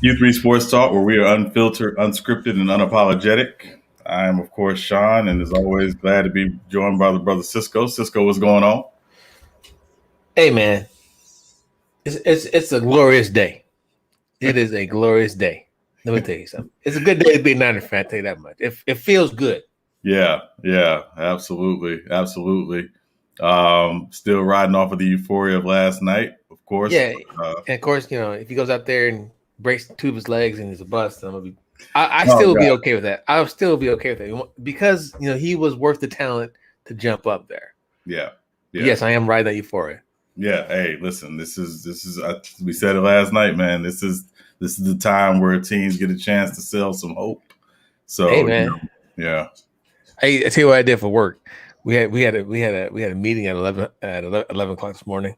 U3 Sports Talk, where we are unfiltered, unscripted, and unapologetic. I am, of course, Sean, and as always, glad to be joined by the brother Cisco. Cisco, what's going on? Hey man, it's a glorious day. It is a glorious day. Let me tell you something. It's a good day to be a Niner fan. I'll tell you that much. It feels good. Yeah, absolutely. Still riding off of the euphoria of last night, of course. Yeah, and of course, if he goes out there and breaks two of his legs and he's a bust, I'm gonna be. I Oh still be God, okay with that. I'll still be okay with that because he was worth the talent to jump up there. yeah. Yes, I am riding that euphoria. Yeah. Hey, listen, this is. We said it last night, man. This is the time where teams get a chance to sell some hope. So, Hey man, yeah. I tell you what I did for work. We had a meeting at 11 o'clock this morning.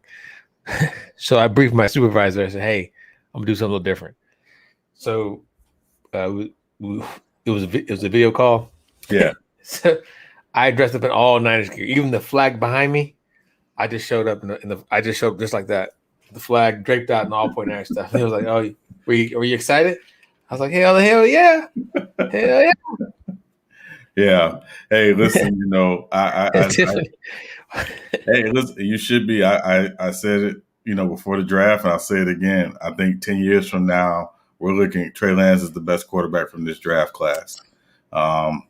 So I briefed my supervisor. I said, "Hey, I'm gonna do something a little different." So it was a video call. Yeah. So I dressed up in all Niners gear, even the flag behind me. I just showed up I just showed up just like that, the flag draped out and all point Niner stuff. And he was like, "Oh, were you excited?" I was like, "Hell yeah, hell yeah." Yeah. Hey, listen, Tiffany. hey, listen, you should be. I said it, before the draft, and I'll say it again. I think 10 years from now, we're looking at Trey Lance as the best quarterback from this draft class. And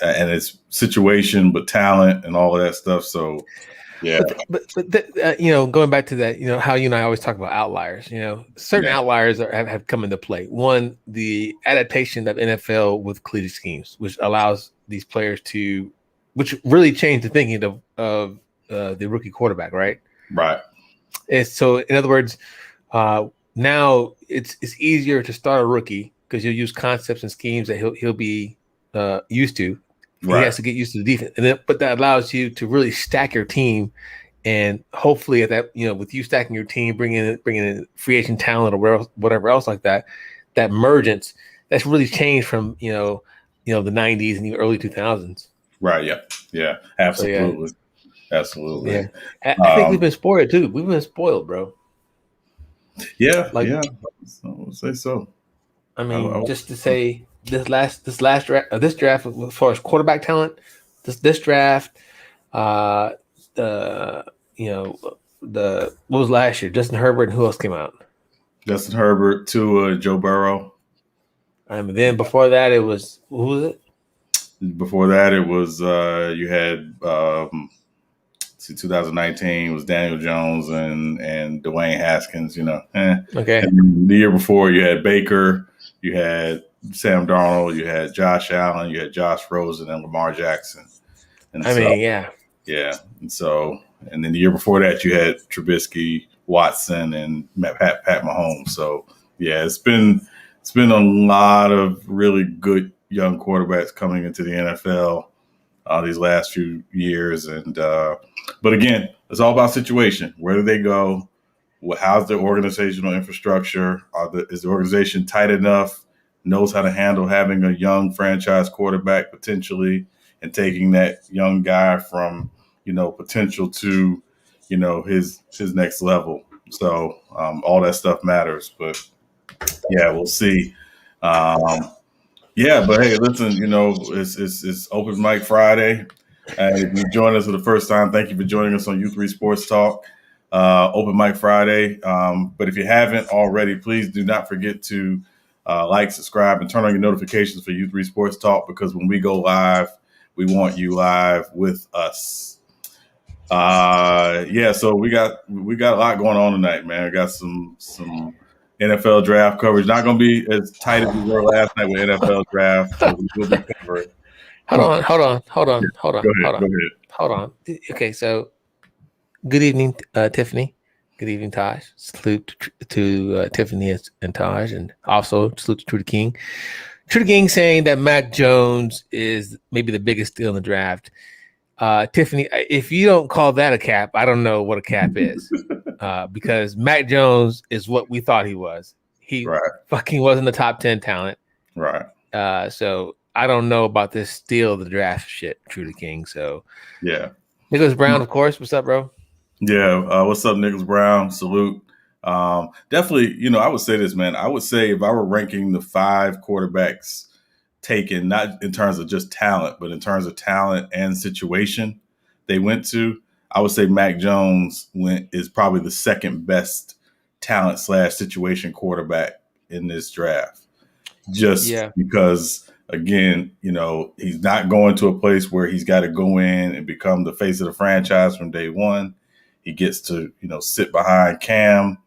it's situation, but talent and all of that stuff. So, yeah. Going back to that, how you and I always talk about outliers. Certain outliers have come into play. One, the adaptation of NFL with collegiate schemes, which allows these players which really changed the thinking of the rookie quarterback, right? Right. And so, in other words, now it's easier to start a rookie because you'll use concepts and schemes that he'll be used to. Right. He has to get used to the defense, but that allows you to really stack your team, and hopefully, at that with you stacking your team, bringing in free agent talent or whatever else like that, that emergence that's really changed from the '90s and the early 2000s. Right. Yeah. Absolutely. So, Absolutely. Yeah, I think we've been spoiled too. We've been spoiled, bro. Yeah. I would say so. I mean, just to say this draft, as far as quarterback talent, this draft, what was last year? Justin Herbert and who else came out? Justin Herbert, Tua, Joe Burrow. And then before that, it was who was it? Before that, it was you had 2019 was Daniel Jones and Dwayne Haskins. Okay. And the year before, you had Baker, you had Sam Darnold, you had Josh Allen, you had Josh Rosen, and Lamar Jackson. And yeah. And then the year before that, you had Trubisky, Watson, and Pat Mahomes. So yeah, it's been a lot of really good young quarterbacks coming into the NFL these last few years. And but again, it's all about situation. Where do they go? How's the organizational infrastructure? Is the organization tight enough? Knows how to handle having a young franchise quarterback potentially, and taking that young guy from potential to his next level. So all that stuff matters. But yeah, we'll see. Yeah, but hey, listen, it's Open Mic Friday. If you join us for the first time, thank you for joining us on U3 Sports Talk, Open Mic Friday. But if you haven't already, please do not forget to like, subscribe, and turn on your notifications for U3 Sports Talk, because when we go live, we want you live with us. So we got a lot going on tonight, man. We got some NFL draft coverage. Not going to be as tight as we were last night with NFL draft. So we will be covering. Hold on. Go ahead. Okay, so good evening, Tiffany. Good evening, Taj. Salute to Tiffany and Taj, and also salute to Trudy King. Trudy King saying that Mac Jones is maybe the biggest steal in the draft. Tiffany, if you don't call that a cap, I don't know what a cap is. Because Mac Jones is what we thought he was. He fucking wasn't the top 10 talent. Right. So I don't know about this steal of the draft shit, Trudy King. So yeah. Nicholas Brown, of course. What's up, bro? Yeah. What's up, Nicholas Brown? Salute. Definitely, I would say this, man. I would say if I were ranking the 5 quarterbacks taken, not in terms of just talent, but in terms of talent and situation they went to, I would say Mac Jones is probably the second best talent / situation quarterback in this draft. Just because, again, he's not going to a place where he's got to go in and become the face of the franchise from day one. He gets to, sit behind Cam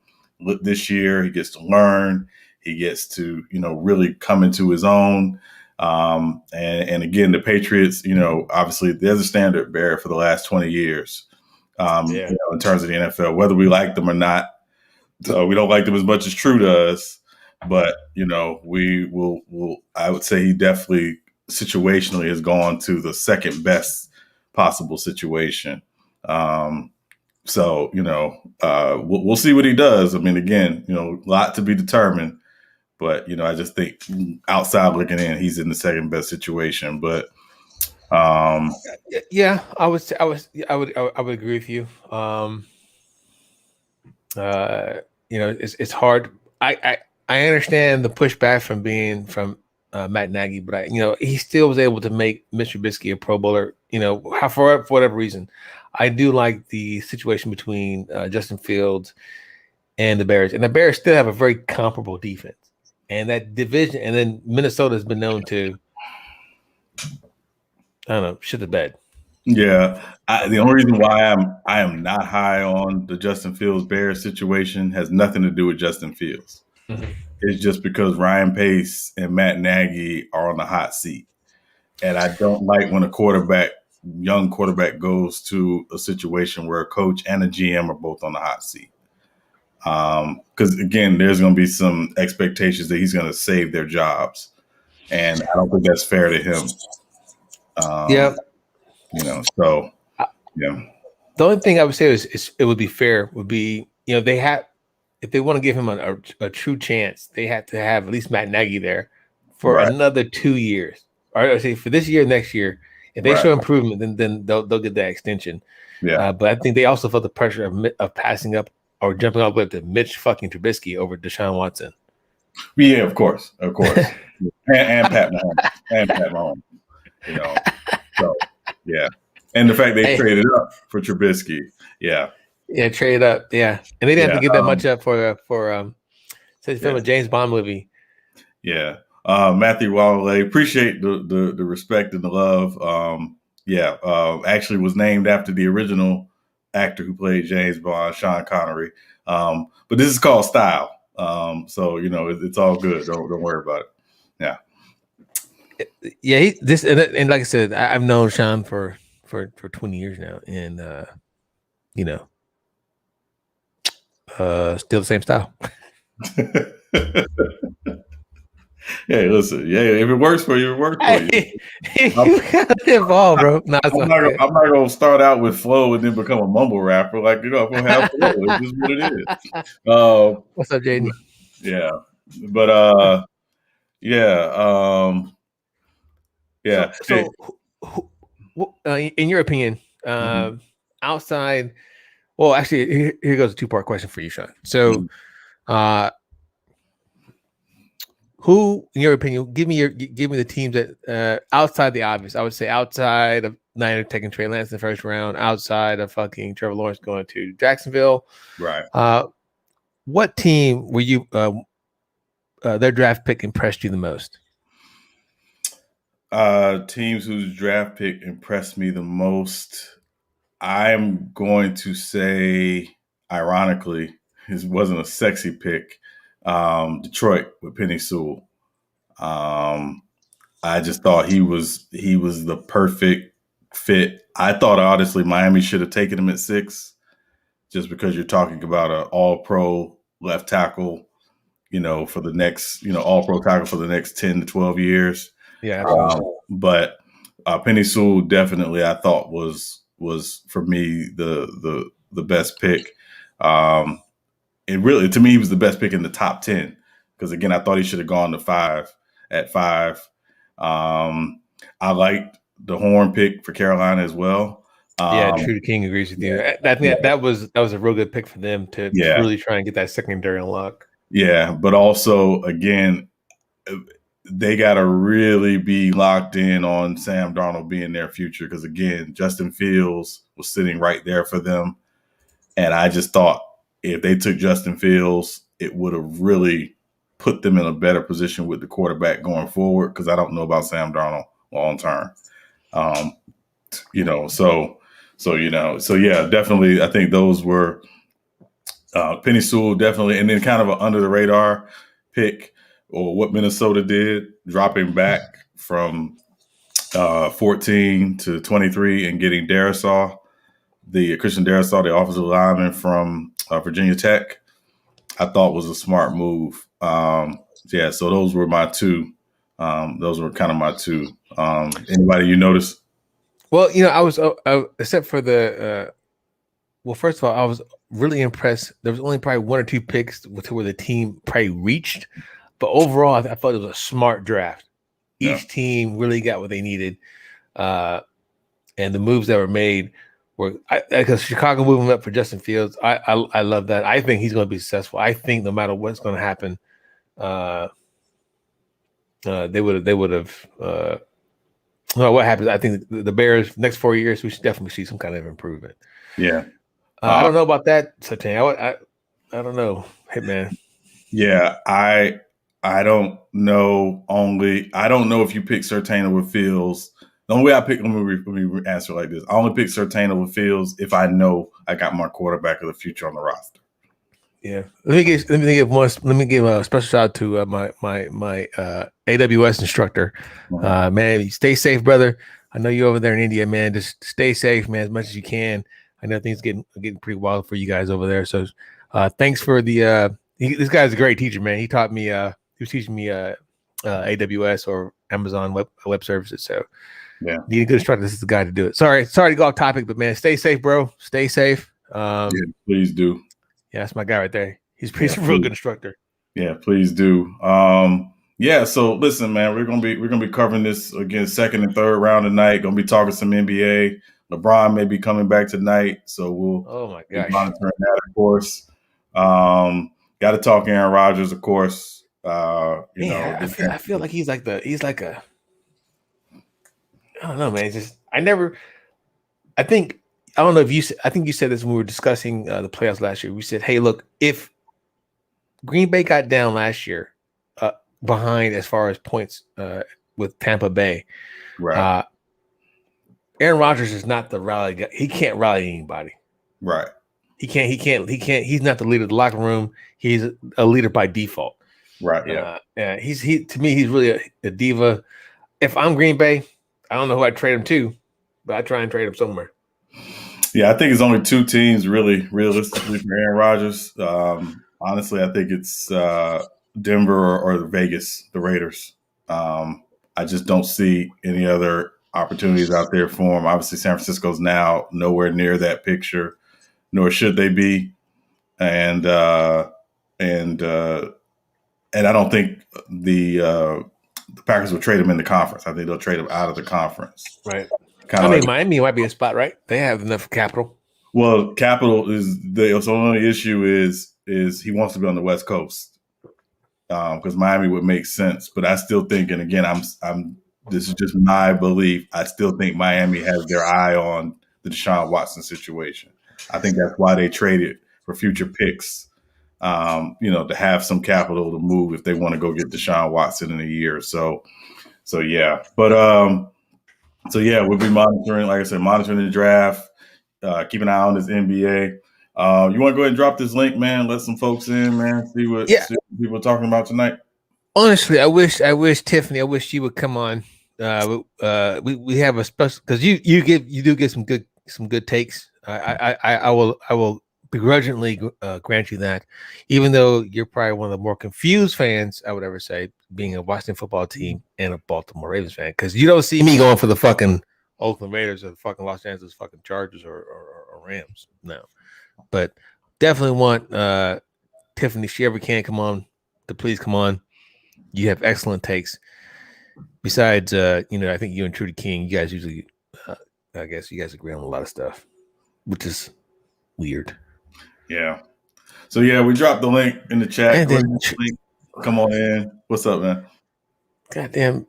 this year. He gets to learn. He gets to, really come into his own. And again, the Patriots, obviously they're the standard bearer for the last 20 years, in terms of the NFL, whether we like them or not. So we don't like them as much as True does, but I would say he definitely situationally has gone to the second best possible situation. So we'll see what he does. I mean, again, a lot to be determined, but I just think outside looking in, he's in the second best situation. But yeah, I would agree with you. It's hard. I understand the pushback from Matt Nagy, but he still was able to make Mr. Trubisky a Pro Bowler. For whatever reason, I do like the situation between Justin Fields and the Bears, and the Bears still have a very comparable defense, and that division. And then Minnesota has been known to, I don't know, shit the bed. Yeah, the only reason why I am not high on the Justin Fields Bears situation has nothing to do with Justin Fields. Mm-hmm. It's just because Ryan Pace and Matt Nagy are on the hot seat, and I don't like when a young quarterback goes to a situation where a coach and a GM are both on the hot seat. Because again, there's going to be some expectations that he's going to save their jobs, and I don't think that's fair to him. So yeah. The only thing I would say is it would be fair would be, they have, if they want to give him a true chance, they have to have at least Matt Nagy there for another 2 years. Or I say for this year, next year. If they show improvement, then they'll get that extension. Yeah. But I think they also felt the pressure of passing up or jumping up with to Mitch fucking Trubisky over Deshaun Watson. Yeah, of course. and Pat Mahomes. So yeah. And the fact they traded up for Trubisky. Yeah. Yeah, traded up. Yeah. And they didn't have to give that much up for film a James Bond movie. Yeah. Matthew Wallace, appreciate the respect and the love. Actually was named after the original actor who played James Bond, Sean Connery. But this is called Style. So it's all good. Don't worry about it. Yeah. Yeah, and like I said, I've known Sean for 20 years now, and still the same style. Hey, listen. Yeah, if it works for you, it works for you. You gotta evolve, bro. I'm not gonna start out with flow and then become a mumble rapper. Like I'm gonna have flow. It's just what it is. What's up, Jaden? Yeah, but yeah. So in your opinion, outside, well, actually, here goes a 2-part question for you, Sean. So, who, in your opinion, give me the teams that outside the obvious. I would say outside of Niners taking Trey Lance in the first round, outside of fucking Trevor Lawrence going to Jacksonville. Right. What team were you? Their draft pick impressed you the most? Teams whose draft pick impressed me the most. I'm going to say, ironically, it wasn't a sexy pick. Detroit with Penei Sewell. I just thought he was the perfect fit. I thought honestly Miami should have taken him at 6, just because you're talking about an all-pro left tackle, for the next, all-pro tackle for the next 10 to 12 years. Yeah. But Penei Sewell definitely I thought was for me the best pick. It really, to me, he was the best pick in the top 10 because, again, I thought he should have gone to 5 at 5. I liked the Horn pick for Carolina as well, True King agrees with you. I think that was a real good pick for them to really try and get that secondary unlock. Yeah, but also again, they got to really be locked in on Sam Darnold being their future because again, Justin Fields was sitting right there for them, and I just thought if they took Justin Fields, it would have really put them in a better position with the quarterback going forward because I don't know about Sam Darnold long term. So yeah, definitely. I think those were Penny Sewell, definitely, and then kind of an under the radar pick, or what Minnesota did, dropping back from 14 to 23 and getting Darrisaw, the Christian Darrisaw, the offensive lineman from Virginia Tech. I thought was a smart move. So those were my two. Those were kind of my two. Anybody you notice? Well, I was except for the. Well, first of all, I was really impressed. There was only probably one or two picks to where the team probably reached, but overall, I thought it was a smart draft. Each team really got what they needed, and the moves that were made were because Chicago moving up for Justin Fields. I love that. I think he's going to be successful. I think no matter what's going to happen, they would have. What happens? I think the Bears next 4 years we should definitely see some kind of improvement. Yeah. I don't know about that, Satan. I don't know, Hitman. Yeah, I don't know. I don't know if you pick Surtain over Fields. The only way I pick, let me answer like this. I only pick Surtain over Fields if I know I got my quarterback of the future on the roster. Yeah, let me give a special shout out to my AWS instructor. Man, stay safe, brother. I know you're over there in India, man. Just stay safe, man, as much as you can. I know things getting pretty wild for you guys over there. So, thanks for the. This guy's a great teacher, man. He taught me. He was teaching me AWS or Amazon web services. So, need a good instructor. This is the guy to do it. Sorry to go off topic, but man, stay safe, bro. Stay safe. Please do. Yeah, that's my guy right there. He's a real good instructor. Yeah, please do. So listen, man, we're gonna be covering this again, second and third round tonight. Gonna be talking some NBA. LeBron may be coming back tonight, so we'll be monitoring that, of course. Got to talk Aaron Rodgers, of course. I feel like he's like a. I don't know, man. I think you said this when we were discussing the playoffs last year. We said, hey, look, if Green Bay got down last year behind as far as points with Tampa Bay, right? Aaron Rodgers is not the rally guy. He can't rally anybody. Right. He can't. He's not the leader of the locker room. He's a leader by default. Right. Yeah. To me, he's really a diva. If I'm Green Bay, I don't know who I'd trade him to, but I try and trade him somewhere. Yeah, I think it's only two teams really realistically for Aaron Rodgers. Honestly, I think it's Denver or Vegas, the Raiders. I just don't see any other opportunities out there for him. Obviously, San Francisco's now nowhere near that picture, nor should they be. And I don't think the Packers will trade him in the conference. I think they'll trade him out of the conference. Right. Miami might be a spot, right? They have enough capital. Well, capital is the only issue is he wants to be on the West Coast because Miami would make sense. But I still think, and again, I'm this is just my belief. I still think Miami has their eye on the Deshaun Watson situation. I think that's why they traded for future picks, to have some capital to move if they want to go get Deshaun Watson in a year. So yeah. But we'll be monitoring, like I said, monitoring the draft, keep an eye on this NBA. You want to go ahead and drop this link, man? Let some folks in, man. See what people are talking about tonight. Honestly, I wish Tiffany. I wish she would come on. We have a special because you do get some good takes. I will begrudgingly grant you that, even though you're probably one of the more confused fans I would ever say, being a Washington football team and a Baltimore Ravens fan, because you don't see me going for the fucking Oakland Raiders or the fucking Los Angeles fucking Chargers or Rams. No, but definitely want Tiffany, if she ever can come on, to please come on. You have excellent takes. Besides, I think you and Trudy King, you guys usually I guess you guys agree on a lot of stuff, which is weird. Yeah. So yeah, we dropped the link in the chat. And then, Link. Come on in. What's up, man? goddamn,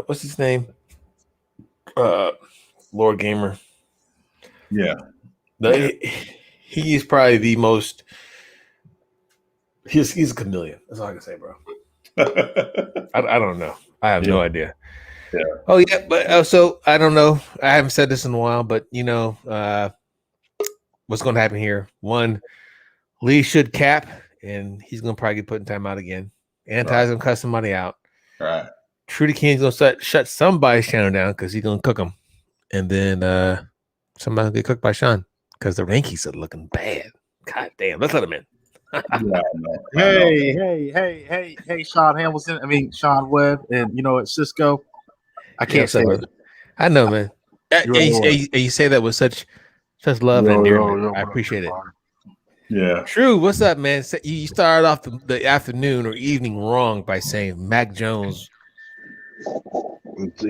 what's his name? Lord Gamer. Yeah. He's probably the most. He's a chameleon. That's all I can say, bro. I don't know. I have no idea. Yeah. Oh yeah, but so I don't know. I haven't said this in a while, but what's going to happen here? One, Lee should cap, and he's going to probably get put in timeout again. Anti's going to cut somebody out. Right. Trudy King's going to shut somebody's channel down because he's going to cook them, and then somebody will get cooked by Sean because the Yankees are looking bad. God damn, let's let him in. Hey, Sean Hamilton. Sean Webb, and it's Cisco. I can't say it. I know, man. You say that with such love and endearment. I appreciate it. Yeah. True. What's up, man? You started off the afternoon or evening wrong by saying Mac Jones.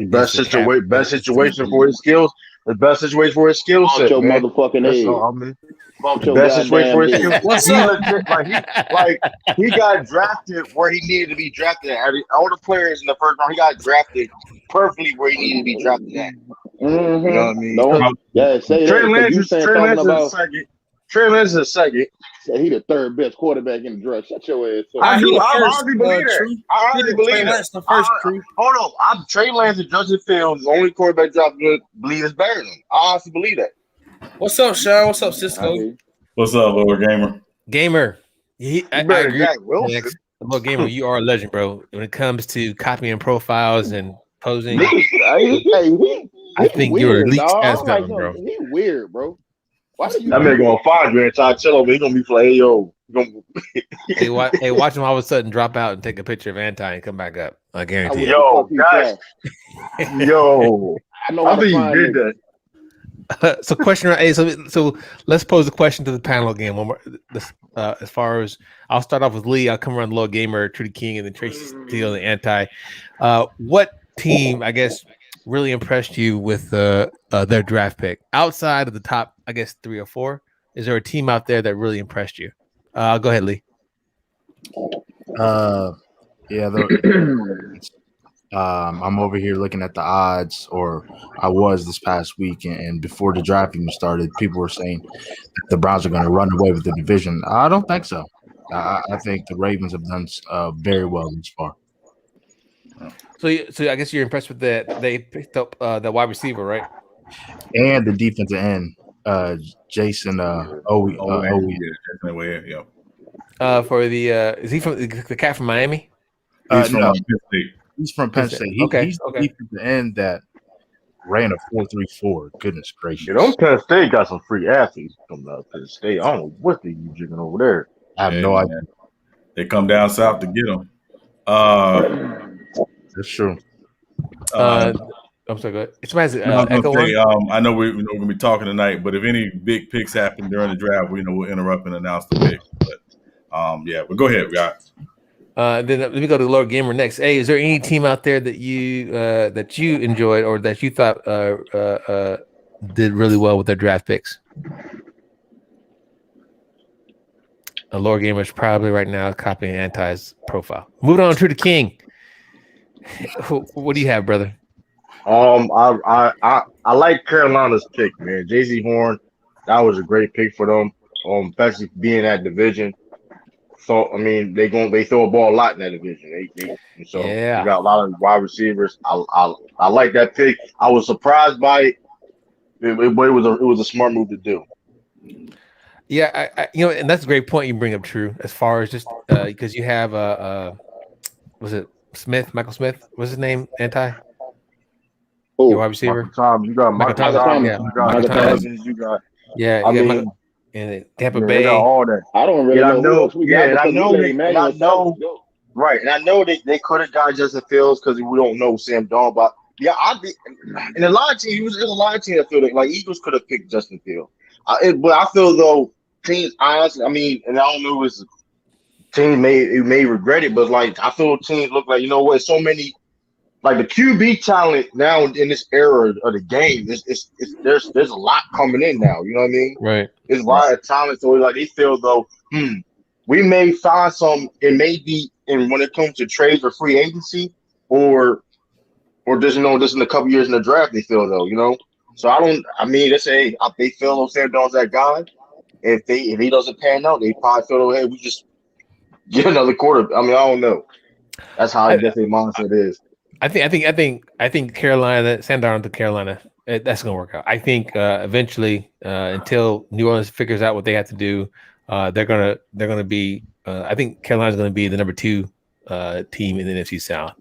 Best situation for his skills. The best situation for his skill set. Your motherfucking head. The best situation for his skill set. What's up? He got drafted where he needed to be drafted at. All the players in the first round, he got drafted perfectly where he needed to be drafted at. Mm-hmm. You know what I mean? Say Trey Lance is second. Trey Lance is second. He the third best quarterback in the draft. Shut your ass up. I already believe that. I already believe that. The first crew. Hold on. Trey Lance and Justin Fields, the only quarterback job I believe is better than him. I honestly believe that. What's up, Sean? What's up, Cisco? What's up, Lord Gamer? Gamer. I agree. Wilson. Lord Gamer, you are a legend, bro. When it comes to copying profiles and posing, I think you're elite as done, bro. He weird, bro. Why do you? That man gonna find you and try to chill over. He gonna be like, hey, yo. Hey, watch him all of a sudden drop out and take a picture of Anti and come back up. I guarantee it. Yo, guys. Yo. I know how to find you did that. So question, hey, so let's pose a question to the panel again. One more, as far as I'll start off with Lee, I'll come around the Lord Gamer, Trudy King, and then Tracy Steele and Anti. What team, I guess, really impressed you with their draft pick outside of the top, I guess, 3 or 4? Is there a team out there that really impressed you? Go ahead, Lee. I'm over here looking at the odds, or I was this past week, and before the draft even started, people were saying that the Browns are going to run away with the division. I don't think so. I think the Ravens have done very well this far. So I guess you're impressed with that they picked up the wide receiver, right? And the defensive end, Jason Owe. Yeah. For the is he from the cat from Miami? No. He's from Penn State. He's the defensive end that ran a 4.34. Goodness gracious! You know, Penn State got some free athletes coming out of Penn State. I don't know what they you jigging over there. I have no idea. They come down south to get them. That's true. I'm so good. I know we're going to be talking tonight, but if any big picks happen during the draft, we'll interrupt and announce the pick. But go ahead, guys. Then let me go to Lord Gamer next. Hey, is there any team out there that you enjoyed or that you thought did really well with their draft picks? Lord Gamer is probably right now copying Anti's profile. Moving on to the King. What do you have, brother? I like Carolina's pick, man. J.C. Horn, that was a great pick for them. Especially being that division. So they throw a ball a lot in that division. They got a lot of wide receivers. I like that pick. I was surprised by it, but it was a smart move to do. Yeah, and that's a great point you bring up, True. As far as just because you have was it Michael Smith? What's his name? Anti. Your wide receiver. You got Michael Thomas. You got. Yeah. And Tampa Bay. They got all that. I don't really know. I know. Right, and I know they could have got Justin Fields because we don't know Sam Darnold. But yeah, and a lot of teams. There's a lot of teams that feel like Eagles could have picked Justin Fields. But I feel though teams, honestly, and I don't know if it's team may regret it, but I feel teams look like so many like the QB talent now in this era of the game, there's a lot coming in now. You know what I mean? Right. There's a lot of talent. So like they feel though, we may find some. It may be in when it comes to trades or free agency, or just just in a couple years in the draft. They feel though, So I mean, they say they feel Sam Darnold's that guy. If he doesn't pan out, they probably feel hey, we just get another quarter. I mean, I don't know. That's how I guess their mindset is. I think Carolina, Sam Darnold to Carolina, that's gonna work out. I think eventually, until New Orleans figures out what they have to do, they're gonna be. I think Carolina's gonna be the number 2 team in the NFC South.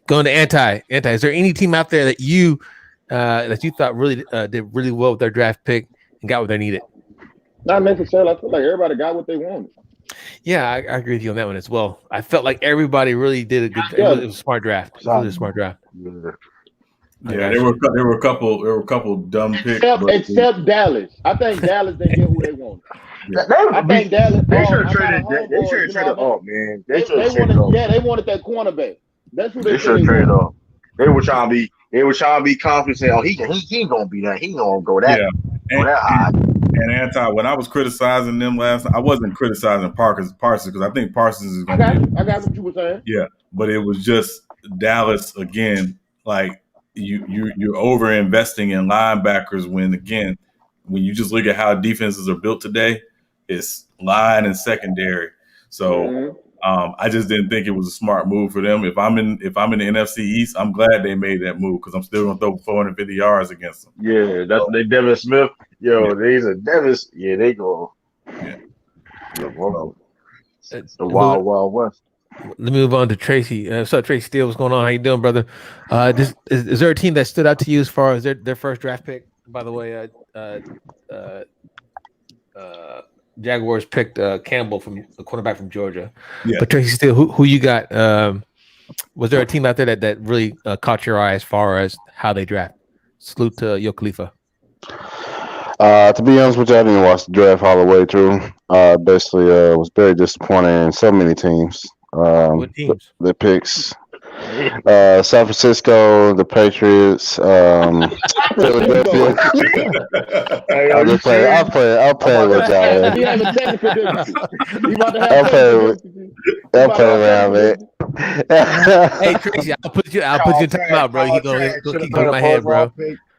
Going to anti. Is there any team out there that you thought really did really well with their draft pick and got what they needed? Not necessarily. I feel like everybody got what they wanted. Yeah, I agree with you on that one as well. I felt like everybody really did a good. It was a smart draft. It was a smart draft. Yeah, there were a couple dumb picks, except Dallas. I think Dallas didn't get who they wanted. I think Dallas. They should have traded. They should have traded up, man. They should have traded up. Yeah, they wanted that cornerback. That's who they should have traded up. They were trying to be confident. Saying, "Oh, he ain't gonna be that. He ain't gonna go that. Yeah, go that high." And anti, when I was criticizing them last night, I wasn't criticizing Parsons because I think Parsons is going to be. I got what you were saying. Yeah, but it was just Dallas again. Like you're over investing in linebackers when you just look at how defenses are built today, it's line and secondary. So I just didn't think it was a smart move for them. If I'm in the NFC East, I'm glad they made that move because I'm still going to throw 450 yards against them. Yeah, that's they Devin Smith. Yo, these are Devin. Yeah, they go. Yeah. It's the wild west. Let me move on to Tracy. What's up, Tracy Steele? What's going on? How you doing, brother? Is there a team that stood out to you as far as their first draft pick? By the way, Jaguars picked Campbell from the cornerback from Georgia. Yeah. But Tracy Steele, who you got? Was there a team out there that really caught your eye as far as how they draft? Salute to Yo Khalifa. To be honest with you, I didn't watch the draft all the way through. Basically, was very disappointed in so many teams. What teams? The picks. San Francisco, the Patriots, Philadelphia. I'll play with y'all. I'll play around, man. Hey, Tracy, I'll put you in time out, bro. He gonna keep going in my head, bro.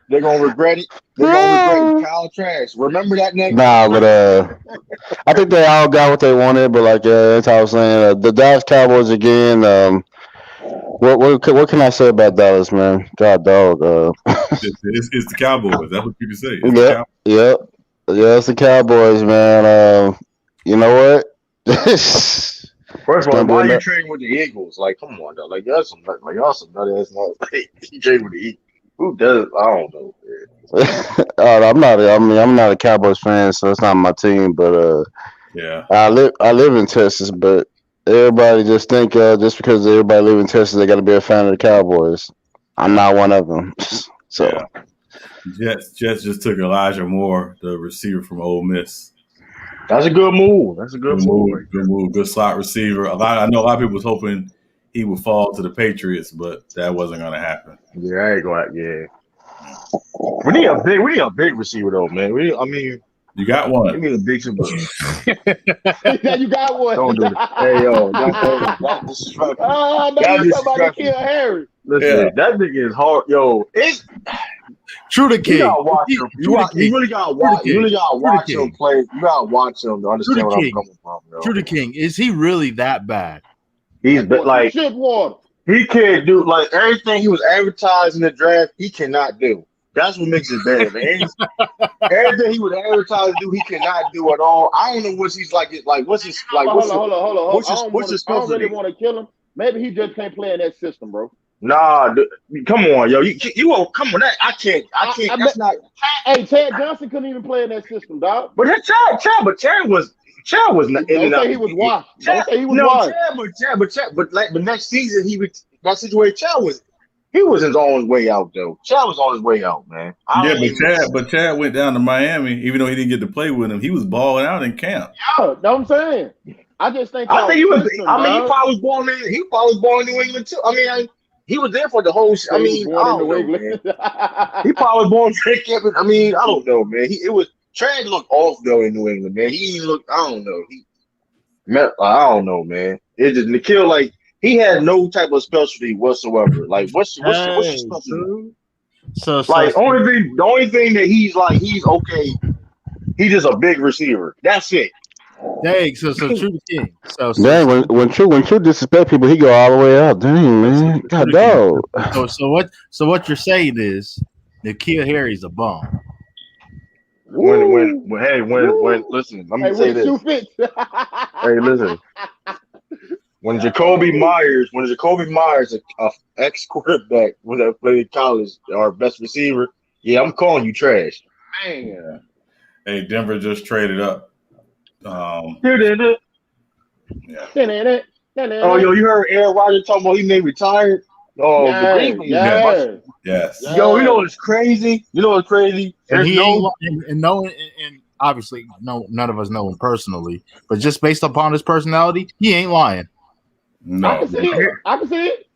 They're gonna regret it. They're gonna regret it. Kyle Trask. Remember that name? Nah, but I think they all got what they wanted. But like that's how I was saying, the Dallas Cowboys again. What can I say about Dallas, man? God dog. It's the Cowboys. That's what people say. Yeah, it's the Cowboys, man. You know what? First of all, why are you trading with the Eagles? Like, come on, though. Like, y'all some nut ass. Like, you trading with the Eagles. Who does? I don't know. I'm not a Cowboys fan, so it's not my team. But yeah, I live in Texas, but everybody just think just because everybody live in Texas, they got to be a fan of the Cowboys. I'm not one of them. So, Jets just took Elijah Moore, the receiver from Ole Miss. That's a good move. Good move. Good slot receiver. I know a lot of people was hoping he would fall to the Patriots, but that wasn't going to happen. Yeah, I ain't going. Yeah, we need a big receiver though, man. You got one. We need a big receiver. Yeah, you got one. Don't do it. Hey yo, that's disrespectful. Oh, no, you talking about to kill Harry. Listen, that nigga is hard. Yo, it's True to King. You really gotta watch him play. You gotta watch him to understand where I'm coming from. Yo. True to King. Is he really that bad? He's like he can't do like everything he was advertised in the draft. He cannot do. That's what makes it bad, man. Everything he was advertised to do, he cannot do at all. I don't know what he's like. What's his like? Hold on. What's his I don't really want to kill him. Maybe he just can't play in that system, bro. Nah, come on, yo. You won't come on that. I can't. That's not. Hey, Chad Johnson couldn't even play in that system, dog. But Chad was not. Don't say he was washed. Don't say he was washed. But next season that situation. He was his own way out though. Chad was on his way out, man. But Chad went down to Miami, even though he didn't get to play with him. He was balling out in camp. Yeah, know what I'm saying. I just think. I think he was. He probably was born in New England too. he was there for the whole. I mean, I don't know, man. He probably born in. I mean, I don't know, man. Trash looked off though in New England, man. He looked. I don't know. I don't know, man. It just Nikhil like he had no type of specialty whatsoever. Like what's your specialty? So the only thing that he's okay. He's just a big receiver. That's it. Dang, so True King. Dang, when True disrespect people, he go all the way out. Dang, man. God dog. So what you're saying is N'Keal Harry's a bum. When listen, let me say this. Hey, listen. When Jacoby Myers, a ex-quarterback that played college, our best receiver, yeah, I'm calling you trash. Man. Hey, Denver just traded up. Yeah. Yes. Oh, you heard Aaron Rodgers talking about he may retire? Oh, the Green Bay. Yes. Yo, you know what's crazy? And obviously, none of us know him personally, but just based upon his personality, he ain't lying. No. I can see it.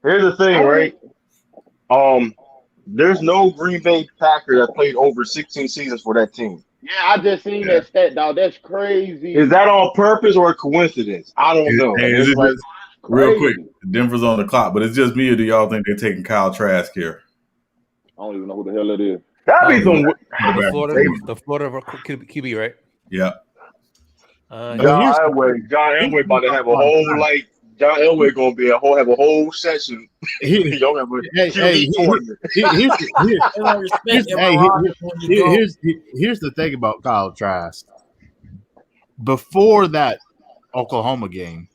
Here's the thing, right? There's no Green Bay Packer that played over 16 seasons for that team. Yeah, I just seen that stat, dog. That's crazy. Is that on purpose or a coincidence? I don't know. Real quick, Denver's on the clock, but it's just me, or do y'all think they're taking Kyle Trask here? I don't even know who the hell it is. That'd be some. The Florida QB, right? Yeah. John Elway about to have a whole John Elway gonna have a whole session. Y'all have a here's the thing about Kyle Trask. Before that Oklahoma game,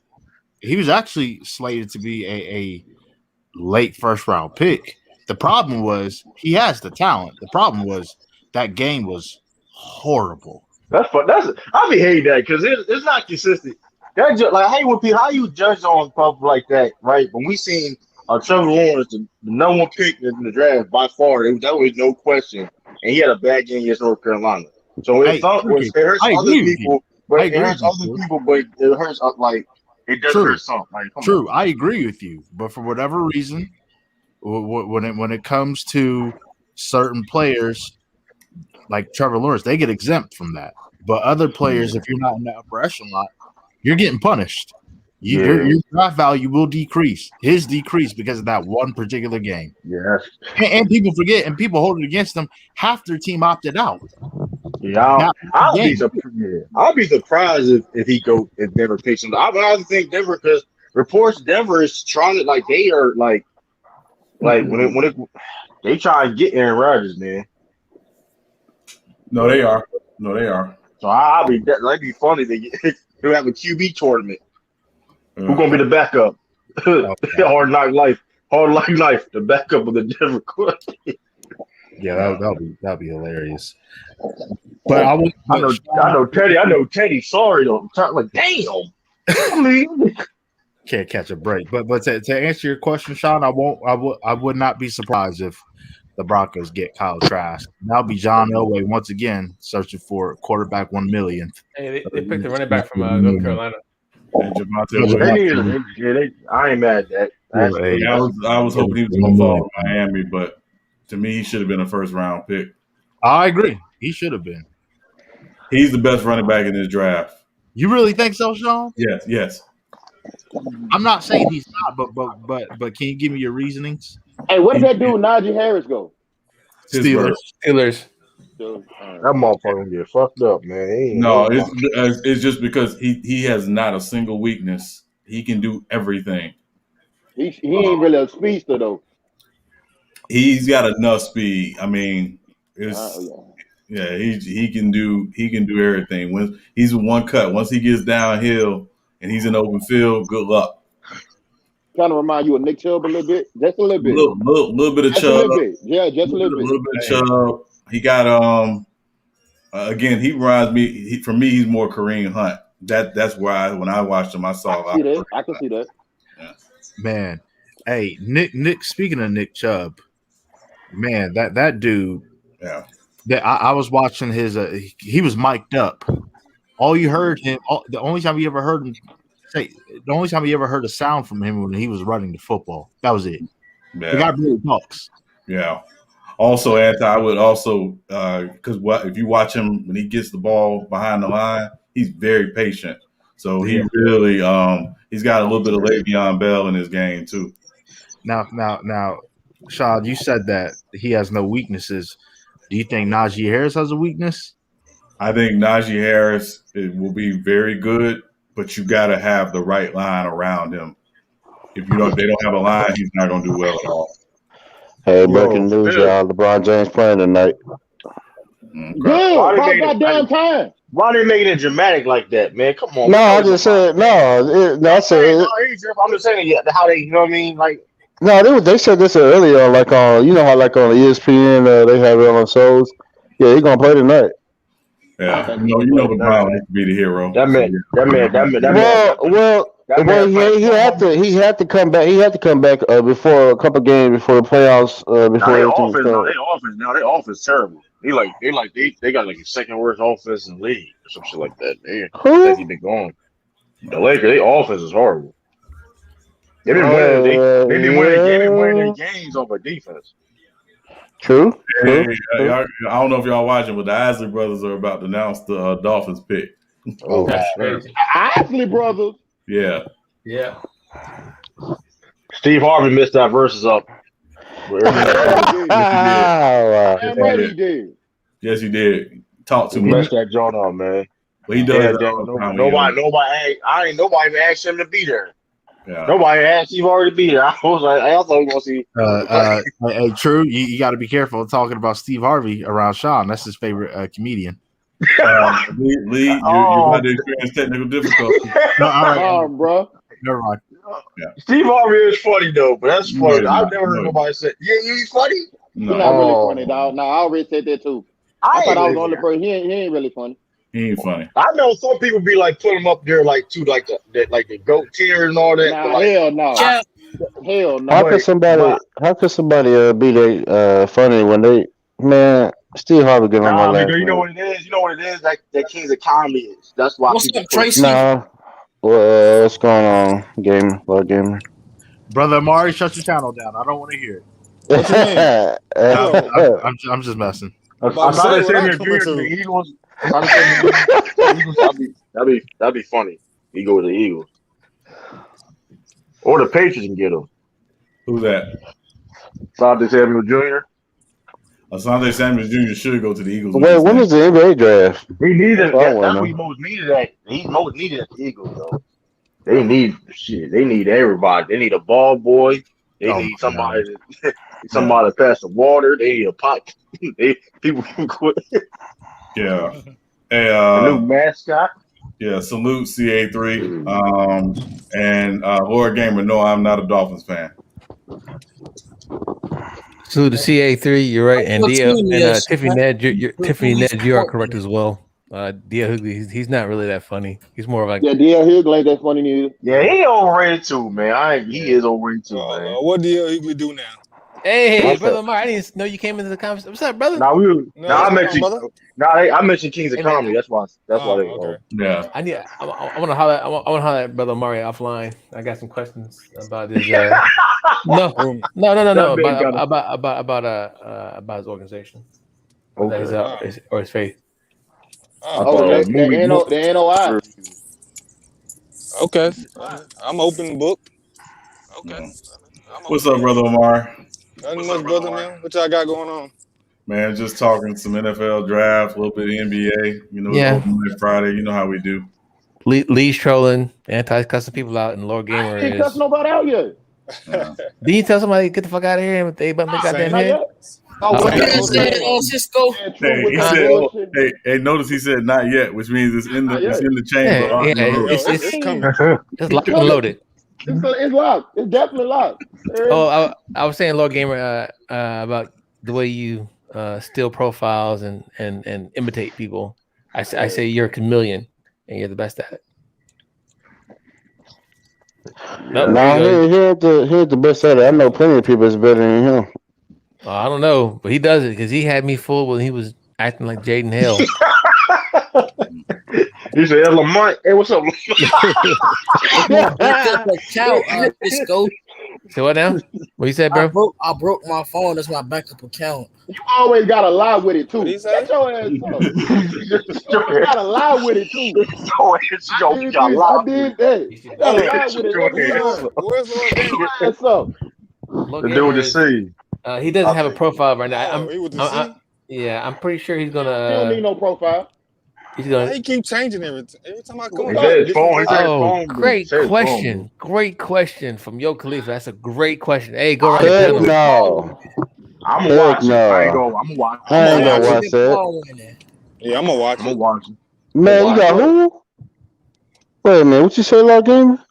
he was actually slated to be a late first round pick. The problem was he has the talent. The problem was that game was horrible. That's fun. I be hating that because it's not consistent. That's just like, hey, how you judge on stuff like that, right? When we seen Trevor Lawrence, the number one pick in the draft by far, that was no question, and he had a bad game against North Carolina. So it hurts other people, but it hurts it does hurt some. True, I agree with you, but for whatever reason, when it comes to certain players like Trevor Lawrence, they get exempt from that. But other players, if you're not in the upper echelon, you're getting punished. Your draft value will decrease. His decrease because of that one particular game. Yes. And people forget, and people hold it against them. Half their team opted out. Yeah, I'll be surprised if Denver picks him. I honestly think Denver, because reports Denver is trying to they are when they try to get Aaron Rodgers, man. No, they are. So that'd be funny to have a QB tournament. Who's gonna be the backup? Hard knock life, the backup of the Denver quarterback. Yeah, that'll be hilarious. But I know Teddy. Sorry though. Like, damn. I mean, can't catch a break. But to answer your question, Sean, I would not be surprised if the Broncos get Kyle Trask. That'll be John Elway once again searching for quarterback 1 million. Hey, they picked a running back from North Carolina. I ain't mad at that. I was hoping he was going to fall to Miami, but to me, he should have been a first round pick. I agree. He should have been. He's the best running back in this draft. You really think so, Sean? Yes. I'm not saying he's not, but can you give me your reasonings? Hey, what did that dude Najee Harris go? Steelers. That motherfucker gonna get fucked up, man. No, it's just because he has not a single weakness. He can do everything. He ain't really a speedster though. He's got enough speed. I mean, he can do everything. When he's one cut, once he gets downhill and he's in open field, good luck. Kind of remind you of Nick Chubb a little bit, just a little bit. Little bit of just Chubb. Yeah, just a little bit. A little bit of Chubb. He got again. He reminds me. For me, he's more Kareem Hunt. That's why when I watched him, I saw. I can see that. Yeah. Man, hey, Nick. Speaking of Nick Chubb, man, that dude. Yeah. That I was watching his. He was mic'd up. All you heard him. The only time you ever heard him say the only time you ever heard a sound from him when he was running the football. That was it. Yeah. The guy really talks. Yeah. Also, I would also because if you watch him when he gets the ball behind the line, he's very patient. So he really he's got a little bit of Le'Veon Bell in his game too. Now, Sean, you said that he has no weaknesses. Do you think Najee Harris has a weakness? I think Najee Harris will be very good, but you got to have the right line around him. If they don't have a line, he's not going to do well at all. Hey, breaking news, y'all. LeBron James playing tonight. Good. Why goddamn time? Why are they making it dramatic like that, man? Come on. No, I just said no. I said I'm just saying how they, you know what I mean? Like no. They said this earlier, like on how like on ESPN they have it on shows. Yeah, he's gonna play tonight. Yeah, you know LeBron needs to be the hero. That man. He had to come back. He had to come back before a couple games before the playoffs. Their offense terrible. They got like the second worst offense in the league or some shit like that. He been going. The Lakers, their offense is horrible. They've been winning their games over defense. True. I don't know if y'all watching, but the Isley brothers are about to announce the Dolphins pick. Oh, that's crazy. Isley brothers. Yeah. Steve Harvey missed that versus up. He did. Yes, he did. Talk to me. Messed that joint up, man. Well, he does. Nobody asked him to be there. Yeah. Nobody asked Steve Harvey to be there. I thought we were gonna see. Hey, True, you got to be careful talking about Steve Harvey around Sean. That's his favorite comedian. Lee, you're about to experience technical difficulties. No, all right, bro. Never mind. Yeah. Steve Harvey is funny though, but that's funny. I've never heard nobody say, "Yeah, he's funny." No. He's not really funny, dog. No, I already said that too. I thought I was the only person. He ain't really funny. He ain't funny. I know some people be like putting him up there like to like the GOAT tier and all that. Nah, hell no. Hell no. How could somebody be that funny when they Steve Harvey get on my last? You know what it is? You know what it is? Like that Kings of Comedy is. That's why. What's up, Tracy? Nah. What's going on, gamer? Brother Amari, shut your channel down. I don't want to hear it. What you mean? I'm just messing. I thought they said the Eagles. That'd be funny. He go with the Eagles, or the Patriots can get him. Who's that? Asante Samuel Jr. Asante Samuel Jr. should go to the Eagles. Wait, when is the NBA draft? He needed. That's what he most needed. He most needed at the Eagles though. They need shit. They need everybody. They need a ball boy. They need somebody to pass the water. They need a pot. People can quit. Yeah. Hey, new mascot. Yeah, salute CA3. And Lord Gamer, no, I'm not a Dolphins fan. Salute to CA3, you're right. And Tiffany Ned, you are correct as well. D.L. Hughley, he's not really that funny. He's more of like D.L. Hughley ain't that funny neither. Yeah, he overrated too, man. He is overrated too, man. What D.L. Hughley do now? Hey, brother Mark, I didn't know you came into the conversation. What's up, brother? I mentioned Kings of Comedy. That's why. Okay. Yeah. I want to holler at brother Mari offline. I got some questions about this. No. About his organization. Okay. Or his faith. The NOI. Okay. I'm open book. Okay. What's up, brother Omar? Nothing much, brother, man. What y'all got going on? Man, just talking some NFL draft, a little bit of NBA. You know, Friday. You know how we do. Lee's trolling, cussing people out, and Lord Gamer ain't cussing nobody out yet. Did you tell somebody get the fuck out of here and they bump their goddamn head? Cisco. Hey, notice he said not yet, which means it's in the chamber. It's coming. It's locked and loaded. It's locked. It's definitely locked. Oh, I was saying, Lord Gamer, about the way you steal profiles and imitate people. I say you're a chameleon and you're the best at it. Here's the best at it. I know plenty of people that's better than him. I don't know, but he does it because he had me fooled when he was acting like Jaden Hill. He said, "Hey, Lamont, hey, what's up?" So what now? What you said, bro? I broke my phone. That's my backup account. You always gotta lie with it too. What he say? Shut your ass up. You gotta lie with it too. I did that. You gotta lie with it. Where's Lord Gamer? Ass up. The dude with the C. He doesn't have a profile right now. He with the C? I'm pretty sure he's He don't gonna. need no profile. He keep changing every time I come. Great question. Great question from Yo Khalifa. That's a great question. Hey, go right ahead. No. I'm gonna watch it. I ain't gonna watch it. I ain't gonna watch that. Yeah, I'm gonna watch it. Man, you got who? Wait a minute, what you say, Lord Gamer?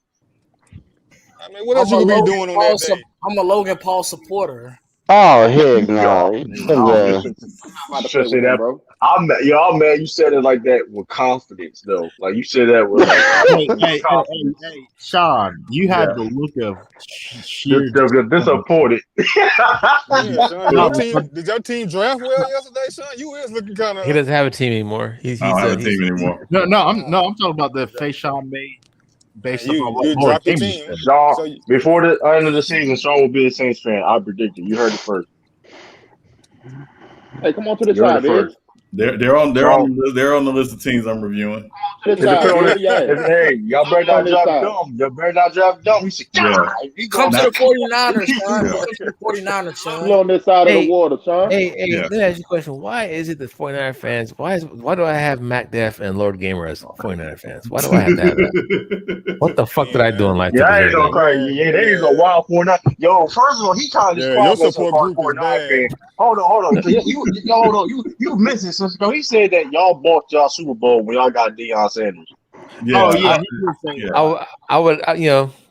I mean, what else you gonna be doing on that day? I'm a Logan Paul supporter. Oh heck no! Bro. I'm mad. I'm mad. You said it like that with confidence, though. Like you said that with hey, Sean, you had the look of sheer disappointed. Did your team draft well yesterday, Sean? You is looking kind of. He doesn't have a team anymore. He don't have a team anymore. No, I'm talking about the face Sean made. Based on what dropped your team. Sean, before the end of the season, Sean will be a Saints fan. I predict it. You heard it first. Hey, come on to the side, man. They're on the list of teams I'm reviewing. Hey, y'all better not draft dumb. Y'all better not draft dumb. He said, come to the 49ers, Sean. Come to the 49ers, Sean. You on this side of the water, Sean. Hey, let me ask you a question. Why is it the 49er fans? Why do I have Mac Def and Lord Gamer as 49er fans? Why do I have that? What the fuck did I do in life? Yeah, I ain't gonna cry. Yeah, there is a wild 49. Yo, first of all, he trying to describe us as 49 fan. Hold on. You missed it, Cisco. He said that y'all bought y'all Super Bowl when y'all got Deion Sanders. Yeah, I would.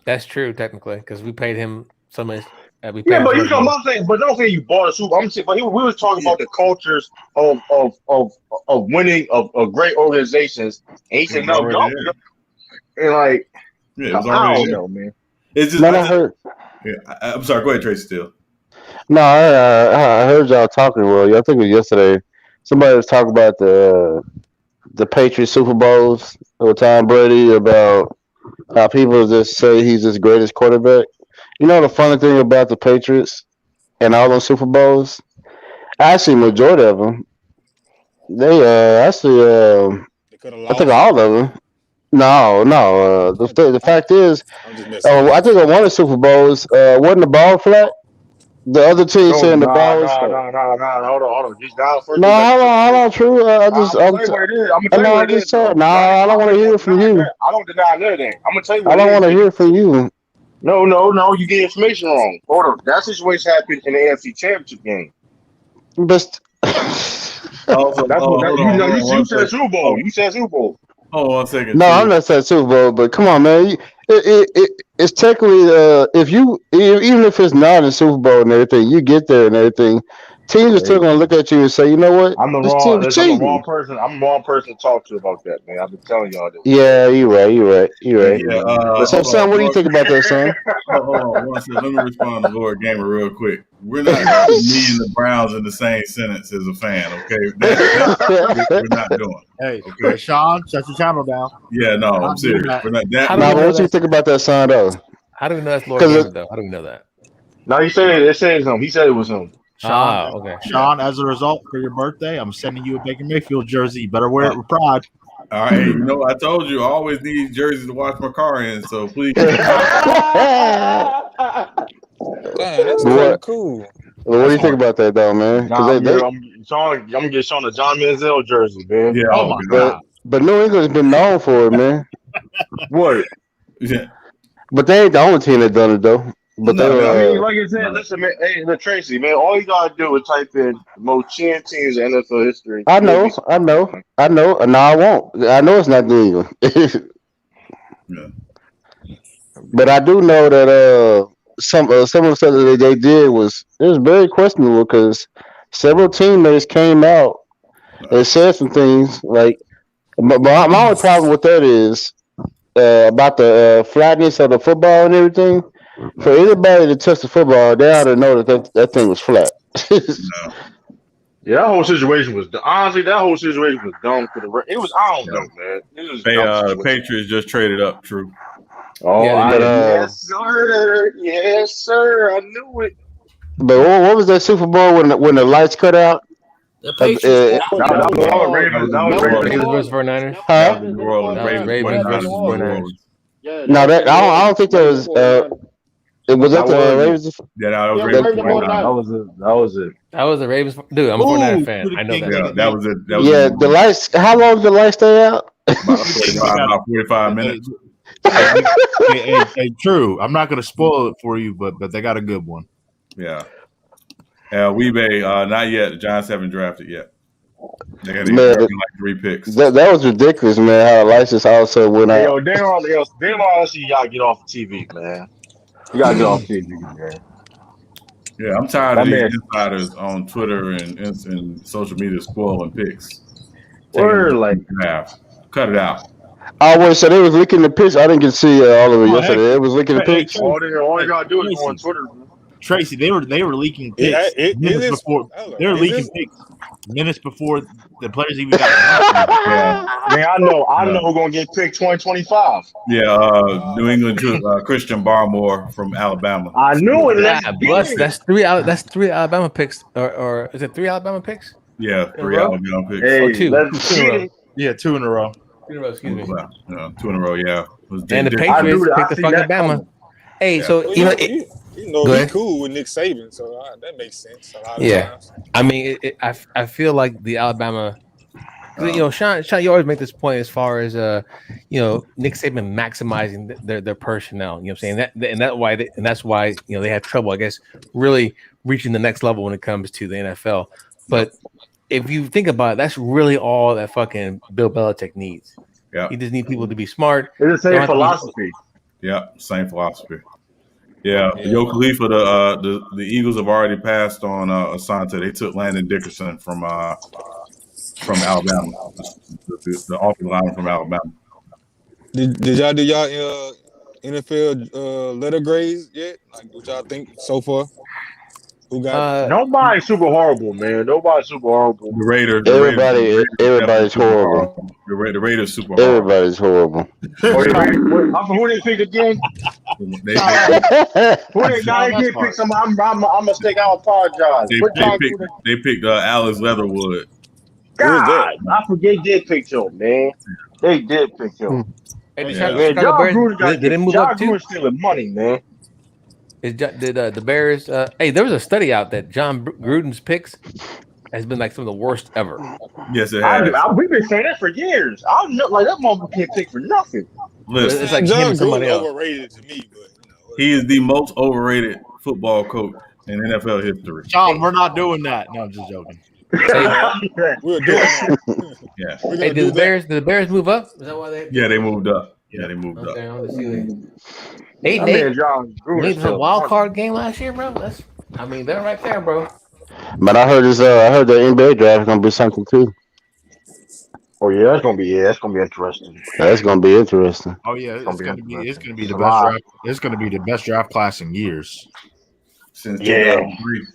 That's true technically because we paid him so much. But you know what I'm saying. But don't say you bought a Super Bowl. I'm saying, but we was talking about the cultures of winning of great organizations. And he said, no, don't. And like, it was already I don't know, man. It's just. I heard. Yeah, I'm sorry. Go ahead, Tracy. Still. No, I heard y'all talking. Well, I think it was yesterday. Somebody was talking about the Patriots Super Bowls with Tom Brady about how people just say he's his greatest quarterback. You know the funny thing about the Patriots and all those Super Bowls? Actually, majority of them, they I think all of them. No. The fact is, I think on one of the Super Bowls, wasn't the ball flat? The other team saying the ball was. No, hold on. Just down first. No, hold on, true. I don't want to hear it from you. I don't deny none of that. I'm gonna tell you. I don't want to hear it from you. No. You get information wrong. Hold on. That situation happened in the AFC Championship game. But you said Super Bowl. You said Super Bowl. Hold on 1 second. No, I'm not saying Super Bowl, but come on, man. It's technically even if it's not a Super Bowl and everything, you get there and everything. Teams are still gonna look at you and say, you know what? I'm the wrong person. I'm the wrong person to talk to about that, man. I've been telling y'all this. Yeah, you're right. Yeah, so, son, what do you think about that, son? Hold on 1 second. Let me respond to Lord Gamer real quick. We're not me and the Browns in the same sentence as a fan, okay? That's we're not doing. Hey, okay, Sean, shut your channel down. Yeah, no, I'm serious. We're not that. What do you think about that, son? Though, how do we know that's Lord Gamer? Though, how do we know that? No, he said it. It says him. He said it was him. Sean, okay. Sean, as a result, for your birthday, I'm sending you a Baker Mayfield jersey. You better wear it with pride. All right, I told you I always need jerseys to wash my car in, so please. Damn, that's kind cool. Well, what do you think about that, though, man? I'm gonna get Sean a John Manziel jersey, man. Yeah, oh my God. But New England's been known for it, man. What? Yeah. But they ain't the only team that done it, though. But like I said, listen, man. Hey, Tracy, man. All you gotta do is type in the most champ teams in NFL history. I know. No, I won't. I know it's not New England. Yeah. But I do know that some of the stuff that they did was very questionable because several teammates came out and said some things like. My only problem with that is about the flatness of the football and everything. For anybody to touch the football, they ought to know that thing was flat. Yeah, that whole situation was honestly was dumb for the. It was I don't know, man. It was the Patriots just traded up. True. Oh, Yeah, yes, sir. I knew it. but what was that Super Bowl when the lights cut out? The Patriots. That was Ravens. That was Ravens versus 49ers. Huh? New Orleans. Ravens versus 49ers. Yeah, No, that I don't think that was. It was at the Ravens. Yeah, that was Yeah, Ravens. That was it. That was the Ravens. Dude, I'm a 49er fan. I know that. Yeah, that was it. Yeah, the lights. How long did the lights stay out? About 45 minutes. Hey, true. I'm not gonna spoil it for you, but they got a good one. Yeah. Weebay, not yet. The Giants haven't drafted yet. They got like 3 picks. That was ridiculous, man. How the lights just also went out. Yo, damn honestly, you gotta get off the TV, man. You gotta get off TV, man. Yeah, I'm tired of these insiders on Twitter and social media spoiling picks. Cut it out. Oh, wait, so they was leaking the pitch? I didn't get to see all of it yesterday. It was leaking the pitch? All you gotta do is go on Twitter, man. Tracy, they were leaking picks minutes before. They were leaking picks minutes before the players even got. Man, I know who's gonna get picked 2025. Yeah, New England Christian Barmore from Alabama. I knew it. That's three Alabama picks, or is it 3 Alabama picks? Yeah, 3 Alabama picks. Hey, 2. let's see it. Yeah, 2 in a row. 2 in a row. Excuse me. 2 in a row. Yeah. And the Patriots picked the fucking Bama. Hey, so you know he's cool with Nick Saban, so that makes sense. Times. I mean, I feel like the Alabama. Sean, you always make this point as far as Nick Saban maximizing their personnel. You know what I'm saying? That's why they had trouble, I guess, really reaching the next level when it comes to the NFL. But if you think about it, that's really all that fucking Bill Belichick needs. Yeah, he just needs people to be smart. It's the same philosophy. Yeah, same philosophy. Yeah, Yo Khalifa, the Eagles have already passed on Asante. They took Landon Dickerson from Alabama, the offensive lineman from Alabama. Did y'all do y'all NFL letter grades yet? Like, what y'all think so far? Who got nobody's super horrible, man. Nobody's super horrible. The Raiders. Everybody's horrible. The Raiders super horrible. Everybody's horrible. Who they pick again? Who they get pick? I'm a mistake. I apologize. They picked Alex Leatherwood. God, I forget they picked him, man. They did pick him. Hey, did they move up too? Stealing money, man. Did the Bears? Hey, there was a study out that John Gruden's picks has been like some of the worst ever. Yes, it has. We've been saying that for years. I don't know, like that motherfucker can't pick for nothing. Listen, it's like John somebody else. Overrated to me, but he is the most overrated football coach in NFL history. John, we're not doing that. No, I'm just joking. We're doing that. Yeah. Hey, did the Bears move up? Is that why they? Yeah, they moved up. Yeah, they moved up. Hey, Nate, the wild card game last year, bro. They're right there, bro. But I heard the NBA draft is gonna be something too. Oh yeah, that's gonna be interesting. That's gonna be interesting. Oh yeah, it's gonna be the best draft. It's gonna be the best draft class in years. Since 2003.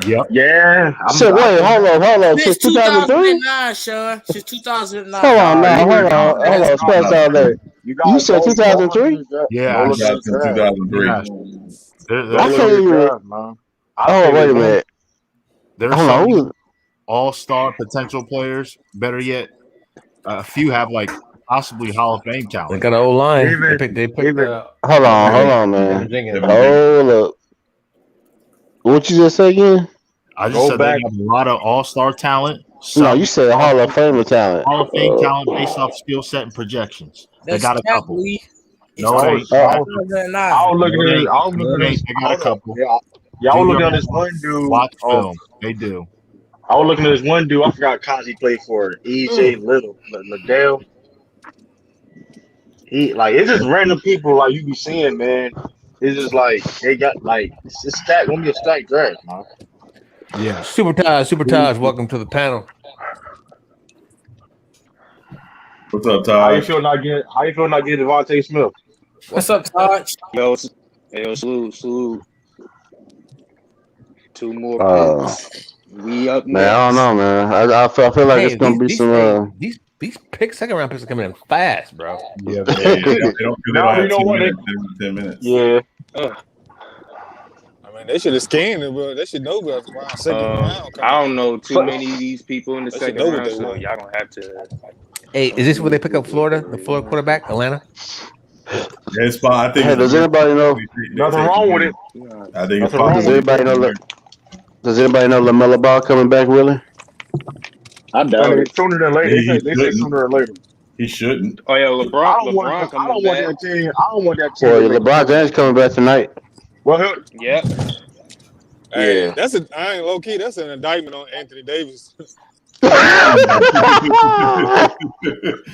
Yep. Yeah. So wait, hold on. Since 2003? Sean. Since 2009. Hold on. Spell all that. You said 2003? Yeah. Since 2003. I can't even. Oh, wait a minute. There's some all-star potential players. Better yet, a few have like possibly Hall of Fame talent. They got an old line. They picked hold on, man. Hold up. What you just say again? I just said they have a lot of all-star talent. No, you said Hall of Fame talent. Hall of Fame talent based off skill set and projections. They got a couple. No, I was looking at. They got a couple. Yeah, I was looking at this one dude. Watch film. They do. I was looking at this one dude. I forgot college he played for. EJ Liddell. It's just random people like you be seeing, man. It's just like they got like it's gonna be a stacked draft, man. Yeah. Super Taj, welcome to the panel. What's up, Taj? How you feel not getting Devontae Smith? What's up, Taj? Yo, salute. 2 more picks. We up Man, I don't know, man. I feel like it's gonna be some. These second round picks are coming in fast, bro. Yeah, they don't have 2 minutes, 10 minutes. Yeah. I mean, they should have scanned it, but they should know about around second round. I don't know too many of these people in the second know what round, they so want. y'all gonna have to. Hey, is this where they pick up Florida? The Florida quarterback, Atlanta? It's fine. I think. Hey, does anybody know? Nothing wrong with it. I think it's Nothing wrong Does with anybody know? Does anybody know LaMelo Ball coming back, really? I doubt it. Sooner than later. They say sooner or later. He shouldn't. Oh yeah, I don't want that team. I don't want that team. Well, LeBron James coming back tonight. Well, yeah. Hey, I ain't low key. That's an indictment on Anthony Davis. Hey, that's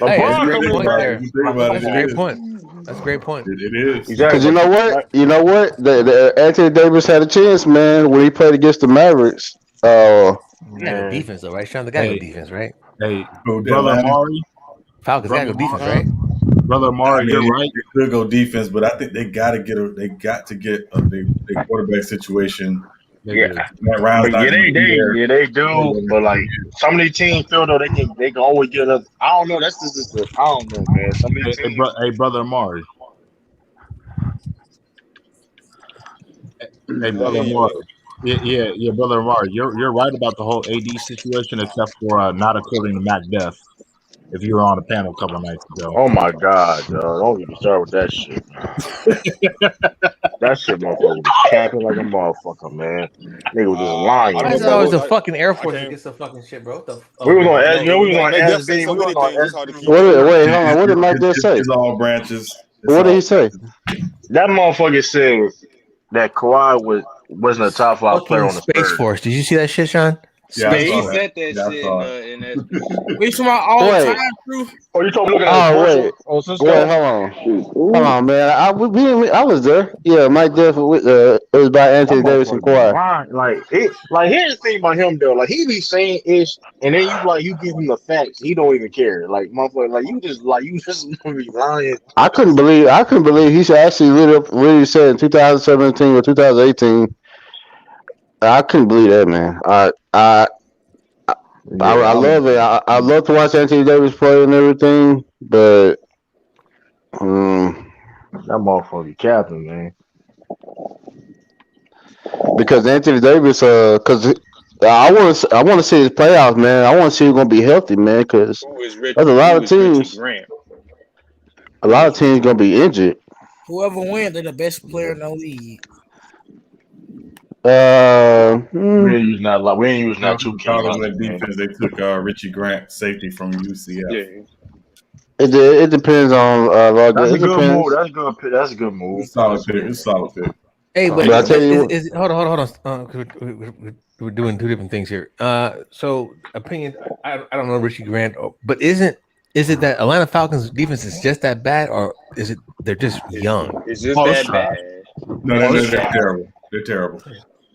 a great point there. That's a great point. That's a great point. It is. Because you know what? The Anthony Davis had a chance, man, when he played against the Mavericks. Yeah, good defense though, right? Sean, the guy good defense, right? Hey, brother Amari. Falcons got good defense, right? Brother Amari, you're right. They could go defense, but I think they got to get a quarterback situation. Yeah, they do. But like some of these teams feel though they can always get another. I don't know. That's just I don't know, man. Some of these teams. Hey, brother Amari. Hey, brother Amari. Yeah, brother Amari. You're right about the whole AD situation, except for not according to Mac Def. If you were on a panel a couple of nights ago. Oh my God, don't get me started with that shit. That shit, motherfucker, was capping like a motherfucker, man. Nigga was just lying. Why is it always the fucking Air Force that gets the fucking shit, bro? We was on SD. Wait, hold on. What did Mike just say? It's all branches. What did he say? That motherfucker said that Kawhi wasn't a top 5 player on the Space Force. Did you see that shit, Sean? Yeah, he said that shit in that. We talking about all time proof? Oh, you talking about wait, hold on, man. I was there. Yeah, Mike Def. It was by Anthony Davis and Kawhi. Like here's the thing about him though. Like he be saying ish, and then you give him the facts. He don't even care. Like motherfucker, you just be lying. I couldn't believe he actually really said in 2017 or 2018. I couldn't believe that, man. I love it. I love to watch Anthony Davis play and everything, but that motherfucker capping, man. Because Anthony Davis, because I want to see his playoffs, man. I want to see he's gonna be healthy, man. Because there's a lot of teams. A lot of teams gonna be injured. Whoever wins, they're the best player in the league. We ain't using that 2K. Defense. They took Richie Grant, safety from UCF. Yeah. It depends on. That's a good move. That's a good move. Solid pick. Hey, but I tell you, hold on. We're doing two different things here. So opinion. I don't know Richie Grant, but is it that Atlanta Falcons defense is just that bad, or is it they're just young? It's just that bad. No, they're terrible. They're terrible.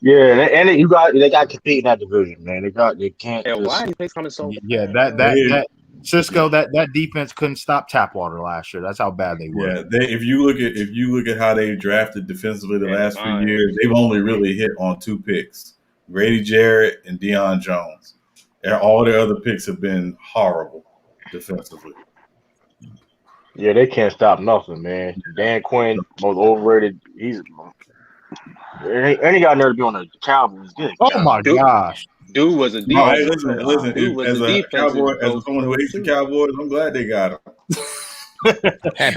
Yeah, and they got to compete in that division, man. They can't. Yeah, why are they coming so? Yeah, that Cisco that defense couldn't stop Tapwater last year. That's how bad they were. Yeah, if you look at how they drafted defensively the last few years, they've only really hit on 2 picks: Grady Jarrett and Deion Jones. And all their other picks have been horrible defensively. Yeah, they can't stop nothing, man. Dan Quinn, most overrated. And he got nerve to be on the Cowboys. Oh my gosh. Dude was a defense. Listen. As a Cowboy, as someone who hates the Cowboys, I'm glad they got him.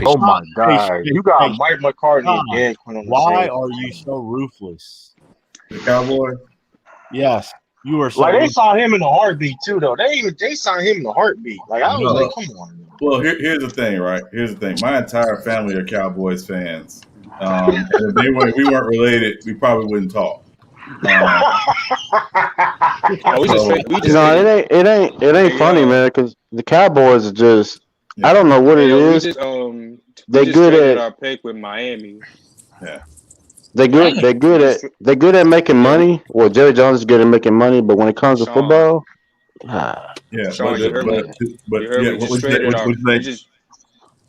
Oh my God! You got Mike McCartney and Dan Quinn on the Why same. are you so ruthless? The Cowboy? Yes, you are. So like they saw him in a heartbeat too, though. They signed him in a heartbeat. Like I was like, come on. Well, here's the thing, right? Here's the thing. My entire family are Cowboys fans. And if we weren't related, we probably wouldn't talk. It ain't funny, man. Because the Cowboys are just. Yeah. I don't know what it is. They're good at our pick with Miami. Yeah. They're good at making money. Well, Jerry Jones is good at making money, but when it comes to football, Sean,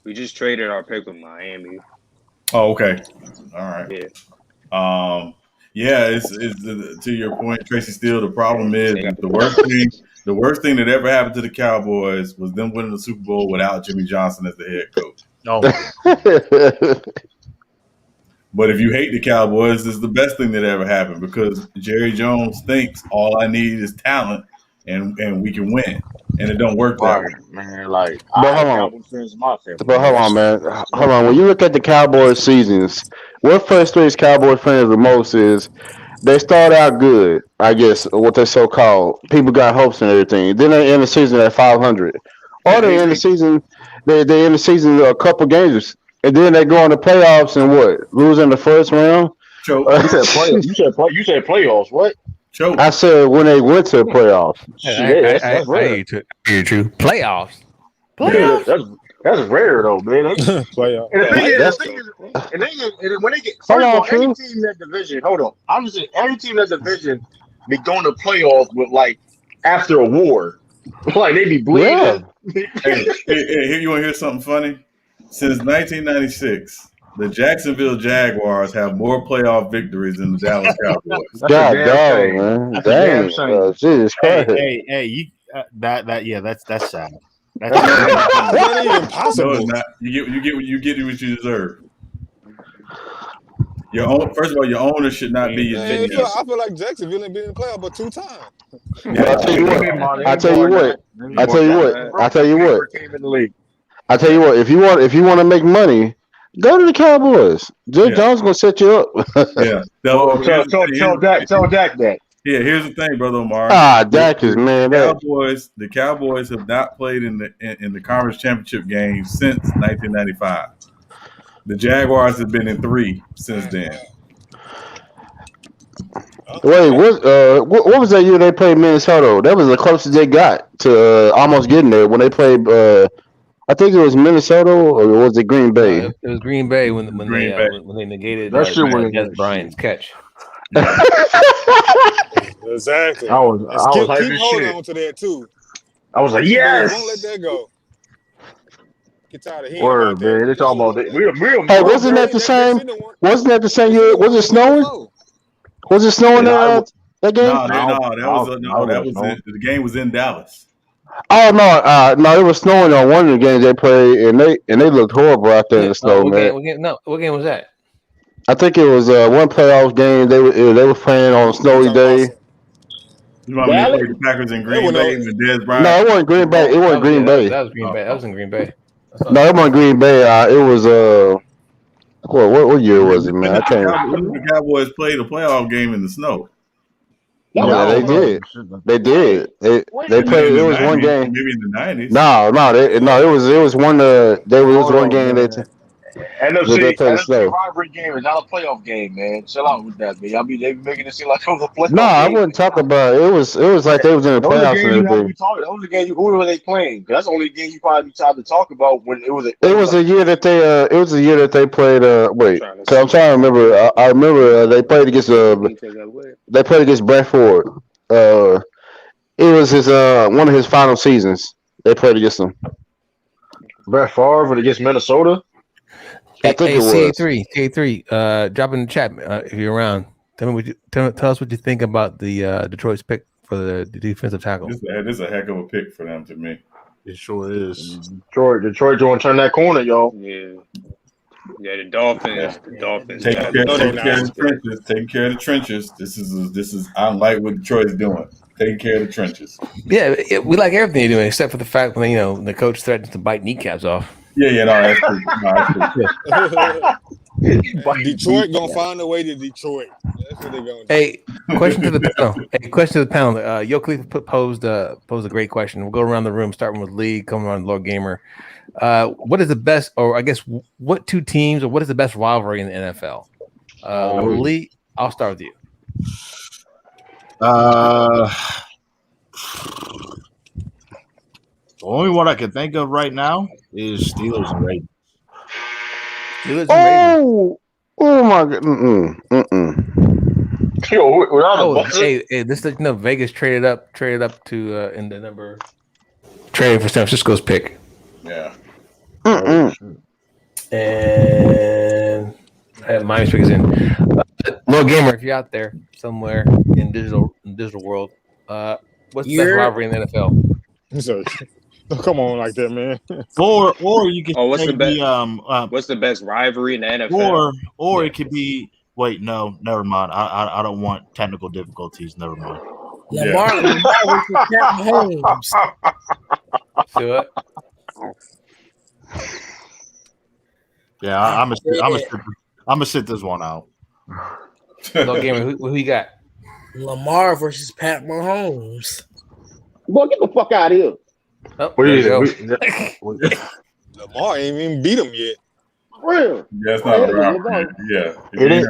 we just traded our pick with Miami. Oh, okay. All right. Yeah. Yeah, it's to your point, Tracy Steele. The problem is the worst thing that ever happened to the Cowboys was them winning the Super Bowl without Jimmy Johnson as the head coach. No. But if you hate the Cowboys, it's the best thing that ever happened because Jerry Jones thinks all I need is talent and we can win, and it don't work that way. Man, like But hold on, man. Hold on. When you look at the Cowboys seasons, what frustrates Cowboys fans the most is they start out good, I guess, what they so called. People got hopes and everything. Then they end the season at 500. Or they end the season a couple games. And then they go on the playoffs and what? Lose in the first round? Choke. You said playoffs, what? Choke. I said when they went to the playoffs. That's rare. True. Playoffs. Yeah, that's rare though, man. Playoff. And the thing is, when they get first of all, any team in that division, hold on. I'm just saying, every team in that division be going to playoffs with like after a war, like they be bleeding. Yeah. Hey, you want to hear something funny? Since 1996, the Jacksonville Jaguars have more playoff victories than the Dallas Cowboys. God dang, man. Dang. Jesus Christ. Hey, that's sad. That's not even possible. No, it's not. You get what you deserve. First of all, your owner should not be your genius. I feel like Jacksonville ain't been in the playoff but 2 times. Yeah, I tell you what. If you want to make money, go to the Cowboys. Jay John's gonna set you up. Yeah. Tell Dak that. Yeah, here's the thing, brother Omar. Dak is man. The Cowboys have not played in the conference championship game since 1995. The Jaguars have been in 3 since then. Wait, what was that year they played Minnesota? That was the closest they got to almost getting there when they played. I think it was Minnesota or was it Green Bay? It was Green Bay when they negated that shit was Des Bryant's catch. Exactly. I was keep holding on to that too. I was like, yes. Don't let that go. Get tired of hearing Word, man. They talking about that. Hey, wasn't that the same? Wasn't that the same year? Was it snowing? Was it snowing that game? The game was in Dallas. Oh no, it was snowing on one of the games they played, and they looked horrible out there in the snow, man. What game was that? I think it was one playoff game. They were playing on a snowy day. You want me to play the Packers in Green Bay with Des Bryant? No, it wasn't Green Bay. It wasn't Green Bay. That was Green Bay. That was in Green Bay. No, it wasn't Green Bay. It was what year was it, man? I can't. The Cowboys played a playoff game in the snow. Yeah, they did. They did. They played. It was one game. Maybe in the 90s. No. It was one. There was one game that. NFC rivalry game is not a playoff game, man. Chill out with that, man. They be making it seem like it was a playoff game. No, I wouldn't talk about it. It was like they was in the playoffs and everything. That was the game. Who were they playing? That's the only game you probably be trying to talk about when it was. It was a year that they. It was a year that they played. Wait, because I'm trying to remember. I remember they played against. They played against Bradford. It was his one of his final seasons. They played against them. Brett Favre against Minnesota. Hey, CA3, drop in the chat if you're around. Tell us what you think about the Detroit's pick for the defensive tackle. This is a heck of a pick for them to me. It sure is. Detroit going to turn that corner, y'all. Yeah, the Dolphins. The Dolphins. Taking care of the trenches. This is I like what Detroit's doing. Taking care of the trenches. Yeah, we like everything you're doing except for the fact when the coach threatens to bite kneecaps off. Yeah, that's true. Detroit gonna find a way to Detroit. That's what they're gonna do. Hey, question to the panel. Yo Cleveland posed a great question. We'll go around the room, starting with Lee, coming on Lord Gamer. What is the best, or I guess, what two teams, or what is the best rivalry in the NFL? Lee, I'll start with you. The only one I can think of right now is Steelers and Ravens. Oh my God! Hey, this is Vegas traded up to in the number trading for San Francisco's pick. Yeah. And I have Miami's pick is in. Little gamer, if you're out there somewhere in digital world, what's the best rivalry in the NFL? So, don't come on like that, man. Or you can what's say the best? the What's the best rivalry in the NFL? or it could be. Wait, no, never mind. I don't want technical difficulties. Never mind. Lamar versus Pat Mahomes. Do it. Yeah, I'm gonna sit this one out. Little gamer, who you got? Lamar versus Pat Mahomes. Boy, get the fuck out of here. Oh, there you go. Lamar ain't even beat him yet. Real. That's not a rivalry. Yeah. It is.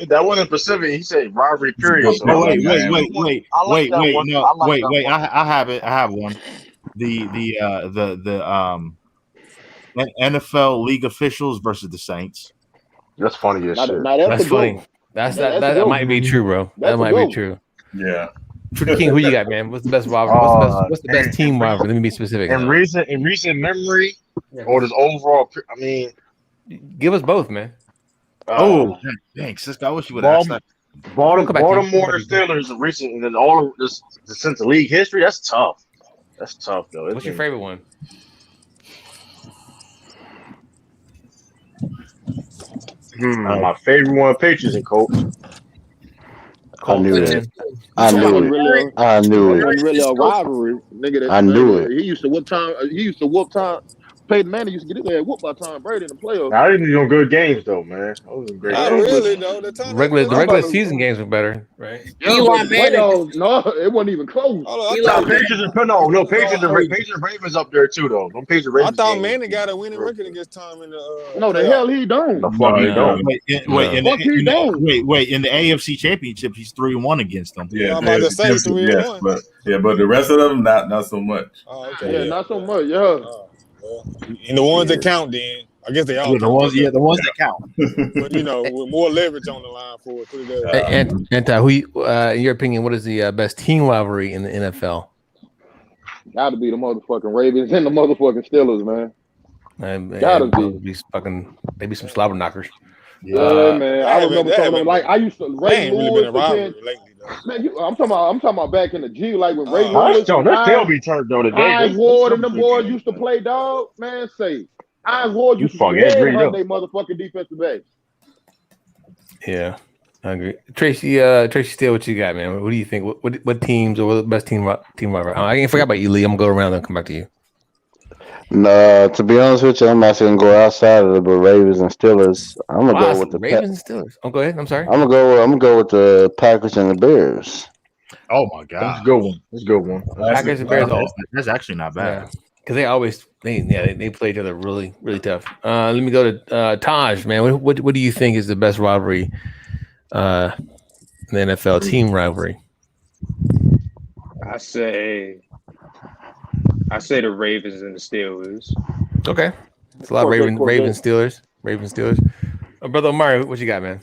That wasn't Pacific. He said rivalry period. So wait. I have it. I have one. The NFL league officials versus the Saints. That's funny as shit. That's funny. That might be true, bro. That might be true. Yeah. Tricky King, who you got, man? What's the best rivalry? What's the best team rivalry? Let me be specific. In recent memory, or just overall. I mean, give us both, man. Thanks. Cisco, I wish you would ask that. Baltimore Steelers in recent and all of this since the league history. That's tough. That's tough, though. What's your favorite one? My favorite one, Patriots and Colts. I knew it. I It knew wasn't it. really, I knew it wasn't it. really a rivalry, nigga. I knew it. He used to whoop time. He used to whoop time. Peyton Manning used to get his head whooped by Tom Brady in the playoffs. I didn't do good games though, man. Those were great. Not games. really though. The regular season games were better, right? Eli Manning. No, it wasn't even close. Patriots and Ravens up there too, though. Don't Patriots Ravens. I thought Manning got a winning record against Tom in the. No, the hell he don't. The fuck he don't. Wait. In the AFC Championship, he's 3-1 against them. Yeah, I'm about to say 3-1. but the rest of them not so much. Oh, okay. Yeah, not so much. Yeah. And the ones that count, then I guess they all. The ones that count. But with more leverage on the line for it. Put it that way. And who, in your opinion, what is the best team rivalry in the NFL? Got to be the motherfucking Ravens and the motherfucking Steelers, man. Gotta be. Maybe some slobber knockers. Yeah, man. I remember something like I used to Ray Lewis. Man, I'm talking about back in the G, like when Ray Lewis. They'll be turned though today. Iron Ward and them boys used to play dog. Man, say Iron Ward used to play they motherfucking defensive back. Yeah, I agree. Tracy Steele, what you got, man? What do you think? What teams or what the best team rivalry? I ain't forgot about you, Lee. I'm gonna go around and come back to you. No, to be honest with you, I'm actually gonna go outside of the Ravens and Steelers. I'm gonna go with the Ravens and Steelers. Oh, go ahead. I'm sorry. I'm gonna go with the Packers and the Bears. Oh my god, that's a good one. That's a good one. Packers and Bears. That's actually not bad. Because they play each other really, really tough. Let me go to Taj, man. What do you think is the best rivalry in the NFL team rivalry? I say the Ravens and the Steelers. Okay, it's a lot of Ravens Steelers. Brother Omari, what you got, man?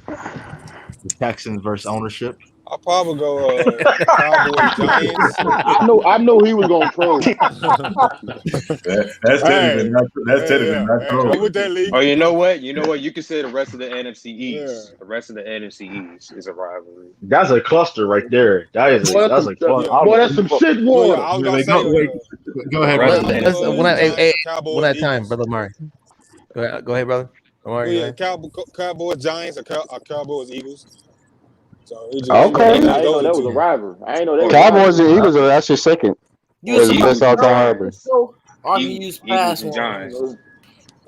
The Texans versus ownership. I'll probably go Cowboys Giants. I know he was gonna troll. That's technically not true. With that league. Oh, you know what? You can say the rest of the NFC East. Yeah. The rest of the NFC East is a rivalry. That's a cluster right there. That's a cluster. Boy, that's some shit water. Go ahead, brother. One at a time, brother Omari. Go ahead, brother. Omari, Cowboys Giants or Cowboys Eagles. So okay. I didn't know that was a rivalry. I didn't know that. Cowboys and Eagles are actually second. You best all time rivalry. use pass one.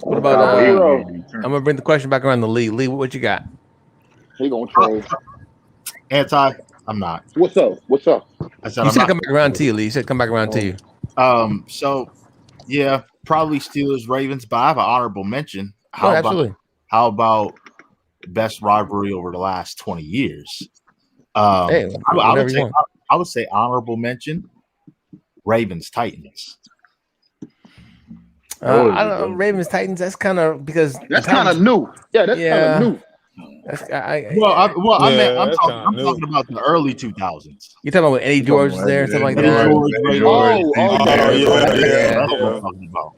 What about I'm gonna bring the question back around the Lee. Lee, what you got? He gonna troll. Anti, I'm not. What's up? I said you said come back around to you, Lee. You said come back around to you. So yeah, probably Steelers, Ravens, but I have an honorable mention. Absolutely. How about best rivalry over the last 20 years? I would say honorable mention, Ravens Titans. I don't know, Ravens Titans. That's kind of because that's kind of new. Yeah, that's kind of new. I'm talking about the early 2000s. You're talking about when Eddie George was there, something like that.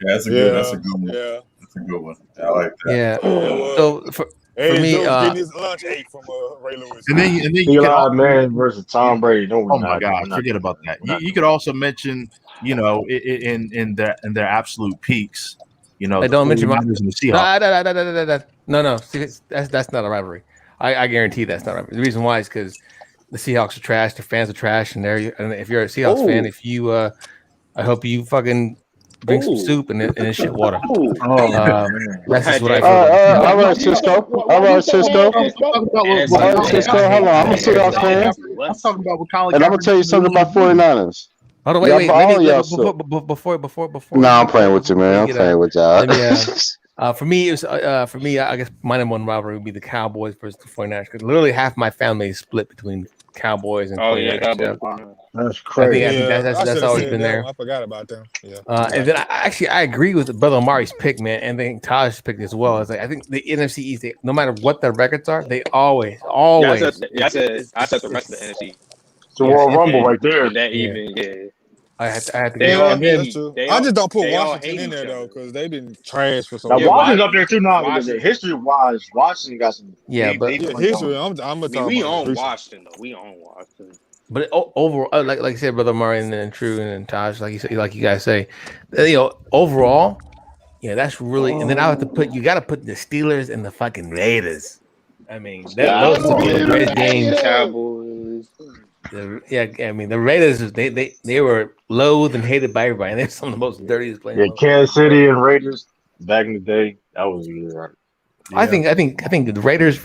That's a good one. That's a good one. I like that. Yeah. So for me, getting his lunch ate from Ray Lewis. And then you Eli Manning versus Tom Brady. No, oh my God, forget about that. You could also mention, in their absolute peaks, I don't mention the Seahawks. No. See, that's not a rivalry. I guarantee that's not a rivalry. The reason why is because the Seahawks are trash. Their fans are trash, and if you're a Seahawks fan, if you, I hope you fucking drink some soup and then shit water. That's just what I feel. All right, Cisco. Hold on. I'm a Seahawks fan. I'm talking about what Colin and I'm gonna tell you something about 49ers. Hold on, wait. Before. No, I'm playing with you, man. I'm playing with y'all. For me, I guess my number one rivalry would be the Cowboys versus the 49ers, because literally half my family is split between Cowboys and 49ers. That's crazy. I think that's always been there. I forgot about them. Yeah. And then I agree with Brother Amari's pick, man, and I think Taj's pick as well. It's like I think the NFC East, no matter what their records are, they always. I said the rest of the NFC. It's a Royal Rumble right there. I had to go. I just don't put Washington in there though, because they've been trash for so long. Washington's up there too now. Because history-wise, Washington got some. History. We own Washington though. We own Washington. But overall, like I said, Brother Murray and True and Taj, like you guys say, overall, that's really. And then I have to put you got to put the Steelers and the fucking Raiders. I mean, those are the greatest games. Cowboys. The Raiders, they were loathed and hated by everybody, and they're some of the most dirtiest players. Yeah, Kansas City and Raiders back in the day, that was really right. Yeah. I think the Raiders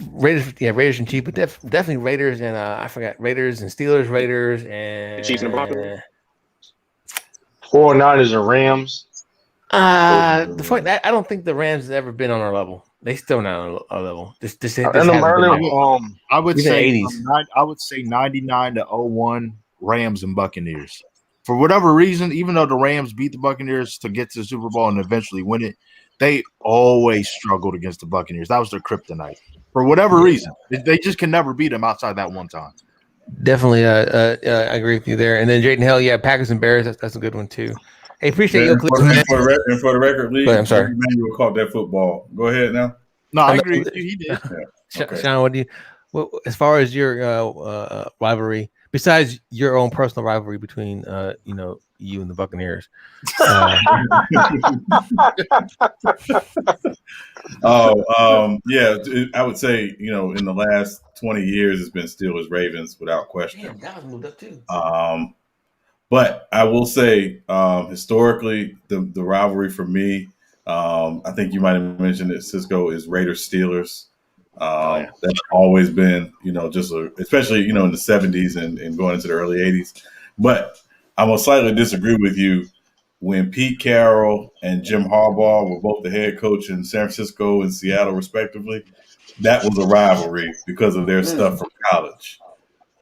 and Chiefs, but definitely Raiders and I forgot Raiders and Steelers, Raiders and the Chiefs and Broncos. 49ers and Rams. The point I don't think the Rams have ever been on our level. They still not on our level. I would say 80s. I would say 99 to 01 Rams and Buccaneers. For whatever reason, even though the Rams beat the Buccaneers to get to the Super Bowl and eventually win it, they always struggled against the Buccaneers. That was their kryptonite. For whatever reason, they just can never beat them outside that one time. Definitely, I agree with you there. And then Jaden Hill, Packers and Bears. That's a good one too. Hey, appreciate you. For the record, Lee, I'm sorry. Emmanuel caught that football. Go ahead now. No, I agree with you. He did. Okay. Sean, what do you? As far as your rivalry, besides your own personal rivalry between you and the Buccaneers. I would say in the last 20 years it's been Steelers Ravens without question. Damn, that was moved up too. But I will say historically the rivalry for me, I think you might have mentioned it, Cisco, is Raiders Steelers. That's always been especially in the 70s and going into the early 80s. But I'm gonna slightly disagree with you. When Pete Carroll and Jim Harbaugh were both the head coach in San Francisco and Seattle, respectively, that was a rivalry because of their stuff from college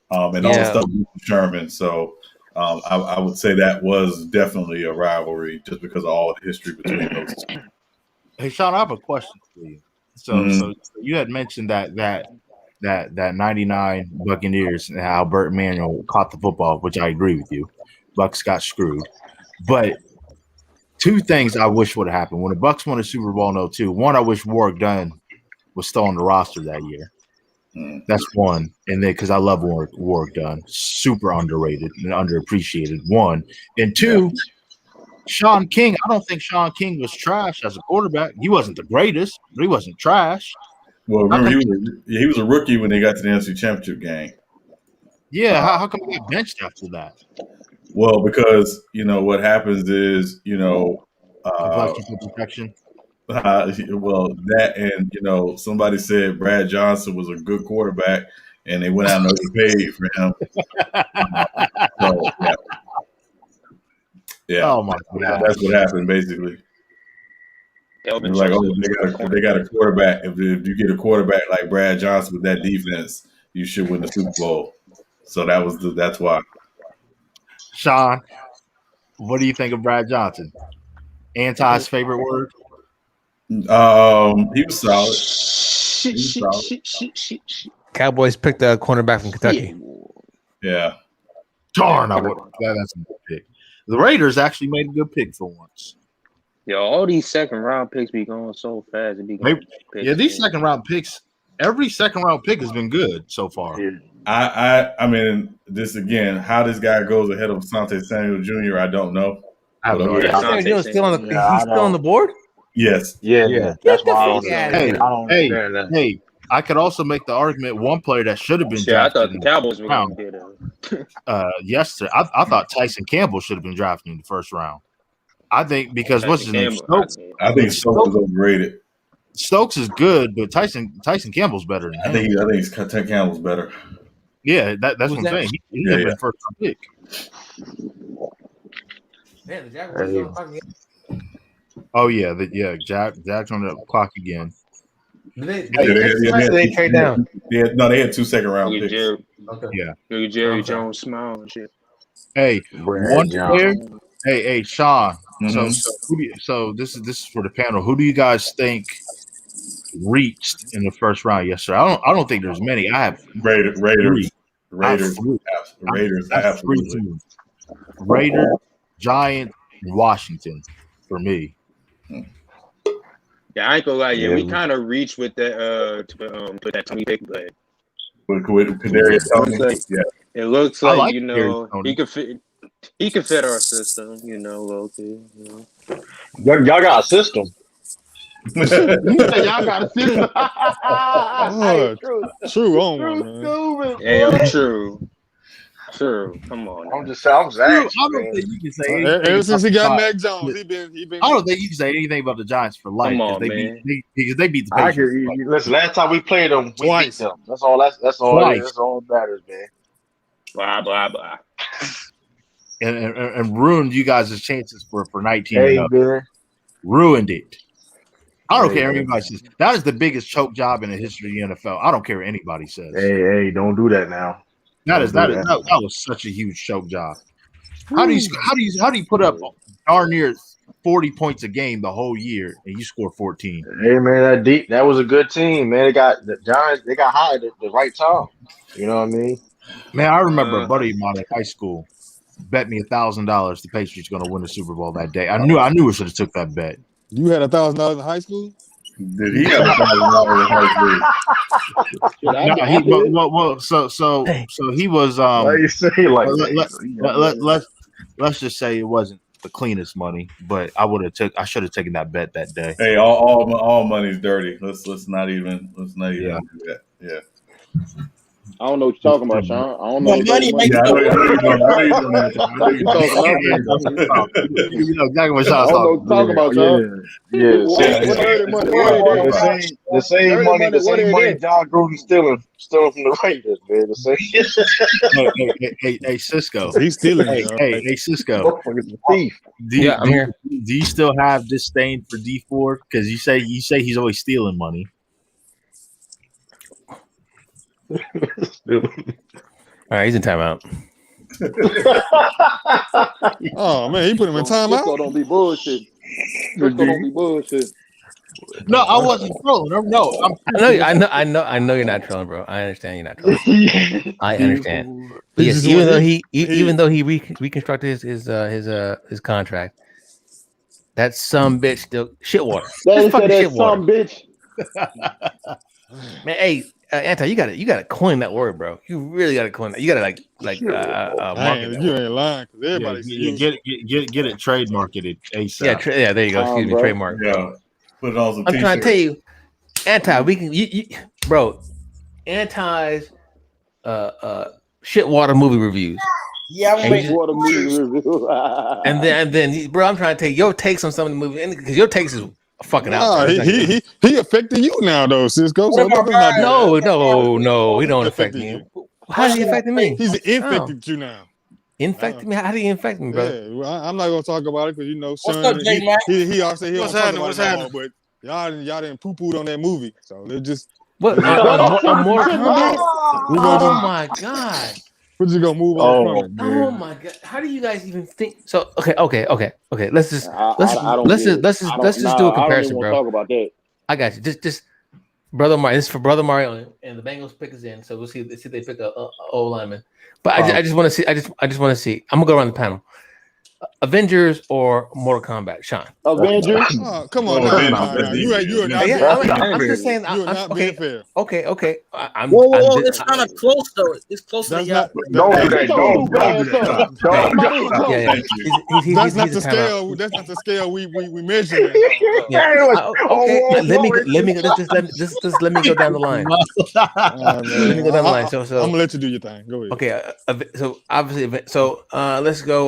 and all the stuff with Sherman. So I would say that was definitely a rivalry just because of all the history between those two. Hey, Sean, I have a question for you. So you had mentioned that 99 Buccaneers and how Burt Emanuel caught the football, which I agree with you. Bucks got screwed. But two things I wish would have happened. When the Bucks won the Super Bowl in 2002, one, I wish Warwick Dunn was still on the roster that year. That's one. And then because I love Warwick Dunn, super underrated and underappreciated, one. And two, Sean King. I don't think Sean King was trash as a quarterback. He wasn't the greatest, but he wasn't trash. Well, remember, he was a rookie when they got to the NFC Championship game. Yeah, how come he got benched after that? Well, because what happens is protection. Well, that and somebody said Brad Johnson was a good quarterback, and they went out and overpaid for him. Oh my God, that's what happened basically. Like, they got a quarterback. If you get a quarterback like Brad Johnson with that defense, you should win the Super Bowl. So that's why. Sean, what do you think of Brad Johnson? Anti's favorite word? He was solid. Cowboys picked a cornerback from Kentucky. Yeah. Darn, that's a good pick. The Raiders actually made a good pick for once. Yo, all these second round picks be going so fast. It be going these second round picks. Every second round pick has been good so far. I mean, this again, how this guy goes ahead of Asante Samuel Jr., I don't know. I have no idea. He's still on the board? Yes. Yeah. That's why I don't understand that. Hey, I could also make the argument one player that should have been drafted. I thought the Cowboys were going to get him. Yesterday, I thought Tyson Campbell should have been drafted in the first round. I think because what's his name? Stokes. I think Stokes is overrated. Stokes is good, but Tyson Campbell's better than him. I think Campbell's better. Yeah, that's what I'm saying. He had been first round pick. Man, the Jaguars Oh yeah, Jack's on the clock again. They trade down. They had 2 second round picks. Jerry Jones smile and shit. Hey, one player. Hey, Sean. So this is for the panel. Who do you guys think reached in the first round yesterday? I don't think there's many. I have Raiders. Absolutely. Raiders, Giants, and Washington for me. Yeah, I ain't gonna lie. Yeah, we kind of reached with that put that Tony pick, but with Kadarius Toney. It looks like he could fit our system, low key. Y'all got a system. You said y'all got a system. True on one, man. Hey, true. Come on. I'm just saying. I don't think you can say anything. Ever since he got Mac Jones, he been. I don't think you can say anything about the Giants for life. Come on, man. Because they beat the Patriots. Listen, last time we played them, we beat them. That's all. That's all that matters, man. Blah blah blah. And ruined you guys' chances for 19. Hey, ruined it. I don't care what anybody says. That is the biggest choke job in the history of the NFL. I don't care what anybody says. Hey, don't do that now. That was such a huge choke job. How do you put up darn near 40 points a game the whole year and you score 14? Hey man, that was a good team, man. They got the Giants. They got hired at the right time. You know what I mean? Man, I remember a buddy of mine in high school bet me $1,000 the Patriots going to win the Super Bowl that day. I knew we should have took that bet. You had $1,000 in high school? Did he have $1,000 in high school? So he was. Why you say like let's just say it wasn't the cleanest money, but I should have taken that bet that day. Hey, all money's dirty. Let's not even do that. Yeah. I don't know what you're talking about, Sean. I don't know. Well, money makes You know exactly what Sean's talking about, Sean. The same money John Gruden stealing from the Raiders, man. The same. Hey, Cisco. He's stealing. Hey, Cisco. Thief. I'm here. Do you still have disdain for D4? Because you say he's always stealing money. All right, he's in timeout. Oh man, he put him in timeout. Don't be bullshit. Don't be bullshit. No, I wasn't trolling. No, I know you're not trolling, bro. I understand you're not trolling. I understand. But yes, even though he reconstructed his contract, that some bitch still shit water. That some bitch. Man, hey. Anti, you gotta coin that word, bro. You really gotta coin that. You gotta like market. You ain't lying because everybody get it trademarked ASAP. Yeah, there you go. Excuse me, trademark. Yeah, put it on some. I'm trying to tell you, Anti. We can, bro. Anti's shit water movie reviews. Yeah, I'm making water movie review. and then, bro, I'm trying to take your takes on some of the movies because your takes is fucking out. He affecting you now though, Cisco. So no, he don't affect me. How is he affecting me? He's infected you now. Infected me? How did he infect me, bro? Yeah, well, I'm not gonna talk about it because What's up, Jay, man? He also he don't talk about it more, but y'all didn't poo-pooed on that movie, so it just what? More Kombat? Oh my god! We're just gonna move on from it. Oh my god! How do you guys even think? So okay. Let's just do a comparison, bro. Talk about that. I got you. Just Brother Mario. This is for Brother Mario, and the Bengals pick is in. So we'll see if they pick a O lineman. But I just want to see. I just want to see. I'm gonna go around the panel. Avengers or Mortal Kombat, Sean? Avengers. Oh, come on, you are not. I'm just saying. You are not being fair. Okay. Whoa, it's kind of close though. It's closer to y'all. Don't do that. Don't do that. That's not the scale. That's not the scale we measure. Okay. Let me go down the line. Let me go down the line. So I'm gonna let you do your thing. Go ahead. Okay. So obviously, let's go.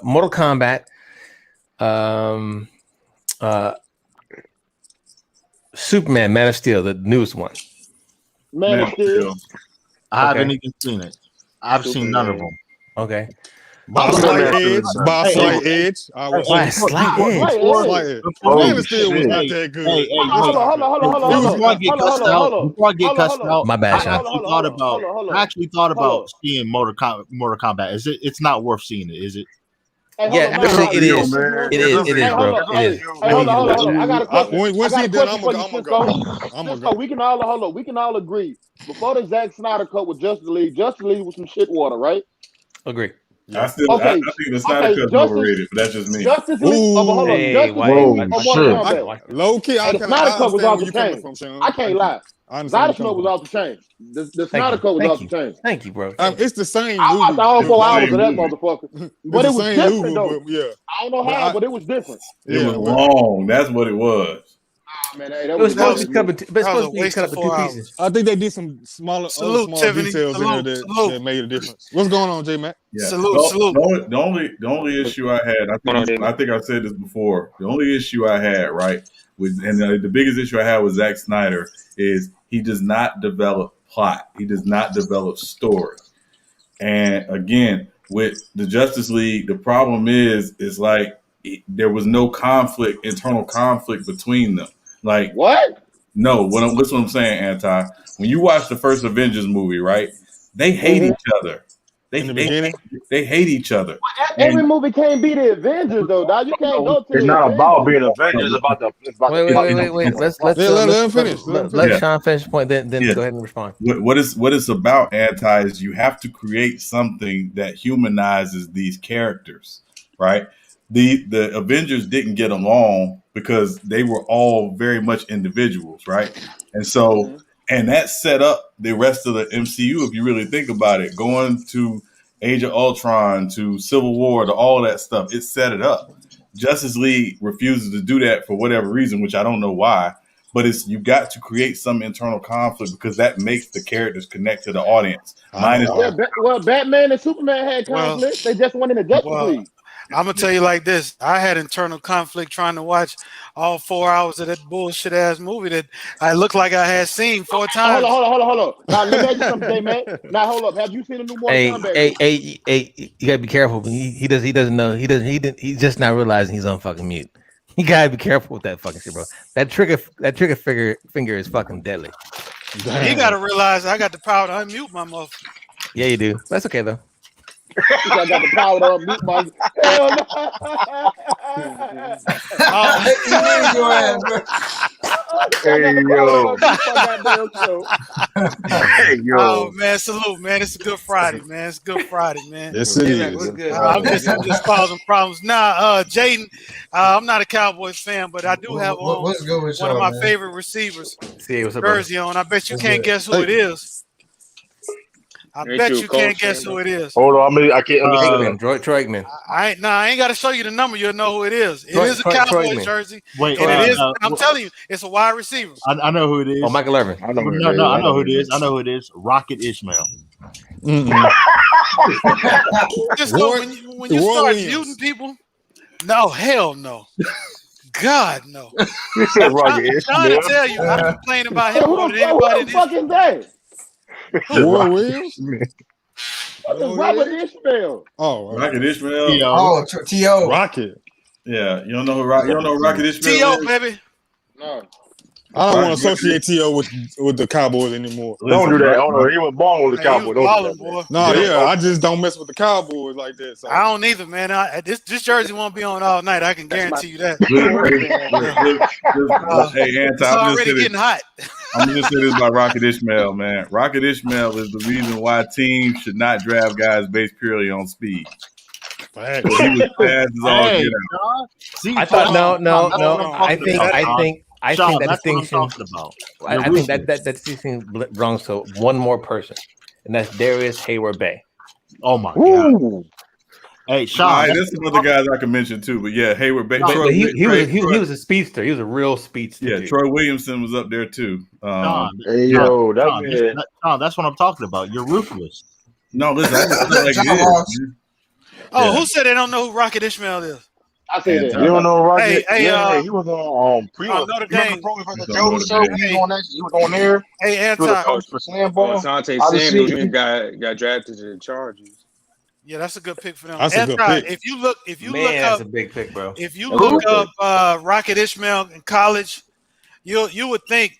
Mortal Kombat. Superman, Man of Steel, the newest one. Man of Steel. I haven't even seen it. I've seen none of them. Okay. By slight edge. By slight edge. Man of Steel was not that good. Before I get cussed out, my bad, Sean. I actually thought about seeing Mortal Kombat. It's not worth seeing it, is it? Yeah, actually, it is. It is, bro. It is. Hold on. I got a question. Once he's done, I'm gonna go. We can all agree. Before the Zack Snyder cut with Justice League was some shit water, right? Agree. I think the Snyder Cut's overrated, but that's just me. Justice League. Low key, the Snyder Cut was off the chain. I can't lie. Snyder Cut was off the chain. The Snyder Cut was off the chain. Thank you, bro. It's the same. I watched all 4 hours of that motherfucker, but it was different though. Yeah, I don't know how, but it was different. It was long. That's what it was. Man, it was supposed to be cut up in 2 pieces. I think they did some small details in there that made a difference. What's going on, J Mac? Yeah. Salute. The only issue I had, I think I said this before. The only issue I had, right, the biggest issue I had with Zack Snyder is he does not develop plot. He does not develop story. And again, with the Justice League, the problem is like there was no internal conflict between them. Like what? No, that's what I'm saying, Anti. When you watch the first Avengers movie, right? They hate each other. They hate each other. Every movie can't be the Avengers, though. Dog. You can't go to. It's not about being Avengers. It's about wait. Let him finish. Let Sean finish the point. Then go ahead and respond. What it's about, Anti, is you have to create something that humanizes these characters, right? The Avengers didn't get along because they were all very much individuals, right? And so, and that set up the rest of the MCU, if you really think about it, going to Age of Ultron, to Civil War, to all that stuff, it set it up. Justice League refuses to do that for whatever reason, which I don't know why, but you got to create some internal conflict because that makes the characters connect to the audience. Well, Batman and Superman had conflict. They just went in the Justice League. I'm gonna tell you like this. I had internal conflict trying to watch all 4 hours of that bullshit ass movie that I looked like I had seen 4 times. Hold on. Now let me ask you something, J-Man. Now hold up. Have you seen the new Mortal Kombat? Hey, you gotta be careful. He doesn't know. He's just not realizing he's on fucking mute. You gotta be careful with that fucking shit, bro. That trigger finger is fucking deadly. Damn. You gotta realize I got the power to unmute my motherfucker. Yeah, you do. That's okay though. I got the power to unmute my. Hell no. Oh man, salute, man. It's a good Friday, man. It's a good Friday, man. Yes, it is. I'm just causing problems. Nah, Jaden, I'm not a Cowboys fan, but I do have one of my favorite receivers. Jersey on. I bet you can't guess who it is. I bet you can't guess who it is. Hold on, I can't. Troy Aikman. I ain't got to show you the number. You'll know who it is. It is a Cowboys jersey. Wait, and it is. I'm telling you, it's a wide receiver. I know who it is. Oh, Michael Irvin. I know who it is. I know who it is. Rocket Ishmael. Just know when you start muting people. No, hell no. God no. I'm trying to tell you, I complain about him more than anybody. Who the fuck is that? Warren Williams? Robert Ishmael. Oh, Rocket Ishmael. Oh, T.O. Rocket. Yeah, you don't know Rocket Ishmael. T.O. baby. No. I don't want to associate T.O. with the Cowboys anymore. Don't do that. Oh no, he was born with the Cowboys. I just don't mess with the Cowboys like that. So. I don't either, man. This jersey won't be on all night. I can guarantee you that. Hey, Anti, it's already getting hot. I'm just say this about Rocket Ishmael, man. Rocket Ishmael is the reason why teams should not draft guys based purely on speed. He was fast as all get out. See, I thought no. I think Sean, that that's what I'm distinction. talking about. I think that distinction belongs to one more person, and that's Darius Hayward-Bay. Oh my god! Hey, Sean, there's some other guys I can mention too, but yeah, Hayward-Bay. But he was a speedster. He was a real speedster. Yeah, dude. Troy Williamson was up there too. Sean, that Sean, that's what I'm talking about. You're ruthless. No, listen, I just feel like it is. Who said they don't know who Rocket Ishmael is? I say that. You don't know Rocket? Hey, he was on Notre Dame. Joe show. He was on there. Hey, Anton. For Sandball. Asante Samuel got drafted to the Chargers. Yeah, that's a good pick for them. That's a good pick. If you look that's up, a big pick, bro. If you look up Rocket Ishmael in college, you would think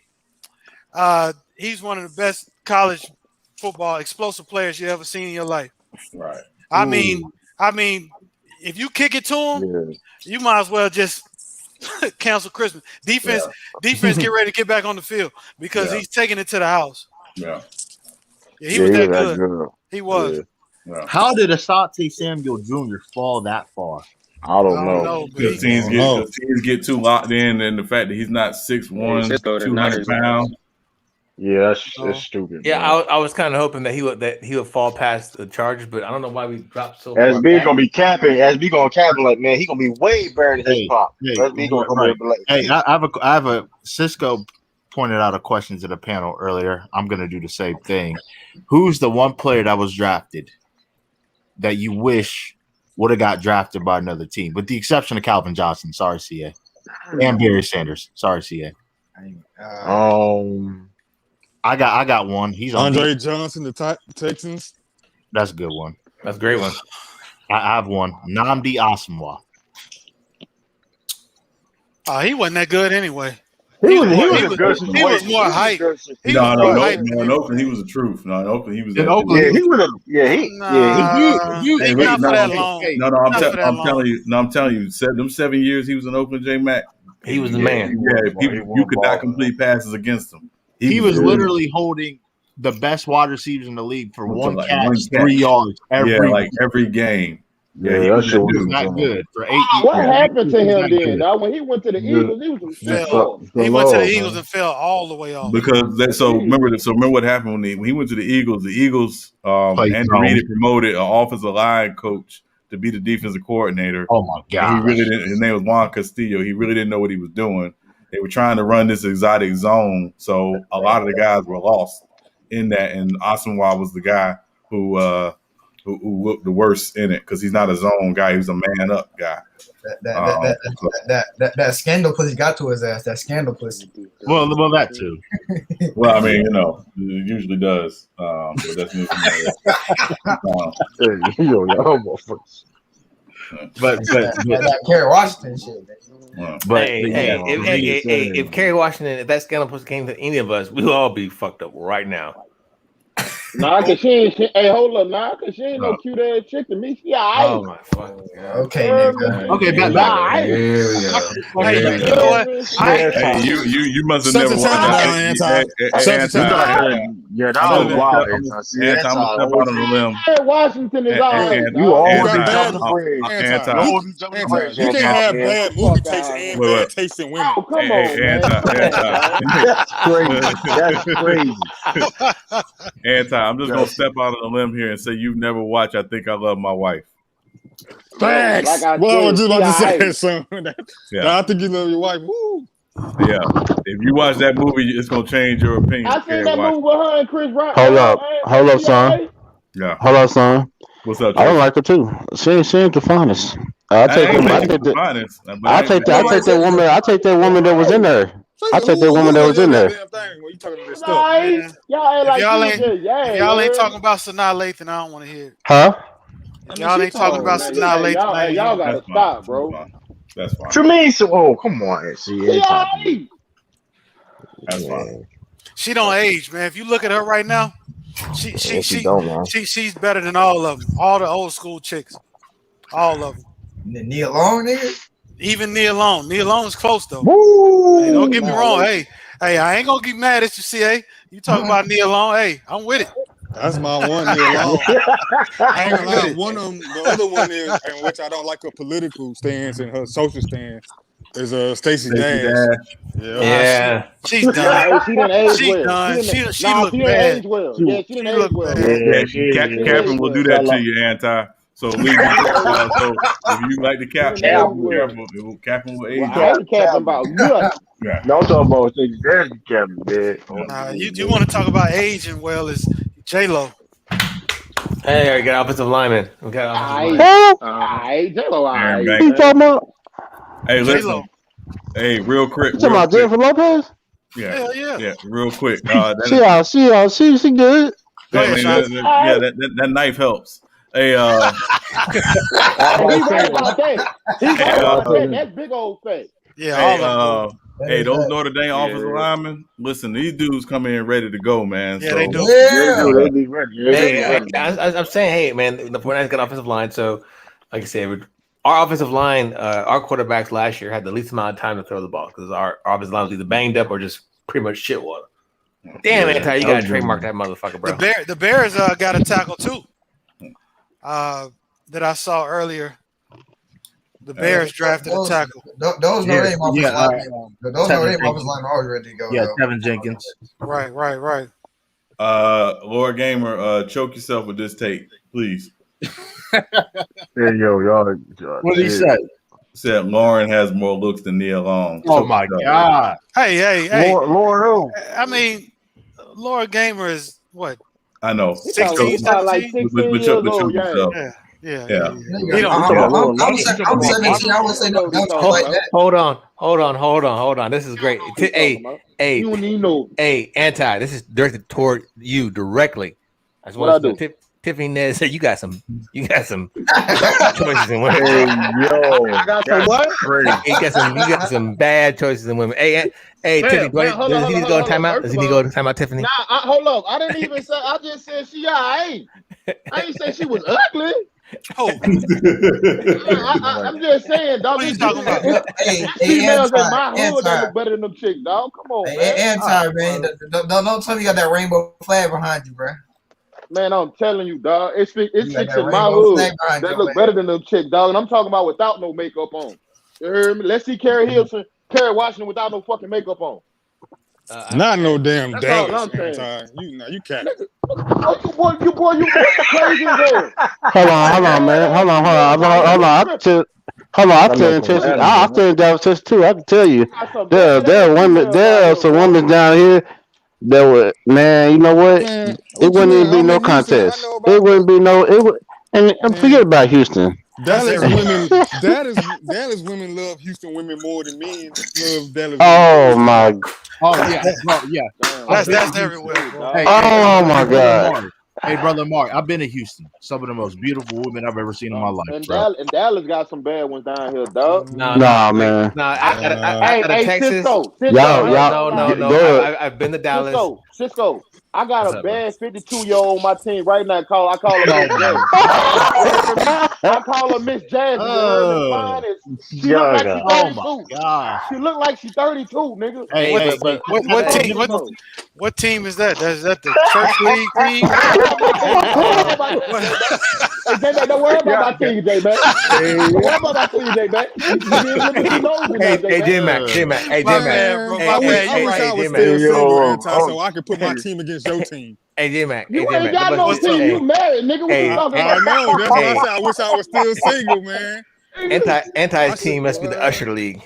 he's one of the best college football explosive players you ever seen in your life. Right. I mean, if you kick it to him, you might as well just cancel Christmas. Defense, get ready to get back on the field because he's taking it to the house. Yeah. He was that good. He was. Yeah. How did Asante Samuel Jr. fall that far? I don't know. Because teams get too locked in, and the fact that he's not 6'1", 200 pounds. Yeah, that's stupid. Yeah, I was kind of hoping that he would fall past the Chargers, but I don't know why we dropped so far. SB gonna be capping. SB gonna cap like, man, he gonna be way better than his pop. SB gonna be like, hey, I have a Cisco pointed out a question to the panel earlier. I'm gonna do the same thing. Who's the one player that was drafted that you wish would have got drafted by another team, with the exception of Calvin Johnson? Sorry, CA, and Barry Sanders. Sorry, CA. I got one. He's on Andre Johnson, the Texans. That's a good one. That's a great one. I have one. Nnamdi Asomugha. He wasn't that good anyway. He was more hype. No, in Oakland, he was the truth. No, in Oakland, he was. In Oakland, he was. Not for that long. No, I'm telling you, them 7 years he was in Oakland, J Mac. He was the man. You could not complete passes against him. He was literally holding the best wide receivers in the league for one catch, 3 yards every game. Yeah, he was not good for 8 years. What happened to him then? Now, when he went to the Eagles, he went to the Eagles and fell all the way off. Because remember what happened when he went to the Eagles. The Eagles, Andy Reid promoted an offensive line coach to be the defensive coordinator. Oh my God! He really didn't. His name was Juan Castillo. He really didn't know what he was doing. They were trying to run this exotic zone, so a lot of the guys were lost in that. And Asomugha was the guy who looked the worst in it because he's not a zone guy. He was a man up guy. That scandal pussy got to his ass. That scandal pussy. Well, that too. Well, I mean, it usually does. But that's new. But that Kerry Washington shit. But if Kerry Washington, if that scandal pussy came to any of us, we'll all be fucked up right now. Nah, cause she ain't. Hey, hold up, nah, cause she ain't no cute ass chick to me. She alright. Oh my fucking God. Okay, nigga. Okay, back. Here we go. Hey, you know what? You must have never watched that. Yeah, that was wild. I'm gonna step out on the limb. Washington is alright. You always be jumping the bridge. You can't have bad movie taste and bad taste in women. Oh, come on, man. That's crazy. I'm just gonna step out on a limb here and say you've never watched I Think I Love My Wife. Thanks. Like I was just about to say something. Yeah. I Think You Love Your Wife. Woo. Yeah. If you watch that movie, it's gonna change your opinion. I seen that movie with her and Chris Rock. Hold up, son. Yeah. Hold up, son. What's up, I don't like her too. She ain't the finest. I take that woman that was in there. I take that woman that was in there. Y'all ain't talking about Sanaa Lathan. I don't want to hear it. Huh? Y'all ain't talking about Sanaa Lathan. Y'all gotta stop, bro. That's fine. What you mean? So, come on, That's fine. She don't age, man. If you look at her right now, she's better than all of them. All the old school chicks. All of them. Nia Long, nigga? Even Nia Long. Nia Long's close, though. Hey, don't get me wrong. Hey, I ain't going to get mad at you, CA. You talk about Nia Long. Hey, I'm with it. That's my one year long. I ain't gonna lie. One of them, the other one is, and which I don't like her political stance and her social stance, is Stacey Dash. Yeah. She's done. She didn't age She's well. done. She She didn't age well. Yeah, she didn't age well. Captain will do that to you, Anti. So leave so if you like the Captain, Captain will age. Well, I ain't capping about nothing. Yeah. No, I'm talking about Stacey Dash Captain, man. You want to talk about aging well is J-Lo. Hey, we got offensive lineman. We got offensive lineman. J-Lo, You talking about? Hey, listen. Hey, real quick. You talking about Jennifer Lopez? Yeah, real quick. She good. That knife helps. Hey, he right about that. He's right about that. That's big old thing. Yeah. Hey, those Notre Dame offensive linemen. Listen, these dudes come in ready to go, man. Yeah, they do. They be ready. I'm saying, hey, man, the 49ers got offensive line. So, like I said, our offensive line, our quarterbacks last year had the least amount of time to throw the ball because our offensive line was either banged up or just pretty much shit water. Damn, Anti, you got to trademark that motherfucker, bro. The Bears got a tackle too. That I saw earlier. The Bears drafted a tackle. Those Notre Dame offensive linemen. Those Notre Dame offensive linemen are always ready to go. Yeah, Tevin Jenkins. Right. Lord Gamer, choke yourself with this tape, please. Hey, y'all. What did he say? Said Lauren has more looks than Nia Long. Oh my God! Hey! Lauren, who? I mean, Lord Gamer is what? I know. 16, 17? But choke yourself. Yeah. I'm 17. I would say no. Hold on. This is great. Hey, you need no. Hey, Anti. This is directed toward you directly. What I do? Tiffany Ned said you got some choices in women. I got some what? You got some bad choices in women. Hey, Tiffany, does he need to go in timeout? Does he need to go in timeout, Tiffany? Nah, hold up. I didn't even say. I just said she alright. I ain't say she was ugly. I'm just saying, dog. What are you talking about? Females in my hood that look better than them chicks, dog. Come on, man. Man. Don't tell me you got that rainbow flag behind you, bro. Man, I'm telling you, dog. It's chicks in my hood that look better than them chicks, dog. And I'm talking about without no makeup on. You heard me? Let's see Kerry Washington without no fucking makeup on. Not no damn Dallas. You can't. You crazy girl. Hold on, man. Hold on. I'll tell you Dallas too. I can tell you. There are some women down here that would, man, you know what? It wouldn't even be no contest. It wouldn't be no. And forget about Houston. Dallas women love Houston women more than men love Dallas. Oh my. Yeah. That's everywhere. Oh my God. Hey, brother Mark, I've been to Houston. Some of the most beautiful women I've ever seen in my life. And Dallas got some bad ones down here, dog. Nah, man. Hey, Texas. Cisco. No. I've been to Dallas. Cisco. I got a bad 52-year-old on my team right now. I call her Miss Jazz. I call her Miss Jazz. She look like she's 32. She look like she's 32, nigga. Hey, what team is that? Is that the church league team? Don't worry about my team, J man. Don't worry about my team, J man. Hey, J-Mac. I wish I was still single, so I could put my team against your team. Hey, J-Mac. You ain't got no team. You married, nigga. What you talking about? I know. That's why I said I wish I was still single, man. Anti's team must be the Usher League.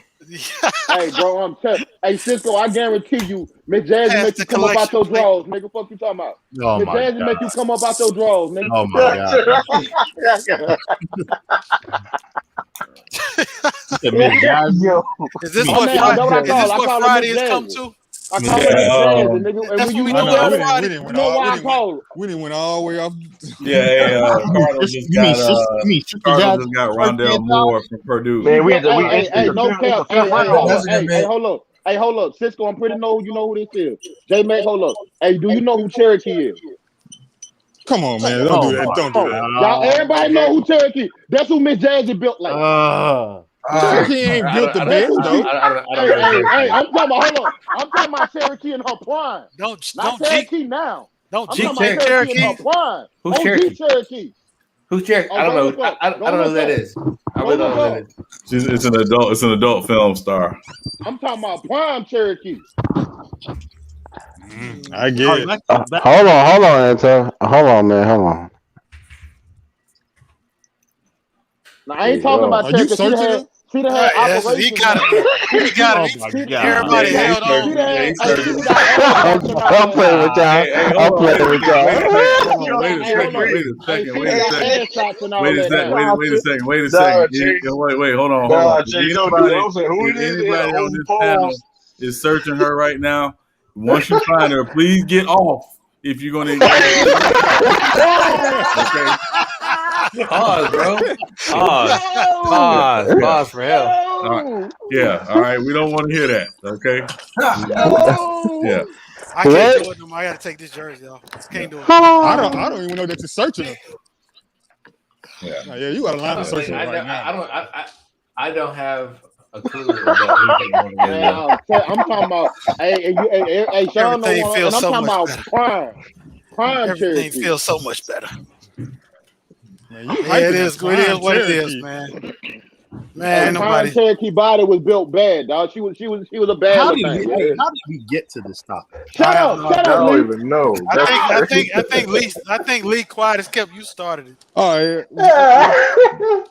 Hey, bro, I'm telling. Hey, Cisco, I guarantee you, Miss Jazzy make you come up out your drawers, nigga. Fuck you talking about? Miss Jazzy make you come up out your drawers, nigga. Oh my God. Is this what Friday has come to? I call her Miss Jazzy, nigga. And when you know why I call her. We didn't went all the way off. Carter just got Rondell Moore from Purdue. Man, no cap. Hey, hold up. Cisco, I'm pretty know you know who this is. J-Mac, hold up. Hey, do you know who Cherokee is? Come on, man. Don't do that. Y'all, everybody know who Cherokee. That's who Miss Jazzy built like. Cherokee ain't built the best, though. Hey, I'm talking about, hold on. I'm talking about Cherokee in her prime. Don't Cherokee now. Don't I'm cheat talking about Cherokee in her prime. Who's OG Cherokee? Cherokee. Who's Cherokee? I don't know. I don't know who that is. I really don't know who that is. It's an adult. It's an adult film star. I'm talking about prime Cherokee. I get it. Hold on, Anton. Hold on, man. Hold on. Now, I ain't talking about Cherokee. She done had operations. He got it. Everybody held on. I'm playing with y'all. I'm playing with y'all. Wait a second. Wait, hold on. Anybody on this panel is searching her right now. Once you find her, please get off if you're gonna okay. Pause, bro. Pause for hell. All right. We don't want to hear that. Okay. Yeah. I can't do it no more. I gotta take this jersey off. Can't do it. I don't even know that you're searching her. Yeah. You got a line of searching right now. I don't have a clue. I'm talking about. Hey, Sean, everything feels I'm so talking much about better. prime Everything Cherokee. feels so much better. Man, it is what it is, man. Man, prime Cherokee body was built bad, dog. She was a bad. How did we get to this topic? Shut up, I don't even know. I think Lee Quiet has kept you started it. Oh yeah.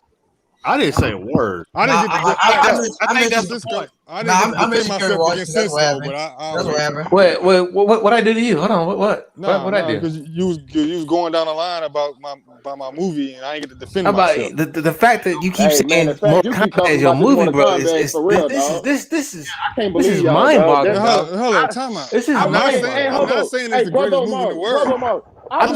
I didn't say a word. I didn't get I think that's the point. I didn't defend myself against Cisco, but That's what happened. Wait, what I do to you? Hold on, what I do? Because you was going down the line about my movie, and I ain't get to defend How about myself. the fact that you keep saying more content is your movie, bro? This is mind boggling. Hold on, time out. This is I'm not saying it's the greatest movie in the world. I'm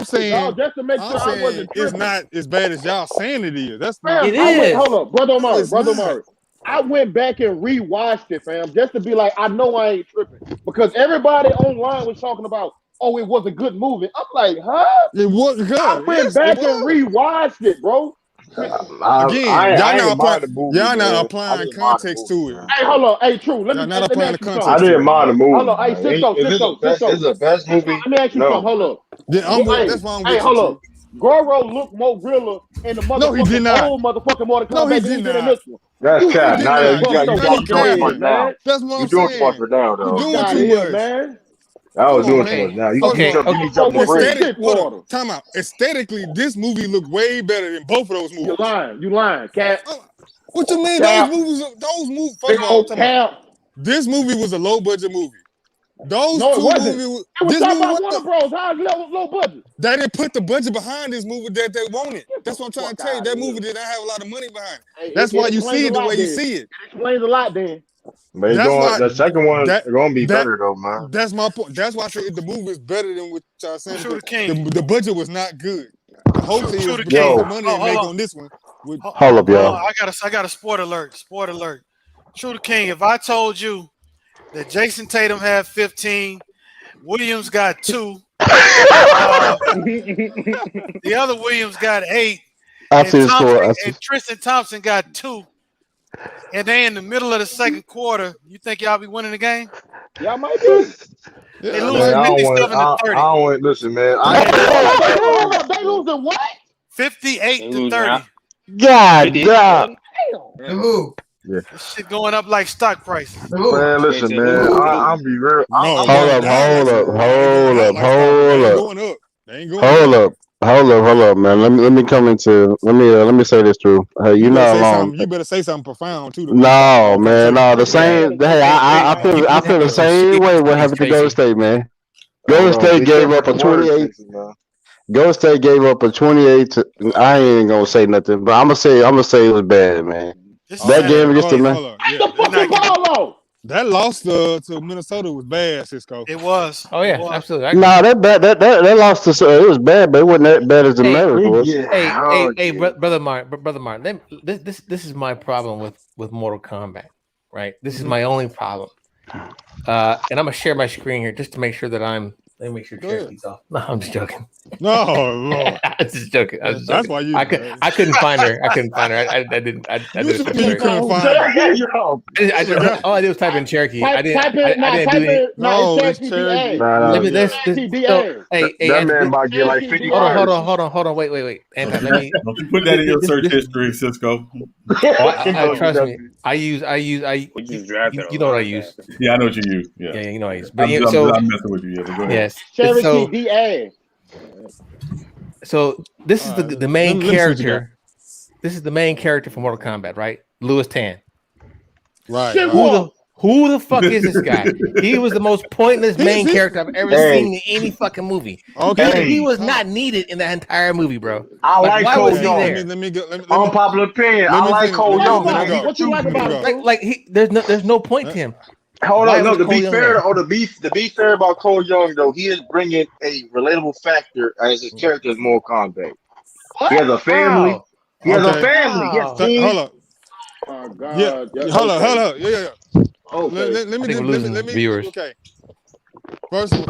saying just to make sure I wasn't it's not as bad as y'all saying it is. That's it is. Hold up, brother Omar. I went back and rewatched it, fam, just to be like, I know I ain't tripping. Because everybody online was talking about, oh, it was a good movie. I'm like, huh? It was good. I went back and rewatched it, bro. Again, y'all not applying context to it. Hey, hold on. Hey, True. Let me applying the context. I didn't mind the movie. Hold on. Hey, Cisco. Is it the best movie? Let me ask you something. Hold up. That's why I'm with you. Hold up. Goro looked more realer in the motherfucking old motherfucking Mortal Kombat than he did in this one. That's cat. Now you doing too much now. That's what I'm You doing saying. too much for now, though. You doing too much, man. I was doing too much now. You time out. Aesthetically, this movie looked way better than both of those movies. You lying, cat. What you mean? Those movies. First of all, this movie was a low budget movie. Those two movies. It was shot by Warner Bros. How's low budget? They didn't put the budget behind this movie that they wanted. That's what I'm trying to tell you. That movie did not have a lot of money behind it. That's why you see it the way you see it. It explains a lot, then. But the second one is going to be better, though, man. That's my point. That's why I said the movie is better than what y'all saying. The budget was not good. The whole thing was because the money they make on this one. Hold up, y'all. I got a sport alert. True the King, if I told you that Jason Tatum had 15, Williams got 2, the other Williams got 8, and Tristan Thompson got 2, and they in the middle of the second quarter, you think y'all be winning the game? Y'all might be. They losing 57-30. Listen, man. They losing what? 58-30. God damn. Yeah. This shit going up like stock prices. Man, listen, man. I'll be real. Hold up, man. Let me come into. Let me say this, Drew. You better say something profound too. No, man. No, the same. Hey, I feel the same way. What happened to Golden State, man? Golden State gave up a 28. Golden State gave up a 28. I ain't gonna say nothing, but I'm gonna say it was bad, man. That game against the man. That loss to Minnesota was bad, Cisco. It was. Oh yeah, absolutely. No, that loss to it was bad, but it wasn't that bad as the Mavericks was. Hey, brother Martin. This is my problem with Mortal Kombat, right? This is my only problem. And I'm gonna share my screen here just to make sure that I'm Let me make sure Cherokee's off. No, I'm just joking. No, Lord. I'm just joking. That's why you. I couldn't find her. I couldn't find her. I didn't. I did it. You couldn't find her. All I did was type in Cherokee. I didn't do it. No, it's Cherokee. That man might get like 50. Hold on. Wait. Anton, let me. Don't you put that in your search history, Cisco? Trust me. I use. You know what I use. Yeah, I know what you use. Yeah, you know what I use. But I'm messing with you. Yeah, but go ahead. Yes. Cherokee DA. So this is the main character. This is the main character for Mortal Kombat, right? Louis Tan. Right. Who the fuck is this guy? He was the most pointless main character I've ever seen in any fucking movie. Okay. He was not needed in the entire movie, bro. I like Cole Young. Let me go. Unpopular opinion. I like Cole Young. What you like about him? There's no point to him. Hold on, no. To be fair about Cole Young though, he is bringing a relatable factor as his character is Mortal Kombat. He has a family. He has a family. Yes, hold up. Oh God. Yeah. Hold up. Yeah. Okay. Let me viewers. Okay. First of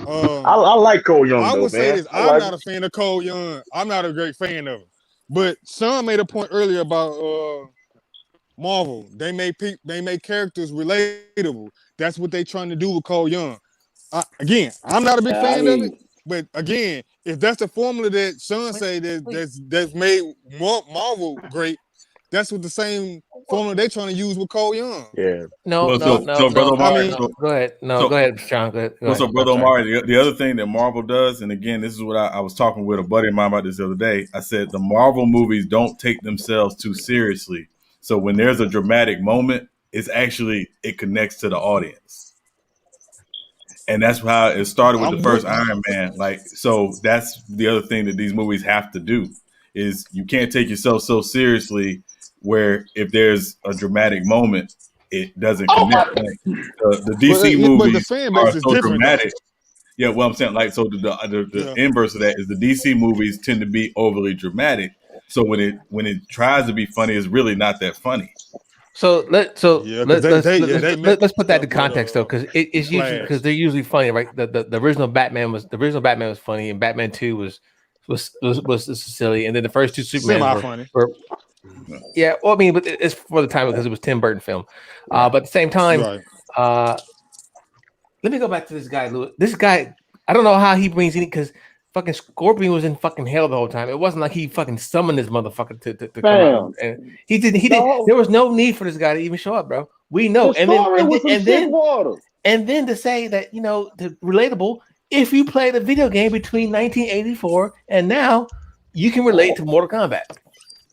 all, I like Cole Young. I would say this. I'm not a fan of Cole Young. I'm not a great fan of him. But Sean made a point earlier about Marvel. They make characters relatable. That's what they're trying to do with Cole Young. Again, I'm not a big fan of it. But again, if that's the formula that Sean say that's made Marvel great, that's what the same formula they're trying to use with Cole Young. Yeah. No. Brother Omar, Go ahead. Go ahead, Sean. Go ahead. So, Brother Omar, the other thing that Marvel does, and again, this is what I was talking with a buddy of mine about this the other day. I said the Marvel movies don't take themselves too seriously. So when there's a dramatic moment, it connects to the audience. And that's how it started with the first Iron Man. So that's the other thing that these movies have to do is you can't take yourself so seriously where if there's a dramatic moment, it doesn't connect. The DC movies are so dramatic. Yeah, well, I'm saying the inverse of that is the DC movies tend to be overly dramatic. So when it tries to be funny, it's really not that funny. So let's put that in context though, because it's usually because they're usually funny, right? The original Batman was funny, and Batman 2 was silly, and then the first two Superman were yeah. Well, I mean, but it's for the time because it was Tim Burton film. But at the same time, let me go back to this guy, Louis. This guy, I don't know how he brings in because fucking Scorpion was in fucking hell the whole time. It wasn't like he fucking summoned this motherfucker to come out. And he did. There was no need for this guy to even show up, bro. We know. And then to say that the relatable. If you played a video game between 1984 and now, you can relate to Mortal Kombat.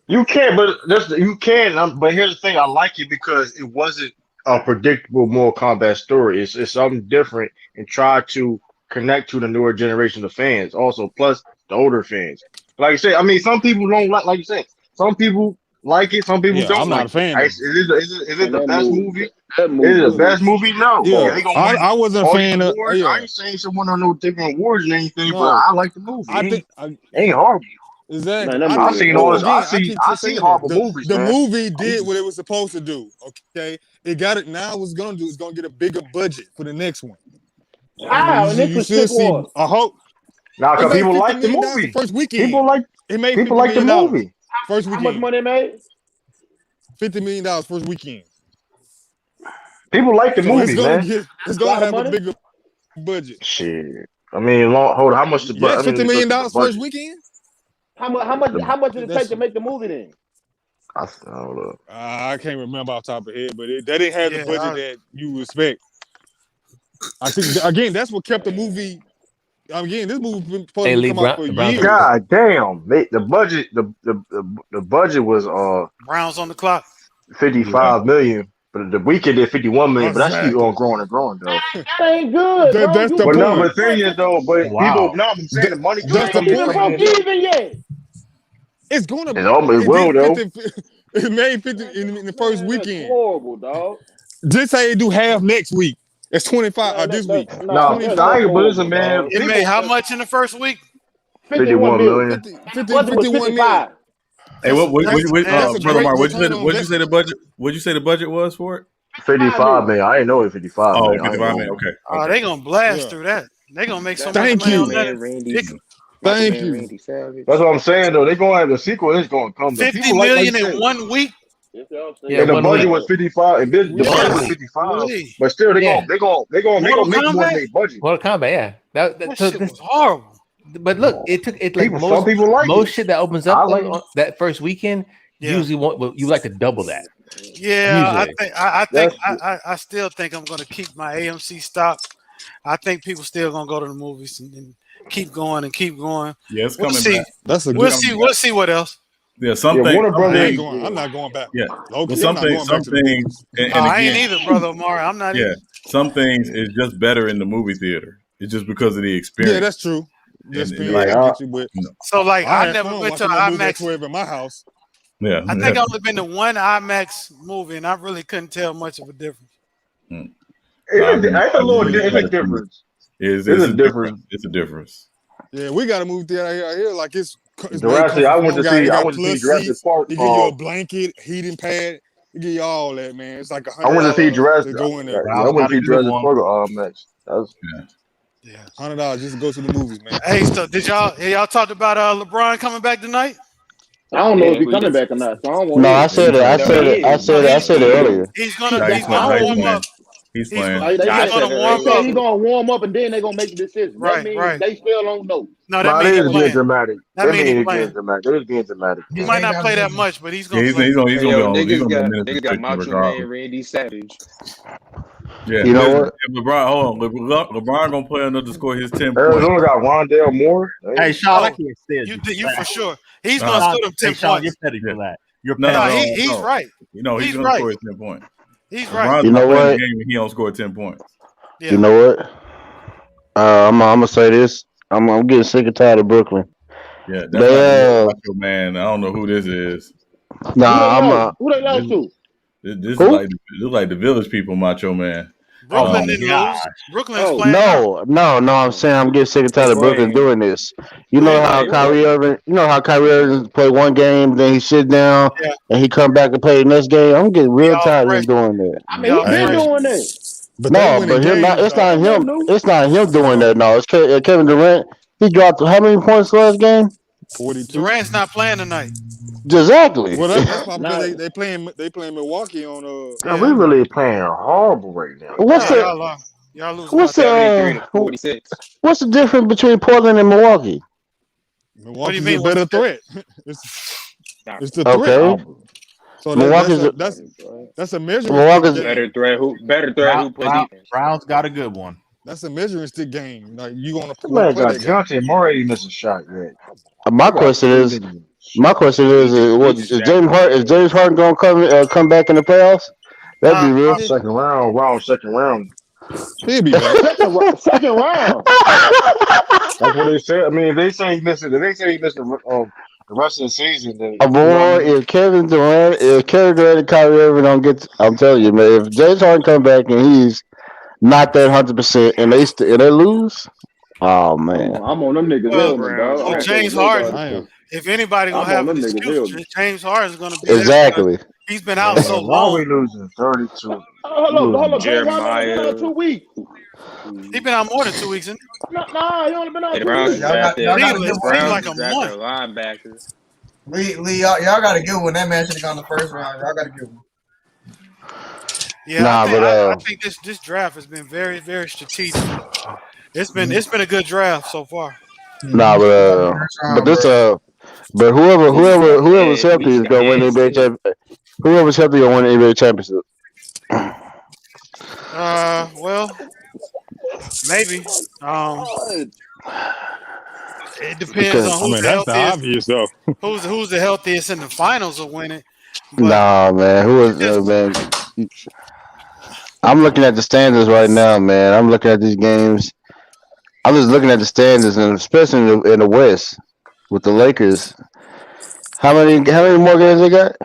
You can, but but here's the thing: I like it because it wasn't a predictable Mortal Kombat story. It's something different and try to connect to the newer generation of fans. Also, plus the older fans. Like I said, I mean, some people don't like you said. Some people like it. Some people don't. I'm not a fan. Is it the best movie? Is it the best movie? No. Yeah, I wasn't a fan of. I ain't saying someone on no different awards and anything, but I like the movie. It ain't horrible. Exactly. Man, I seen all this. I seen horrible movies. The movie did what it was supposed to do. Okay, it got it. Now what's gonna do is gonna get a bigger budget for the next one. You should see. I hope. Now, because people like the movie. First weekend. People like the movie. First weekend. How much money it made? $50 million first weekend. People like the movie, man. It's gonna have a bigger budget. Shit. I mean, hold on. How much? $50 million first weekend. How much did it take to make the movie then? I can't remember off the top of the head, but that didn't have the budget that you would expect. I think again, that's what kept the movie. Again, this movie been supposed to come out for years. God damn, the budget, the budget was Browns on the clock. 55 million, but the weekend did 51 million. But that's keep on growing and growing though. That ain't good. That's the but point. No, but the thing is though, people now I'm saying the money. That's the point. Even yet. It's gonna. It will though. It made 50 in the first weekend. Horrible, dog. Just say it do half next week. It's 25 this week. No, listen, man. It made how much in the first week? 51 million. 51 million. Hey, Brother Mark, what'd you say the budget? What'd you say the budget was for it? 55 million. I didn't know it 55. Oh, 55 million. Okay. Oh, they gonna blast through that. They're gonna make so much Thank money you. on that. Thank you. Randy Savage. That's what I'm saying though. They're gonna have the sequel. It's gonna come. The 50 people million like in 1 week. Yeah, and the 1 budget week. was 55, and the budget was 55. But still, they're Yeah. gonna make more than their budget. Mortal Kombat, yeah. That shit was horrible. But look, it took it like Some people like most it. shit that opens I up like on that first weekend. Usually, you like to double that. Yeah, Usually. I still think I'm gonna keep my AMC stock. I think people still gonna go to the movies and keep going and keep going. Yeah, it's We'll coming see. back. We'll see what else. Yeah, something. I'm not going back. Yeah, Low-key, well, I'm not some going back to the things. And I again, ain't either, brother Omari. I'm not either. some things is just better in the movie theater. It's just because of the experience. Yeah, that's true. Just And being like, I get you, but So like I I had never fun went to watching that movie at IMAX. 12 at my house. Yeah, I think I've only been to one IMAX movie, and I really couldn't tell much of a difference. It's a little difference. It's a difference. It's a difference. Yeah, we got a movie theater out here. Like it's Jurassic. I went to see Jurassic seats. Park. They give you a blanket, heating pad. They give you all that, man. It's like $100. I went to see Jurassic. To go in there. I went to see Jurassic Park next. Yeah, $100 just to go to the movies, man. Hey, so did y'all talked about LeBron coming back tonight? I don't know if he's coming back or not. So I don't want No, I said it earlier. He's gonna He's warm up. He's playing. They He's gonna warm up. He's gonna warm up and then they're gonna make the decision. That means they still don't know. No, that means he's playing. dramatic. That means he's being playing. dramatic. It is being dramatic. He might not play that much, but he's gonna. He's play. gonna be Niggas got Macho Man Randy Savage. Yeah, You know what? If LeBron, hold on. LeBron gonna play enough to score his 10 points. Arizona got Rondale Moore. Hey, Sean, I can't stand You for sure. He's gonna score them 10 Sean, points. you're petty for that. You're No, petty. He's right. You know he's gonna right. score his 10 points. He's LeBron's right. You know not playing what? the game and he don't score 10 points. Yeah. You know what? I'm gonna say this. I'm getting sick and tired of Brooklyn. Yeah, that's Macho Man. I don't know who this is. Nah, who they lost to? This is like the Village People, Macho Man. Brooklyn didn't lose. Brooklyn's playing. No. I'm saying I'm getting sick and tired of Brooklyn doing this. You know how Kyrie Irving play one game, then he sit down and he come back and play the next game. I'm getting real tired of him doing that. I mean, he's been doing that. But it's not him. It's not him doing that. No, it's Kevin Durant. He dropped how many points last game? 42. Durant's not playing tonight. Exactly. Well, that's probably they playing Milwaukee on we really playing horrible right now. Y'all lose. What's 46. What's the difference between Portland and Milwaukee? Milwaukee's a better threat. It's the Okay. threat. So Milwaukee's that's a measuring Milwaukee's stick. Better threat who play defense. Browns got a good one. That's a measuring stick game. Like you gonna That man play got that game. Deontay Murray missed a shot yet. My question is, is James Harden gonna come back in the playoffs? That'd be real. Second round. He'll be back. Second round. That's what they said. I mean, if they say he missed the rest of the season, then If Kevin Durant and Kyrie Irving don't get, I'm telling you, man, if James Harden come back and he's not that 100% and they lose, oh man, I'm on them niggas. Well, James Harden. If anybody gonna have an excuse, James Harden's gonna be exactly. He's been out so why long. we losing 32? Hold on. Jeremiah. Been out 2 weeks. He's been out more than 2 weeks, isn't Nah, he only been out The 2 Browns weeks. drafted like a month. linebackers. Lee, y'all got a good one. That man should have gone the first round. Y'all got a good one. Yeah, I think this draft has been very, very strategic. It's been a good draft so far. But whoever's healthy is gonna win the NBA championship. Whoever's healthy gonna win the NBA championship. Well, maybe. It depends on who's the that's the healthiest. obvious though. Who's the healthiest in the finals will win it. Nah, man. Who is man? I'm looking at the standings right now, man. I'm looking at these games. I'm just looking at the standings, and especially in the West with the Lakers. How many more games they got?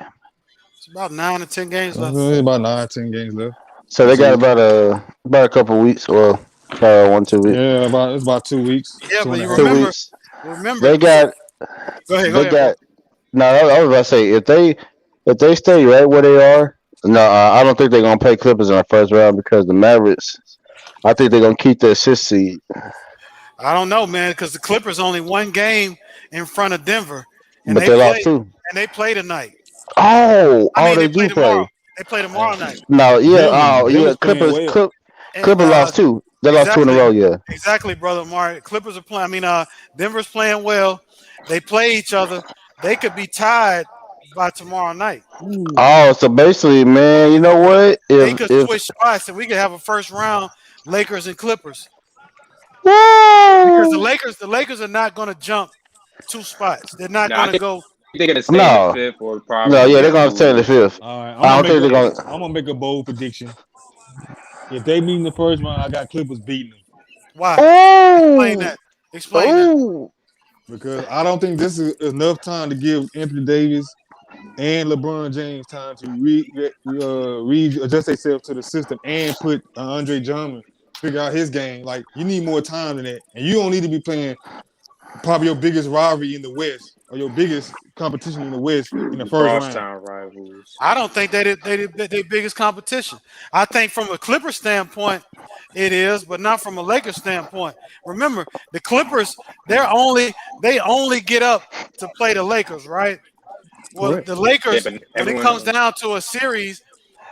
It's about 9 or 10 games left. About 9-10 games left. So they got about a couple weeks, or 1-2 weeks. Yeah, it's about 2 weeks. Yeah, but you 2 weeks. remember They got. Go ahead. No, I was about to say if they stay right where they are. No, I don't think they're gonna play Clippers in the first round because the Mavericks. I think they're gonna keep their 6th seed. I don't know, man, because the Clippers only one game in front of Denver, and But they lost too. And they play tonight. They do tomorrow. play. They play tomorrow night. No, yeah, Denver's Clippers, playing well. Clippers lost two. They lost two in a row. Yeah, exactly, brother Mark. Clippers are playing. Denver's playing well. They play each other. They could be tied by tomorrow night. So basically, man, you know what? They could switch spots, and we could have a first round Lakers and Clippers. Because the Lakers are not going to jump 2 spots. They're not going to go. They're going to stay in the fifth or probably. No, yeah, they're going to stay in the fifth. All right, I don't think they're going. I'm going to make a bold prediction. If they meet in the first round, I got Clippers beating them. Why? Explain that. Because I don't think this is enough time to give Anthony Davis and LeBron James time to readjust themselves to the system and put Andre Drummond figure out his game. Like, you need more time than that, and you don't need to be playing probably your biggest rivalry in the West or your biggest competition in the West in the first round. Rivals. I don't think they biggest competition. I think from a Clippers standpoint, it is, but not from a Lakers standpoint. Remember, the Clippers, they only get up to play the Lakers, right? Well, the Lakers, when it comes down to a series,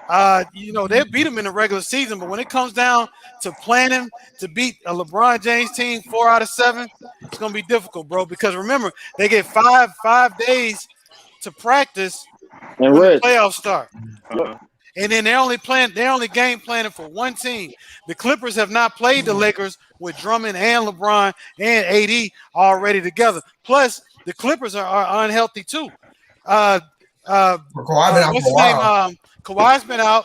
they'll beat them in the regular season, but when it comes down to planning to beat a LeBron James team 4 out of 7, it's gonna be difficult, bro. Because remember, they get five days to practice when the playoffs start. And then they're only game planning for one team. The Clippers have not played the Lakers with Drummond and LeBron and AD already together. Plus, the Clippers are unhealthy too. Kawhi's been out for a while. Kawhi's been out.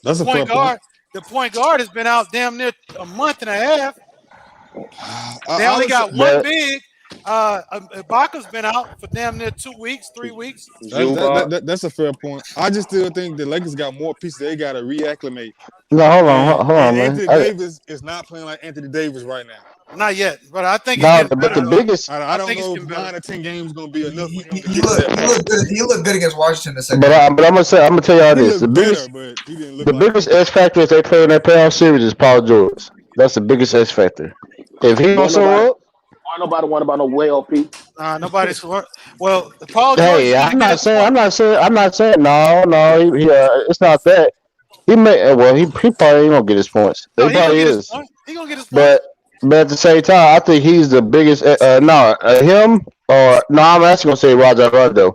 That's a point guard. The point guard has been out damn near a month and a half. They only got one big. Ibaka's been out for damn near 2 weeks, 3 weeks. That's a fair point. I just still think the Lakers got more pieces they got to reacclimate. No, hold on, man. Anthony Davis is not playing like Anthony Davis right now. Not yet, but I think but the biggest. I don't know if 9 or 10 games going to be enough. He looked good against Washington the second. But I'm gonna tell y'all this: the biggest X factor if they play in that playoff series is Paul George. That's the biggest X factor. If he don't show up. Why nobody want about no way LP? Nobody's well. Paul George. Hey, I'm not saying. No. It's not that. He may. Well, he probably ain't gonna get his points. He probably is. He gonna get his points. But at the same time, I think he's the biggest. Him or no? I'm actually gonna say Rondo.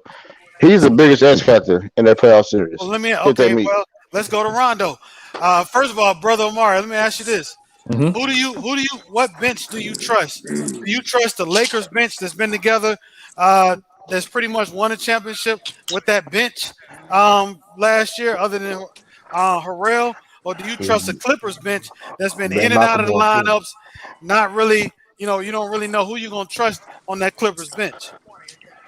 He's the biggest X factor in that playoff series. Well, let's go to Rondo. First of all, brother Omar, let me ask you this. Mm-hmm. What bench do you trust? Do you trust the Lakers bench that's been together, that's pretty much won a championship with that bench last year, other than Harrell? Or do you trust the Clippers bench that's been in and out of the lineups? Not really, you don't really know who you're gonna trust on that Clippers bench.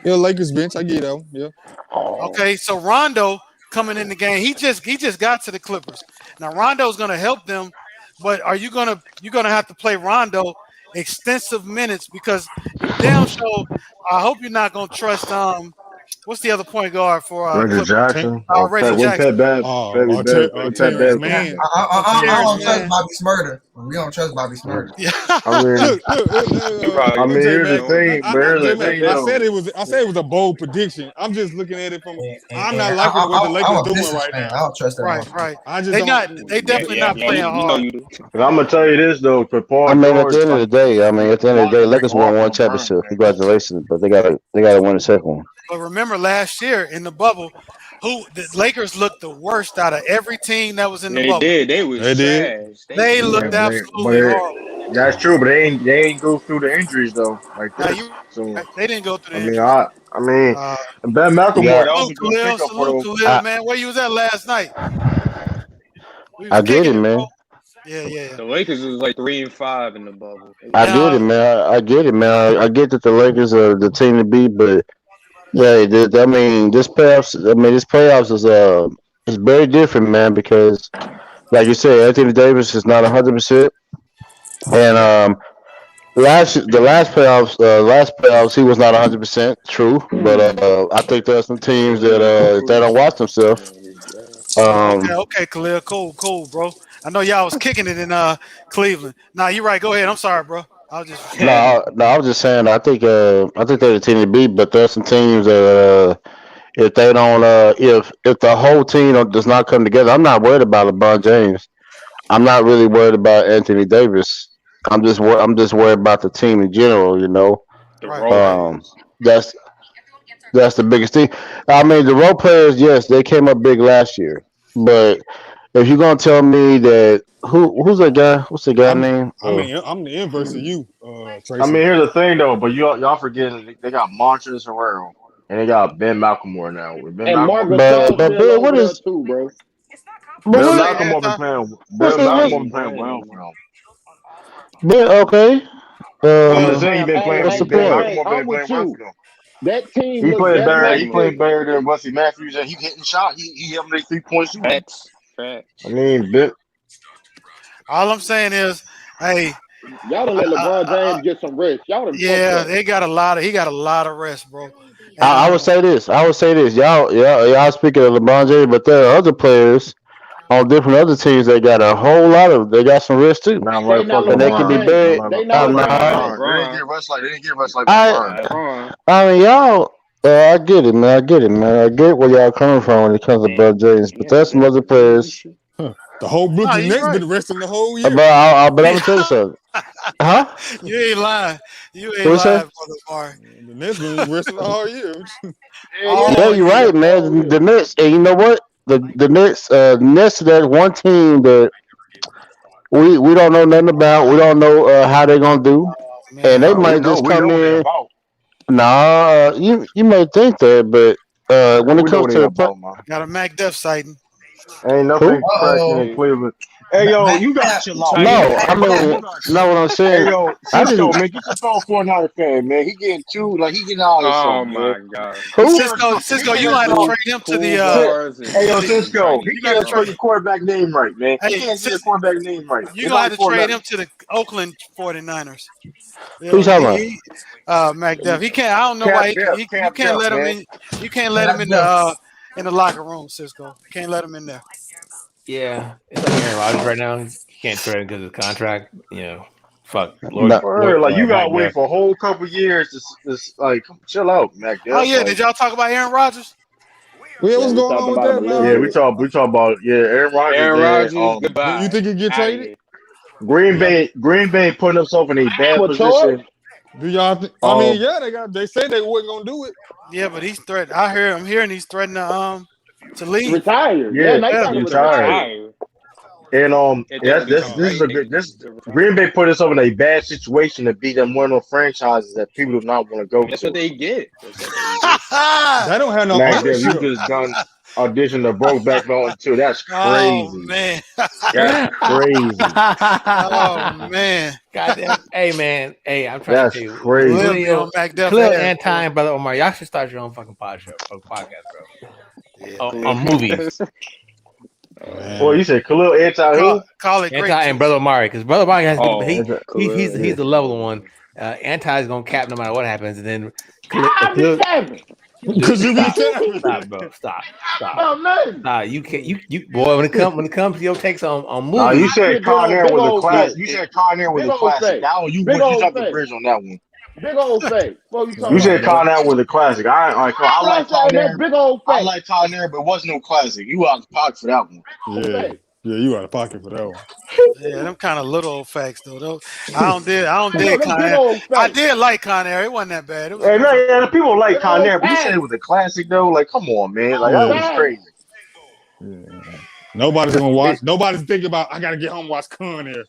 Yeah, Lakers bench, I get that. Yeah. Okay, so Rondo coming in the game, he just got to the Clippers. Now Rondo's gonna help them. But are you're gonna have to play Rondo extensive minutes because damn sure I hope you're not gonna trust what's the other point guard for Reggie Jackson? Reggie Jackson. I don't trust Bobby Smurder. We don't trust Bobby Smurder. Yeah. I mean, here's the thing. I said it was a bold prediction. I'm just looking at it from. I'm not liking what the Lakers doing right now. I don't trust them. Right. They definitely not playing hard. I'm gonna tell you this though, for Paul. At the end of the day, Lakers won one championship. Congratulations, but they gotta win the second one. But remember last year in the bubble, the Lakers looked the worst out of every team that was in the bubble. They did. They looked absolutely horrible. That's true, but they ain't go through the injuries though. Like that. They didn't go through the injuries. I mean, Ben McLemore. Salute Khalil, man. Where you was at last night? I get it, man. Yeah. The Lakers was like 3-5 in the bubble. I get it, man. I get that the Lakers are the team to beat, but yeah, this playoffs is very different, man, because like you said, Anthony Davis is not 100%, and the last playoffs he was not 100% true, but I think there are some teams that they don't watch themselves. Okay, Khalil, cool, bro. I know y'all was kicking it in Cleveland. Nah, you're right. Go ahead. I'm sorry, bro. No, I was just saying. I think they're the team to beat, but there's some teams that if they don't, if the whole team does not come together, I'm not worried about LeBron James. I'm not really worried about Anthony Davis. I'm just worried about the team in general. You know, The role players. that's the biggest thing. I mean, the role players, yes, they came up big last year, but if you're gonna tell me that who's that guy? What's the guy name? I'm the inverse of you, Tracy. I mean, here's the thing though, but y'all forgetting they got Montrezl Harrell and they got Ben McLemore now. With Ben And McLemore, Marcus But still Ben, what over there is? too, bro. But Ben what? McLemore been playing. Ben What's McLemore what's been playing well for them. Ben? Okay. I'm just saying he Fam, been playing. What's the Ben point? hey, McLemore been I'm playing with well you. for them. That team He looks playing better better. than He last playing year. better than Wesley Matthews, and he hitting shot. He having their 3 point shooting. Facts. I mean, Ben. All I'm saying is, hey, Y'all done let LeBron James get some rest. Y'all done fucked up. he got a lot of rest, bro. And, I would say this. Y'all speaking of LeBron James, but there are other players on different other teams that got a whole lot of. They got some risk too, Not They like not fuck and they can be LeBron LeBron. James. buried. They not I'm Not LeBron not. James. They didn't LeBron. get rest like I LeBron. Not LeBron. I mean y'all. I get it, man. I get it, man. I get where y'all coming from when it comes to LeBron James, but there's some other players. The whole no, Brooklyn you Nets right. been resting the whole But year. I'm gonna tell you something. Huh? You ain't lying. You What ain't you say? lying, brother Mark. The Nets been resting the whole year. Yeah, All you're year. right, man. The Nets, and you know what? The Nets, Nets, that one team that we don't know nothing about. We don't know how they're gonna do, and they Man, We might know just we come know what they in. about. Nah, you may think that, but when it We know comes what to they the play, about, man. got a Mac Def sighting. Ain't who? nothing cracking in Hey, Cleveland. Hey yo, Matt you gotta Cap. chill out, trying to get man. No, back. I Hey bro, mean, you gotta chill no. out. What I'm Hey saying, yo, I just Cisco, man, get your phone for another fan, man. He getting too like he getting out of Oh himself, man. my god. He who? can't Cisco, he you can't gonna have to spell. trade him to Pool the bars and Hey yo, and trying Cisco, to he you get gotta can't spell trade drunk. your quarterback name right, man. He can't get your quarterback name right. you It's gonna not have your to trade quarterback. him to the Oakland 49ers. Who you talking about? Mac Def. He can't. I don't know Cap why Def, you Cap can't Def, let him man. in. You can't let him Matt Def. in the locker room, Cisco. Can't let him in there. Yeah, it's like Aaron Rodgers right now. You can't trade him because of the contract. You know, fuck No. Word, like you gotta Mac wait Jeff. for a whole couple years to like chill out, Mac Oh Def. yeah, did Like y'all talk about Aaron Rodgers? Yeah, Yeah, what's we going talked on with about him that, a little yeah, man? bit. we talk about Aaron Rodgers, Aaron man. Rodgers, You goodbye. think he get Out of traded? here. Yeah, Green Bay putting themselves in a bad For Troy, position. Do y'all think? I mean, Um, yeah, they said they wasn't gonna do it. yeah, but he's threatened. I'm hearing he's threatening to leave. retired. Yeah, yeah, now he Yeah, trying to Yeah, to retired. retire. retire. And It yeah, doesn't become this is a right. good this Green Bay put itself in a bad situation to be them one of those franchises that people do not want to go That's what to. they get. That's what they get. They don't have no Mac Dev, you ownership. just done audition to Brokeback Mountain too. That's oh crazy. man. That's crazy. Oh man. Goddamn. Hey man. Hey, I'm trying to That's tell you, crazy. Lil be on Khalil, Mac Duff Khalil ass, and boy. Time, brother Omar. Y'all should start your own fucking podcast, bro. Yeah, On movies. Well, you said Khalil anti who? Call it Anti great and Brother Omari, because Brother Omari has Oh, he's Khalil. the level one. Anti is gonna cap no matter what happens, and then I be Khalil, capping. Because you be stop, capping. bro, stop. Oh man. You can't you boy when it comes to your takes on No, you movies. said Shit, big Con old, Air big was a old class. fake. You said Con Air was Big a old classic. fake. That one Big you old jumped the fake. bridge on that one. Big old fake. What you You talking said about, Con man? Air was a classic. I like I Con said that Air. big old I fake. like Con Air, but it wasn't no classic. You out of pocket for that one. Yeah, yeah, you out of pocket for that one. Yeah, them kind of little old facts though. I don't You know, dig them Con big Air. old I fake. did like Con Air. It wasn't that bad. It was Hey, no, yeah, the people like Big Con old Air, but you said it fake. was a classic though. Like, come on, man. Like that was Yeah. Fake. crazy. Nobody's gonna watch. Nobody's thinking about. I gotta get home and watch Con Air.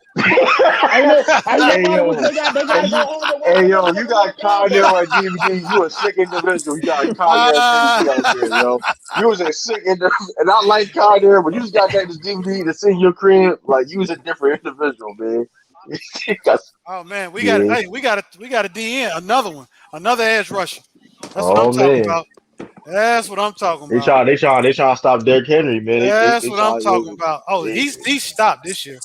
Ain't Hey nobody was yo, thinking they gotta go home and watch hey that yo, you motherfucker got work out. Con Air on DVD. You a sick individual. You got Con Air DVD out there, yo. You was a sick individual, and I like Con Air, but you just got that this DVD to see in your crib. Like you was a different individual, man. Oh man, we got Yeah. a DN, another edge rusher. That's what I'm Oh talking man, about. That's what I'm talking they about. try to stop Derrick Henry, man. That's They what I'm try. talking about. Oh, They, he's stopped this year.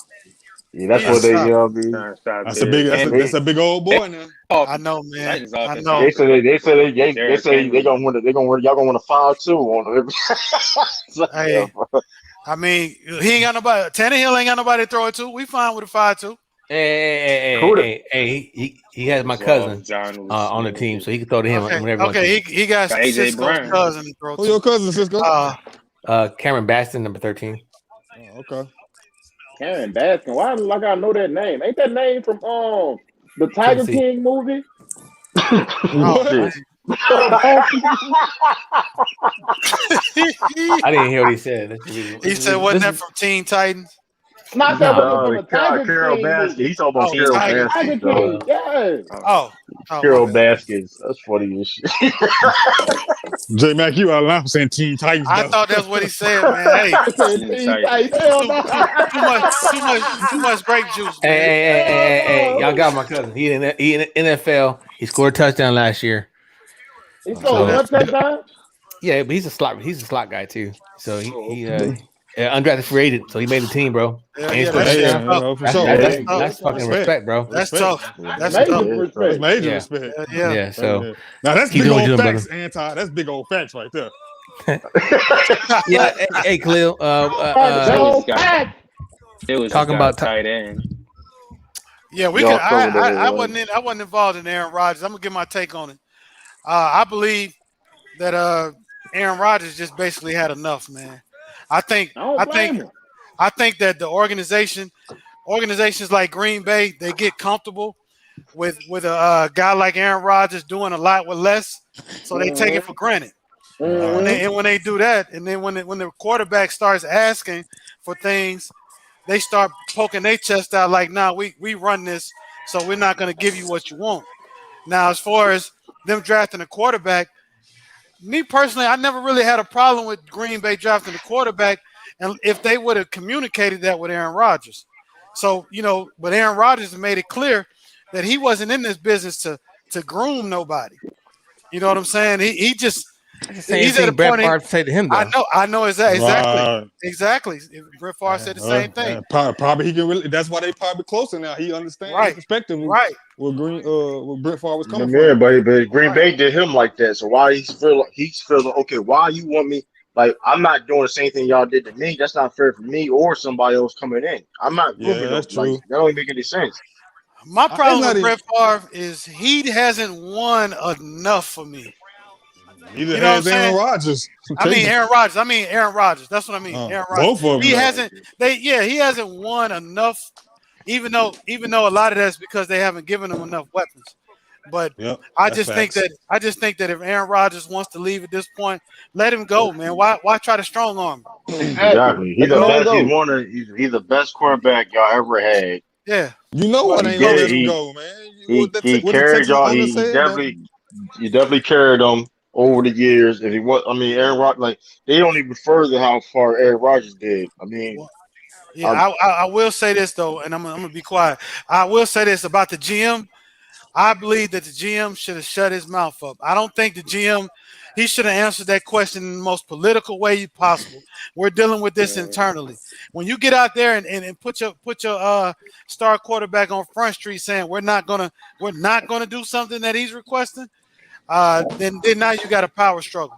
yeah, He that's is what they, stopped. I mean, Trying to stop That's a big. Derrick That's Henry. a big old boy now. I know, man. Titans I offense know. can't protect they Derrick say they Henry. gonna win. Y'all gonna win a 5-2 on them. Hey, I mean, he ain't got nobody. Tannehill ain't got nobody to throw it to. We fine with a 5-2. He has my cousin on the team, so he can throw to him whenever he wants. Okay, he got AJ Cisco's Brown. cousin to throw to. Who your cousin, Cisco? Cameron Baston, number 13. Oh, okay. Karen Baskin. Why like I know that name? Ain't that name from the Tiger Tennessee. King movie? What? I didn't hear what he said. He said, "Wasn't that from Teen Titans?" Not that one from the Tiger Carol King Baskin. movie. He's talking about Carol Tiger Baskin. King. Yeah. Carol Baskins. That's funny as shit. J Mac, you out loud saying Teen Titans. I thought that's what he said, man. Hey, too much grape juice. Man. Hey, y'all got my cousin. He in NFL. He scored a touchdown last year. He scored one touchdown? Yeah, but he's a slot guy too. So he undrafted free agent, so he made the team, bro. That's fucking respect, bro. That's tough. That's major respect. Yeah. So now that's keep big doing old what you're facts, Anti. That's big old facts right there. Yeah. Hey, Khalil. Talking about tight end. Yeah, we could. I wasn't involved in Aaron Rodgers. I'm gonna give my take on it. I believe that Aaron Rodgers just basically had enough, man. I think that the organizations like Green Bay, they get comfortable with a guy like Aaron Rodgers doing a lot with less, so they take it for granted. And when they do that, and then when the quarterback starts asking for things, they start poking their chest out like, "Nah, we run this, so we're not going to give you what you want." Now, as far as them drafting a quarterback, me personally, I never really had a problem with Green Bay drafting a quarterback, and if they would have communicated that with Aaron Rodgers. So, but Aaron Rodgers made it clear that he wasn't in this business to groom nobody. You know what I'm saying? He's at a Brett point. Favre said to him, though. I know exactly. Brett Favre said the same thing. Probably he can really. That's why they probably closer now. He understands the perspective. Right. Where Brett Favre was coming from. Yeah, but Green Bay did him like that. So why he's feeling okay? Why you want me? Like, I'm not doing the same thing y'all did to me. That's not fair for me or somebody else coming in. I'm not grooming them. Like, that don't even make any sense. My problem with Brett Favre is he hasn't won enough for me. Neither has Aaron Rodgers. Aaron Rodgers. That's what I mean. Aaron Rodgers. Both of them. He hasn't won enough. Even though a lot of that's because they haven't given him enough weapons. But I just think that if Aaron Rodgers wants to leave at this point, let him go, man. Why try to strong arm him? Exactly. He's the best. He's the best quarterback y'all ever had. Yeah. You know what? Ain't gonna let him go, man. He carried y'all. He definitely carried them over the years. If he was, Aaron Rodgers, they don't even further how far Aaron Rodgers did. I will say this though, and I'm gonna be quiet. I will say this about the GM. I believe that the GM should have shut his mouth up. I don't think the GM, he should have answered that question in the most political way possible. We're dealing with this internally. When you get out there and put your star quarterback on Front Street saying we're not gonna do something that he's requesting, then now you got a power struggle.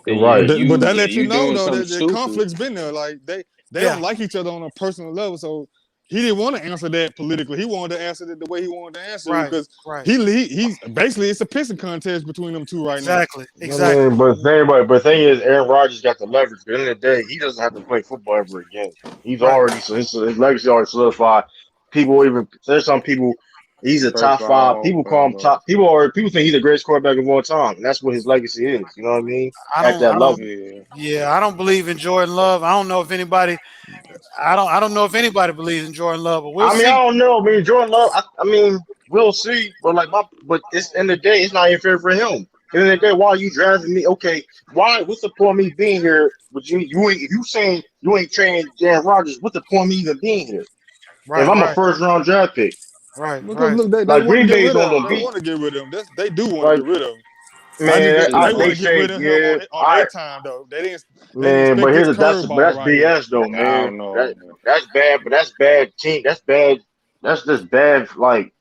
Right. But that lets you know though that the conflict's been there. Like they don't like each other on a personal level, so. He didn't want to answer that politically. He wanted to answer it the way he wanted to answer it because he's basically it's a pissing contest between them two right now. Exactly. But thing is, Aaron Rodgers got the leverage. At the end of the day, he doesn't have to play football ever again. He's already his legacy already solidified. There's some people. He's a top 5. People call him top. People think he's the greatest quarterback of all time, and that's what his legacy is. You know what I mean? At that level. I don't believe in Jordan Love. I don't know if anybody. I don't know if anybody believes in Jordan Love, but we'll see. I don't know. Jordan Love. We'll see. But it's in the day, it's not even fair for him. In the day, why are you drafting me? Okay, why? What's the point of me being here? But if you saying you ain't trading Aaron Rodgers, what's the point of me even being here? Right, if I'm a first round draft pick. Right. Look, they Green Bay's on them. They want to get rid of him. They do want to get rid of him. Man, they want to get rid of him on their time though. They didn't. Man, but that's BS though, man. That's bad. But that's bad team. That's bad. That's just bad,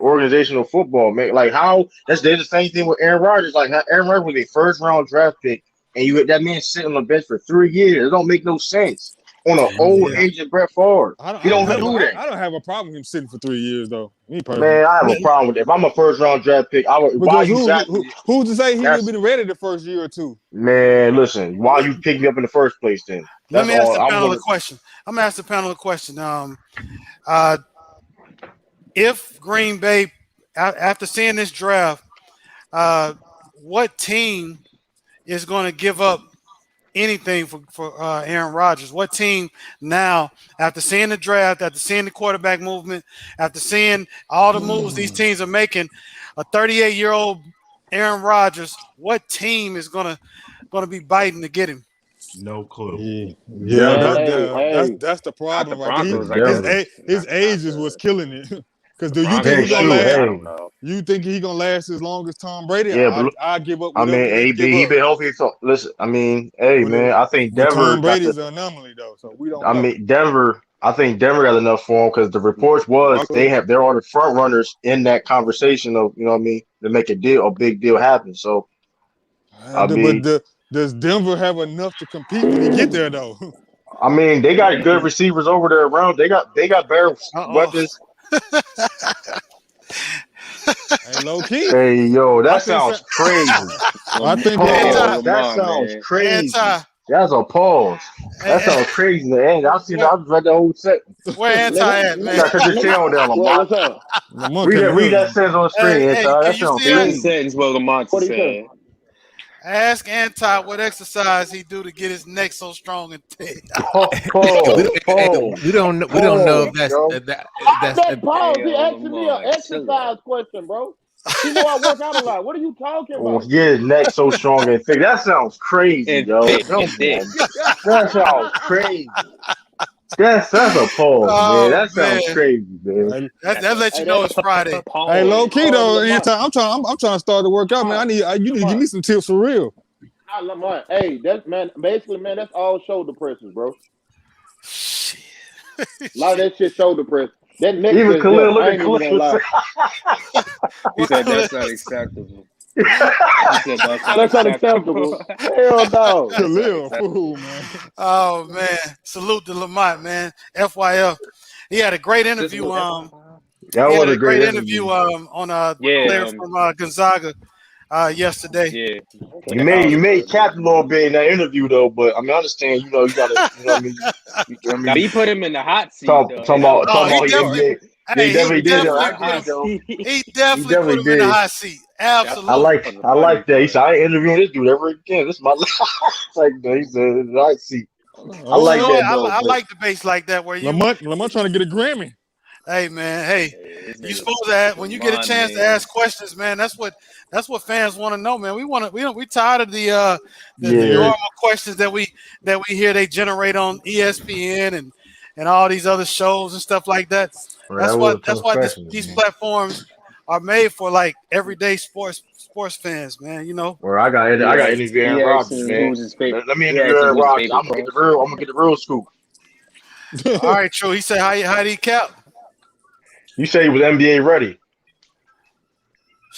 organizational football, man. They're the same thing with Aaron Rodgers. Aaron Rodgers was a first round draft pick, and that man sitting on the bench for 3 years. It don't make no sense. on an old agent Brett Favre. He don't do that. I don't have a problem with him sitting for 3 years though. Me personally. Man, I have a problem with it. If I'm a first round draft pick, I would. Why you who's to say he would have been ready the first year or two? Man, listen, why you picked me up in the first place then? Let me ask the panel a question. I'm gonna ask the panel a question. If Green Bay, after seeing this draft, what team is going to give up anything for Aaron Rodgers? What team now, after seeing the draft, after seeing the quarterback movement, after seeing all the moves these teams are making, a 38-year-old Aaron Rodgers, what team is gonna be biting to get him? No clue. That's the problem. His age is what's killing it. Because do you think he's gonna last? I don't know. You think he's gonna last as long as Tom Brady? Yeah, I give up. I mean, he been healthy. So listen, I mean, man, I think Denver. Tom Brady's an anomaly though, so we don't. I mean, Denver. I think Denver got enough for him because the reports was they're all the front runners in that conversation of what I mean to make a big deal happen. So, does Denver have enough to compete when he get there though? I mean, they got good receivers over there around. They got better weapons. Hey, low key. Hey, yo, that sounds crazy. I think that sounds crazy. That's a pause. That sounds crazy, man. I've read the whole set. Where Anti at, man? Cut your channel down, Lamont. Read that sentence on the screen, Anti. That sounds crazy. Sentence what Lamont said. Ask Anti what exercise he do to get his neck so strong and thick. We don't know if that's pause. He asking me an exercise question, bro. You know I work out a lot. What are you talking about? Yeah, his neck so strong and thick. That sounds crazy, yo. That sounds crazy. That's a pause, man. That sounds crazy, man. That lets you know it's Friday. Hey, low key though, I'm trying to start to work out, man. You need to give me some tips for real. Hey, basically, man, that's all shoulder presses, bro. Shit. A lot of that shit shoulder press. That neck even Khalil look at Khalil. He said that's not acceptable. That's unacceptable. Hell no. Khalil, fool, man. Oh man, salute to Lamont, man. FYF, he had a great interview. That was a great interview on player from Gonzaga yesterday. Yeah, you made cap a little bit in that interview though, but I mean, I understand. You gotta, what I mean. Now he put him in the hot seat. Talking about he definitely put him in the hot seat. Absolutely. I like that. He said, I ain't interviewing this dude ever again. This is my life. It's like, he said, the hot seat. I like that. I like debates like that where you Lamont trying to get a Grammy. Hey man, you supposed to have, when you get a chance to ask questions, man. That's what fans want to know, man. We tired of the normal questions that we hear they generate on ESPN and all these other shows and stuff like that. That's why these platforms are made for like everyday sports fans, man. You know. Well, I got interview Aaron Rodgers, man. Let me interview Aaron Rodgers. I'm gonna get the real scoop. All right, true. He said, how did he cap? You say he was NBA ready.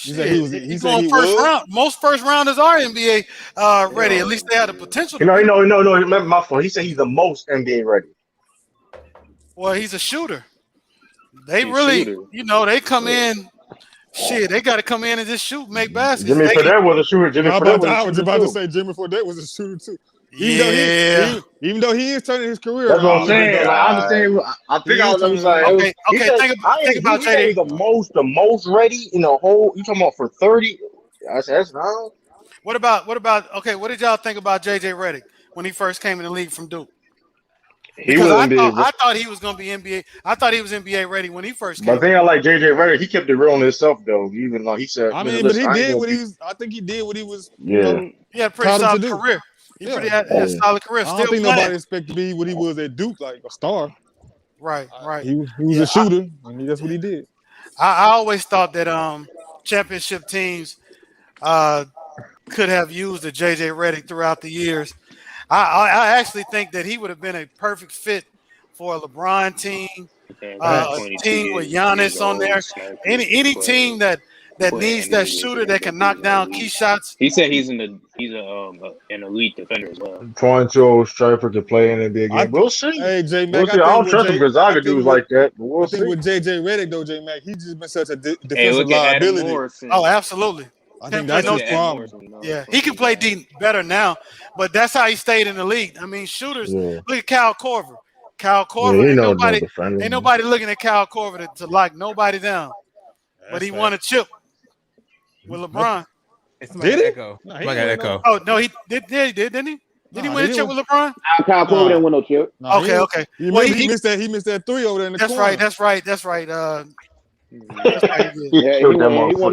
He said he was first round. Most first rounders are NBA ready. At least they have the potential. No. My fault. He said he's the most NBA ready. Well, he's a shooter. They they come in. Shit, they got to come in and just shoot, make baskets. Jimmy Fredette was a shooter. I was about to say Jimmy Fredette was a shooter too. Even though he is turning his career. That's what I'm saying. I understand. I think I was like, okay. Think about JJ. The most ready in the whole. You talking about for 30? I said that's not. What about? Okay, what did y'all think about JJ Redick when he first came in the league from Duke? I thought he was going to be NBA. I thought he was NBA ready when he first came. But I think I like JJ Redick. He kept it real on himself though. Even though he said, I mean, but he did what he was. I think he did what he was. Yeah, he had a pretty solid career. He had a solid career. I don't think nobody expected to be what he was at Duke, like a star. Right. He was a shooter, and that's what he did. I always thought that championship teams could have used a JJ Redick throughout the years. I actually think that he would have been a perfect fit for a LeBron team, a team with Giannis on there. Any team that that needs that shooter that can knock down key shots. He said he's an elite defender as well. Toronto striker to play in the big game. We'll see. Hey, J Mac, We'll see. I don't trust him because I could do like that, but we'll I think see. with JJ Redick though, J Mac, he's just been such a defensive look at Adam liability. Morrison. Oh, absolutely. I think that's his problem. Yeah, he can play better now, but that's how he stayed in the league. I mean, shooters. Look at Kyle Korver. Kyle Korver. Ain't nobody looking at Kyle Korver to lock nobody down. But he won a chip with LeBron. Did he? Echo. No, echo. Oh no, he did, didn't he? Did he win a chip with LeBron? Kyle Korver didn't win no chip. Okay. He missed that three over there in the corner. That's right. He won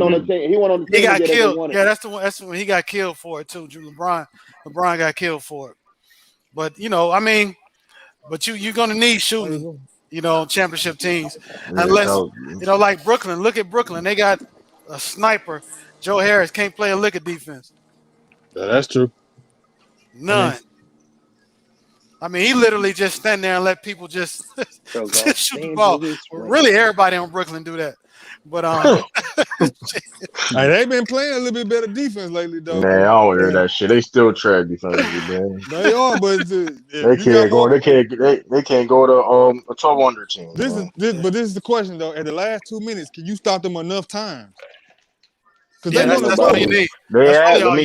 on the team. He won on the team. He got killed. Yeah, that's the one. That's when he got killed for it too. LeBron got killed for it. But I mean, you're gonna need shooting. Championship teams, unless like Brooklyn. Look at Brooklyn. They got a sniper. Joe Harris can't play a lick of defense. Yeah, that's true. None. I mean, he literally just stand there and let people just shoot the ball. Really, everybody on Brooklyn do that. But they've been playing a little bit better defense lately, though. Man, I don't hear that shit. They still trash defensively, man. They are, but they can't go to a 12 under team. This is the question though. At the last 2 minutes, can you stop them enough times? That's all you need.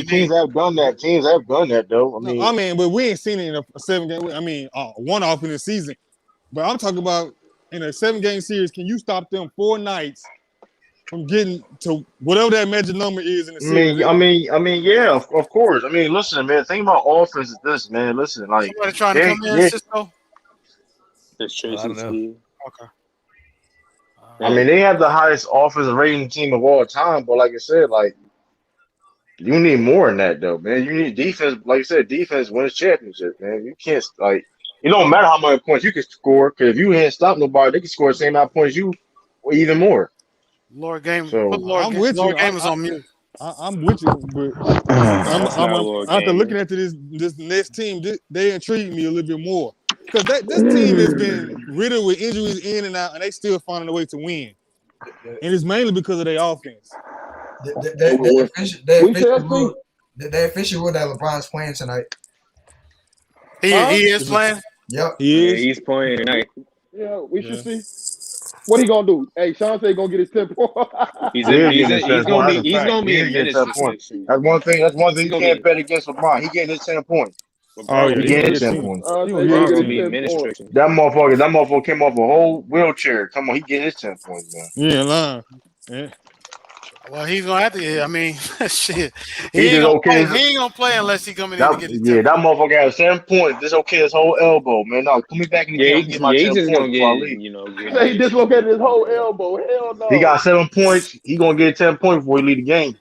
Teams have done that. Teams have done that though. I mean, but we ain't seen it in a 7-game. I mean, one off in the season. But I'm talking about in a 7-game series. Can you stop them 4 nights from getting to whatever that magic number is in the series? I mean, yeah, of course. I mean, listen, man. Think about offense is this, man. Listen, like somebody trying to come in, Cisco. That's Tracy Steve. Okay. I mean, they have the highest offensive rating team of all time, but like I said, like you need more than that, though, man. You need defense. Like you said, defense wins championships, man. You can't it don't matter how many points you can score, because if you can't stop nobody, they can score the same amount of points you, or even more. Lord Game, I'm with you. Lord Game is on mute. I'm with you, but after looking at this next team, they intrigue me a little bit more. Because this team has been riddled with injuries in and out, and they still finding a way to win. And it's mainly because of their offense. They officially ruled that LeBron's playing tonight. He is playing? Yep. He's playing tonight. Yeah, we should see. What he gonna do? Hey, Sean said he gonna get his 10 points. He's gonna be in minutes. That's one thing you can't bet against LeBron. He getting his 10 points. He getting his 10 points. That motherfucker came off a whole wheelchair. Come on, he getting his 10 points, man. Yeah. Well, he's gonna have to. I mean, shit. He ain't gonna play unless he come in here to get his 10 that motherfucker has 7 points. Dislocated his whole elbow, man. No, put me back in the game. Get my 10 points before I leave. He dislocated his whole elbow. Hell no. He got 7 points. He gonna get 10 points before he leave the game.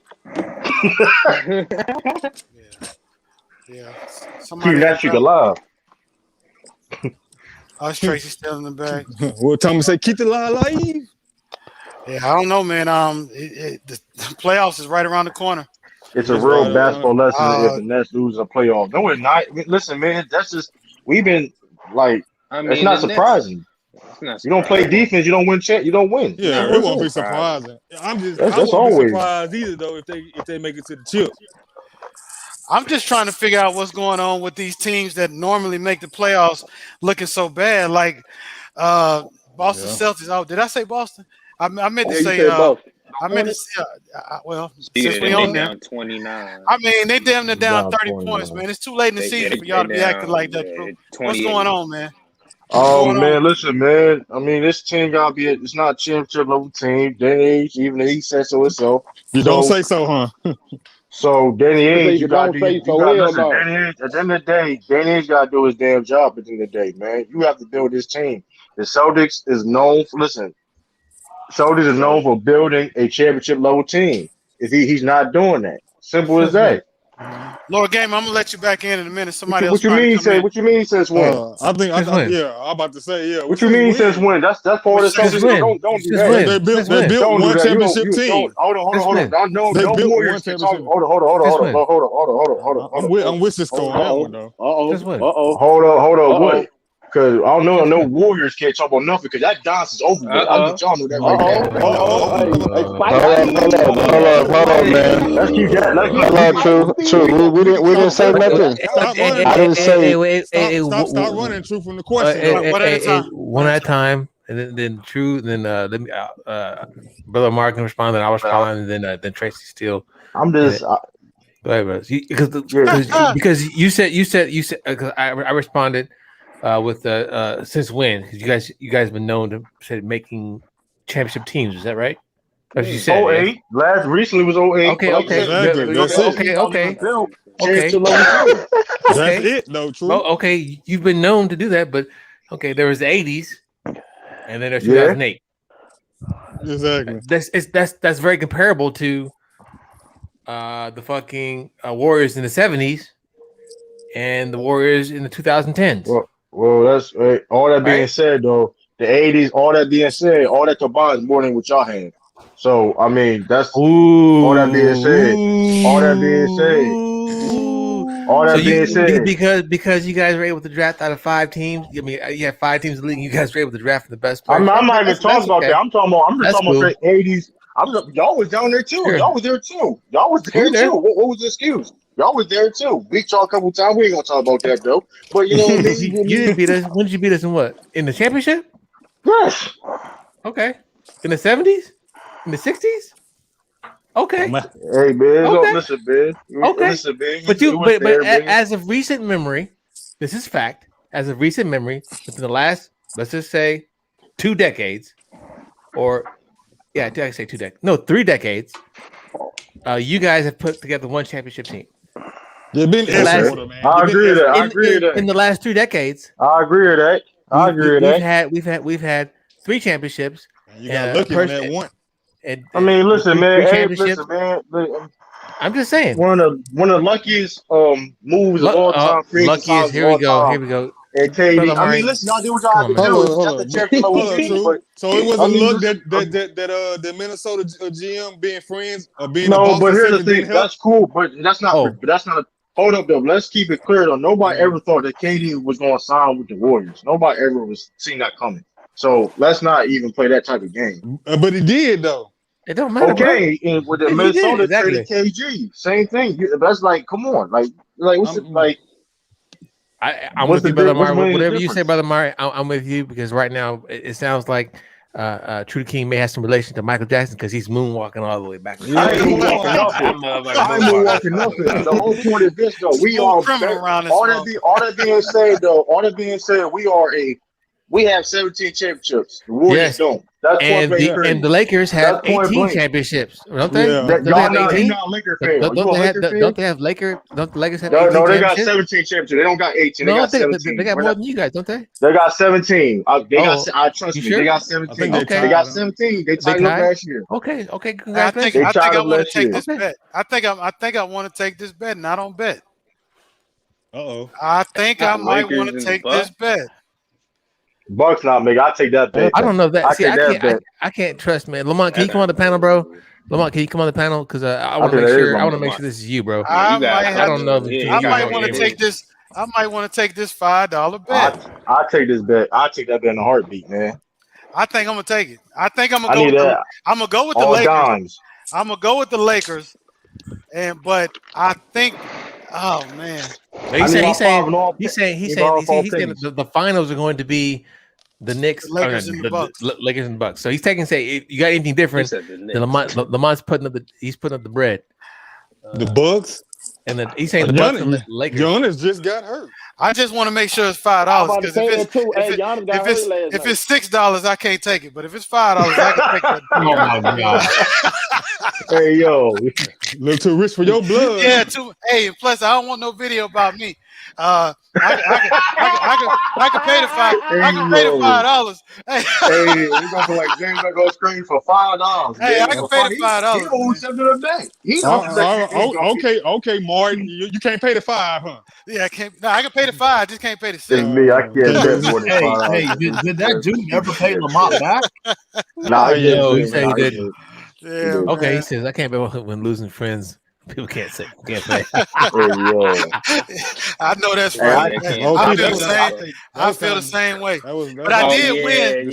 Yeah. Keep that shit alive. Us Tracy still in the bag. Well, Thomas say keep the lie alive. Yeah, I don't know, man. The playoffs is right around the corner. It's a real basketball lesson if the Nets lose a playoff. No, it's not. Listen, man, that's just we've been like. It's not surprising. You don't play defense, you don't win. You don't win. Yeah, it won't be surprising. I won't be surprised either, though, if they make it to the chip. I'm just trying to figure out what's going on with these teams that normally make the playoffs looking so bad, like Boston Celtics. Oh, did I say Boston? I meant to say. I meant to say. Well, since we on there, 29. I mean, they damn near down 30 points, man. It's too late in the season for y'all to be acting like that, bro. What's going on, man? Oh man, listen, man. I mean, this team gotta be. It's not a championship level team. Danny Ainge, even he said so himself. You don't say so, huh? So Danny Ainge, you gotta don't do. say so. Listen, Danny Ainge, at the end of the day, Danny Ainge gotta do his damn job. At the end of the day, man, you have to build this team. The Celtics is known for. Listen, Celtics is known for building a championship level team. If he's not doing that, simple as that. Lord Game, I'm gonna let you back in a minute. Somebody else. What you mean? What you mean? Since when? I think. Yeah, I'm about to say. Yeah. What you mean? Since when? That's part of the Celtics. Don't do that. They built one championship team. Hold on. No more. Hold on. I'm with Cisco on that one though. Hold on. What? Because I don't know, no Warriors can't talk about nothing because that dance is over with. I let y'all know that right Hold on, man. Let's keep that. Hold on, True. We didn't say nothing. I didn't say. Stop running, True, from the question. One at a time. One at a time, and then True, and then let me. Brother Mark can respond, and I'll respond, and then Tracy Steele. I'm just. Go ahead, bro. Because you said because I responded with since when? Because you guys been known to say making championship teams. Is that right? As you said, 08. Last recently was 08. Okay. Okay. That's it, though. True. Well, okay, you've been known to do that, but okay, there was the 80s, and then there's 2008. Exactly. That's very comparable to the fucking Warriors in the 70s and the Warriors in the 2010s. Well, that's right. All that being said, though, the 80s, all that being said, all that combined is more than what y'all had. So, I mean, that's all that being said. Because you guys were able to draft out of 5 teams. I mean, you had 5 teams in the league. You guys were able to draft from the best players. I'm not even talking about that. I'm just talking about the 80s. Y'all was down there too. Sure. Y'all was there too. What was the excuse? Y'all was there too. Beat y'all a couple times. We ain't gonna talk about that though. But you know what I mean? You didn't beat us. When did you beat us in what? In the championship? Yes. Okay. In the 70s? In the 60s? Okay. Hey man, listen, man. Okay. Listen, man. But as of recent memory, this is fact. As of recent memory, within the last, let's just say, 2 decades, or I say 2 decades. No, 3 decades. You guys have put together one championship team. You've been man. I agree with that. In the last 3 decades, I agree with that. We've had 3 championships. You got lucky on that one. And I mean, listen, man. Hey, listen, man. I'm just saying. One of the luckiest moves of all time. Luckiest. Here we go. And KD. I mean, listen, y'all do what y'all have to do. So it wasn't luck that Minnesota GM being friends or being but here's the thing. That's cool, but that's not. Hold up, though. Let's keep it clear, though. Nobody ever thought that KD was going to sign with the Warriors. Nobody ever was seen that coming. So let's not even play that type of game. But he did, though. It don't matter. Okay, and with the Minnesota traded KG, same thing. That's like, come on, what's it like? I'm with you, Brother Mari. Whatever you say, Brother Mari, I'm with you because right now it sounds like True King may have some relation to Michael Jackson because he's moonwalking all the way back. I ain't moonwalking nothing. The whole point is this, though. We are all that being said, we have 17 championships. The Warriors don't. That's and the Lakers have 18 championships, don't they? Yeah. Don't they have 18? Don't they have Lakers? Don't the Lakers have 18? No, they got 17 championships. They don't got 18. They got 17. They got more than you guys, don't they? They got 17. I trust me. Sure? They got 17. They got 17. They tied up last year. Okay. Congratulations. I think I want to take this bet. I think I want to take this bet, and I don't bet. I think I might want to take this bet. Bucks not make. I take that bet. I don't know that. I can't trust, man. Lamont, can you come on the panel, bro? Lamont, can you come on the panel? Because I want to make sure. I want to make sure this is you, bro. I might want to take this. I might want to take this $5 bet. I take this bet. I take that bet in a heartbeat, man. I think I'm gonna take it. I think I'm gonna go. I'm gonna go with the Lakers. Dimes. I'm gonna go with the Lakers, but I think. Oh man. He's saying the finals are going to be the Knicks, Lakers, and the Bucks. Lakers and Bucks. So he's say you got anything different? Lamont's putting up the bread. The Bucks, and then he's saying the Bucks and the Lakers. Giannis just got hurt. I just want to make sure it's $5 because if it's $6, I can't take it. But if it's $5, I can take it. Oh my god! Hey yo, look too rich for your blood. Yeah, hey, plus I don't want no video about me. I can pay the $5. I can pay the $5. Hey, we're gonna go like James go screen for $5. Hey, I can pay the $5. He owns something to the bank. Okay, Martin, you can't pay the $5, huh? Yeah, I can't. No, I can pay the $5. I just can't pay the $6. It's me. I can't bet more than $5. Hey, did that dude ever pay Lamont back? Nah, he said he did. Yeah. Okay, he says I can't bet when losing friends People can't say. Can't say. I know that's right. I feel the same way. But I did win.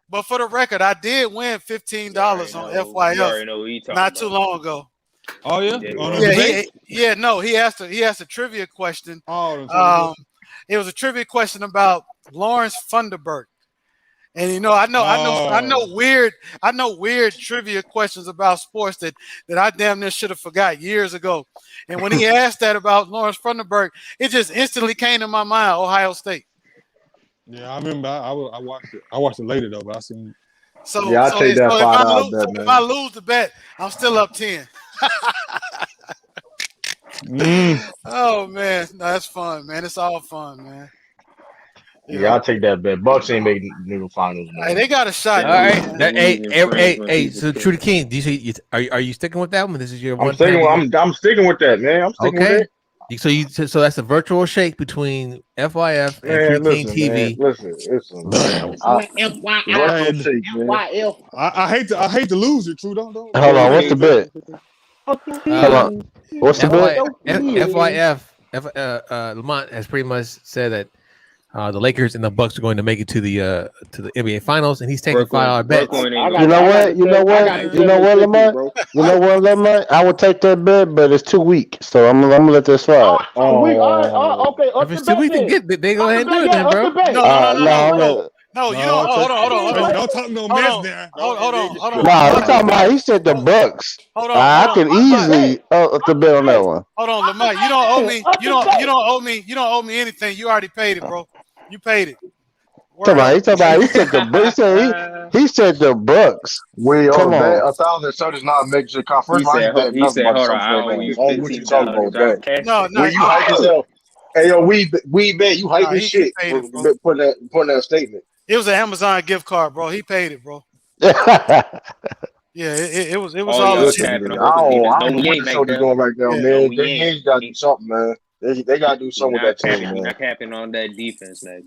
But for the record, I did win $15 on FYF not too long ago. Oh yeah, he asked a trivia question. It was a trivia question about Lawrence Funderburk. And I know weird trivia questions about sports that I damn near should have forgot years ago. And when he asked that about Lawrence Funderburk, it just instantly came to my mind, Ohio State. Yeah, I remember. I watched it. I watched it later though, but I seen. So I'll take that $5 bet, man. If I lose the bet, I'm still up 10. Oh man, no, that's fun, man. It's all fun, man. I'll take that bet. Bucks ain't making the finals, man. Hey, they got a shot. All right. Hey. So, Trudy King, do you say are you sticking with that one? This is your one. I'm sticking with that, man. I'm sticking with it. So that's a virtual shake between FYF and Trudy King TV. Man. I hate to lose it, True. Don't. Hold on, what's the bet? What's the bet? FYF Lamont has pretty much said that the Lakers and the Bucks are going to make it to the NBA Finals, and he's taking $5 bets. You know what, Lamont? I would take that bet, but it's too weak, so I'm gonna let this slide. Okay. If it's too weak to get, they go ahead and do it, then, bro. No, you don't. Hold on. Don't talk no mess there. Hold on. No, I'm talking about. He said the Bucks. I can easily up the bet on that one. Hold on, Lamont. You don't owe me. You don't owe me anything. You already paid it, bro. You paid it. He said the Bucks. He said the Bucks. Come on. 1,000 so does not make the conference. He said, hold on, I owe you $15. No. You hype yourself. Hey, yo, we bet you hype this shit. Putting that statement. It was an Amazon gift card, bro. He paid it, bro. Yeah, it was all legit. I don't know what the show they're doing right now, man. They got to do something, man. They got to do something with that team, man. Not capping on that defense, man.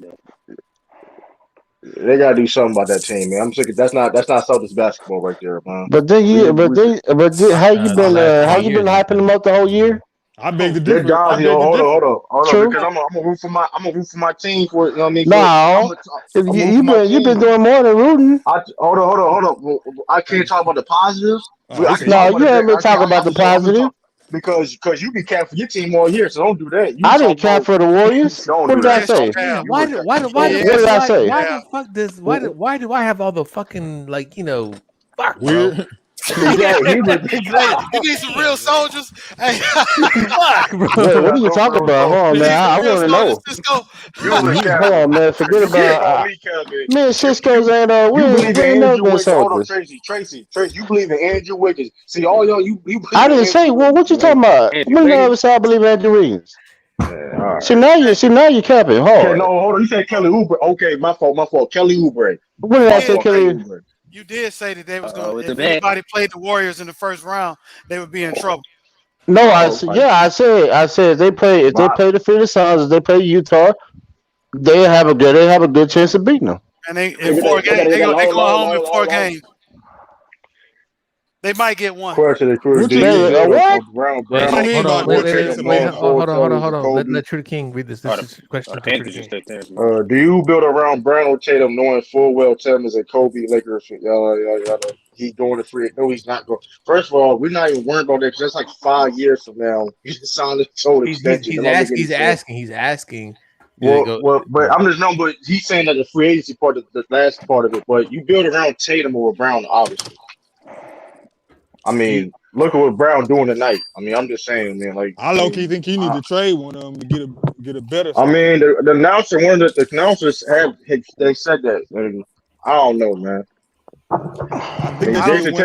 They got to do something about that team, man. I'm sick of that's not Celtics basketball right there, man. But how you been hyping them up the whole year? I beg to differ. Hold on, because I'm gonna root for my team for it. You know what I mean? No, you've been doing more than rooting. Hold on. I can't talk about the positives. You haven't been talking about the positive. Because you be capping for your team all year, so don't do that. I didn't cap for the Warriors. What did I say? Why did I say? Why the fuck this? Why do I have all the fucking fuck weird? You need some real soldiers. Hey, fuck, bro. What are you talking about? Hold on, man. I want to know. Hold on, man. Forget about man. Cisco's ain't we ain't never been soldiers. Tracy, you believe in Andrew Wiggins? See, all y'all, you I didn't say. Well, what you talking about? When you ever say I believe in Andrew Wiggins? Right. See now you capping hard. Okay, no, hold on. You said Kelly Oubre. Okay, my fault. Kelly Oubre. What did I say, Kelly Oubre? You did say that they was going to. If anybody played the Warriors in the first round, they would be in trouble. No, I said they play. If they play the Phoenix Suns, if they play Utah, they have a good chance of beating them. And they go home in 4 games. They might get one. Hold on. Let Trudy King read this. This is a question. Do you build around Brown or Tatum, knowing full well Tatum is a Kobe Lakers? He's doing it free. No, he's not going. First of all, we're not even worried about that because that's like 5 years from now. He's signed a total extension. He's asking. Well, but I'm just but he's saying that the free agency part, the last part of it. But you build around Tatum or Brown, obviously. I mean, look at what Brown doing tonight. I mean, I'm just saying, man. I low-key think he need to trade one of them to get a better. I mean, the announcer, the announcers they said that. Man. I don't know, man. I think they should have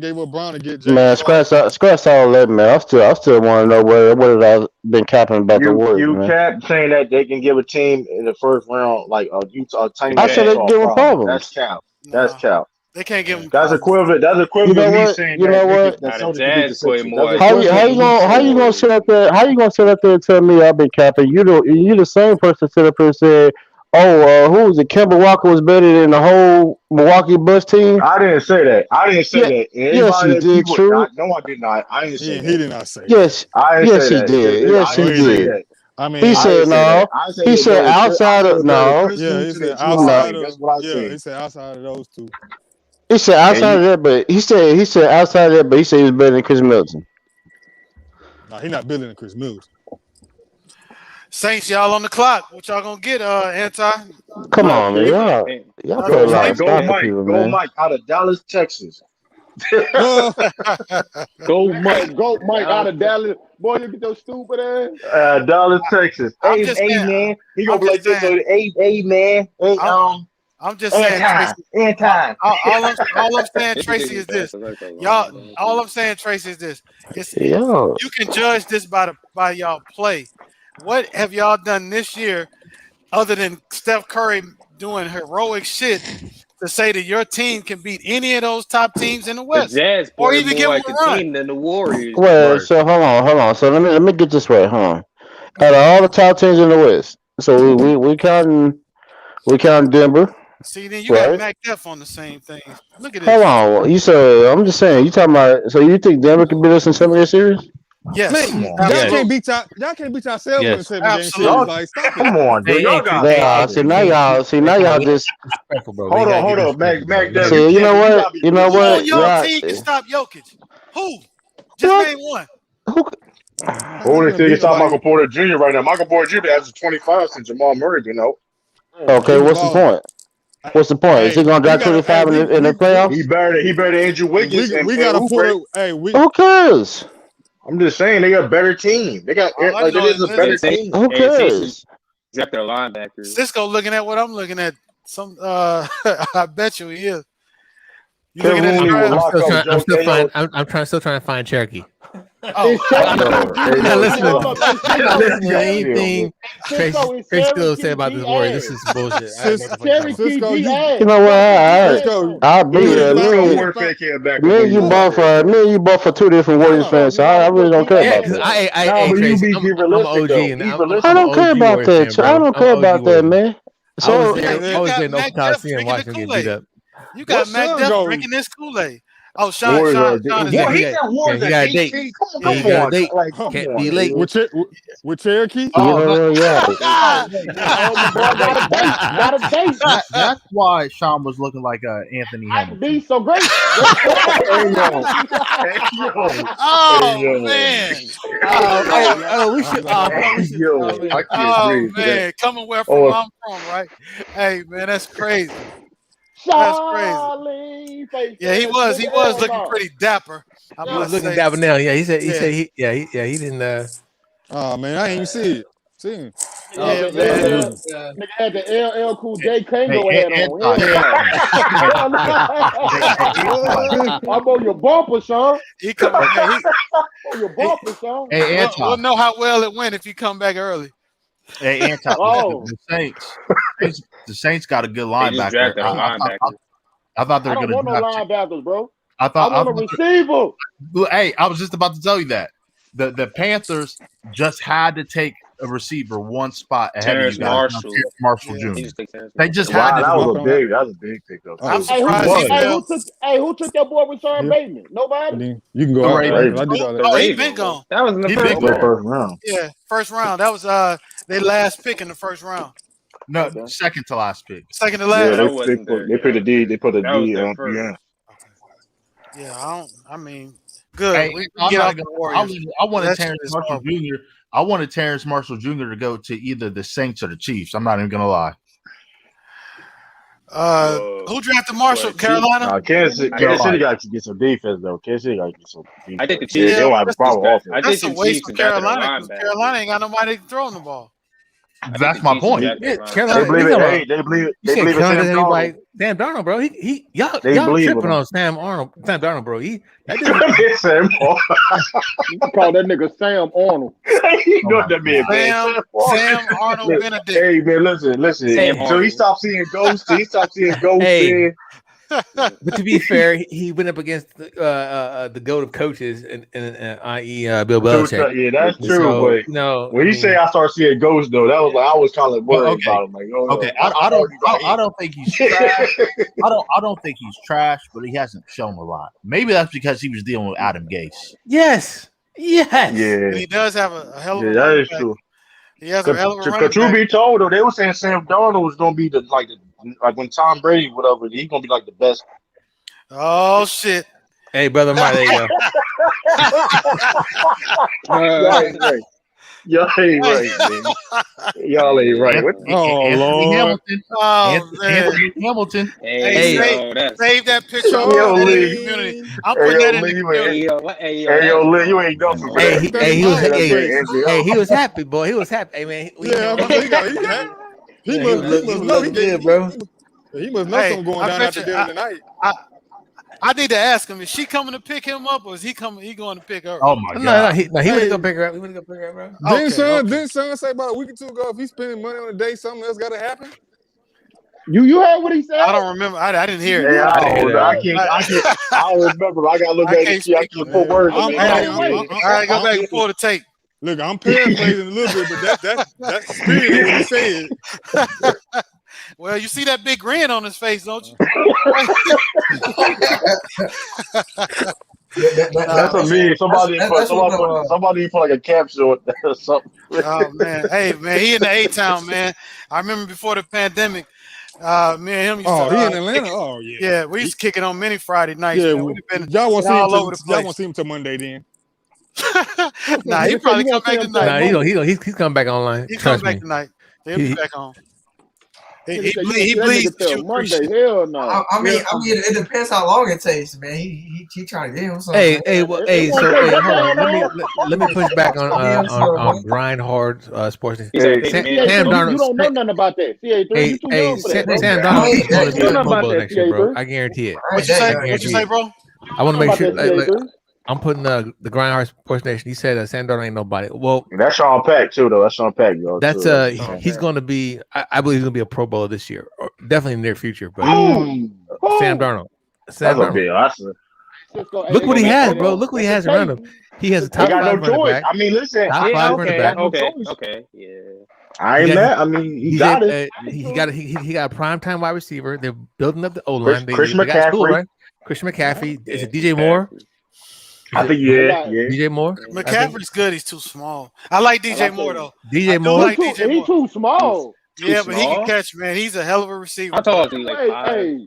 gave up Brown to get James. Man, scratch all that, man. I still want to know what I've been capping about the Warriors. You cap saying that they can give a team in the first round like Utah. I said they can give a problem. That's cap. That's cap. They can't give them. That's equivalent. You know what? Saying you know what? How you gonna sit up there? How you gonna sit up there and tell me I've been capping? You the same person sit up here and said, who was it? Kemba Walker was better than the whole Milwaukee Bucks team. I didn't say that. That. Yes, he did. True. No, I did not. I didn't say that. He did not say yes, that. I didn't yes, say he that. did. Yes, he did. I mean, he said no. He said outside of no. Yeah, he said outside of. That's what I said. He said outside of those two. He said outside of that, but he said outside of that, but he said he was better than Chris Middleton. No, he's not better than Chris Middleton. Saints, y'all on the clock. What y'all gonna get, Anti? Come on, man. Y'all put a lot of stock in people, man. Go Mike out of Dallas, Texas. Go Mike out of Dallas. Boy, you get those stupid ass. Dallas, Texas. Hey, man. He gonna be like this. Hey, man. I'm just saying, Tracy. Time. All I'm saying, Tracy, is this. Y'all, all I'm saying, Tracy, is this. You can judge this by y'all play. What have y'all done this year other than Steph Curry doing heroic shit to say that your team can beat any of those top teams in the West? The Jazz or even give like them a a run? team than the Warriors. Well, so hold on. So let me get this right. Hold on. Out of all the top teams in the West, so we counting Denver. See, then you got Mac Def on the same thing. Look at this. Hold on. You said I'm just saying. You talking about? So you think Denver can beat us in some of their series? Yes. Y'all can't beat yourselves in a 7-game series. Like, stop it. Come on, dude. Y'all got now y'all just hold on, Mac. See, you know what? Who your team can stop Jokic? Who? Just name one. Only thing is Michael Porter Jr. right now. Michael Porter Jr. has 25 since Jamal Murray, you know. Okay, what's the point? What's the point? Is he gonna drop 25 in the playoffs? He better than Andrew Wiggins. We got to put it. Who cares? I'm just saying they got a better team. They got it is a better team. Who cares? Got their linebackers. Cisco looking at what I'm looking at. I bet you he is. You looking at the I'm still trying to find Cherokee. Oh, listen to anything Trace still say about this Warrior. This is bullshit. You know what? I'll be there. Me and you both for two different Warriors fans, so I really don't care about that. I'm OG, and I don't care about that. I don't care about that, man. So I was in Oak Coliseum watching him get beat up. You got Mac Def drinking this Kool-Aid. Oh, Sean is there. He got a date. Can't be late. With Cherokee? Got a date. That's why Sean was looking like Anthony Hamilton. Be so great. Oh, man. We should. Oh, man. Coming where I'm from, right? Hey, man, that's crazy. That's crazy. Yeah, he was looking pretty dapper. He was looking dapper now. Yeah, he said he didn't. Oh man, I ain't even see it. Nigga had the LL Cool J Kango hat on. I'm on your bumper, Sean. He come back. On your bumper, Sean. Hey, Anton. We'll know how well it went if you come back early. Hey, Anton. The Saints got a good linebacker. I thought they were going to. I don't want no linebackers, bro. I want a receiver. Hey, I was just about to tell you that the Panthers just had to take a receiver one spot ahead of you guys. Marshall Jr. They just had to. That was a big pick up. I'm surprised. Who took that boy with Sean Bateman? Nobody. You can go. He been gone. That was in the first round. Yeah, first round. That was their last pick in the first round. No, second to last pick. Second to last. Yeah, they put a D. They put a D on. Yeah, I mean, good. Hey, I wanted Terrence Marshall Jr. I wanted Terrence Marshall Jr. to go to either the Saints or the Chiefs. I'm not even gonna lie. Who drafted Marshall? Carolina? Kansas City got to get some defense though. Kansas City got to get some defense. I think the Chiefs. They'll have a problem offense. That's a waste for Carolina because Carolina ain't got nobody throwing the ball. That's my point. They believe it. They believe it. Sam Darnold, bro. Y'all tripping on Sam Darnold, bro. Sam You can call that nigga Sam Arnold. You know what that means, man. Sam Arnold Benedict. Hey, man, listen. So he stopped seeing ghosts. Man. But to be fair, he went up against the GOAT of coaches, and i.e. Bill Belichick. Yeah, that's true. So, But you know, when you say I start seeing ghosts, though, that was like I was kind of worried Okay. about him. Like, oh, Okay, no. I don't think he's trash. I don't think he's trash, but he hasn't shown a lot. Maybe that's because he was dealing with Adam Gase. Yes. Yeah, And he does have a hell of a that running is back. true. He has a hell of a running Truth back. be told, though, they were saying Sam Darnold was gonna be like when Tom Brady, whatever, he's gonna be like the best. Oh shit! Hey, brother Mark, there you go. Y'all ain't right. Y'all ain't right, man. Y'all ain't right. Anthony Hamilton. Oh man. Anthony Hamilton. Hey, save that picture. I'm Yo, putting that in Lee. the community. I'm putting that in the community. Hey, yo, Lee, you ain't nothing for that. He was happy, boy. He was happy. Hey, man. He must know something going down after dinner tonight. I need to ask him: is she coming to pick him up, or is he coming? He going to pick her? Oh my god! He went to go pick her up. He went to go pick her up, bro. Didn't son say about a week or two ago if he's spending money on a date, something else got to happen? You heard what he said? I don't remember. I didn't hear it. I don't remember. I gotta look back and see. I can't put words. All right, go back and pull the tape. Look, I'm paraphrasing a little bit, but that's the spirit of what he said. Well, you see that big grin on his face, don't you? That's what me. Somebody put like a capsule or something. Oh man, hey man, he in the A-Town, man. I remember before the pandemic, me and him used to. He in Atlanta. Oh yeah. Yeah, we used to kick it on many Friday nights. Yeah, man. We've been y'all won't see all him over the place. Y'all won't see him till Monday then. Nah, he probably come back tonight. Nah, he's coming back online. He's coming back tonight. He'll be back on. He bleeds to shoot Monday. Hell no. I mean, it depends how long it takes, man. He trying to get him something. Hey, hold on. Let me push back on grind hard sports. Sam Darnold. You don't know nothing about that. You too young for that. Sam Darnold is going to be a Pro Bowl next year, bro. I guarantee it. What you say? What you say, bro? I want to make sure. I'm putting the Grind Hard Sports Nation. He said Sam Darnold ain't nobody. Well, that's Sean Pack too, though. That's Sean Pack, yo. That's he's going to be. I believe he's going to be a Pro Bowler this year, or definitely in the near future. But Sam Darnold. Look what he has, bro. Look what he has around him. He has a top 5 running back. I mean, listen. Top 5 running back. Okay. Yeah. I ain't mad. I mean, he got it. He got a primetime wide receiver. They're building up the O line. Christian McCaffrey, right? Christian McCaffrey. Is it DJ Moore? I think DJ Moore. McCaffrey's good. He's too small. I like DJ Moore though. DJ Moore. He's too small. Yeah, but he can catch, man. He's a hell of a receiver. I thought he like 5'11".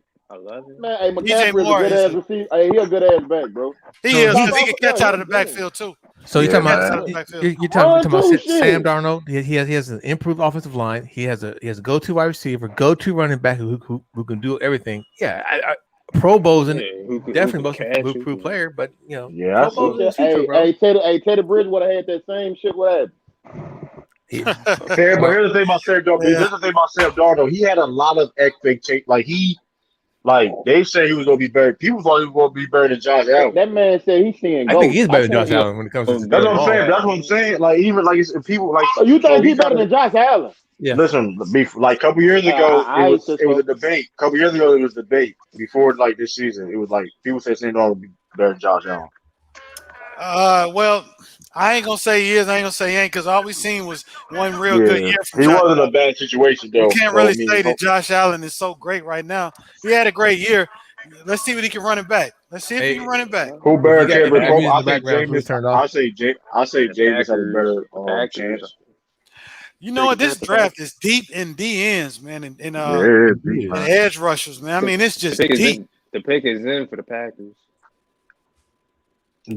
Man, hey, DJ McCaffrey's Moore a good ass receiver. Hey, he a good ass back, bro. He is because he can catch out of the backfield too. So you're talking about Sam Darnold. He has an improved offensive line. He has a go-to wide receiver, go-to running back who can do everything. Yeah, Pro Bowl's definitely most improved player, but you know, yeah. Teddy Bridgewater had that same shit. What happened? But here's the thing about Sam Darnold. He had a lot of expectations. Like they say he was gonna be better. People thought he was gonna be better than Josh Allen. That man said he's seeing. I think he's better than Josh Allen when it comes to. That's what I'm saying. Like even like people like. So you think he's better than Josh Allen? Yeah. Listen, like a couple years ago, it was a debate. A couple years ago, it was a debate. Before like this season, it was like people say Sam Darnold would be better than Josh Allen. Well, I ain't gonna say he is. I ain't gonna say he ain't because all we seen was one real good year. From he Josh wasn't Allen. a bad situation though. You can't really say that Josh Allen is so great right now. He had a great year. Let's see what he can run it back. Let's see if he can run it back. Who better? I say James has a better chance. You know what? This draft is deep in DNs, man, and edge rushers, man. I mean, it's just deep. The pick is in for the Packers.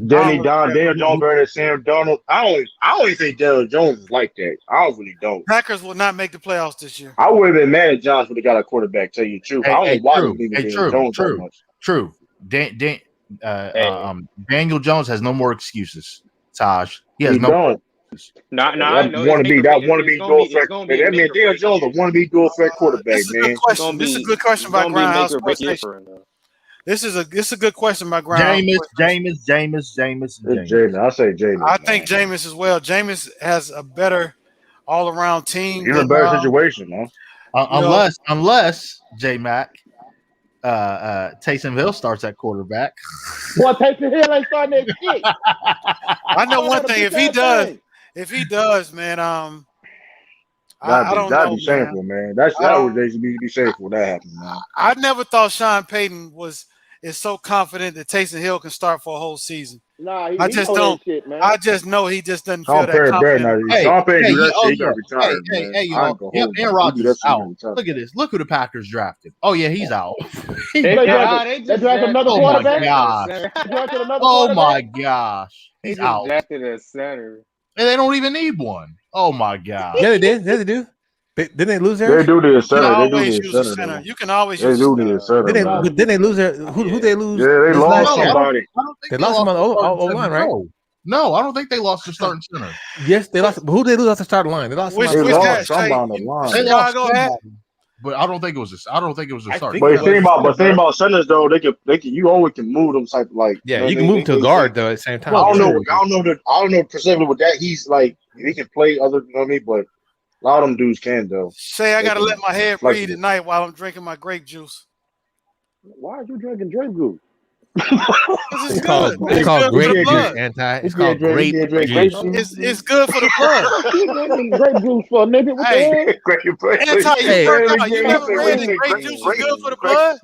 Daniel Jones better than Sam Darnold. I don't think Daniel Jones is like that. I really don't. Packers will not make the playoffs this year. I would have been mad at Jones would have got a quarterback. Tell you the truth. I don't know why he didn't Jones that much. True. Daniel Jones has no more excuses. Taj, he has no. I know. Want to be dual threat. That man Daniel Jones want to be dual threat quarterback, man. This is a good question by Grindhouse Sports Nation. This is a good question by Grindhouse. Jameis. I say Jameis. I think Jameis as well. Jameis has a better all-around team. He's in a better situation, man. Unless J Mac, Taysom Hill starts at quarterback. Boy, Taysom Hill ain't starting that shit. I know one thing. If he does, man, I don't That'd know, be shameful, man. That would be shameful. That happened, man. I never thought Sean Payton is so confident that Taysom Hill can start for a whole season. Nah, I just don't. Shit, man. I just know he just doesn't Sean feel that confident. Sean Payton do that shit. He got retired, man. Aaron Rodgers is out. Look at this. Look who the Packers drafted. Oh yeah, he's out. They drafted another quarterback. Oh my gosh, he's out. Drafted a center. And they don't even need one. Oh my god. Yeah, they did. Yeah, they do. Didn't they lose theirs? They do need a center. They do need a center. You can always use a center. Didn't they lose their? Who they lose? Yeah, they lost somebody. They lost him on the O-line, right? No, I don't think they lost their starting center. Yes, they lost. But who did they lose off the starting line? They lost. Which somebody on the line. They lost somebody. But I don't think it was a start. But think about centers though. They could. You always can move them type like. Yeah, you can move to a guard though at the same time. I don't know specifically with that. He's like he can play other than me, but a lot of them dudes can though. Say I gotta let my head breathe at night while I'm drinking my grape juice. Why are you drinking grape juice? It's called grape juice, anti. It's called grape juice. It's good for the blood. You drinking grape juice for a nigga? Anti, you never read that grape juice is good for the blood?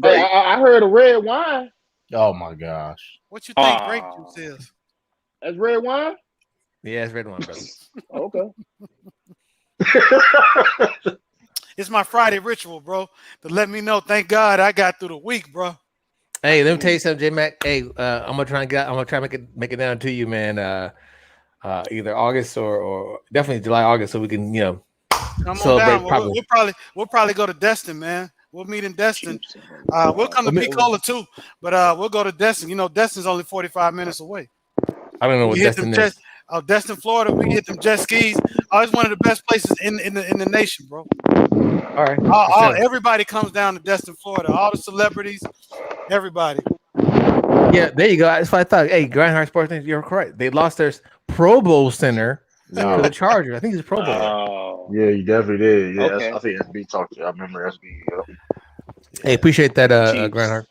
Hey, I heard of red wine. Oh my gosh. What you think grape juice is? That's red wine? Yeah, it's red wine, brother. Okay. It's my Friday ritual, bro. To let me know. Thank God I got through the week, bro. Hey, let me tell you something, J Mac. Hey, I'm gonna try and make it down to you, man. Either August or definitely July, August, so we can celebrate properly. We'll probably go to Destin, man. We'll meet in Destin. We'll come to Picola too, but we'll go to Destin. You know, Destin's only 45 minutes away. I don't know what Destin is. Destin, Florida. We hit them jet skis. It's one of the best places in the nation, bro. All right. Everybody comes down to Destin, Florida. All the celebrities, everybody. Yeah, there you go. That's what I thought. Hey, Grindhard Sports, you're correct. They lost their Pro Bowl center to the Chargers. I think it's Pro Bowl. Yeah, you definitely did. Yeah, Okay. I think SB talked to you. I remember SB. Hey, appreciate that, Grindhard.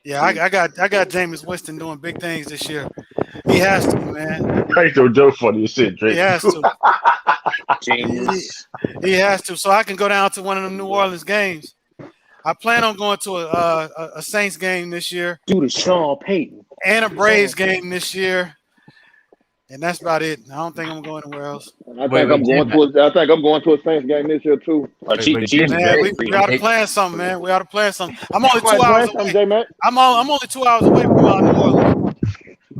Yeah, I got Jameis Winston doing big things this year. He has to, man. Ain't no joke funny as shit, Drake. He has to. He has to. So I can go down to one of them New Orleans games. I plan on going to a Saints game this year. Do the Sean Payton. And a Braves game this year. And that's about it. I don't think I'm going anywhere else. I think I'm going to a Saints game this year too. We ought to plan something, man. We ought to plan something. I'm only 2 hours away. I'm only 2 hours away from New Orleans.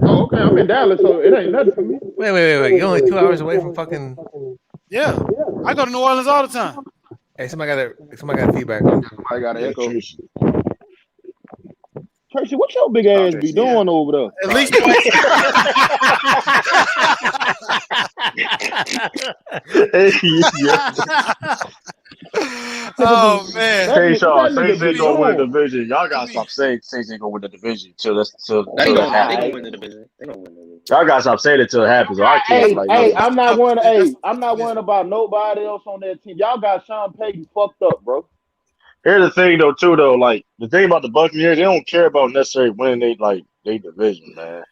Oh, okay. I'm in Dallas, so it ain't nothing for me. Wait. You're only 2 hours away from fucking. Yeah. I go to New Orleans all the time. Hey, somebody got feedback. I got an echo. Tracy, what your big ass be doing over there? At least oh man! Hey, Sean, Saints ain't gonna win the division. Y'all gotta stop saying Saints ain't gonna win the division till it happens. Y'all gotta stop saying it till it happens. I'm not worrying about nobody else on that team. Y'all got Sean Payton fucked up, bro. Here's the thing, though, too, though. Like the thing about the Buccaneers, they don't care about necessarily winning they division, man.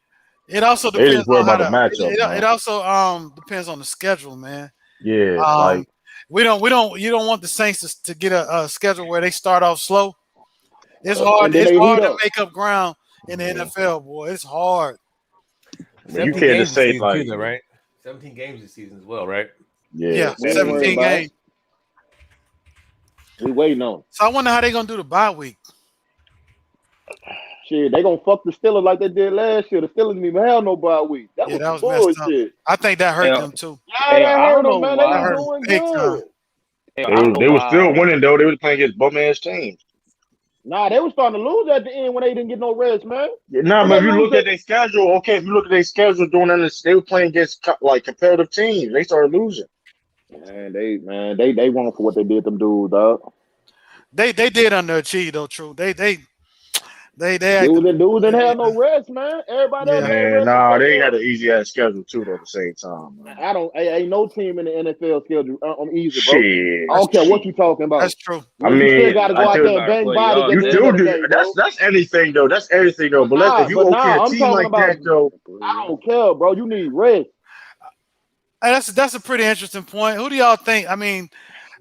It also they depends just worry on about the matchup. It also depends on the schedule, man. Yeah, you don't want the Saints to get a schedule where they start off slow. It's hard. It's hard to make up ground in the NFL, boy. It's hard. You can't just say like too, right? 17 games this season as well, right? Yeah, 17 games. We waiting on. So I wonder how they gonna do the bye week. Shit, they gonna fuck the Steelers like they did last year. The Steelers didn't even have no bye week. That was bullshit. I think that hurt them too. Yeah, that hurt them, man. They were doing good. They were still winning though. They were playing against bum ass teams. Nah, they were starting to lose at the end when they didn't get no rest, man. But if you look at their schedule, during that, they were playing against like competitive teams. They started losing. Man, they won for what they did them dudes, dog. They did underachieve though, true. They Dudes didn't have no rest, man. Everybody else had rest. Nah, they had an easy ass schedule too, though. At the same time, man. Ain't no team in the NFL schedule easy, bro. Shit. I don't care what you talking about. That's true. I mean, you still got to go out there and bang bodies. You do. That's anything though. That's everything though. But if you okay a team like that though, I don't care, bro. You need rest. That's a pretty interesting point. Who do y'all think? I mean,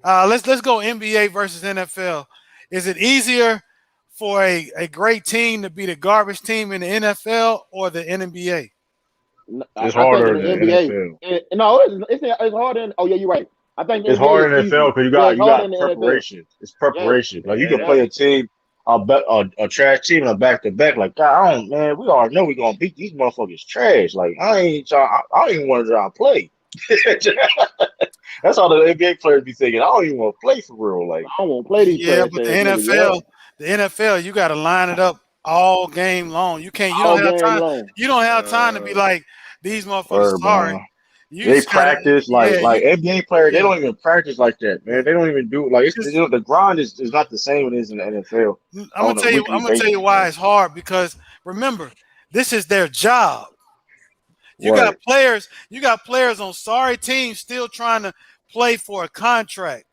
let's go NBA versus NFL. Is it easier for a great team to beat a garbage team in the NFL or the NBA? It's harder in the NBA. No, it's harder in. Oh yeah, you're right. I think it's harder in the NFL because you got preparation. It's preparation. Like you can play a team, a trash team, a back to back. Like God, man, we already know we're gonna beat these motherfuckers trash. Like I don't even want to try to play. That's all the NBA players be thinking. I don't even want to play for real. Like I don't want to play these. Yeah, but the NFL, you got to line it up all game long. You can't. You don't have time. You don't have time to be like these motherfuckers. Sorry. They practice like NBA players. They don't even practice like that, man. They don't even do like the grind is not the same as in the NFL. I'm gonna tell you why it's hard because remember, this is their job. You got players on sorry teams still trying to play for a contract.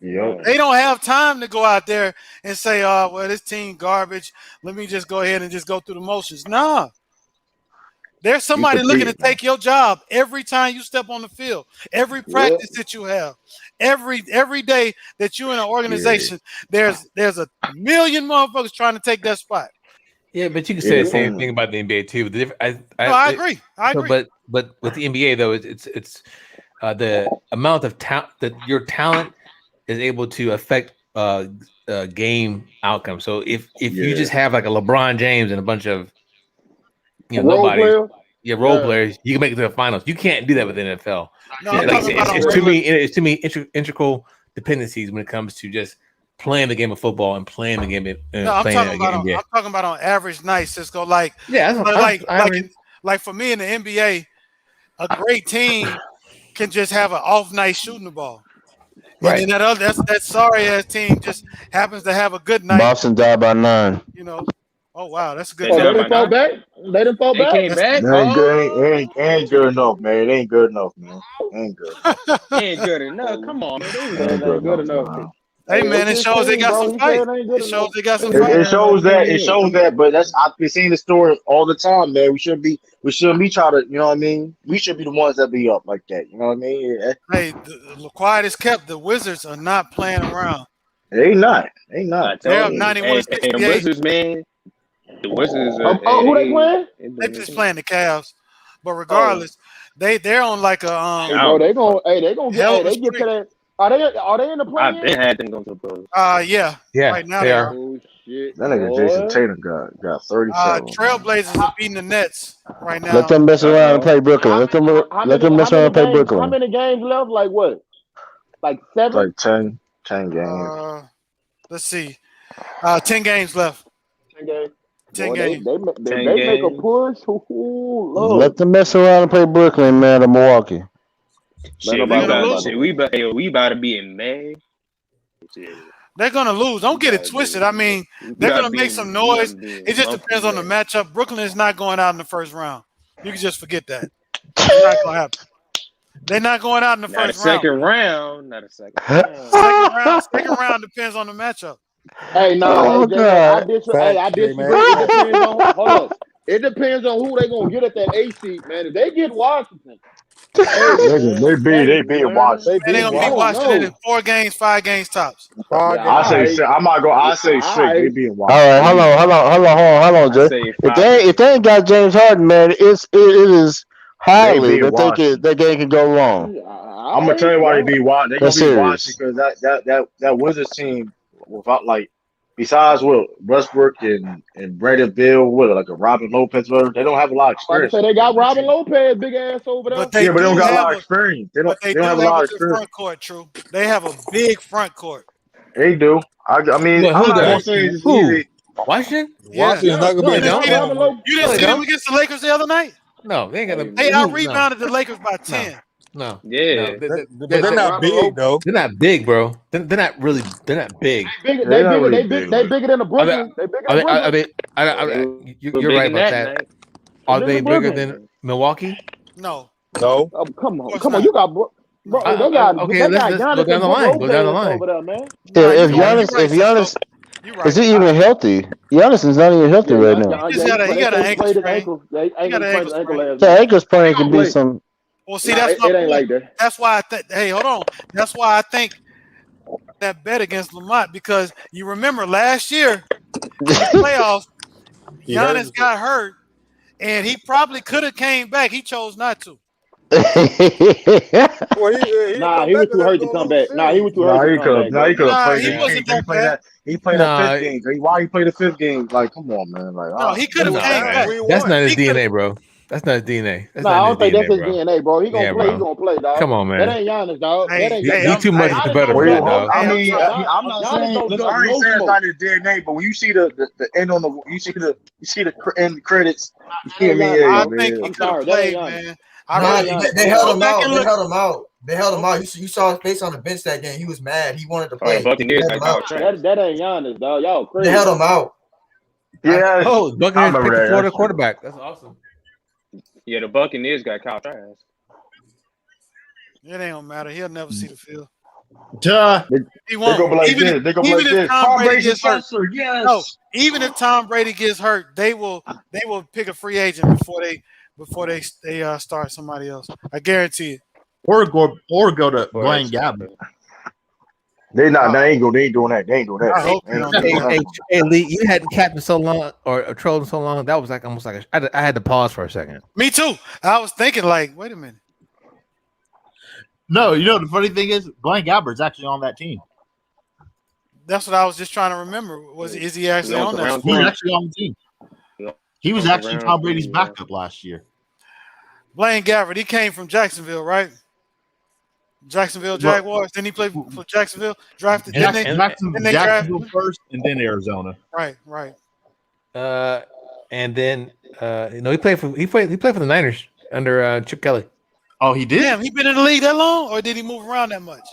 Yep. They don't have time to go out there and say, "Oh, well, this team garbage. Let me just go ahead and just go through the motions." Nah. There's somebody looking to take your job every time you step on the field, every practice that you have, every day that you're in an organization. There's a million motherfuckers trying to take that spot. Yeah, but you can say the same thing about the NBA too. I agree. But with the NBA though, it's the amount of talent that your talent is able to affect game outcome. So if you just have like a LeBron James and a bunch of nobody, role players, you can make it to the finals. You can't do that with the NFL. No, it's too many integral dependencies when it comes to just playing the game of football and playing the game. I'm talking about on average nights, Cisco. Like for me in the NBA, a great team can just have an off night shooting the ball. Right. And then that sorry ass team just happens to have a good night. Boston died by 9. Oh wow, that's a good. They didn't fall back. They didn't fall back. Came back. Ain't good enough, man. It ain't good enough, man. Ain't good. Ain't good enough. Come on, man. Ain't good enough. Hey man, it shows they got some fight. It shows they got some fight. It shows that, but I've been seeing the story all the time, man. We shouldn't be trying to, you know what I mean? We should be the ones that be up like that, you know what I mean? Hey, the quiet is kept. The Wizards are not playing around. They not. They're up 91-68. Wizards, man. The Wizards. Who they playing? They just playing the Cavs, but regardless, they're on like a they gonna get they get to that. Are they in the play? I've been had them go to the pros. Yeah. Right now they are. Oh shit! That nigga Jason Tatum got 37. Trailblazers are beating the Nets right now. Let them mess around and play Brooklyn. Let them mess around and play Brooklyn. How many games left? Like what? Like 7? Like 10 games. Let's see. 10 games left. 10 games. 10 games. They make a push. Let them mess around and play Brooklyn, man, or Milwaukee. We about to be in May. They're gonna lose. Don't get it twisted. I mean, they're gonna make some noise. It just depends on the matchup. Brooklyn is not going out in the first round. You can just forget that. It's not gonna happen. They're not going out in the first round. Not a second round. Second round depends on the matchup. Hey, no, I disagree. It depends on. Hold up. It depends on who they gonna get at that 8 seed, man. If they get Washington, they beat Washington. They're gonna beat Washington in 4 games, 5 games tops. I say 6. They beat Washington. All right, hold on, Jay. If they ain't got James Harden, man, it is highly that they can go wrong. I'm gonna tell you why they beat Washington. They gonna beat Washington because that Wizards team without besides Westbrook and Brandon Bill, like a Robin Lopez, they don't have a lot of experience. So they got Robin Lopez, big ass over there. But they don't got a lot of experience. They don't have a lot of experience. Front court, true. They have a big front court. They do. I mean, I'm not gonna say it's easy. Washington? Washington's not gonna be You didn't see them against the Lakers the other night? No, they ain't got. They out rebounded the Lakers by 10. No. Yeah. No, But they're not big though. They're not big, bro. They're not really. They're not big. They bigger than the I Brooklyn. They bigger than Brooklyn. You're right about that. Are they bigger than Milwaukee? No. No. Oh, come on. You got bro. They got let's Giannis go down the line. Go down the line. over there, man. If Giannis, is he even healthy? Giannis is not even healthy right now. He got an ankle sprain. He got an ankle sprain. The ankle sprain can be some. Well, see, that's my point. Like that. That's why hey, hold on. That's why I think that bet against Lamont, because you remember last year in the playoffs, Giannis got hurt, and he probably could have came back. He chose not to. Nah, he was too hurt to come back. He was too hurt to come back. He could have played. He wasn't that bad. He played that 5th game. Why he played the 5th game? Like, come on, man. Like, no, he could have came back. That's not his DNA, bro. That's not his DNA. I don't think that's his DNA, bro. He gonna play. He gonna play, dog. Come on, man. That ain't Giannis, dog. He too much of the better for that, dog. I mean, I'm not saying. Look, I ain't saying it's not his DNA, but when you see the end on the, you see the end credits. You know what I mean? I think he could have played, man. They held him out. They held him out. You saw his face on the bench that game. He was mad. He wanted to play. That ain't Giannis, dog. Y'all crazy. They held him out. Yeah. Oh, Buccaneers picked the Florida quarterback. That's awesome. Yeah, the Buccaneers got Kyle Trask. It ain't gonna matter. He'll never see the field. He won't. They go like this. They go like this. Tom Brady gets hurt. Yes. No, even if Tom Brady gets hurt, they will pick a free agent before they start somebody else. I guarantee it. Or go to Blaine Gabbert. They ain't doing that. They ain't doing that. I hope Hey, Lee, you hadn't capped in so long or trolled in so long. That was like almost like I had to pause for a second. Me too. I was thinking, like, wait a minute. No, the funny thing is, Blaine Gabbert's actually on that team. That's what I was just trying to remember. Is he actually on that? He's actually on the team. He was actually Tom Brady's backup last year. Blaine Gabbert, he came from Jacksonville, right? Jacksonville Jaguars. Didn't he play for Jacksonville? Drafted. Jacksonville first, and then Arizona. Right. And then he played for the Niners under Chip Kelly. Oh, he did. Damn, he been in the league that long, or did he move around that much?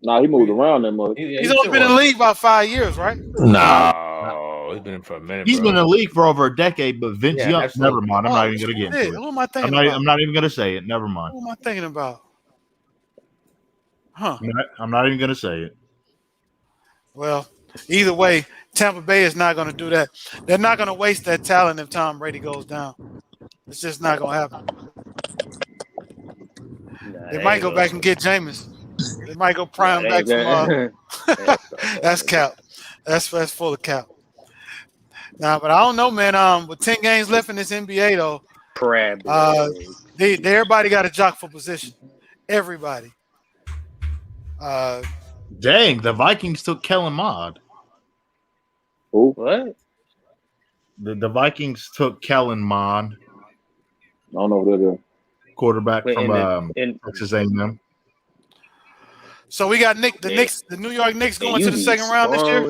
Nah, he moved around that much. He's only been in the league about 5 years, right? No, he's been in for a minute. He's been in the league for over a decade, but Vince Young. Never mind. I'm not even gonna get into it. Who am I thinking about? I'm not even gonna say it. Never mind. Who am I thinking about? Huh? I'm not even gonna say it. Well, either way, Tampa Bay is not going to do that. They're not going to waste that talent if Tom Brady goes down. It's just not going to happen. They might go back and get Jameis. They might go prime back from. That's cap. That's full of cap. Nah, but I don't know, man. With 10 games left in this NBA, though, everybody got a jock for position. Everybody. Dang, the Vikings took Kellen Mond. Who? What? The Vikings took Kellen Mond. I don't know what they're doing. Quarterback from Texas A&M. So we got the New York Knicks going to the second round this year.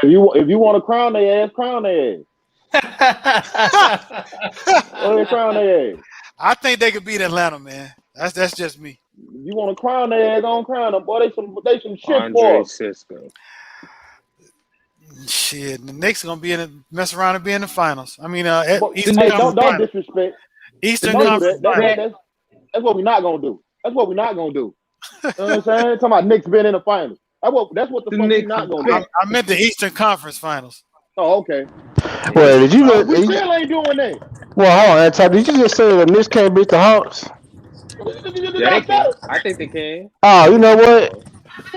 If you want to crown their ass, crown their ass. Crown their ass. I think they could beat Atlanta, man. That's just me. You want to crown their ass, don't crown them. Boy, they some shit for Cisco. Shit, the Knicks are gonna mess around and be in the finals. I mean, Eastern Conference. Don't disrespect. Eastern Conference. That's what we're not gonna do. That's what we're not gonna do. You know what I'm saying? Talking about Knicks being in the finals. That's what the fuck we're not gonna do. I meant the Eastern Conference Finals. Oh, okay. Well, did you? We still ain't doing that. Well, hold on, Tom. Did you just say the Knicks can't beat the Hawks? Yeah, they can. I think they can. Oh, you know what?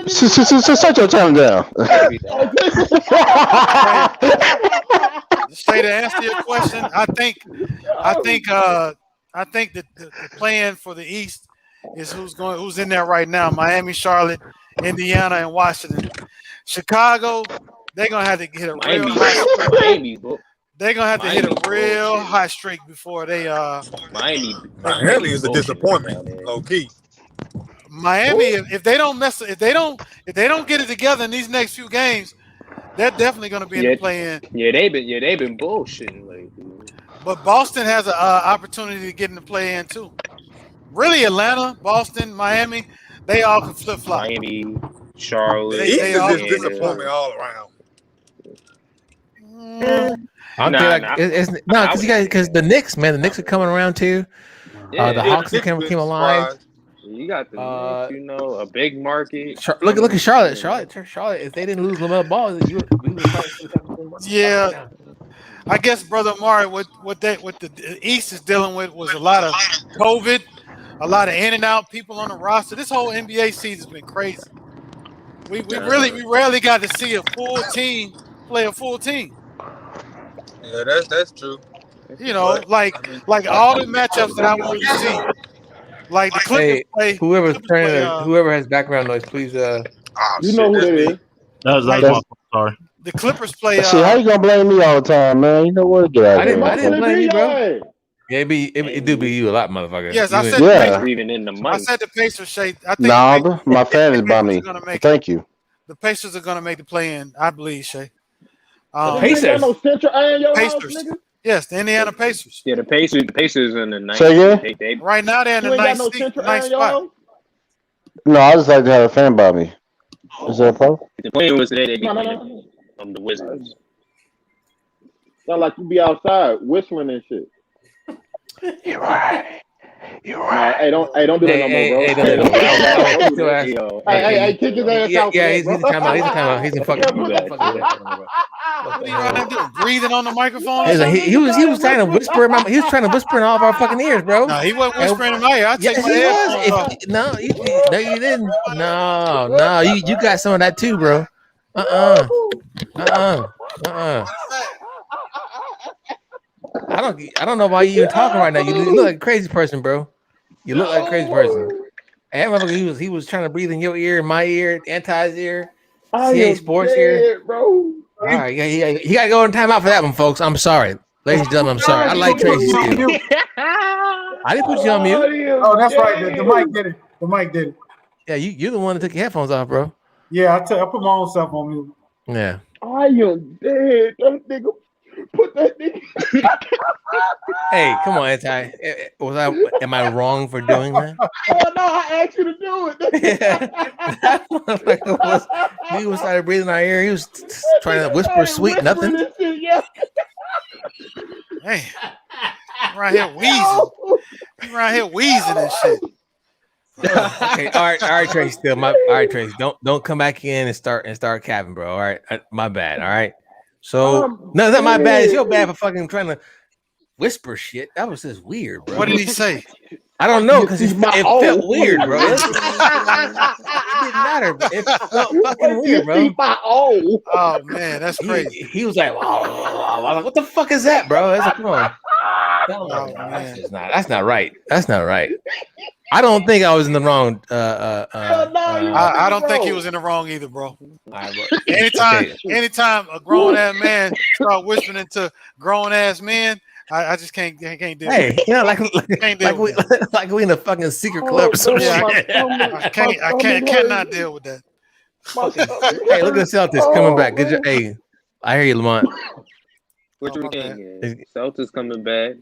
Shut your tongue down. Say to answer your question, I think that the plan for the East is who's in there right now. Miami, Charlotte, Indiana, and Washington. Chicago, they're gonna have to hit a real high streak. They're gonna have to hit a real high streak before they Miami is a disappointment, low key. Miami, if they don't get it together in these next few games, they're definitely going to be in the play-in. Yeah, they've been bullshitting lately. But Boston has an opportunity to get in the play-in too. Really, Atlanta, Boston, Miami, they all can flip flop. Miami, Charlotte. They East all is can just flip disappointment all around. I don't think it's no, because the Knicks, man, the Knicks are coming around too. The Hawks came alive. You got the Knicks, you know, a big market. Look at Charlotte. Charlotte. If they didn't lose LaMelo Ball, we would probably. Yeah, I guess, Brother Amari, what the East is dealing with was a lot of COVID, a lot of in and out people on the roster. This whole NBA season's been crazy. We rarely got to see a full team play a full team. Yeah, that's true. You know, like all the matchups that I wanted to see. Like the Clippers play. Whoever has background noise, please. You know who that is. That's my fault. Sorry. The Clippers play. See, how you gonna blame me all the time, man? You know what? Get out I didn't blame you, bro. Yeah, it do be you a lot, motherfucker. Yes, I said. I said the Pacers. Shay, I think my fan is by me. Thank you. The Pacers are going to make the play-in, I believe, Shay. Pacers. No Central Iron Your Pacers. House, nigga? Yes, the Indiana Pacers. Yeah, the Pacers in the ninth. Right now they're in the ninth spot. No, I just like to have a fan by me. Is that a problem? The play-in was today. They beat the Wizards. Sound like you be outside whistling and shit. You're right. Hey, don't do that no more, bro. Hey, kick his ass out. Yeah, he's in timeout. He's in fucking. What are you out there doing? Breathing on the microphone? He was trying to whisper in he was trying to whisper in all of our fucking ears, bro. No, he wasn't whispering in my ear. I take my headphones off. No, you didn't. No, you got some of that too, bro. I don't know why you even talking right now. You look like a crazy person, bro. You look like a crazy person. And he was trying to breathe in your ear, my ear, Anti's ear, CA Sports ear, bro. All right, yeah. He got to go in timeout for that one, folks. I'm sorry, ladies and gentlemen. I'm sorry. I like Tracy still. I didn't put you on mute. Oh, that's right. The mic did it. The mic did it. Yeah, you're the one that took your headphones off, bro. Yeah, I put my own self on mute. Yeah. I am dead. That nigga. Put that nigga. Hey, come on, Anti. Am I wrong for doing that? Oh no, I asked you to do it. He was started breathing in our ear. He was trying to whisper sweet nothing. Hey, right here wheezing. You around here wheezing and shit. Okay, all right, Tracy. All right, Tracy. Don't come back in and start capping, bro. All right, my bad. All right. So no, it's not my bad. It's your bad for fucking trying to whisper shit. That was just weird, bro. What did he say? I don't know because it felt weird, bro. It didn't matter. But it felt fucking weird, bro. Oh man, that's crazy. He was like, "What the fuck is that, bro?" That's like, come on. That's not right. That's not right. I don't think I was in the wrong. I don't think he was in the wrong either, bro. Anytime a grown ass man start whispering into grown ass men, I just can't deal. Hey, you know, like we in a fucking secret club or some shit. I cannot deal with that. Hey, look at the Celtics coming back. Good job. Hey, I hear you, Lamont. What you think? Celtics coming back.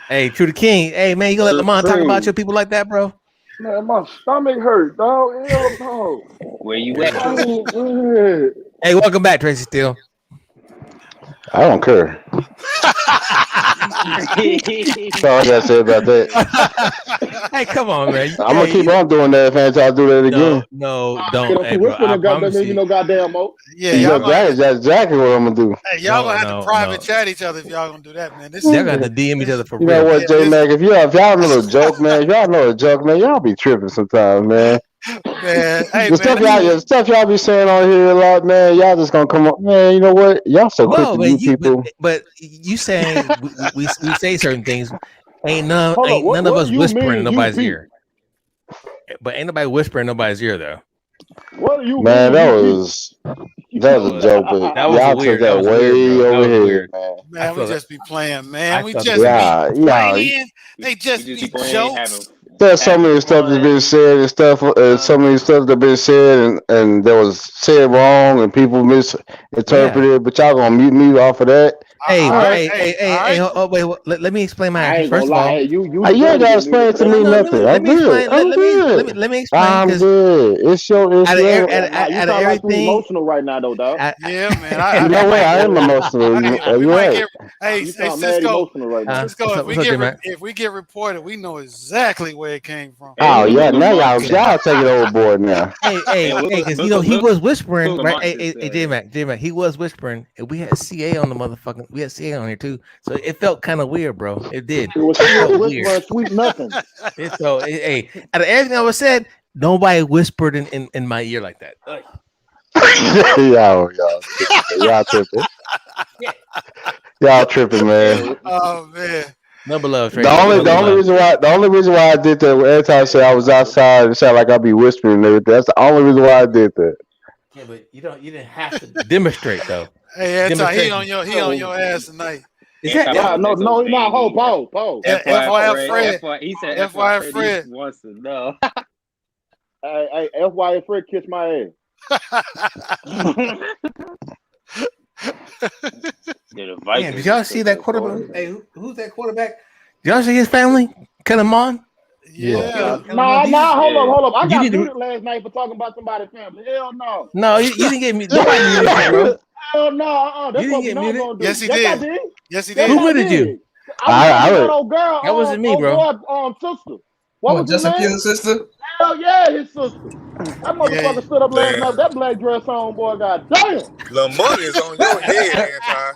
Hey, True the King. Hey, man, you gonna let Lamont talk about your people like that, bro? Man, my stomach hurt, dog. Hell no. Where you at? Hey, welcome back, Tracy Steele. I don't care. That's all I gotta say about that. Hey, come on, man. I'm gonna keep on doing that if I do that again. No, don't. Hey, bro, goddamn mo. Yeah, y'all that's exactly what I'm gonna do. Hey, y'all gonna have to private chat each other if y'all gonna do that, man. Y'all gonna have to DM each other for real. You know what, J Mac? If y'all know a joke, man, y'all be tripping sometimes, man. Man, hey, the stuff y'all be saying on here a lot, man. Y'all just gonna come up, man. You know what? Y'all so quick to meet people. But you saying we say certain things. Ain't none of us whispering in nobody's ear. But ain't nobody whispering in nobody's ear though. What are you? Man, that was a joke. But y'all took that way over here, man. We just be playing, man. We just be playing. They just be jokes. There's so many stuff that's been said and stuff. So many stuff that been said and that was said wrong and people misinterpreted. But y'all gonna mute me off of that? Hey, oh, wait, let me explain my answer. First of all, you ain't gotta explain it to me nothing. I'm good. Let me explain. I'm good. It's your Out of everything. everything, emotional right now, though, dog. Yeah, man. You know what? I am emotional. We You're might right. get. Hey, You hey, sound mad Cisco. emotional right now. Cisco, if we get reported, we know exactly where it came from. Oh yeah, now y'all take it overboard now. Hey, because he was whispering, right? Hey, J-Mac, he was whispering, and we had CA on the motherfucking. We had CA on here too, so it felt kind of weird, bro. It did. It was whispering sweet nothing. Hey, out of everything I was said, nobody whispered in my ear like that. y'all tripping. Y'all tripping, man. Oh man. Number love. The only reason why I did that every time I said I was outside, it sounded like I'd be whispering and everything. That's the only reason why I did that. Yeah, but you didn't have to demonstrate though. Hey, he on your ass tonight. No, he's not. Hold, pause. FYI Fred. He said FYI Fred. He wants to know. Hey, FYI Fred kissed my ass. Man, did y'all see that quarterback? Hey, who's that quarterback? Did y'all see his family? Cut him on? Yeah. Nah, hold up. I got muted last night for talking about somebody's family. Hell no. No, you didn't get me. Nobody muted you, bro. Hell no. That's what we're not gonna do. Yes, he did. Yes, he did. Who muted you? That old girl. That wasn't me, bro. Sister. What was his name? Sister? Hell yeah, his sister. That motherfucker stood up last night. That black dress on, boy. God damn. The money is on your head, Anton.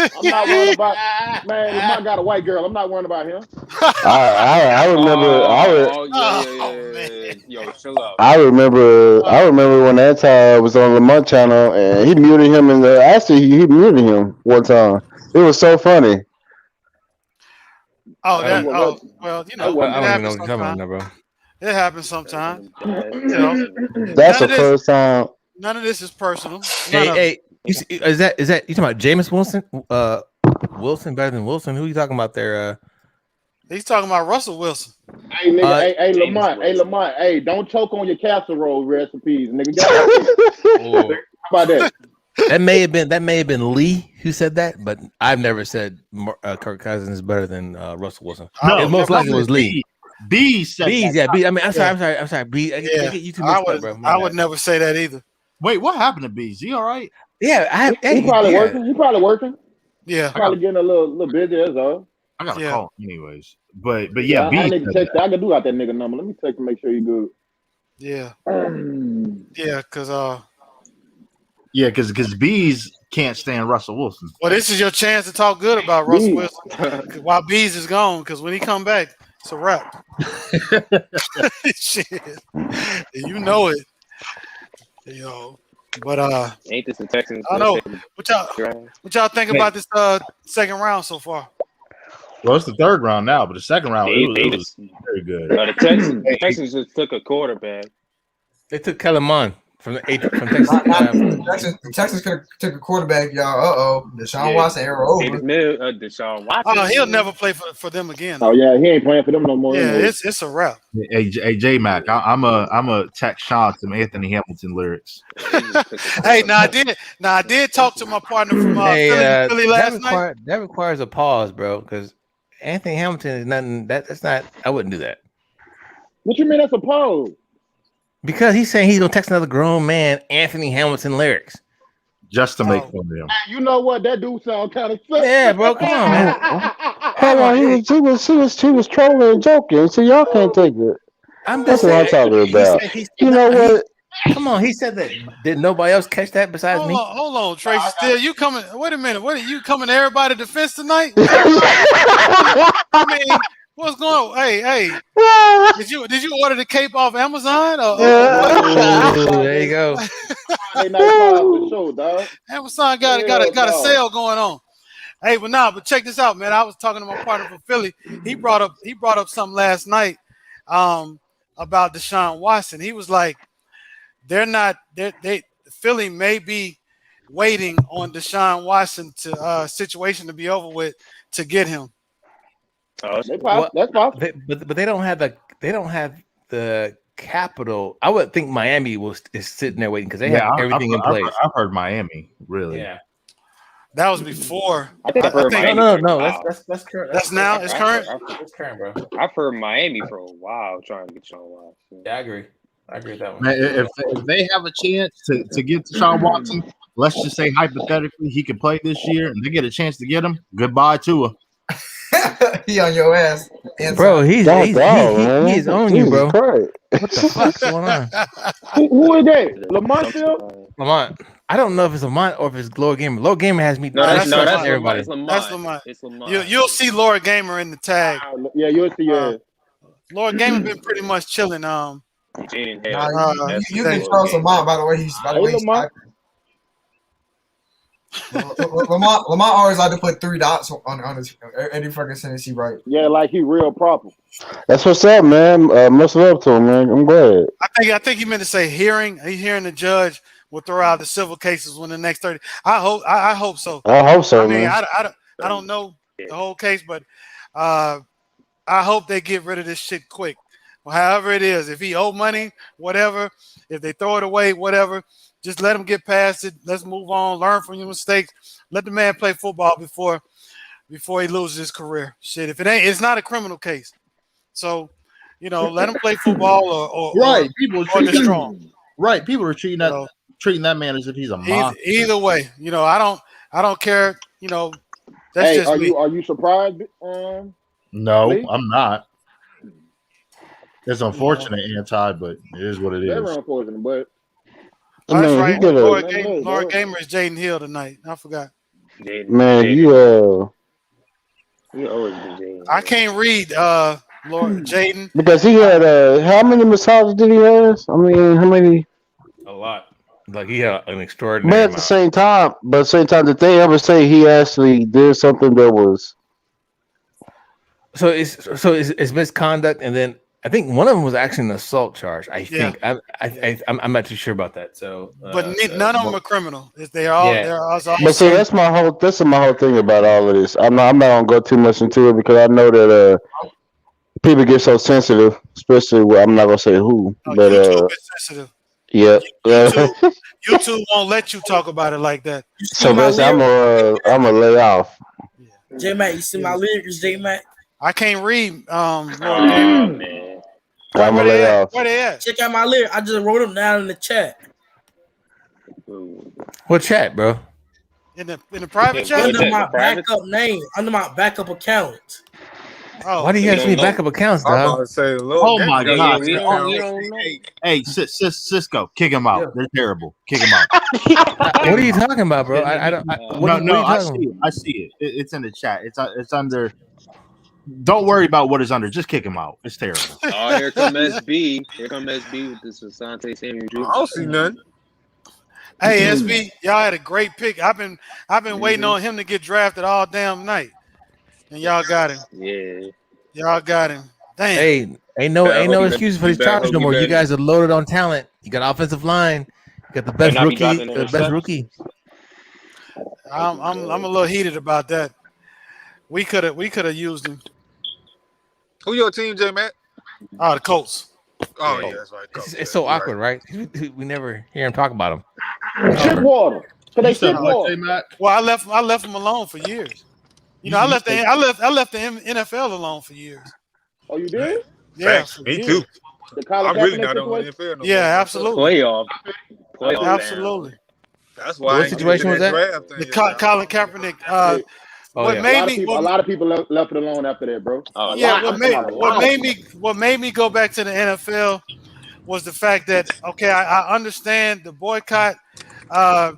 I'm not worried about man. If I got a white girl, I'm not worried about him. I remember. Yo, chill out. I remember when that time was on Lamont channel and he muted him and actually he muted him one time. It was so funny. Well, you know, I don't even know what you're talking about, bro. It happens sometimes. That's the first time. None of this is personal. Hey, is that you talking about Jameis Wilson? Wilson better than Wilson? Who are you talking about there? He's talking about Russell Wilson. Hey, nigga, hey, Lamont, hey, don't choke on your casserole recipes, nigga. How about that? That may have been Lee who said that, but I've never said Kirk Cousins is better than Russell Wilson. No, it most likely was Lee. B said B's, that. yeah. B. I mean, I'm sorry. B. I get you too much, bro. I would never say that either. Wait, what happened to B's? He all right? Yeah, He probably working. He probably working. Yeah, probably getting a little busy. That's all. I gotta call him anyways. But yeah, I need to text. I can do out that nigga number. Let me text and make sure you good. Yeah. Because Bees can't stand Russell Wilson. Well, this is your chance to talk good about Russell Wilson while Bees is gone. Because when he come back, it's a wrap. Shit, you know it. But ain't this a Texans? I don't know. What y'all think about this second round so far? Well, it's the third round now, but the second round it was very good. The Texans just took a quarterback. They took Kellen Mond from Texas. The Texans could have took a quarterback, y'all. Deshaun Watson era over. Deshaun Watson. Oh, he'll never play for them again. Oh yeah, he ain't playing for them no more. Yeah, it's a wrap. Hey, J Mac, I'm a text Sean some Anthony Hamilton lyrics. Hey, I did talk to my partner from Philly last night. That requires a pause, bro, because Anthony Hamilton is nothing. That's not. I wouldn't do that. What you mean that's a pause? Because he's saying he's gonna text another grown man Anthony Hamilton lyrics just to make fun of him. You know what? That dude sound kind of sick. Yeah, bro. Come on, man. Hold on, he was trolling and joking, so y'all can't take it. That's what I'm talking about. You know what? Come on, he said that. Did nobody else catch that besides me? Hold on, Tracy. Still, you coming? Wait a minute. What are you coming to everybody's defense tonight? I mean, what's going on? Hey. Did you order the cape off Amazon? There you go. Amazon got a sale going on. Hey, but check this out, man. I was talking to my partner from Philly. He brought up something last night about Deshaun Watson. He was like, Philly may be waiting on Deshaun Watson situation to be over with to get him. That's possible. But they don't have the capital. I would think Miami is sitting there waiting because they have everything in place. I've heard Miami, really. Yeah. That was before. I think I've heard Miami. No. That's current. That's now. It's current. That's current, bro. I've heard Miami for a while trying to get Sean Watson. Yeah, I agree with that one. Man, if they have a chance to get Deshaun Watson, let's just say hypothetically he can play this year, and they get a chance to get him. Goodbye, Tua. He on your ass, bro. He's on you, bro. Christ. What the fuck's going on? Who is that? Lamont still? Lamont. I don't know if it's Lamont or if it's Lord Gamer. Lord Gamer has me. That's everybody. That's Lamont. It's Lamont. You'll see Lord Gamer in the tag. Yeah, you'll see. Lord Gamer been pretty much chilling. You can trust Lamont by the way he's Lamont always like to put 3 dots on his any fucking sentence he write. Yeah, like he real proper. That's what's up, man. Much love to him, man. I'm glad. I think he meant to say hearing. He's hearing the judge will throw out the civil cases when the next 30. I hope so. I hope so, I mean, man. I don't know the whole case, but I hope they get rid of this shit quick. Well, however it is, if he owe money, whatever, if they throw it away, whatever, just let him get past it. Let's move on. Learn from your mistakes. Let the man play football before he loses his career. Shit, if it's not a criminal case. So, let him play football or right. People are strong. Right. People are treating that man as if he's a monster. Either way, I don't care. That's just me. Are you surprised? No, Lee? I'm not. It's unfortunate, but it is what it is. Very unfortunate, but that's right. Lord Gamer is Jaden Hill tonight. I forgot. Man, you always been Jaden. I can't read Lord Jaden because he had how many massages did he have? I mean, how many? A lot. Like he had an extraordinary. But at the same time, did they ever say he actually did something that was? So it's misconduct, and then I think one of them was actually an assault charge. I think I'm not too sure about that. So, but none of them are criminal. They're all. But see, that's my whole thing about all of this. I'm not gonna go too much into it because I know that people get so sensitive, especially I'm not gonna say who, but YouTube is sensitive. Yeah, YouTube won't let you talk about it like that. So basically, I'm gonna lay off. J Mac, you see my lyrics, J Mac? I can't read. Man. I'm gonna lay off. Where they at? Check out my lyrics. I just wrote them down in the chat. What chat, bro? In the private chat. Under my backup name, under my backup account. Oh, why do you have so many backup accounts, dog? Oh my god! Hey, Cisco, kick him out. They're terrible. Kick him out. What are you talking about, bro? I don't. I see it. It's in the chat. It's under. Don't worry about what is under. Just kick him out. It's terrible. Oh, here come SB. Here come SB with this Asante Samuel Jr. I don't see nothing. Hey, SB, y'all had a great pick. I've been waiting on him to get drafted all damn night, and y'all got him. Yeah, y'all got him. Damn. Hey, ain't no excuses for these Chargers no more. You guys are loaded on talent. You got offensive line. You got the best rookie. The best rookie. I'm a little heated about that. We could have used him. Who your team, J Mac? Oh, the Colts. Oh yeah, that's right. It's so awkward, right? We never hear him talk about him. Shit water. So they shit water. Well, I left him alone for years. I left the NFL alone for years. Oh, you did? Yeah, me too. I'm really not on the NFL. Yeah, absolutely. Playoff. Absolutely. That's why. What situation was that? Colin Kaepernick. A lot of people left it alone after that, bro. What made me go back to the NFL was the fact that I understand the boycott, but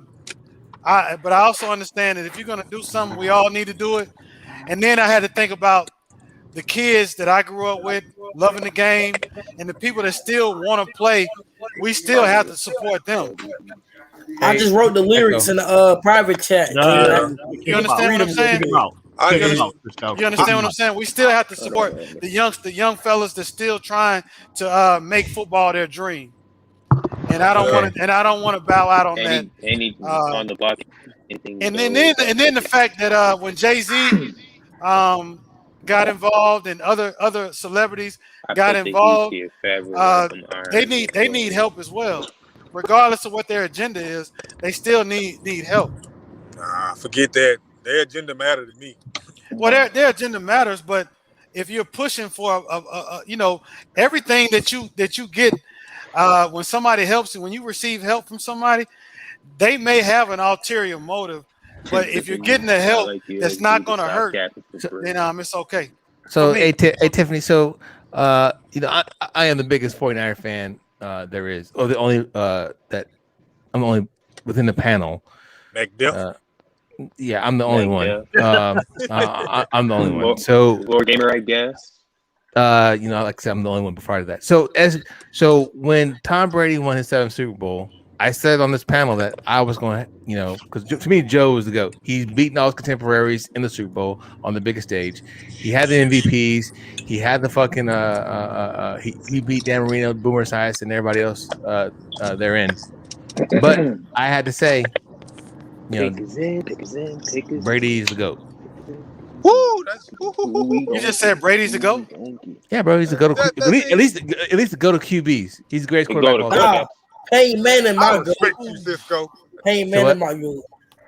I also understand that if you're gonna do something, we all need to do it. And then I had to think about the kids that I grew up with, loving the game, and the people that still want to play. We still have to support them. I just wrote the lyrics in the private chat. You understand what I'm saying? You understand what I'm saying? We still have to support the young fellas that's still trying to make football their dream. And I don't want to bow out on that. On the block. And then the fact that when Jay-Z got involved and other celebrities got involved, they need help as well. Regardless of what their agenda is, they still need help. Nah, forget that. Their agenda matter to me. Well, their agenda matters, but if you're pushing for everything that you get when somebody helps you, when you receive help from somebody, they may have an ulterior motive, but if you're getting the help that's not going to hurt, then it's okay. So, hey, Tiffany. So, I am the biggest 49er fan there is, or the only that I'm the only within the panel. Yeah, I'm the only one. I'm the only one. So, Lord Gamer, I guess. Like I said, I'm the only one before that. So when Tom Brady won his 7th Super Bowl, I said on this panel that I was going to, because to me, Joe was the GOAT. He's beaten all his contemporaries in the Super Bowl on the biggest stage. He had the MVPs. He had the fucking he beat Dan Marino, Boomer Esiason, and everybody else therein. But I had to say, Brady is the GOAT. Woo! You just said Brady's the GOAT? Yeah, bro, he's the GOAT. At least the GOAT of QBs. He's the greatest quarterback of all time. Peyton Manning, I my respect you, Cisco. Peyton Manning, my GOAT.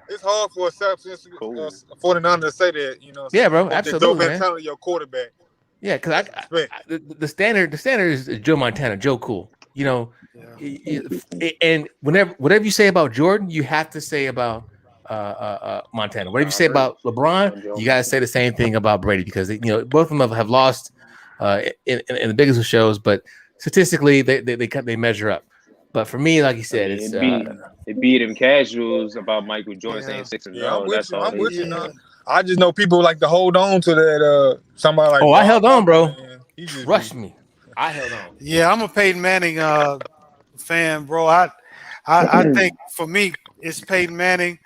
It's hard for a 49er to say that, Yeah, bro, absolutely, man. Talent your quarterback. Yeah, because the standard is Joe Montana, Joe Cool. And whatever you say about Jordan, you have to say about Montana. Whatever you say about LeBron, you gotta say the same thing about Brady, because both of them have lost in the biggest of shows, but statistically they measure up. But for me, like you said, it beat him casuals about Michael Jordan saying 6-0. That's all. I'm with you now. I just know people like to hold on to that. Somebody like. I held on, bro. He rushed me. I held on. Yeah, I'm a Peyton Manning fan, bro. I think for me it's Peyton Manning,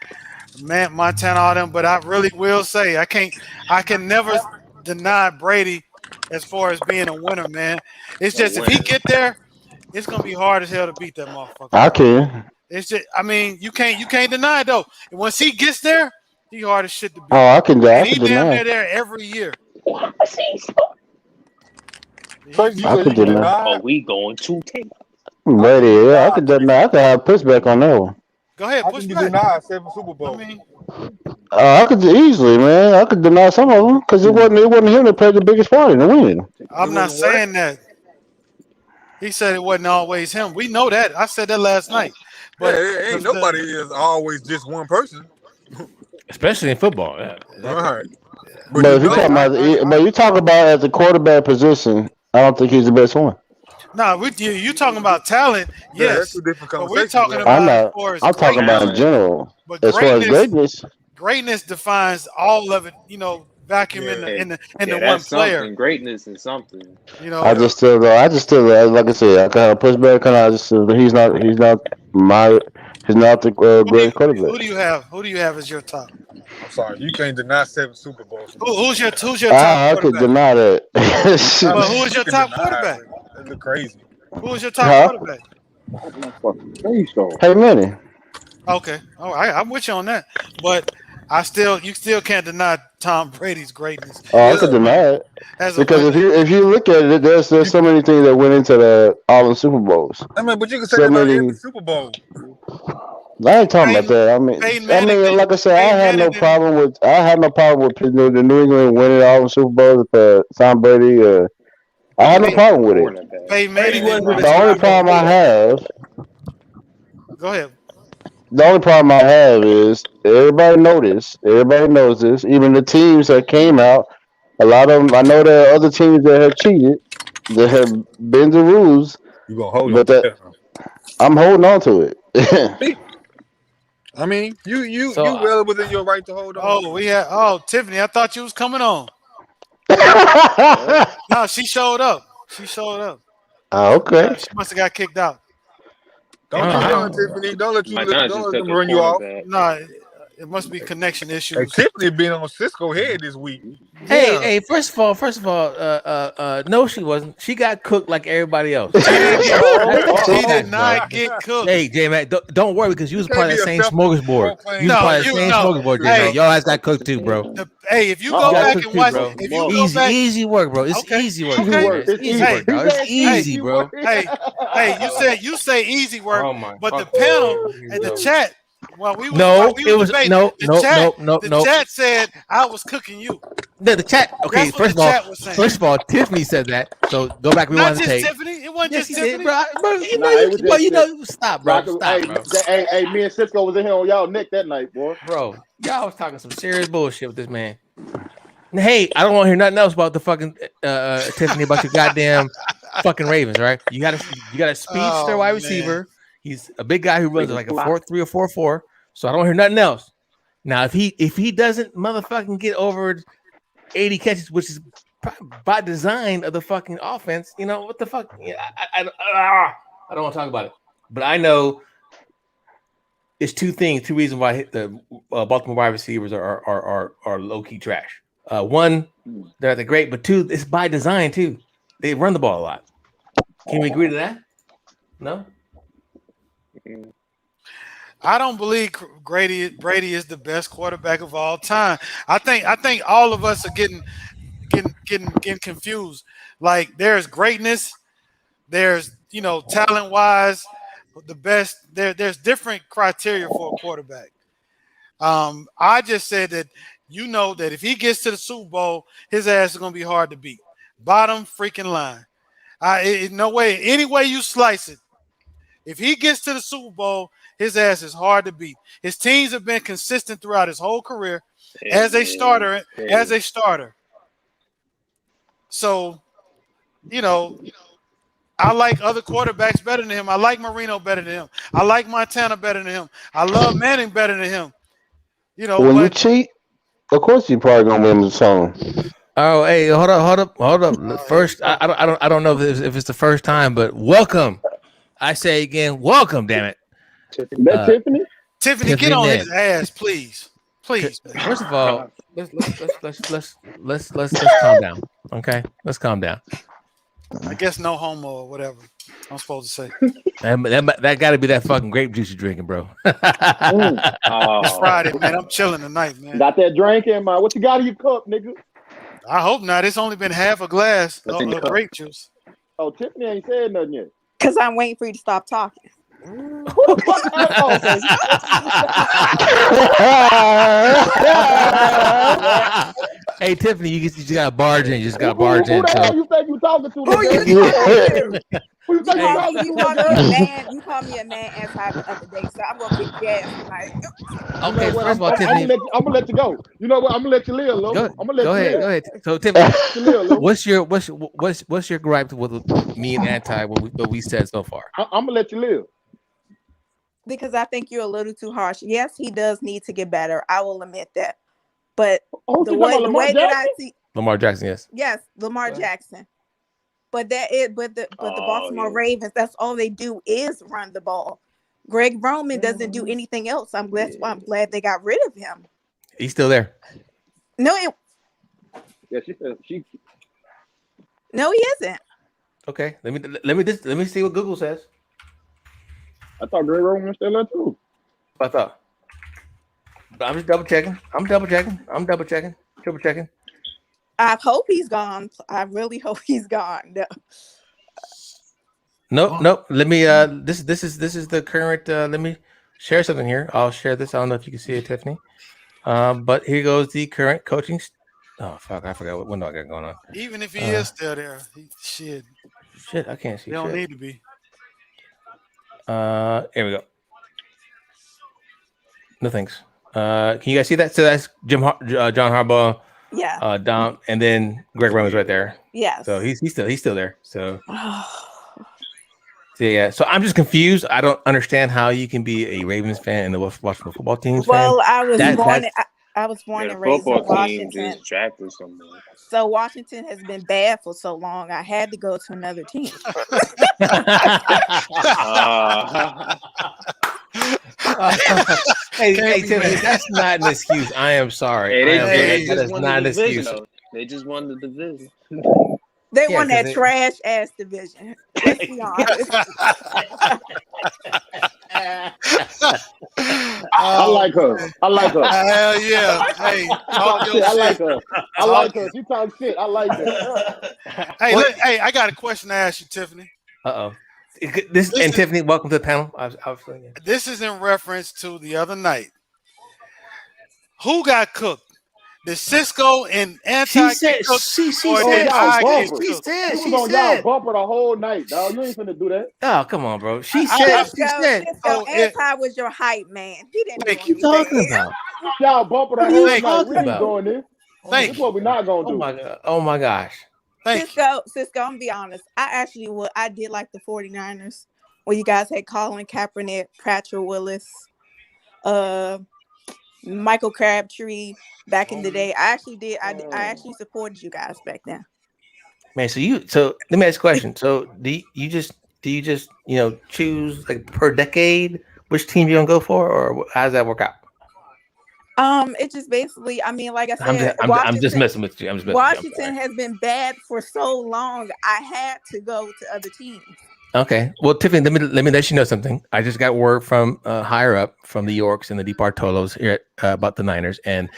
Montana, all them. But I really will say I can never deny Brady as far as being a winner, man. It's just if he get there, it's gonna be hard as hell to beat that motherfucker. I can. It's just, you can't deny it though. And once he gets there, he hard as shit to beat. I can And he damn deny. near there every year. I could deny. Oh, we going to take. Brady, yeah, I could deny. I could have pushback on that one. Go ahead, push You back. deny 7 Super Bowl. I could easily, man. I could deny some of them because it wasn't him that played the biggest part in the winning. I'm not saying that. He said it wasn't always him. We know that. I said that last night. But ain't nobody is always just one person. Especially in football. Yeah. Right. But if you talk about as a quarterback position, I don't think he's the best one. No, you talking about talent, Yeah, yes. that's a different But conversation. we're talking I'm about not. as far as I'm talking about in greatness. general. But As far as greatness, greatness defines all of it. Vacuum in the one That's player. something. Greatness is something. I just still like I said, I kind of push back on. I just still, he's not the greatest quarterback. Who do you have as your top? I'm sorry, you can't deny 7 Super Bowls. Who's your top I could quarterback? deny that. But who is your top quarterback? That look crazy. Who is your top quarterback? Hey, Manny. Okay, all right, I'm with you on that. But you still can't deny Tom Brady's greatness. I could deny it because if you look at it, there's so many things that went into all the Super Bowls. I mean, but you can say that about every Super Bowl. I ain't talking about that. I mean, like I said, I had no problem with the New England winning all the Super Bowls for Tom Brady. I had no problem with it. The only problem I have. Go ahead. The only problem I have is everybody knows this. Even the teams that came out, a lot of them. I know there are other teams that have cheated, that have bent the rules. You gonna hold but I'm holding on to it. I mean, you well within your right to hold on. Tiffany, I thought you was coming on. No, she showed up. Okay. She must have got kicked out. Don't you run, Tiffany. Don't let them run you off. No, it must be connection issues. Hey, Tiffany been on Cisco head this week. Hey, first of all, no, she wasn't. She got cooked like everybody else. She did not get cooked. Hey, J-Mac, don't worry because you was part of that same smorgasbord. You was part of the same smorgasbord, J-Mac. Y'all guys got cooked too, bro. Hey, if you go back and watch, if you go back, easy work, bro. It's easy work. It's easy work, bro. It's easy, bro. Hey, you say easy work, but the panel and the chat Well, we was No, we was debating. The chat said I was cooking you. The chat. Okay, That's what first of all, Tiffany said that. So go back. Not Rewind the just tape. Tiffany. It wasn't Yes, just he did, Tiffany, bro. Stop, bro. Stop, bro. Hey, me and Cisco was in here on y'all neck that night, boy. Bro, y'all was talking some serious bullshit with this man. Hey, I don't want to hear nothing else about the fucking Tiffany about your goddamn fucking Ravens, right? You got a speedster wide receiver. He's a big guy who runs like a 4.3 or 4.4. So I don't hear nothing else. Now, if he doesn't motherfucking get over 80 catches, which is by design of the fucking offense, you know what the fuck? Yeah, I don't want to talk about it, but I know it's two reasons why the Baltimore wide receivers are low key trash. One, they're the great, but two, it's by design too. They run the ball a lot. Can we agree to that? No. I don't believe Brady is the best quarterback of all time. I think all of us are getting confused. Like there's greatness, there's talent wise, the best. There's different criteria for a quarterback. I just said that that if he gets to the Super Bowl, his ass is gonna be hard to beat. Bottom freaking line. No way, any way you slice it. If he gets to the Super Bowl, his ass is hard to beat. His teams have been consistent throughout his whole career as a starter. So, I like other quarterbacks better than him. I like Marino better than him. I like Montana better than him. I love Manning better than him. When you cheat, of course you probably gonna win the song. Oh, hey, hold up. First, I don't know if it's the first time, but welcome. I say again, welcome. Damn it. Tiffany? Tiffany, get on his ass, please. Please. First of all, let's calm down. Okay, let's calm down. I guess no homo or whatever I'm supposed to say. That got to be that fucking grape juice you're drinking, bro. It's Friday, man. I'm chilling tonight, man. Got that drink in my. What you got in your cup, nigga? I hope not. It's only been half a glass of grape juice. Oh, Tiffany ain't said nothing yet. Because I'm waiting for you to stop talking. Hey Tiffany, you just got to barge in. You just got to barge in. Who the hell you think you talking to? Who you talking to? You call me a man anti of the day, so I'm gonna kick your ass tonight. Okay, first of all, Tiffany, I'm gonna let you go. You know what? I'm gonna let you live, Lo. I'm gonna let you live. Go ahead. So Tiffany, what's your gripe with me and anti what we said so far? I'm gonna let you live. Because I think you're a little too harsh. Yes, he does need to get better. I will admit that. But the way that I see Lamar Jackson, yes, Lamar Jackson. But the Baltimore Ravens, that's all they do is run the ball. Greg Roman doesn't do anything else. I'm glad they got rid of him. He's still there. No, she. No, he isn't. Okay, let me see what Google says. I thought Greg Roman was still there too. I thought. But I'm just double checking. Triple checking. I hope he's gone. I really hope he's gone. Nope. Let me. This is the current. Let me share something here. I'll share this. I don't know if you can see it, Tiffany. But here goes the current coaching. Oh fuck! I forgot what window I got going on. Even if he is still there, shit, I can't see. They don't need to be. Here we go. No thanks. Can you guys see that? So that's John Harbaugh. Yeah. Dom, and then Greg Roman's right there. Yes. So he's still there. So. Yeah. So I'm just confused. I don't understand how you can be a Ravens fan and the Washington football team. Well, I was born and raised in Washington. So Washington has been bad for so long. I had to go to another team. Hey, Tiffany, that's not an excuse. I am sorry. That is not an excuse. They just won the division. They won that trash ass division. Let's be honest. I like her. Hell yeah. Hey, I like her. She talks shit. I like her. Hey, I got a question to ask you, Tiffany. Uh-oh. This and Tiffany, welcome to the panel. This is in reference to the other night. Who got cooked? Did Cisco and Anti get cooked? She said she was on y'all bumper the whole night, dog. You ain't finna do that. Oh, come on, bro. She said. Cisco Anti was your hype man. He didn't do anything. Talking about? Y'all bumper the What are whole you night. talking We ain't about? doing this. This is what we're not gonna do. Oh my god. Oh my gosh. Cisco, I'm gonna be honest. I did like the 49ers where you guys had Colin Kaepernick, Patrick Willis, Michael Crabtree back in the day. I actually did. I actually supported you guys back then. Man, so let me ask you a question. So do you just choose like per decade which team you're gonna go for, or how does that work out? It just basically, I mean, like I said, I'm just messing with you. Washington has been bad for so long. I had to go to other teams. Okay. Well, Tiffany, let me let you know something. I just got word from higher up from the Yorks and the DeBartolos here about the Niners, and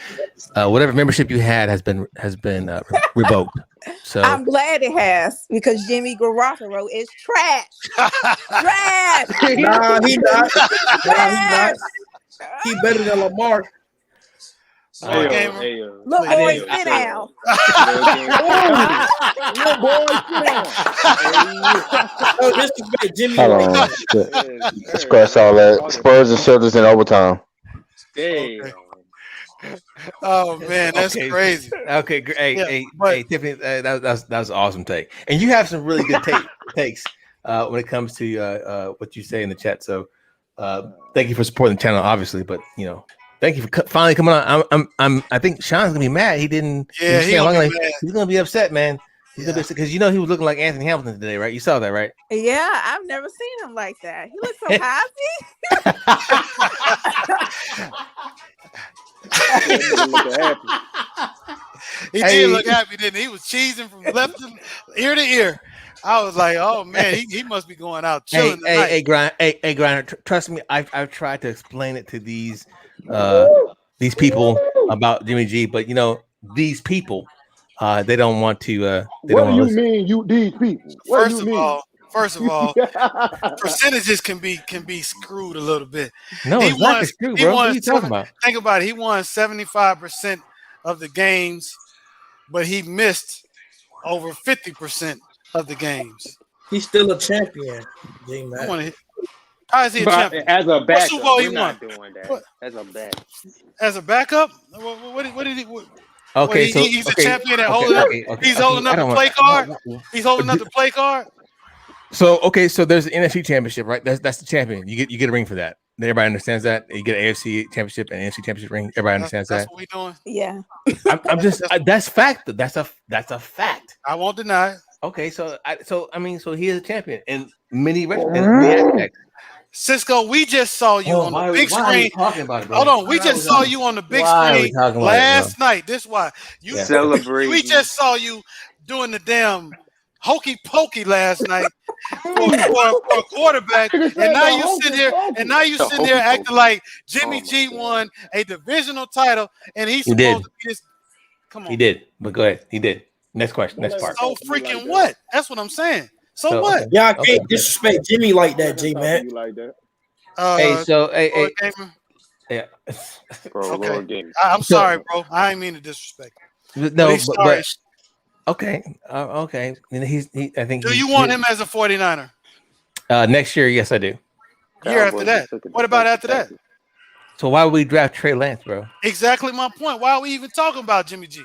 whatever membership you had has been revoked. So I'm glad it has, because Jimmy Garoppolo is trash. Trash. Nah, he not. Trash. He better than Lamar. Look, boy, sit down. Little boy, sit down. No disrespect, Jimmy. Hold on. Scratch all that. Spurs and Celtics in overtime. Damn. Oh man, that's crazy. Okay, great. Hey, Tiffany, that was an awesome take, and you have some really good takes when it comes to what you say in the chat. So, thank you for supporting the channel, obviously, but thank you for finally coming on. I think Sean's gonna be mad. He didn't. Yeah, he's gonna be upset, man. He's gonna be upset because he was looking like Anthony Hamilton today, right? You saw that, right? Yeah, I've never seen him like that. He looks so happy. He did look happy, didn't he? He was cheesing from left to ear to ear. I was like, oh man, he must be going out chilling tonight. Hey, Grinder, trust me, I've tried to explain it to these people about Jimmy G, but these people, they don't want to. What do you mean, these people? First of all, percentages can be screwed a little bit. No, it's not screwed, bro. What are you talking about? Think about it. He won 75% of the games, but he missed over 50% of the games. He's still a champion, G-Man. How is he a champion? As a backup, what Super Bowl he we're won? not doing that. As a backup. As a backup? What did he? Okay, he's a champion that he's holding up the play card. He's holding up the play card. So there's the NFC Championship, right? That's the champion. You get a ring for that. Everybody understands that. You get an AFC Championship and NFC Championship ring. Everybody understands that. That's what we doing. Yeah. I'm just that's fact. That's a fact. I won't deny it. Okay, so he is a champion in many aspects. Cisco, we just saw you on the big screen. About it, hold on, we just saw you on the big screen last night. This why you celebrate. We just saw you doing the damn hokey pokey last night for a quarterback, and now you sit here acting like Jimmy G won a divisional title, and he's supposed to be this. Come on, he did. But go ahead, he did. Next question. Next part. So freaking what? That's what I'm saying. So what? Y'all can't disrespect Jimmy like that, G man. Yeah. Okay. I'm sorry, bro. I didn't mean to disrespect. No, but okay. And I think. Do you want him as a 49er? Next year, yes, I do. Year after that. What about after that? So why would we draft Trey Lance, bro? Exactly my point. Why are we even talking about Jimmy G?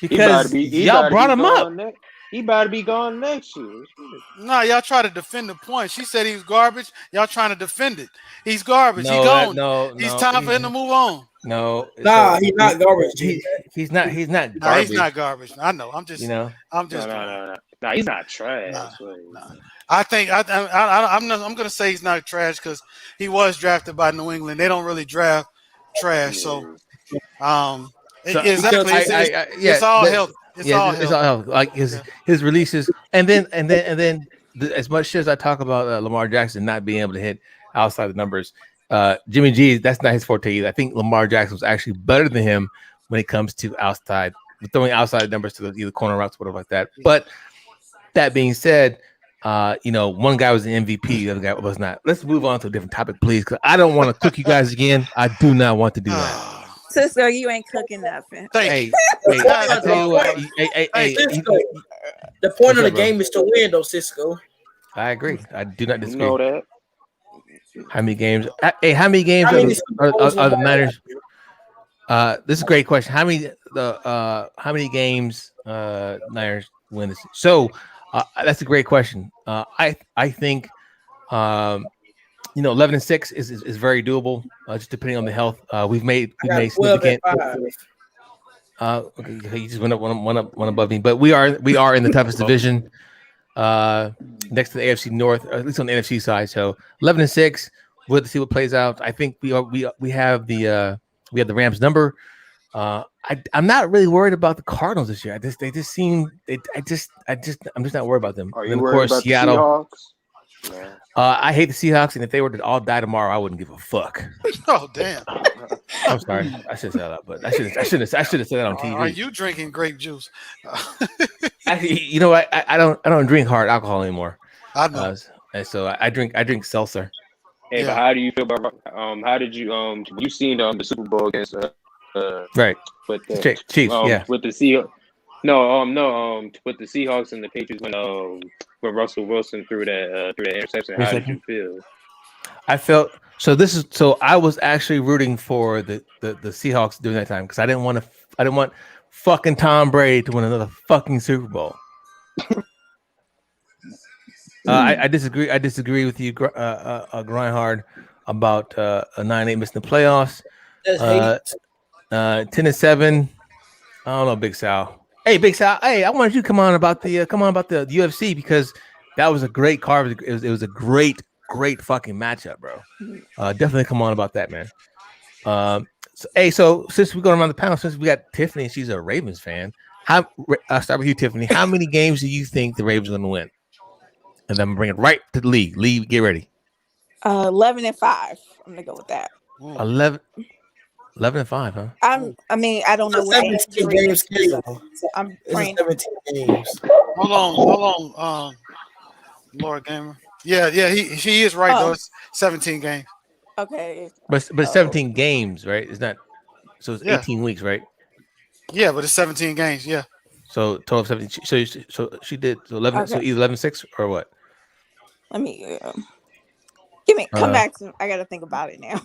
Because y'all brought him up. He about to be gone next year. No, y'all try to defend the point. She said he was garbage. Y'all trying to defend it. He's garbage. He's gone. He's time for him to move on. No. Nah, he's not garbage. He's not garbage. Nah, he's not garbage. I know. I'm just. No, he's not trash. Nah. I think I'm gonna say he's not trash because he was drafted by New England. They don't really draft trash, so it's all healthy. It's all health. Like his releases, and then as much as I talk about Lamar Jackson not being able to hit outside the numbers, Jimmy G, that's not his forte either. I think Lamar Jackson was actually better than him when it comes to throwing outside numbers to either corner routes, whatever like that. But that being said, one guy was the MVP, the other guy was not. Let's move on to a different topic, please, because I don't want to cook you guys again. I do not want to do that. Cisco, you ain't cooking nothing. Hey, I tell you what. The point of the game is to win, though, Cisco. I agree. I do not disagree. You know that. How many games? Hey, how many games are the Niners? This is a great question. How many games Niners win this? So that's a great question. I think 11-6 is very doable. Just depending on the health. We've made significant. Okay, you just went up one above me, but we are in the toughest division. Next to the AFC North, or at least on the NFC side. So 11-6. We'll have to see what plays out. I think we have the Rams number. I'm not really worried about the Cardinals this year. I'm just not worried about them. Are you worried about Seattle, the Seahawks? Yeah. I hate the Seahawks, and if they were to all die tomorrow, I wouldn't give a fuck. Oh damn! I'm sorry, I should say that, but I should have said that on TV. Are you drinking grape juice? You know what? I don't drink hard alcohol anymore. I know. And so I drink seltzer. Hey, but how do you feel about how did you seen the Super Bowl against right with the Chiefs with the Seahawks? No, with the Seahawks and the Patriots when Russell Wilson threw that interception. How did you feel? I felt so I was actually rooting for the Seahawks during that time because I didn't want fucking Tom Brady to win another fucking Super Bowl. I disagree. I disagree with you, Grindhard, about a 9-8 missing the playoffs. 10-7. I don't know, Big Sal. Hey, Big Sal. Hey, I wanted you to come on about the UFC because that was a great card. It was a great fucking matchup, bro. Definitely come on about that, man. So since we're going around the panel, since we got Tiffany, she's a Ravens fan. I'll start with you, Tiffany. How many games do you think the Ravens are going to win? And then I'm going to bring it right to the league. Lee, get ready. 11-5. I'm going to go with that. 11-5, huh? I don't know what 17 games. I'm praying. 17 games. Hold on. Lord Gamer. Yeah, he is right though. It's 17 games. Okay. But 17 games, right? It's not. So it's 18 weeks, right? Yeah, but it's 17 games. Yeah. So total of 17. So she did 11. Okay. So either 11-6 or what? Let me come back. I got to think about it now.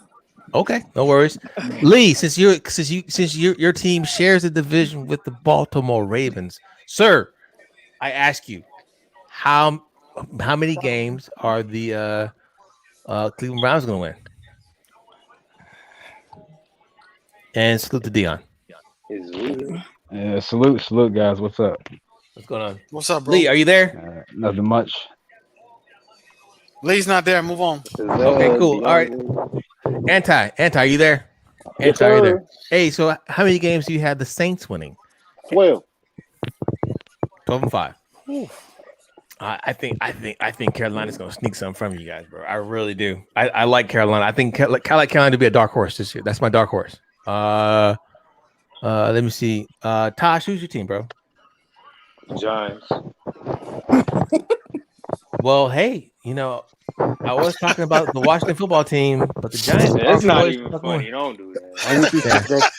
Okay, no worries. Lee, since your team shares a division with the Baltimore Ravens, sir, I ask you, how many games are the Cleveland Browns going to win? And salute to Dion. Salute, guys. What's up? What's going on? What's up, bro? Lee, are you there? Nothing much. Lee's not there. Move on. Okay, cool. All right. Anti, are you there? Yes, are you there? Hey, so how many games do you have the Saints winning? 12. 12-5. I think Carolina's gonna sneak something from you guys, bro. I really do. I like Carolina. I think I like Carolina to be a dark horse this year. That's my dark horse. Let me see. Tosh, who's your team, bro? Giants. Well, hey, I was talking about the Washington football team, but the Giants. It's not even funny. Don't do that.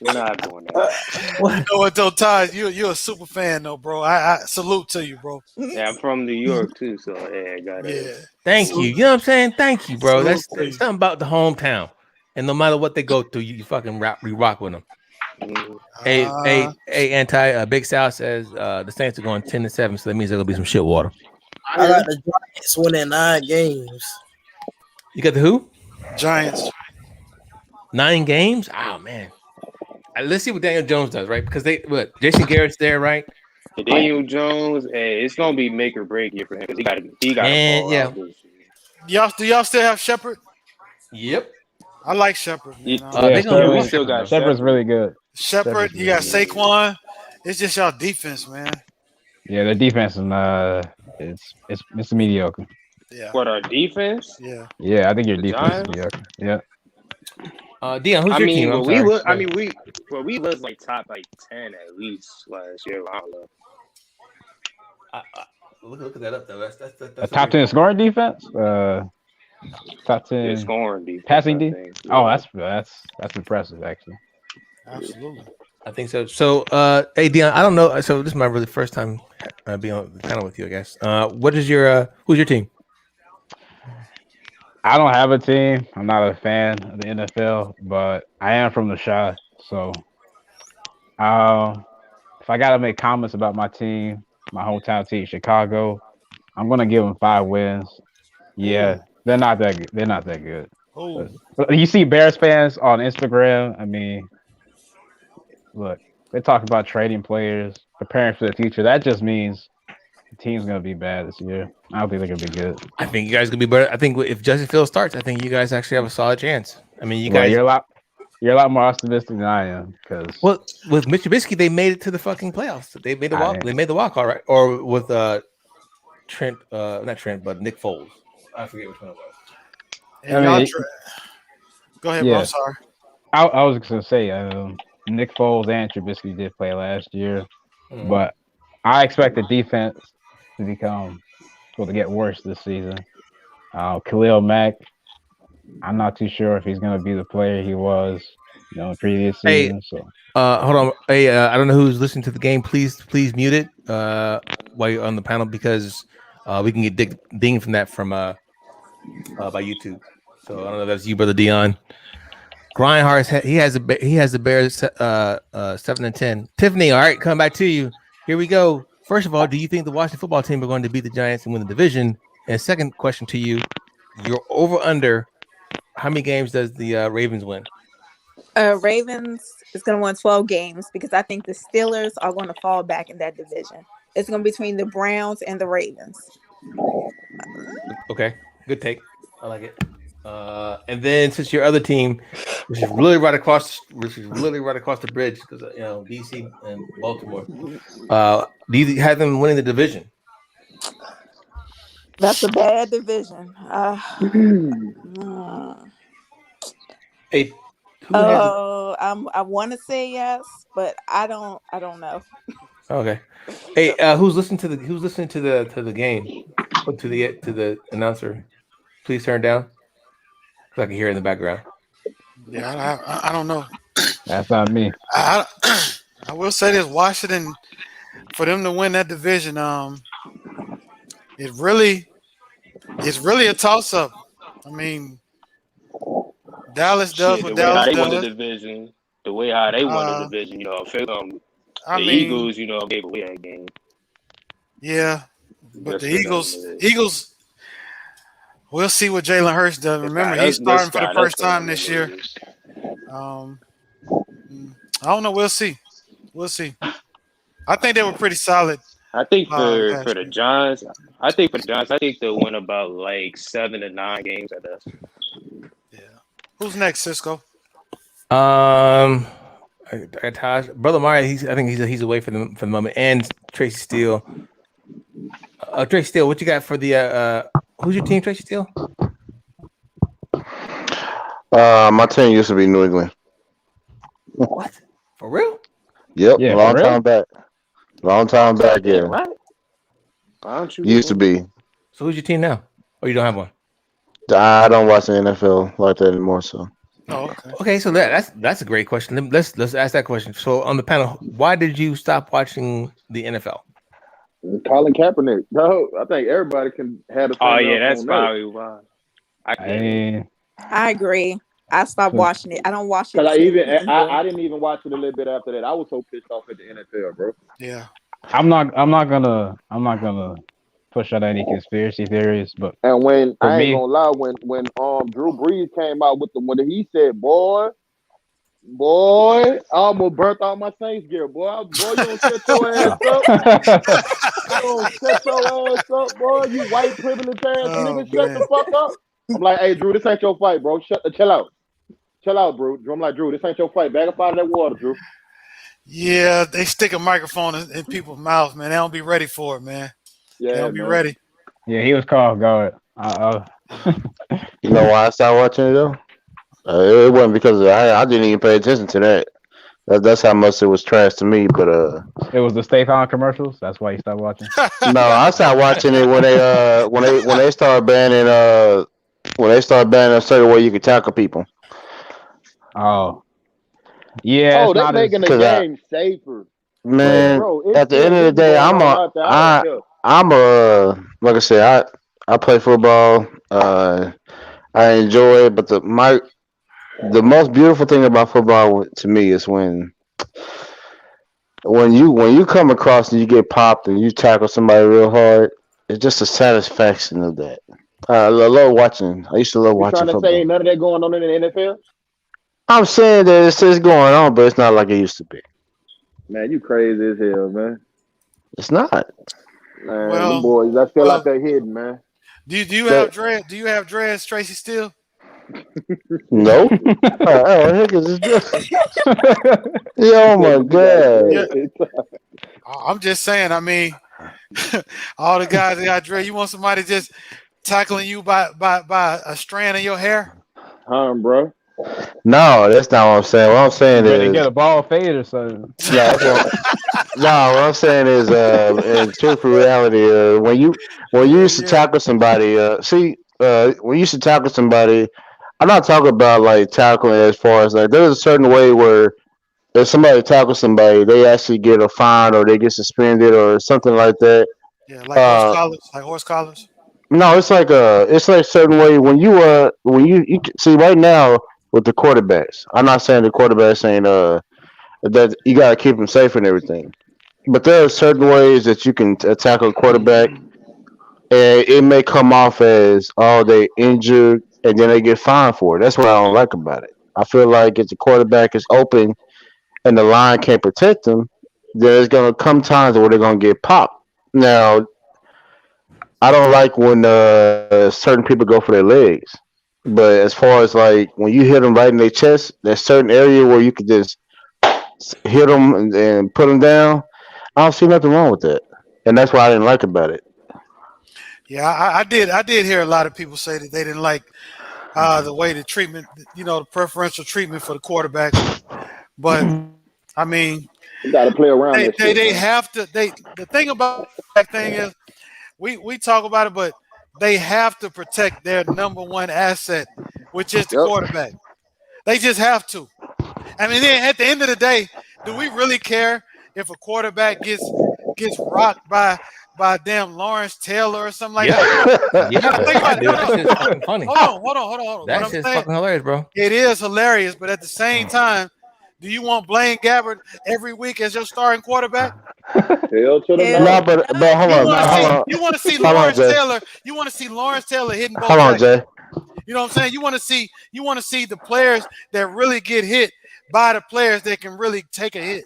We're not doing that. You know what though, Ty? You're a super fan though, bro. I salute to you, bro. Yeah, I'm from New York too, so I got it. Yeah. Thank you. You know what I'm saying? Thank you, bro. That's something about the hometown. And no matter what they go through, you fucking rock with them. Hey, Anti Big Sal says the Saints are going 10-7, so that means there'll be some shit water. I got the Giants winning 9 games. You got the who? Giants. 9 games? Oh man. Let's see what Daniel Jones does, right? Because Jason Garrett's there, right? Daniel Jones, it's gonna be make or break here for him because he got yeah. Do y'all still have Shepard? Yep. I like Shepard. We still got Shepard's really good. Shepard, you got Saquon. It's just y'all defense, man. Yeah, the defense is it's mediocre. Yeah. What, our defense? Yeah. Yeah, I think your defense is mediocre. Yeah. Dion, who's your team? We was like top 10 at least last year. I don't know. Look at that up though. That's a top 10 scoring defense. Top 10 scoring defense. Passing defense. Yeah. Oh, that's impressive actually. Absolutely. I think so. So, hey Dion, I don't know. So this is my really first time being on the panel with you, I guess. What is your who's your team? I don't have a team. I'm not a fan of the NFL, but I am from the Chi. So, if I gotta make comments about my team, my hometown team, Chicago, I'm gonna give them 5 wins. Yeah, they're not that good. They're not that good. But you see Bears fans on Instagram. I mean, look, they talk about trading players, preparing for the future. That just means the team's gonna be bad this year. I don't think they're gonna be good. I think you guys gonna be better. I think if Justin Fields starts, I think you guys actually have a solid chance. I mean, you guys. You're a lot more optimistic than I am because. Well, with Mitch Trubisky, they made it to the fucking playoffs. They made the walk. They made the walk, all right. Or with Trent, not Trent, but Nick Foles. I forget which one it was. Go ahead, bro. I'm sorry. I was gonna say Nick Foles and Trubisky did play last year, but I expect the defense to get worse this season. Khalil Mack, I'm not too sure if he's gonna be the player he was, in previous season. So hold on. Hey, I don't know who's listening to the game. Please mute it while you're on the panel because we can get dinged from that by YouTube. So I don't know if that's you, brother Dion. Grindhard, he has the Bears 7-10. Tiffany, all right, coming back to you. Here we go. First of all, do you think the Washington football team are going to beat the Giants and win the division? And second question to you, you're over under. How many games does the Ravens win? Ravens is going to win 12 games because I think the Steelers are going to fall back in that division. It's going to be between the Browns and the Ravens. Okay, good take. I like it. And then since your other team, which is really right across the bridge, because DC and Baltimore, do you have them winning the division? That's a bad division. Hey, I want to say yes, but I don't know. Okay. Hey, who's listening to the game? Or to the announcer? Please turn down. I can hear it in the background. Yeah, I don't know. That's not me. I will say this: Washington, for them to win that division, it's really a toss-up. I mean, Dallas does what Dallas does. The way how they won the division, the way how they won the division, the Eagles, gave away that game. Yeah, but the Eagles. We'll see what Jalen Hurts does. Remember, he's starting for the first time this year. I don't know. We'll see. I think they were pretty solid. I think for the Giants, they'll win about like 7 to 9 games at that. Yeah. Who's next, Cisco? Brother Mario. I think he's away for the moment, and Tracy Steele. Tracy Steele, what you got for the? Who's your team, Tracy Steele? My team used to be New England. What? For real? Yep. Yeah, long time back. Yeah. What? Used to be. So who's your team now? Or you don't have one? I don't watch the NFL like that anymore. So. Oh, okay. Okay, so that's a great question. Let's ask that question. So on the panel, why did you stop watching the NFL? Colin Kaepernick. No, I think everybody can have a. Oh yeah, that's probably why. I agree. I stopped watching it. I don't watch it. I didn't even watch it a little bit after that. I was so pissed off at the NFL, bro. Yeah. I'm not gonna push out any conspiracy theories, but and when I ain't gonna lie, when Drew Brees came out with when he said, boy, I almost burnt out my Saints gear, boy. You don't shut your ass up. You don't shut your ass up, boy. You white privileged ass nigga, shut the fuck up. I'm like, hey, Drew, this ain't your fight, bro. Chill out. Chill out, bro. I'm like, Drew, this ain't your fight. Back up out of that water, Drew. Yeah, they stick a microphone in people's mouths, man. They don't be ready for it, man. Yeah, they don't be ready. Yeah, he was called guard. You know why I stopped watching it though? It wasn't because I didn't even pay attention to that. That's how much it was trash to me. But it was the State Farm commercials. That's why you stopped watching. No, I started watching it when they started banning a certain way you could tackle people. Oh, yeah. Oh, they making the game safer. Man, bro, at the end of the day, like I said, I play football. I enjoy it, but the most beautiful thing about football to me is when you come across and you get popped and you tackle somebody real hard. It's just a satisfaction of that. I love watching. I used to love watching football. Say none of that going on in the NFL? I'm saying that it's just going on, but it's not like it used to be. Man, you crazy as hell, man. It's not. Man, them boys, I feel like they're hidden, man. Do you have dread? Do you have dreads, Tracy? Still? Nope. Heck is this? Oh my god! Yeah. I'm just saying. I mean, all the guys that got dread. You want somebody just tackling you by a strand of your hair? Bro. No, that's not what I'm saying. What I'm saying is get a ball fade or something. Yeah, what I'm saying is, in truth and reality, when you used to tackle somebody, when you used to tackle somebody, I'm not talking about like tackling as far as like there's a certain way where if somebody tackles somebody, they actually get a fine or they get suspended or something like that. Yeah, like horse collars. Like horse collars. No, it's like a certain way when you see right now with the quarterbacks. I'm not saying the quarterbacks ain't that you gotta keep them safe and everything, but there are certain ways that you can tackle a quarterback, and it may come off as they injured and then they get fined for it. That's what I don't like about it. I feel like if the quarterback is open and the line can't protect them, there's gonna come times where they're gonna get popped. Now, I don't like when certain people go for their legs, but as far as like when you hit them right in their chest, there's certain area where you could just hit them and put them down. I don't see nothing wrong with that, and that's what I didn't like about it. Yeah, I did hear a lot of people say that they didn't like the way the treatment, the preferential treatment for the quarterbacks. But I mean, you got to play around. They have to. The thing about that thing is, we talk about it, but they have to protect their number one asset, which is the quarterback. They just have to. I mean, then at the end of the day, do we really care if a quarterback gets rocked by damn Lawrence Taylor or something like that? Yeah, think about it. That's just fucking funny. Hold on. That's just fucking hilarious, bro. It is hilarious, but at the same time, do you want Blaine Gabbert every week as your starting quarterback? Hell to the no. But hold on. You want to see Lawrence Taylor? You want to see Lawrence Taylor hitting both? Hold on, Jay. You know what I'm saying? You want to see the players that really get hit by the players that can really take a hit.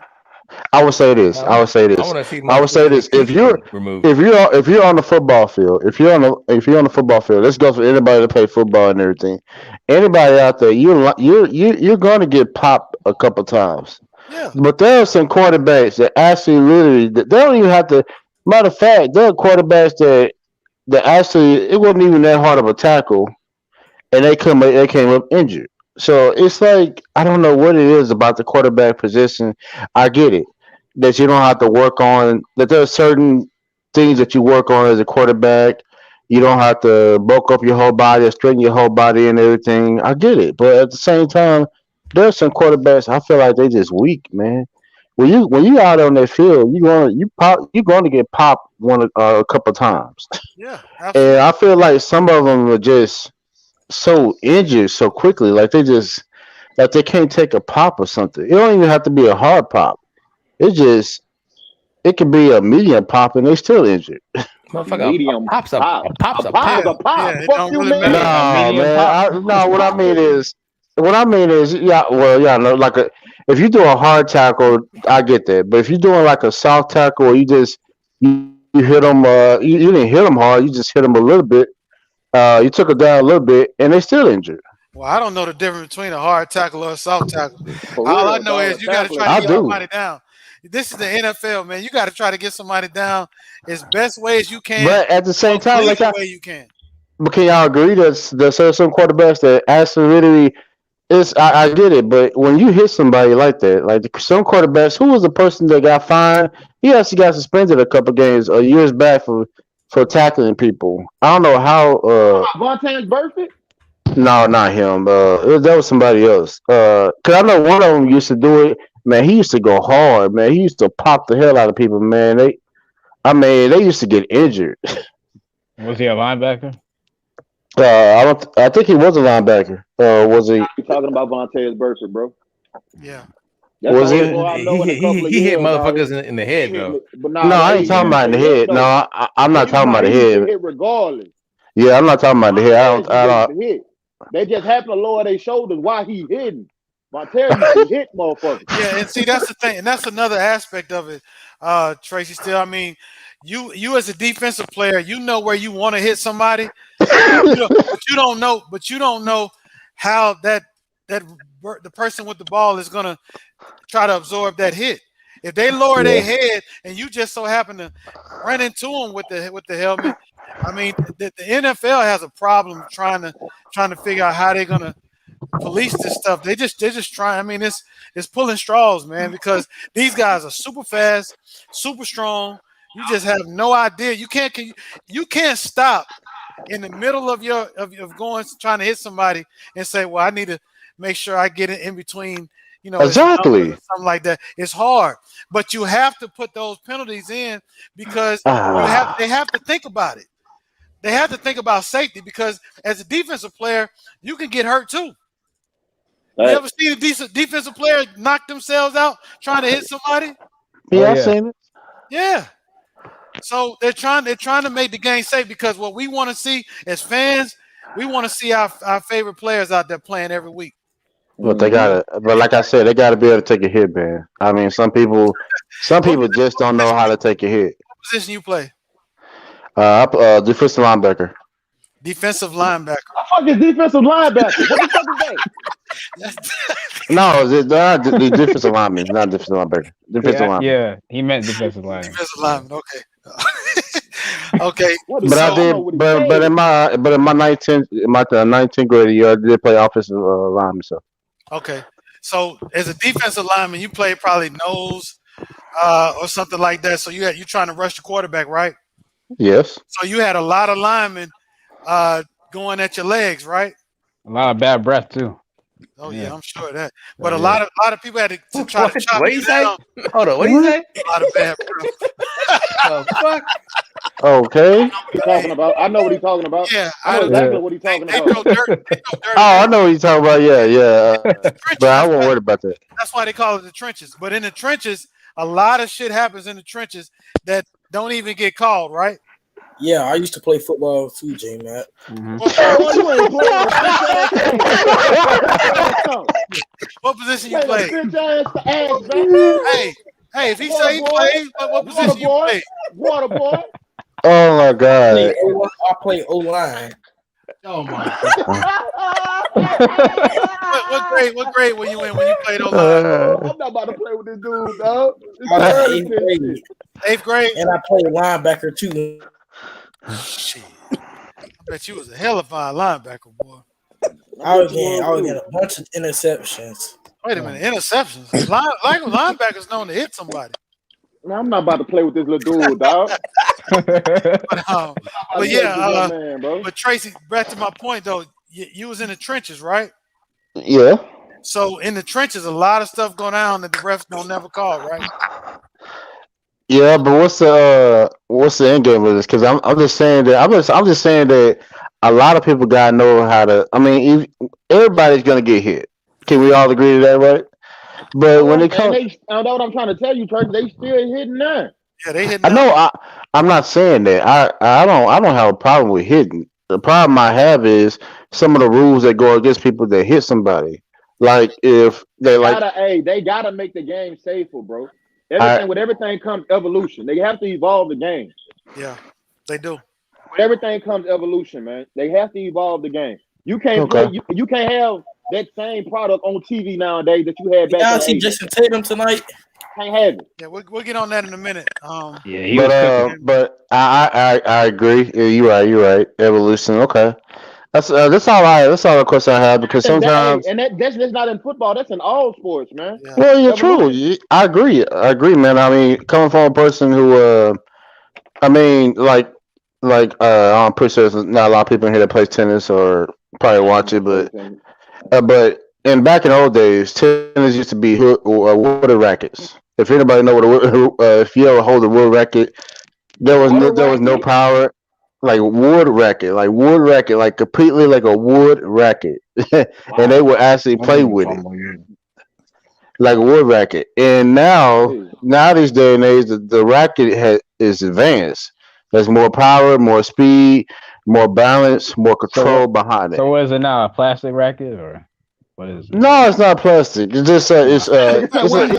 I would say this. If you're on the football field, if you're on the football field, this goes for anybody that play football and everything. Anybody out there, you're going to get popped a couple times. Yeah. But there are some quarterbacks that actually literally they don't even have to. Matter of fact, there are quarterbacks that actually it wasn't even that hard of a tackle, and they came up injured. So it's like I don't know what it is about the quarterback position. I get it that you don't have to work on that. There are certain things that you work on as a quarterback. You don't have to bulk up your whole body, straighten your whole body, and everything. I get it, but at the same time, there's some quarterbacks I feel like they just weak, man. When you out on that field, you're going to get popped a couple times. Yeah, absolutely. And I feel like some of them are just so injured so quickly, like they can't take a pop or something. It don't even have to be a hard pop. It could be a medium pop and they still injured. Medium pop's a pop. Yeah, Fuck you, man. No, man. What I mean is, no, like if you do a hard tackle, I get that. But if you're doing like a soft tackle, or you hit them, you didn't hit them hard, you just hit them a little bit. You took it down a little bit, and they still injured. Well, I don't know the difference between a hard tackle or a soft tackle. All I know is you got to try to get somebody down. This is the NFL, man. You got to try to get somebody down as best way as you can. But at the same time, way you can. But can y'all agree that there's some quarterbacks that actually really I get it, but when you hit somebody like that, like some quarterbacks, who was the person that got fined? He actually got suspended a couple games years back for tackling people. I don't know how. Vontaze Burfict? No, not him. That was somebody else. Cause I know one of them used to do it. Man, he used to go hard. Man, he used to pop the hell out of people. Man, they used to get injured. Was he a linebacker? I think he was a linebacker. Was he? You talking about Vontaze Burfict, bro? Yeah. That's Was the he? only boy I know in a couple of He hit years, dog. motherfuckers in the head though. But No, I ain't talking about in the head. though. No, I'm not talking about the He used to head. hit regardless. Yeah, I'm not talking about the head. I Montez don't. used to hit. They just happen to lower their shoulders while he hitting. Montez used to hit motherfuckers. Yeah, and see that's the thing, and that's another aspect of it, Tracy. Still, I mean, you as a defensive player, you know where you want to hit somebody, but you don't know how the person with the ball is gonna try to absorb that hit. If they lower their head and you just so happen to run into them with the helmet, I mean, the NFL has a problem trying to figure out how they're gonna police this stuff. They're just trying. I mean, it's pulling straws, man, because these guys are super fast, super strong. You just have no idea. You can't stop in the middle of going trying to hit somebody and say, well, I need to make sure I get it in between. Exactly. Something like that. It's hard, but you have to put those penalties in because they have to think about it. They have to think about safety because as a defensive player, you can get hurt too. You ever seen a decent defensive player knock themselves out trying to hit somebody? Yeah, I've seen it. Yeah. So they're trying to make the game safe because what we want to see as fans, we want to see our favorite players out there playing every week. But but like I said, they gotta be able to take a hit, man. I mean, some people just don't know how to take a hit. What position you play? Defensive linebacker. Defensive linebacker. What the fuck is defensive linebacker? What the fuck is that? No, the defensive lineman, not defensive linebacker. Defensive lineman. Yeah, he meant defensive lineman. Defensive lineman. Okay. Okay. But in my 19th grade year, I did play offensive lineman. So. Okay. So as a defensive lineman, you play probably nose or something like that. So you're trying to rush the quarterback, right? Yes. So you had a lot of linemen going at your legs, right? A lot of bad breath too. Oh yeah, I'm sure of that. But a lot of people had to try to chop what you you say? down. Hold on, what do you say? A lot of bad breath. Oh fuck. Okay. I know what he's talking about. Yeah, I know exactly what he's talking about. They throw dirt. I know what you're talking about. Yeah. But I won't worry about that. That's why they call it the trenches. But in the trenches, a lot of shit happens in the trenches that don't even get called, right? Yeah, I used to play football too, J Matt. What position you play? Hey, if he say he played, what position you play? Water boy. Oh my god. I play O-line. Oh my god. What grade were you in when you played O-line? I'm not about to play with this dude, dog. Eighth grade. And I played linebacker too. Shit. I bet you was a hell of a linebacker, boy. I was getting a bunch of interceptions. Wait a minute, interceptions. Linebackers known to hit somebody. Man, I'm not about to play with this little dude, dog. But yeah, but Tracy, back to my point though, you was in the trenches, right? Yeah. So in the trenches, a lot of stuff going on that the refs don't never call, right? Yeah, but what's the end game of this? Because I'm just saying that I'm just saying that a lot of people gotta know how to. I mean, everybody's gonna get hit. Can we all agree to that, right? But when it comes, I know what I'm trying to tell you, Tracy. They still hitting that. Yeah, they hitting. I know. I'm not saying that. I don't have a problem with hitting. The problem I have is some of the rules that go against people that hit somebody. Like if they they gotta make the game safer, bro. With everything comes evolution. They have to evolve the game. Yeah, they do. With everything comes evolution, man. They have to evolve the game. You can't play. You can't have that same product on TV nowadays that you had back. Y'all see Jason Tatum tonight? Can't have it. Yeah, we'll get on that in a minute. But I agree. Yeah, you're right. Evolution. Okay. That's all That's all the question I have because sometimes. That's not in football. That's in all sports, man. Yeah. Well, you're true. I agree, man. I mean, coming from a person who, I mean, I'm pretty sure there's not a lot of people in here that plays tennis or probably watch it, but and back in the old days, tennis used to be wood rackets. If anybody know if you ever hold a wood racket, there was no power. Like wood racket, like completely like a wood racket, and they would actually play with it like a wood racket. And now these day and age, the racket is advanced. There's more power, more speed, more balance, more control behind it. So what is it now? A plastic racket or what is it? No, it's not plastic. It's just it's what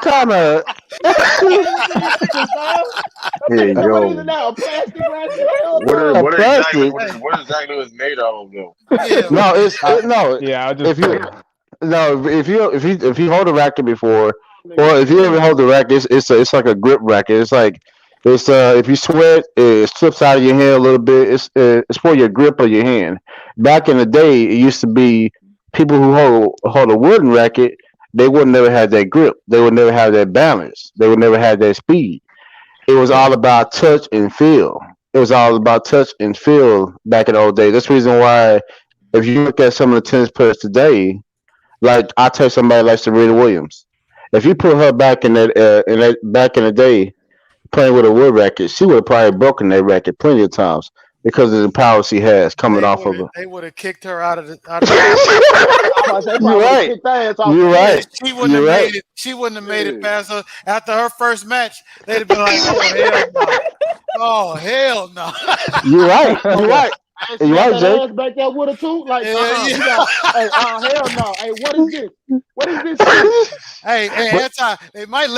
kind of Hey, What yo. is it now? A plastic racket? What plastic. exactly is made of though? No, no. Yeah, I just If you hold a racket before, or if you ever hold a racket, it's like a grip racket. It's if you sweat, it slips out of your hand a little bit. It's for your grip of your hand. Back in the day, it used to be people who hold a wooden racket. They would never have that grip. They would never have that balance. They would never have that speed. It was all about touch and feel. It was all about touch and feel back in the old days. That's the reason why, if you look at some of the tennis players today, like I tell somebody like Serena Williams, if you put her back in back in the day playing with a wood racket, she would have probably broken that racket plenty of times because of the power she has coming off of her. They would have kicked her out of the. You're right. You're right. She wouldn't have made it. She wouldn't have made it past her after her first match. They'd have been like, "Oh hell no!" You're right. You're right. You're right, Jay. Ass back there with a tooth, like, hell no. Hey, what is this? What is this? Anti. They might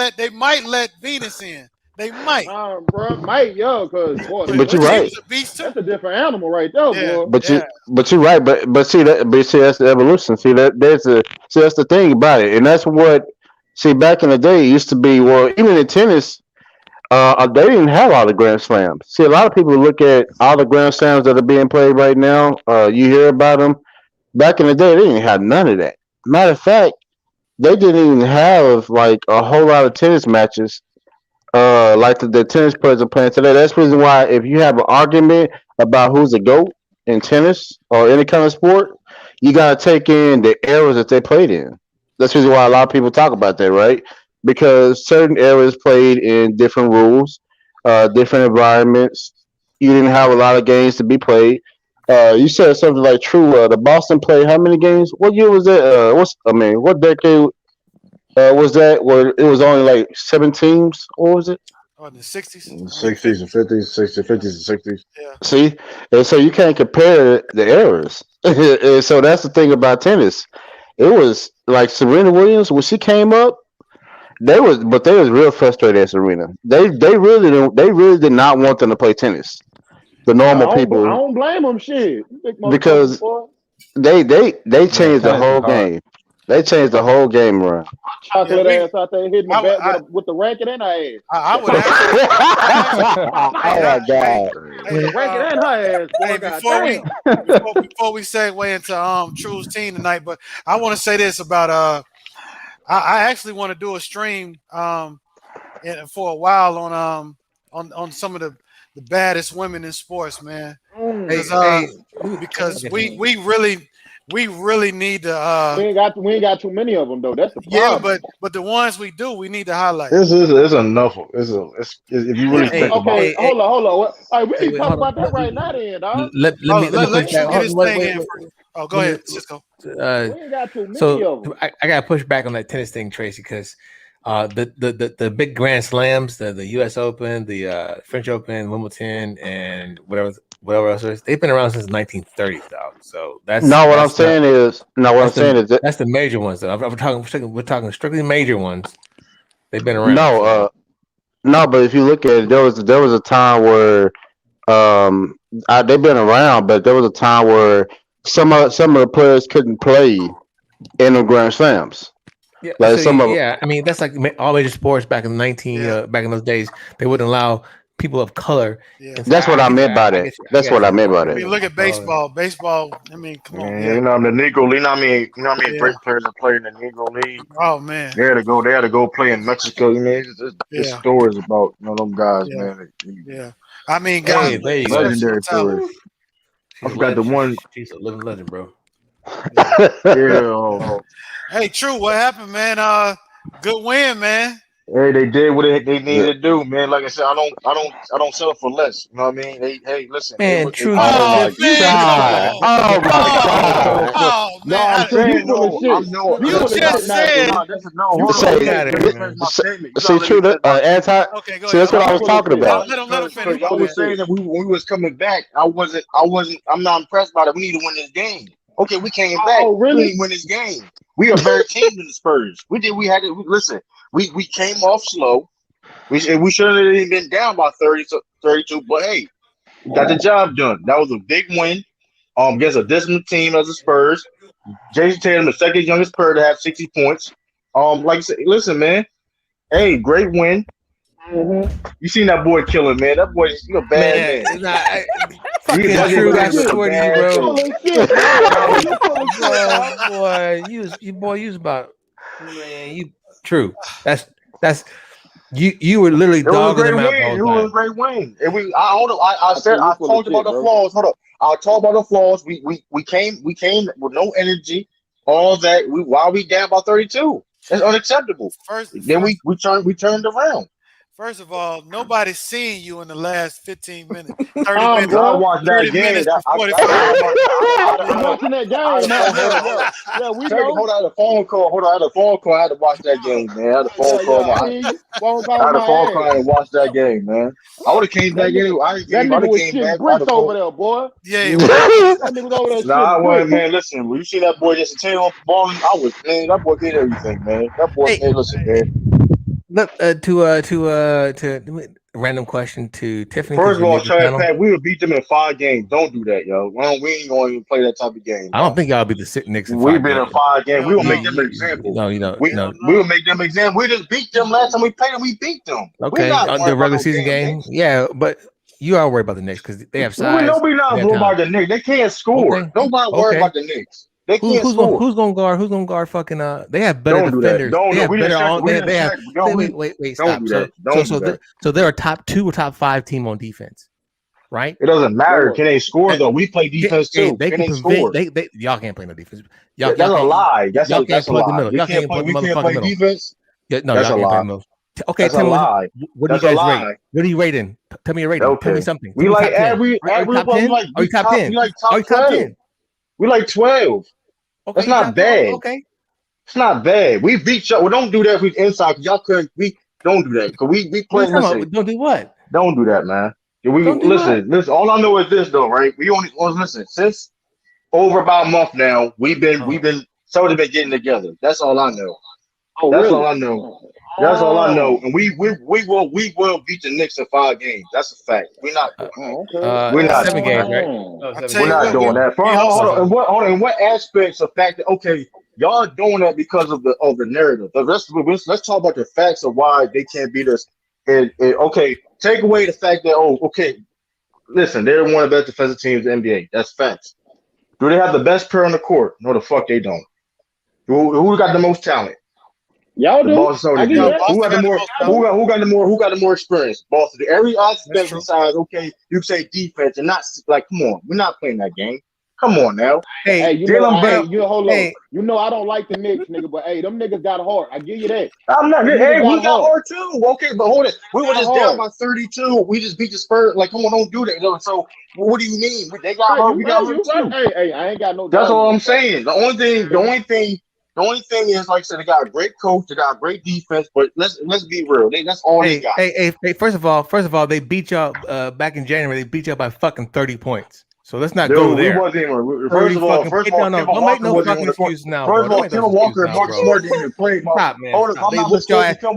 let Venus in. They might. Bro, might, because but you're right. That's a different animal right there, boy. But you're right. But see that's the evolution. See that's the thing about it, and that's what. See, back in the day, it used to be even in tennis. They didn't have all the Grand Slams. See, a lot of people look at all the Grand Slams that are being played right now. You hear about them. Back in the day, they didn't have none of that. Matter of fact, they didn't even have like a whole lot of tennis matches like the tennis players are playing today. That's the reason why if you have an argument about who's the GOAT in tennis or any kind of sport, you got to take in the eras that they played in. That's the reason why a lot of people talk about that, right? Because certain eras played in different rules, different environments. You didn't have a lot of games to be played. You said something like true. The Boston played how many games? What year was that? What decade was that? Where it was only like 7 teams? What was it? Oh, in the 60s? 60s and 50s, 50s and 60s. Yeah. See, and so you can't compare the eras. And so that's the thing about tennis. It was like Serena Williams when she came up. They was real frustrated at Serena. They really did not want them to play tennis. The normal people. I don't blame them. Shit, because they changed the whole game. They changed the whole game around. Chocolate ass out there hitting the bat with the racket in her ass. I would Oh my god! The racket in her ass. Hey, before we segue into True's team tonight, but I want to say this about I actually want to do a stream for a while on some of the baddest women in sports, man. Because we really need to. We ain't got too many of them though. That's the problem. Yeah, but the ones we do, we need to highlight. It's enough. If you really think about it. Hold on. All right, we can talk about that right now, then, dog. Let me get his thing in first. Oh, go ahead, Cisco. We ain't got too many of them. I got to push back on that tennis thing, Tracy, because the big Grand Slams, the U.S. Open, the French Open, Wimbledon, and whatever else is, they've been around since the 1930s, dog. So that's what I'm saying is that's the major ones. Though. We're talking strictly major ones. They've been around. No, but if you look at it, there was a time where they've been around, but there was a time where some of the players couldn't play in the Grand Slams. Yeah, I mean that's like all major sports back in back in those days. They wouldn't allow people of color. Yeah. That's what I meant by that. That's what I meant by I that. mean, look at baseball. Baseball. I mean, come on. Man, you know, the Negro League. You know how many Yeah. great players that play in the Negro League? Oh man. They had to go play in Mexico. You mean, it's stories about them guys, man. Yeah. I mean, guys, there you go. Legendary stories. I forgot the one. She's a living legend, bro. Yeah. Hey, True, what happened, man? Good win, man. Hey, they did what they needed to do, man. Like I said, I don't settle for less. You know what I mean? Hey, listen, man, True. Oh my God! No, I'm saying no. You just said. See, True. Anti. Okay, go see, that's what I was talking about. Let him finish. Y'all was saying that when we was coming back, I'm not impressed by it. We need to win this game. Okay, we came back. Oh, really? We didn't win this game. We are a better team than the Spurs. Listen. We came off slow. We should have even been down by 32, but hey, we got the job done. That was a big win against a dismal team as the Spurs. Jason Tatum, the second youngest Spur to have 60 points. Like I said, listen, man. Hey, great win. Mm-hmm. You seen that boy killing, man. That boy, you a bad man. Fucking True, I swear to you, bro. Boy, you was about, man, you True. That's you were literally dogging them out. It was a great win. And I talked about the flaws. Hold up. I'll talk about the flaws. We came with no energy. All that while we down by 32. That's unacceptable. Then we turned around. First of all, nobody's seeing you in the last 15 minutes. 30 minutes. I watched that game. I'm watching that game. Yeah, we know. Hold on, I had a phone call. I had to watch that game, man. I had a phone call. I had a phone call and watch that game, man. I would have came back anyway. That nigga was shitting bricks over there, boy. Yeah, that nigga was over there. Nah, I wasn't, man. Listen, when you see that boy just a on balling, that boy did everything, man. That boy, listen, man. Look, to random question to Tiffany. First of all, Pat, we would beat them in 5 games. Don't do that, yo. We ain't going to play that type of game. I don't think y'all be the Knicks. We've been in 5 games. We will make them an example. No, you know, we will make them an example. We just beat them last time we played them. We beat them. Okay, the regular season game. Yeah, but you are worried about the Knicks because they have size. Nobody not worried about the Knicks. They can't score. Okay. Nobody worried about the Knicks. They can't score. Who's gonna guard? Fucking they have better defenders. Wait. Stop. So they're a top 2 or top 5 team on defense, right? It doesn't matter. Can they score though? We play defense too. They can score. Y'all can't play no defense. That's a lie. That's a lie. Y'all can't play defense. No, that's a lie. Okay, tell me what do you guys rate? What are you rating? Tell me your rating. Tell me something. We like every top 10. Are you top 10? Are you top 10? We like 12. Okay, that's not bad. Okay, it's not bad. We beat y'all. Well, don't do that if we inside. Cause y'all couldn't. We don't do that. Cause we play. Don't do what? Don't do that, man. Listen. All I know is this though, right? We only listen since over about a month now. We've been somebody been getting together. That's all I know. That's all I know. That's all I know. And we will beat the Knicks in 5 games. That's a fact. We're not doing that. We're not 7 games, right? We're not doing that. Hold on. And what aspects of fact that y'all doing that because of the narrative. Let's talk about the facts of why they can't beat us. And take away the fact that listen, they're one of the best defensive teams in the NBA. That's facts. Do they have the best player on the court? No, the fuck they don't. Who got the most talent? Y'all do. Boston. Who got the more experience? Boston. Every aspect besides you can say defense and not like. Come on, we're not playing that game. Come on now. Hey, hold on. You know I don't like the Knicks, nigga, but hey, them niggas got heart. I give you that. I'm not. Hey, we got heart too. Okay, but hold it. We were just down by 32. We just beat the Spurs. Like, come on, don't do that. So, what do you mean? They got heart. We got heart too. Hey, I ain't got no. That's all I'm saying. The only thing is, like I said, they got a great coach, they got a great defense, but let's be real. That's all they got. Hey, first of all, they beat y'all back in January. They beat y'all by fucking 30 points. So let's not go there. First of all, don't make no fucking excuses now. First of all, Kemba Walker and Mark Smart didn't even play. Stop, man.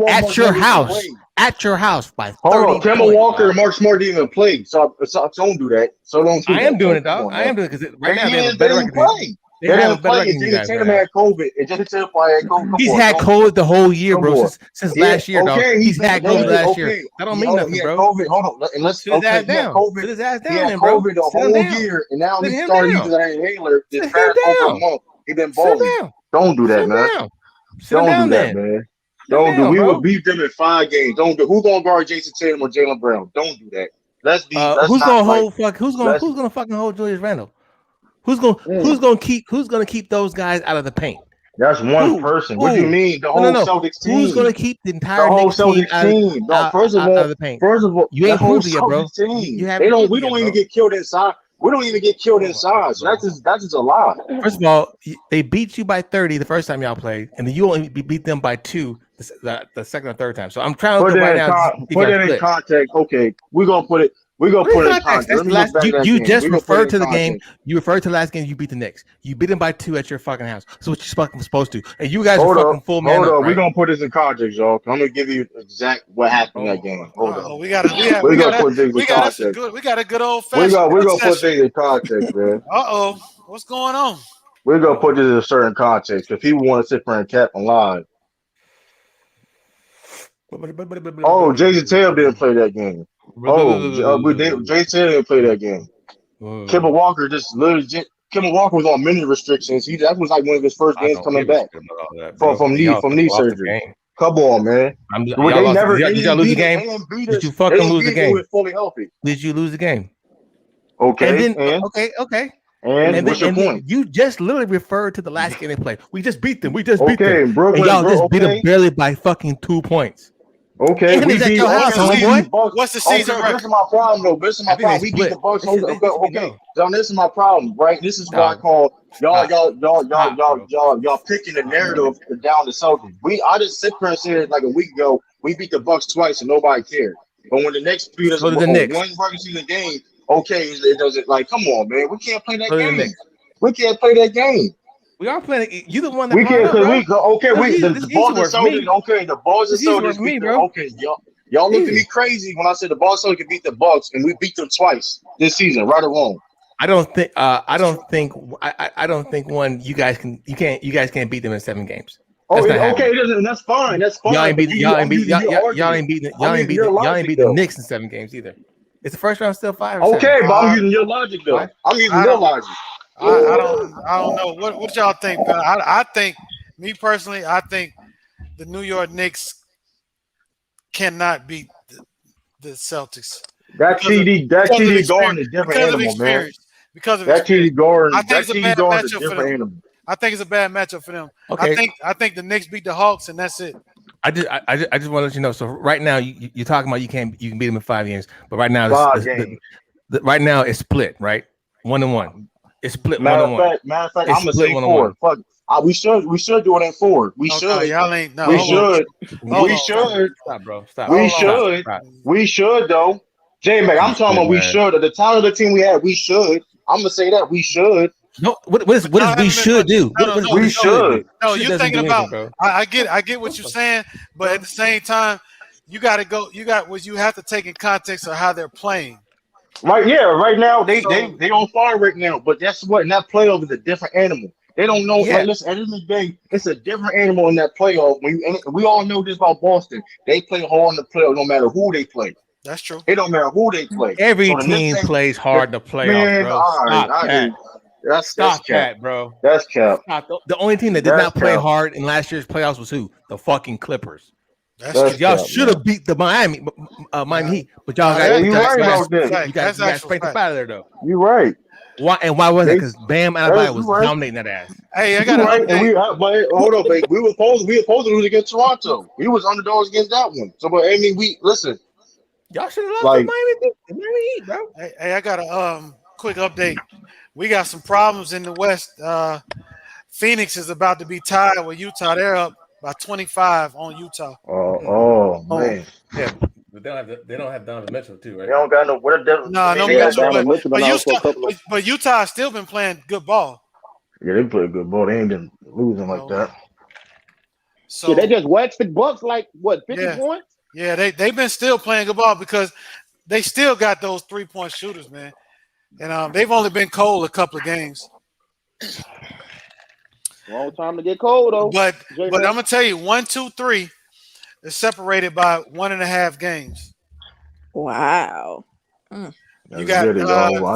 At your house. At your house by 30 Hold on, Kemba Walker and Mark Smart didn't even play. So don't do that. So don't. I am doing it, dog. I am doing it because right now they have a better record. They have a better record than you guys. Jason Tatum had COVID. And Jason Tatum had COVID. He's had COVID the whole year, bro. Since last year, dog. He's had COVID last year. That don't mean nothing, bro. COVID. Hold on. And let's sit his ass down. Sit his ass down, then, bro. COVID the whole year, and now he started using that inhaler this past over a month. He been balling. Don't do that, man. Don't do that, man. Don't do. We will beat them in 5 games. Don't do. Who's gonna guard Jason Tatum or Jaylen Brown? Don't do that. Let's be. Who's gonna hold? Who's gonna fucking hold Julius Randle? Who's gonna keep those guys out of the paint? That's one person. What do you mean? The whole Celtics team. Who's gonna keep the entire Celtics team out of the paint? First of all, you ain't proved it yet, bro. We don't even get killed inside. We don't even get killed inside. So that's just a lie. First of all, they beat you by 30 the first time y'all played, and then you only beat them by 2 the second or third time. So I'm trying to put it in context. Okay, we're gonna put it. We're gonna put it in context. You just referred to the game. You referred to the last game. You beat the Knicks. You beat them by 2 at your fucking house. So what you fucking supposed to? And you guys are fucking full man. Hold on. Right? We're gonna put this in context, y'all. I'm gonna give you exact what happened in that game. Hold on. We got a good old fashioned. We're gonna put things in context, man. What's going on? We're gonna put this in a certain context because people want to sit there and cap and lie. Jason Tatum didn't play that game. Jason Tatum didn't play that game. Kemba Walker Kemba Walker was on many restrictions. That was like one of his first games coming back from knee surgery. Come on, man. Did y'all lose the game? Did you fucking lose the game? Fully healthy. Did you lose the game? Okay. Okay. And what's your point? You just literally referred to the last game they played. We just beat them. Beat them. Brooklyn, and y'all just beat them barely by fucking 2 points. Okay, we beat your house, homeboy. What's the season record? This is my problem, though. This is my problem. We beat the Bucks. Okay, John, this is my problem, right? This is why I call y'all picking the narrative down the Celtics. I just sit there and said like a week ago, we beat the Bucks twice and nobody cared. But when the Knicks beat us one regular season game, it doesn't like. Come on, man, we can't play that game. We can't play that game. We are playing. You the one that we can't. The Boston Celtics. Okay, the Boston Celtics. Bro. Okay, y'all looked at me crazy when I said the Boston Celtics could beat the Bucks, and we beat them twice this season, right or wrong. I don't think one. You guys can't beat them in 7 games. That's fine. That's fine. Y'all ain't beat the Knicks in 7 games either. It's the first round, still 5. Okay, but I'm using your logic though. I'm using your logic. I don't know what y'all think. I think, me personally, I think the New York Knicks cannot beat the Celtics. That TD Gordon is a different animal, man. Because of that TD Gordon, I think it's a bad matchup for them. I think it's a bad matchup for them. Okay. I think the Knicks beat the Hawks, and that's it. I just want to let you know. So right now you're talking about you can beat them in 5 games, but right now right now it's split, right? 1-1. It's split 1-1. Matter of fact, I'm gonna say 4. Fuck. We should do it in 4. We should. Y'all ain't. No, we should. Stop, bro. Stop. We should though. J-Mac, I'm talking about we should. At the time of the team we had, we should. I'm gonna say that we should. No, what is we should do? We should. No, you're thinking about. I get what you're saying, but at the same time, you got to go. You have to take in context of how they're playing. Right, yeah. Right now, they on fire right now. But that's what in that playoff is a different animal. They don't know. Yeah. Like, listen, at the end of the day, it's a different animal in that playoff. And we all know this about Boston. They play hard in the playoff, no matter who they play. That's true. It don't matter who they play. Every team plays hard in the playoffs, bro. Stop that, bro. That's cap. The only team that did not play hard in last year's playoffs was who? The fucking Clippers. Y'all should have beat the Miami Heat, but y'all got spanked up out of there though. You're right. Why wasn't it? Because Bam Adebayo was dominating that ass. Hey, I got hold on, babe. We were supposed to lose against Toronto. We was underdogs against that one. So, but I mean, listen. Y'all should have lost the Miami Heat, bro. Hey, I got a quick update. We got some problems in the West. Phoenix is about to be tied with Utah. They're up by 25 on Utah. Oh man. Yeah, but they don't have Donovan Mitchell too, right? They don't got no. No Mitchell. But Utah has still been playing good ball. Yeah, they play good ball. They ain't been losing like that. So they just waxed the Bucks like what 50 points? Yeah, they've been still playing good ball because they still got those 3-point shooters, man. And they've only been cold a couple of games. Wrong time to get cold though. But I'm gonna tell you, 1, 2, 3 is separated by 1.5 games. Wow. You got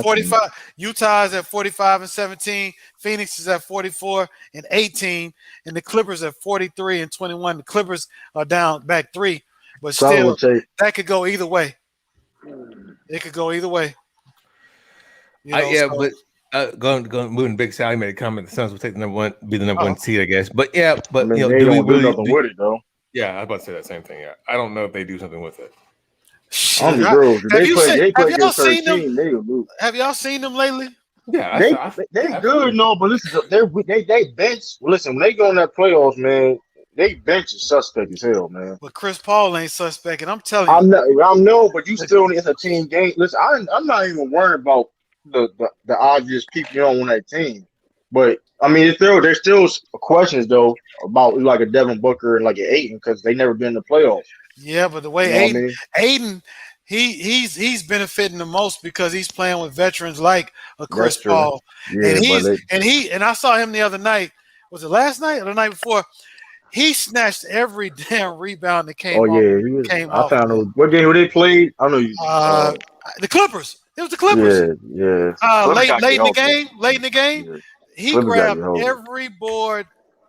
45. Utah's at 45-17. Phoenix is at 44-18, and the Clippers at 43-21. The Clippers are down back 3, but still, that could go either way. It could go either way. But moving Big Sal, made a comment. The Suns will take the number one seed, I guess. But they don't do nothing with it though. Yeah, I was about to say that same thing. Yeah, I don't know if they do something with it. Have y'all seen them lately? Yeah, they good, no, but listen, they bench. Listen, when they go in that playoffs, man, they bench is suspect as hell, man. But Chris Paul ain't suspect, and I'm telling you, I know, but you still it's a team game. Listen, I'm not even worried about the obvious people on that team, but I mean, there's still questions though about like a Devin Booker and like an Ayton because they never been in the playoffs. Yeah, but the way Ayton. He's benefiting the most because he's playing with veterans like a Chris Paul. Yeah, and I saw him the other night. Was it last night or the night before? He snatched every damn rebound that came off. I found out what game they played. I know you. The Clippers. It was the Clippers. Yeah. Late in the game, he grabbed every board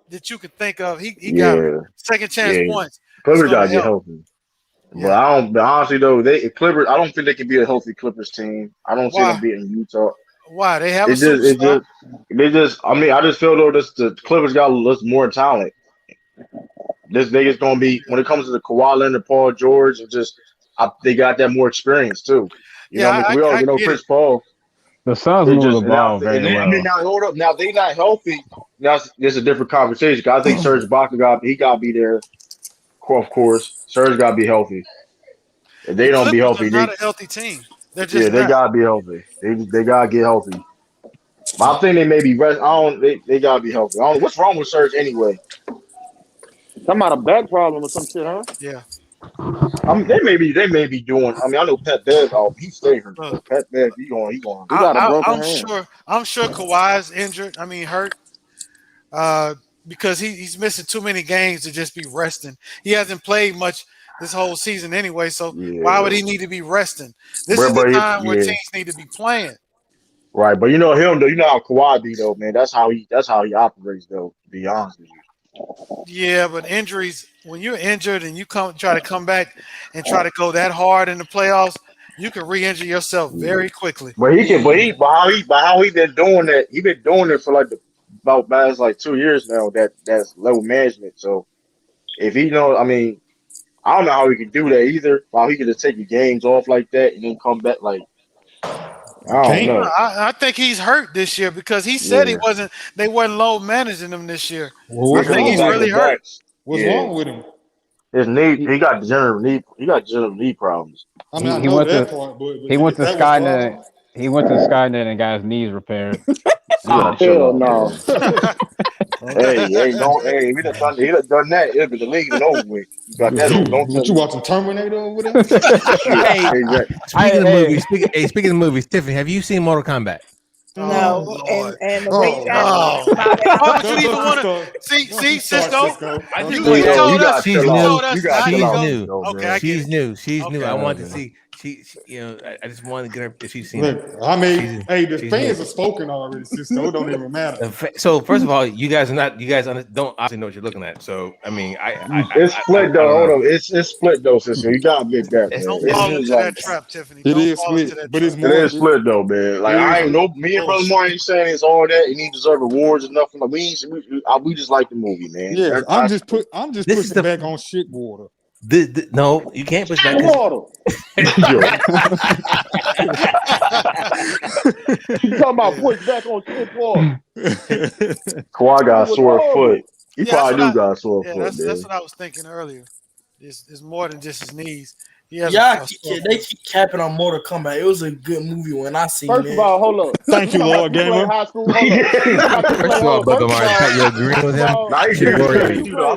that you could think of. He got second chance points. Clippers got to get healthy. Yeah. But honestly though, Clippers. I don't think they can be a healthy Clippers team. I don't see them beating Utah. Why? They have I just feel though the Clippers got more talent. They just gonna be when it comes to the Kawhi Leonard, Paul George, they got that more experience too. You know, we all know Chris Paul. The Suns move the ball very well. I mean, now hold up. Now they not healthy. Now it's a different conversation. I think Serge Ibaka got to be there. Of course, Serge got to be healthy. If they don't be healthy, they're not a healthy team. They're just they got to be healthy. They got to get healthy. But I think they may be rest. They got to be healthy. What's wrong with Serge anyway? Some out of back problem or some shit, huh? Yeah. They may be doing. I mean, I know Pat Bev. He stayed hurt. Pat Bev, he going. He got a broken hand. I'm sure Kawhi's injured. I mean, hurt. Because he's missing too many games to just be resting. He hasn't played much this whole season anyway, so why would he need to be resting? This is the time where teams need to be playing. Right, but you know him though. You know how Kawhi be though, man. That's how he operates though. To be honest with you. Yeah, but injuries. When you're injured and you try to come back and try to go that hard in the playoffs, you can re-injure yourself very quickly. But how he been doing that? He been doing it for about 2 years now. That's low management. So if he I mean, I don't know how he can do that either. How he can just take your games off like that and then come back I don't know. I think he's hurt this year because he said they wasn't low managing him this year. I think he's really hurt. What's wrong with him? His knee. He got degenerative knee problems. I mean, he went to Skynet. He went to Skynet and got his knees repaired. Hell no. Hey, he done done that. It'll be the league and over with. You got that. You watching Terminator over there? Speaking of movies, Tiffany, have you seen Mortal Kombat? No, and the way you guys you even want to see Cisco? She's new. Okay, she's new. I want to see. I just wanted to get her if she's seen it. I mean, the fans have spoken already, Cisco. It don't even matter. So first of all, you guys don't obviously know what you're looking at. So I mean, it's split though. Hold on, it's split though, sister. You gotta admit that. Don't fall into that trap, Tiffany. It is split, but it's more. It is split though, man. Like I ain't me and Brother Martin ain't saying it's all that, and he deserve awards and nothing. Like we just like the movie, man. Yeah, I'm just pushing back on shit water. No, you can't push back. You talking about push back on shit water? Kawhi got a sore foot. He probably got a sore foot. That's what I was thinking earlier. It's more than just his knees. They keep capping on Mortal Kombat. It was a good movie when I seen it. First of all, hold up. Thank you, Lord Gamer. First of all, Brother Martin, you're agreeing with him.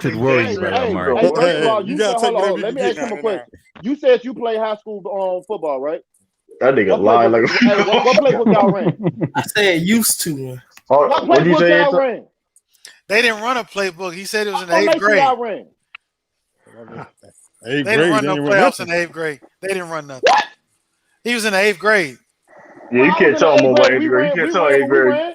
Should worry you, Brother Martin. First of all, you gotta take it. Let me ask him a question. You said you play high school football, right? That nigga lied like. What playbook y'all ran? I said used to. What playbook y'all ran? They didn't run a playbook. He said it was in What 8th grade. y'all ran? They didn't run no playoffs in the 8th grade. They didn't run nothing. He was in the 8th grade. Yeah, you can't tell him about 8th grade. You can't tell 8th grade. Ran.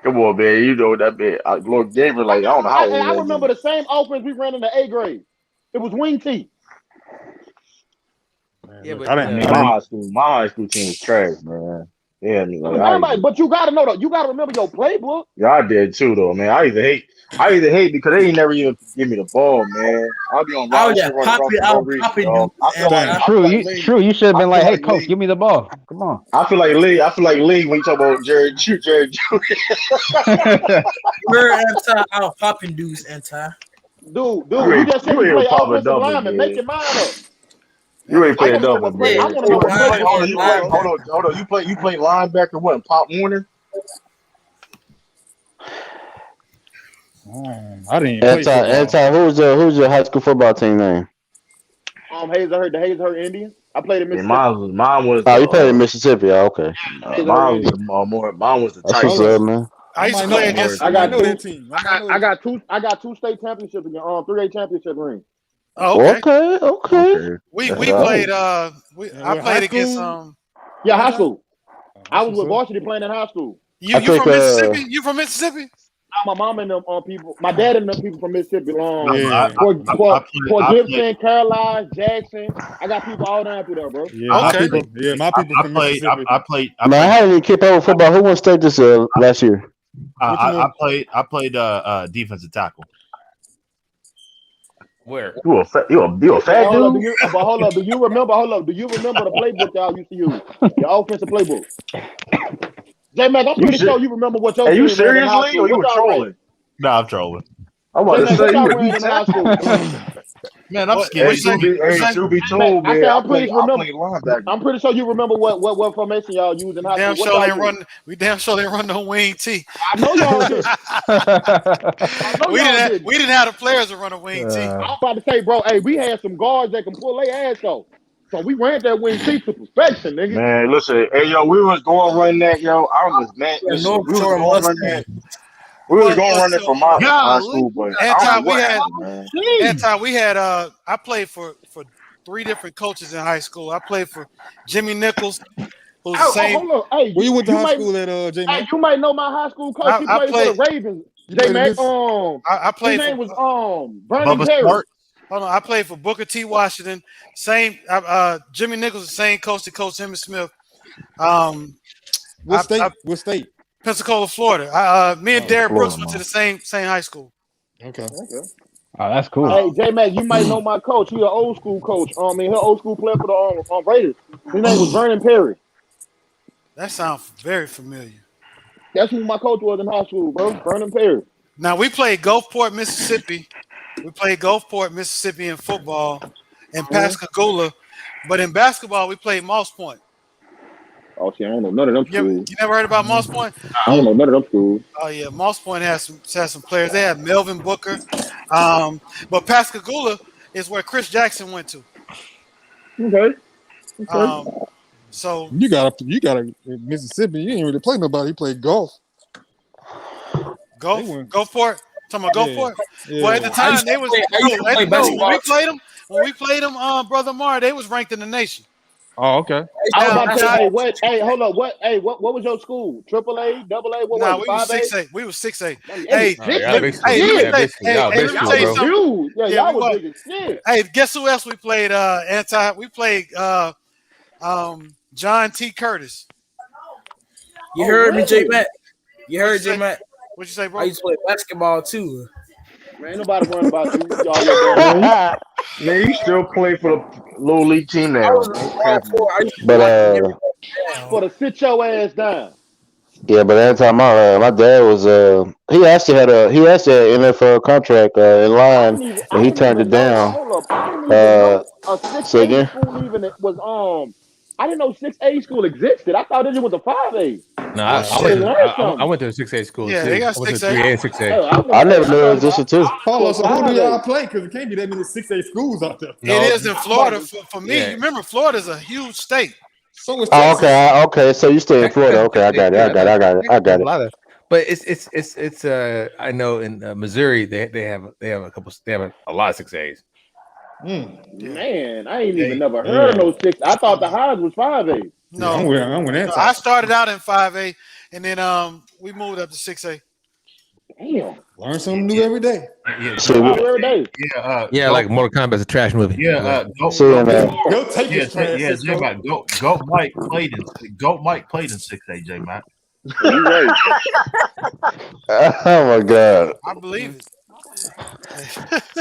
Come on, man. You know that bit. Lord David, like, I don't know how old I remember the same offense we ran in the 8th grade. It was wing T. Yeah, but my high school team was trash, man. Yeah, but you gotta know though. You gotta remember your playbook. Yeah, I did too, though, man. I either hate because they ain't never even give me the ball, man. I'll be on route shit running around for no reason, dog. True. You should have been like, "Hey, coach, give me the ball. Come on." I feel like Lee when you talk about Jerry Jr. We're anti popping dudes, anti. Dude, you just said you play offensive lineman. Make your mind up. You ain't playing double, man. I want to know what Hold on. You play linebacker, what? Pop Warner? I didn't. Who's your high school football team name? the Hazelhurst Indians. I played in Mississippi. Mine was. Oh, you played in Mississippi? Oh, okay. Mine was the Titans. That's man. I used to play against. I got two state championships and 3A championship rings. Oh, okay. We played. I played against high school. I was with varsity playing in high school. You from Mississippi? You from Mississippi? My mom and them people. My dad and them people from Mississippi. For Gibson, Caroline, Jackson. I got people all down through there, bro. Yeah, my people from Mississippi. I played. Man, how did you keep up with football? Who won state this last year? I played defensive tackle. Where? You a fat dude? Hold up. Do you remember the playbook y'all used to use? Your offensive playbook. J-Mac, I'm pretty sure you remember what your. Hey, you seriously? Or you were trolling? No, I'm trolling. I'm about to say you beat that. Man, I'm scared. Truth be told, man, I'm pretty sure you remember what formation y'all used in high school. We damn sure didn't run no wing T. I know y'all did. We didn't have the players to run a wing T. I'm about to say, bro, hey, we had some guards that can pull their ass though. So we ran that wing T to perfection, nigga. Man, listen, hey, yo, we was going run that, yo. I was mad. Listen, we was going run that. We was going to run it for my high school, but I played for 3 different coaches in high school. I played for Jimmy Nichols, who's the same. Hold on. Hey, where you went to high school at, J-Mac? Hey, you might know my high school coach. He played for the Ravens. J-Mac, I played. His name was Vernon Perry. Hold on, I played for Booker T. Washington. Same. Jimmy Nichols, the same coach that coached Emmitt Smith. What state? Pensacola, Florida. Me and Derrick Brooks went to the same high school. Okay. Oh, that's cool. Hey, J-Mac, you might know my coach. He an old school coach. He an old school player for the Raiders. His name was Vernon Perry. That sounds very familiar. That's who my coach was in high school, bro. Vernon Perry. Now, we played Gulfport, Mississippi. In football and Pascagoula. But in basketball, we played Moss Point. Oh, see, I don't know none of them schools. You never heard about Moss Point? I don't know none of them schools. Oh, yeah. Moss Point has some players. They had Melvin Booker. But Pascagoula is where Chris Jackson went to. Okay. So you got a Mississippi. You ain't really play nobody. You played golf. Gulfport. Talking about Gulfport. Yeah. Well, at the time they was when we played them, Brother Mar, they was ranked in the nation. Oh, okay. I was about to say, what? Hey, hold on. What was your school? AAA, AA? What was it? We was 6A. We was 6A. Y'all was big as shit. Hey, guess who else we played? We played John T. Curtis. You heard me, J-Mac? You heard J-Mac? What'd you say, bro? I used to play basketball too. Man, ain't nobody worrying about you. Man, you still play for the little league team now. For the sit your ass down. Yeah, but that time my dad was he actually had an NFL contract in line, and he turned it down. A 6A school even was I didn't know 6A school existed. I thought it was a 5A. No, I went to a 6A school. Yeah, too. they got 6A and 6A. I never knew it existed too. So who do y'all play? Because it can't be that many 6A schools out there. It is in Florida. For me, you remember Florida's a huge state. So okay. So you stay in Florida? Okay, I got it. But But it's I know in Missouri they have a lot of 6As. Man, I ain't even never heard of no 6. I thought the highs was 5A. No, I'm with that. I started out in 5A, and then we moved up to 6A. Damn, learn something new every day. Every day. Yeah, like Mortal Kombat's a trash movie. Yeah, Go take yeah, his trash. yeah, J Mac. Goat Mike played in 6A, J Mac. You right. Oh my god. I believe it.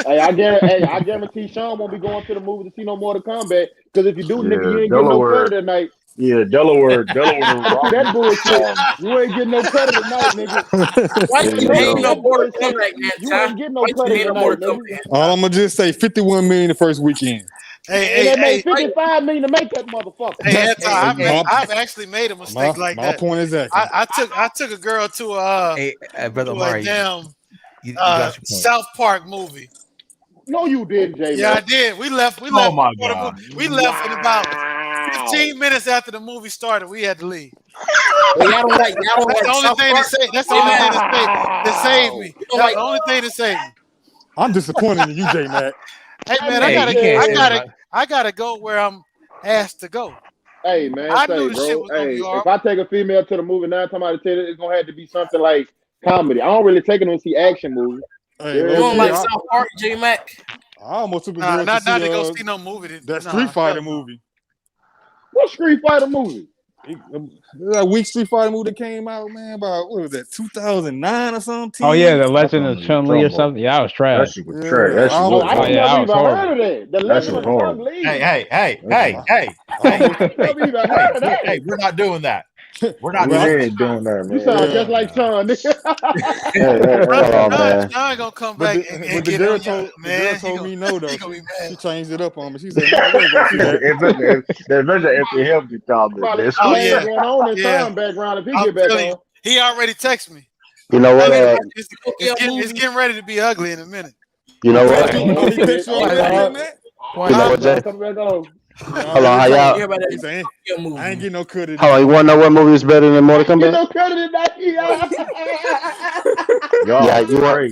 Hey, I guarantee Sean won't be going to the movie to see no Mortal Kombat because if you do, nigga, you ain't getting no credit tonight. Yeah, Delaware. That bullshit. You ain't getting no credit tonight, nigga. Why you ain't no Mortal Kombat, man? You ain't getting no credit tonight, nigga. All I'm gonna just say, 51 million the first weekend. They made 55 million to make that motherfucker. Hey, I've actually made a mistake like that. My point is that I took a girl to Brother Mari, South Park movie. No, you didn't, Jay. Yeah, I did. We left. Oh my god. We left in about 15 minutes after the movie started. We had to leave. Y'all don't like That's the only thing to say. That's the only thing that saved me. That's the only thing that saved me. I'm disappointed in you, J Mac. Hey man, I gotta go where I'm asked to go. Hey man, I knew the shit was gonna be hard. if I take a female to the movie, 9 times out of 10, it's gonna have to be something like comedy. I don't really take them to see action movies. You don't like South Park, J Mac? I almost took a girl not to to go see no movie. That Street Fighter movie. What Street Fighter movie? That weak Street Fighter movie that came out, man, about what was that, 2009 or something? Oh yeah, the Legend of Chun-Li or something. Yeah, I was trash. That shit was trash. That shit I was never even heard of that. The Legend of horrible. Chun-Li. Hey, we're not doing that. We're not ain't doing that, man. You sound just like Sean. Sean gonna come back and get girl on told, you, man. The girl told me no, though. She changed it up on me. She said, The Avenger empty healthy comment. Oh, yeah. Going on in Sean background if he get back on. He already texted me. You know what? It's getting ready to be ugly in a minute. You know what? You know what, Jay? Hold on, how y'all? I ain't getting no credit. Hold on, you want to know what movie is better than Mortal Kombat? No credit in that. Yeah,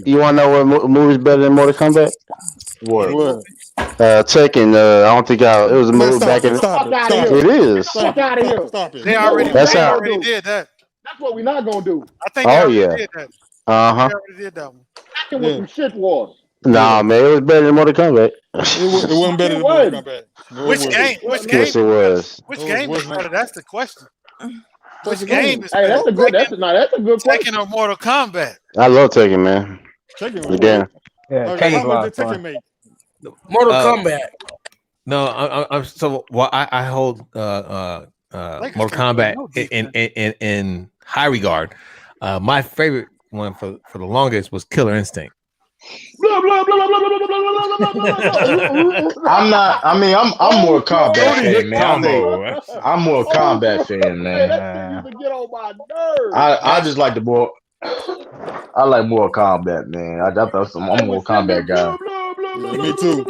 you want to know what movie is better than Mortal Kombat? What? Tekken. I don't think y'all. It was a movie back in. It is. Fuck out of here. Stop it. They already did that. That's what we're not gonna do. I think they already did that. They already did that one. Tekken with some shit water. Nah, man, it was better than Mortal Kombat. It wasn't better than Mortal Kombat. Which game? Yes, it was. Which game is better? That's the question. Which game is better? Hey, that's a good. That's a good question. Tekken or Mortal Kombat? I love Tekken, man. Again. Yeah, How much did Tekken make? Mortal Kombat. No, I'm so I hold Mortal Kombat in high regard. My favorite one for the longest was Killer Instinct. Blah, blah, blah, blah, blah, blah, blah, blah, blah, blah. I'm not. I mean, I'm more Kombat fan, man. I'm more Kombat fan, man. That shit used to get on my nerves. I just like the more. I like more Kombat, man. I'm more Kombat guy. Me too.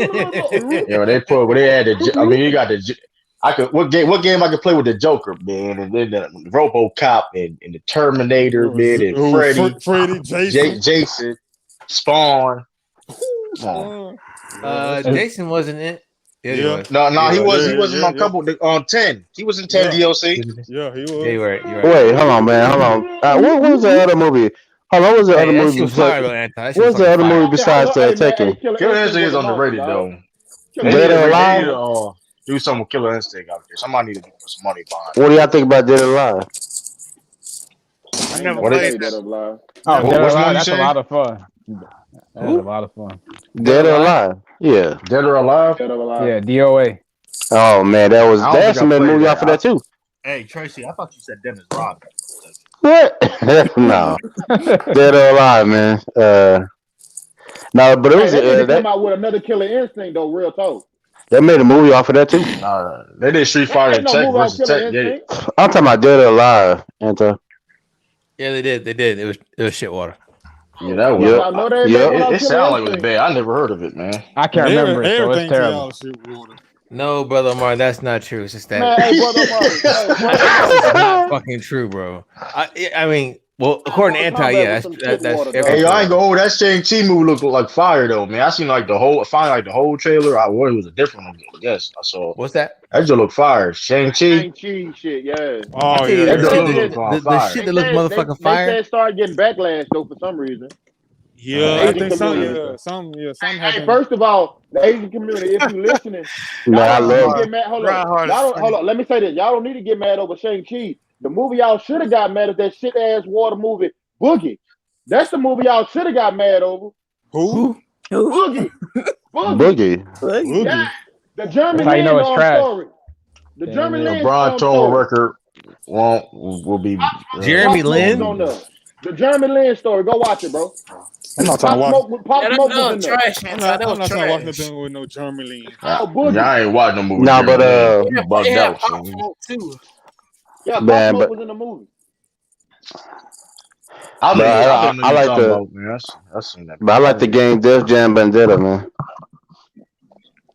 Yeah, they put where they had the. I mean, you got the. What game I could play with the Joker, man, and then the RoboCop and the Terminator, man, and Freddy, Jason, Spawn. Jason wasn't it? Yeah, he was. No, he wasn't on couple on 10. He was in 10 DLC. Yeah, he was. Yeah, you're right. Wait, hold on, man. Hold on. What was the other movie? Hold on, what was the other movie? What was the other movie besides Tekken? Killer Instinct is underrated, though. Dead or Alive? Do something with Killer Instinct out there. Somebody need to put some money behind. What do y'all think about Dead or Alive? I never played that. Oh, Dead or Alive, that's a lot of fun. That's a lot of fun. Dead or Alive? Yeah. Dead or Alive? Yeah, DOA. Oh man, that's a movie off of that too. Hey Tracy, I thought you said Dennis Rodman. What? No. Dead or Alive, man. No, but it was they came out with another Killer Instinct though, real talk. They made a movie off of that too. They did Street Fighter Tech versus Tech. Yeah. I'm talking about Dead or Alive, Anto. Yeah, they did. It was shit water. Yeah, that was. It sounded like it was bad. I never heard of it, man. I can't remember it, so it's terrible. No, brother Omar, that's not true. It's just that. Man, hey, brother Omar, that's not fucking true, bro. I mean, Well, according to Anti, yeah, that's Hey, I ain't gonna hold that Shang-Chi movie look like fire though, man. I seen like the whole trailer. It was a different one. Yes, I saw. What's that? That just look fire. Shang-Chi. Shang-Chi shit, yeah. Oh yeah, that the fire. shit that looks motherfucking fire. They said start getting backlash though for some reason. Yeah, I think some Hey, happened. first of all, the Asian community, if you listening, Man, I y'all don't need love to it. get mad. Hold on. Let me say this. Y'all don't need to get mad over Shang-Chi. The movie y'all should have got mad at that shit ass water movie, Boogie. That's the movie y'all should have got mad over. Who? Boogie. Boogie. Yeah. The German That's how you know it's trash. story. The German Lin Brian Toma story. record will be Jeremy Lin. The German Lin story. Go watch it, bro. I'm not trying to watch. Pop Smoke was in there. Trash. I'm not trying to watch nothing with no German lean. I ain't watching no movie. Nah, but you bugged out. Pop Smoke too. Yeah, Pop Man, Smoke but- was in the movie. I like the game Def Jam Vendetta, man.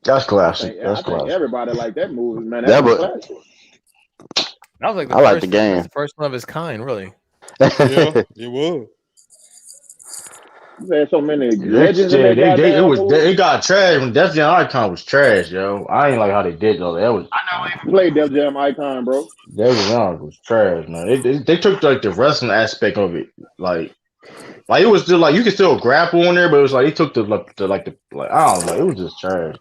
That's classic. I think everybody liked that movie, man. That That was was- classic. That was like I like the game. That's the first one of its kind, really. Yeah, it was. You had so many legends in that goddamn movie. It got trash when Def Jam Icon was trash, yo. I ain't like how they did though. That was Play Def Jam Icon, bro. Def Jam was trash, man. They took like the wrestling aspect of it, like it was still like you could still grapple on there, but it was like they took the I don't know, it was just trash.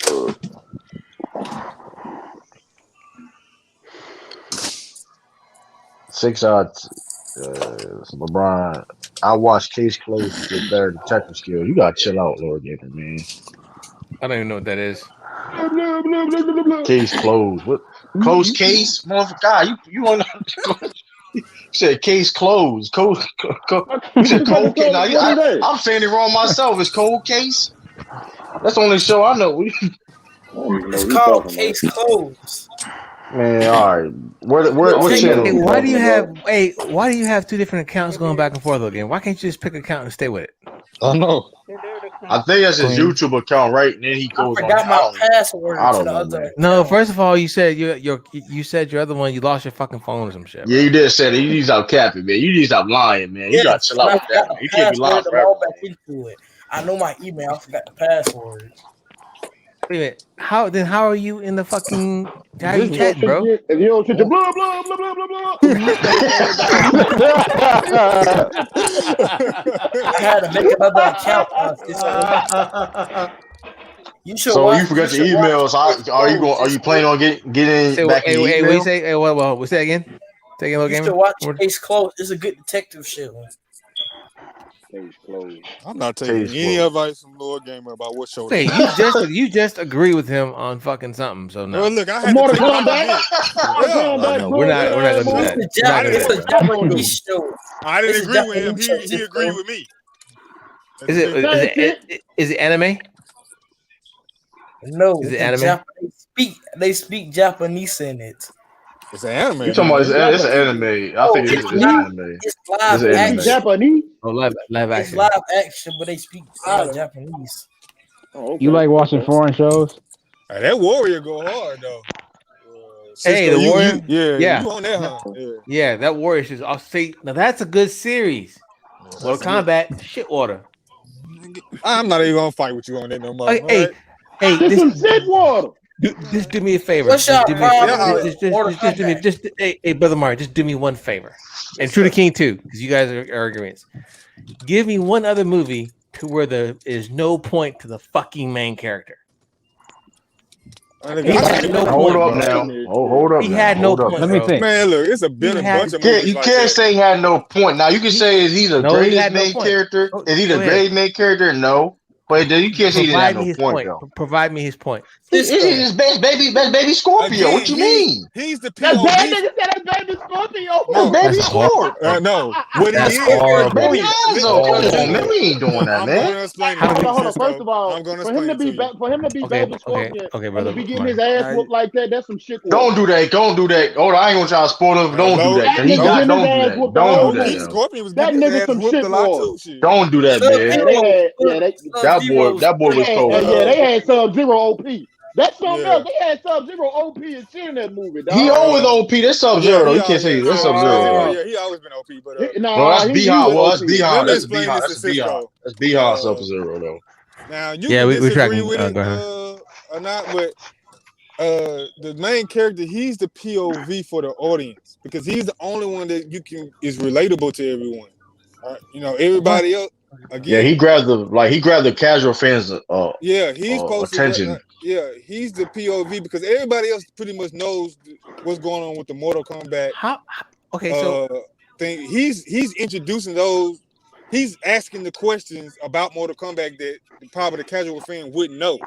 6 odds. LeBron. I watched Case Closed to get better detective skill. You gotta chill out, Lord Gator, man. I don't even know what that is. Case closed. What? Closed case, motherfucker. God, you want to? You said case closed. You said cold case. I'm saying it wrong myself. It's cold case. That's the only show I know. It's called Case Closed. Man, all right. What channel? Why do you have two different accounts going back and forth again? Why can't you just pick an account and stay with it? I know. I think that's his YouTube account, right? And then he goes on. I forgot my password to the other. No, first of all, you said you said your other one. You lost your fucking phone or some shit. Yeah, you did say that. You need to stop capping, man. You need to stop lying, man. You gotta chill out with that, man. You can't be lying forever. I know my email. I forgot the password. Wait a minute. How are you in the fucking? How are you chatting, bro? If you don't shit, blah blah blah blah blah blah. I had to make another account. You should. So you forgot your emails. Are you planning on getting back in your email? What's that again? Say again, you should watch Case Closed. It's a good detective show. Case Closed. I'm not taking any advice from Lord Gamer about what show. Wait, you just agree with him on fucking something. So no. Well, look, I had to take no, we're not gonna do that. It's a Japanese show. I didn't agree with him. He agreed with me. Is it anime? No, is it anime? They speak Japanese in it. It's an anime. You talking about it's an anime? I think it's an anime. It's live action. Japanese? Oh, live action. It's live action, but they speak Japanese. Oh, okay. You like watching foreign shows? Hey, that Warrior go hard though. Hey, the Warrior. Yeah. You on that, huh? Yeah, that Warrior is. I'll say now that's a good series. Mortal Kombat, shit water. I'm not even gonna fight with you on that no more. Hey, this is shit water. Just do me a favor. What's your problem? Hey, brother Mario, just do me one favor. And True to King too, because you guys are agreements. Give me one other movie to where there is no point to the fucking main character. Hold up now. He had no point. Let me think. Man, look, it's been a bunch of movies. You can't say he had no point. Now you can say is he the greatest main character? Is he the greatest main character? No. But you can't say he didn't have no point though. Provide me his point. He's his best baby Scorpio. Again, what you mean? He's the That POV. bad nigga said that baby Scorpio. No, baby Scorpio. No, what he is. Baby Hanzo. Come on, man. We ain't doing that, man. Hold on. First of all, for him to be baby Scorpion, okay, brother. and to be getting his ass whooped like that, that's some shit. Don't do that. Hold on, I ain't gonna try to spoil him. Don't do that. Don't do that. Don't do that. Scorpion was that nigga some shit. Don't do that, man. That boy was cold. Yeah, they had Sub-Zero OP. That's something else. They had Sub-Zero OP and shit in that movie, dog. He always OP. That's Sub-Zero, though. You can't say that's Sub-Zero. Yeah, he always been OP, but No, that's B-Hop. Well, that's B-Hop. Let me That's explain B-Hop. this That's to B-Hop. Cisco. That's B-Hop Sub-Zero, though. Now you Yeah, can we're disagree tracking. with it Go ahead. or not, but the main character, he's the POV for the audience because he's the only one that is relatable to everyone. You know, everybody else. Again, Yeah, he grabbed the casual fans. He's supposed attention. to. He's the POV because everybody else pretty much knows what's going on with the Mortal Kombat. Thing. He's introducing those. He's asking the questions about Mortal Kombat that probably the casual fan wouldn't know.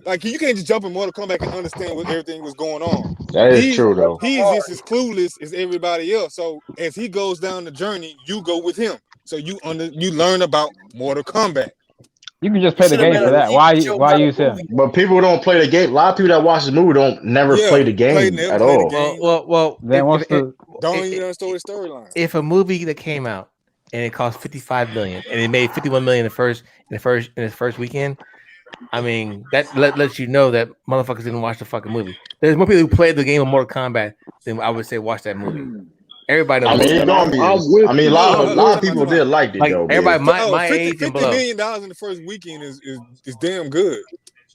Like you can't just jump in Mortal Kombat and understand what everything was going on. That is true, though. He's just as clueless as everybody else. So as he goes down the journey, you go with him. So you learn about Mortal Kombat. You can just play the game for that. Why use him? But people don't play the game. A lot of people that watch this movie don't never play the game at all. Well. Then what's the don't even understand the storyline. If a movie that came out and it cost $55 million and it made $51 million in its first weekend, I mean that lets you know that motherfuckers didn't watch the fucking movie. There's more people who played the game of Mortal Kombat than I would say watch that movie. Everybody knows. A lot of people did like it though. Everybody my age and below. $50 million in the first weekend is damn good.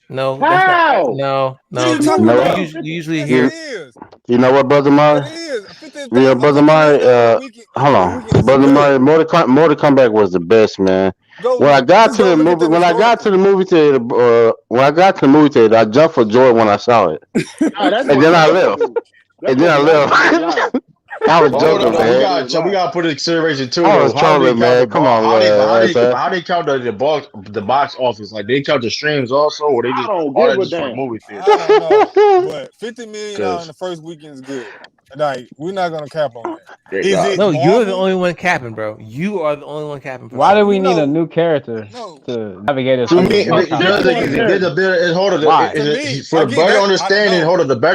No, how? No. You usually hear. You know what, Brother Mari? Yeah, Brother Mari. Hold on, Brother Mari. Mortal Kombat was the best, man. When I got to the movie theater, I jumped for joy when I saw it, and then I left. I was joking, man. We gotta put it in consideration too. I was trolling, man. Come on, man. How they count the box office? Like they count the streams also, or they just all that just for movie theater? I don't know, but $50 million in the first weekend is good. Like we're not gonna cap on that. You're the only one capping, bro. You are the only one capping. Why do we need a new character to navigate us? For the better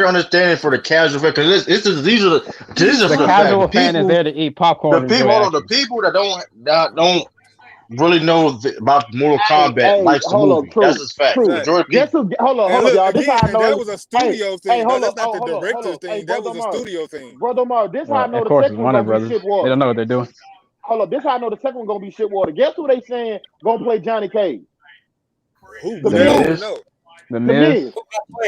understanding for the casual fan, because these are the casual fan is there to eat popcorn. The people that don't really know about Mortal Kombat likes the movie. That's just fact. Hold on, y'all. This how I know that was a studio thing. That's not the director's thing. That was a studio thing. Brother Mar, this how I know the second one gonna be shit water. They don't know what they're doing. Hold up, this how I know the second one gonna be shit water. Guess who they saying gonna play Johnny Cage? Who? The Miz Miz.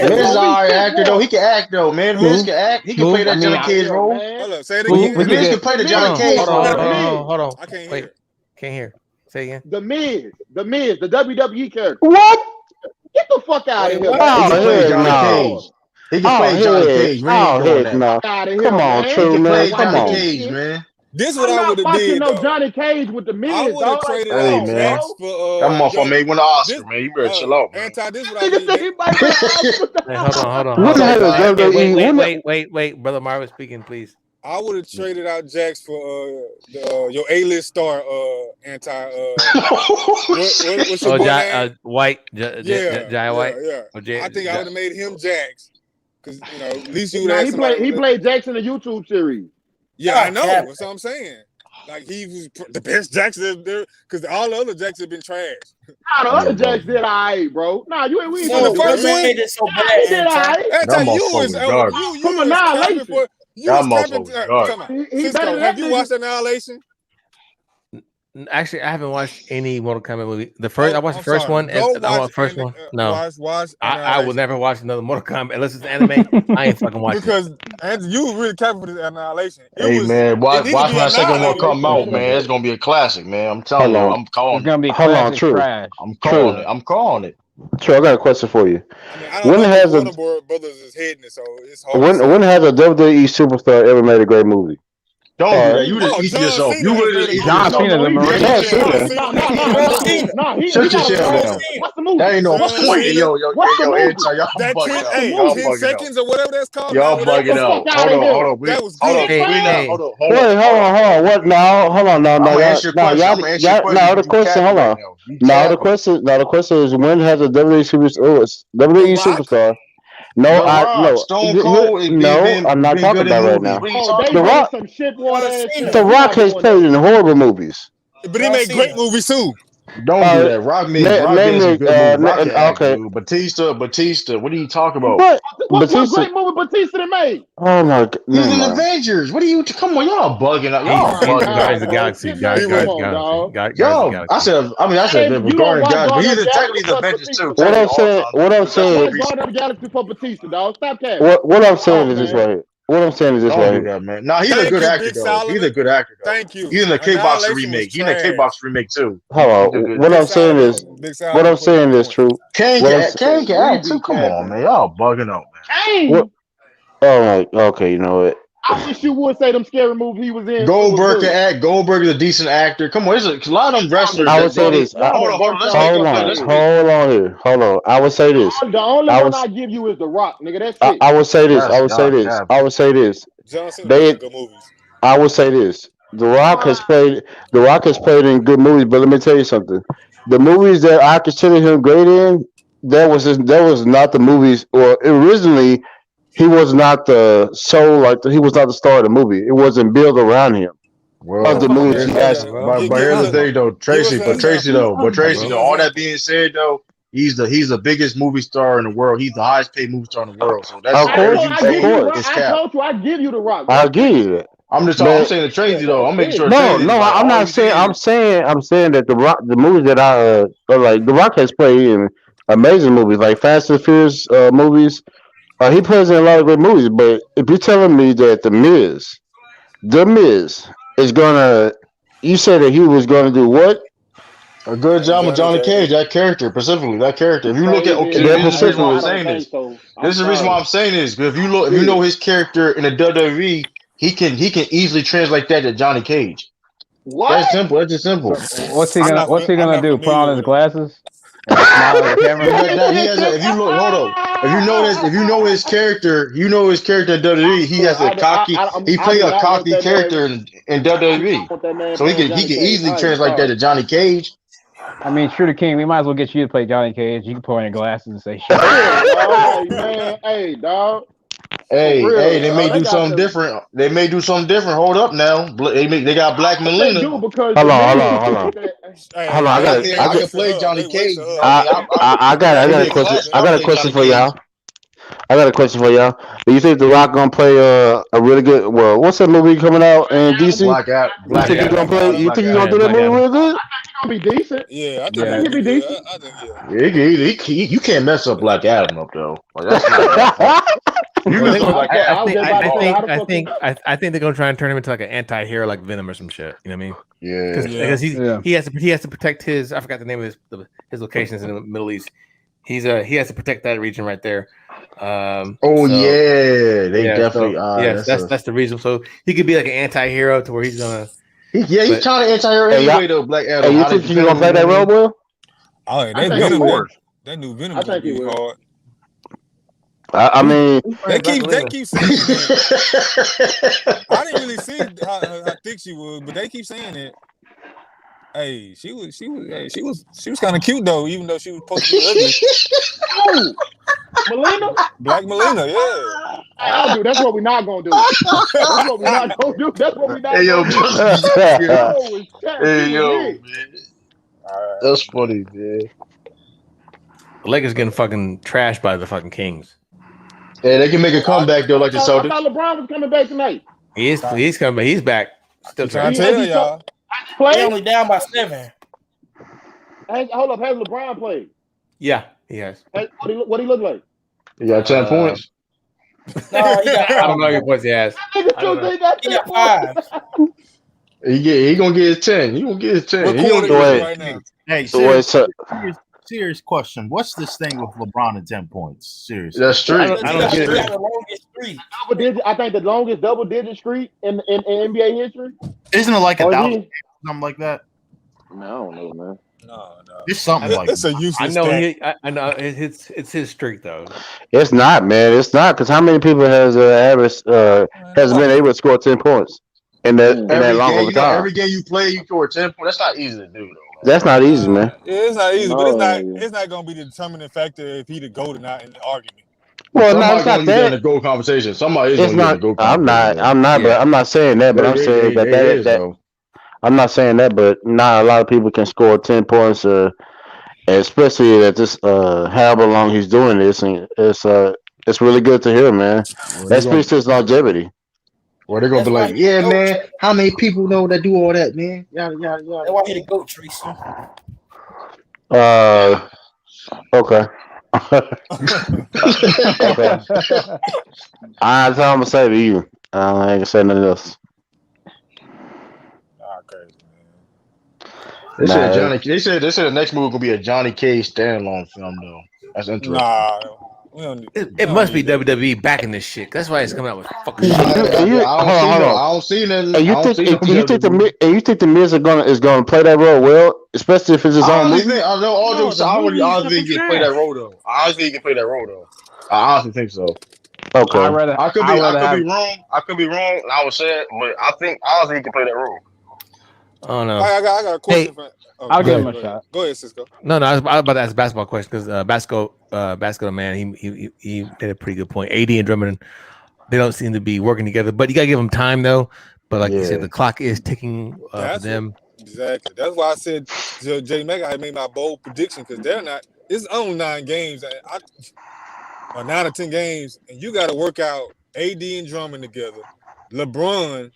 is alright actor though. He can act though, man. Miz can act. He can play that Johnny Cage role. Hold up, say it again. Miz can play the Johnny Cage role. Hold on. I can't Wait. hear. Can't hear. Say again. The Miz, the WWE character. What? Get the fuck out of here. He can play Johnny Cage. He can play Johnny Cage. Come on, true man. Come on. Cage, man. This is what I would have did. No Johnny Cage with the Miz. I would have traded Hey, out man. Jax for That motherfucker made win the Oscar, man. You better chill out, man. This is what I did. Hold on. Wait, Brother Marvin speaking, please. I would have traded out Jax for your A-list star what's your boy name? White, Jai White. Yeah. I think I would have made him Jax because at least you would have. He played Jax in the YouTube series. Yeah, I know. That's what I'm saying. Like he was the best Jax there because all the other Jax have been trash. Nah, the other Jax did alright, bro. Nah, we ain't the first one. He did so bad. He did alright. From Annihilation. Have you watched Annihilation? Actually, I haven't watched any Mortal Kombat movie. I watched the first one. I watched the first one. No, I will never watch another Mortal Kombat unless it's anime. I ain't fucking watching. Because you really capping for this Annihilation. Man, watch when that second one come out, man. It's gonna be a classic, man. I'm telling you, I'm calling. It's gonna be trash. I'm calling it. True, I got a question for you. When has a Brothers is heading it, so it's hard. When has a WWE superstar ever made a great movie? Don't do that. You just eat yourself. You would have John Cena, the Marine. Shut yourself down. What's the movie? That ain't no point. Yo, that 10 seconds or whatever that's called. Y'all bugging out. Hold on. That was good. Hold on. What? No, hold on. No. The question. Hold on. The question is when has a WWE superstar? No, Stone Cold. I'm not talking about right now. The Rock has played in horrible movies. But he made great movies too. Don't do that. Rock made some good movies. Rock can act, dude. Batista. What are you talking about? What great movie Batista made? Oh my God. He's in Avengers. What are you? Come on, y'all bugging out. Y'all bugging out. Guardians of the Galaxy. Guardians of the Galaxy. Yo, I said Guardians of the Galaxy, but technically the Avengers too. What I'm saying. Guardians of the Galaxy for Batista, dog. Stop that. What I'm saying is this right here. What I'm saying is this right here. Man. Nah, he's a good actor though. He's a good actor. Thank you. He's in the Kickboxer remake. He's in the Kickboxer remake too. Hold on. What I'm saying is true. Kane can act too. Come on, man. Y'all bugging out, man. What? Oh my. Okay, you know what? I wish you would say them scary movies he was in. Goldberg can act. Goldberg is a decent actor. Come on, there's a lot of them wrestlers. I would say this. Hold on. I would say this. The only one I give you is The Rock, nigga. That's it. I would say this. I would say this. I would say this. The Rock has played in good movies, but let me tell you something. The movies that I consider him great in, that was not the movies, or originally he was not the he was not the star of the movie. It wasn't built around him. Well, of the movies he has. But here's the thing, though, Tracy. All that being said, though, he's the biggest movie star in the world. He's the highest paid movie star in the world. So that's of course. I told you, I give you The Rock. I'll give you that. I'm just talking. I'm saying the Tracy though. I'm making sure. I'm not saying. I'm saying that the movies that I like, The Rock has played in amazing movies like Fast and Furious movies. He plays in a lot of great movies. But if you're telling me that The Miz is gonna, you said that he was gonna do what? A good job with Johnny Cage. That character, specifically that character. If you look at this is the reason why I'm saying this. This is the reason why I'm saying this. Because if you know his character in the WWE. He can easily translate that to Johnny Cage. What? That's simple. That's just simple. What's he gonna do? Put on his glasses? And smile at the camera? If you look, hold on. If you know his character, in WWE. He has a cocky. He play a cocky character in WWE. So he can easily translate that to Johnny Cage. I mean, Shooter King, we might as well get you to play Johnny Cage. You can put on your glasses and say shit. Hey, dog. Hey, they may do something different. They may do something different. Hold up now. They got Black Melina. Hold on. I can play Johnny Cage. I got a question. I got a question for y'all. Do you think The Rock gonna play a really good? Well, what's that movie coming out in DC? You think he's gonna play? You think he's gonna do that movie real good? He'll be decent. Yeah, I think he'll be decent. You can't mess up Black Adam up though. Like, that's not. I think they're gonna try and turn him into like an anti-hero, like Venom or some shit. You know what I mean? Yeah. Because he has to protect his. I forgot the name of his locations in the Middle East. He has to protect that region right there. Definitely. That's the reason. So he could be like an anti-hero to where he's gonna. He's trying to anti-hero anyway though. Black Adam. Hey, you think he's gonna play that role, Will? Oh, that new Venom. I think he will. Hard. I mean, they keep saying it. I didn't really see how thick she was, but they keep saying it. Hey, she was kind of cute though, even though she was supposed to be ugly. Melina? Black Melina, yeah. Dude, that's what we're not gonna do. Hey yo, man. That's funny, man. The Lakers getting fucking trashed by the fucking Kings. Yeah, they can make a comeback though, like the Celtics. I thought LeBron was coming back tonight. He's coming. He's back. Still trying to tell y'all. They only down by 7. Hold up, has LeBron played? Yeah, he has. What he look like? He got 10 points. No, he got 5. I don't know your points he has. He got 5. He gonna get his 10. He gonna get his 10. He gonna do it right now. Hey, serious question. What's this thing with LeBron and 10 points? Seriously. That's true. I don't get it. The longest streak. I think the longest double-digit streak in NBA history. Isn't it like 1,000? Something like that? No, I don't know, man. No. It's something like it's a useless. I know it's his streak though. It's not, man. It's not, because how many people has been able to score 10 points in that long of a time? Every game you play, you score 10 points. That's not easy to do, though. That's not easy, man. Yeah, it's not easy, but it's not going to be the determining factor if he the GOAT or not in the argument. Well, no, it's not that. In the GOAT conversation. Somebody is going to get the GOAT conversation. I'm not saying that, but I'm saying that. I'm not saying that, but not a lot of people can score 10 points, especially at this however long he's doing this, and it's really good to hear, man. That speaks to his longevity. Or they're gonna be like, yeah, man, how many people know that do all that, man? Yada yada yada. That's why he the GOAT, Tracy. Okay. Okay. That's all I'm gonna say to you. I ain't gonna say nothing else. They said the next movie gonna be a Johnny Cage standalone film though. That's interesting. Nah, it must be WWE backing this shit. That's why it's coming out with fucking shit. I don't see nothing. And you think the Miz is gonna play that role well, especially if it's his own movie? I know all jokes. I honestly think he can play that role though. I honestly think so. Okay. I could be wrong. I could be wrong. I would say it, but I think honestly he can play that role. Oh no. I got a question. I'll give him a shot. Go ahead, Cisco. No, I was about to ask a basketball question because basketball man, he did a pretty good point. AD and Drummond, they don't seem to be working together, but you gotta give them time though. But like you said, the clock is ticking for them. Exactly. That's why I said J Mega. I made my bold prediction because they're not. It's only 9 games, or 9 or 10 games, and you got to work out AD and Drummond together. LeBron.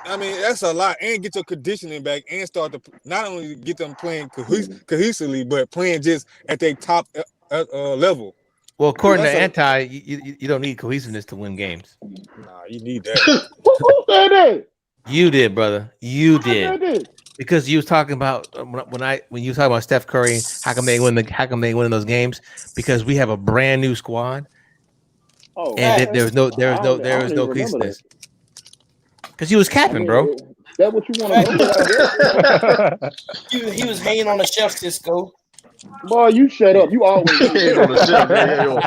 I mean, that's a lot, and get your conditioning back, and start to not only get them playing cohesively, but playing just at their top level. Well, according to you don't need cohesiveness to win games. Nah, you need that. Who said that? You did, brother. You did. Because you was talking about when you were talking about Steph Curry, how come they win those games? Because we have a brand new squad, and there was no cohesiveness. Because he was capping, bro. That what you want to know? He was hanging on the shelf, Cisco. Boy, you shut up. You always hanging on the shelf, man.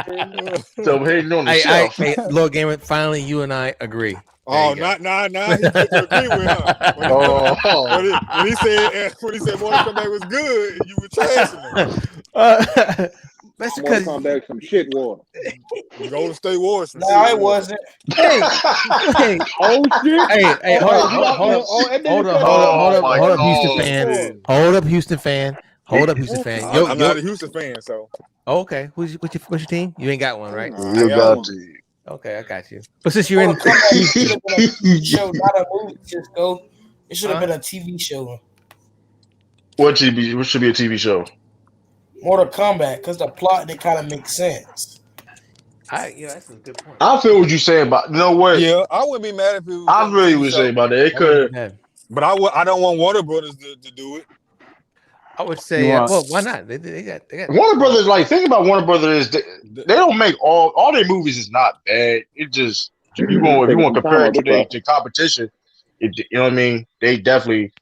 So hanging on the shelf. Hey, Lord Gamer, finally you and I agree. Oh, nah. He didn't agree with him. When he said Mortal Kombat was good, you were trashing him. That's because come back some shit war. Golden State Warriors. No, it wasn't. Hey, oh shit. Hey, hold up, Houston fan. Hold up, Houston fan. I'm not a Houston fan, so. Oh, okay. What's your team? You ain't got one, right? You got to. Okay, I got you. But since you're in show, not a movie, Cisco. It should have been a TV show. What should be a TV show? Mortal Kombat, because the plot they kind of make sense. That's a good point. I feel what you're saying about. You know what? Yeah, I wouldn't be mad if it was. I really would say about that. It could, but I don't want Warner Brothers to do it. I would say, well, why not? They got Warner Brothers. Like, think about Warner Brothers. They don't make all their movies is not bad. It just if you want to compare it to competition, you know what I mean. They definitely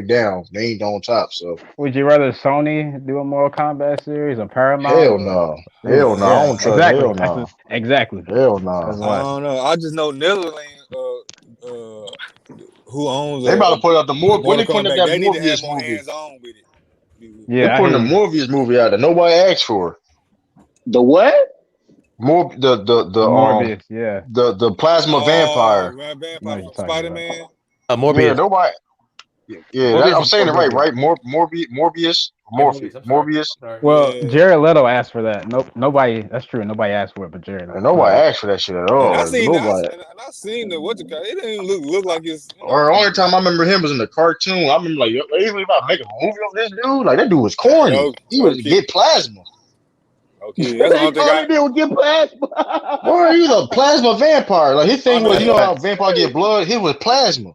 down. They ain't on top. So would you rather Sony do a Mortal Kombat series or Paramount? Hell no. I don't trust. Exactly. Hell no. Exactly. Hell no. I don't know. I just know Netherlands. Who owns? They about to put out the more. When they put that they need to have Morbius more movie. hands on with it. Yeah, they're putting the Morbius movie out that nobody asked for. The what? The Morbius, the plasma vampire. Vampire from Spider-Man. Morbius. Yeah, nobody. Yeah, I'm saying it right? Morbius. Well, Jared Leto asked for that. Nobody. That's true. Nobody asked for it, but Jared. Nobody asked for that shit at all. I seen the it didn't look like it's. Or the only time I remember him was in the cartoon. I remember they even about making a movie of this dude. Like that dude was corny. He was get plasma. Okay, that's all they did get plasma. Boy, he was a plasma vampire. Like his thing was, how vampire get blood. He was plasma.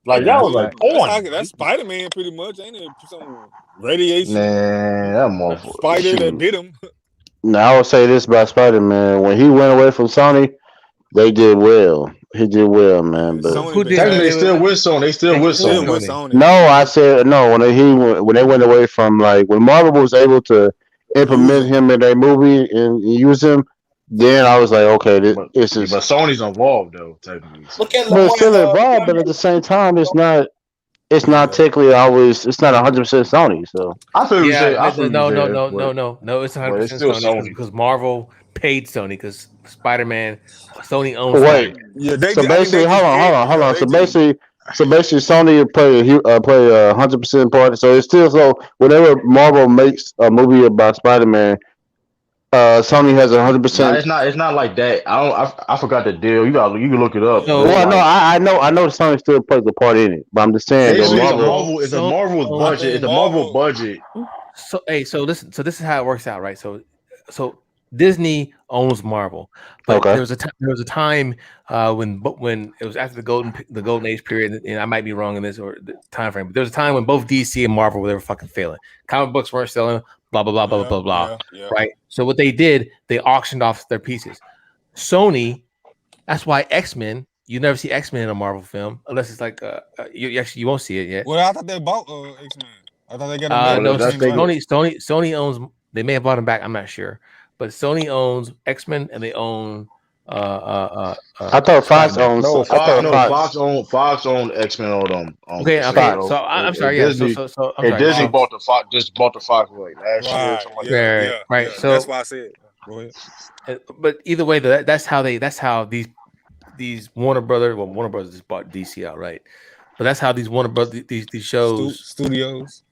Like that was like corny. That's Spider-Man pretty much, ain't it? Some radiation. Man, that motherfucker. Spider that bit him. Now I would say this about Spider-Man: when he went away from Sony, they did well. He did well, man. But they still with Sony. They still with Sony. No, I said no. When they went away from when Marvel was able to implement him in their movie and use him, then I was like, okay, but Sony's involved though, technically. Look at but it's still involved, but at the same time, it's not technically always. It's not 100% Sony. So I feel no. It's 100% Sony because Marvel paid Sony because Spider-Man, Sony owns. Wait, so basically, hold on. So So basically, Sony will play 100% part. So it's still so whenever Marvel makes a movie about Spider-Man, Sony has Nah, 100%. it's not like that. I forgot the deal. You can look it up. So- But it's Well, no, like I know Sony still plays a part in it, but I'm just saying that basically Marvel. it's a Marvel budget. It's a Marvel budget. So listen. So this is how it works out, right? So Disney owns Marvel, but Okay. there was a time when it was after the golden age period, and I might be wrong in this or the time frame, but there was a time when both DC and Marvel were fucking failing. Comic books weren't selling, blah blah blah blah blah blah. Yeah. Right. So what they did, they auctioned off their pieces. Sony, that's why X-Men. You never see X-Men in a Marvel film unless it's like you won't see it yet. Well, I thought they bought X-Men. I thought they got them. No, Sony owns. They may have bought them back. I'm not sure, but Sony owns X-Men and they own. I thought Fox owns. Fox owned X-Men on them. Okay. So I'm sorry. Yeah. Disney, So I'm sorry. Disney bought the Fox. Just bought the Fox like last year. Or something like that. Right. So that's why I said. Go ahead. But either way, that's how these Warner Brothers just bought DC out, right? But that's how these Warner Brothers these shows studios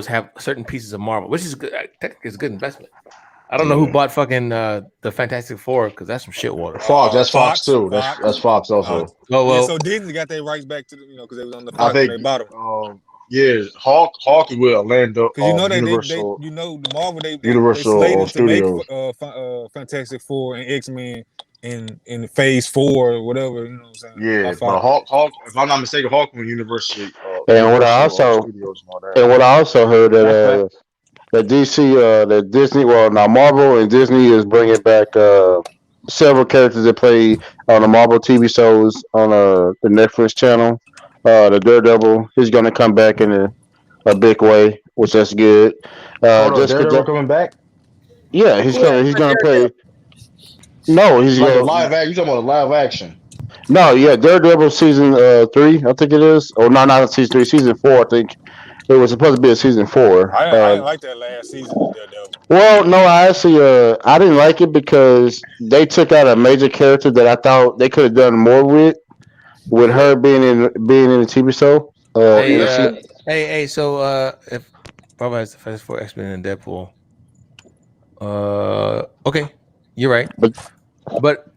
have certain pieces of Marvel, which is good. Technically, it's a good investment. I don't know who bought fucking the Fantastic Four because that's some shit water. Fox, that's Fox too. That's Fox also. So Disney got their rights back to because they was on the Fox when they bought them. Yeah, Hawk with Orlando. Because they Universal, the Marvel they Universal slated Studios. to make Fantastic Four and X-Men in Phase 4 or whatever. You know what I'm saying? Yeah, but Hawk, if I'm not mistaken, Hawk with University. And what I also heard that that Disney, well, now Marvel and Disney is bringing back several characters that play on the Marvel TV shows on the Netflix channel. The Daredevil, he's going to come back in a big way, which that's good. Daredevil coming back? Yeah, he's gonna play. No, he's like gonna live action. You talking about live action? No, yeah, Daredevil season 3, I think it is. Or no, not season 3, season 4. I think it was supposed to be a season 4. I didn't like that last season of Daredevil. Well, no, I actually I didn't like it because they took out a major character that I thought they could have done more with her being in the TV show. Hey, so if Marvel has the Fantastic Four, X-Men, and Deadpool, okay, you're right. But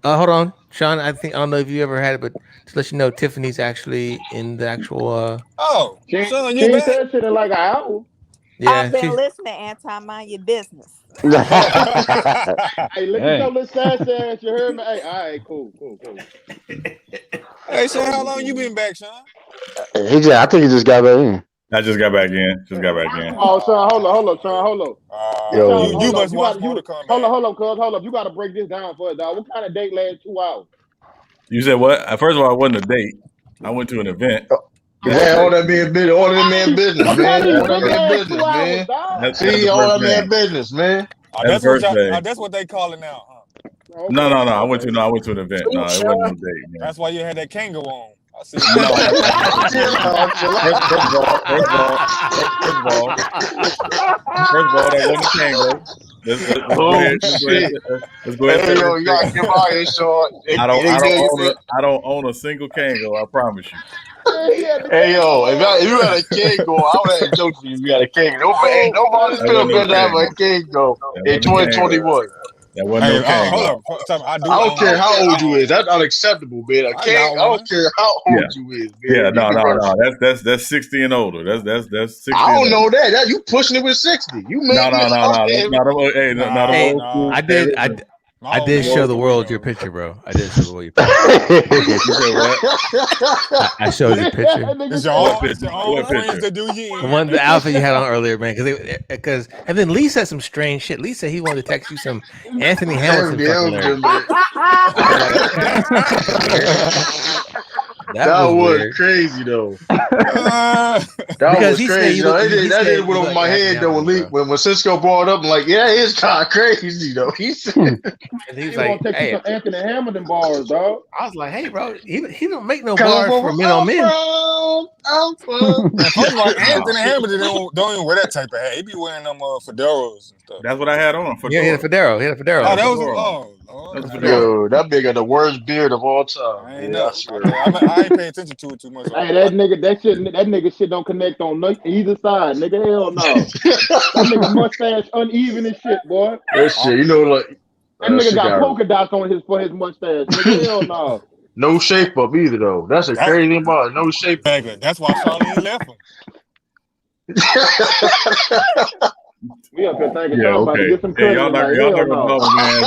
hold on, Sean. I don't know if you ever had it, but to let you know, Tiffany's actually in the actual. Son, you said shit in like an hour. Yeah, I've been listening, Anti. Mind your business. Hey, look at your little sassy ass. You heard me? Hey, all right, cool. Hey, Sean, how long you been back, Sean? I think he just got back in. I just got back in. Oh, Sean, hold up, Sean, hold up. Yo, you must watch Mortal Kombat. Hold up. You got to break this down for us, dog. What kind of date lasts 2 hours? You said what? First of all, it wasn't a date. I went to an event. Yeah, all that man business, all that man business, man. All that man business, man. See, all that man business, man. That's what they call it now, huh? No. I went to an event. No, it wasn't a date. Man. That's why you had that Kango on. I see. First of all, that wasn't a Kango. Let's go ahead. Hey, yo, you gotta give out here, Sean. I don't own a single Kango. I promise you. Hey, yo, if you had a Kango, I would have a joke for you. If you had a Kango. Ain't nobody's feeling better to have a Kango in 2021. That wasn't no Kango. Hold up. I don't care how old you is. That's unacceptable, man. I don't care how old you is, man. Yeah, no. That's 60 and older. That's 60. I don't know that. You pushing it with 60. You made no. I did show the world your picture, bro. I did show the world your picture. You said what? I showed your picture. It's your own friends that do you. The one, the outfit you had on earlier, man. And then Lee said some strange shit. Lee said he wanted to text you some Anthony Hamilton. That was crazy though. That was crazy. That didn't went over my head though. When Cisco brought it up, I'm like, yeah, it's kind of crazy though. He said, he was like, take you some Anthony Hamilton bars, dog. I was like, hey, bro, he don't make no bars for men on men. Anthony Hamilton don't even wear that type of hat. He be wearing them fedoras and stuff. That's what I had on. Yeah, he had a fedora. Oh, that was Yo, that nigga got the worst beard of all time. I ain't Yeah, know. I swear. I ain't paying attention to it too much. Hey, that nigga shit don't connect on either side, nigga. Hell no. That nigga mustache uneven as shit, boy. That shit, you know, like That nigga shit got polka dots on for his mustache, nigga. Hell no. no shape up either though. That's a crazy part. No shape up. Exactly. That's why Charlene left him. We up here thinking Yeah, y'all about to okay. get some cutty Y'all not tonight. gonna Hell double no. man.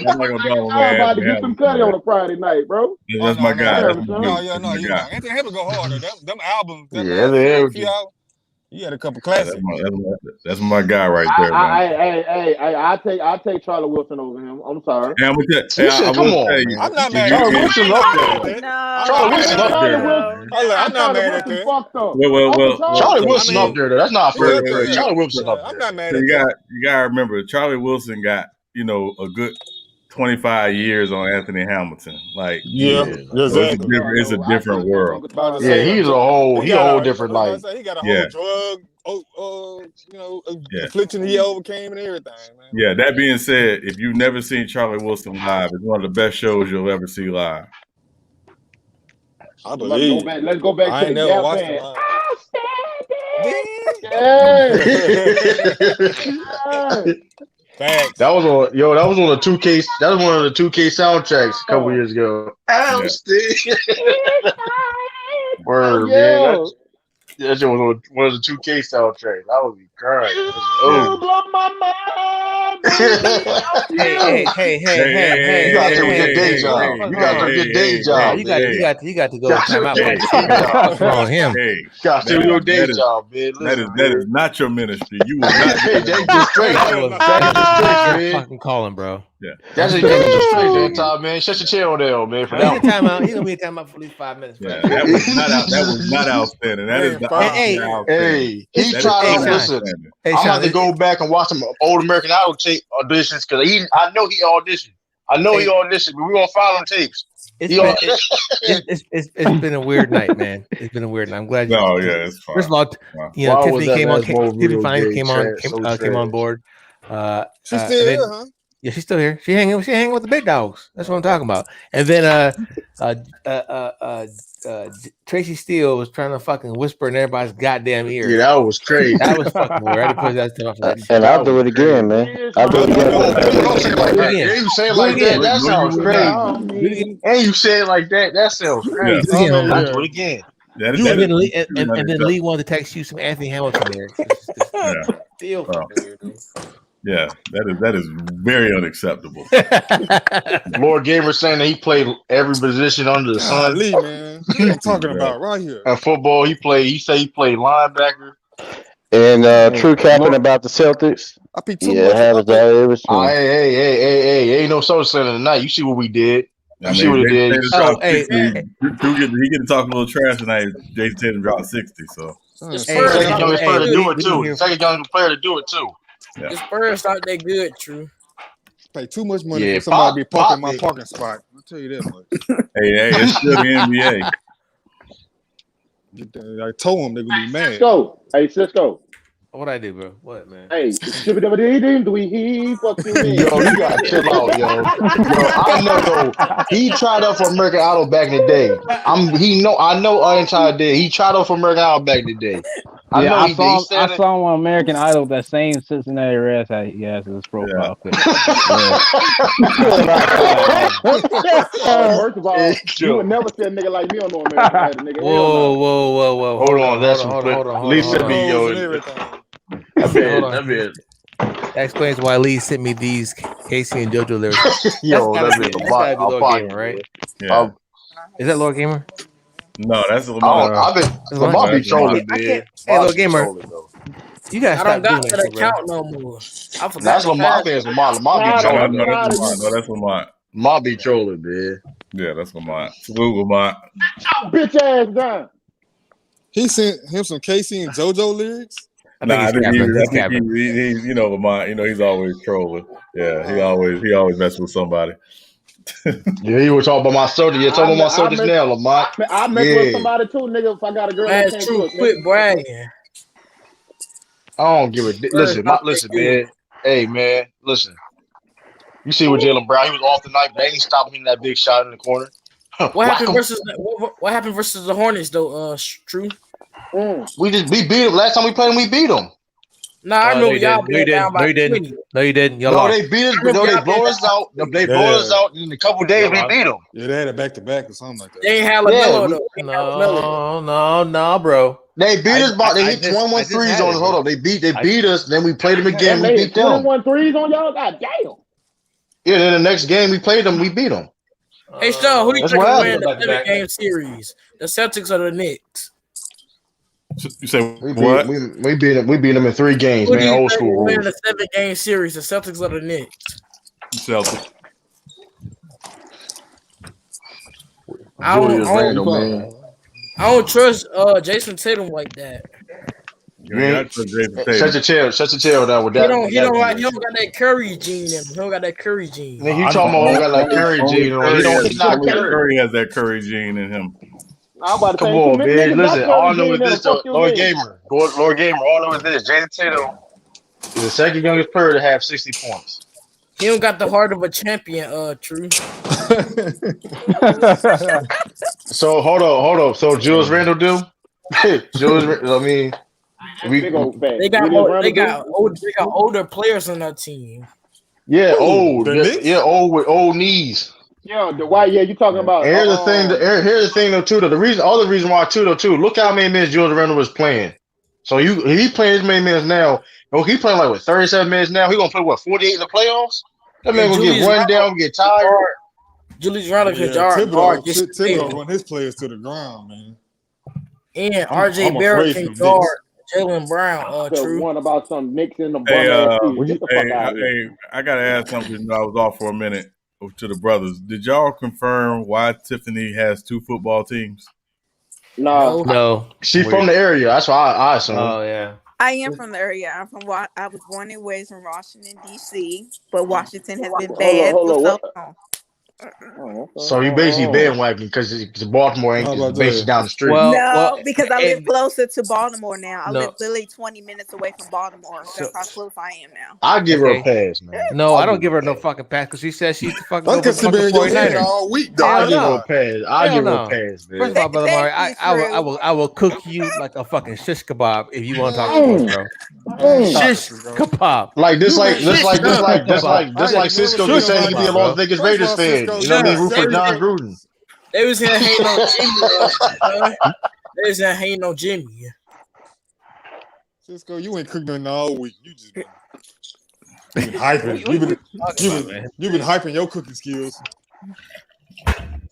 Y'all not gonna double Y'all man. about to get some cutty on a Friday night, bro. Yeah, that's my guy. Damn, That's my son. dude. No, That's my you guy. know. Anthony Hamilton go harder. Them albums, that Yeah, last they few albums, he had a couple Yeah, classics. that's my guy right there, man. I take Charlie Wilson over him. I'm sorry. Hey, I'm gonna tell, Who said, come on, man. I'm not if mad you- at Charlie that. Wilson up there. No, Charlie Wilson up Charlie there. Wilson. I'm not mad at Wilson that. fucked up. Well, Charlie I Wilson mean, up there though. That's not fair to yeah, play. yeah, Charlie Wilson yeah, up I'm there. not mad So at that. you gotta remember, Charlie Wilson got a good 25 years on Anthony Hamilton. Like, Yeah, so exactly. it's a different world. About to Yeah, say, he's a whole different I was like. about to say, he got a Yeah. whole drug, Yeah. affliction he overcame and everything, man. Yeah. That being said, if you've never seen Charlie Wilson live, it's one of the best shows you'll ever see live. I believe. Let's go back I to ain't the never Gap watched Band. Facts. That was on the 2K. That was one of the 2K soundtracks a couple years ago. I'm still word, man. That shit was on one of the 2K soundtracks. I would be crying. You blow my mind, baby. Hey. You gotta do your day job. You gotta do your day job. You got to go time out. What's wrong with him? Got to do your day job, man. That is not your ministry. You will not. That just straight. That just straight, man. Fucking calling, bro. Yeah. That's just straight that time, man. Shut your tail down, man. For He's that time out. He's gonna be in time out for at least 5 minutes. Yeah, that was not outstanding. That is not outstanding. Hey, he tried to listen. I'm about to go back and watch some old American Idol tape auditions because I know he auditioned. He auditioned, but we're gonna follow him tapes. It's been a weird night, man. It's been a weird night. I'm glad. It's fine. First of all, Tiffany came on. Tiffany finally came on board. She's still here, huh? Yeah, she's still here. She hanging with the big dogs. That's what I'm talking about. And then Tracy Steele was trying to fucking whisper in everybody's goddamn ear. Yeah, that was crazy. That was fucking weird. I had to put that stuff for that. And I'll do it again, man. I'll do it again. And you say it like that, that sounds crazy. And you say it like that, that sounds crazy. I'll do it again. And then Lee wanted to text you some Anthony Hamilton lyrics. Yeah, that is very unacceptable. Lord Gamer saying that he played every position under the sun. Lee, man, what are you talking about right here? And football, he said he played linebacker. And true capping about the Celtics. Hey, ain't no social center tonight. You see what we did. You see what he did. He get to talk a little trash tonight. Jason Tatum dropped 60, so. Second youngest player to do it too. Second youngest player to do it too. The Spurs thought they good, true. Pay too much money for somebody to be parking my parking spot. I'll tell you that much. Hey, it's still the NBA. I told them they're gonna be mad. Cisco. What I do, bro? What, man? Hey, do we fuck you? Yo, you gotta chill out, yo. I know. He tried out for American Idol back in the day. I know our entire day. He tried out for American Idol back in the day. I saw him on American Idol. That same Cincinnati Reds he has his profile pic. First of all, you would never see a nigga like me on no American Idol, nigga. Whoa. Hold on, that's Lee sent me That explains why Lee sent me these Casey and JoJo lyrics. Yo, that's gotta be Lord Gamer, right? Yeah. Is that Lord Gamer? No, that's Lamar. Lamar be trolling, man. Hey, Lord Gamer. You gotta stop doing that. I don't got that account no more. I forgot. That's Lamar fans. Lamar be trolling. No, that's Lamar. Lamar be trolling, man. Yeah, that's Lamar. Salute Lamar. Bitch ass down. He sent him some Casey and JoJo lyrics. I think he's Lamar. He's always trolling. Yeah, he always messes with somebody. Yeah, you were talking about my soldier. You're talking about my soldiers now, Lamar. I mess with somebody too, nigga. If I got a girl, that's true. Quit bragging. I don't give a listen, man. Hey, man, listen. You see with Jaylen Brown, he was off tonight, but they ain't stopping him in that big shot in the corner. What happened versus the Hornets though? True. We beat them last time we played them. We beat them. Nah, I remember y'all being down by 20. No, you didn't. Y'all no, lost. they beat us. No, they blow us out. They blow us out in a couple days. We beat them. Yeah, they had a back-to-back or something like that. They ain't had LaMelo though. No, bro. They beat us by. They hit 21 threes on us. Hold on. They beat us. Then we played them again. We beat them. 21 threes on y'all. God damn. Yeah. Then the next game we played them. We beat them. Hey, Sean, who do you think will win the happened. 7-game series? The Celtics or the Knicks? You say We what? beat them. We beat them in 3 games, Who do man. you Old think school will win rules. the 7-game series? The Celtics or the Knicks? Celtics. I don't trust Jason Tatum like that. Shut your tail down with that. He don't got that Curry gene in him. He don't got that Curry gene. Man, you talking about got like Curry gene on? He's not Curry. Curry has that Curry gene in him. I'm about to Come say, on, too man. many niggas Listen, got all I Curry know gene is in them. this, Fuck you, Lord man. Gamer. Lord Gamer, all I know is this. Jason Tatum is the second youngest player to have 60 points. He don't got the heart of a champion, True. So, hold on. So, Julius Randle do? They got older players on that team. Yeah, Who? old. The Knicks? Yeah, old with old knees. Yeah, you talking about? And here's the thing though too. Though the reason why too. Look how many minutes Julius Randle was playing. So he playing as many minutes now. Oh, he playing like 37 minutes now. He gonna play 48 in the playoffs. That man gonna get run down, get tired. Julius Randle could Thibodeau run his players to the ground, man. And I'm RJ Barrett afraid can for guard Jaylen Brown. True. One about some Knicks in the Hey, Get the fuck out of here. I gotta ask something. I was off for a minute to the brothers. Did y'all confirm why Tiffany has 2 football teams? No. She from the area. That's why I assume. Oh yeah. I am from the area. I was born and raised in Washington, D.C., but Washington has been bad for so long. So you basically bandwagon because Baltimore ain't just basically down the street. Because I live closer to Baltimore now. I live literally 20 minutes away from Baltimore. That's how close I am now. I give her a pass, man. No, I don't give her no fucking pass because she says she's the fucking I guess she been in your head all week, dog. I give her a pass. I give her a pass, man. First of all, brother Mari, I will cook you like a fucking shish kebab if you want to talk sports, bro. Shish kebab. Like Cisco just saying he could be a Las Vegas Raiders fan. You know what I mean? Root for John Gruden. They was here hating on Jimmy. They was here hating on Jimmy. Cisco, you ain't cooked nothing all week. You just been hyping. You've been hyping your cooking skills.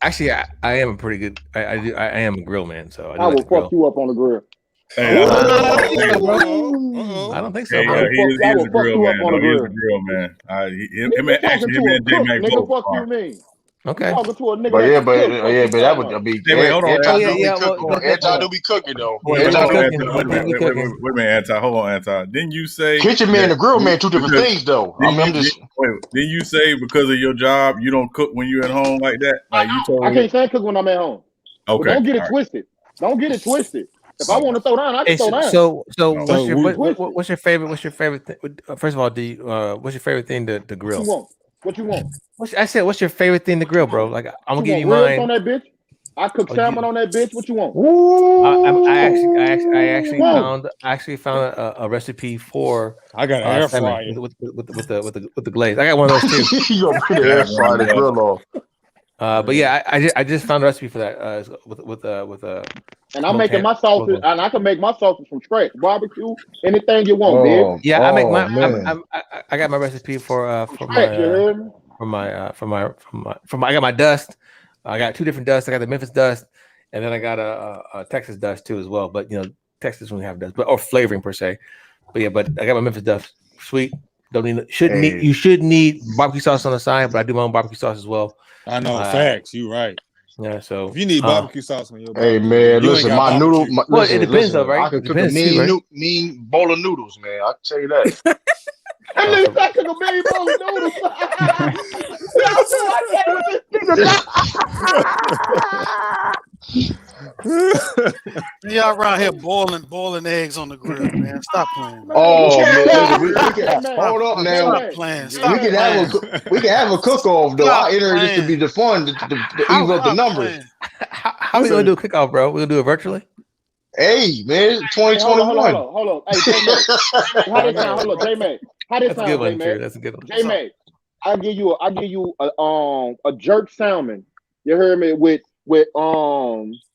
Actually, I am a pretty good. I am a grill man, so I will fuck you up on the grill. Hey, I don't think so, bro. He is a grill man. No, he is a grill man. Him and J-Mac both fuck are. you mean? Okay. Talking to a nigga. But that would be. Wait, hold on. Anti do be cooking though. Wait a minute, Anti. Hold on, Anti. Didn't you say kitchen man and grill man 2 different things though? Didn't you say because of your job you don't cook when you're at home like that? Like you told I can't say cook when I'm at home. Okay. But don't get it twisted. Don't get it twisted. If I want to throw down, I can throw down. So what's your favorite? What's your favorite thing? First of all, what's your favorite thing to grill? What you want? I said, what's your favorite thing to grill, bro? Like I'm gonna give you ribs mine. on that bitch. I cook salmon on that bitch. What you want? I actually found a recipe for. I got an air fryer with the glaze. I got one of those too. You gonna put the air fryer the grill off. But yeah, I just found a recipe for that with a. And I'm making my sauces, and I can make my sauces from scratch. Barbecue, anything you want, bitch. Yeah, I make my. I got my recipe for my. I got my dust. I got 2 different dusts. I got the Memphis dust, and then I got a Texas dust too as well. But you know, Texas won't have dust, or flavoring per se. But yeah, I got my Memphis dust. Sweet. You should need barbecue sauce on the side, but I do my own barbecue sauce as well. I know facts. You right. Yeah, so if you need barbecue sauce on your hey man, listen, my noodle. It depends though, right? I can cook a mean bowl of noodles, man. I can tell you that. That nigga said I cook a mean bowl of noodles. Y'all around here boiling eggs on the grill, man. Stop playing. Man. Oh man, we can hold up now. Stop playing. Stop We can have a cook-off though. I enter this to be the fun, to even up the numbers. How are we gonna do a kickoff, bro? We're gonna do it virtually. Hey man, 2021. Hold on. Hey, J-Mac. How this sound? Hold on, J-Mac. How this sound, J-Mac? That's a good one. J-Mac, I give you a jerk salmon. You heard me with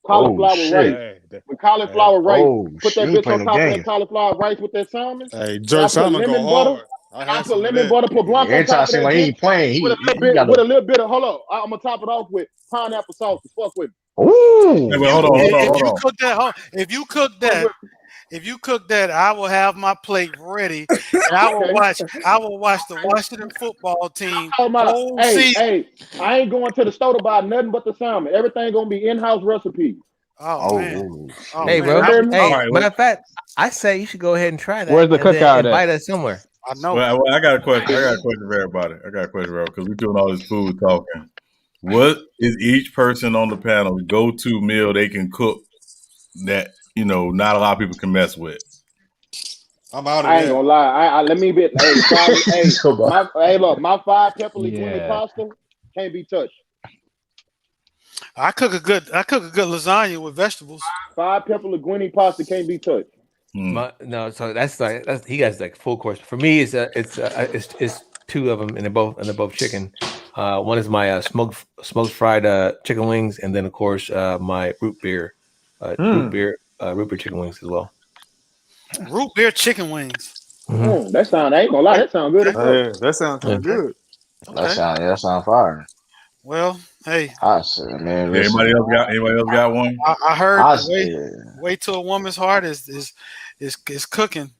cauliflower rice. With cauliflower rice, put that bitch on top of that cauliflower rice with that salmon. Hey, jerk salmon go hard. I put lemon butter, put blanc on top of that. Like he ain't playing. With a little bit of hold on. I'm gonna top it off with pineapple sauce. Fuck with me. Ooh. Hey, hold on. If you cook that, I will have my plate ready, and I will watch the Washington football team. Hey, I ain't going to the store to buy nothing but the salmon. Everything gonna be in-house recipe. Man. Hey, bro. Hey, matter of fact, I say you should go ahead and try that. Where's the cookout at? Invite us somewhere. I know. Well, I got a question. For everybody. Because we're doing all this food talking. What is each person on the panel go-to meal they can cook that not a lot of people can mess with? I'm out of I ain't gonna lie. I let me be. Look, my 5 pepper linguine pasta can't be touched. I cook a good lasagna with vegetables. 5 pepper linguine pasta can't be touched. So that's he got like full course. For me, it's 2 of them, and they're both chicken. One is my smoked fried chicken wings, and then of course my root beer chicken wings as well. Root beer chicken wings. That sound. I ain't gonna lie. That sound good. That sounds kind of good. Okay. That sound fire. Well, hey. Man, anybody else got one? I heard way to a woman's heart is cooking.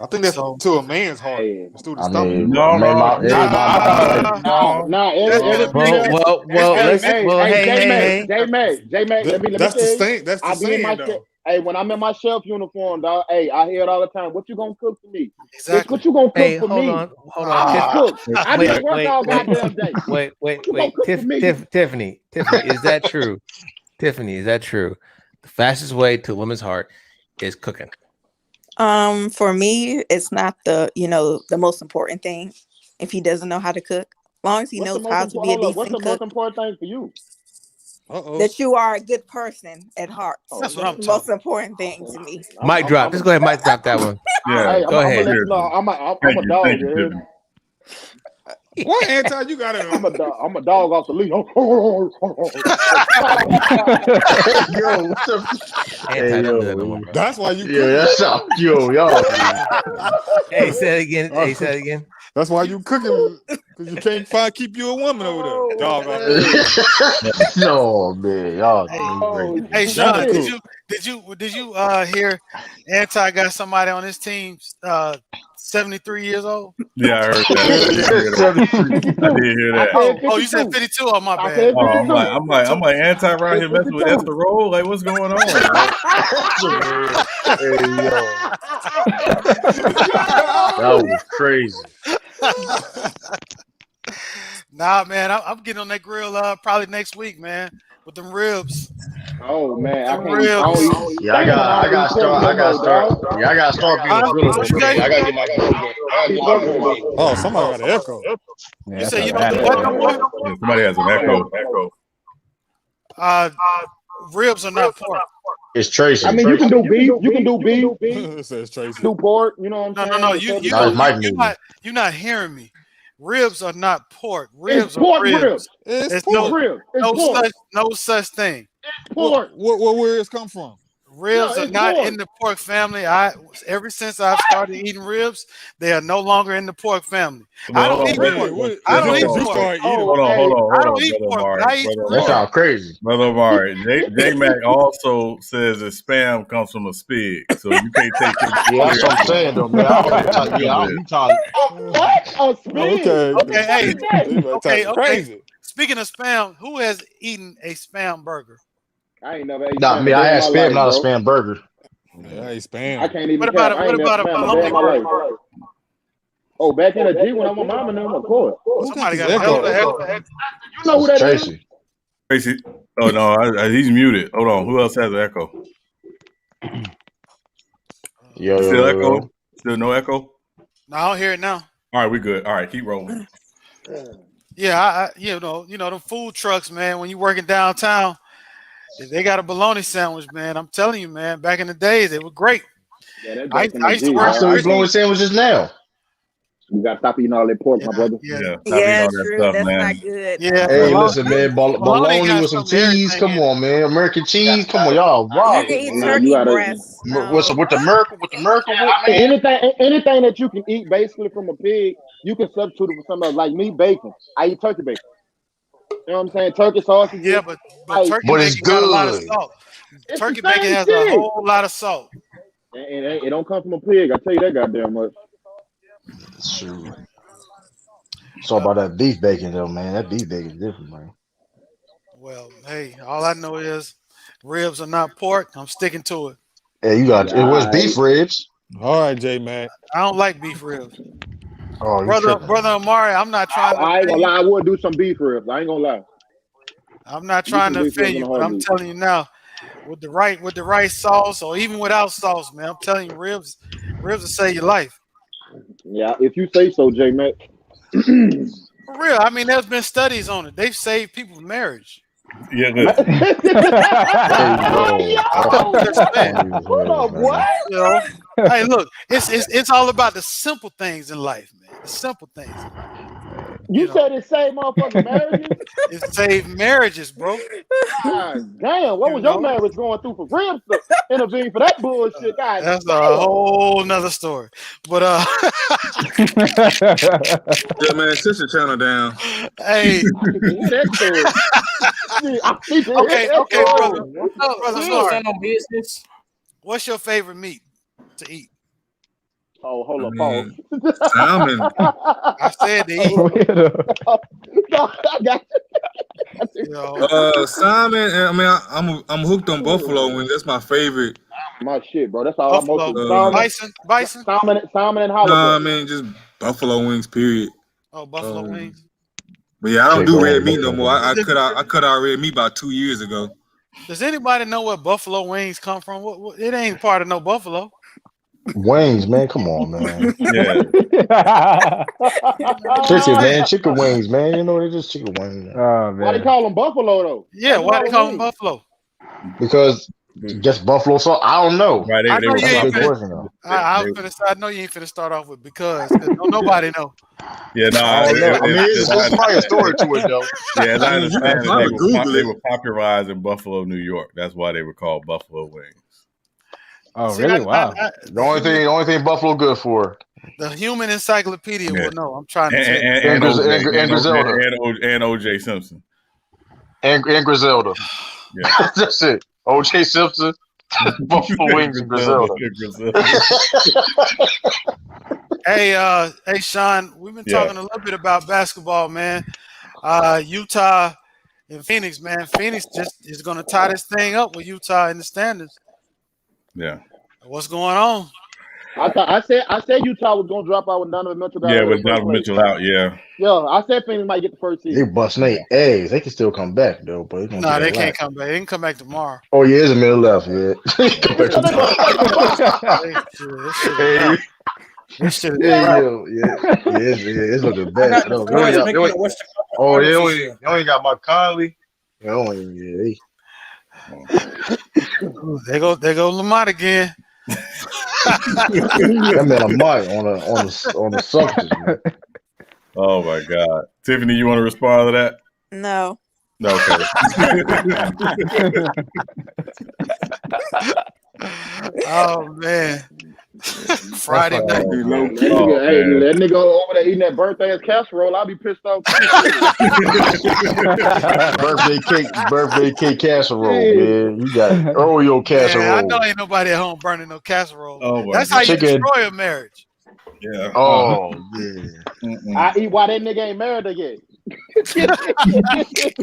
I think that's to a man's heart. It's to the stomach. J-Mac, let me that's tell the you. That's the saying, though. Hey, when I'm in my chef uniform, dog. Hey, I hear it all the time. What you gonna cook for me? Exactly. What you gonna cook for me? Hold on. I didn't work all goddamn day. Wait. Tiffany, is that true? Tiffany, is that true? The fastest way to a woman's heart is cooking. For me, it's not the most important thing. If he doesn't know how to cook, as long as he knows how to be a decent What's the cook. most important thing for you? That you are a good person at heart. That's what I'm the most important thing to me. Mic drop. Just go ahead, mic drop that one. Yeah, go ahead. I'm a dog. What anti you got? I'm a dog off the leash. That's why you. Yeah, that's how y'all. Hey, say it again. That's why you cooking, because you can't keep you a woman over there. Dog. No, man, y'all. Hey, Sean, did you hear Anti got somebody on his team 73 years old? Yeah, I heard that. I did hear that. Oh, you said 52. Oh, my bad. I'm like Anti around here messing with Esther Roll. Like, what's going on? That was crazy. Nah, man, I'm getting on that grill probably next week, man, with them ribs. Oh man, I got to start being a griller. I got to get my grill. Oh, somebody got an echo. You say you don't do what no more? Somebody has an echo. Ribs are not pork. It's Tracy. I mean, you can do beef. You can do beef. It says Tracy. Do pork. You know what I'm saying? No. You're not hearing me. Ribs are not pork. Ribs are pork ribs. It's pork ribs. No such thing. It's pork. Where ribs come from? Ribs are not in the pork family. Ever since I've started eating ribs, they are no longer in the pork family. I don't eat pork. I don't eat pork. Hold on. I don't eat pork. I eat pork. That sounds crazy. Brother Omari, J-Mac also says that spam comes from a spig, so you can't take it. Yeah, that's what I'm saying, though, man. I'm talking. What? A spig? Okay. Crazy. Speaking of spam, who has eaten a spam burger? I ain't never ate Nah, me. I had spam, not a spam burger. Yeah, I ate spam. I can't even. What about a Mahoney burger? Oh, back in the G when I'm a mom and them, of course. Somebody got echo. You know who that is? Tracy. Tracy. Oh no, he's muted. Hold on. Who else has an echo? Still echo? Still no echo? No, I don't hear it now. All right, we good. All right, keep rolling. Yeah, I you know, the food trucks, man. When you working downtown, if they got a bologna sandwich, man, I'm telling you, man. Back in the days, they were great. Yeah, I used to work. I still eat blowing sandwiches now. You gotta stop eating all that pork, my brother. Yeah, true. That's not good. Yeah. Hey, listen, man. Bologna with some cheese. Come on, man. American cheese. Come on, y'all. Wow. You can eat turkey breasts. With the Merkel with, man. Anything that you can eat basically from a pig, you can substitute it for something else. Like me, bacon. I eat turkey bacon. You know what I'm saying? Turkey sausage. Yeah, but turkey bacon got a lot of salt. Turkey bacon has a whole lot of salt. And it don't come from a pig. I tell you that goddamn much. True. It's all about that beef bacon, though, man. That beef bacon is different, man. Well, hey, all I know is ribs are not pork. I'm sticking to it. Yeah, you got it. Was beef ribs? All right, J Mac. I don't like beef ribs. Oh, brother Amari, I'm not trying to. I ain't gonna lie. I would do some beef ribs. I ain't gonna lie. I'm not trying to offend you, but I'm telling you now, with the right sauce, or even without sauce, man, I'm telling you, ribs will save your life. Yeah, if you say so, J Mac. For real, I mean, there's been studies on it. They've saved people's marriage. Yeah, good. Hold up, what? You know, hey, look, it's all about the simple things in life, man. The simple things. You said it saved motherfucking marriages? It saved marriages, bro. God damn, what was your marriage going through for ribs to intervene for that bullshit? God, that's a whole nother story. But yeah, man, sit your channel down. Hey. Okay, brother. Brother, business. What's your favorite meat to eat? Oh, hold up, Paul. Salmon. I said to eat. No, I got you. Salmon. I mean, I'm hooked on buffalo wings. That's my favorite. My shit, bro. That's all I'm buffalo. Bison. Salmon and halibut. No, I mean just buffalo wings. Period. Oh, buffalo wings. But yeah, I don't do red meat no more. I cut out red meat about 2 years ago. Does anybody know where buffalo wings come from? It ain't part of no buffalo. Wings, man. Come on, man. Yeah. Chicken wings, man. You know, they're just chicken wings. Oh, man. Why they call them buffalo, though? Yeah, why they call them buffalo? Because just buffalo sauce. I don't know. Right, I know you ain't finna start off with because nobody know. Yeah, no. I mean, there's probably a story to it, though. Yeah, as I understand it, they were popularized in Buffalo, New York. That's why they were called buffalo wings. Oh, really? Wow. The only thing Buffalo good for. The human encyclopedia will know. I'm trying to and Griselda. And O.J. Simpson. And Griselda. Yeah. That's it. O.J. Simpson, Buffalo wings, and Griselda. Hey, Sean, we've been talking a little bit about basketball, man. Utah and Phoenix, man. Phoenix just is going to tie this thing up with Utah in the standings. Yeah. What's going on? I said Utah was gonna drop out with Donovan Mitchell. With Donovan Mitchell out, yeah. Yo, I said Phoenix might get the first seed. They busting their eggs. They can still come back though, but they can't come back. They can come back tomorrow. Oh yeah, it's a middle left. Yeah. This shit it's looking bad. They only got Mike Conley. There go Lamont again. That man a Mike on the substance. Man. Oh my God, Tiffany, you want to respond to that? No. Okay. Oh man. Friday night. That nigga over there eating that birthday ass casserole, I'll be pissed off. birthday cake casserole, man. You got Oreo casserole. Man, I know ain't nobody at home burning no casserole. Oh, that's how you destroy a marriage. Yeah. Oh yeah. I eat why that nigga ain't married again.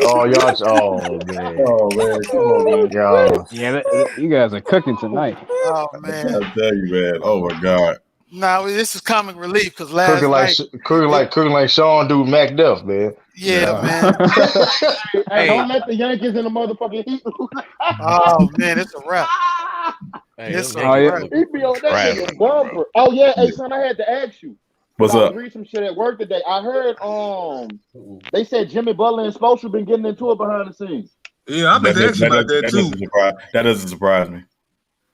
Oh y'all! Oh man! Oh man! Come on, man! Y'all. Yeah, you guys are cooking tonight. Oh man! I tell you, man! Oh my God! No, this is comic relief because last night. Cooking like Sean do Mac Duff, man. Yeah, man. Hey, don't let the Yankees in the motherfucking Heat. Oh man, it's a wrap. It's a wrap. He be on that nigga bumper. Oh yeah, hey son, I had to ask you. What's I was up? reading some shit at work today. I heard they said Jimmy Butler and Spoelstra been getting into it behind the scenes. Yeah, I meant to ask you about that too. That doesn't surprise me.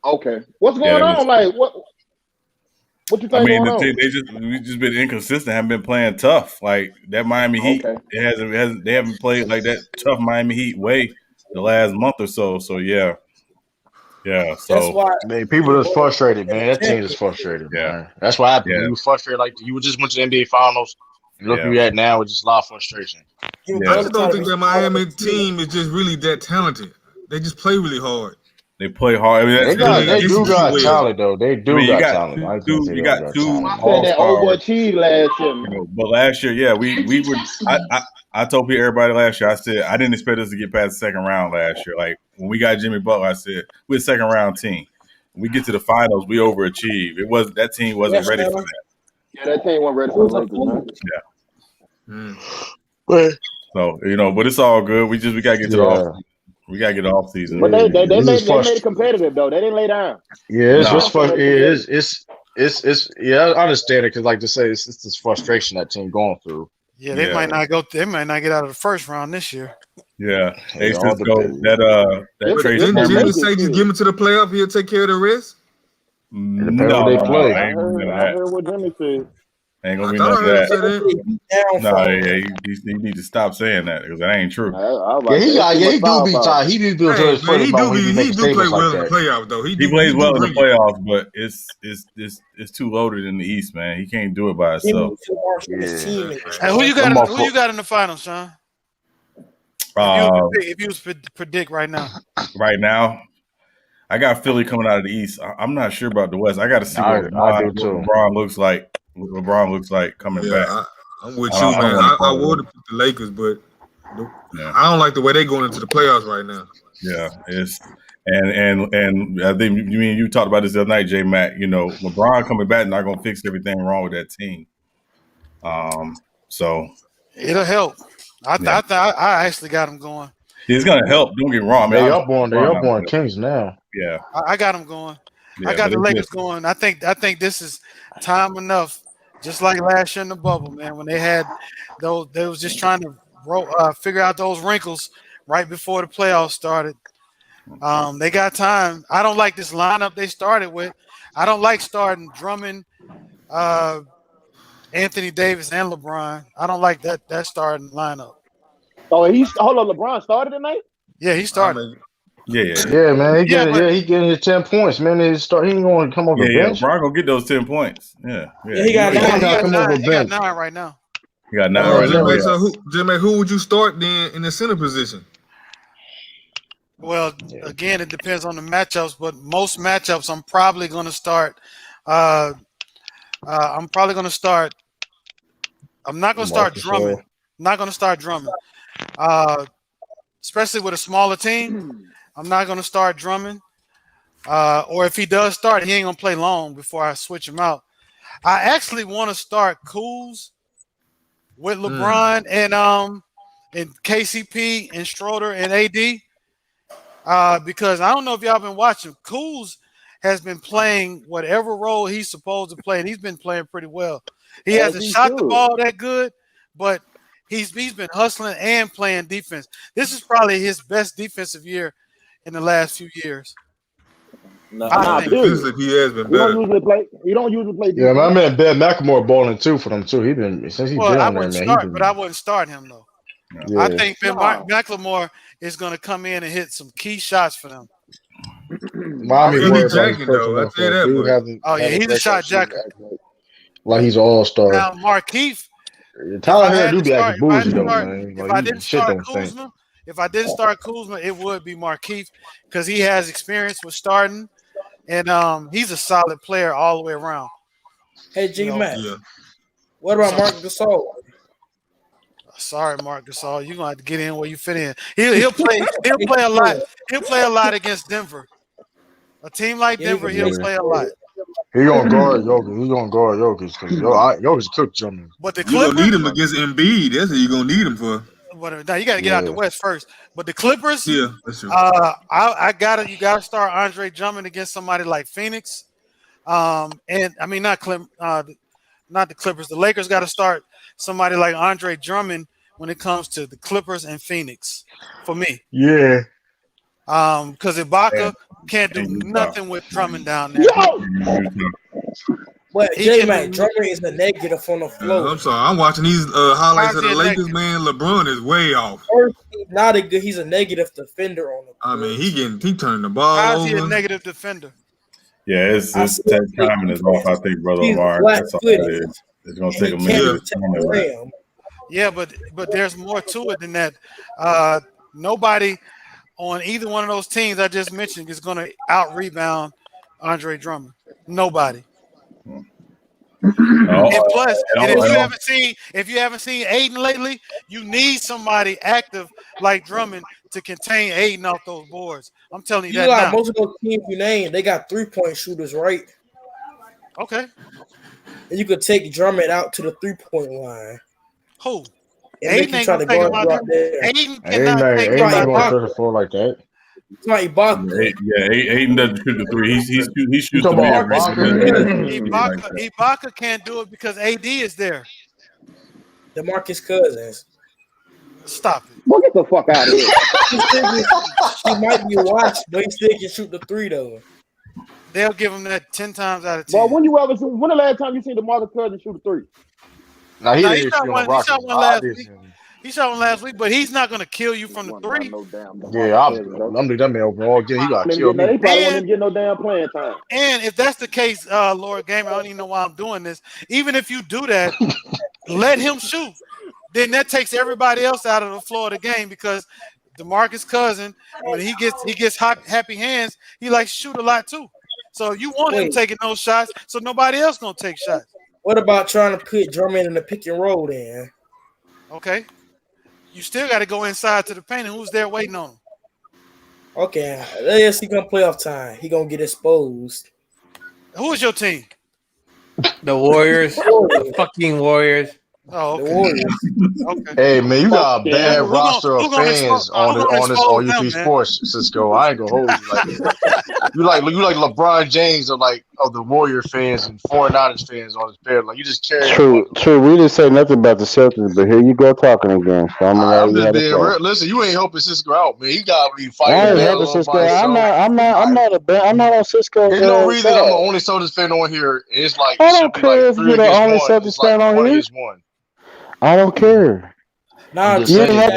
Okay, what's going on? Like what you think going on? We've just been inconsistent. Haven't been playing tough. Like that Miami Heat. They haven't played like that tough Miami Heat way the last month or so. So yeah. So that's why people just frustrated, man. That team is frustrated, man. That's what happened. You were frustrated, like you just went to the NBA Finals. And look where you're at now with just a lot of frustration. I just don't think that Miami team is just really that talented. They just play really hard. They play hard. I mean, they do got talent though. They do got talent. You got two I said that overachieved last year. But last year, we were. I told people everybody last year. I said I didn't expect us to get past the second round last year. Like when we got Jimmy Butler, I said we're a second round team. When we get to the finals, we overachieve. That team wasn't ready for that. Yeah, that team wasn't ready for the Lakers, man. Yeah. So but it's all good. We gotta get to the off. We gotta get off season. But they made it competitive though. They didn't lay down. Yeah, it's I understand it because like to say it's this frustration that team going through. Yeah, they might not go. They might not get out of the first round this year. Yeah, they just go that trade. Didn't Jimmy say just give him to the playoff? He'll take care of the rest. No, they play. I heard what Jimmy said. Ain't gonna be none of that. No, you need to stop saying that because that ain't true. He do be tired. He be built to his foot. He do play well in the playoffs though. He plays well in the playoffs, but it's too loaded in the East, man. He can't do it by himself. Hey, who you got in the finals, Sean? If you was predict right now. Right now, I got Philly coming out of the East. I'm not sure about the West. I got to see what LeBron looks like. What LeBron looks like coming back. I'm with you, man. I would have picked the Lakers, but I don't like the way they're going into the playoffs right now. Yeah, it's and I think you talked about this the other night, J Mac. LeBron coming back not going to fix everything wrong with that team. So it'll help. I actually got him going. It's going to help. Don't get me wrong. They up on Kings now. Yeah, I got him going. I got the Lakers going. I think this is time enough. Just like last year in the bubble, man, when they was just trying to figure out those wrinkles right before the playoffs started. They got time. I don't like this lineup they started with. I don't like starting Drummond, Anthony Davis, and LeBron. I don't like that starting lineup. Oh, LeBron started tonight? Yeah, he started. Yeah, man. He getting his 10 points, man. He ain't going to come over the bench. LeBron gonna get those 10 points. Yeah. He got 9 right now. He got 9 right now. So Jimmy, who would you start then in the center position? Well, again, it depends on the matchups, but most matchups, I'm probably going to start. I'm not going to start Drummond. I'm not going to start Drummond, especially with a smaller team. I'm not going to start Drummond. Or if he does start, he ain't going to play long before I switch him out. I actually want to start Kuz with LeBron and KCP and Schroeder and AD because I don't know if y'all been watching. Kuz has been playing whatever role he's supposed to play, and he's been playing pretty well. He hasn't shot the ball that good, but he's been hustling and playing defense. This is probably his best defensive year in the last few years. He has been better. He don't usually play defense. Yeah, my man Ben McLemore balling too for them too. I wouldn't start, but I wouldn't start him though. Yeah. I think McLemore is going to come in and hit some key shots for them. He's a shot jacker. Like he's an all-star. Now Markieff. Tyler Herro do be acting bougie though, man. If I didn't start Kuzma, it would be Markieff because he has experience with starting, and he's a solid player all the way around. Hey, G-Mac, what about Marc Gasol? Sorry, Marc Gasol, you're gonna have to get in where you fit in. He'll play a lot. He'll play a lot against Denver. A team like Denver, he'll play a lot. He gonna guard Jokic. He gonna guard Jokic because Jokic cooked Drummond. But the You gonna Clippers, need him against Embiid. That's what you gonna need him for. now you got to get out the West first. But the Clippers, Yeah, that's true. you gotta start Andre Drummond against somebody like Phoenix. And I mean not the Clippers. The Lakers got to start somebody like Andre Drummond when it comes to the Clippers and Phoenix. For me, Yeah. Because Ibaka can't do nothing with Drummond down there. But J-Mac, Drummond is a negative on the floor. I'm sorry. I'm watching these highlights of the Lakers, man. LeBron is way off. First, he's not a good. He's a negative defender on the I mean, he turning the ball How's he over. a negative defender? Yeah, it's timing is off. I think, brother Omar. That's all it is. It's gonna take a minute to turn it right. Yeah, but there's more to it than that. Nobody on either one of those teams I just mentioned is going to out rebound Andre Drummond. Nobody. And plus, if you haven't seen Aiden lately, you need somebody active like Drummond to contain Aiden off those boards. I'm telling you that now. Most of those teams you named, they got 3-point shooters, right? Okay. And you could take Drummond out to the 3-point line. Who? Aiden ain't gonna take him out there. Aiden Ain't gonna stretch the floor like that. It's not Ibaka. Yeah, Aiden doesn't shoot the three. He shoots the Ibaka can't do it because AD is there. DeMarcus Cousins. Stop it. Well, get the fuck out of here. He might be washed, but he still can shoot the 3 though. They'll give him that 10 times out of 10. Well, when the last time you seen DeMarcus Cousins shoot a 3? Nah, he shot one last week. He shot one last week, but he's not going to kill you from the 3. Yeah, I'm that man overall again. He got killed. They probably won't even get no damn playing time. And if that's the case, Lord Gamer, I don't even know why I'm doing this. Even if you do that, let him shoot. Then that takes everybody else out of the floor of the game because DeMarcus Cousins, when he gets happy hands, he likes to shoot a lot too. So you want him taking those shots, so nobody else gonna take shots. What about trying to put Drummond in the pick and roll then? Okay. You still got to go inside to the paint, and who's there waiting on him? Okay, let's see come playoff time. He gonna get exposed. Who is your team? The Warriors. The fucking Warriors. Oh, okay. The Warriors. Okay. Hey man, you got a bad roster of fans on this UP Sports, Cisco. I ain't gonna hold you like you like LeBron James of the Warrior fans and 49ers fans on this bed. Like you just carry. True. We didn't say nothing about the Celtics, but here you go talking again. So I'm just being real. Listen, you ain't helping Cisco out, man. He got to be fighting. I ain't helping Cisco. I'm not on Cisco. There's no reason I'm the only Celtics fan on here. It's like I don't care if you're the only Celtics fan on here. I don't care. Nah, you didn't have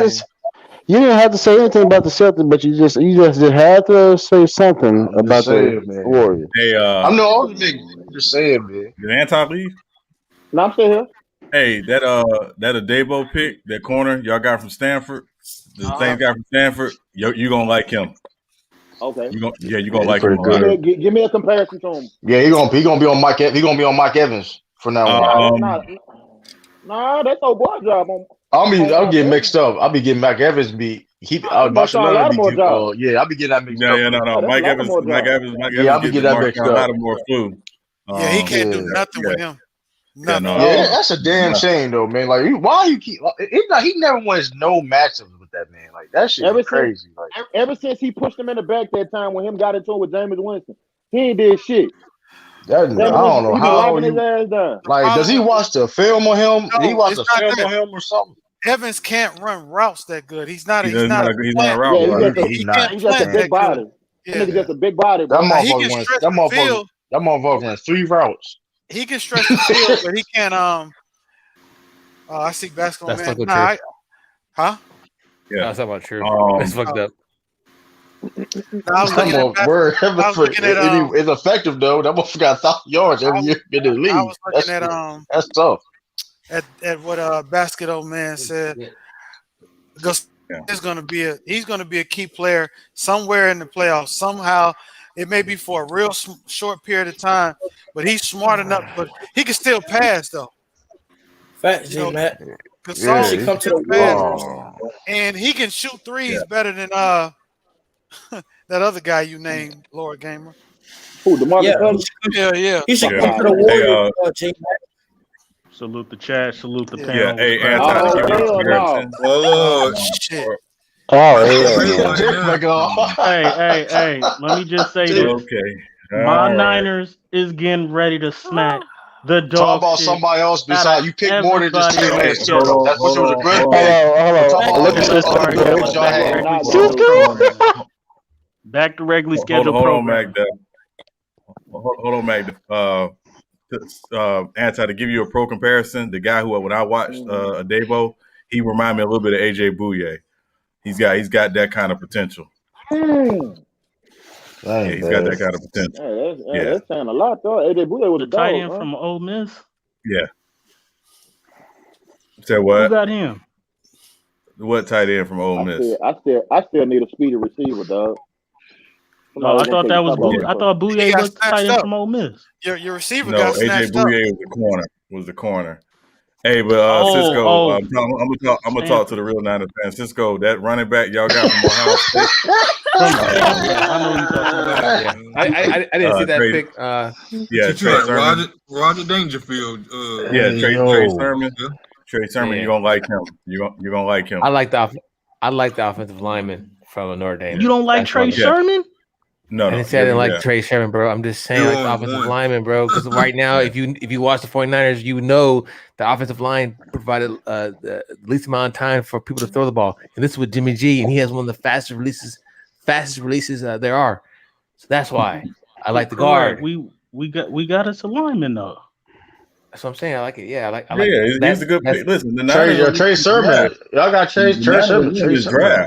to say anything about the Celtics, but you just had to say something about the Warriors. Hey, I'm no just saying, man. Did Anton leave? No, I'm still here. Hey, that Adebo pick, that corner y'all got from Stanford, the same guy from Stanford, you gonna like him. Okay. You gonna like him. Give me a comparison to him. Yeah, he gonna be on Mike. He gonna be on Mike Evans for now on. Nah, that's no boy job. I'm getting mixed up. I'll be getting Mike Evans beat. I'll be getting that mixed up. Yeah, no. Mike Evans. Yeah, I'll be getting that mixed up. Lattimore flew. Yeah, he can't do nothing with him. Nothing. Yeah, that's a damn shame though, man. Like, why you keep? He never wins no matchups with that man. Like that shit is crazy. Ever since he pushed him in the back that time when him got into it with Jameis Winston, he ain't did shit. I don't know how his ass down. Like, does he watch the film on him? No, he watch the film on him or something? Evans can't run routes that good. He's not a route. He's just a big body. He's just a big body. That motherfucker runs 3 routes. He can stretch the field, but he can't. I see basketball man. Huh? Yeah, that's not true. That's fucked up. It's effective though. That motherfucker got 1,000 yards every year in the league. I was looking that's tough. At what basketball man said. He's gonna be a key player somewhere in the playoffs. Somehow, it may be for a real short period of time, but he's smart enough. But he can still pass though. Facts, Matt. Gasol can still pass, and he can shoot threes better than that other guy you named, Lord Gamer. Who, DeMarcus Cousins? Yeah. He should Yeah. come to the Warriors, J Mac. Salute the chat. Salute the Yeah, panel. hey, What's Anti, cracking? to give you a hell comparison. no. Shit. Hey. Let me just say this. Okay. My All right. Niners is getting ready to smack the Talk dog about shit somebody else out besides of you. Pick more than just everybody 10 on the wins. schedule. That's what was a good Hold pick. on. Talk about Look at this. other picks y'all had. Back to regularly Hold scheduled on, program. Magda. Hold on, Magda. Anti, to give you a pro comparison, the guy who when I watched Adebo, he reminded me a little bit of AJ Bouye. He's got that kind of potential. Yeah, he's got that kind of potential. That's saying a lot though. AJ Bouye was The a tight dog, end huh? from Ole Miss. Yeah. Say what? Who got him? What tight end from Ole Miss? I still need a speedy receiver, dog. No, I thought that was Bouye. I thought Bouye was the tight end from Ole Miss. Your receiver No, got AJ snatched up. Bouye was the corner. Hey, but Cisco, I'm gonna talk to the real Niners fans. Cisco, that running back y'all got from Ohio State. I know you talking about. I didn't see that Trey, pick. Yeah, Trey Sermon. Roger Dangerfield. Trey Sermon. Yeah. Trey Sermon, you're gonna like him. You're gonna like him. I like the offensive lineman from Notre Dame. You don't like Trey Sermon? No, I didn't say I didn't like Trey Sermon, bro. I'm just saying like the offensive lineman, bro. Because right now, if you watch the 49ers, you know the offensive line provided the least amount of time for people to throw the ball. And this is with Jimmy G, and he has one of the fastest releases there are. So that's why I like the guard. We got us a lineman though. That's what I'm saying. I like it. Yeah, I like. He's a good pick. Listen, the Trey Sermon. Y'all got Trey Sermon.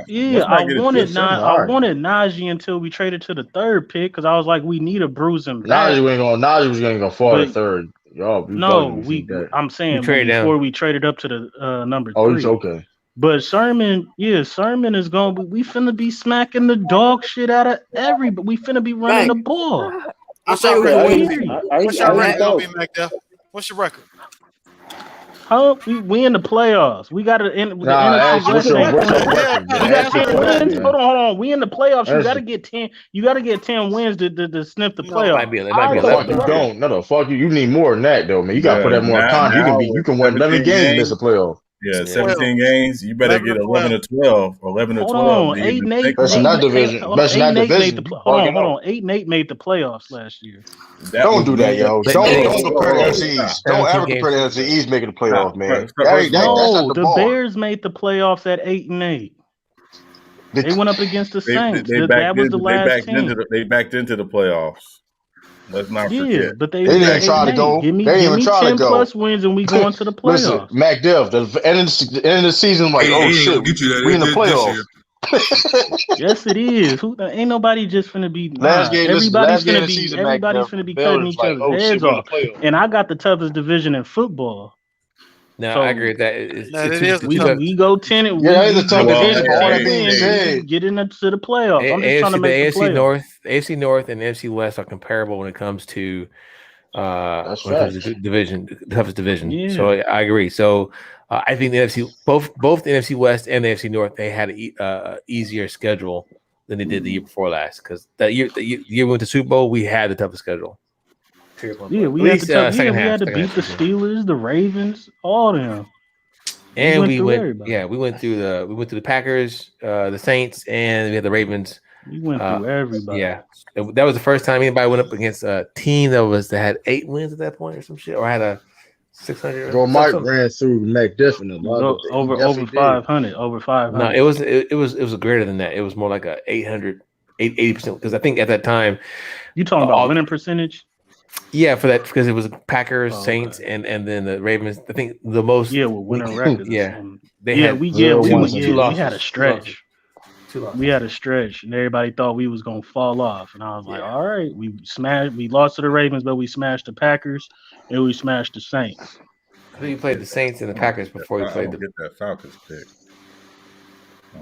Yeah, I wanted Najee until we traded to the third pick because I was like, we need a bruising back. Najee was going to go fall to third. I'm saying before we traded up to the number 3. Oh, it's okay. But Sermon is going to be, we finna be smacking the dog shit out of everybody. We finna be running the ball. What's your record gonna be, Magda? What's your record? Huh? We in the playoffs. We got to end. Hold on. We in the playoffs. You got to get 10. You got to get 10 wins to sniff the playoffs. You don't. No, fuck you. You need more than that, though, man. You got to put that more content. You can win 11 games and miss a playoff. Yeah, 17 games. You better get 11 or 12 or 11 or 12. Hold on, 8 and 8. That's in that division. That's in that division. Hold on. 8 and 8 made the playoffs last year. Don't do that, yo. Don't compare the NFC East. Don't ever compare the NFC East making the playoffs, man. No, the Bears made the playoffs at 8 and 8. They went up against the Saints. That was the last team. They backed into the playoffs. Let's not forget. But they didn't try to go. Give me 10 plus wins and we go into the playoffs. Listen, McDiff, the end of the season, like, oh shit, we in the playoffs. Yes, it is. Ain't nobody just finna be. Everybody's finna be cutting each other's heads off. And I got the toughest division in football. No, I agree with that. We go 10 and it's a tough division. Get into the playoffs. I'm just trying to make the playoffs. AFC North and NFC West are comparable when it comes to division, the toughest division. Yeah. So I agree. So I think the NFC, both the NFC West and the NFC North, they had an easier schedule than they did the year before last. Because the year we went to Super Bowl, we had the toughest schedule. Yeah, we had to beat the Steelers, the Ravens, all of them. And we went through the Packers, the Saints, and we had the Ravens. We went through everybody. Yeah, that was the first time anybody went up against a team that had 8 wins at that point or some shit, or had a 600. Mike ran through McDiff over 500. Over 500. No, it was greater than that. It was more like a 80%. Because I think at that time, you talking about winning percentage. Yeah, for that because it was Packers, Saints, and then the Ravens. I think the most. Yeah, with winning records. Yeah, we had a stretch. We had a stretch, and everybody thought we was gonna fall off. And I was like, all right, we lost to the Ravens, but we smashed the Packers and we smashed the Saints. I think you played the Saints and the Packers before you played that Falcons pick.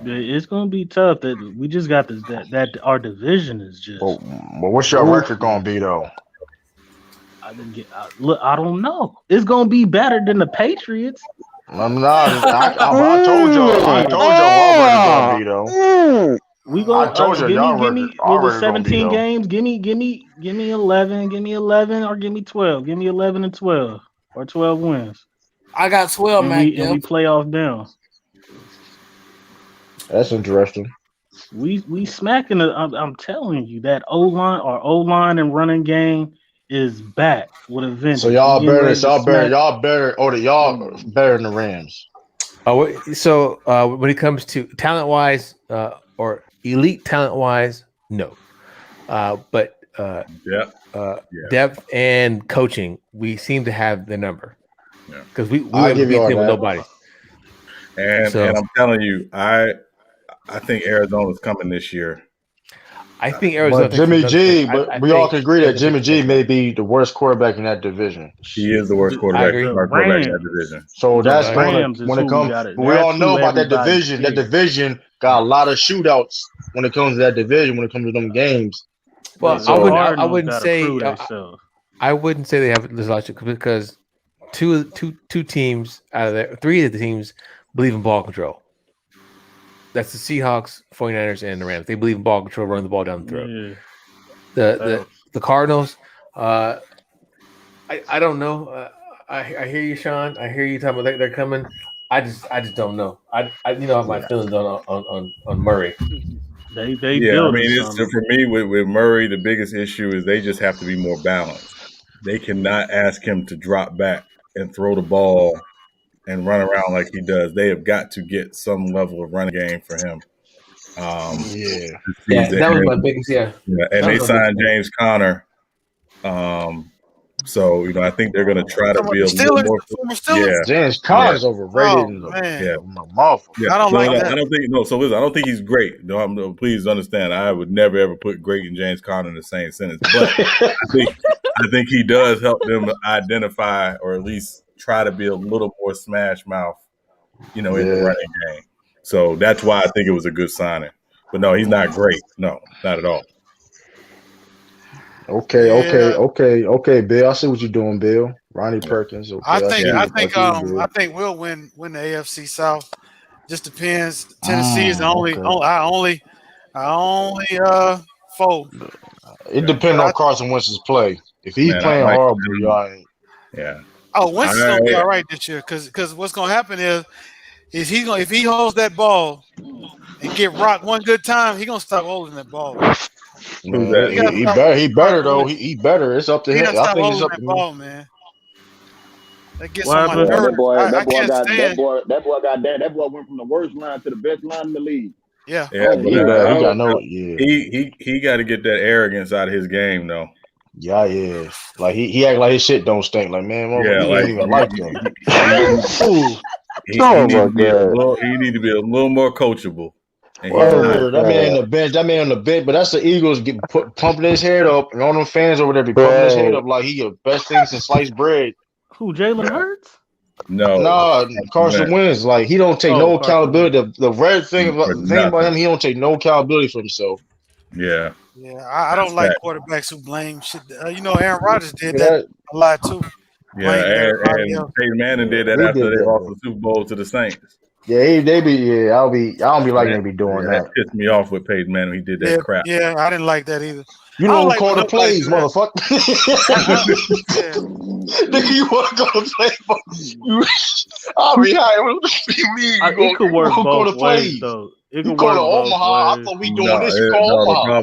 It's gonna be tough. That we just got that our division is just. Well, what's your record gonna be though? I don't know. It's gonna be better than the Patriots. I'm not. I told y'all what my record's gonna be though. We go. I told you, y'all give me already the gonna be 17 though. games. Give me 11. Give me 11 or give me 12. Give me 11 and 12 or 12 wins. I got 12, and Mac. we play off down. That's interesting. We smacking it. I'm telling you that O line and running game is back with a vengeance. So y'all We getting better. ready to smack- Y'all better. Or y'all better than the Rams. So when it comes to talent wise, or elite talent wise, no. But depth and coaching, we seem to have the number. Because we were able to beat them with nobody. And I'm telling you, I think Arizona's coming this year. I think Arizona. But Jimmy G, but we all can agree that Jimmy G may be the worst quarterback in that division. He is the worst quarterback in that division. So that's when it comes. We all know about that division. That division got a lot of shootouts when it comes to that division. When it comes to them games. Well, so, I wouldn't say I wouldn't say they have this logic because two teams out of there, three of the teams believe in ball control. That's the Seahawks, 49ers, and the Rams. They believe in ball control, running the ball down the throat. Yeah. The Cardinals, I don't know. I hear you, Sean. I hear you talking about they're coming. I just don't know. I my feelings on Murray. They I mean, it's for me with Murray. The biggest issue is they just have to be more balanced. They cannot ask him to drop back and throw the ball and run around like he does. They have got to get some level of running game for him. That was my biggest. And they signed James Conner. So I think they're going to try to be a little more. James Conner's overrated. I don't like that. I don't think So listen, I don't think he's great. No, please understand. I would never ever put great and James Conner in the same sentence. But I think he does help them identify or at least try to be a little more smash mouth, in the running game. So that's why I think it was a good signing. But no, he's not great. No, not at all. Okay, Bill. I see what you're doing, Bill. Ronnie Perkins. Okay, I think we'll win the AFC South. Just depends. Tennessee is the only. I only fold. It depends on Carson Wentz's play. If he's playing horrible, y'all ain't. Yeah. Oh, Wentz is gonna be all right this year because what's gonna happen is if he holds that ball and get rocked one good time, he's gonna stop holding that ball. Man, he better though. He better. It's up to him. I think it's up to him. Ball, man. That gets on my nerves. That boy went from the worst line to the best line in the league. Yeah. He got to get that arrogance out of his game though. Yeah. Like he act like his shit don't stink. Like man, he don't even like him. He need to be a little more coachable. That man on the bench, but that's the Eagles pumping his head up, and all them fans over there be pumping his head up like he the best thing since sliced bread. Who, Jalen Hurts? No, Carson Wentz. Like he don't take no accountability. The red thing about him, he don't take no accountability for himself. Yeah. Yeah, I don't like quarterbacks who blame shit. Aaron Rodgers did that a lot too. Yeah, and Peyton Manning did that after they lost the Super Bowl to the Saints. Yeah, I don't be liking they be doing that. That pissed me off with Peyton Manning. He did that crap. Yeah, I didn't like that either. You don't call the plays, motherfucker. Nigga, you want to go to play? I'll be high. What do you mean? It could work both ways, though. You call to Omaha. I thought we doing this. You call Omaha.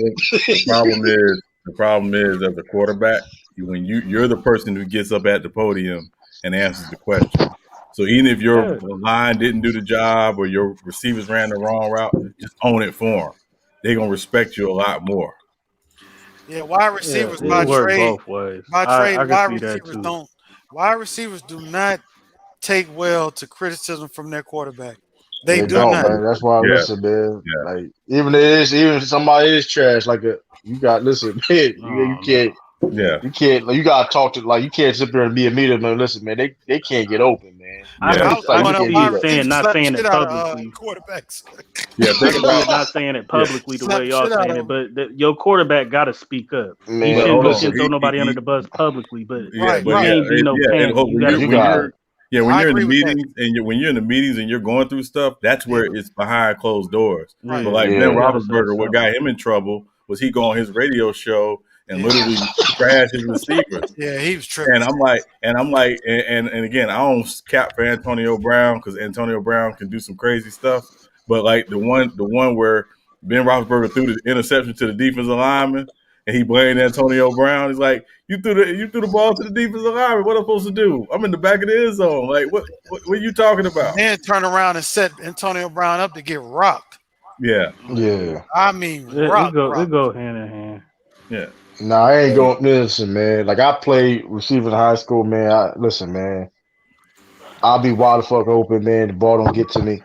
The problem is, as a quarterback, when you're the person who gets up at the podium and answers the question. So even if your line didn't do the job or your receivers ran the wrong route, just own it for them. They're gonna respect you a lot more. Yeah, wide receivers by trade. Wide receivers do not take well to criticism from their quarterback. They do don't, not. Man. That's why I listen, man. Yeah. Like even if somebody is trash, you got listen, man. You can't. Yeah, you can't. You gotta talk to you can't sit there and be a meter. Man, listen, man. They can't get open, man. Not saying it publicly. Quarterbacks. Yeah, not saying it publicly the way y'all saying it, but your quarterback got to speak up. Man, you shouldn't throw nobody under the bus publicly, but you can't be no pants. Yeah, when I you're in the agree with that. meetings when you're in the meetings and you're going through stuff, that's where it's behind closed doors. Right. But like Yeah. Ben You gotta say Roethlisberger, what got him in trouble was he go on his radio show and literally trash his receivers. Yeah, he was tripping. And I'm like, and again, I don't cap for Antonio Brown because Antonio Brown can do some crazy stuff. But like the one where Ben Roethlisberger threw the interception to the defensive lineman and he blamed Antonio Brown. He's like, you threw the ball to the defensive lineman. What am I supposed to do? I'm in the back of the end zone. Like, what are you talking about? Then turn around and set Antonio Brown up to get rocked. Yeah. I mean, We go hand in hand. Yeah. Nah, I ain't going. Listen, man. Like I played receiver in high school, man. Listen, man. I'll be wide the fuck open, man. The ball don't get to me.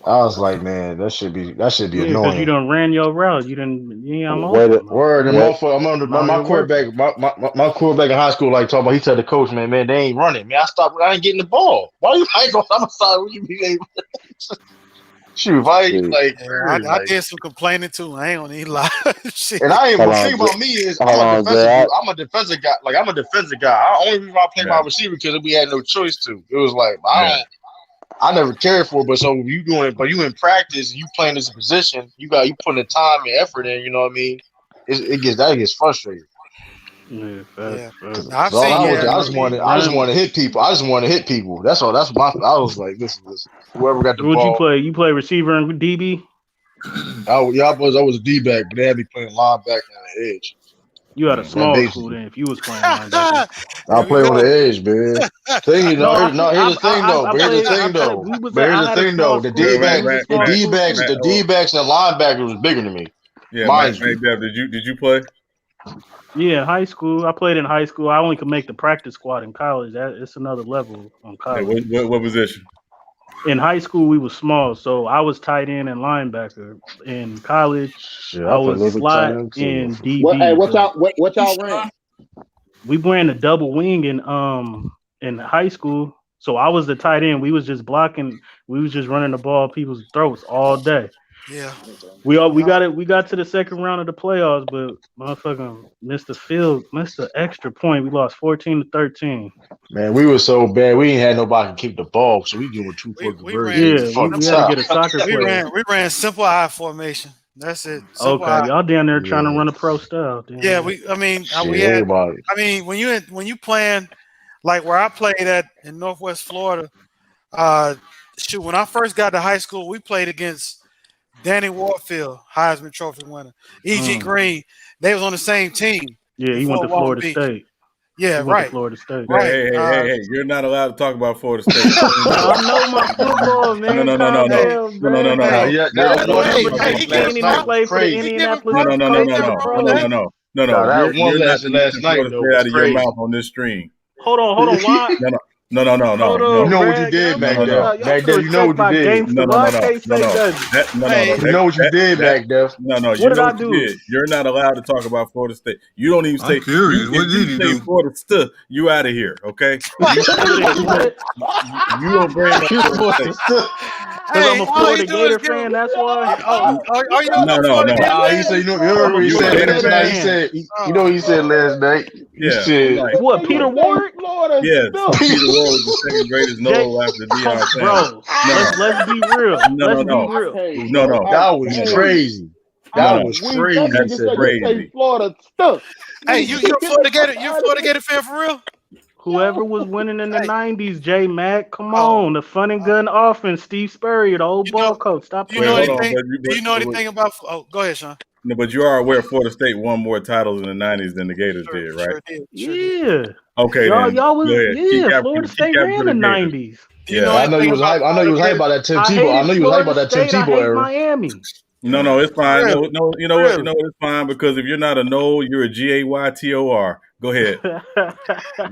I was like, man, that should be Because annoying. you done ran your route. You ain't I'm Word, and motherfucker, I'm under my quarterback. My quarterback in high school, like talking about. He said the coach, man, they ain't running. Man, I ain't getting the ball. Why you ain't going? I'm sorry. What you mean? Shoot, I did some complaining too. I ain't gonna even lie. Shit. And I ain't the thing about me is I'm a defensive guy. Like I'm a defensive guy. Only reason I play my receiver because we had no choice to. It was like I never cared for it, but so you in practice and you playing this position, you putting the time and effort in, you know what I mean? It gets frustrating. Yeah, I just want to hit people. I just want to hit people. That's all. That's my. I was like, listen. Whoever got the ball. What you play? You play receiver and DB? I was a D-back, but they had me playing linebacker on the edge. You had a small school then. If you was playing linebacker, I play on the edge, man. Here's the thing though. The D-backs and linebackers was bigger than me. Yeah, Mac Dev, did you play? Yeah, high school. I played in high school. I only could make the practice squad in college. It's another level on college. Hey, what position? In high school, we was small, so I was tight end and linebacker. In college, I was slot and DB. What y'all ran? We ran a double wing in high school, so I was the tight end. We was just blocking. We was just running the ball people's throats all day. Yeah, we got it. We got to the second round of the playoffs, but motherfucking missed the extra point. We lost 14-13. Man, we were so bad. We ain't had nobody to keep the ball, so we doing two foot conversions. We had to get a soccer player. We ran simple I formation. That's it. Simple okay, y'all down there trying to run a pro style. Yeah, we had. When you playing like where I played at in Northwest Florida, when I first got to high school, we played against Danny Warfield, Heisman Trophy winner. E.G. Green, they was on the same team. Yeah, he went to Florida State. Yeah, right. Florida State. Right. Hey, you're not allowed to talk about Florida State. I know my football, man. No. That one last night though. Out of your mouth on this stream. Hold on. Why? No. You know what you did back there. Back there, you know what you did. No. You know what you did back there. No. What did I do? You're not allowed to talk about Florida State. You don't even say. I'm curious. What did you do? Florida State. You out of here, okay? You don't bring up Florida State. Because I'm a Florida Gator fan, that's why. Are you? No. He said, you know what he said last night? You know what he said last night? He said, what, Peter Ward? Yes, Peter Ward was the second greatest Noel after Deion Sanders. Bro, let's be real. No. That was crazy. That was crazy. That's crazy. Florida stuff. Hey, you're a Florida Gator. You're a Florida Gator fan for real? Whoever was winning in the 90s, J Mac, come on. The fun and gun offense, Steve Spurrier, the old ball coach. Stop playing. Do you know anything about go ahead, Sean. No, but you are aware Florida State won more titles in the 90s than the Gators did, right? Sure did. Yeah. Okay, y'all was Florida State ran the 90s. Yeah, I know you was hype. I know you was hype about that Tim Tebow. I know you was hype about that Tim Tebow era. Miami. No, it's fine. No, you know what? It's fine because if you're not a Noel, you're a Gaytor. Go ahead.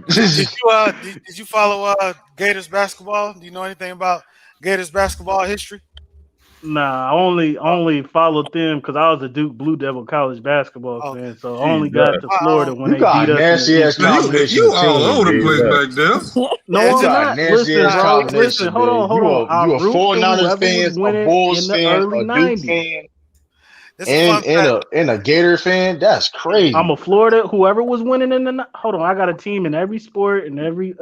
Did you follow Gators basketball? Do you know anything about Gators basketball history? Nah, I only followed them because I was a Duke Blue Devil college basketball fan, so I only got to Florida when they beat us. You all over the place back there. No, I'm not. Listen, hold on. You a 49ers fan, a Bulls fan, a Duke fan, and a Gator fan? That's crazy. I'm a Florida. Whoever was winning in the hold on, I got a team in every sport and every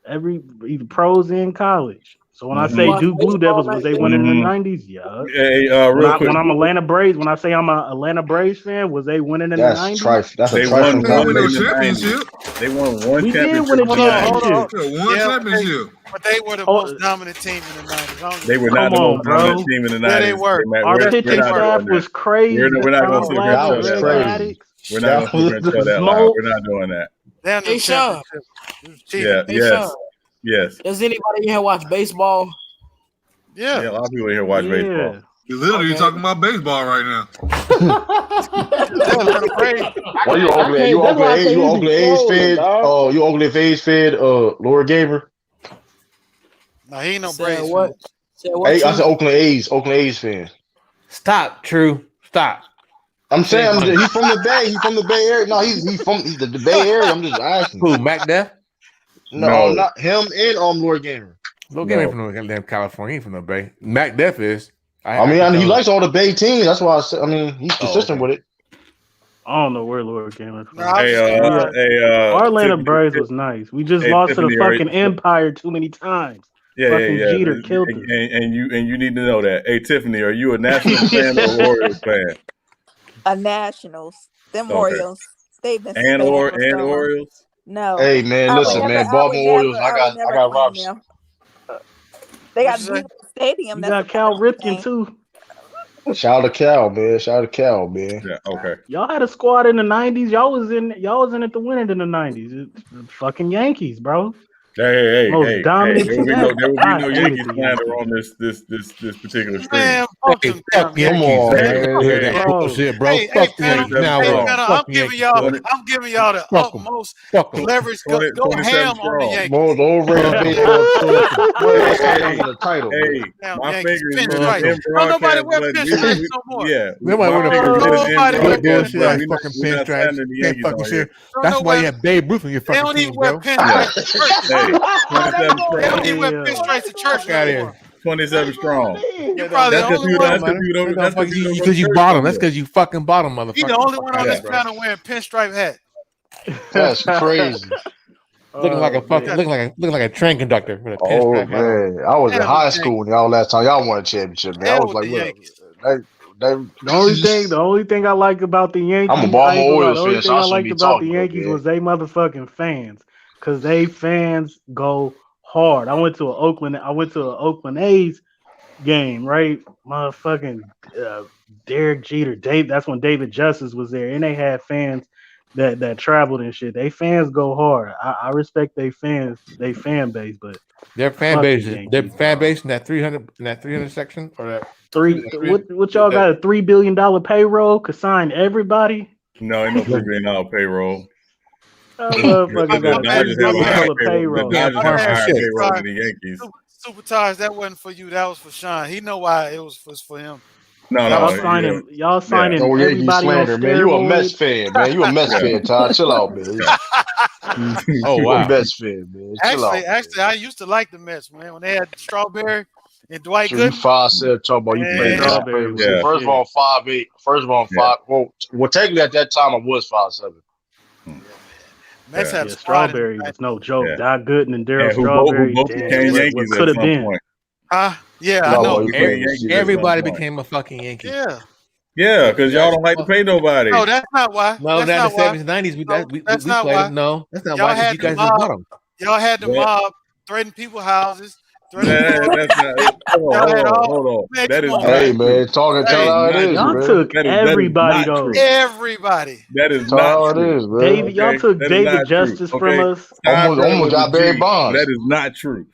either pros in college. So when I say Duke Blue Devils, was they winning in the 90s? Yeah. Hey, when quick. I'm Atlanta Braves, when I say I'm an Atlanta Braves fan, was they winning in the 90s? That's a trifling combination. They won one We championship. did win a championship. One championship. But they were the most dominant team in the 90s. They were not the most dominant team in the 90s. Yeah, they were. Our pitching staff was crazy. We're not going to sit here and tell that lie. We're not going to tell that lie. We're not doing that. Hey, Sean. Yeah. Hey, Yes. Sean. Yes. Does anybody here watch baseball? Yeah. A lot of people here watch baseball. You're literally talking about baseball right now. Why you Oakland? You Oakland A's fan? Oh, you Oakland A's fan? Laura Gamer. No, he ain't no Say Braves. what? Hey, I said Oakland A's fan. Stop, True. Stop. I'm saying he's from the Bay. He's from the Bay Area. No, he's from the Bay Area. I'm just asking. Who? Mac Def? No, not him and Lord Gamer. Lord Gamer from damn California. He ain't from the Bay. Mac Def is. He likes all the Bay teams. That's why I said. I mean, he's consistent with it. I don't know where Lord Gamer from. Our Atlanta Braves was nice. We just lost to the fucking Empire too many times. Fucking Jeter killed us. And you need to know that. Hey, Tiffany, are you a Nationals fan or Orioles fan? A Nationals. Them Orioles. They've been and Orioles. No. Hey man, listen, man. Baltimore Orioles. I got Robinson. They got beautiful stadium. You got Cal Ripken too. Shout out to Cal, man. Yeah, okay. Y'all had a squad in the 90s. Y'all was in it to win it in the 90s. It's fucking Yankees, bro. Hey, most dominant there will be no Yankees slander on this particular stream. Man, fuck Yankees, man. Hear that bullshit, bro. Fuck the Yankees now. I'm giving y'all the utmost leverage. Go ham on the Yankees. Most overrated baseball the title. Hey, my fingers in nobody wear pinstripes no more. Yeah, nobody wear bullshit. Fucking pinstripes. Fucking shit. That's why you have Babe Ruth on your fucking team, bro. They don't even wear pinstripes to church anymore. 27 strong. You're probably the only one. That's because you bottom. That's because you fucking bottom, motherfucker. You're the only one on this panel wearing pinstripe hat. That's crazy. Looking like a train conductor with a pinstripe hat. Man, I was in high school when y'all last time y'all won a championship. Man, I was like, the only thing I like about the Yankees, I'm a Baltimore Orioles fan, so I liked shouldn't be about talking the Yankees about was they motherfucking fans, cause they fans go hard. I went to an Oakland A's game, right? Motherfucking Derek Jeter, that's when David Justice was there, and they had fans that traveled and shit. They fans go hard. I respect they fan base, but their fan base in that 300 section or that what y'all got a $3 billion payroll could sign everybody? No, ain't no $3 billion payroll. The Dodgers have a higher payroll than the Yankees. Supercharged, that wasn't for you. That was for Sean. He know why it was for him. Y'all signing everybody slander, on man. You a Mets steroids. fan, man. You a Mets fan, Todd. Chill out, man. Oh You wow, a Mets fan, man. Chill out. Actually, I used to like the Mets, man. When they had Strawberry and Dwight You Gooden. 5'7" talking about you played Strawberry. Yeah. First of all, 5'8". First of all, 5. Well, technically at that time I was 5'7". Mets had Strawberry was no joke. Yeah. Doc Gooden and Daryl who Strawberry. both became Yankees could have at some been. point. Yeah, I know. Everybody became a fucking Yankee. Yeah, because y'all don't like to pay nobody. No, that's not why. No, that's not not the 70s, 90s. We that's not played why. it. No, that's not Y'all why. had You guys the just mob. bottom. Y'all had the What? mob threatening people's houses. Hold on. That is Hey, man. Tell how it is, Y'all man. took everybody though. Everybody. That is Tell not how it true. is, man. David, y'all took That is David not Justice true. from us. Almost got Barry Bonds. That is not true.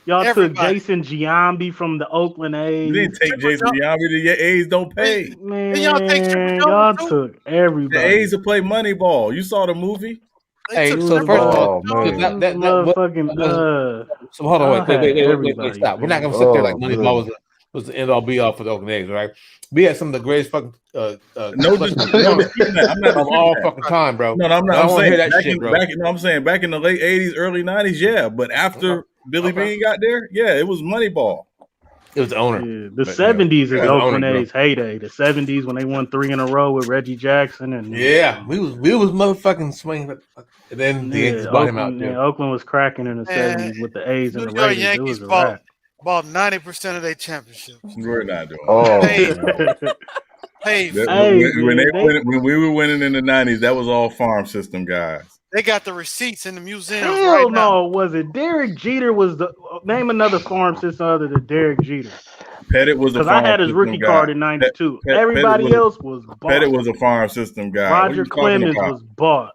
Y'all Everybody. took Jason Giambi from the Oakland A's. You didn't take Jason Giambi. The A's don't pay. Man, y'all take Triple Jones, y'all too? took The everybody. A's will play Moneyball. You saw the movie? Hey, took so some first of all, man. so hold on, wait, everybody. stop. We're not gonna sit there like Moneyball was the end all be all for the Oakland A's, right? We had some of the greatest fucking No, I'm not of all fucking time, bro. No, I'm not. I I'm want to saying hear that shit, bro. I'm saying back in the late 80s, early 90s, yeah. But after Billy Bean got there, yeah, it was Moneyball. It was the owner. Yeah, the 70s is Oakland A's heyday. The 70s when they won 3 in a row with Reggie Jackson and we was motherfucking swinging. And then the Yankees bought him out. Yeah, Oakland was cracking in the 70s with the A's and the New York Raiders. Yankees It was a wrap. bought 90% of their championships. We're not doing. Hey, when we were winning in the 90s, that was all farm system guys. they got the receipts in the museum. Hell no, was it Derek Jeter? Was the name another farm system other than Derek Jeter? Pettit was a because farm I had his system rookie guy. card in '92. Pettit Everybody else was bought. Pettit was a farm system guy. Roger Clemens was bought.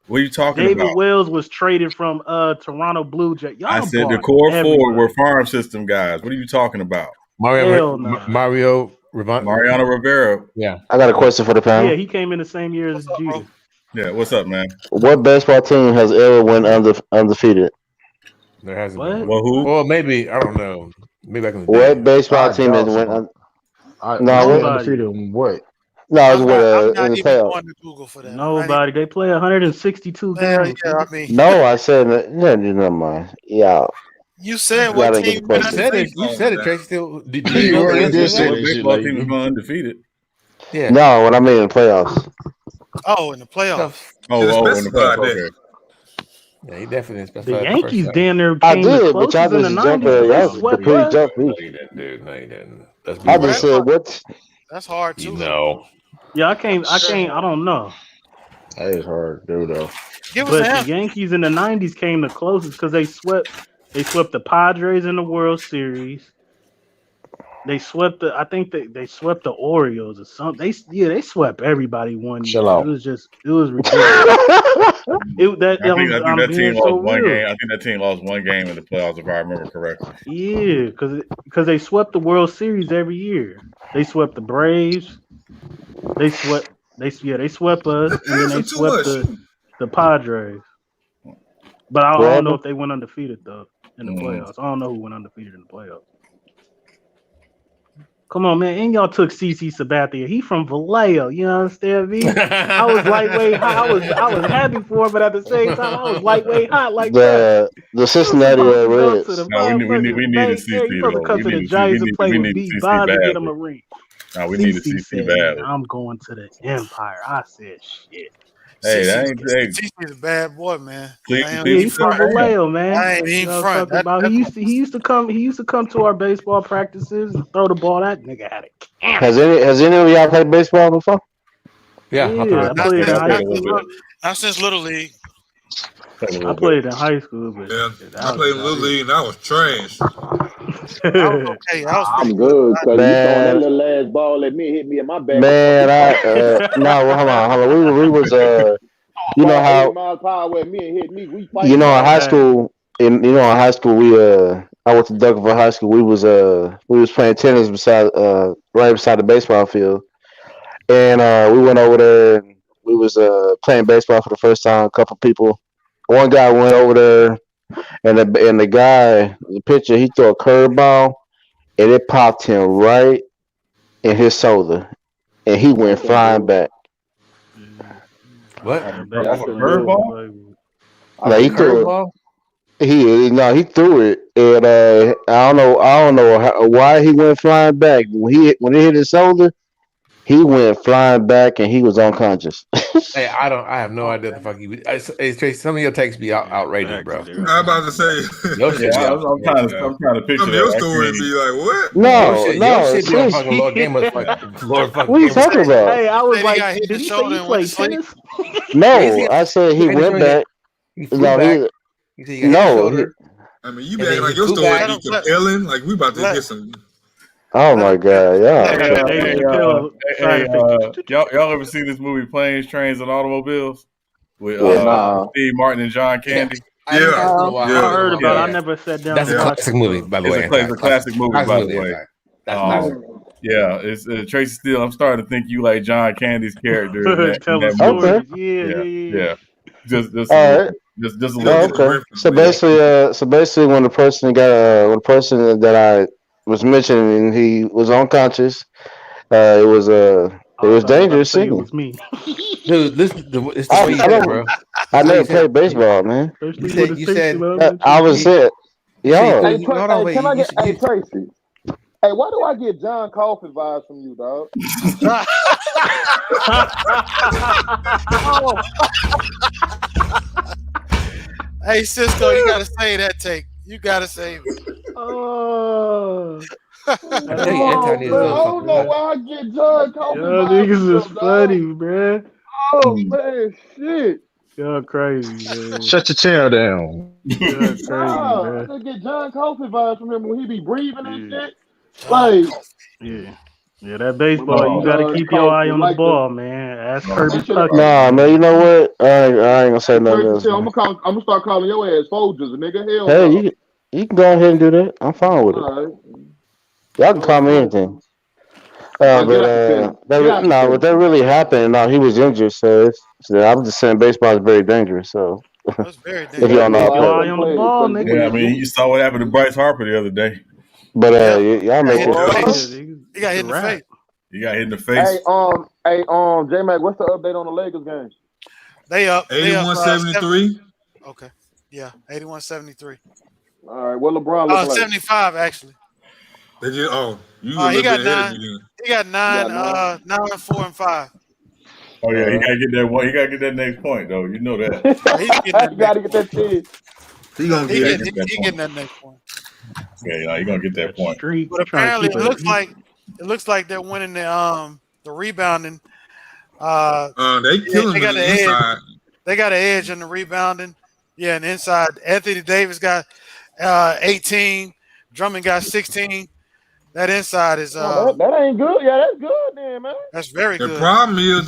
What are you talking David about? Wells was traded from Toronto Blue Jays. I said the core four were farm system guys. What are you talking about? Mariano Rivera. Yeah. I got a question for the panel. Yeah, he came in the same year as Jeter. Yeah, what's up, man? What baseball team has ever went undefeated? There hasn't What? been. Well, who? Well, maybe I don't know. Maybe I can. What baseball team has went undefeated in what? No, it's with I'm in not the even playoffs. going to Google for that. Nobody. They play 162 games. Yeah, I mean, No, I said never mind. Yeah. you said Y'all what didn't get team the been question. You said it, Tracy. Still, did You you know already the did answer say to what that? baseball team has gone undefeated. Yeah. No, when I mean in the playoffs. Oh, in the playoffs. Oh, in the playoffs. Okay. Yeah, he definitely specified The the Yankees first damn near I came the did, but y'all closest in the just jumped 90s. y'all They swept completely us. jumped No, me. you didn't, dude. No, you didn't. That's I just said what? That's hard too. No. Yeah, I can't. I don't know. That is hard, dude. Though. Give us But a the answer. Yankees in the '90s came the closest because they swept the Padres in the World Series. They swept I think they swept the Orioles or something. They swept everybody one year. Chill out. It was ridiculous. I think that I'm team being lost so one real. game. I think that team lost one game in the playoffs, if I remember correctly. Yeah, because they swept the World Series every year. They swept the Braves. They swept us, and then they swept the Padres. But I don't know if they went undefeated though in the playoffs. I don't know who went undefeated in the playoffs. Come on, man. And y'all took CC Sabathia. He from Vallejo. You understand me? I was lightweight hot. I was happy for him, but at the same time, I was lightweight hot like that. The Cincinnati Reds. No, we needed CC You supposed to though. come to the Giants and play with B. Bonds and get him a ring. No, we needed CC said, badly. I'm going to the Empire. I said, shit. Hey, that ain't CC's a bad boy, man. He's from Vallejo, man. I ain't even front. He used to come to our baseball practices and throw the ball. That nigga had it. Has any of y'all played baseball before? Yeah, I played in high school. Not since Little League. I played in high school, but I played Little League and I was trash. Okay, I'm good because you throwing that little ass ball at me and hit me in my back. Man, hold on. We was you know how 80 miles per hour at me and hit me. We fight. in high school. We I went to Douglasville High School. We was playing tennis right beside the baseball field, and we went over there. And we was playing baseball for the first time. A couple people. One guy went over there, and the pitcher, he threw a curveball, and it popped him right in his shoulder, and he went flying back. What? That's a curveball? No, he threw it. He threw it, and I don't know why he went flying back. When it hit his shoulder, he went flying back, and he was unconscious. Hey, I have no idea what the fuck you. Hey, Tracy, some of your takes be outrageous, bro. I'm about to say. Your shit, I'm trying to picture Some of your stories be like, what? Your shit be a fucking Lord Game of fucking Lord fucking. What are you talking about? Hey, I was like, did he say he played tennis? No, I said he went back. No, I mean, you be acting like your story be compelling. Like we about to get some. Oh my god, yeah. Y'all ever see this movie Planes, Trains, and Automobiles with Steve Martin and John Candy? I heard about it. I never sat down. That's a classic movie, by the way. It's a classic movie, by the way. Yeah, it's Tracy Steele. I'm starting to think you like John Candy's character. That movie. Yeah. Just all right. Just a little. Okay. So basically, when the person that I was mentioning, he was unconscious. It was dangerous. It was me. Dude, it's the speed, bro. I never played baseball, man. You said I was it. Yo. Can I get Tracy? Hey, why do I get John Coffey vibes from you, dog? Hey, Cisco, you gotta say that take. You gotta save it. I tell you, Oh, Anthony is man, I a don't know fucking. why I get John Coffey Y'all vibes niggas from is him, funny, dog. man. Oh man, shit. Y'all crazy, man. Shut your tail down. Y'all crazy, Nah, I man. just get John Coffey vibes from him when he be breathing and Yeah. shit. Like, Yeah. Yeah, that baseball, you got to keep your eye Coffey, on the like ball, man. Ask Kirby that shit. Puckett. Nah, man. You know what? I ain't gonna say nothing else, I'm man. gonna start calling your ass Folgers, nigga. Hell Hey, no. you can go ahead and do that. I'm fine with it. All right. Y'all can call me anything. Now get out the pen. Get out the But pen. that really happened. No, he was injured, so I'm just saying baseball is very dangerous. So That's very if you don't know, Keep how your to play eye it. on the ball, nigga. Yeah, I mean, you saw what happened to Bryce Harper the other day. But y'all make Hit in the it. face. He got hit in the face. You got hit in the face. Hey, J-Mac, what's the update on the Lakers game? They up. 81-73. Okay. Yeah, 81-73. All right, what LeBron look like? 75 actually. They just you a He little got bit ahead of 9. me then. He got 9, 9, 4, and 5. Oh yeah, he gotta get that one. He gotta get that next point though. You know that. He's getting that. You gotta get that 10. He gonna He get getting, it. he getting that next point. Yeah, you gonna get that point. Streak. But apparently, it looks like they're winning the rebounding. They killing they got the the edge. inside. They got an edge in the rebounding. Yeah, and inside, Anthony Davis got 18. Drummond got 16. That inside is that ain't good. Yeah, that's good then, man. that's very The good. problem is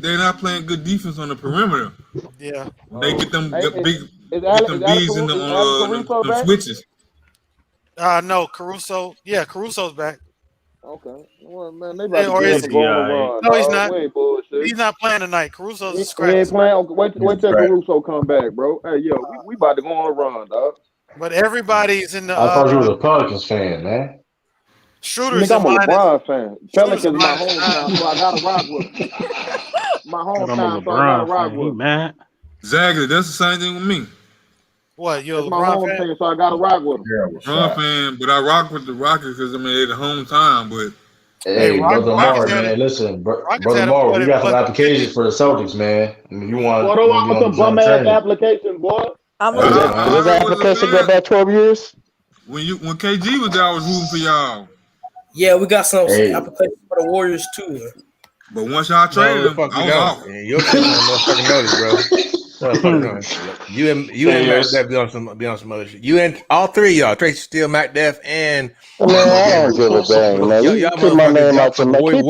they're not playing good defense on the perimeter. Yeah. They get them Hey, big is get them Alex bees in the Caruso them back? switches. No, Caruso. Yeah, Caruso's back. Okay. Well, man, they about to Or get is up and go on a run. No, he's dog. not. Wait, bullshit. He's not playing tonight. Caruso's a He scratch. ain't playing. Okay, wait till Caruso come back, bro. Hey, yo, we about to go on a run, dog. But everybody's in the. I thought you was a Pelicans fan, man. Schroeder's Nigga, I'm a in LeBron fan. Schroeder's Pelicans in my minus hometown, so I gotta rock with them. My I'm a hometown, so I gotta LeBron rock fan. with He them. mad. Exactly, that's the same thing with me. What, you're a It's my LeBron home fan? team, so I gotta rock with them. LeBron fan, but I rock with the Rockets because I mean they're the hometown. But Hey, brother Mark, had man, it. listen, Rockets brother had him Mark, put we it got some plus applications for the Celtics, man. I mean, you Boy, want don't to want be with them on bum the ass training? applications, boy. I'm Hey, a man. I Does the already was a application go fan. back 12 years? When KG was there, I was rooting for y'all. Yeah, we got some Hey. applications for the Warriors too. But once y'all traded No, the him, fuck I we was don't. off. Yeah, your shit on motherfucking notice, bro. No, fuck no. You and Mac Def be on some other shit. You and all three of y'all, Tracy Steele, Mac Def, and Man, I don't give a dang, man. y'all You keep my name out your mouth. Keep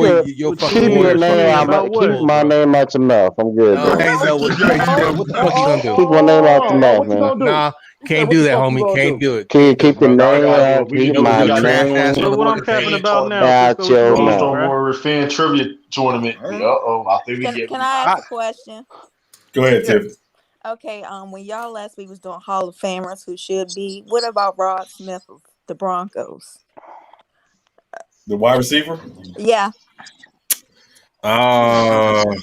fucking your Warriors name fucking out my keep my name out your mouth. I'm good, No, bro. can't know what Tracy Steele. What the fuck you gonna do? Keep my name out your mouth, What you man. gonna do? Nah, can't do that, homie. Can't do it. Keep Can't do the it, bro. name out. Keep my trash ass name Look what I'm motherfucker capping page. about now. out Cisco, what you your mean, Yellowstone bruh? Warriors fan trivia tournament. I think we get. Can I ask a question? Go ahead, Tiff. Okay, when y'all last week was doing Hall of Famers who should be, what about Rod Smith of the Broncos? The wide receiver. Yeah. Let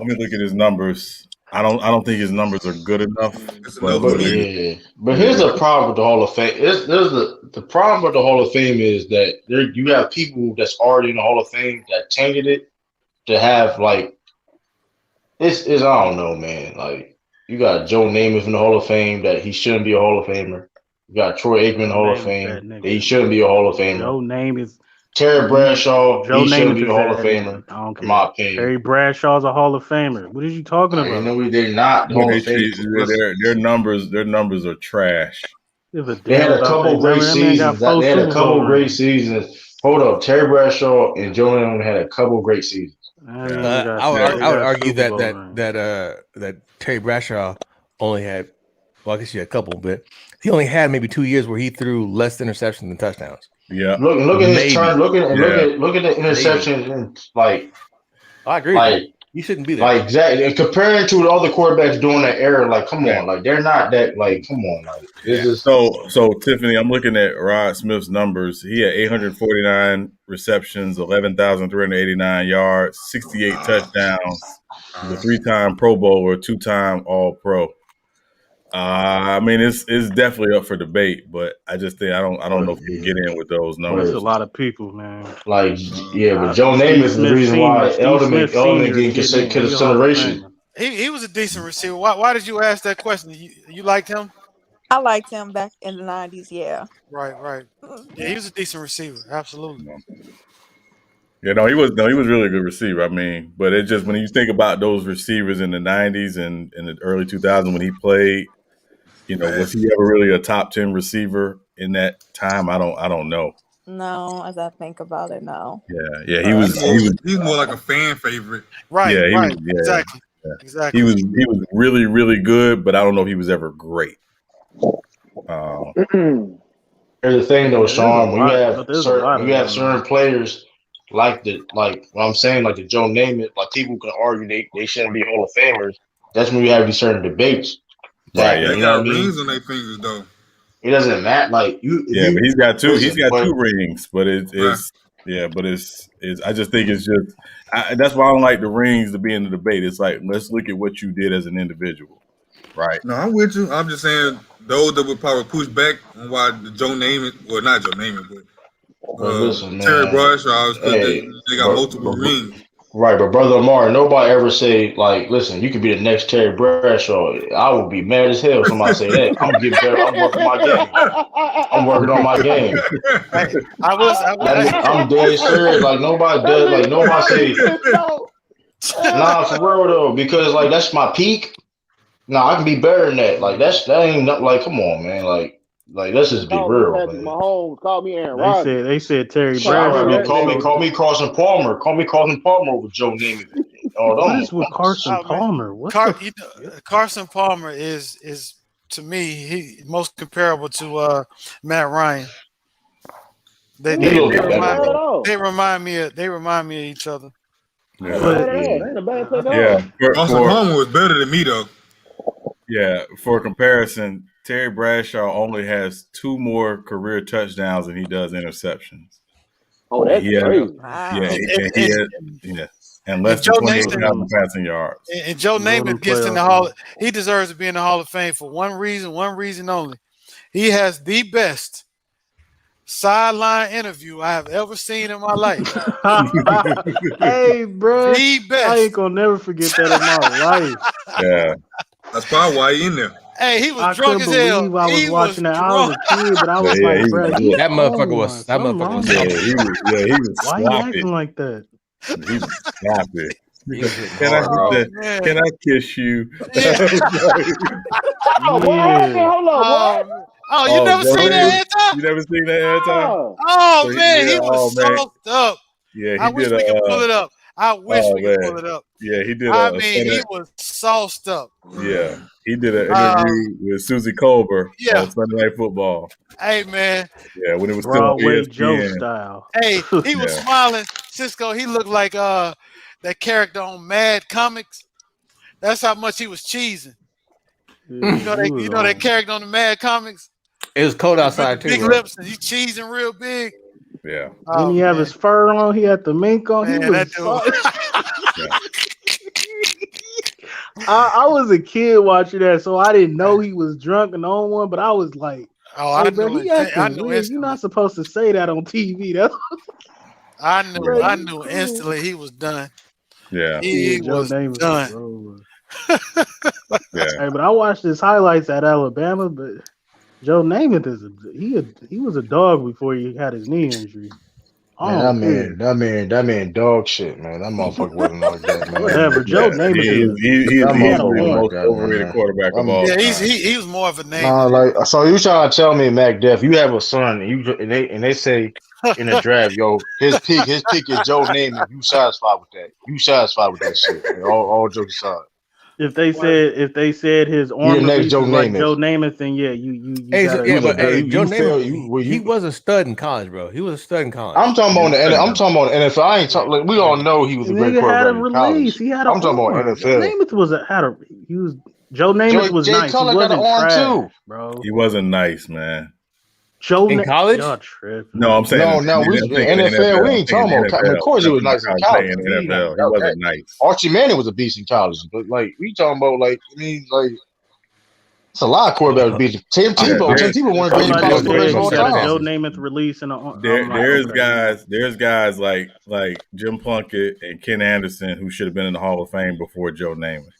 me look at his numbers. I don't think his numbers are good enough. But But here's the problem with the Hall of Fame. The problem with the Hall of Fame is that you have people that's already in the Hall of Fame that tainted it to have like it's I don't know, man. Like you got Joe Namath in the Hall of Fame that he shouldn't be a Hall of Famer. You got Troy Aikman in the Hall of Fame that he shouldn't be a Hall of Famer. Joe Namath. Terry Bradshaw, Joe he shouldn't Namath be a is Hall of that. Famer. I don't In my care. opinion. Terry Bradshaw's a Hall of Famer. What are you talking about? No, they're not Yeah, Hall of Fame. their numbers are trash. Give a They damn had a about couple that. great That man got seasons. 4 They had a Super couple Bowl great rings. seasons. Hold up, Terry Bradshaw and Joe Namath had a couple great seasons. I would argue that Terry Bradshaw only had, well, I guess he had a couple, but he only had maybe 2 years where he threw less interceptions than touchdowns. Yeah. Look at his turn. Look at the interception. And like I agree. Like you shouldn't be there. Like exactly. And comparing to the other quarterbacks doing that era, like come on, like they're not that. Like come on, like this is So Tiffany, I'm looking at Rod Smith's numbers. He had 849 receptions, 11,389 yards, 68 touchdowns. He's a 3-time Pro Bowler, 2-time All Pro. I mean, it's definitely up for debate, but I just think I don't know if he'll get in with those That's numbers. a lot of people, man. Like, yeah, but Joe Namath is the reason why Edelman getting consideration. He was a decent receiver. Why did you ask that question? You liked him? I liked him back in the 90s. Yeah. Right. Yeah, he was a decent receiver. Absolutely. Yeah, no, he was really a good receiver. I mean, but it just when you think about those receivers in the 90s and in the early 2000s when he played, was he ever really a top 10 receiver in that time? I don't know. No, as I think about it, no. Yeah, he was more like a fan favorite. Right. Yeah, right. Exactly. Yeah. Exactly. He was really, really good, but I don't know if he was ever great. Here's the thing, though, Sean. When there's a lot you have of certain players like what I'm saying, like the Joe Namath, like people can argue they shouldn't be Hall of Famers. That's when you have these certain debates. Right. Yeah. They got rings on their fingers, though. It doesn't matter. Like but he's got two. He's got two rings, but it's I just think it's just that's why I don't like the rings to be in the debate. It's like let's look at what you did as an individual, right? No, I'm with you. I'm just saying those that would probably push back on why the Joe Namath, well, not Joe Namath, but listen, Terry man. Bradshaw, because they got multiple rings. Right, but Brother Amari, nobody ever say, like, listen, you could be the next Terry Bradshaw. I would be mad as hell if somebody say that. I'm getting better. I'm working my game. I'm working on my game. I'm dead serious. Like, nobody does. Like, nobody say, nah, for real, though, because, like, that's my peak. Nah, I can be better than that. Like, that ain't, like, come on, man. Like, let's just be real, man. Mahomes, call me Aaron Rodgers. They said Terry Bradshaw. Call me Carson Palmer. Call me Carson Palmer over Joe Namath. What is with Carson Palmer? Carson Palmer is to me he most comparable to Matt Ryan. They remind me of each other. Carson Palmer was better than me, though. Yeah, for comparison, Terry Bradshaw only has 2 more career touchdowns than he does interceptions. Oh, that's crazy. And less than 28,000 passing yards. And Joe Namath gets in the Hall. He deserves to be in the Hall of Fame for one reason only. He has the best sideline interview I have ever seen in my life. Hey, bro, the best. I ain't gonna never forget that in my life. Yeah, that's probably why he in there. Hey, he was drunk as hell. I was watching that. I was a kid, but I was like, bro, that motherfucker was. He was why you acting like that? He was sloppy. Can I kiss you? Hold on. You never seen that answer? You never seen that answer? Oh, man, he was sauced up. Yeah, I wish we could pull it up. I wish we could pull it up. Yeah, he did. He was sauced up. Yeah, he did an interview with Susie Colbert on Sunday Night Football. Hey, man. Yeah, when it was still Broadway ESPN. Joe style. Hey, he was smiling. Cisco, he looked like that character on Mad Comics. That's how much he was cheesing. Yeah, you know that character on the Mad Comics? It was cold outside too. Big lips and he cheesing real big. Yeah. Didn't he have his fur on? He had the mink on. Man, he was I was a kid watching that, so I didn't know he was drunk and on one, but I was like, I knew weird. You're not supposed to say that on TV. I knew instantly he was done. Yeah. He was done. Hey, but I watched his highlights at Alabama, but Joe Namath he was a dog before he had his knee injury. Man, that man dog shit, man. That motherfucker wasn't like that, man. Whatever. Joe Namath he's the most overrated quarterback of all. Yeah, he was more of a name. So you trying to tell me, Mac Def, you have a son and they say in the draft, yo, his pick is Joe Namath. You satisfied with that? You satisfied with that shit? Man. All jokes aside. If they said his arm next Joe like Namath. Joe Namath, then you Joe Namath, he was a stud in college, bro. He was a stud in college. I'm talking about the NFL. I ain't talking. Like, we all know he was a great quarterback in college. He had I'm talking about NFL. Namath Joe Namath was nice. Cutler he wasn't got an arm trash, too, bro. He wasn't nice, man. In college? Y'all tripping. No, I'm saying no. We NFL. We ain't talking about. Of course, he was nice in college. In NFL, he wasn't nice. Archie Manning was a beast in college, but like we talking about, like I mean, like It's a lot of quarterbacks beat Tim Tebow. Tim Tebow won Somebody the college said quarterbacks he all got a Joe time. Namath release and There's guys like Jim Plunkett and Ken Anderson who should have been in the Hall of Fame before Joe Namath.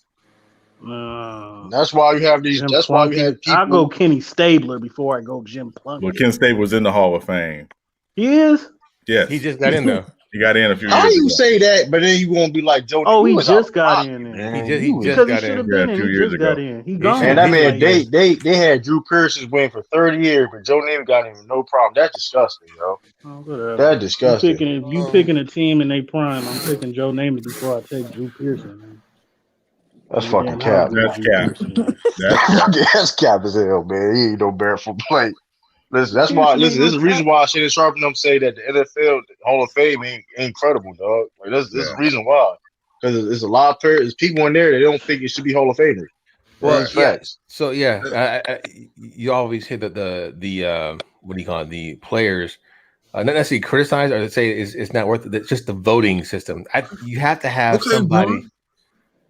That's why you have these. Jim That's why you have people. I'll go Kenny Stabler before I go Jim Plunkett. Well, Ken Stabler was in the Hall of Fame. He is. Yes, he just got in though. He got in a few How years you ago. say that, but then you won't be like Joe? Oh, he was just out got rock, in. man. He just Because got he should in. have been in. a few He years just ago. got in. He gone. And I mean, they had Drew Pearson's win for 30 years, but Joe Namath got him no problem. That's disgusting, yo. Oh, whatever. That's disgusting. If you picking a team in their prime, I'm picking Joe Namath before I take Drew Pearson. Man. That's fucking cap. That's cap. That's cap as hell, man. He ain't no barefoot play. Listen, that's why. Listen, this is the reason why Shannon Sharp and them say that the NFL Hall of Fame ain't incredible, dog. Like this is the reason why. Because there's a lot of there's people in there that don't think it should be Hall of Famers. Well, That's facts. So you always hear that the what do you call it? The players not necessarily criticize or say it's not worth it. It's just the voting system. You have to have somebody.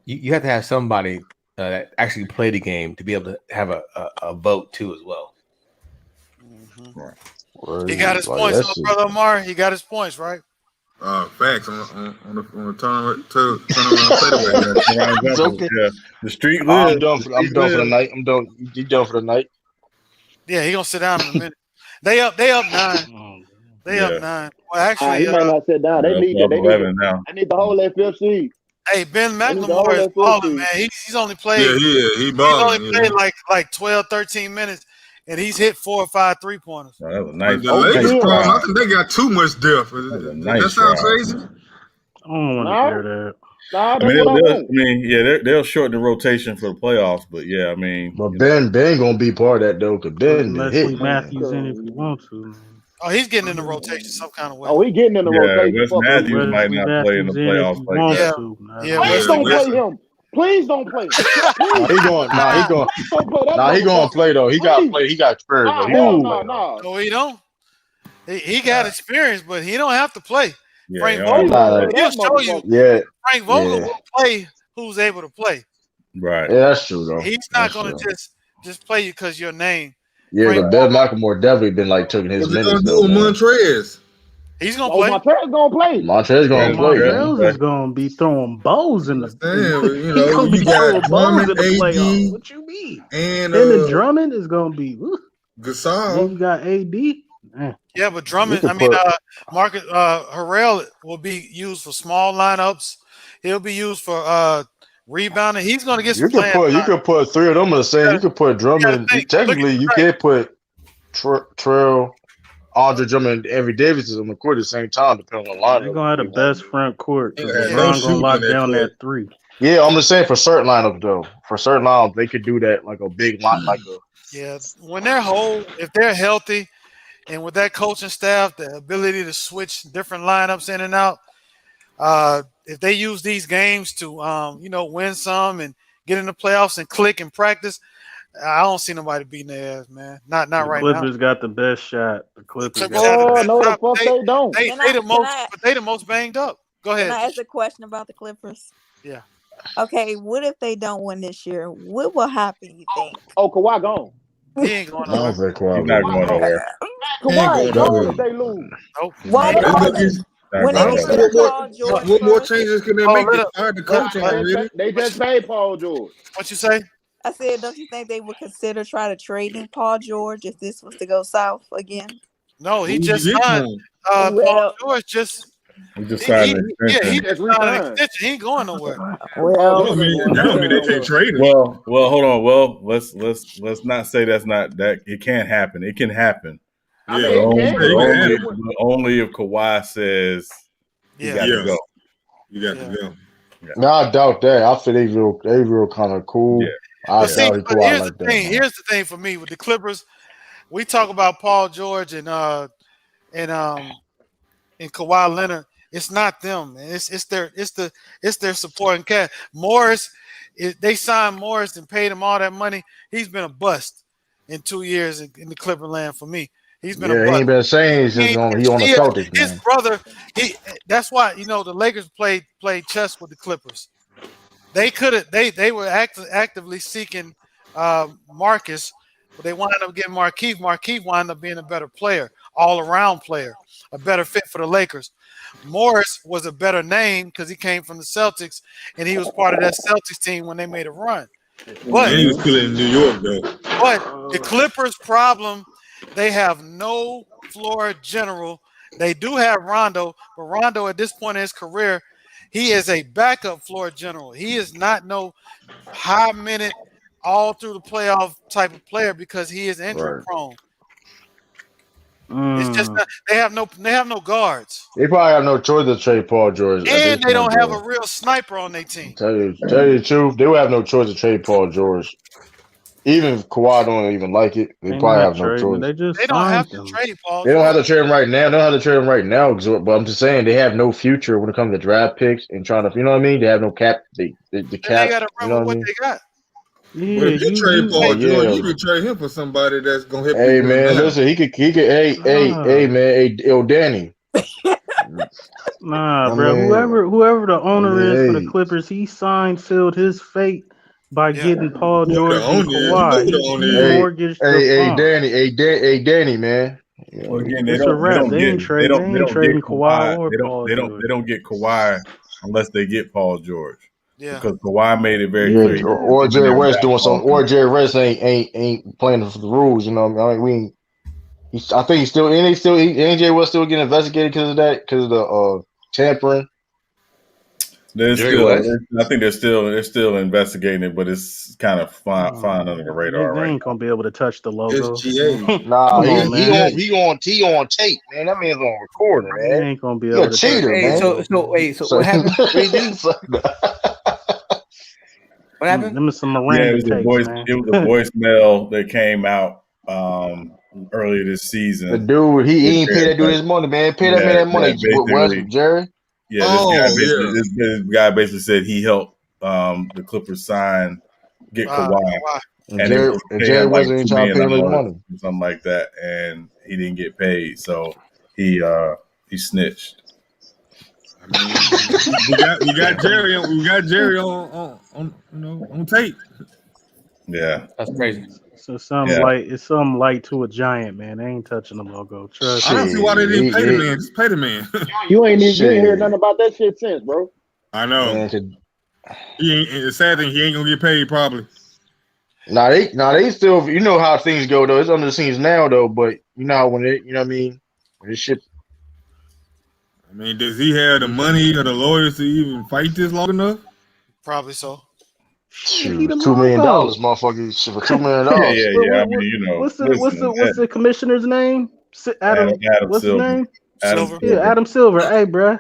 You have to have somebody that actually play the game to be able to have a vote too as well. He got his points, huh, brother Omar. He got his points, right? Facts on the turnaround fadeaway. It's okay. Yeah. The street I'm done for the night. I'm done. You done for the night? Yeah, he gonna sit down in a minute. They up 9. They up 9. Well, actually, he might not sit down. They need it. They need the whole FFC. Hey, Ben McLemore is balling, man. He's only played. He balling. He's only played like 12, 13 minutes, and he's hit 4 or 5 3-pointers. Oh, that was nice. The Lakers problem, I think they got too much depth. That sound crazy? I don't want to hear that. They'll shorten the rotation for the playoffs, but yeah, I mean, but Ben gonna be part of that though, because Ben Leslie Matthews in if you want to. Oh, he's getting in the rotation some kind of way. Oh, he getting in the rotation. Wes Matthews might not play in the playoffs like that. Please don't play him. Please don't play. He gonna play though. He got play. He got experience. No, he don't. He got experience, but he don't have to play. Yeah, Frank Vogel, he'll show you. Yeah, Frank Vogel will play who's able to play. Right. Yeah, that's true though. He's not going to just play you because your name. Yeah, but Ben McLemore definitely been like taking his minutes. What's he gonna do with Montrez? He's gonna play. Montrez gonna play. Montrez gonna play. Montrez is gonna be throwing bows in the. You got Drummond, AD. What you mean? And the Drummond is gonna be. Gasol. Then you got AD. Yeah, but Drummond. Marcus Harrell will be used for small lineups. He'll be used for rebounding. He's going to get some playing time. You could put three of them in the same. You could put Drummond. Technically, you can't put Trell, Andre Drummond, and Avery Davis on the court at the same time, depending on the lineup. They're gonna have the best front court. LeBron gonna lock down that 3. Yeah, I'm just saying for certain lineups though. For certain lineups, they could do that like a big line, like a. Yeah, when they're whole, if they're healthy, and with that coaching staff, the ability to switch different lineups in and out, if they use these games to, win some and get in the playoffs and click and practice, I don't see nobody beating their ass, man. Not right now. The Clippers got the best shot. The Clippers. No, the fuck they don't. They the most banged up. Go ahead. Can I ask a question about the Clippers? Yeah. Okay, what if they don't win this year? What will happen, you think? Oh, Kawhi gone. He ain't going nowhere. He's not going nowhere. Kawhi gone if they lose. Nope. Why when they get Paul George? What more changes can they make? They fired the coach already. They just paid Paul George. What you say? I said, don't you think they would consider try to trading Paul George if this was to go south again? No, he just signed. Paul George just. He just signed an extension. He just signed an extension. He ain't going nowhere. Well, that don't mean they can't trade him. Well, hold on. Well, let's not say that's not that. It can't happen. It can happen. Yeah, only if Kawhi says you got to go. You got to go. Yeah. No, I doubt that. I feel they real kind of cool. Yeah. Here's the thing for me with the Clippers. We talk about Paul George and Kawhi Leonard. It's not them, man. It's their supporting cast. Morris, they signed Morris and paid him all that money. He's been a bust in 2 years in the Clipper land for me. He's been a bust. He ain't been saying he on the Celtics. His brother, that's why the Lakers played chess with the Clippers. They were actively seeking Marcus, but they wound up getting Markieff. Markieff wound up being a better player, all-around player, a better fit for the Lakers. Morris was a better name because he came from the Celtics, and he was part of that Celtics team when they made a run. But And he was still in New York, though. But the Clippers' problem, they have no floor general. They do have Rondo, but Rondo at this point in his career, he is a backup floor general. He is not no high minute, all through the playoff type of player because he is injury prone. It's just not, they have no guards. They probably have no choice to trade Paul George. And they don't have a real sniper on their team. Tell you the truth, they would have no choice to trade Paul George. Even if Kawhi don't even like it, they probably have no choice. They don't have to trade Paul. They don't have to trade him right now. They don't have to trade him right now. But I'm just saying they have no future when it comes to draft picks and trying to, you know what I mean? They have no cap. The cap. They got to run with what they got. Yeah, but if you trade Paul George, you can trade him for somebody that's gonna help. Hey man, listen, he could. Hey man, Danny. Nah, bro. Whoever the owner is for the Clippers, he sealed his fate by getting Paul George and Kawhi. He mortgaged Hey, Danny, man. Well, again, It's a wrap. They ain't trading Kawhi or Paul They George. don't get Kawhi unless they get Paul George. Yeah. Because Kawhi made it very clear. Or Jerry West doing something. Or Jerry West ain't playing for the rules. You know, I mean, I think he's still. Ain't Jerry West still getting investigated because of that? Because of the tampering. I think they're still investigating it, but it's kind of fine under the radar. They ain't gonna be able to touch the logo. Nah, he on tape, man. That man's on recording, man. He ain't gonna be able to cheater, man. So what happened? What did he do? What happened? Them is some Miranda tapes, man. It was a voicemail that came out earlier this season. The dude, he ain't pay that dude his money, man. Pay that man that money. What, Jerry? Yeah, this guy basically said he helped the Clippers get Kawhi. And Jerry wasn't even trying to pay him his money. Something like that, and he didn't get paid, so he snitched. I mean, we got Jerry on tape. Yeah, that's crazy. So it's something light to a giant, man. They ain't touching the logo. Trust I don't see why they didn't pay the man. Just pay the man. You ain't heard nothing about that shit since, bro. I know. The sad thing, he ain't gonna get paid probably. They still, you know how things go though. It's under the scenes now though, but you know when it, you know what I mean. When this shit. I mean, does he have the money or the lawyers to even fight this long enough? Probably so. Shoot, $2 million, motherfucker. For $2 million. Yeah. I mean, you know, what's the commissioner's name? Adam what's Silver. his name? Silver. Yeah, Adam Silver. Hey, bro,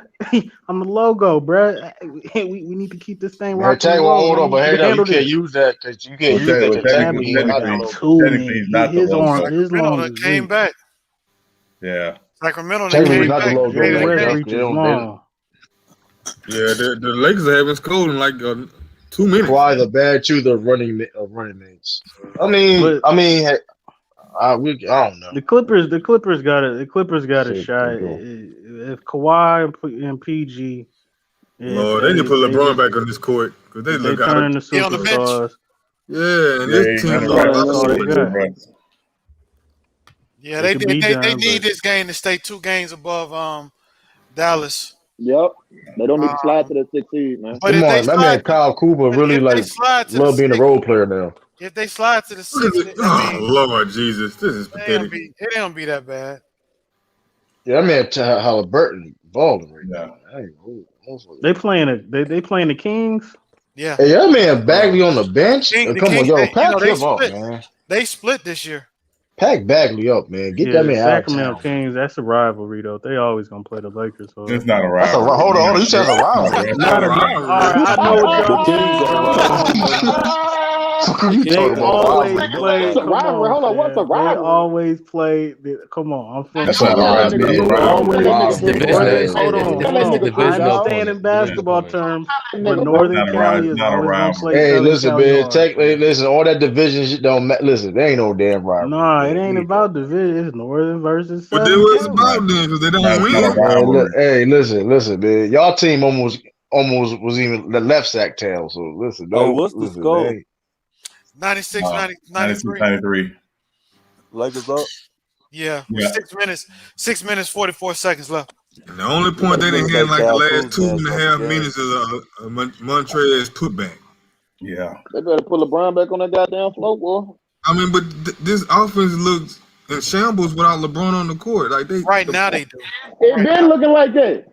I'm the logo, bro. We need to keep this thing rocking. Tag won't hold on, but hey, you can't use that because you can't use that. Technically, he's not the logo. His Sacramento came back. Yeah. Sacramento came back. Yeah, the Lakers are having school in like 2 minutes. Why the bad to the running mates? I don't know. The Clippers got a shot. If Kawhi and PG, Lord, they can put LeBron back on this court because they look turn into superstars. Yeah, and this team. Yeah, they need this game to stay 2 games above Dallas. Yep, they don't need to slide to the 6th seed, man. But come on, that man Kyle Kuzma really love being a role player now. If they slide to the 6th, Lord Jesus, this is pathetic. It don't be that bad. Yeah, that man Halliburton balling right now. They playing the Kings. Yeah. Hey, that man Bagley on the bench. Come on, yo, pack him up, man. They split this year. Pack Bagley up, man. Get that man out of Sacramento Kings, that's a rivalry, though. They always gonna play the Lakers. So. It's not a rivalry. Hold on. You said it's a rivalry. I know what they always play. Hold on, what's a rivalry? They always play. Come on, I'm from. That's not a rivalry. Hold on. I understand in basketball terms, but Northern Cali is always gonna play. Hey, listen, man. Listen, all that division shit don't matter. Listen, there ain't no damn rivalry. Nah, it ain't about division. It's Northern versus Southern. But then what's about then? Because they don't win. Hey, listen, man. Y'all team almost was even the left sack tail. So listen, what's the score? 96, 93. 93. Lakers up. Yeah, with 6 minutes, 44 seconds left. And the only point they didn't hit in like the last 2.5 minutes is a Montrez putback. Yeah. They better put LeBron back on that goddamn floor, boy. I mean, but this offense looks in shambles without LeBron on the court. Like now they do. It been looking like that.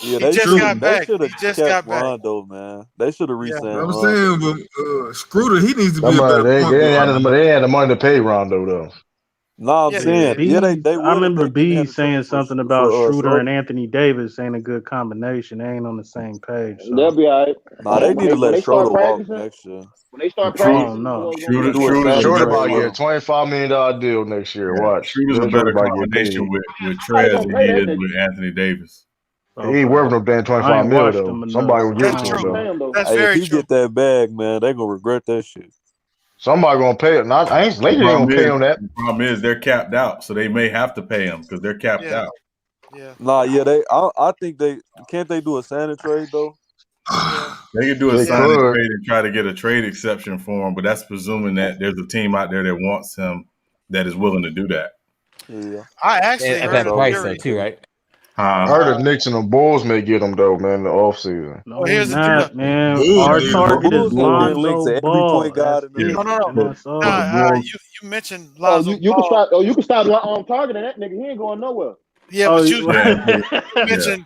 Yeah, He just got back. He just got back. Rondo, man. They should have re-signed I'm Rondo. saying, but Scooter, he needs to be a better point guard. They had the money to pay Rondo though. No, I'm saying, they I remember B saying something about Schroeder and Anthony Davis ain't a good combination. They ain't on the same page. So. They'll be all right. Nah, they need to let Schroeder walk next year. When they start practicing, Schroeder about to get a $25 million deal next year. Watch. Schroeder's a better combination with Trez than he is with Anthony Davis. He ain't worth no damn $25 million though. Somebody will give it to him though. That's Hey, very if he get that bag, man, they gonna regret that shit. Somebody gonna pay it. Lakers ain't gonna pay him that. The problem is they're capped out, so they may have to pay him because they're capped out. Yeah. Nah, yeah, I think they do a signing trade though. They could do a signing trade and try to get a trade exception for him, but that's presuming that there's a team out there that wants him that is willing to do that. Yeah. I actually at that price though, too, right? I heard the Knicks and the Bulls may get him though, man, in the offseason. No, here's the thing, man. Our target is Lonzo Ball. You mentioned Lonzo you Ball. can stop targeting that nigga. He ain't going nowhere. Yeah, but you mentioned.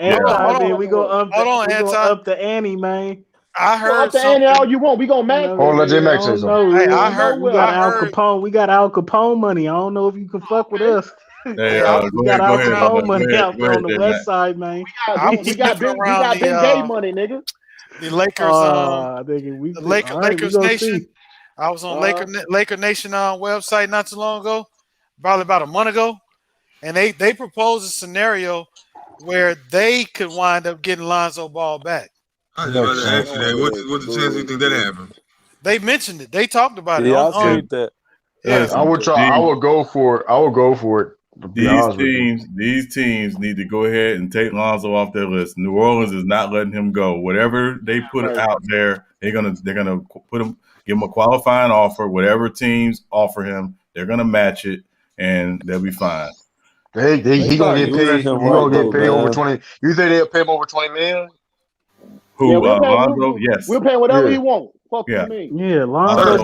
We go up the ante, man. I heard the ante all you want. We gonna match. Let J Max say something. Hey, I heard we got Al Capone. We got Al Capone money. I don't know if you can fuck with us. Hey, we got Al Capone money out there on the west side, man. We got Ben Gay money, nigga. The Lakers, Lakers Nation. I was on Laker Nation website not too long ago, probably about a month ago, and they proposed a scenario where they could wind up getting Lonzo Ball back. I just wanted to ask you that. What's the chance you think that happened? They mentioned it. They talked about it. Yeah, I see that. Yeah, I would try. I would go for it. These teams need to go ahead and take Lonzo off their list. New Orleans is not letting him go. Whatever they put out there, they're gonna put him, give him a qualifying offer. Whatever teams offer him, they're gonna match it, and they'll be fine. He gonna get paid. He gonna get paid over 20. You think they'll pay him over 20 million? Who? Lonzo? Yes. We'll pay whatever he wants. Fuck you mean? Yeah, Lonzo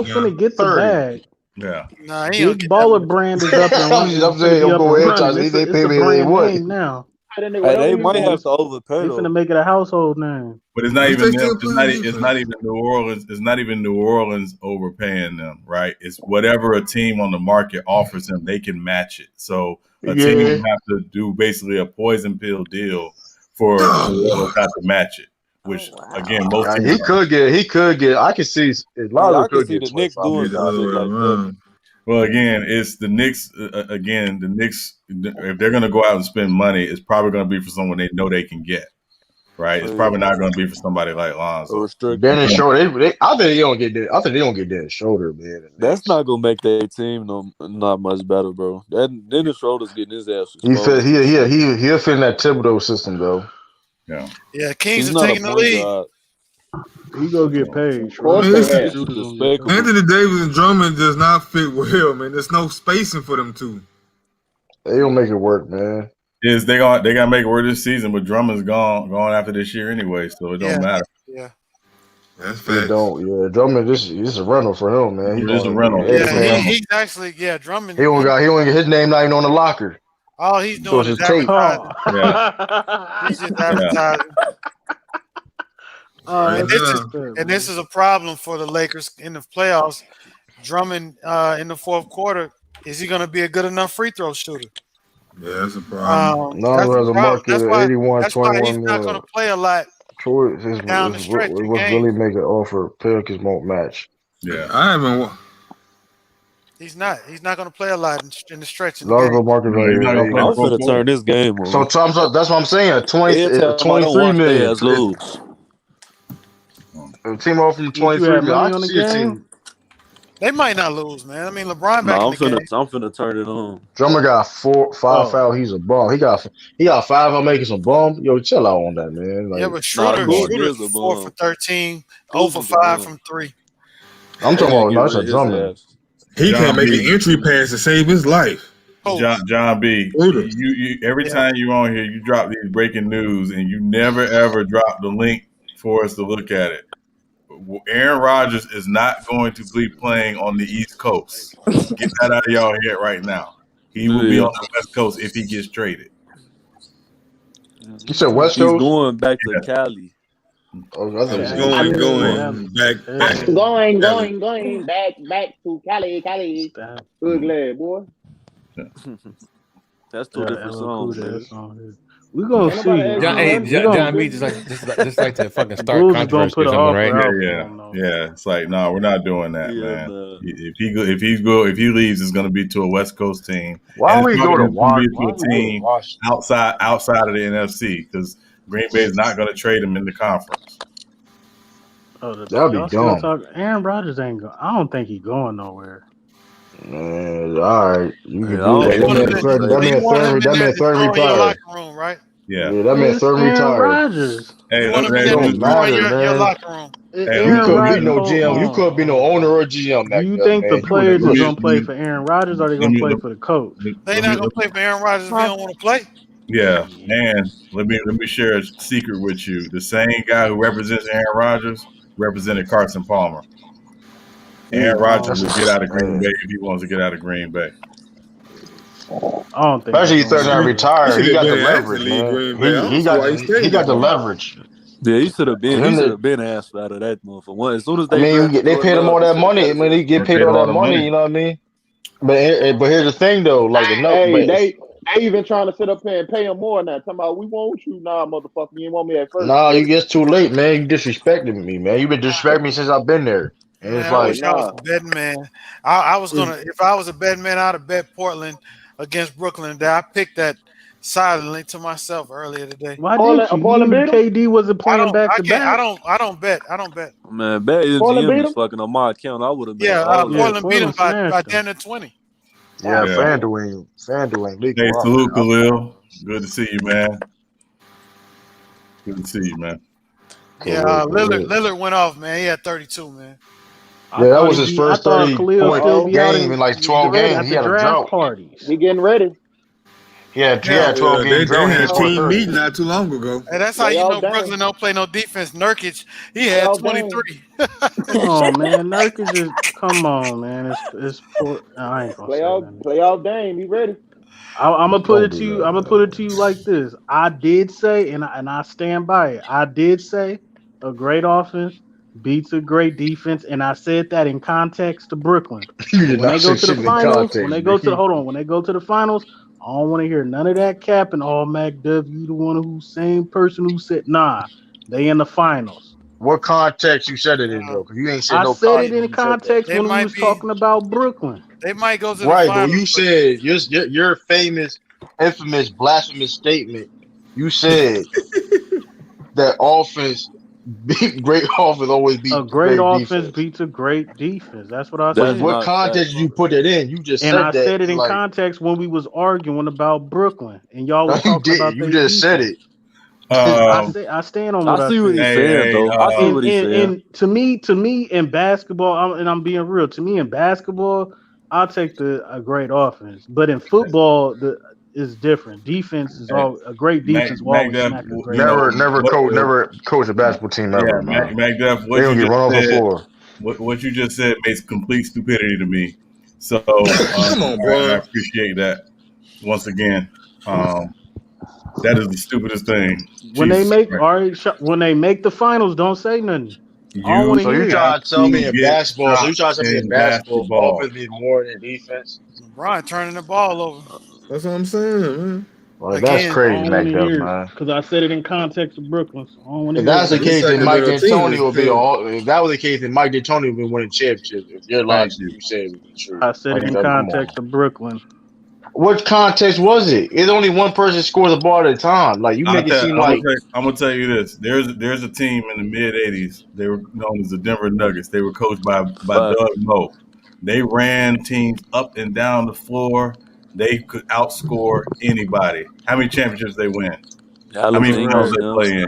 finna get the bag. Yeah. Nah, Big Baller brand is up and running. I'm saying I'm going to It's a brand name now. Hey, they might have to overpay. They're gonna make it a household name. But it's not even them. It's not even New Orleans. It's not even New Orleans overpaying them, right? It's whatever a team on the market offers them, they can match it. So a team would have to do basically a poison pill deal for New Orleans have to match it. Which again, most he could get. I can see Lonzo could get the Knicks doing something like that. Well, again, it's the Knicks. The Knicks, if they're going to go out and spend money, it's probably going to be for someone they know they can get. Right? It's probably not going to be for somebody like Lonzo. Dennis Schroeder. I think they don't get that. I think they don't get Dennis Schroeder, man. That's not going to make their team not much better, bro. Dennis Schroeder's getting his ass. He'll fit in that Thibodeau system, though. Yeah, Kings are taking the lead. He gonna get paid. Anthony Davis and Drummond does not fit well, man. There's no spacing for them two. They don't make it work, man. Is they gotta make it work this season, but Drummond's gone after this year anyway, so it don't matter. Yeah. That's fact. Drummond, this is a rental for him, man. He is a rental. Yeah, he's actually Drummond. He only his name not even on the locker. All he's doing is advertising. He's just advertising. And this is a problem for the Lakers in the playoffs. Drummond in the fourth quarter, is he going to be a good enough free throw shooter? Yeah, that's a problem. No, has a market of 81, that's 21 why he's not going to play a lot down the stretch. What's really make an offer? Pelicans won't match. Yeah, I haven't. He's not going to play a lot in the stretch. I'm going to turn this game on. So that's what I'm saying. 23 million. Lose. A team off from 23 million. I can see a team. They might not lose, man. I mean, LeBron back in the game. I'm finna turn it on. Drummond got 5 foul. He's a bum. He got 5 out making some bum. Yo, chill out on that, man. But Schroeder's 4 for 13, 0 for 5 from 3. I'm talking about that's a drummer. He John can't make B. an entry pass to save his life. John B. You every time you on here, you drop these breaking news, and you never ever drop the link for us to look at it. Aaron Rodgers is not going to be playing on the East Coast. Get that out of y'all head right now. He will be on the West Coast if he gets traded. You said West He's Coast? going back to Cali. Oh, I thought you said Going back to Cali. Good lad, boy. That's two different songs, man. We gonna see. John B just like to fucking start controversy or something, right? Yeah. It's like, no, we're not doing that, man. If he leaves, it's going to be to a West Coast team. Why and we it's go to probably gonna be Washington? to a team outside of the NFC because Green Bay is not going to trade him in the conference. That'd be dumb. Aaron Rodgers ain't going. I don't think he's going nowhere. Man, all right, you can do that. That man third retired. Room, right? Yeah, that man third Aaron retired. Rodgers. Hey, it don't matter, man. Your locker room. You couldn't be no GM. You couldn't be no owner or GM. Do you think the players is gonna play for Aaron Rodgers or are they gonna play for the coach? They not gonna play for Aaron Rodgers if he don't want to play. Yeah, and let me share a secret with you. The same guy who represents Aaron Rodgers represented Carson Palmer. Aaron Rodgers will get out of Green Bay if he wants to get out of Green Bay. I don't think. Especially third not retired. He got the leverage, man. He got the leverage. Yeah, he should have been asked out of that motherfucker. As soon as they paid him all that money. I mean, he get paid all that money. You know what I mean? But here's the thing, though. Like, they even trying to sit up here and pay him more now. Talking about we want you, nah, motherfucker. You didn't want me at first. Nah, you get too late, man. You disrespected me, man. You been disrespecting me since I've been there. And Man, it's I like, wish I was a betting man. I was gonna, if I was a betting man, I'd have bet Portland against Brooklyn today. I picked that silently to myself earlier today. Why didn't you? KD wasn't playing back to back. I don't bet. Man, bet his GM is fucking on my account. I would have. Portland beat him by 10 to 20. Yeah, FanDuel ain't. Hey, salute, Khalil. Good to see you, man. Good to see you, man. Yeah, Lillard went off, man. He had 32, man. Yeah, that was his first 30-point game in like 12 games. He had a drought. He getting ready. Yeah, 12 games. They had a team meeting not too long ago. And that's how you know Brooklyn don't play no defense. Nurkic, he had 23. Come on, man. Nurkic is come on, man. It's I ain't gonna playoff game. He ready. I'm gonna put it to you. I'm gonna put it to you like this. I did say, and I stand by it. I did say a great offense beats a great defense, and I said that in context to Brooklyn. When they go to the finals, when they go to the finals, I don't want to hear none of that cap and all McDuff. You the one who same person who said nah. They in the finals. What context you said it in, though? Because you ain't said no. I said it in context when we was talking about Brooklyn. They might go to the right, finals. but you said your infamous, blasphemous statement. You said that offense. Great offense always beats a great offense beats a great defense. That's what I said. What context did you put it in? You just said that. And I said it in context when we was arguing about Brooklyn, and y'all was talking about. You just said it. I stand on what I see what he's saying, though. I see what he's saying. And to me, in basketball, and I'm being real. To me, in basketball, I'll take a great offense, but in football, is different. Defense is a great defense. Never coach a basketball team ever. Man. McDuff, what you just said makes complete stupidity to me. So come on, bro. I appreciate that. Once again, that is the stupidest thing. When they make the finals, don't say nothing. You trying to tell me in basketball? So you trying to tell me in basketball, offense is more than defense? LeBron turning the ball over. That's what I'm saying, man. Well, that's crazy, man. Because I said it in context of Brooklyn. So if that's the case, then Mike D'Antoni would be all. If that was the case, then Mike D'Antoni would be winning championships. If your logic you said would be true. I said it in context of Brooklyn. What context was it? It's only one person scores the ball at a time. Like you make it seem like. I'm gonna tell you this. There's a team in the mid '80s. They were known as the Denver Nuggets. They were coached by Doug Moe. They ran teams up and down the floor. They could outscore anybody. How many championships they win? How many rounds they play in?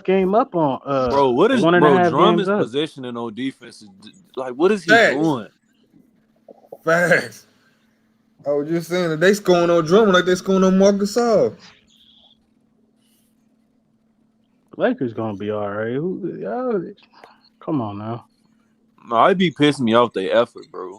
1.5 game up on bro. What is 1.5 Drummond's games up. positioning on defense? Like, what is he Facts. doing? Facts. I was just saying that they scoring on Drummond like they scoring on Marcus Gasol. Lakers gonna be all right. Come on now. No, I'd be pissing me off their effort, bro.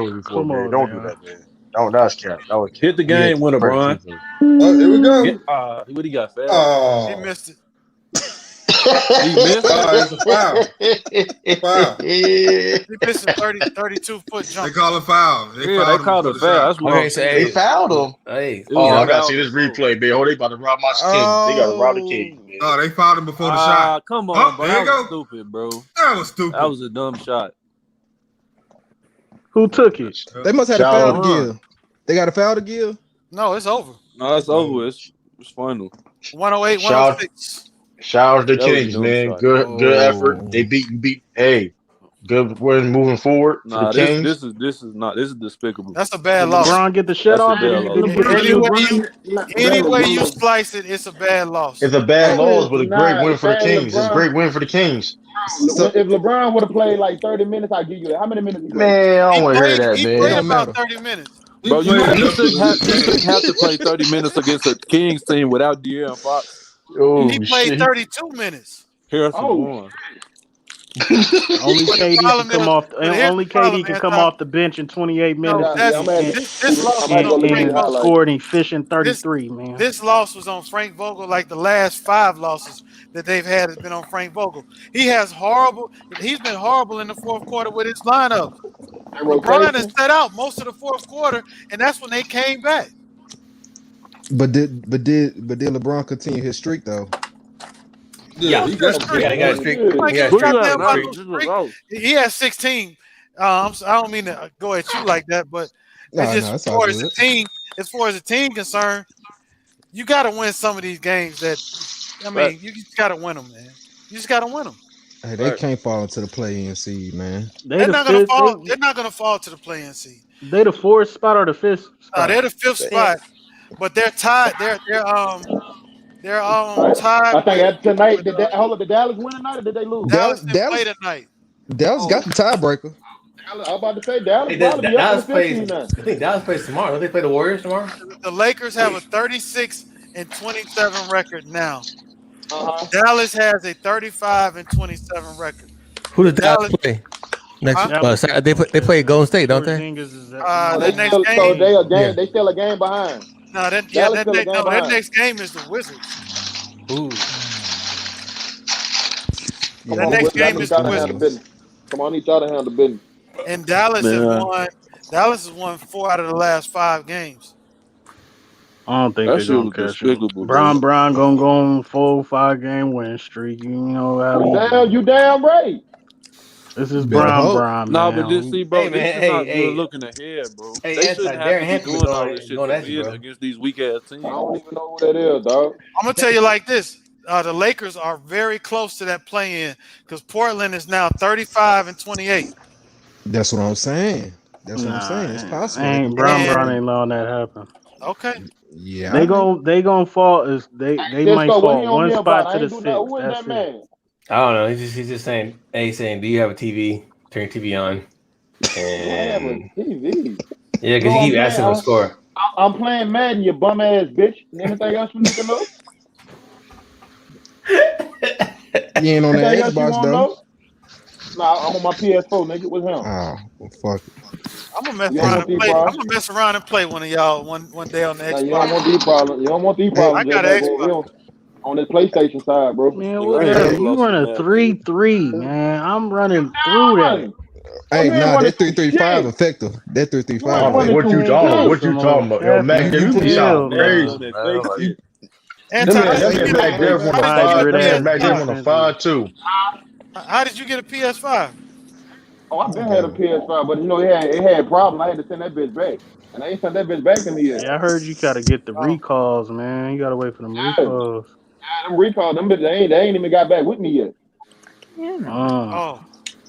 Philly before, Come man. on, Don't do man. that, man. That was cap. That was cap. Hit the You hit game winner, credit Brian. to Philly. Oh, here we go. What do you got, Fab? He Oh, missed it. He missed it. It's a foul. Foul. He missed a 32-foot jump. They call a foul. They called a foul. That's what I'm saying. They fouled him. Hey, I gotta see this replay, man. Oh, they about to rob my Kings. They gotta rob the Kings, man. Oh, they fouled him before the shot. Come on, bro. There you That was go. stupid, bro. That was stupid. That was a dumb shot. Who took it? They must have a foul to give. They got a foul to give? No, it's over. No, it's over. It's final. 108, 106. Shout out to the That was a Kings, dumb man. shot. Good effort. They beat. Hey, good win moving forward for Nah, the Kings. this is despicable. That's a bad Did loss. LeBron get the shut That's a off? bad Any way you slice it, it's a bad loss. It's a bad loss, but a great Nah, win for the saying Kings. It's a LeBron- great win for the Kings. If LeBron would have played like 30 minutes, I'd give you that. How many minutes he played? Man, I don't want to hear that, He man. played about 30 minutes. Bro, you shouldn't have to play 30 minutes against a Kings team without De'Aaron Fox. Oh, He played 32 minutes. Harrison Barnes. Only KD can come off. Only KD can come off the bench in 28 minutes This loss and was on Frank Vogel. scored efficient 33. Man, This loss was on Frank Vogel, like the last 5 losses that they've had has been on Frank Vogel. He's been horrible in the fourth quarter with his lineup. LeBron has set out most of the fourth quarter, and that's when they came back. But did LeBron continue his streak though? Yeah, he got a streak. He has 16. I don't mean to go at you like that, but as far as the team concerned, you got to win some of these games. You just got to win them, man. You just got to win them. Hey, they can't fall into the play-in seed, man. They're not going to fall. They're not going to fall to the play-in seed. They the 4th spot or the 5th spot? They're the 5th spot, but they're tied. They're tied. I think tonight. Did Dallas win tonight or did they lose? Dallas didn't play tonight. Dallas got the tiebreaker. I'm about to say Dallas. Dallas plays. I think Dallas plays tomorrow. Don't they play the Warriors tomorrow? The Lakers have a 36-27 record now. Dallas has a 35-27 record. Who does Dallas play? Next, they play Golden State, don't they? The next game. So they still a game behind. No, that next game is the Wizards. Ooh. That next game is the Wizards. Come on, I need y'all to handle the business. And Dallas has won 4 out of the last 5 games. I don't think they're gonna catch it. Brown gonna go on 4-5 game win streak. You know how you damn right. This is Brown. Nah, but this, see, bro, this is not good looking ahead, bro. They shouldn't have to be doing all this shit to win against these weak ass teams. I don't even know who that is, dog. I'm gonna tell you like this: the Lakers are very close to that play-in because Portland is now 35-28. That's what I'm saying. It's possible. Brown ain't letting that happen. Okay. Yeah. They gonna fall. They might fall one spot to the 6th. That's it. I don't know. He's just saying. He's saying, do you have a TV? Turn your TV on. And TV. Yeah, because he keep asking him to score. I'm playing Madden, you bum ass bitch. Anything else you need to know? You ain't on that Xbox though. Nah, I'm on my PS4, nigga. With him. Oh, well, fuck it. I'm gonna mess around and play one of y'all one day on the Xbox. You don't want these problems. You don't want these problems. I got an Xbox. On the PlayStation side, bro. Man, you run a 3-3, man. I'm running through that. Hey, nah, that 3-3-5 effective. That 3-3-5. What you talking about? Yo, man, you sound crazy. Mac on a 5-2. How did you get a PS5? Oh, I've been had a PS5, but it had problems. I had to send that bitch back. And I ain't sent that bitch back in the year. Yeah, I heard you gotta get the recalls, man. You gotta wait for them recalls. Them recalls, them bitches, they ain't even got back with me yet.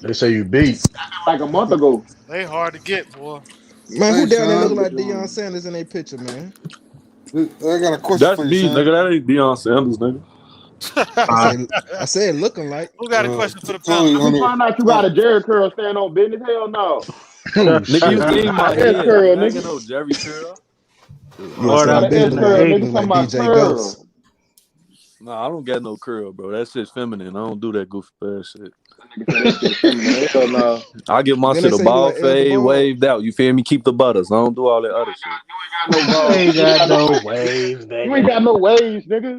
They say you beat. Like a month ago. They hard to get, boy. Man, who down there look like Deion Sanders in their picture, man? I got a question That's for me, you, nigga. That ain't Deion Sanders, nigga. I said looking like. Who got a question for the panel? You find out you got a Jerry curl stand on business? Hell no. Nigga, you seen my head. Curl, I nigga. know Jerry curl. Lord, I'm been like DJ Ghost. Nah, I don't got no curl, bro. That shit's feminine. I don't do that goofy ass shit. Hell no. I give my shit a ball fade, waved out. You feel me? Keep the butters. I don't do all that other shit. You ain't got no waves, nigga.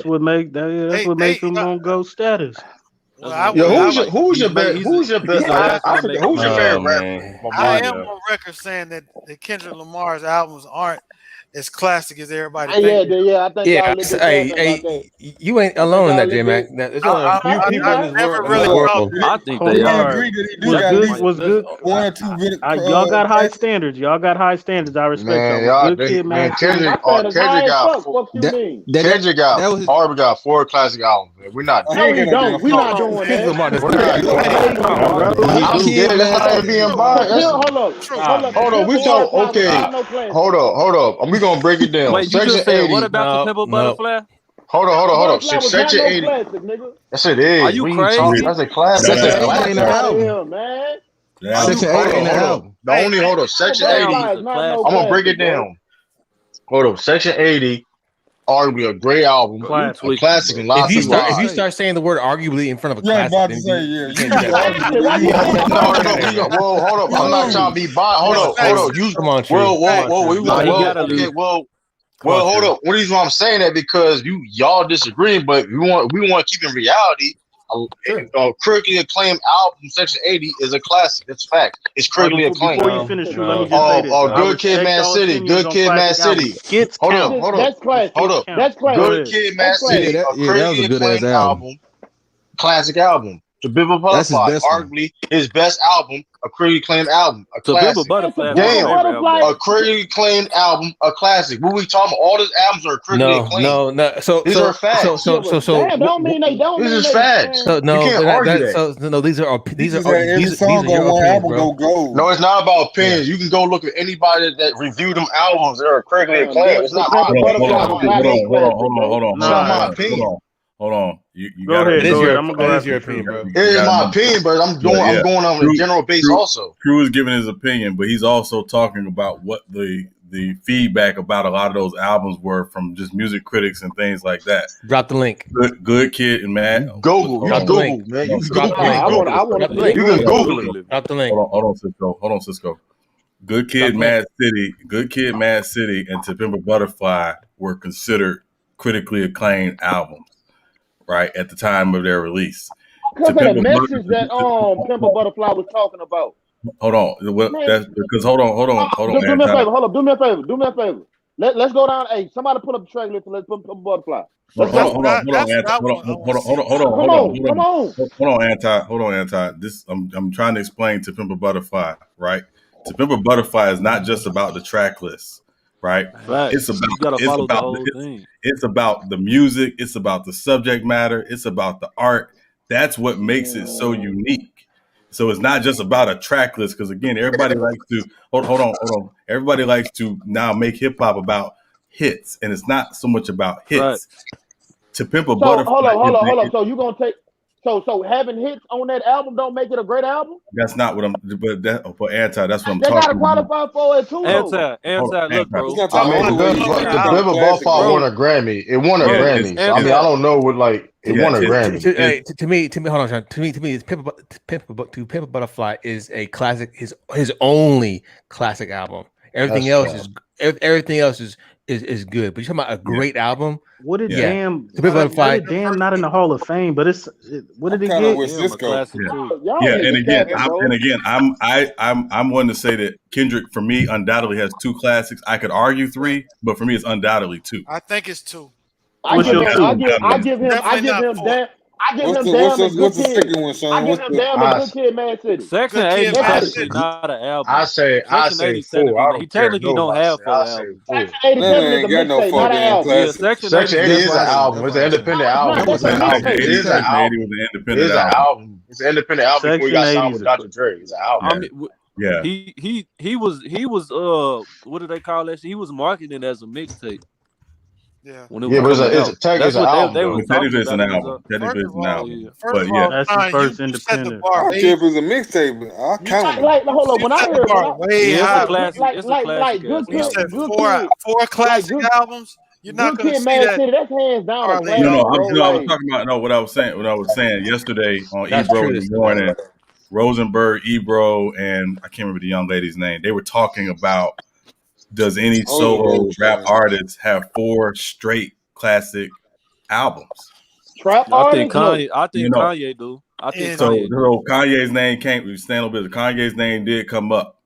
That's what make him on GOAT status. Well, who's your best? I forget who's your favorite rapper? I am on record saying that Kendrick Lamar's albums aren't as classic as everybody Yeah, thinks. yeah, I think Yeah, y'all look at that about that. you ain't I think alone in y'all that, J look Mac. at. There's only a few people in this never world. really thought I think We they are. agree that he do Was got at good. least Was good. one or two good. Y'all got high standards. Y'all got high standards. I respect Man, y'all. y'all, Good kid, man, Mad City. My standards high as fuck. What you mean? Kendrick got was Harvey got 4 classic albums. Man. We're not. he No, ain't he got no damn don't. We four. not doing Kendrick that. Lamar does We're not. not. I'm dead. That's not even being biased. Hold up. Hold on. We Pimp talk. Butterfly was Okay. not no classic. Hold up. We gonna break it down. Wait, you Section just said 80. what about the Pimple Butterfly? Hold on. Butterfly was not Section no 80. classic, nigga. Yes, it Are is. you What are you talking? crazy? That's a classic. That That's a album. Fuck classic. out of here, man. Are you Section 8 ain't crazy? an album. Hold up. Section Pimp 80. Butterfly is not no I'm gonna break classic, it bro. down. Hold up. Section 80. Arguably a great album, Bro, you a tweaking, classic bro. in lots of If you lives. start saying the word arguably in front of a You ain't classic, about to then say you yeah. can't You do that. Exactly. Why you No. saying Hold up. I'm not trying to be biased. Hold up. You. Come on, Tree. Nah, he gotta Okay. leave. Well, hold up. What reason why I'm saying that? Because y'all disagreeing, but we want to keep in reality. A critically acclaimed album, Section 80, is a classic. That's fact. It's critically acclaimed. Before you finish, True, let me just say this. I Good Kid, respect Mad y'all City. opinions Good on Kid, Mad classic albums. City. Skits count. That's classic. Hold up. That's classic. Good Kid, Mad City. A critically acclaimed album. Classic album. To Bibba That's his Butterfly, best one. arguably his best album, a critically acclaimed album, a To Pimple classic. Butterfly, Damn, Butterfly. a critically acclaimed album, a classic. What we talking about? All these albums are critically acclaimed. No. These are facts. Damn, don't mean they don't. This mean is they, facts. man. So no, you can't but argue that, that. so no. These are He just had every song your on one opinions, album bro. go gold. No, it's not about opinions. You can go look at anybody that reviewed them albums that are critically Damn, acclaimed. It's not my Pimp opinion. Butterfly was not no classic, bro. It's not my opinion. Hold on. You Go gotta. ahead. It is I'm gonna go your after opinion, bro. It is my opinion, but I'm going on a general base also. True is giving his opinion, but he's also talking about what the feedback about a lot of those albums were from just music critics and things like that. Drop the link. Good Kid and Mad. Google, man. You can Google. You can Google it. Drop the link. Hold on, Cisco. Good Kid, Mad City, and To Pimp a Butterfly were considered critically acclaimed albums, right, at the time of their release. Because of the message that Pimp Butterfly was talking about. Hold on, that's because hold on. Do me a favor. Hold up. Do me a favor. Let's go down. Hey, somebody pull up the track list and let's put Pimp Butterfly. Hold on, Anti. This I'm trying to explain To Pimp a Butterfly, right? To Pimp a Butterfly is not just about the track list, right? Facts. It's about the music, it's about the subject matter, it's about the art. That's what makes it so unique. So it's not just about a track list, because again, everybody likes to hold on. Everybody likes to now make hip hop about hits, and it's not so much about hits. Right. To Pimp a Butterfly. Hold up. So you gonna take so having hits on that album don't make it a great album? That's not what I'm. But for Anti, that's what I'm They talking gotta about. qualify for it too. Anti, look, bro. I mean, the Bibba Butterfly won a Grammy. It won a Grammy. So, I mean, I don't know what it won a Grammy. To me, hold on, Sean. To me, Pimp a Butterfly is a classic. His only classic album. Everything else is good. But you're talking about a great album. What did Damn not in the Hall of Fame? But what did it get? I'm one to say that Kendrick, for me, undoubtedly has 2 classics. I could argue 3, but for me, it's undoubtedly 2. I think it's 2. I give him Damn and Good Kid, Mad City. Section 80 is technically not an album. I say 4. He technically don't have 4 albums. Section 87 is a mixtape, not an album. Yeah, Section 80 is an album. It's an independent album. It's an album. It is an album. It's an album. It's an independent album before he got signed with Dr. Dre. It's an album. Yeah. He was what do they call that shit? He was marketing it as a mixtape. Yeah. When it was it's an album. Technically, it's an album. But yeah, that's the first independent. I don't care if it's a mixtape, but I count it. Like, hold on. When I heard way high, like Good you Kid, said 4 classic albums. You're not going to see that. City, that's hands down. I was talking about what I was saying yesterday on Ebro in the morning. Rosenberg, Ebro, and I can't remember the young lady's name. They were talking about, does any solo rap artist have 4 straight classic albums? Trap I think Kanye do. I think Kanye's name can't stand a bit. Kanye's name did come up.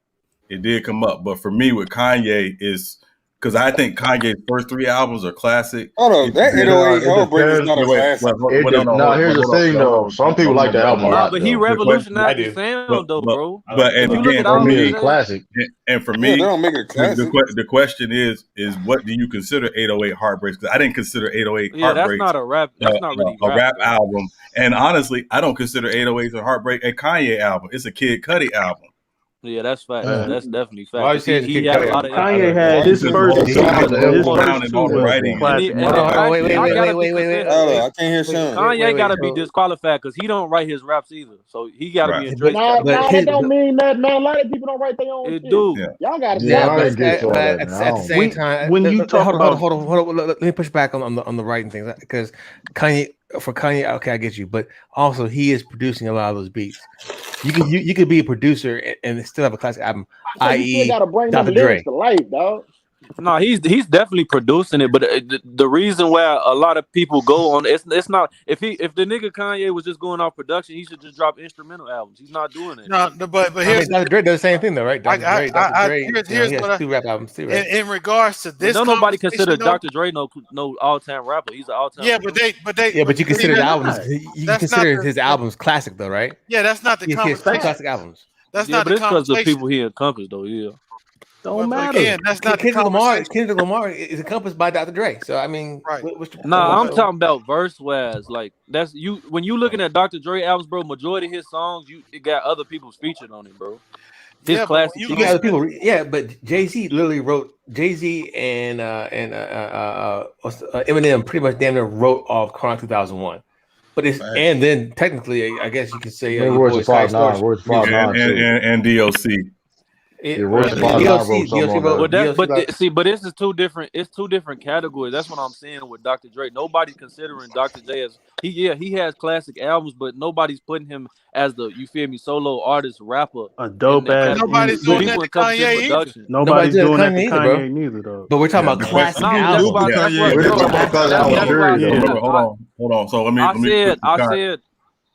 It did come up, but for me, with Kanye is because I think Kanye's first 3 albums are classic. Hold on, that 808 Heartbreak is not a classic. Here's the thing, though. Some people like the album a lot. But he revolutionized the sound, though, bro. But and if you look again, at all for me, classic. And for Yeah, me, they don't make it a classic. the question is what do you consider 808 Heartbreaks? Because I didn't consider 808 Yeah, that's Heartbreaks not a rap. That's not really a rap bro. album. And honestly, I don't consider 808 a Heartbreak a Kanye album. It's a Kid Cudi album. Yeah, that's fact. That's definitely fact. Why you saying He Kid had a Cudi? lot of Kanye had his first two was classic. Wait. I can't hear Sean. Kanye got to be disqualified because he don't write his raps either. So he got to be in Drake's Nah, category. that don't mean that, man. A lot of people don't write their own It shit. do. Y'all got to At the same time, when you talk about hold on, let me push back on the writing things because Kanye, okay, I get you, but also he is producing a lot of those beats. You could be a producer and still have a classic album, i.e. got to bring Dr. them Dre. lyrics to life, dog. No, he's definitely producing it, but the reason why a lot of people go on it's not if the nigga Kanye was just going off production, he should just drop instrumental albums. He's not doing it. No, but here's Dr. Dre does the same thing though, right? Dr. Dre, here's he what has 2 rap albums too, right? in regards to this. But nobody consider though, Dr. Dre no all-time rapper. He's an all-time. Yeah, producer. but you consider the albums. You that's consider not his albums classic though, right? Yeah, that's not the He has 2 conversation. classic albums. That's Yeah, not but the it's because of the conversation. people he encompassed though. Yeah. Don't matter. Again, that's not the conversation. Kendrick Lamar is encompassed by Dr. Dre. So I mean, right? Nah, I'm talking about verse wise. Like that's you when you looking at Dr. Dre albums, bro. Majority of his songs, it got other people's featured on it, bro. His classic. You got other people. Yeah, but Jay-Z literally wrote Jay-Z and Eminem pretty much damn near wrote off Chronic 2001. But it's and then technically, I guess you could say and DOC. But this is two different. It's 2 different categories. That's what I'm saying with Dr. Dre. Nobody's considering Dr. J as he has classic albums, but nobody's putting him as the solo artist rapper. A dope ass. Nobody's doing that to Kanye either. Nobody's doing that to Kanye Kanye neither, though. But we're talking about classic albums. Hold on. So let me. I said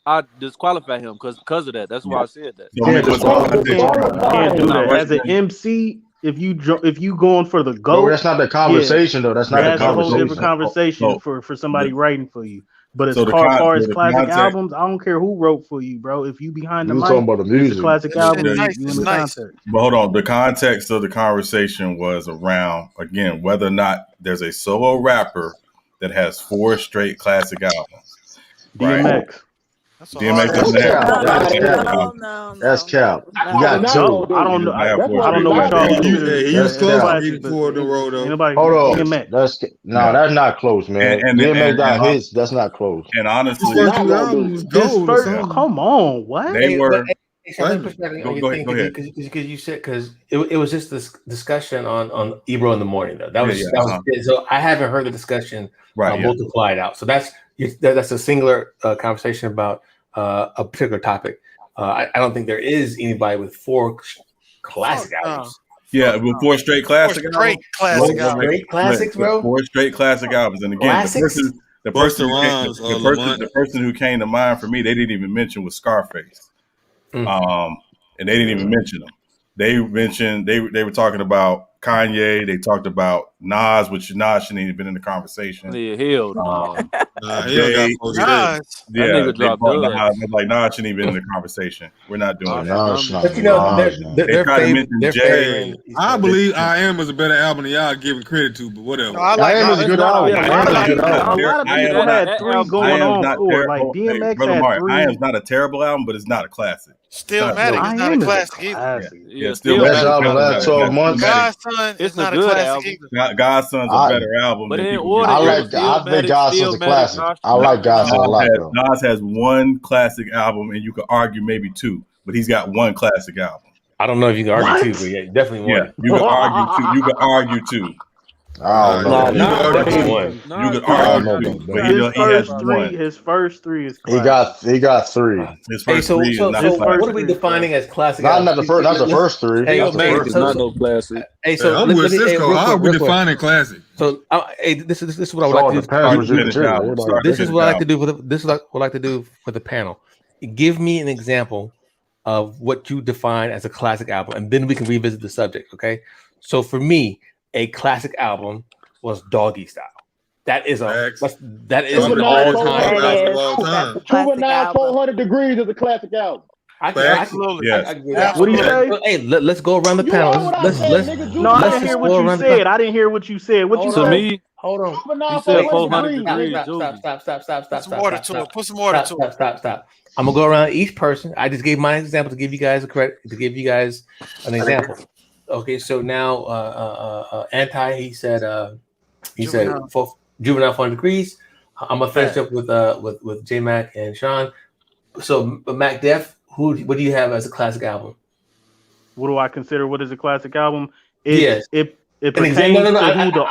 I disqualify him because of that. That's why I said that. Can't do that as an MC. If you going for the GOAT, that's not the conversation though. That's not the conversation. a whole different conversation for somebody writing for you. But as far as classic albums, I don't care who wrote for you, bro. If you behind the mic, talking about the music. It's a classic album. It's nice. But hold on, the context of the conversation was around again whether or not there's a solo rapper that has 4 straight classic albums. DMX. Right? DMX doesn't have. That's cap. You got 2. I don't know. I don't know what y'all consider. He was close before the road. Hold on. That's not close, man. DMX got his. That's not close. And honestly, come on, what? They were. Go ahead. Because you said it was just this discussion on Ebro in the morning though. That was so I haven't heard the discussion multiplied out. So that's a singular conversation about a particular topic. I don't think there is anybody with 4 classic albums. Yeah, with 4 straight classic albums. 4 straight classics, bro. 4 straight classic albums, and again, the person who came to mind for me, they didn't even mention was Scarface. And they didn't even mention them. They mentioned they were talking about Kanye. They talked about Nas, which Nas shouldn't even been in the conversation. Yeah, hell no. Nas shouldn't even been in the conversation. We're not doing that. They tried to mention Jay. I believe I Am is a better album than y'all giving credit to, but whatever. I Am is a good album. A lot of people had 3 going on tour. Like DMX had 3. I Am's not a terrible album, but it's not a classic. Stillmatic is not a classic either. Yeah, Stillmatic album last 12 months. Godson is not a classic either. Godson's a better album. But I think Godson's a classic. I like Godson a lot though. Nas has 1 classic album, and you could argue maybe 2, but he's got 1 classic album. I don't know if you can argue 2, but yeah, definitely 1. Yeah, you could argue 2. You could argue 2. You could argue 2, but he has 1. His first 3 is classic. He got 3. His first 3 is not classic. What are we defining as classic? Not the first. Not the first 3. It's not no classic. Hey, so I'm with Cisco. How are we defining classic? So, this is what I would like to do. This is what I like to do for the panel. Give me an example of what you define as a classic album, and then we can revisit the subject. Okay. So for me, a classic album was Doggy Style. That is an Juvenile all-time. Juvenile 400 Degrees is a classic album. Absolutely. What do you say? Hey, let's go around the You panel. heard what I said, nigga. No, I didn't just hear go what you around the said. panel. I didn't hear what you said. What you Hold on. say? Hold on. Juvenile said 400 degrees. Stop. I'm gonna go around each person. I just gave my example to give you guys an example. Okay, so now he said for Juvenile 400 Degrees. I'm gonna finish up with J Mac and Sean. So Mac Def, what do you have as a classic album? What do I consider what is a classic album? Yes. It An pertains example. No, to who the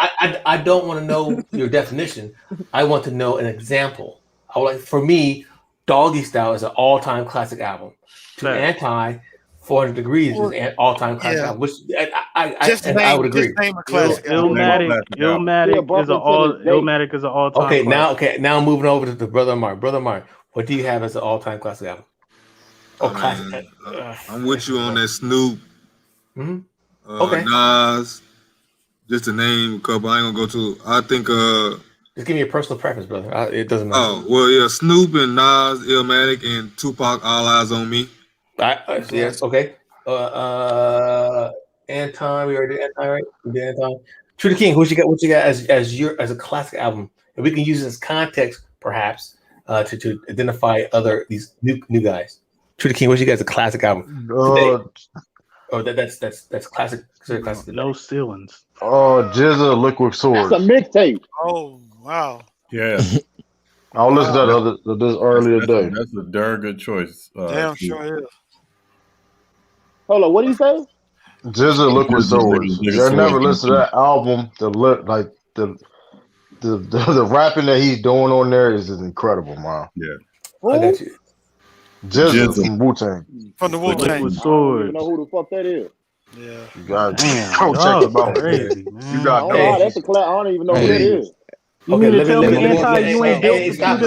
I don't want to know your definition. I want to know an example. I would like, for me, Doggy Style is an all-time classic album. To Anti, 400 Degrees is an all-time classic album. Which I would agree. Just name a classic. Illmatic is an all-time. Okay, now moving over to the Brother Mark. Brother Mark, what do you have as an all-time classic album? Classic. I'm with you on that Snoop. Okay. Nas. Just to name a couple, I ain't gonna go to. I think. Just give me your personal preference, brother. It doesn't matter. Oh well, yeah, Snoop and Nas, Illmatic, and Tupac, All Eyes on Me. Yes. Okay. Anton, we already did Anton, right? We did Anton. True the King. What you got as a classic album? And we can use this as context, perhaps, to identify these new guys. True the King. What you got as a classic album? That's classic. Classic. No ceilings. Jizza, Liquid Swords. That's a mixtape. Oh wow. Yeah. I'll listen to this earlier today. That's a darn good choice. Damn sure is. Hold on, what do you say? Jizza, Liquid Swords. I never listened to that album. The rapping that he's doing on there is incredible, man. Yeah. Who? I got you. Jizza from Wu-Tang. From the Wu-Tang. I don't even know who the fuck that is. Yeah. You got go check him out. Crazy, You got that's a class. I don't even know who that is. Okay, let me stop.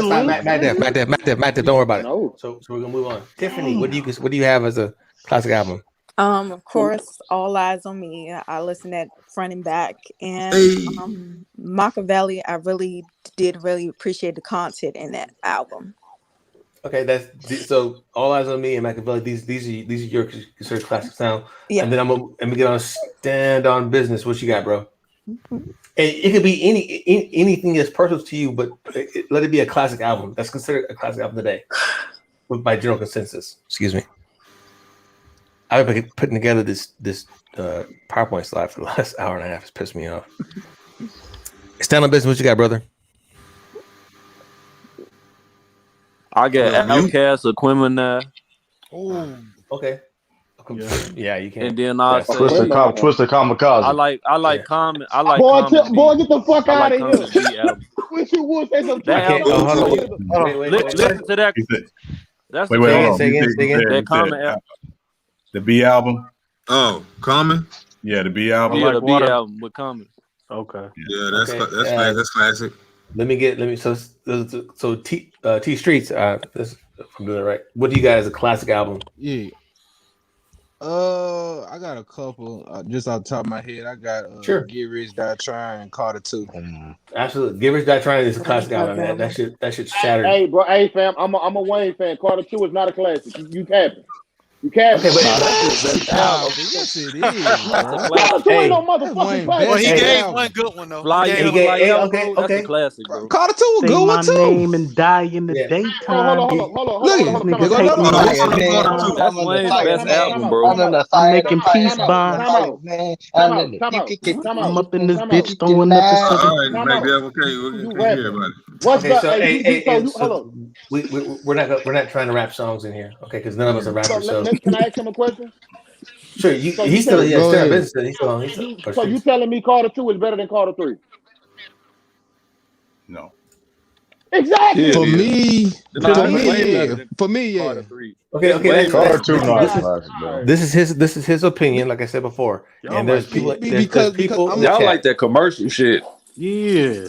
Matt, don't worry about it. No. So we're gonna move on. Tiffany, what do you have as a classic album? Of course, All Eyes on Me. I listened at front and back, and Machiavelli. I really did appreciate the content in that album. Okay, so All Eyes on Me and Machiavelli. These are your considered classic sound. Yeah. And then we get on Stand on Business. What you got, bro? Mm-hmm. And it could be anything that's personal to you, but let it be a classic album. That's considered a classic album today, by general consensus. Excuse me. I've been putting together this PowerPoint slide for the last hour and a half. It's pissed me off. Stand on Business. What you got, brother? I got Outkast or Quimina. Oh, okay. Yeah, you can. And then I say Twisted Kamikaze. I like Common. I like boy, Common. Boy, get the fuck out of Common here. Wish you would say some Listen to that. That's wait, say again. That Common album. The B album. Oh, Common. Yeah, the B album. Yeah, the B album with Common. Okay. Yeah, that's classic. So T Streets. If I'm doing it right. What do you got as a classic album? Yeah. I got a couple. Just off the top of my head, I got Get Rich, Die Trying, Carter 2. Absolutely, Get Rich, Die Trying is a classic album, man. That shit shattered. Hey, bro, fam, I'm a Wayne fan. Carter 2 is not a classic. You capping. You capping. Okay, but yes, it is. Carter 2 ain't no motherfucking classic. Well, he gave one good one though. Okay. That's a classic, bro. Carter 2 a good one too. Say my name and die in the daytime. Hold on. That's Wayne's best album, bro. I'm making peace bonds. I'm up in this bitch throwing up the All right, Mac Dev, okay, we can hear about it. We're not trying to rap songs in here, okay? Because none of us are rappers. So can I ask him a question? Sure, he's still business. So you telling me Carter 2 is better than Carter 3? No. Exactly. For me, yeah. Okay. Carter 2 not classic, bro. This is his opinion, like I said before. And there's people. There's people. Y'all like that commercial shit. Yeah.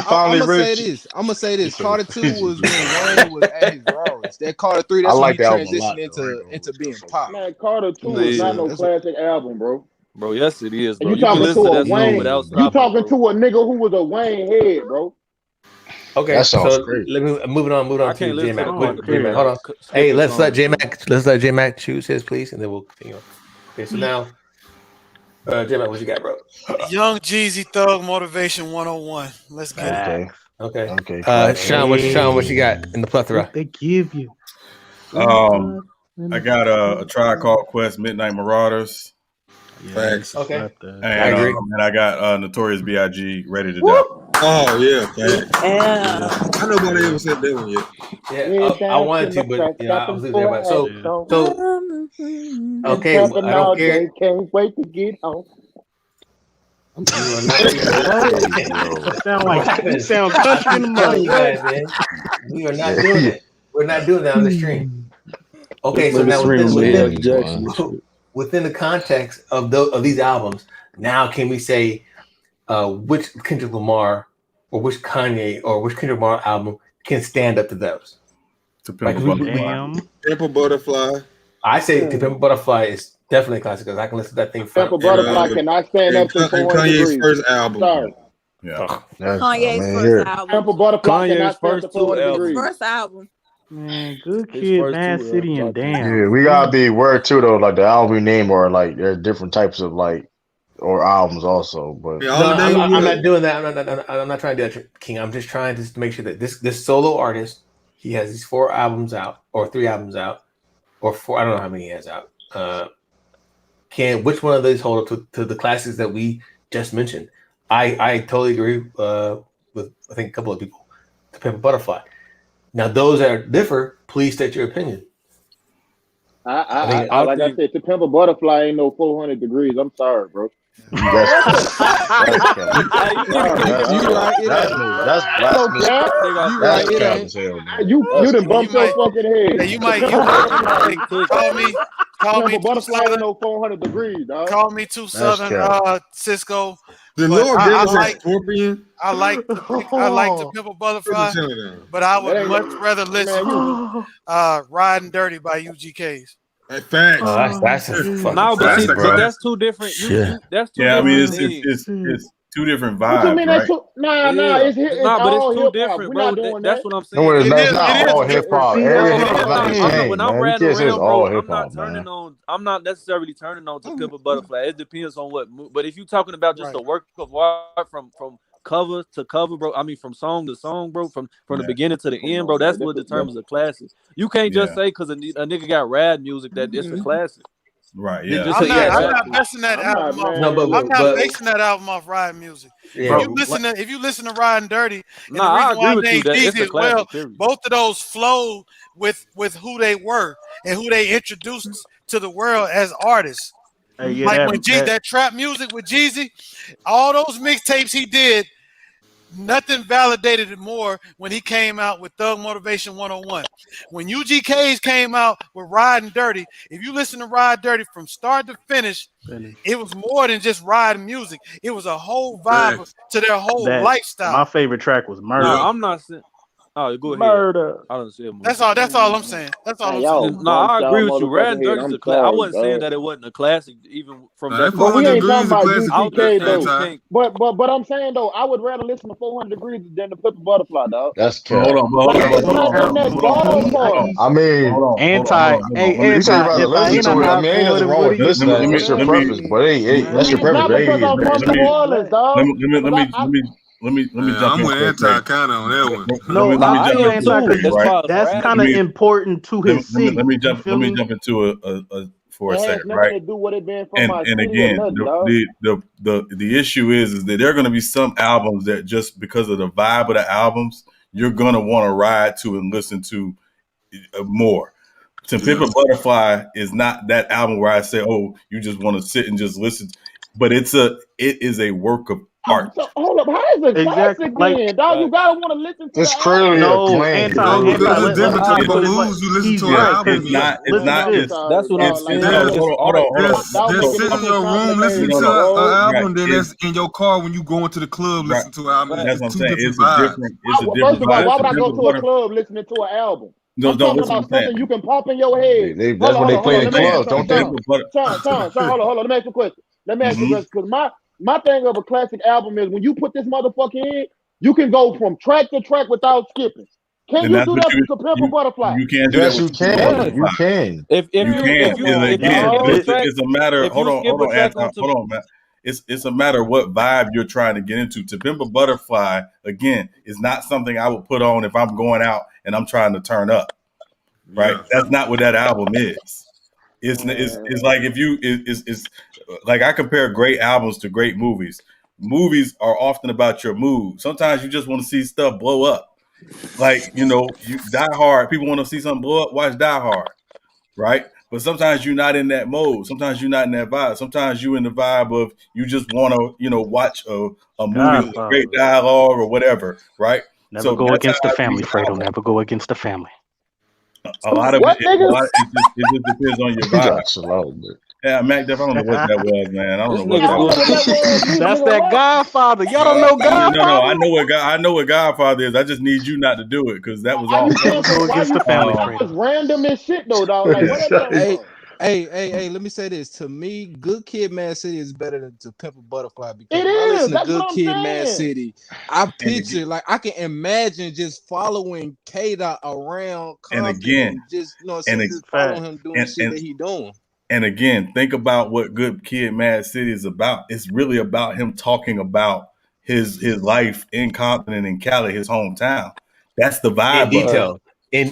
Finally rich. I'm gonna say this. Carter 2 was when Wayne was at his rawest. That Carter 3, that's when he transitioned into being pop. Man, Carter 2 is not no classic album, bro. Bro, yes, it is, bro. You You can talking to listen to a that song Wayne? without You stopping, talking bro. to a nigga who was a Wayne head, bro? Okay, That sounds so great. let me moving on I to can't J listen to Mac. the Hold Michael Jordan on. Hey, skipping let's let songs, J Mac choose his, please, and then we'll continue. Okay, so now, J Mac, what you got, bro? Young Jeezy Thug Motivation 101. Let's get it. Okay. Okay. Sean, what you got in the plethora? What they give you. I got a Tribe Called Quest, Midnight Marauders. Facts. Okay. And, I agree. And I got Notorious B.I.G. Ready to Die. Oh yeah, facts. Yeah. I nobody ever said that one yet. Yeah, I wanted to, but I was losing everybody. So okay, I don't care. Can't wait to get home. You are not. You sound country in the mother. You guys, man. We are not doing it. We're not doing that on the stream. Okay, so now within the context of these albums, now can we say which Kendrick Lamar or which Kanye or which Kendrick Lamar album can stand up to those? To Pimp a Butterfly. I say To Pimp a Butterfly is definitely a classic because I can listen to that thing. Pimp a Butterfly cannot stand up to 400 Kanye's degrees. first album. Sorry. Yeah. Kanye's first album. Pimp a Butterfly cannot Kanye's stand up first to two 400 albums. degrees. First album. Man, Good His Kid, first Bad two City, and albums. Damn. Yeah, we gotta be aware too, though. Like the album we name, or like there are different types of like or albums also. But I'm not doing that. I'm not trying to do that, King. I'm just trying to make sure that this solo artist, he has these 4 albums out, or 3 albums out, or 4. I don't know how many he has out. Which one of these hold up to the classics that we just mentioned? I totally agree with I think a couple of people. To Pimp a Butterfly. Now those that differ, please state your opinion. I said, To Pimp a Butterfly ain't no 400 degrees. I'm sorry, bro. You done bumped your fucking head. You might call me Butterfly ain't no 400 degrees, dog. Call me too southern, Cisco. The Lord gave us a Scorpion. I like To Pimp a Butterfly, but I would much rather listen to Riding Dirty by UGKs. Facts. That's a fucking but that's two different. That's two I mean, different it's two different What you vibes, mean right? it's all two hip-hop. different, We're bro. not doing That's that. what I'm saying. That's not all hip hop. Every hip hop is not the same. When I'm Man. You riding can't say it's around, all bro, hip hop, man. I'm not necessarily turning on To Pimp a Butterfly. It depends on what. But if you're talking about just a work of art from cover to cover, bro. I mean, from song to song, bro. From the beginning to the end, bro. That's what determines a classic. You can't just say because a nigga got rad music that it's a classic. Right. Yeah. I'm not basing that album off. I'm not basing that album off Ride music. Yeah. If you listen to Riding Dirty, and I the reason why agree with I named you. It's Jeezy a as well, classic, period. both of those flow with who they were and who they introduced to the world as artists. That trap music with Jeezy, all those mixtapes he did. Nothing validated it more when he came out with Thug Motivation 101. When UGKs came out with Riding Dirty, if you listen to Ride Dirty from start to finish, it was more than just riding music. It was a whole vibe to their whole lifestyle. My favorite track was Murder. No, I'm not saying. Oh, go ahead. Murder. I don't say it. That's all I'm saying. That's all I'm saying. No, I agree with you. Riding Dirty is a classic. I wasn't saying that it wasn't a classic, even from that. But we ain't talking about UGK though. But I'm saying though, I would rather listen to 400 degrees than to Pimp a Butterfly, dog. That's Hold on. I mean, you say you rather listen to it. I mean, ain't nothing wrong with listening to it. It's your preference, but that's your preference. Let me jump I'm in. with anti kind of on that one. That's kind of important to his city. Let me jump into a for a second, right? And again, the issue is that there are going to be some albums that just because of the vibe of the albums, you're going to want to ride to and listen to more. To Pimp a Butterfly is not that album where I say, oh, you just want to sit and just listen, but it is a work of art. So, hold up, how is it classic then, dog? You gotta want to listen to it's clearly acclaimed. There's a different type of moves you listen to an album. It's not. That's what I'm saying. Hold on. That's sitting in your room listening to an album. Then that's in your car when you go into the club listening to an album. That's what I'm saying. It's First of all, why would I go to a club listening to an album? I'm talking about something you can pop in your head. That's what they play in clubs, don't they? Sean, hold on. Let me ask you a question. Let me ask you this, because my thing of a classic album is when you put this motherfucker in, you can go from track to track without skipping. Can you do that to Pimp a Butterfly? You can't do that with you can. You can. If you you can. It's a matter. Hold on, Anton, hold on, man. It's a matter of what vibe you're trying to get into. To Pimp a Butterfly, again, is not something I would put on if I'm going out and I'm trying to turn up. Right? That's not what that album is. It's like if you it's like I compare great albums to great movies. Movies are often about your mood. Sometimes you just want to see stuff blow up. Like, you Die Hard. People want to see something blow up. Watch Die Hard, right? But sometimes you're not in that mode. Sometimes you're not in that vibe. Sometimes you're in the vibe of you just want to, watch a movie with great dialogue or whatever, right? Never go against the family, Fredo. Never go against the family. A lot of it just depends on your vibe. Yeah, Mac Def, I don't know what that was, man. I don't know what that was. That's that Godfather. Y'all don't know Godfather? No, I know what Godfather is. I just need you not to do it because that was awful. Go against the family. It's random as shit though, dog. Like what that Hey, let me say this. To me, Good Kid, Mad City is better than To Pimp a Butterfly because it when I is. listen to That's Good what I'm Kid, saying. Mad City, I picture I can imagine just following K-Dot around Compton and just just following him doing the shit that he doing. And again, think about what Good Kid, Mad City is about. It's really about him talking about his life in Compton and in Cali, his hometown. That's the vibe. In detail. In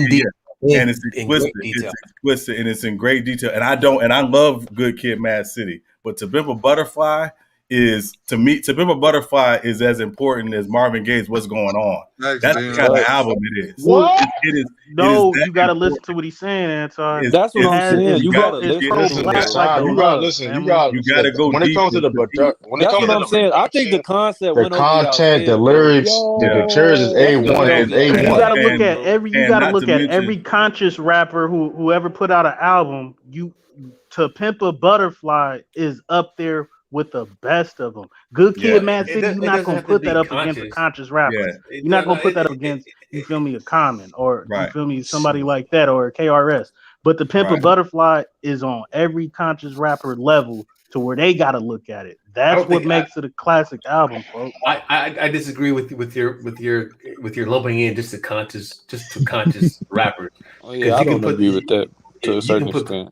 detail. And it's explicit. It's explicit and it's in great detail. And I love Good Kid, Mad City. But To Pimp a Butterfly is, to me, To Pimp a Butterfly is as important as Marvin Gaye's What's Going On. That's the kind of album it is. What? You got to listen to what he's saying, Anton. That's what I'm saying. You got to listen. You got to listen. You got to go when it comes to the that's what I'm saying. I think the concept, the content, the lyrics, the materials is A1. You got to look at every. You got to look at every conscious rapper who ever put out an album. To Pimp a Butterfly is up there with the best of them. Good Kid, Mad City, you're not gonna put that up against a conscious rapper. You're not gonna put that up against, you feel me, a Common or you feel me, somebody like that or a KRS. But The Pimp a Butterfly is on every conscious rapper level to where they gotta look at it. That's what makes it a classic album, folks. I disagree with your lumping in just to conscious rappers. Oh yeah, I don't agree with that to a certain extent.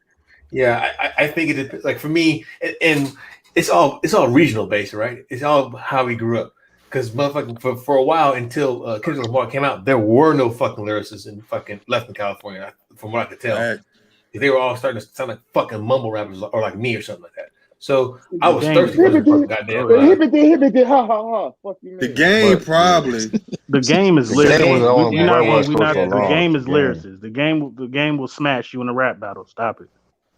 Yeah, I think it, like for me, and it's all regional based, right? It's all how we grew up. Because motherfucking for a while until Kendrick Lamar came out, there were no fucking lyricists in fucking left in California, from what I could tell. They were all starting to sound like fucking mumble rappers or like me or something like that. So I was thirsty for this fucking goddamn. The game probably. The game is lyricist. The game is lyricist. The game will smash you in a rap battle. Stop it.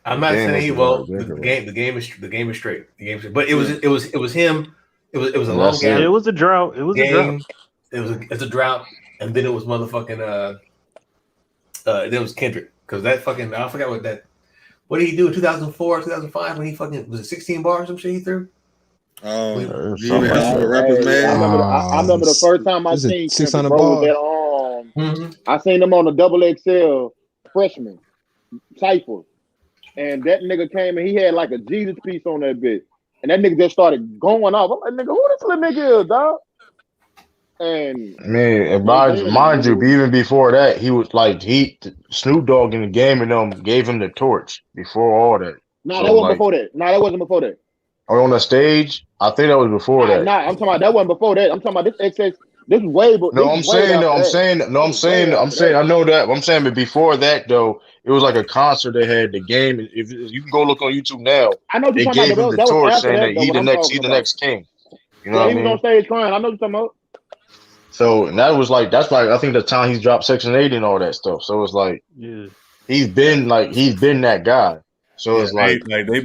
I'm not saying the game is straight. But it was him. It was a long gap. It was a drought. It's a drought, and then it was motherfucking then it was Kendrick because that fucking I forgot what did he do in 2004, 2005 when he fucking was it 16 bars or some shit he threw? I remember the first time I seen 600 bars. bars. I seen him on the XXL freshman cypher. And that nigga came and he had like a Jesus piece on that bitch. And that nigga just started going off. I'm like, nigga, who this little nigga is, dog? And mind you, even before that, he was like Snoop Dogg in the game and them gave him the torch before all that. No, that wasn't before that. No, that wasn't before that. Or on the stage? I think that was before that. Nah, I'm talking about that wasn't before that. I'm talking about this XX. This is way before. I'm saying, I know that. I'm saying, but before that, though, it was like a concert they had. The game. If you can go look on YouTube now, I know they gave him the torch, saying that he the next king. You know what I mean? He was on stage crying. I know what you're talking about. So and that's like I think the time he's dropped Section 80 and all that stuff. So it's like, he's been that guy. So it's like they've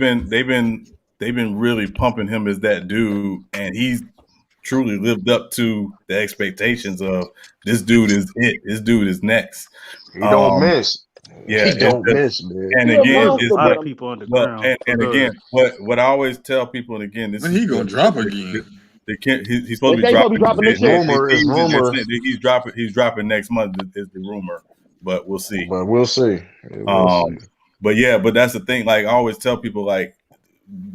been really pumping him as that dude, and he's truly lived up to the expectations of this dude is it. This dude is next. He don't miss. Yeah, he don't miss, man. And again, it's a lot of people underground. And again, what I always tell people, and again, this when he gonna drop again. He's supposed to be dropping this rumor. He's dropping next month is the rumor, but we'll see. But we'll see. But that's the thing. Like I always tell people, like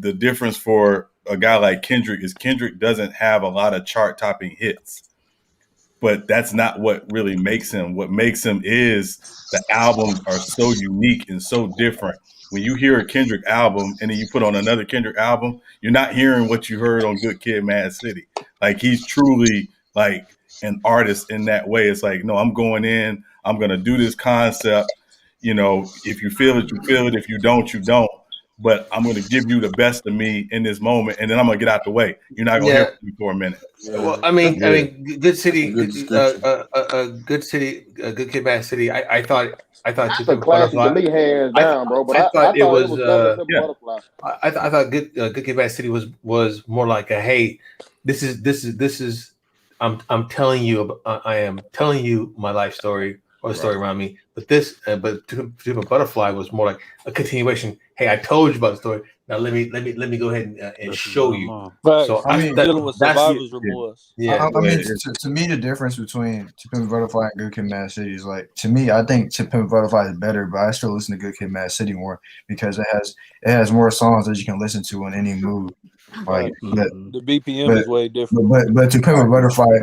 the difference for a guy like Kendrick is Kendrick doesn't have a lot of chart topping hits, but that's not what really makes him. What makes him is the albums are so unique and so different. When you hear a Kendrick album and then you put on another Kendrick album, you're not hearing what you heard on Good Kid, Mad City. Like he's truly like an artist in that way. It's like, no, I'm going in, I'm going to do this concept. You know, if you feel it, you feel it. If you don't, you don't. But I'm going to give you the best of me in this moment, and then I'm going to get out the way. You're not going to hear from me for a minute. Well, I mean, Good City, Good City, Good Kid, Mad City. I thought that's a classic to me, hands down, bro. But I thought it was better than Butterfly. I thought Good Kid, Mad City was more like a hey, this is I'm telling you, I am telling you my life story or the story around me. But but to Butterfly was more like a continuation. Hey, I told you about the story. Now let me go ahead and show you. Right. So I mean, dealing with survivor's remorse. Yeah. I mean, to me, the difference between To Pimp a Butterfly and Good Kid, Mad City is like, to me, I think To Pimp a Butterfly is better, but I still listen to Good Kid, Mad City more because it has more songs that you can listen to in any mood. Like, the BPM is way different. But To Pimp a Butterfly,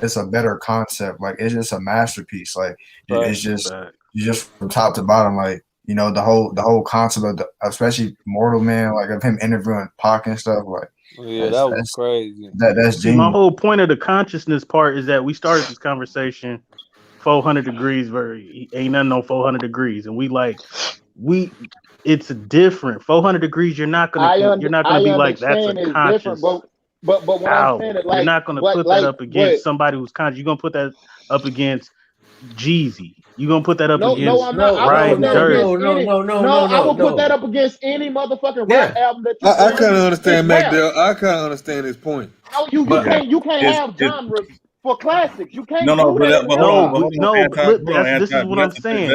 it's a better concept. Like, it's just a masterpiece. Like, it's just you just from top to bottom. Like, you know, the whole concept of especially Mortal Man, like of him interviewing Pac and stuff. Like, yeah, that was crazy. That's See, my whole point of the consciousness part is that we started this conversation 400 degrees where ain't nothing on 400 degrees, and it's different. 400 degrees, you're not gonna be like that's a conscious. But what I'm saying is like you're not gonna put that up against somebody who's conscious. You're gonna put that up against Jeezy. You're gonna put that up against I'm not. Ryan Dirt. No, I will put that up against any motherfucking rap album that you I kind of understand McDell. I kind of understand his point. You can't have genres for classics. You can't this is what I'm saying.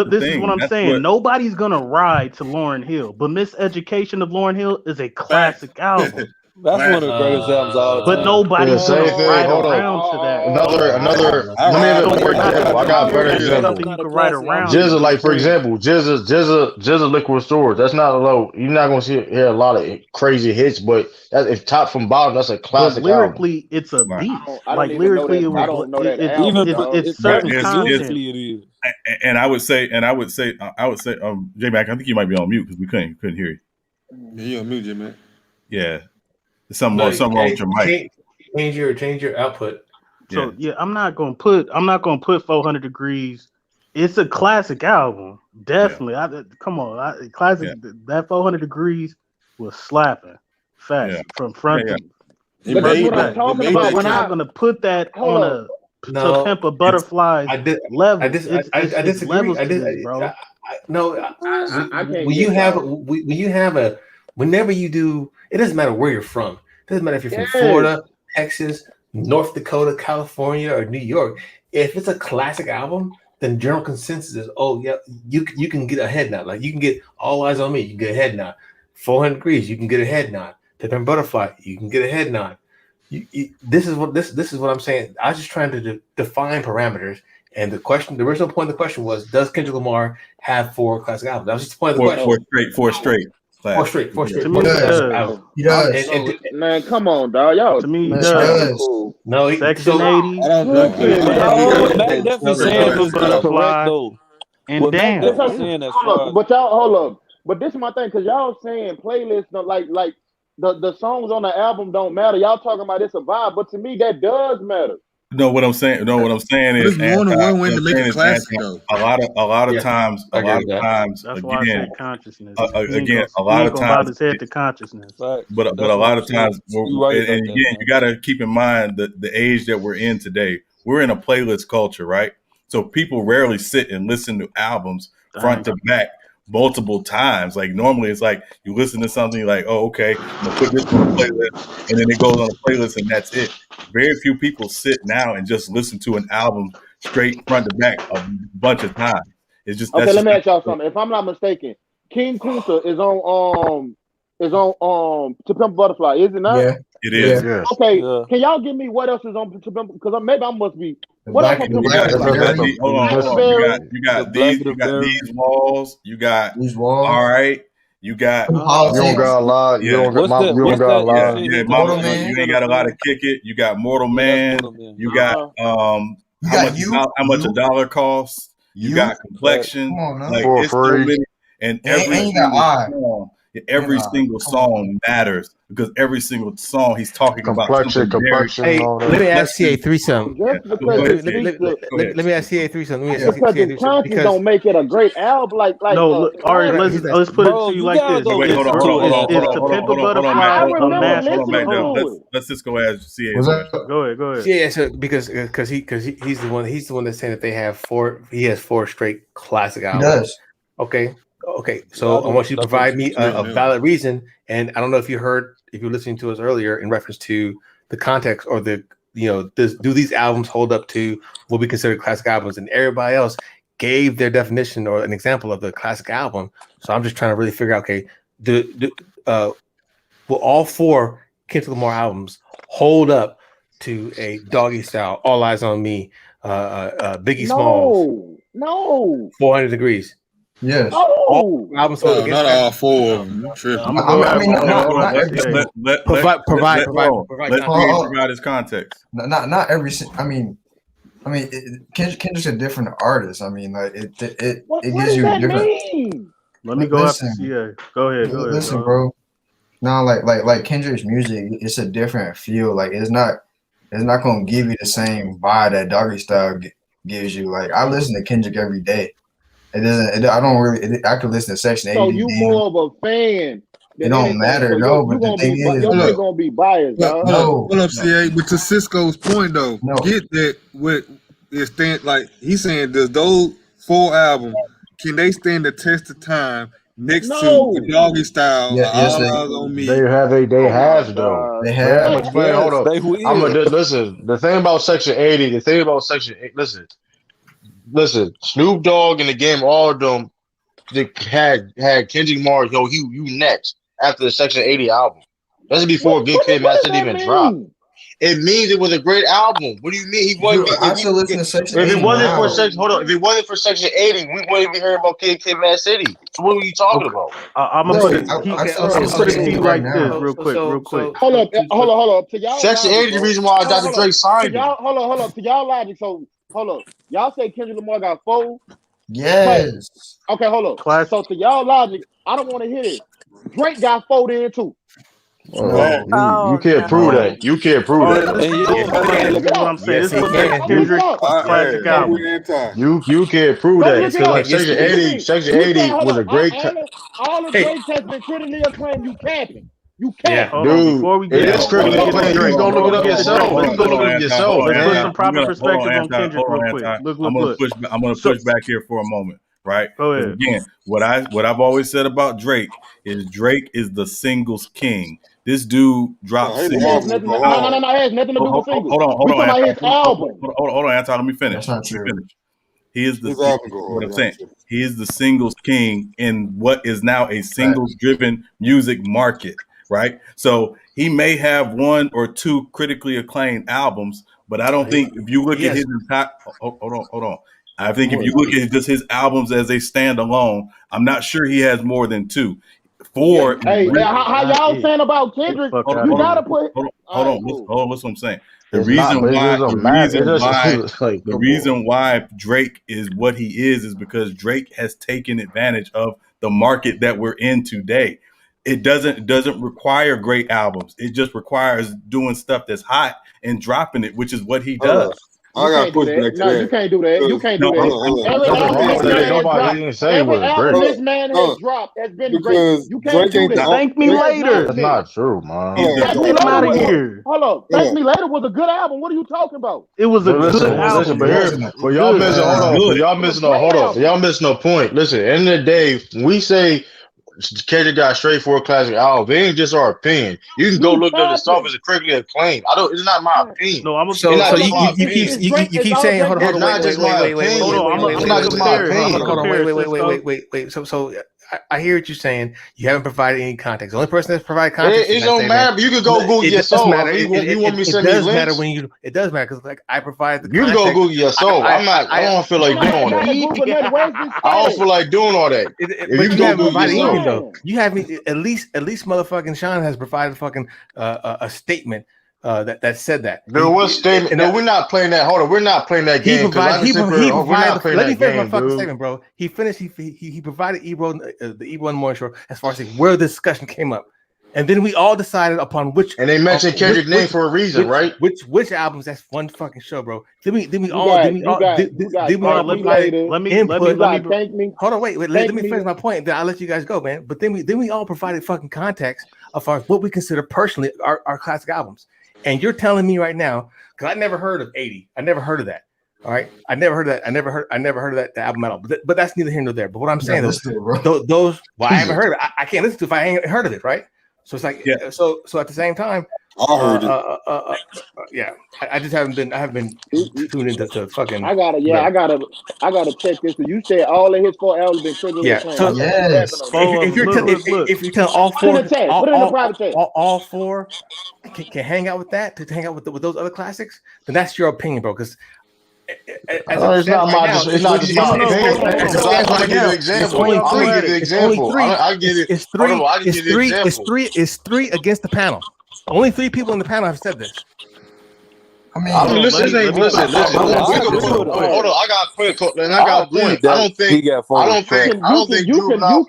This is what I'm saying. Nobody's gonna ride to Lauryn Hill, but Miseducation of Lauryn Hill is a classic album. That's one of the greatest albums all the time. But nobody's gonna ride around to that. Another. I got a better example. You can ride around. Jizza, like for example, Jizza Liquid Storage. That's not a low. You're not gonna hear a lot of crazy hits, but if top from bottom, that's a classic. But lyrically, it's a beat. Like lyrically, it's certain content. And I would say, J Mac, I think you might be on mute because we couldn't hear you. Yeah, you on mute, J Mac. Yeah. Something wrong with your mic. Change your output. So I'm not gonna put 400 degrees. It's a classic album, definitely. Come on, classic. That 400 degrees was slapping, fast from front to. But that's what I'm talking about. We're not gonna put that on To Pimp a Butterfly level. I disagree. Bro. Whenever you do, it doesn't matter where you're from. It doesn't matter if you're from Florida, Texas, North Dakota, California, or New York. If it's a classic album, then general consensus is, you can get a head nod. Like you can get All Eyes on Me, you can get a head nod. 400 Degrees, you can get a head nod. To Pimp a Butterfly, you can get a head nod. This is what I'm saying. I was just trying to define parameters. And the original point of the question was, does Kendrick Lamar have 4 classic albums? That was just the point of the question. Four straight. Four straight. He does. Man, come on, dog. Y'all. To me, he does. Cool. No, Section 80. I don't think Mac definitely saying this is correct though. And damn. But y'all, hold up. But this is my thing, because y'all saying playlists, like the songs on the album don't matter. Y'all talking about it's a vibe, but to me that does matter. No, what I'm saying is, more than one way to make a classic though. A lot of times, that's why I said consciousness. A lot of times, his head to consciousness. But a lot of times, and again, you got to keep in mind the age that we're in today. We're in a playlist culture, right? So people rarely sit and listen to albums front to back multiple times. Like normally it's like you listen to something like, oh, okay, I'm gonna put this on the playlist, and then it goes on the playlist and that's it. Very few people sit now and just listen to an album straight front to back a bunch of times. It's just okay. Let me ask y'all something. If I'm not mistaken, King Kunta is on To Pimp a Butterfly, is it not? Yeah, it is. Yeah. Okay, can y'all give me what else is on To Pimp? Because maybe I must be. What else on To Pimp a Butterfly? Hold on. You got these walls. You got these walls. All right. You got you don't got a lot. You don't got you don't got a lot. Yeah, Mama, you ain't got a lot of kick it. You got Mortal Man. You got how much a dollar costs. You got complexion. Like it's so many, and every single song matters because every single song he's talking about complexion. Hey, let me ask CA3 something. Let me ask CA3 something. Because his conscience don't make it a great album. Like no, look, all right, let's put it to you like this. Wait, hold on. Let's just go ask CA. Go ahead. Yeah, so because he's the one that's saying that they have he has 4 straight classic albums. He does. Okay. So I want you to provide me a valid reason. And I don't know if you were listening to us earlier in reference to the context or do these albums hold up to what we consider classic albums? And everybody else gave their definition or an example of the classic album. So I'm just trying to really figure out, okay, will all 4 Kendrick Lamar albums hold up to a Doggy Style, All Eyes on Me, Biggie Smalls? No. 400 Degrees. Yes. No. Not all 4 of them. Provide his context. Not every. Kendrick's a different artist. I mean, like it gives you different. Mean? Let me go after CA. Go ahead. Listen, bro. No, like Kendrick's music, it's a different feel. Like it's not gonna give you the same vibe that Doggy Style gives you. Like I listen to Kendrick every day. It doesn't. I don't really. I could listen to Section 80. So you more of a fan. It don't matter, so but the thing is, you're gonna be biased, dog. Hold up, CA. But to Cisco's point, though, get that with like he's saying, does those 4 albums can they stand the test of time next to the Doggy Style? On me. They have though. They have. I'm explaining. Hold up. Listen. The thing about Section 80. Listen. Snoop Dogg in the game, all of them. They had Kendrick Lamar. Yo, you next after the Section 80 album. That's before Good Kid, Mad City even dropped. It means it was a great album. What do you mean? He wasn't. I still listen to Section 80. If it wasn't for Section, hold on. If it wasn't for Section 80, we wouldn't be hearing about Kid, Mad City. So what were you talking about? I'm gonna put it to you like this, real quick. Hold up. To y'all, Section 80, the reason why Dr. Dre signed it. Hold up. To y'all logic, so hold up. Y'all say Kendrick Lamar got 4. Yes. Okay, hold up. Classic. So to y'all logic, I don't want to hear it. Drake got 4 there too. You can't prove that. You can't prove that. I'm saying this was Kendrick classic album. You can't prove that. Like Section 80 was a great. All the Drake has been critically acclaimed. You capping. You can't, dude. Before we get it is critically acclaimed. You gonna look it up yourself. Let's put some proper perspective on Kendrick real quick. I'm gonna push back here for a moment. Right. Go ahead. Again, what I've always said about Drake is the singles king. This dude drops singles. No, it has nothing to do with singles. Hold on, Anton. Let me finish. He is he is the singles king in what is now a singles driven music market. Right. So he may have 1 or 2 critically acclaimed albums, but I don't think if you look at his entire hold on. I think if you look at just his albums as they stand alone, I'm not sure he has more than 2. 4. Hey, how y'all saying about Kendrick? You gotta put. Hold on. What's what I'm saying? The reason why Drake is what he is because Drake has taken advantage of the market that we're in today. It doesn't require great albums. It just requires doing stuff that's hot and dropping it, which is what he does. I got push back to that. You can't do that. You can't do that. Every album this man has dropped has been great. You can't do that. Thank Me Later. That's not true, man. Get him out of here. Hold up. Thank Me Later was a good album. What are you talking about? It was a good album. But y'all missing. Y'all missing a point. Listen, at the end of the day, when we say Kendrick got straight for a classic album, it ain't just our opinion. You can go look up the stuff as a critically acclaimed. It's not my opinion. No, I'm so you keep saying hold on, wait. So I hear what you're saying. You haven't provided any context. The only person that's provided context. It don't matter. But you can go Google your soul. Matter. You want me to send me links? Matter when you. It does matter because like I provide the. You context. go Google your soul. I don't feel like doing that. I don't feel like doing all that. But you haven't provided anything though. You haven't at least motherfucking Sean has provided fucking a statement. That said that. No, what statement? No, we're not playing that. Hold on, we're not playing that game. Let me finish my fucking statement, bro. He finished. He provided Ebro the Ebro and Morning Show as far as where the discussion came up, and then we all decided upon which. And they mentioned Kendrick's name for a reason, right? Which albums? That's one fucking show, bro. Let me finish my point. Then I'll let you guys go, man. But then we all provided fucking context as far as what we consider personally our classic albums. And you're telling me right now, because I never heard of 80. I never heard of that. All right. I never heard of that. I never heard of that the album at all. But that's neither here nor there. But what I'm saying those I haven't heard of it. I can't listen to it if I ain't heard of it, right? So it's like so at the same time, I heard it. I just haven't been tuned into the fucking I gotta check this. You said all of his 4 albums been triggered. Yeah. So if you're telling all 4 all 4 can hang out with that, to hang out with those other classics, then that's your opinion, bro. Because it's not my opinion. I'll give you an example. It's 3 against the panel. Only 3 people in the panel have said this. Listen. Hold on. I got a point. I don't think Juvenile.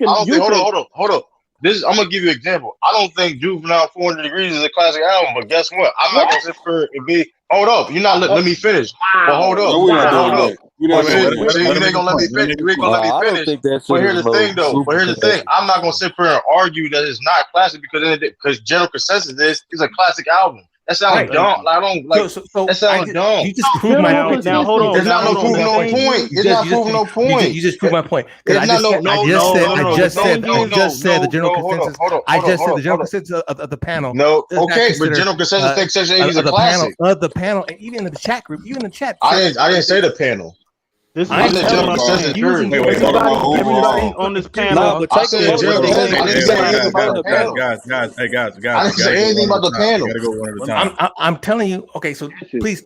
Hold on. I'm gonna give you an example. I don't think Juvenile 400 Degrees is a classic album, but guess what? I'm not gonna sit for it and be. Hold up, you're not. Let me finish. But hold up. You ain't gonna let me finish. You ain't gonna let me finish. But here's the thing, though. I'm not gonna sit there and argue that it's not classic because general consensus is it's a classic album. That sounds dumb. I don't like. That sounds dumb. You just proved my point. Now hold on. It's not proving no point. It's not proving no point. You just proved my point. I just said the general consensus. I just said the general consensus of the panel. No, okay, but general consensus thinks Section 80 is a classic. Of the panel, and even in the chat group, even in the chat. I didn't say the panel. This is everybody on this panel. I said general consensus. I didn't say anything about the panel. Guys. I didn't say anything about the panel. Gotta go one at a time. I'm telling you. Okay, so please,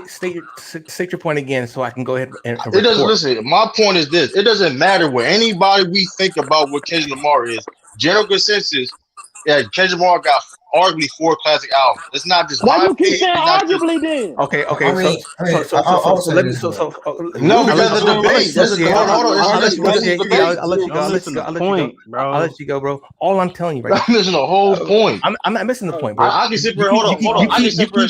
state your point again, so I can go ahead and. It doesn't listen. My point is this: it doesn't matter what anybody we think about what Kendrick Lamar is. General consensus. Yeah, Kendrick Lamar got arguably 4 classic albums. It's not just why you keep saying arguably then. Okay. No, because the debate. I'll let you go, bro. All I'm telling you right now. I'm missing the whole point. I'm not missing the point, bro. I can sit there. Hold on. I can sit there.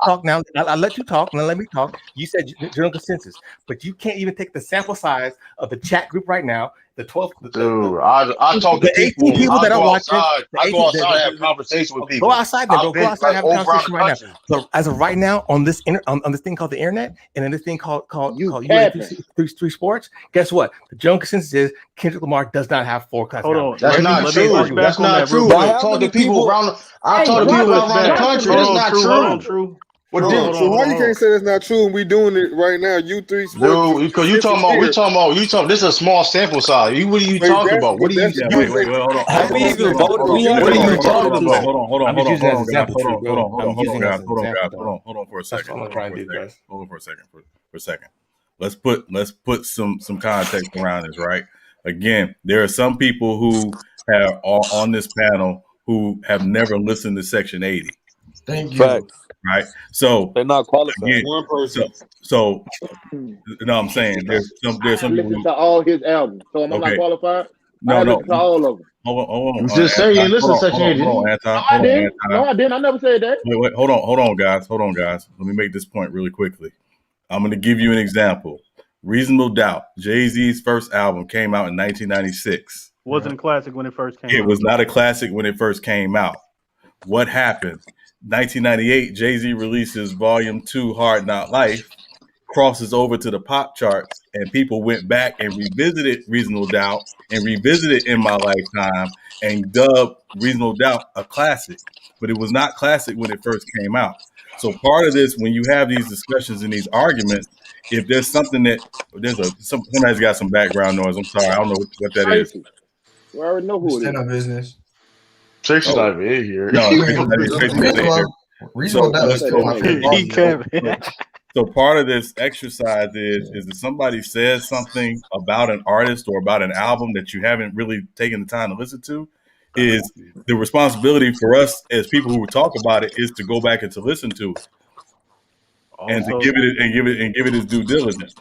Talk now. I'll let you talk. Now let me talk. You said general consensus, but you can't even take the sample size of the chat group right now. The 12. Dude, I talk to 18 people that are watching. I go outside and have conversations with people. Go outside, then, bro. Go outside and have a conversation right now. So as of right now, on this on this thing called the internet, and in this thing called UA3 Sports, guess what? The general consensus is Kendrick Lamar does not have 4 classic albums. That's not true. That's not true. I talk to people around the country. That's not true. So why you can't say that's not true and we doing it right now? U3 Sports. Dude, because we talking about this is a small sample size. What are you talking about? What are you wait, hold on. What are you talking about? Hold on for a second. Hold on for a second. Let's put some context around this, right? Again, there are some people who are on this panel who have never listened to Section 80. Thank you. Right, so they're not qualified. Again, one person. So, I'm saying there's some listen to all his albums. So am I not qualified? No, to all of them. Hold on. I'm just saying you listen to Section 80. No, I didn't. I never said that. Wait. Hold on, guys. Let me make this point really quickly. I'm going to give you an example. Reasonable Doubt. Jay-Z's first album came out in 1996. Wasn't a classic when it first came out. It was not a classic when it first came out. What happened? 1998, Jay-Z releases Volume 2, Hard Knock Life, crosses over to the pop charts, and people went back and revisited Reasonable Doubt and revisited In My Lifetime and dubbed Reasonable Doubt a classic. but it was not classic when it first came out. So part of this, when you have these discussions and these arguments, if there's something that somebody's got some background noise. I'm sorry, I don't know what that is. We already know who it is. No business. Tracy's not even in here. No, Tracy's not in here. So part of this exercise is if somebody says something about an artist or about an album that you haven't really taken the time to listen to, is the responsibility for us as people who talk about it is to go back and to listen to it, and to give it its due diligence.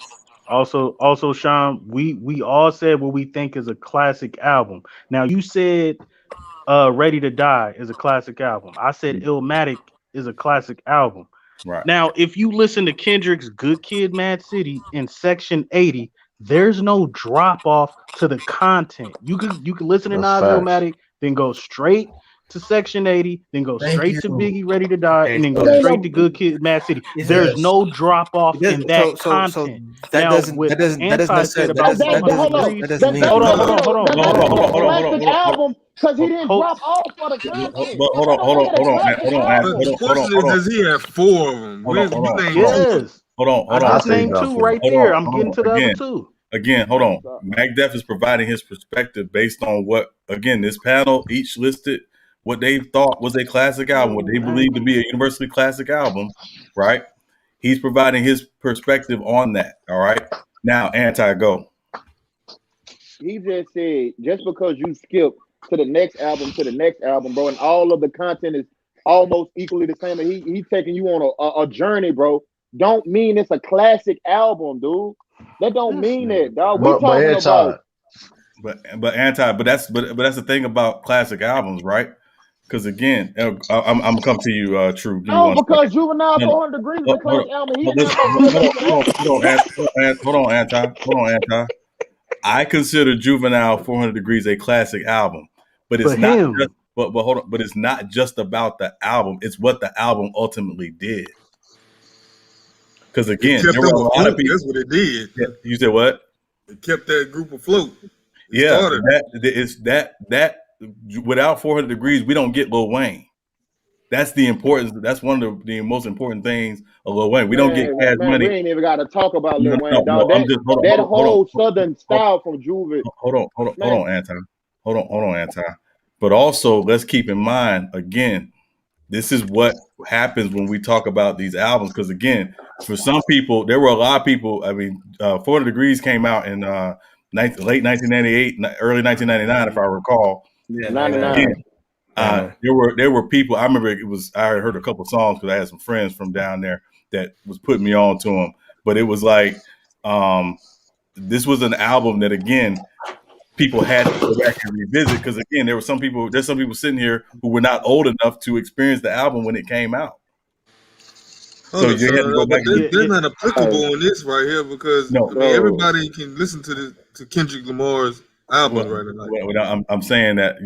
Also, Sean, we all said what we think is a classic album. Now you said Ready to Die is a classic album. I said Illmatic is a classic album. Right. Now, if you listen to Kendrick's Good Kid, Mad City in Section 80, there's no drop off to the content. You can listen to Nas Illmatic, then go straight to Section 80, then go straight to Biggie Ready to Die, and then go straight to Good Kid, Mad City. There's no drop off in that content. That doesn't necessarily Hold on. Album because he didn't drop off for the content. But hold on. The question is, does he have 4 of them? Yes. Hold on. I just named 2 right there. I'm getting to the other 2. Again, hold on. Mac Def is providing his perspective based on what, again, this panel each listed what they thought was a classic album, what they believed to be a universally classic album, right? He's providing his perspective on that, all right? Now, go. He just said, just because you skip to the next album, bro, and all of the content is almost equally the same, and he's taking you on a journey, bro, don't mean it's a classic album, dude. That don't mean that, dog. We talking about... But that's the thing about classic albums, right? Because again, I'm gonna come to you, True. No, because Juvenile 400 Degrees is a classic album. Hold on, Anti. I consider Juvenile 400 Degrees a classic album, but it's not. But hold on, but it's not just about the album. It's what the album ultimately did. Because again, there were a lot of people. That's what it did. You said what? It kept that group afloat. That without 400 Degrees, we don't get Lil Wayne. That's the importance. That's one of the most important things of Lil Wayne. We don't get Cash Money. We ain't even got to talk about Lil Wayne, dog. That whole Southern style from Juve. Hold on, Anti. But also, let's keep in mind, again, this is what happens when we talk about these albums. Because again, for some people, there were a lot of people. I mean, 400 Degrees came out in late 1998, early 1999, if I recall. Yeah, 99. There were people. I remember I heard a couple songs because I had some friends from down there that was putting me on to them. But it was like this was an album that again people had to go back and revisit because again there's some people sitting here who were not old enough to experience the album when it came out. So you had to go back. They're not applicable in this right here because everybody can listen to Kendrick Lamar's album right now. Well, I'm saying that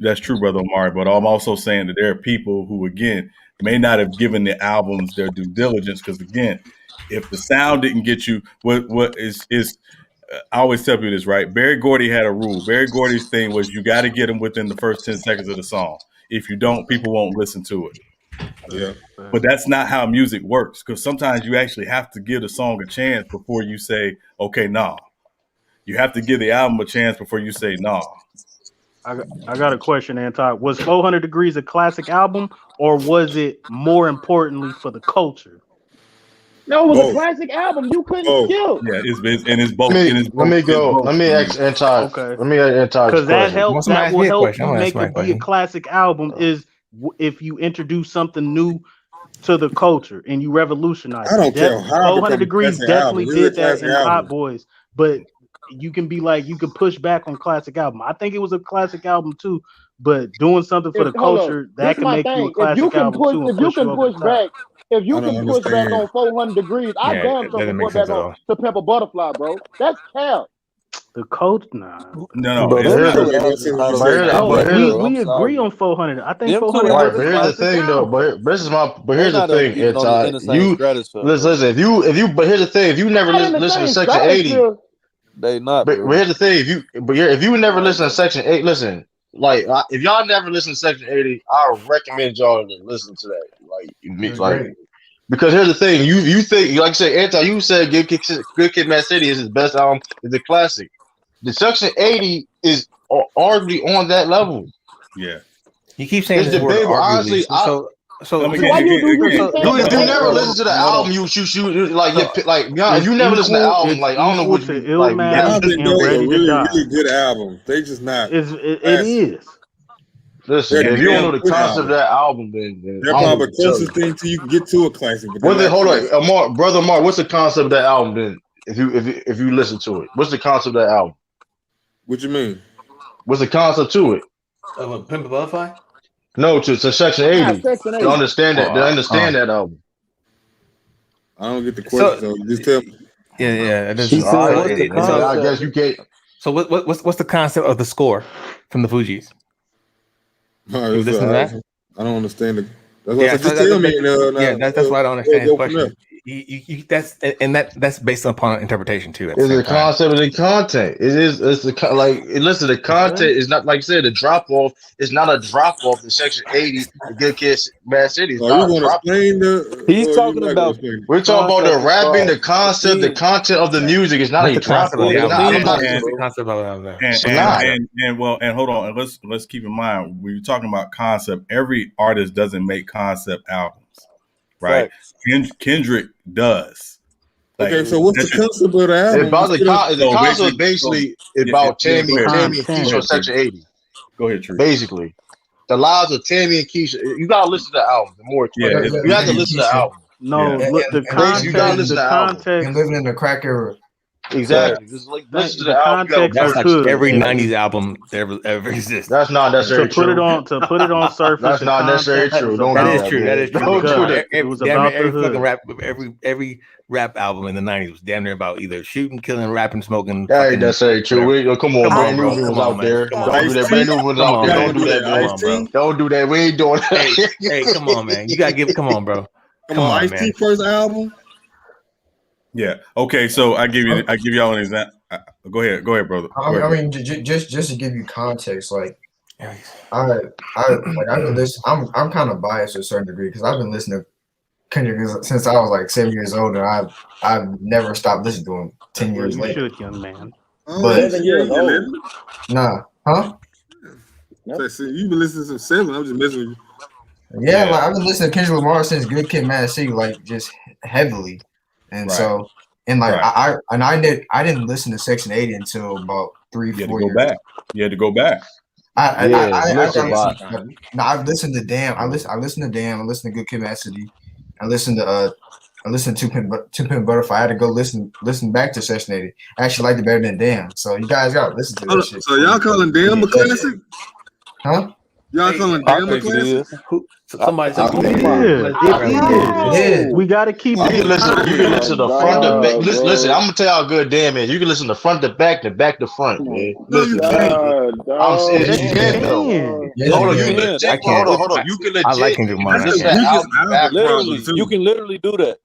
that's true, Brother Omari. But I'm also saying that there are people who again may not have given the albums their due diligence because again, if the sound didn't get you, what is I always tell people this, right? Barry Gordy had a rule. Barry Gordy's thing was you got to get them within the first 10 seconds of the song. If you don't, people won't listen to it. Yeah. But that's not how music works because sometimes you actually have to give the song a chance before you say, okay, nah. You have to give the album a chance before you say, nah. I got a question, Anti. Was 400 Degrees a classic album or was it more importantly for the culture? No, it was a classic album. You couldn't skip. Yeah, it's both. Let me go. Let me ask Anti. Okay. Let me ask Anti. Because that helps. That will help you make it be a classic album. Is if you introduce something new to the culture and you revolutionize. I don't care how 400 Degrees definitely did that in Hot Boys, but you can push back on classic album. I think it was a classic album too, but doing something for the culture that can make you a classic album too. If you can push back. If you can push back on 400 Degrees, I damn sure can push back on To Pimp a Butterfly, bro. That's cap. The coach, nah. No. We agree on 400. I think 400. Right, but here's the thing, though. But here's the thing. It's listen. But here's the thing. If you never listen to Section 80, they not. But here's the thing. If you never listen to Section 8, listen. like if y'all never listen to Section 80, I recommend y'all to listen to that. Because here's the thing, you think, like I said, Anton, you said Good Kid, Mad City is his best album, is a classic. The Section 80 is arguably on that level. Yeah. You keep saying it's this word debatable. Honestly, why if you never listen to the album, you if you never listen to the album, like I don't know what you like. I think those are really good albums. They just not. It is. Listen, if you don't know the concept of that album, then they're probably the closest thing to you can get to a classic. Hold on, brother Mark, what's the concept of that album? Then, if you listen to it, what's the concept of that album? What you mean? What's the concept to it? Of a Pimp a Butterfly? No, to Section 80. Section 80. To understand that. To understand that album. I don't get the question. So just tell me. Yeah. I guess you can't. So what's the concept of the score from the Fugees? Right, you listen to that? I don't understand it. That's why just tell me. That's why I don't understand the question. That's based upon interpretation too. It's the concept of the content. It's listen. The content is not, like I said, the drop off is not a drop off in Section 80. The Good Kids, Mad City. Are you going to explain the? He's talking about. We're talking about the rapping, the concept, the content of the music. It's not a drop off. And hold on. And let's keep in mind when you're talking about concept. Every artist doesn't make concept albums. Right, Kendrick does. Okay, so what's the concept of the album? The concept basically about Tammy and Keisha on Section 80. Go ahead, Tree. Basically, the lives of Tammy and Keisha. You gotta listen to the album. The more you have to listen to the album. No, look, the context. You gotta listen to the context. And living in the crack era. Exactly. Just listen to the album. That's like every '90s album ever exists. That's not necessarily true. To put it on surface. That's not necessarily true. That is true. That is true. Don't do that. It was about every rap album in the '90s was damn near about either shooting, killing, rapping, smoking. That ain't necessarily true. Come on, Brand New was out there. Don't do that. Brand New was out there. Don't do that, bro. Don't do that. We ain't doing that. Hey, come on, man. You gotta give. Come on, bro. Come on, Ice-T first album. Yeah. Okay. So I give y'all an example. Go ahead, brother. I mean, just to give you context, like I've been listening. I'm kind of biased to a certain degree because I've been listening to Kendrick since I was like 7 years old, and I've never stopped listening to him 10 years later. You should, young man. But 7 years old. Nah, huh? So you've been listening to 7. I'm just messing with you. Yeah, like I've been listening to Kendrick Lamar since Good Kid, Mad City, like just heavily. And so, and like I didn't listen to Section 80 until about 3-4 years. You had to go back. I've listened to Damn. I listened to Damn. I listened to Good Kid, Mad City. I listened to Two Pimp Butterfly. I had to go listen back to Section 80. I actually liked it better than Damn. So you guys got to listen to this shit. So y'all calling Damn a classic? Huh? Y'all calling Damn a classic? Somebody said it is. We got to keep it. You can listen to front to back. Listen, I'm gonna tell y'all how good Damn is. You can listen to front to back to front, man. Listen, you can though. Hold on. You can legit. I like Kendrick Lamar. You can literally do that.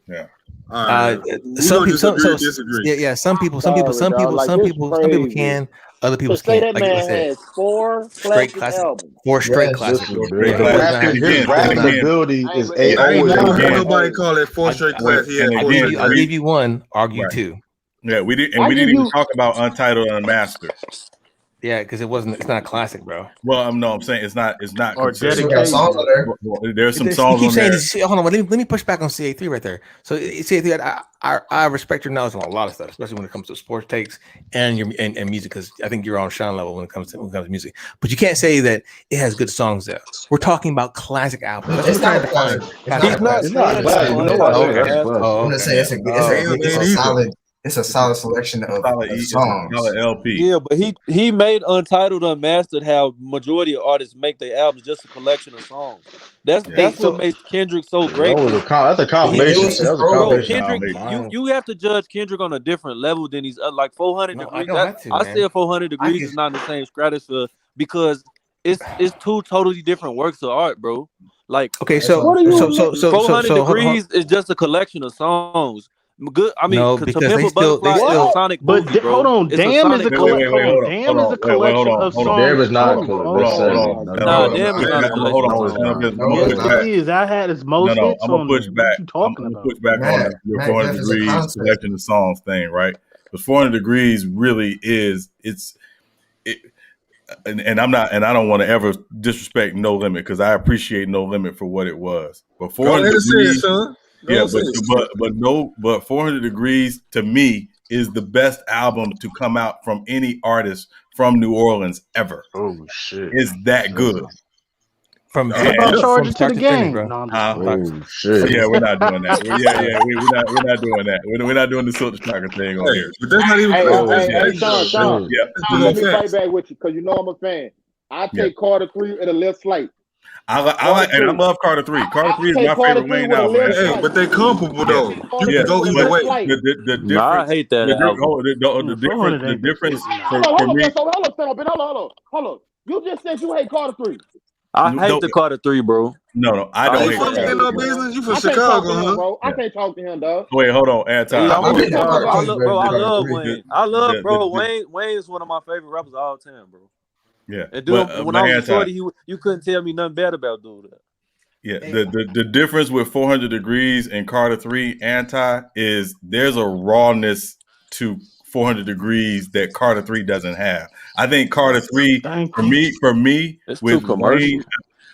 Yeah. Some people can. Other people can't. That man has 4 straight classics. 4 straight classics. His rapping ability is nobody call it 4 straight classics. I'll give you one. Argue 2. Yeah, we didn't even talk about Untitled and Unmastered. Yeah, because it's not a classic, bro. Well, I'm saying it's not. Or There's some songs on there. Hold on, let me push back on CA3 right there. So CA3, I respect your knowledge on a lot of stuff, especially when it comes to sports takes and music, because I think you're on Sean level when it comes to music. But you can't say that it has good songs there. We're talking about classic albums. It's not classic. It's not classic. I'm gonna say it's a solid. It's a solid selection of songs. Solid LP. Yeah, but he made Untitled Unmastered how majority of artists make their albums, just a collection of songs. That's what makes Kendrick so great. That's a combination. Kendrick, you have to judge Kendrick on a different level than he's like 400 degrees. I say 400 degrees is not in the same stratosphere because it's 2 totally different works of art, bro. Like 400 degrees is just a collection of songs. Good. I mean, no, to because Pimp a Butterfly is a sonic movie, bro. Hold on, It's Damn is a collection. Hold on. Damn is a collection of songs. Damn is not too, bro. Hold on. Nah, Damn is not a collection of Hold songs. on. Yes, it is. I had its most hits I'm gonna on push there. back. What you talking I'm about? gonna push back on your 400 Degrees collection of songs thing, right? But 400 Degrees really is and I'm not, and I don't want to ever disrespect No Limit because I appreciate No Limit for what it was. But 400 Degrees, but 400 Degrees to me is the best album to come out from any artist from New Orleans ever. Oh shit, it's that good. From Charge It to the Game, bro. No, oh shit. Yeah, we're not doing that. We're not doing that. We're not doing the Silk Shocker thing on here. But that's not even. Hey, Sean. Yeah. Let me fight back with you because you know I'm a fan. I take Carter 3 at a left slight. I love Carter 3. Carter 3 is my favorite Wayne album. Hey, but they comparable though. You can go either way. The difference. I hate that album. The difference Hold on. Hold on. You just said you hate Carter 3. I hate the Carter 3, bro. No, I don't hate that. No business. You from Chicago, huh? Bro. I can't talk to him, dog. Wait, hold on, Anti. I love Wayne. I love, bro. Wayne is one of my favorite rappers of all time, bro. Yeah. And dude, when I was shorty, you couldn't tell me nothing bad about dude. Yeah, the difference with 400 Degrees and Carter 3 Anti is there's a rawness to 400 Degrees that Carter 3 doesn't have. I think Carter 3 for me it's with too commercial.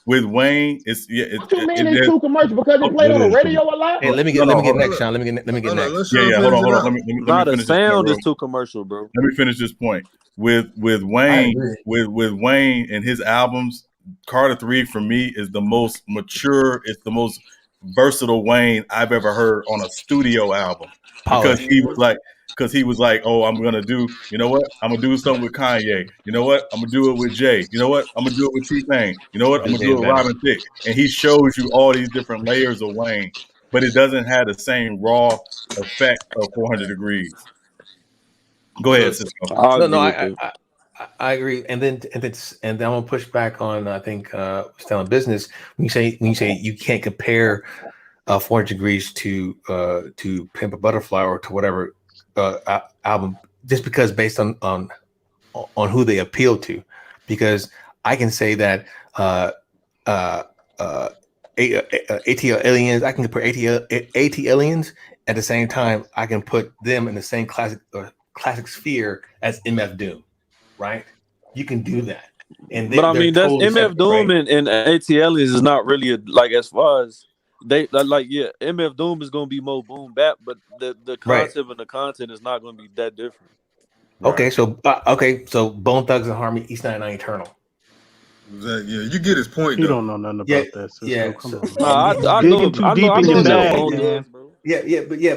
With Wayne, it's What you mean it's too commercial because they played on the radio a lot? Hey, let me get next, Sean. Let me get next. Yeah. Hold on. Let me the finish sound is too commercial, bro. Let me finish this point. With Wayne, with Wayne and his albums, Carter 3 for me is the most mature. It's the most versatile Wayne I've ever heard on a studio album because he was like, oh, I'm gonna do, you know what? I'm gonna do something with Kanye. You know what? I'm gonna do it with Jay. You know what? I'm gonna do it with T-Pain. You know what? I'm gonna do it with Robin Thicke. And he shows you all these different layers of Wayne, but it doesn't have the same raw effect of 400 Degrees. Go ahead, Cisco. I agree. And then I'm gonna push back on I think Stellan Business when you say you can't compare 400 Degrees to Pimp a Butterfly or to whatever album just because based on who they appeal to, because I can say that ATL Aliens, I can compare AT Aliens at the same time I can put them in the same classic sphere as MF Doom, right? You can do that. But I mean that's totally MF Doom and AT Aliens is not really like as far as they like MF Doom is gonna be more boom bap, but the concept and the content is not gonna be that different. Okay, so Bone Thugs and Harmony, East 99 Eternal. Yeah, you get his point. You don't know nothing about that. So yeah. Come on. I digging too deep in your bag, man.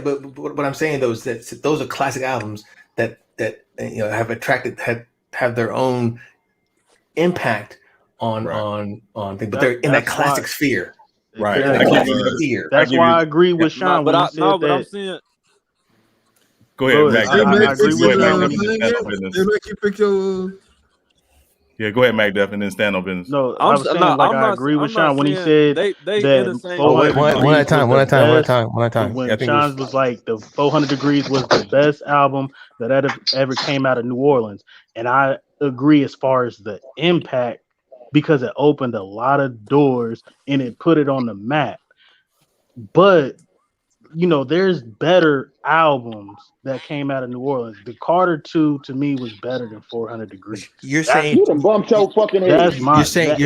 But what I'm saying though is that those are classic albums that have attracted have their own impact on things, but they're in that classic sphere. Right. That's why I agree with Sean. But I'm saying. Go ahead, Mac. I agree with They make you pick your. Yeah, go ahead, Mac Duff, and then stand on business. No, I was saying I agree with Sean when he said that. One at a time. When Sean was like the 400 Degrees was the best album that ever came out of New Orleans, and I agree as far as the impact because it opened a lot of doors and it put it on the map. But there's better albums that came out of New Orleans. The Carter 2 to me was better than 400 Degrees. You're saying you done bumped your fucking head. That's my. You're saying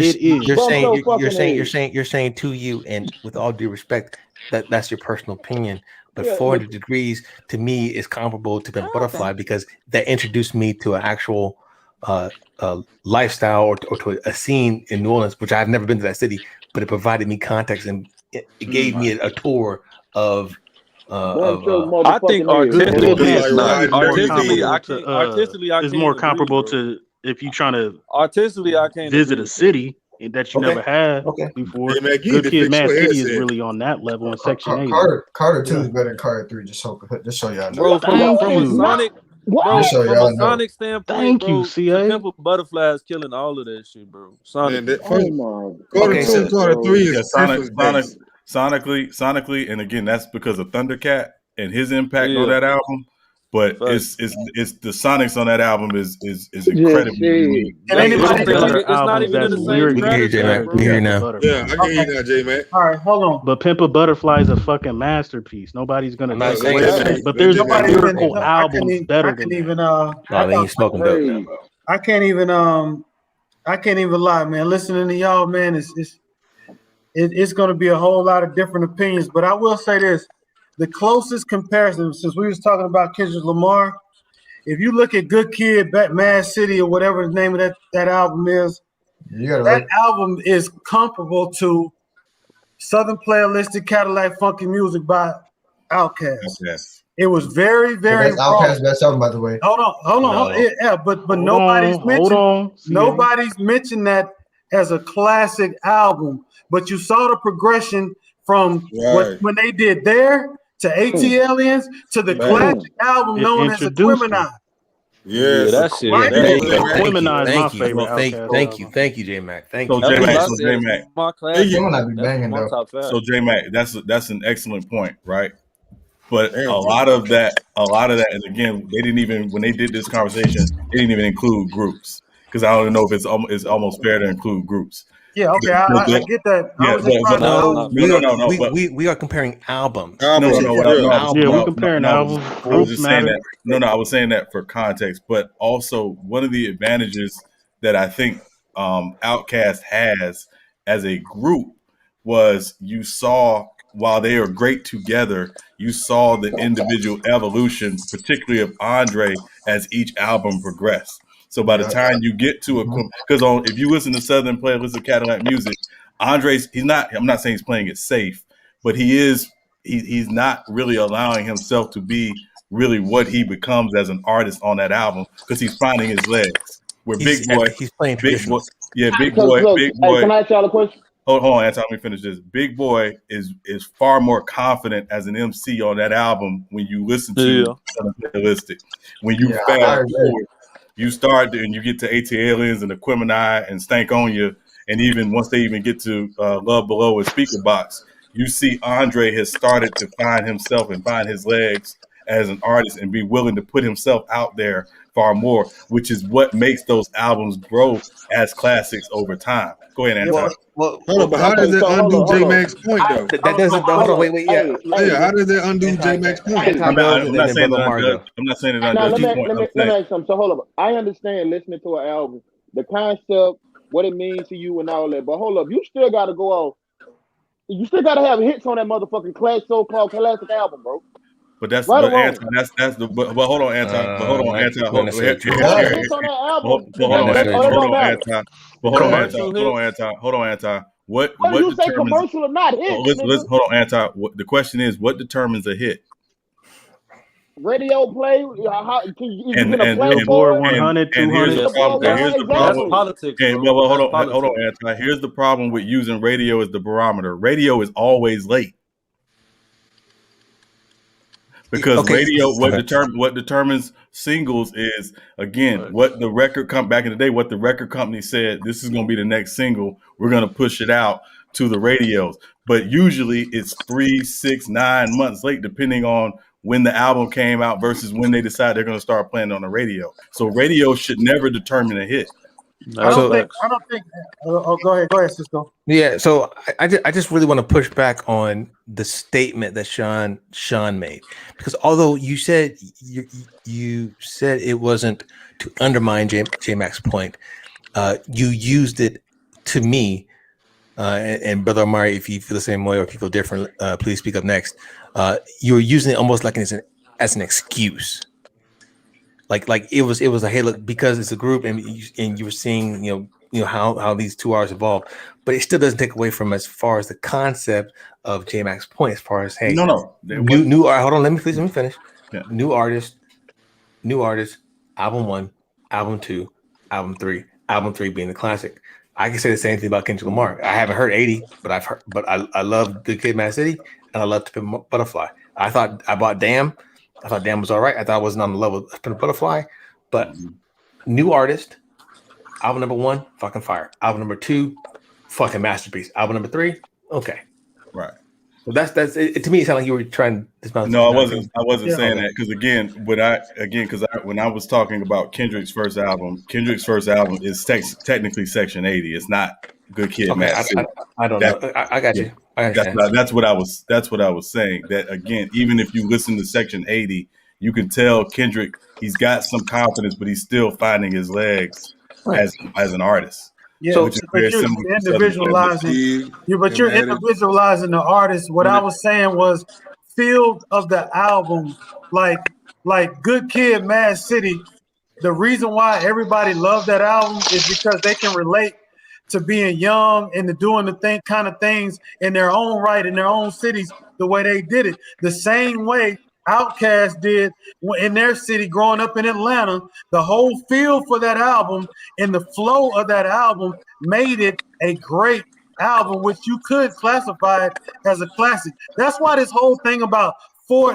to you, and with all due respect, that's your personal opinion. But 400 Degrees to me is comparable to Pimp Butterfly because that introduced me to an actual lifestyle or to a scene in New Orleans, which I've never been to that city, but it provided me context and it gave me a tour of. I think artistically it's more comparable to if you're trying to artistically I can't visit a city that you never had before. Good Kid, Mad City is really on that level in Section 8. Carter 2 is better than Carter 3. Just show y'all know. Bro, from a Sonic standpoint, thank you, CA. Pimp a Butterfly is killing all of that shit, bro. Sonic. Carter 2, Carter 3 is sonically, and again, that's because of Thundercat. and his impact on that album. But it's the Sonics on that album is incredibly unique. It's not even in the same stratosphere, bro. Yeah, I can hear you now, J-Mac. All right, hold on. But Pimp a Butterfly is a fucking masterpiece. Nobody's gonna take away from it. But there's lyrical albums better than that. I can't even lie, man. Listening to y'all, man, it's going to be a whole lot of different opinions. But I will say this: the closest comparison, since we was talking about Kendrick Lamar, if you look at Good Kid, Mad City, or whatever the name of that album is, that album is comparable to Southern Playalistic Cadillac Funky Music by Outkast. Yes. It was very, very. That's Outkast's best album, by the way. Hold on. Yeah, but nobody's mentioned that as a classic album. But you saw the progression from when they did There to AT Aliens to the classic album known as Equimini. Yes, that shit. Equimini is my favorite. Thank you, J-Mac. Thank you. So J-Mac, that's an excellent point, right? But a lot of that, and again, they didn't even, when they did this conversation, they didn't even include groups, because I don't know if it's almost fair to include groups. Yeah, okay, I get that. We are comparing albums. We're comparing albums. I was just saying that. I was saying that for context, but also one of the advantages that I think Outkast has as a group was you saw, while they are great together, you saw the individual evolution, particularly of Andre, as each album progressed. So by the time you get to because if you listen to Southern Playalistic Cadillac Music, Andre's I'm not saying he's playing it safe, but he's not really allowing himself to be really what he becomes as an artist on that album, because he's finding his legs. Where Big Boy, he's playing Big Boy, Big Boy. Hey, can I ask y'all a question? Hold on, Anton, let me finish this. Big Boy is far more confident as an MC on that album when you listen to Southern Playalistic. When you fast forward, you start and you get to AT Aliens and Equimini and Stank On You, and even once they even get to Love Below and Speaker Box, you see Andre has started to find himself and find his legs as an artist and be willing to put himself out there far more, which is what makes those albums grow as classics over time. Go ahead, Anton. Hold on, but how does that undo J-Mac's point, though? That doesn't. Hold on, wait. Yeah, how does that undo J-Mac's point? I'm not saying that. Let me ask something. So hold up. I understand listening to an album, the concept, what it means to you, and all that. But hold up, you still got to go off. You still got to have hits on that motherfucking so-called classic album, bro. But that's right, but Anton, that's the but hold on, Anton. But hold on, Anton. Hold on, Anton. What you say, commercial or not hit? Hold on, Anton. The question is, what determines a hit? Radio play, and Billboard 100, 200. Here's the problem. Here's the problem. Politics. Hold on, Anton. Here's the problem with using radio as the barometer. Radio is always late. Because radio, what determines singles is, again, what the record back in the day, what the record company said, this is going to be the next single. We're going to push it out to the radios. But usually it's 3, 6, 9 months late, depending on when the album came out versus when they decide they're going to start playing on the radio. So radio should never determine a hit. I don't think. Go ahead, Cisco. Yeah, so I just really want to push back on the statement that Sean made, because although you said you said it wasn't to undermine J-Mac's point, you used it to me, and Brother Amari, if you feel the same way or if you feel different, please speak up next. You were using it almost like as an excuse. Like it was like, hey, look, because it's a group and you were seeing you know how these 2 hours evolved, but it still doesn't take away from as far as the concept of J-Mac's point, as far as, hey, new hold on, let me finish. Yeah. New artist, album 1, album 2, album 3, album 3 being the classic. I can say the same thing about Kendrick Lamar. I haven't heard 80, but I love Good Kid, Mad City, and I love To Pimp a Butterfly. I bought Damn. I thought Damn was all right. I thought I wasn't on the level of Pimp a Butterfly, but new artist, album number 1, fucking fire. Album number 2, fucking masterpiece. Album number 3, okay. Right. So that's it. To me, it sounded like you were trying to dismount. No, I wasn't saying that because when I was talking about Kendrick's first album is technically Section 80. It's not Good Kid, Mad City. I don't know. I got you. I understand. That's what I was saying. That again, even if you listen to Section 80, you can tell Kendrick he's got some confidence, but he's still finding his legs as an artist. Yeah, but you're individualizing. You're individualizing the artist. What I was saying was, feel of the album, like Good Kid, Mad City. The reason why everybody loved that album is because they can relate to being young and to doing the kind of things in their own right in their own cities the way they did it. The same way Outkast did in their city growing up in Atlanta. The whole feel for that album and the flow of that album made it a great album, which you could classify it as a classic. That's why this whole thing about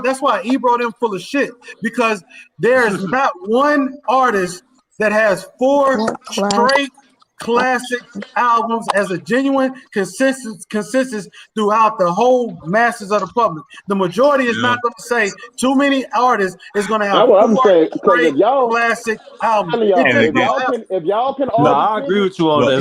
that's why Ebro them full of shit, because there's not one artist that has 4 straight classic albums as a genuine consensus throughout the whole masses of the public. The majority is not going to say too many artists is going to have 4 great classic albums. If y'all can no, I agree with you on that. I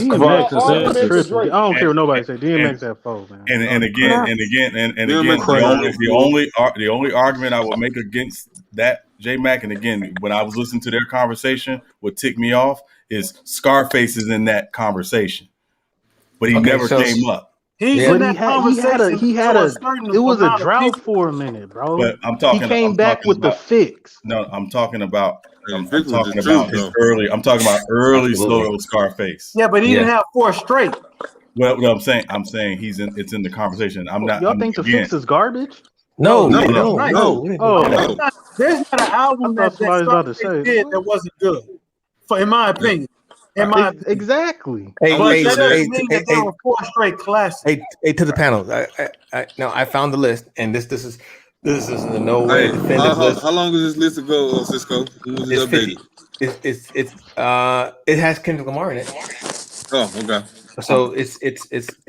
don't care what nobody say. DMX have 4, man. And again, the only argument I would make against that, J Mac, and again, when I was listening to their conversation, what ticked me off is Scarface is in that conversation, but he never came up. He had it was a drought for a minute, bro. But he came back with the fix. No, I'm talking about early solo Scarface. Yeah, but he didn't have 4 straight. Well, I'm saying it's in the conversation. Y'all think the fix is garbage? No. There's not an album that Scarface did that wasn't good. In my opinion. Exactly. Hey, there were 4 straight classics. Hey, to the panel. Now I found the list, and this is in no way definitive list. How long is this list ago, Cisco? It has Kendrick Lamar in it. Oh, okay. So it's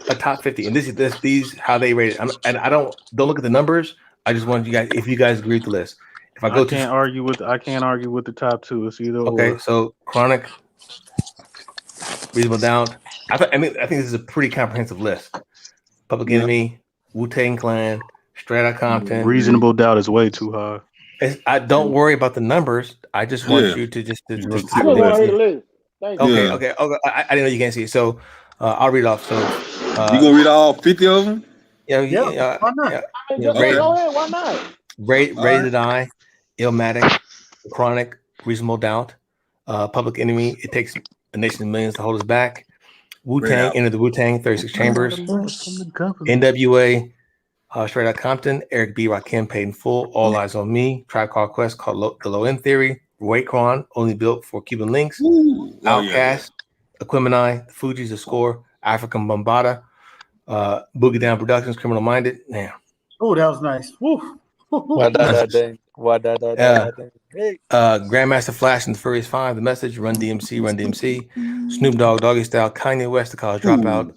a top 50, and these how they rate it. And I don't look at the numbers. I just want you guys, if you guys agree with the list. If I can't argue with the top 2. It's either or. So Chronic, Reasonable Doubt. I think this is a pretty comprehensive list. Public Enemy, Wu-Tang Clan, Straight Outta Compton. Reasonable Doubt is way too high. I don't worry about the numbers. I just want you to just. I just want to hear the list. Thank you. Okay. I didn't know you can't see it, so I'll read off. So you gonna read all 50 of them? Yeah. Why not? Go ahead. Why not? Ready to Die, Illmatic, Chronic, Reasonable Doubt, Public Enemy. It takes a nation of millions to hold us back. Wu-Tang, Enter the Wu-Tang, 36 Chambers, NWA, Straight Outta Compton, Eric B, Rakim, Paid in Full, All Eyes on Me, Tribe Called Quest, called The Low End Theory, Raekwon, Only Built for Cuban Links, Outkast, Aquemini, The Fugees, The Score, African Bombada, Boogie Down Productions, Criminal Minded. Damn. Oh, that was nice. Woo. Grandmaster Flash and the Furious 5, The Message, Run DMC, Snoop Dogg, Doggy Style, Kanye West, The College Dropout,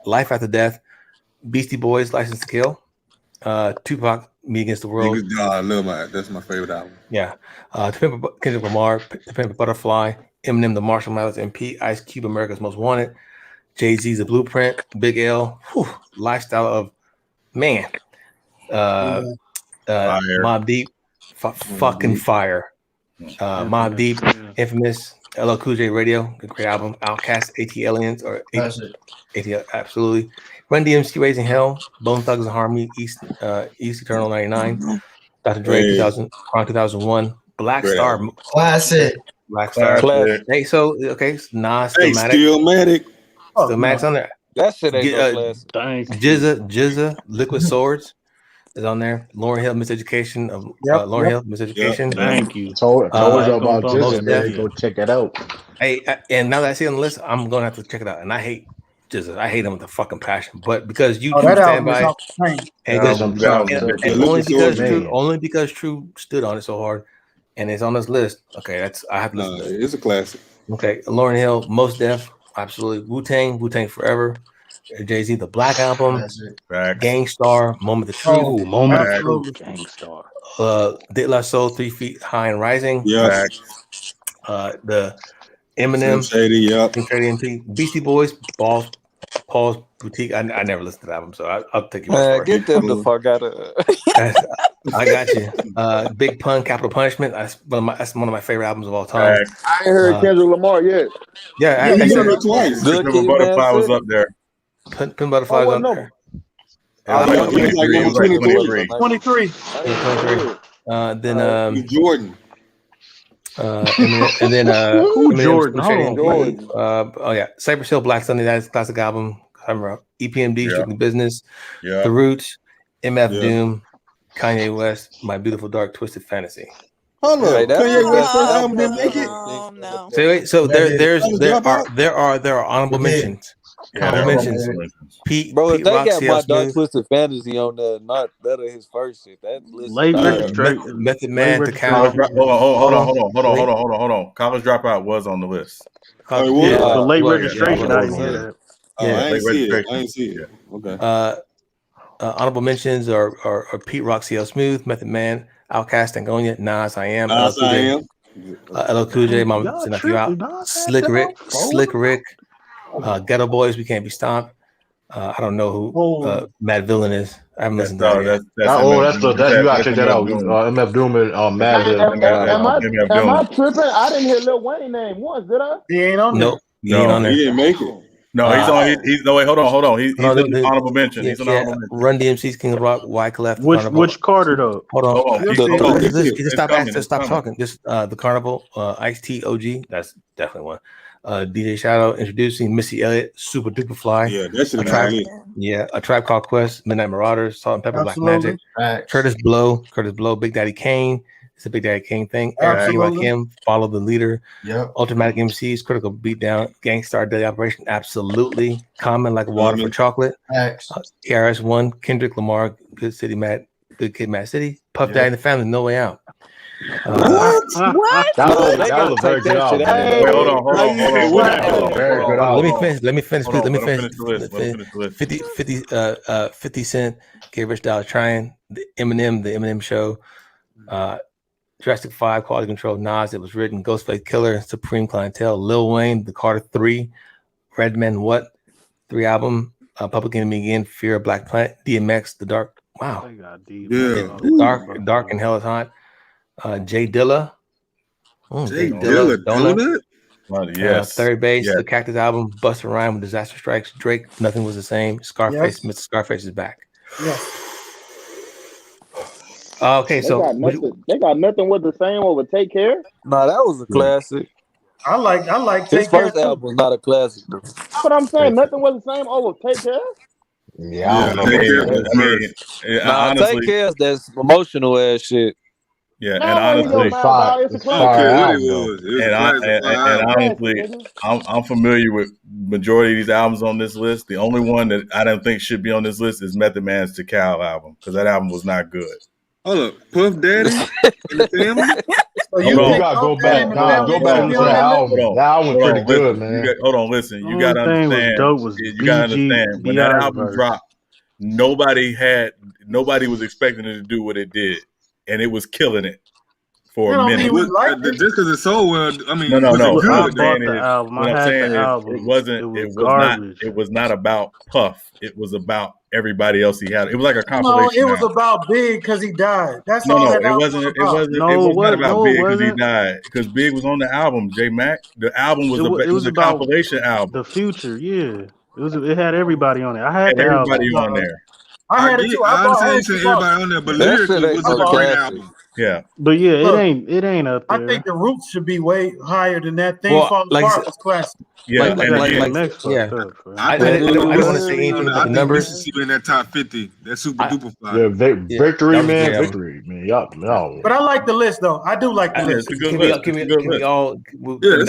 Life After Death, Beastie Boys, License to Kill, Tupac, Me Against the World. That's my favorite album. Yeah. Kendrick Lamar, To Pimp a Butterfly, Eminem, The Marshall Mathers MP, Ice Cube, America's Most Wanted, Jay-Z's The Blueprint, Big L, Lifestyle of Man, Mobb Deep, fucking fire. Mobb Deep, Infamous, LL Cool J Radio, a great album. Outkast, AT Aliens, or AT, absolutely. Run DMC, Raising Hell, Bone Thugs and Harmony, East Eternal 99, Dr. Dre 2000, Kron 2001, Black Star, classic. Black Star. Classic. Hey, so okay, Nas, Stillmatic. Stillmatic's on there. That shit ain't no classic. Jizza, Liquid Swords is on there. Lauryn Hill, Miseducation of Lauryn Hill, Miseducation. Thank you. Told you about Jizza, man. Go check that out. Hey, and now that I see it on the list, I'm gonna have to check it out. And I hate Jizza. I hate him with a fucking passion. But because you stand by it, only because True stood on it so hard, and it's on this list. Okay, I have to listen to it. It's a classic. Okay, Lauryn Hill, Mos Def, absolutely. Wu-Tang Forever, Jay-Z, the Black Album, Facts. Gangstar, Moment of Truth. Oh, Moment of Truth, Facts. Gangstar. De La Soul, 3 Feet High and Rising. Yes. The Eminem, Slim Shady, yep. MP, Beastie Boys, Paul's Boutique. I never listened to that album, so I'll take you by Get them the fuck out of. I got you. Big Pun, Capital Punishment. That's one of my favorite albums of all time. I ain't heard Kendrick Lamar yet. Yeah, he heard it twice. Good Kid, Butterfly was up there. Pin Butterfly was up there. It was like 23. 23. Then Jordan. and then Jordan? Oh yeah, Cypress Hill, Black Sunday. That's a classic album. I remember EPMD, Strictly Business, The Roots, MF Doom, Kanye West, My Beautiful Dark Twisted Fantasy. Hold up, Kanye West first album didn't make it. No. So there are honorable mentions. Honorable mentions. Pete Bro, if they Rock, got CL My Dark Smooth, Twisted Fantasy on there, not that of his first shit. That list. Late registration. Method Man to Cal. Hold on. College Dropout was on the list. The late registration. I didn't hear that. I ain't see it. Okay. Honorable mentions are Pete Rock, CL Smooth, Method Man, Outkast, Angonia, Nas, I Am, LL Cool J, Mama Send You Out, Slick Rick, Ghetto Boys, We Can't Be Stopped. I don't know who Mad Villain is. I haven't listened to that yet. You gotta check that out. MF Doom and Mad Villain. Am I tripping? I didn't hear Lil Wayne name once, did I? He ain't on there. Nope. He ain't on there. He didn't make it. No, he's no wait. Hold on. He's an honorable mention. He's an honorable mention. Run DMC's King of Rock, Wyclef. Which Carter though? Hold on. Just Stop talking. Just the Carnival, Ice-T, OG. That's definitely one. DJ Shadow introducing Missy Elliott, Super Duper Fly. Yeah, that's A Tribe Called Quest, Midnight Marauders, Salt and Pepper, Absolutely. Black Magic. Curtis Blow, Big Daddy Kane. It's a Big Daddy Kane thing. Eric Rakim, Follow the Leader. Yep. Ultramatic MCs, Critical Beatdown, Gangstar, Daily Operation, absolutely. Common Like Water for Chocolate. KRS-One, Kendrick Lamar, Good Kid, Mad City. Puff Daddy and the Family, No Way Out. What? That was a very good album. Wait, hold on. Very good album. Let me finish. 50 Cent, Get Rich Dollar Trying, the Eminem Show, Jurassic 5, Quality Control, Nas, It Was Written, Ghostface Killer, Supreme Clientele, Lil Wayne, The Carter 3, Redman What, 3 album, Public Enemy Again, Fear of Black Planet, DMX, The Dark, wow. Dark and Hell is Hot, Jay Dilla. Jay Dilla, Donut? Yes. Third Base, The Cactus Album, Busta Rhymes with Disaster Strikes, Drake, Nothing Was the Same, Scarface, Mr. Scarface is back. Yes. Okay, so they got nothing with the same over Take Care. Nah, that was a classic. I like His Take Care. first album was not a classic. That's what I'm saying. Nothing was the same over Take Care. Yeah, Honestly, Take Care, that's emotional ass shit. Yeah, and honestly, I'm familiar with majority of these albums on this list. The only one that I don't think should be on this list is Method Man's To Cal album, because that album was not good. Hold up, Puff Daddy and the Family. So you gotta go back to that album. That album was pretty good, man. Hold on, listen. You gotta understand. You gotta understand when that album dropped, nobody was expecting it to do what it did, and it was killing it for a minute. Just because it's so well, I mean, no. What I'm saying is, it was not about Puff. It was about everybody else he had. It was like a compilation. No, it was about Big because he died. That's no, all. No, that it wasn't. It wasn't. No, it was not about Big because he wasn't. died. Because Big was on the album. J Mac. The album was it was a about compilation album. The Future, yeah. It had everybody on it. I had the everybody album. on there. I had it too. I understand you said everybody on there, but lyrically, it was a great album. Yeah, but yeah, it ain't up there. I think the Roots should be way higher than that. Thing Fall Apart was classic. Yeah, I don't want to say anything about the numbers. Mississippi in that top 50, that super duper fly. Yeah, victory, man. But I like the list though. I do like the list. It's a good list. That's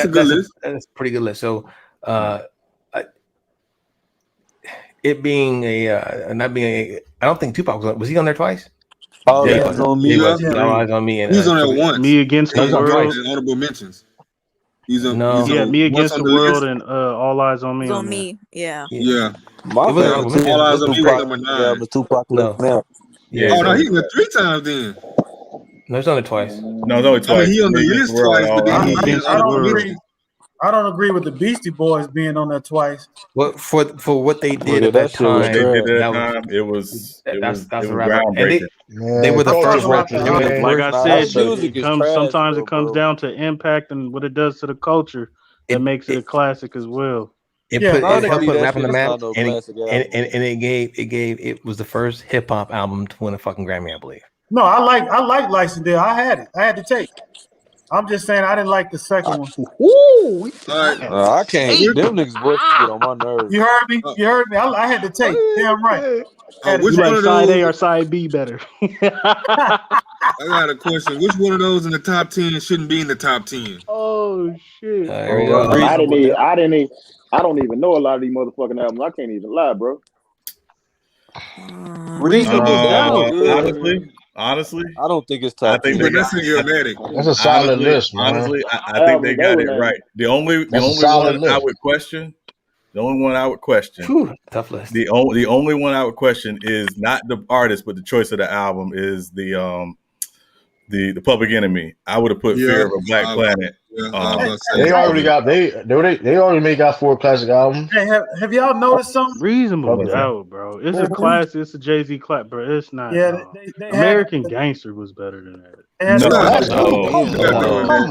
a good list. That's a pretty good list. So, it being not being I don't think Tupac was he on there twice? Oh, yeah, on me. All eyes on me. And he's on there once. Me Against the World. Honorable mentions. Yeah, Me Against the World and All Eyes on Me. On Me, yeah. Yeah. My All Eyes on Me was number 9. Tupac left now. Yeah. Oh no, he went 3 times then. No, it's only twice. No, it's only twice. I mean, he on the list twice, but then I don't agree with the Beastie Boys being on there twice. Well, for what they did at that time, it was groundbreaking. And they were the first rappers. Like I said, sometimes it comes down to impact and what it does to the culture that makes it a classic as well. It helped put rap on the map, and it was the first hip hop album to win a fucking Grammy, I believe. No, I like License Deal. I had it. I had to take it. I'm just saying I didn't like the second one. Ooh, I can't. Them niggas voices get on my nerves. You heard me? You heard me? I had to take it. Damn right. Which one of side A or side B better? I got a question. Which one of those in the top 10 shouldn't be in the top 10? Oh shit! I don't even know a lot of these motherfucking albums. I can't even lie, bro. Honestly, I don't think it's top. I think that's a solid list, man. Honestly, I think they got it right. The only one I would question. The only one I would question. Tough list. The only one I would question is not the artist, but the choice of the album is the Public Enemy. I would have put Fear of a Black Planet. They already got 4 classic albums. Hey, have y'all noticed something? Reasonable Doubt, bro. It's a classic. It's a Jay-Z clap, bro. It's not. Yeah, American Gangster was better than that. Come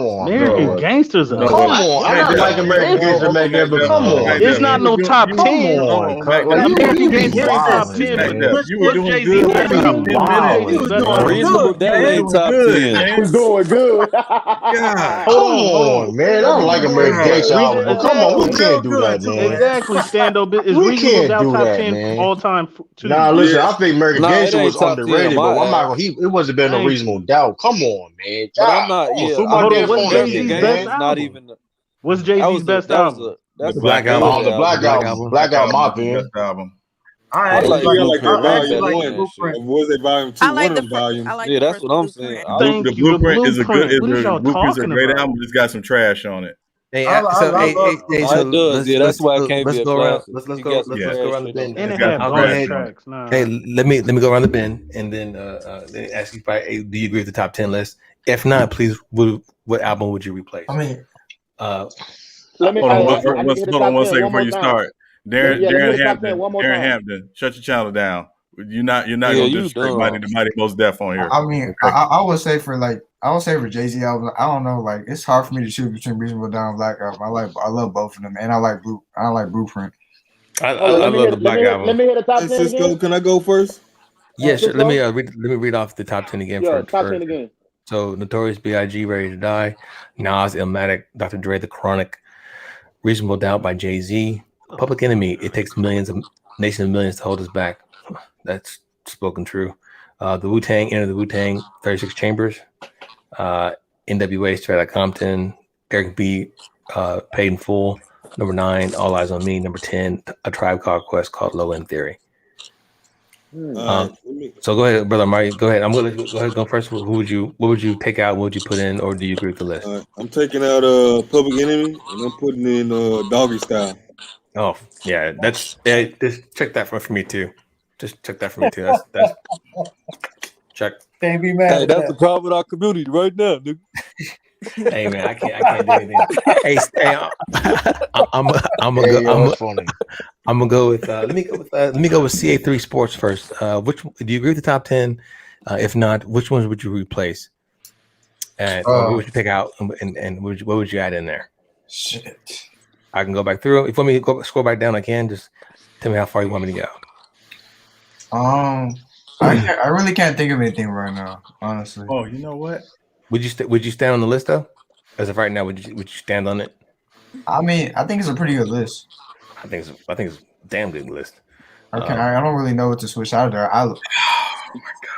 on, American Gangster's come on. I don't like American Gangster back there, but come on. It's not no top 10. American Gangster top 10. You were doing good. Reasonable Doubt ain't top 10. He's doing good. Come on, man. I don't like American Gangster album, but come on, we can't do that, man. Exactly, stand-up. Is Reasonable Doubt top 10 all time? Nah, listen, I think American Gangster was underrated, but I'm not gonna. It wasn't been no Reasonable Doubt. Come on, man. But I'm not. Not even. What's Jay-Z's best album? That's the Black Album. The Black Album. Black Album, my opinion. I like Blueprint. Was it volume 2? One of the volumes. Yeah, that's what I'm saying. The Blueprint is a great album. It's got some trash on it. Hey, it does. Yeah, that's why it can't be a classic. Let's go around the bend. Hey, let me go around the bend and then ask you, hey, do you agree with the top 10 list? If not, please, what album would you replace? I mean, hold on one second before you start. Darren Hampton, shut your channel down. You're not gonna disrespect the Mighty Most Def on here. I mean, I would say for Jay-Z album, I don't know, like it's hard for me to choose between Reasonable Doubt and Black Album. I love both of them, and I like Blueprint. I love the Black Album. Let me hear the top 10 Cisco, again. can I go first? Yes, let me read off the top 10 again. Yeah, top 10 again. So Notorious B.I.G. Ready to Die, Nas, Illmatic, Dr. Dre, The Chronic, Reasonable Doubt by Jay-Z, Public Enemy, It Takes Nation of Millions to Hold Us Back. That's spoken true. The Wu-Tang, Enter the Wu-Tang, 36 Chambers, NWA, Straight Outta Compton, Eric B, Paid in Full, number 9, All Eyes on Me, number 10, A Tribe Called Quest called Low End Theory. So go ahead, brother Mario. Go ahead. I'm gonna go first. What would you take out? What would you put in, or do you agree with the list? I'm taking out Public Enemy and I'm putting in Doggy Style. Oh yeah, just check that for me too. Just check that for me too. That's check. Can't be mad. Hey, that's the problem with our community right now, dude. Hey man, I can't do anything. Hey, I'm gonna go with let me go with CA3 Sports first. Which do you agree with the top 10? If not, which ones would you replace? And what would you take out? And what would you add in there? Shit. I can go back through. If you want me to scroll back down, I can. Just tell me how far you want me to go. I really can't think of anything right now, honestly. Oh, you know what? Would you stand on the list though? As of right now, would you stand on it? I mean, I think it's a pretty good list. I think it's a damn good list. Okay, I don't really know what to switch out of there. Oh my god!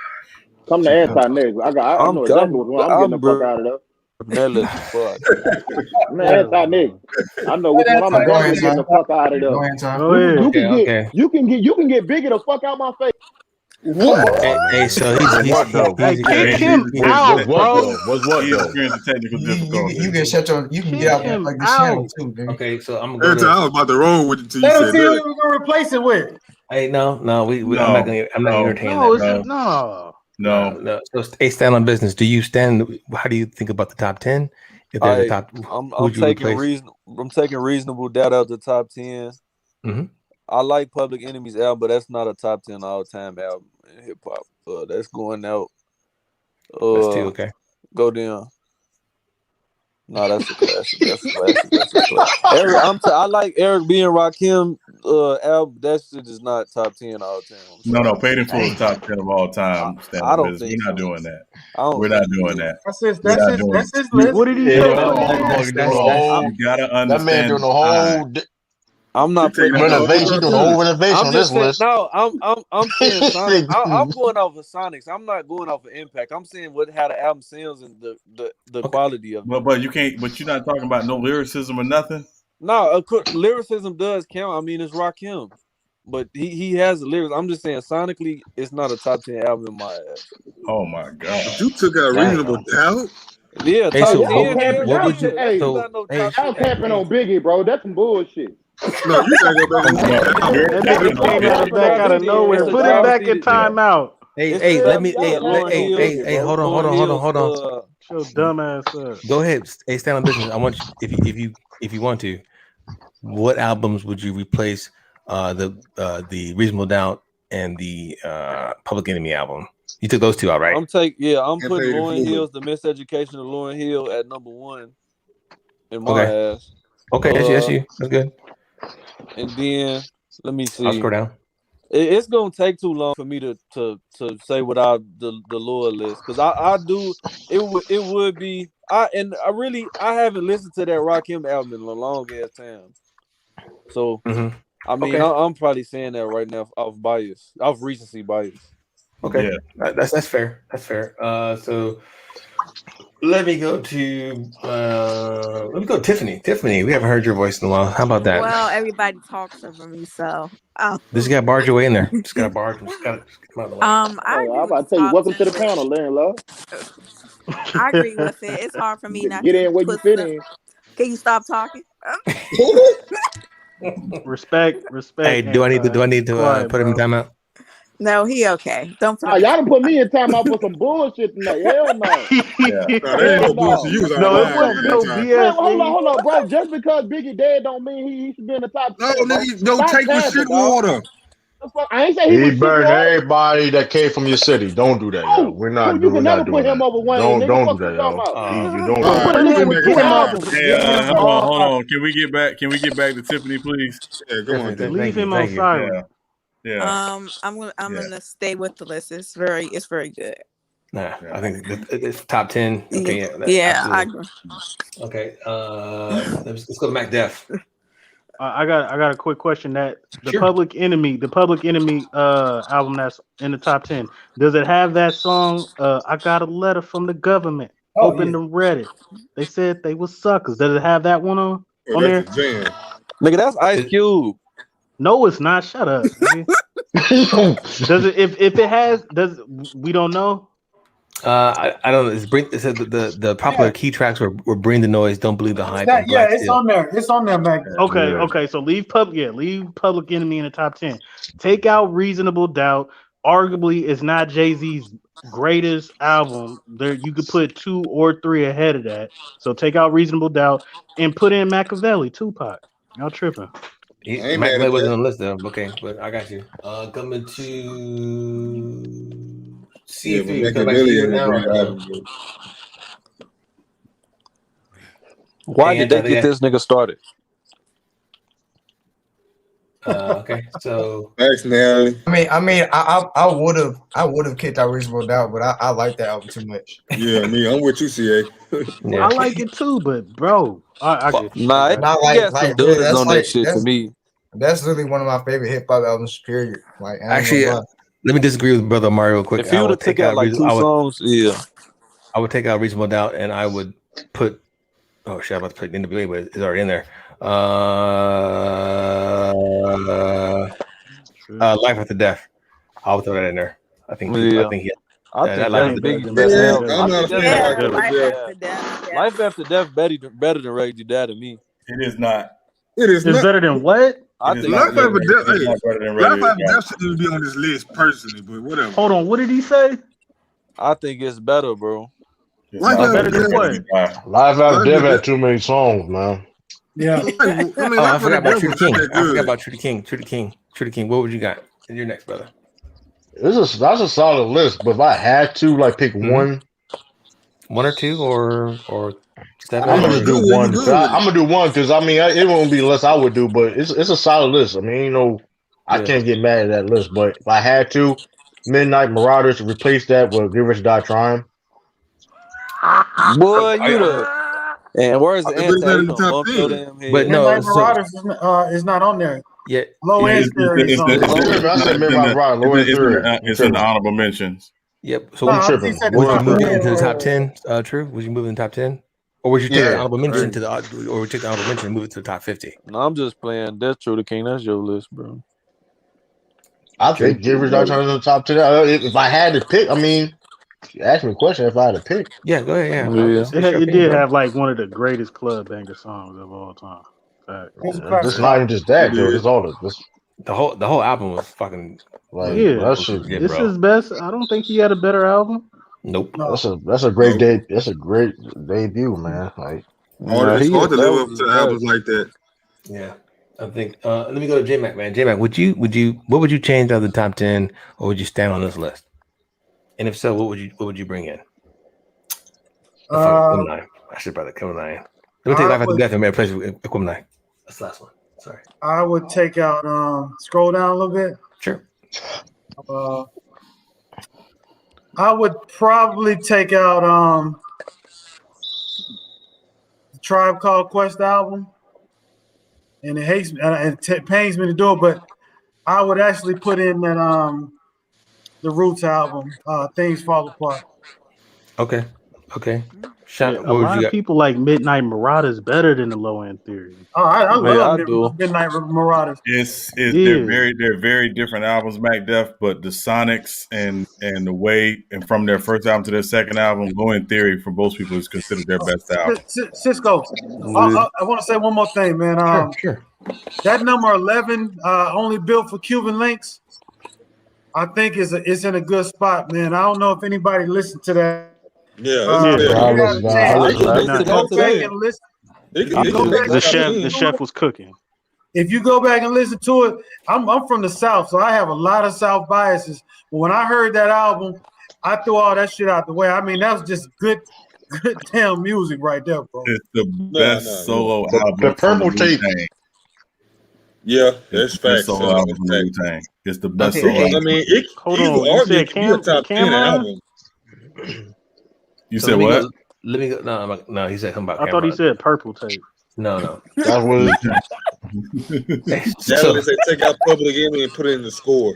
Come to anti next. I know exactly what's wrong. I'm getting the fuck out of there. That list is fuck. Man, anti-nigga. I know which one I'm going to get the fuck out of there. Go ahead. You can get bigger the fuck out my face. What? Hey, so What though? he's Kick him out, bro. What's what though? experiencing technical difficulties. You can shut your. You can get out him like this out. channel too, nigga. Okay, so I'm Every gonna time I go was about to roll with it till you Let him said see who that. we're gonna replace it with. Hey, no, I'm not gonna entertain No, that. it's no. No. So stand on business. Do you stand? How do you think about the top 10? If there's a top, I'm taking reasonable doubt out the top 10. Mm-hmm. I like Public Enemy's album, but that's not a top 10 all time album in hip hop. That's going out. That's 2, okay. Go down. No, that's a classic. That's a classic. I like Eric B. and Rakim album. That shit is not top 10 all time. No, Paid in Full is top 10 of all time. I don't think we're not doing that. We're not doing that. That's his list. What did he say? You gotta understand. That man doing a whole I'm not putting renovation. He doing a whole renovation on this list. No, I'm saying Sonic. I'm going off of Sonics. I'm not going off of Impact. I'm saying how the album sounds and the quality of it. But you can't. But you're not talking about no lyricism or nothing. No, lyricism does count. I mean, it's Rakim, but he has the lyrics. I'm just saying sonically, it's not a top 10 album in my ass. Oh my god! But you took out Reasonable Doubt. Yeah, Y'all top 10. capping on Biggie, bro. That's some bullshit. No, you gotta go back. That nigga came back out of nowhere. Put it back in timeout. Hey, hold on. Show dumb ass up. Go ahead. Hey, stand on business. I want you, if you want to, what albums would you replace the Reasonable Doubt and the Public Enemy album? You took those 2 out, right? I'm putting Lauryn Hill's The Miseducation of Lauryn Hill at number 1 in my ass. Okay, that's you. That's good. And then let me see. I'll scroll down. It's gonna take too long for me to say without the lower list because I do it would be I haven't listened to that Rakim album in a long ass time. So I mean I'm probably saying that right now off recency bias. Okay, yeah. That's fair. That's fair. So let me go to Tiffany. Tiffany, we haven't heard your voice in a while. How about that? Well, everybody talks over me, so just gotta barge your way in there. Just gotta barge. I'm about to tell you, welcome to the panel, Larry Love. I agree with it. It's hard for me not get to in where you fit in. Can you stop talking? Respect. Hey, do I need to put him in timeout? No, he okay. Don't talk. Y'all done put me in timeout for some bullshit tonight. Hell no. Hell no. It wasn't no BS. Hold on, bro. Just because Biggie dead don't mean he should be in the top 10. No, nigga, don't take with shit water. I ain't say he burned everybody that came from your city. Don't do that, yo. We're not doing that. You can never put him over Wayne. Don't do that, yo. You don't do that. Hold on. Can we get back to Tiffany, please? Yeah, come on. Leave him on silent. Yeah. I'm gonna stay with the list. It's very good. Nah, I think it's top 10. Okay, I agree. Okay, let's go to Mac Def. I got a quick question. That the Public Enemy album that's in the top 10. Does it have that song? I got a letter from the government. Opened and read it. They said they were suckers. Does it have that one on there? Nigga, that's Ice Cube. No, it's not. Shut up. Does it? If it has, we don't know. I don't know. It said the popular key tracks were Bring the Noise, Don't Believe the Hype. It's on there. It's on there, Mac. Okay. So leave Public Enemy in the top 10. Take out Reasonable Doubt. Arguably, it's not Jay-Z's greatest album. There, you could put 2 or 3 ahead of that. So take out Reasonable Doubt and put in Machiavelli, Tupac. Y'all tripping. Machiavelli wasn't on the list though. Okay, but I got you. Coming to see if you come back here now. Why did they get this nigga started? Okay, so thanks, Nelly. I would have kicked out Reasonable Doubt, but I like that album too much. Yeah, I'm with you, CA. I like it too, but bro, I get you. Nah, some dudes on that shit to me. That's really one of my favorite hip hop albums. Period. Like, actually, let me disagree with Brother Mario real quick. If you would have taken out like 2 songs, I would take out Reasonable Doubt, and I would put. Oh shit! I'm about to put NWA, but it's already in there. Life After Death. I'll throw that in there. I think that's that's the best album. I'm not a fan of Life After Death better than Raise Your Dad and Me. It is not. It is It's not. better than what? I think Life After Death. It is not better than Life Regular After Death shouldn't even be on this list personally, but whatever. Hold on, what did he say? I think it's better, bro. Life After Death. Life After Death had too many songs, man. Yeah. I forgot about True King. I forgot about True King. True King. What would you got? And you're next, brother. That's a solid list, but if I had to pick one or two or seven, I'm gonna do one. I'm gonna do one because it won't be the list I would do, but it's a solid list. I mean, I can't get mad at that list. But if I had to, Midnight Marauders, replace that with Give Rich Die Trying. Boy, you the and where's the anti? But no, Midnight Marauders is not on there. Yeah, low end theory. It's in the honorable mentions. Yep. So would you move it into the top 10? True. Would you move in the top 10, or would you take the honorable mention or would you take the honorable mention and move it to the top 50? No, I'm just playing. That's True to King. That's your list, bro. I think Give Rich Die Trying in the top 10. If I had to pick, you asked me a question. If I had to pick, go ahead. It did have like one of the greatest club banger songs of all time. It's not even just that, Joe. It's all the whole album was fucking that shit. This is best. I don't think he had a better album. Nope. That's a great That's a great debut, man. Like it's hard to live up to albums like that. Yeah. I think let me go to J-Mac, man. J-Mac, what would you change out of the top 10, or would you stand on this list? And if so, what would you bring in? I should probably come nine. Let me take Life After Death and make a place with Equimni. That's the last one. Sorry. I would take out scroll down a little bit. Sure. I would probably take out the Tribe Called Quest album. And it hates me, and it pains me to do it, but I would actually put in that the Roots album, Things Fall Apart. Okay. A lot of people like Midnight Marauders better than the Low End Theory. Oh, I love Midnight Marauders. They're very different albums, Mac Def, but the sonics and the way and from their first album to their second album, Low End Theory for most people is considered their best album. Cisco, I want to say one more thing, man. Sure. That number 11, only built for Cuban links, I think it's in a good spot, man. I don't know if anybody listened to that. The chef was cooking. If you go back and listen to it, I'm from the South, so I have a lot of South biases. But when I heard that album, I threw all that shit out the way. I mean, that was just good damn music right there, bro. It's the best solo album. The Purple Tape. Yeah, that's facts. Solo album from Wu-Tang. It's the best solo album. I mean, it could be a top 10 album. You said what? Let me go. No, he said something about I thought he said Purple Tape. No. That was that's what they say. Take out Public Enemy and put it in the score.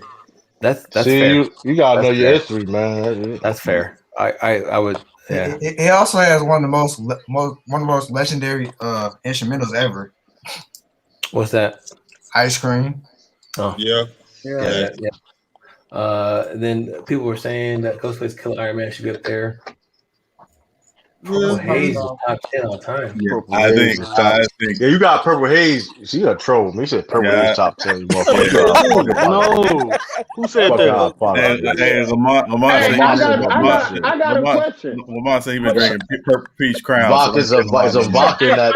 That's fair. You gotta know your fair. history, man. That's fair. I would. Yeah. It also has one of the most legendary instrumentals ever. What's that? Ice Cream. Oh yeah. Then people were saying that Ghostface Killer Iron Man should be up there. Purple Haze is top 10 all time. Yeah, I think. Yeah, you got Purple Haze. She a troll. Me said Purple Haze top 10. You No, who said that? I got a question. Lamont said he been drinking Peach Crown. Vodka is a vodka that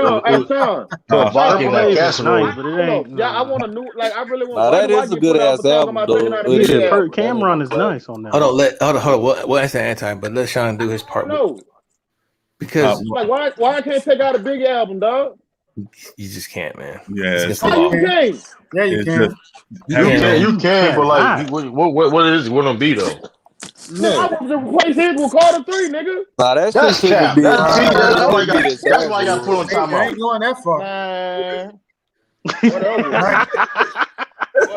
casserole. Yeah, I want a new. Like, I really want. That is a good ass album, though. Cameron is nice on that. Hold on. We'll answer Anti, but let Sean do his part. No. Because like why I can't take out a big album, dog? You just can't, man. Yeah, you can. Yeah, you can. You can, but like, what is it gonna be though? No, I want to replace his with Carter 3, nigga. Nah, that's cap. That's why I got put on time out. Ain't going that far. Whatever.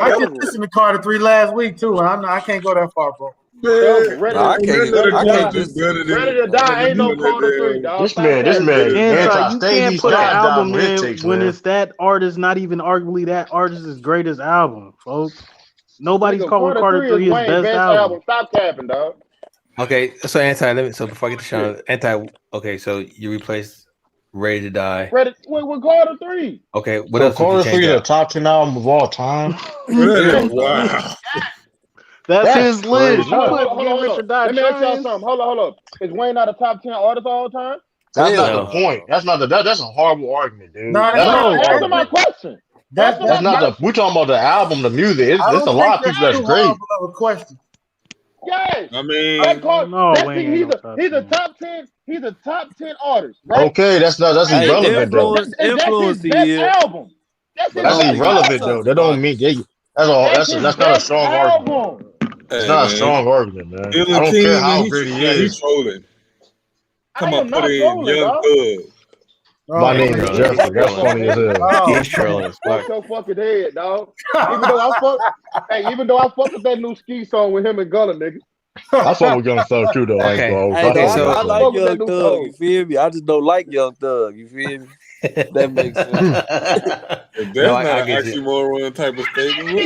I just listened to Carter 3 last week too, and I can't go that far, bro. Ready to die ain't no Carter 3, dog. This man, you can't put an album in when it's that artist, not even arguably that artist's greatest album, folks. Nobody's calling Carter 3 his best album. Stop capping, dog. Okay, so so before I get to Sean, okay, so you replaced Ready to Die. With Carter 3. Okay, what else? Carter 3 the top 10 album of all time. Wow. That's his list. Hold on. Let me ask y'all something. Hold on. Is Wayne not a top 10 artist of all time? That's not the point. That's a horrible argument, dude. Answer my question. That's not the. We're talking about the album, the music. It's a lot of people that's great. Of a question. Yes. I mean, he's a top 10. He's a top 10 artist. Right? Okay, that's irrelevant though. Influence that's his best album. That's irrelevant though. That don't mean that's not a strong argument. It's not a strong argument, man. I don't care how great he is. He's trolling. Come on, put in Young Thug. My name is Jeffrey. That's funny as hell. He's trolling. Fuck your fucking head, dog. Even though I fuck with that new ski song with him and Gunna, nigga. I fuck with Young Thug too, though. I like Young Thug. You feel me? I just don't like Young Thug. You feel me? That makes sense. That's not an oxymoron type of statement.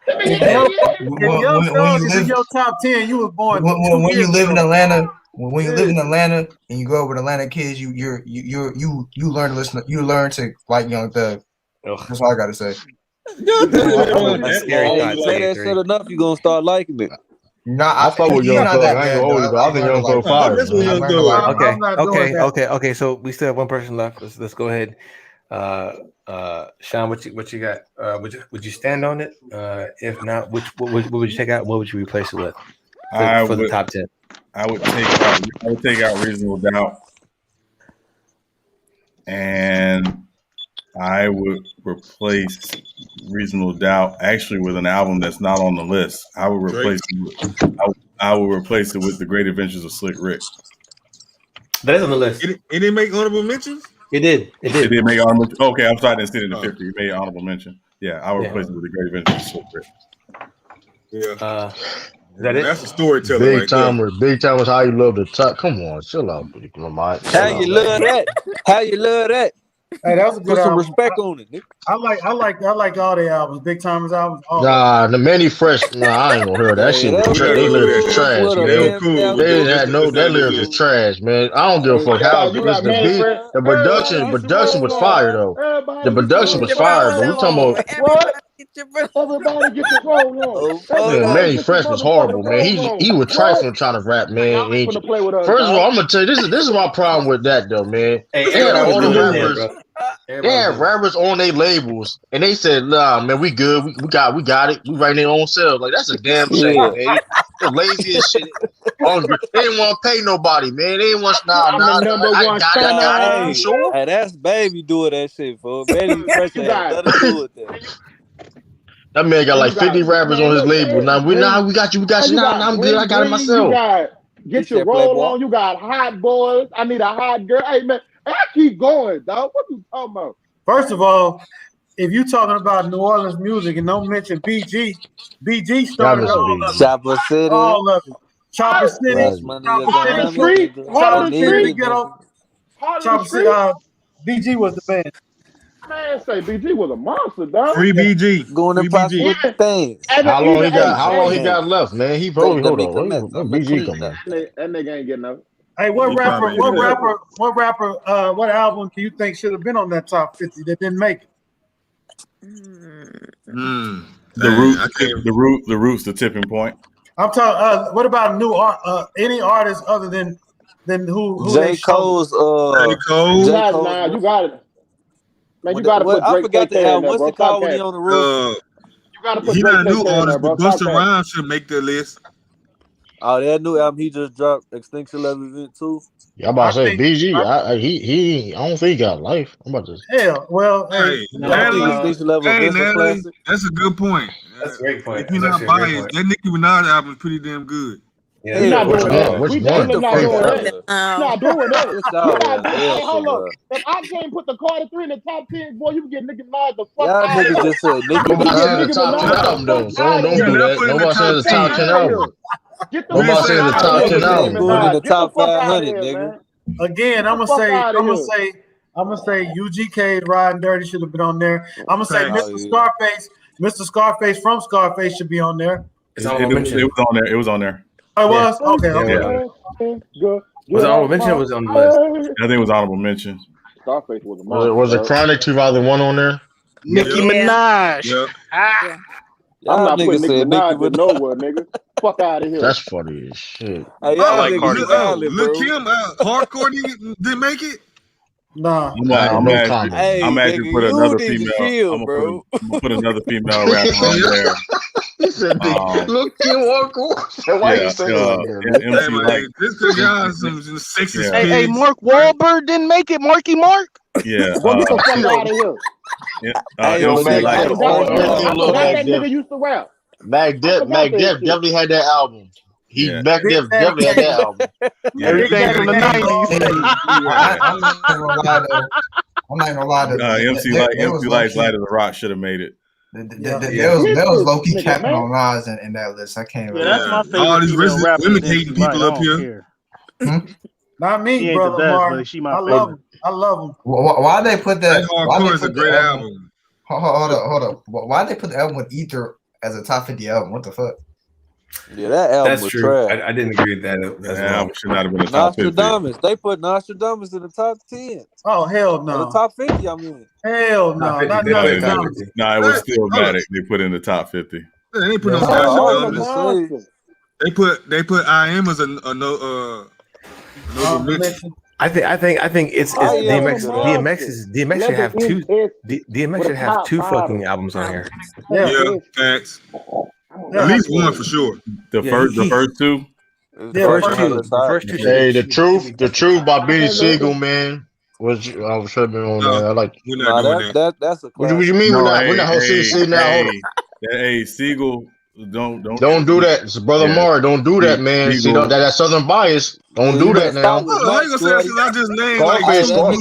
If in your top 10, you was born. When you live in Atlanta. When you live in Atlanta and you grow up with Atlanta kids, you learn to listen. You learn to like Young Thug. That's all I gotta say. That's scary. Say that shit enough, you gonna start liking it. I fuck with Young Thug. I ain't gonna hold you, but I think Young Thug fire. Okay. So we still have one person left. Let's go ahead. Sean, what you got? Would you stand on it? If not, what would you take out? What would you replace it with? For the top 10. I would take out Reasonable Doubt, and I would replace Reasonable Doubt actually with an album that's not on the list. I would replace it with The Great Adventures of Slick Rick. That is on the list. It didn't make honorable mentions? It did. It did make honorable. Okay, I'm sorry, I didn't see it in the 50. It made honorable mention. Yeah, I would replace it with The Great Adventures of Slick Rick. Yeah. Is that it? That's a storyteller. Big timers, how you love the top. Come on, chill out, Lamont. How you love that? Hey, that was a good Put some album. respect on it, nigga. I like all the albums. Big Timers albums. Nah, the Manny Fresh. Nah, I ain't gonna hear that shit. They lyrics is trash, man. They didn't have that lyrics is trash, man. I don't give a fuck how the production was fire though. The production was fire, but we talking about Everybody get your phone on. Manny Fresh was horrible, man. He was trifling trying to rap, man. First of all, I'm gonna tell you this is my problem with that though, man. They had rappers on their labels, and they said, "Nah, man, we good. We got it. We writing their own selves. Like that's a damn shame, man. The laziest shit. Hungry. They didn't want to pay nobody, man. They didn't want I got it. You sure? Hey, that's Baby doing that shit, for Baby Fresh had nothing to do with that. That man got like 50 rappers on his label. Now we got you. Now I'm good. I got it myself. Get your roll on. You got hot boys. I need a hot girl. Hey man, I keep going, dog. What you talking about? First of all, if you talking about New Orleans music and don't mention BG started all of it. Chopper City. All of it. Chopper City. BG was the band. Man, say BG was a monster, dog. Free BG. Going to possible things. How long he got left, man? He probably hold on. When BG come down? That nigga ain't getting up. Hey, what album do you think should have been on that top 50 that didn't make it? The Roots, The Tipping Point. I'm talking. What about new any artist other than who? J. Cole's. J. Cole. Nah, you got it. Man, you got to put Drake. I forgot the album. What's it called when he on the roof? You got to put He Drake. not a new artist, but Busta Busta Rhymes should make the list. Oh, that new album he just dropped, Extinction Level Event 2. Yeah, I'm about to say BG. I don't think he got life. I'm about to. Hell, well, Natalie, that's a good point. That's a great point. If you're not biased, that Nicki Minaj album is pretty damn good. Yeah, he's not doing that. Which one? Not doing that. Hey, hold up. If I can't put the Carter 3 in the top 10, boy, you can get Nicki Minaj the fuck out. Y'all niggas just said Nicki Minaj. The top 10 album though, so don't do that. Nobody says the top 10 album. Nobody says the top 10 album. Going in the top 500, nigga. Again, I'm gonna say UGK Riding Dirty should have been on there. I'm gonna say Mr. Scarface Mr. Scarface from Scarface should be on there. It was on there. It was on there. Oh, it was? Okay. Was it honorable mention or was it on the list? I think it was honorable mention. Scarface was a Was it Chronic 2001 on there? Nicki Minaj. Yep. I'm not putting Nicki said Minaj Nicki in nowhere, nigga. Fuck out of here. That's funny as shit. Hey, I y'all like niggas violent, Look bro. him hardcore didn't make it. Nah. I'm actually Hey, put nigga, another you need to female. chill, I'm bro. gonna put another female rapper on there. He said, "Look him hardcore." Why you saying like that? Hey, man, this because y'all some sexist Hey, kids. Mark Wahlberg didn't make it. Marky Mark. Yeah. Boy, get the fuck out of here. MC Light. I forgot that nigga used to rap. Mac Def definitely had that album. Mac Def definitely had that album. Everything from the 90s. I'm not gonna lie though. I'm not gonna lie though. MC Light's Light of the Rock should have made it. There was low key capping on Nas in that list. I can't. Yeah, that's my favorite. All these female rapper, women Nicki hating people Minaj. up here. Not me, She ain't brother the best, Mark. but she my I love him. I love him. Why they put that? Why Hardcore they is a put great the album. Hold up. Why they put the album with Ether as a top 50 album? What the fuck? Yeah, that album That's was true. trash. I didn't agree with that. That album should not have been a top 50. Nostradamus. They put Nostradamus in the top 10. Oh hell Or no. the top 50, I mean. Hell no. Not No, Nostradamus. it was still Matic. They put in the top 50. They ain't put no Nostradamus. They put I Am as a no mention. I think it's DMX should have two. DMX should have two fucking albums on here. Yeah, facts. At least one for sure. The first two. The first two. Hey, the truth by Benny Siegel, man. I was should have been on there. I like. That's a What do you mean? We're not hosting now. Hey, Siegel. Don't do that. It's brother Mari. Don't do that, man. See that Southern bias. Don't do that now. I ain't gonna say because I just named Scarface. Hold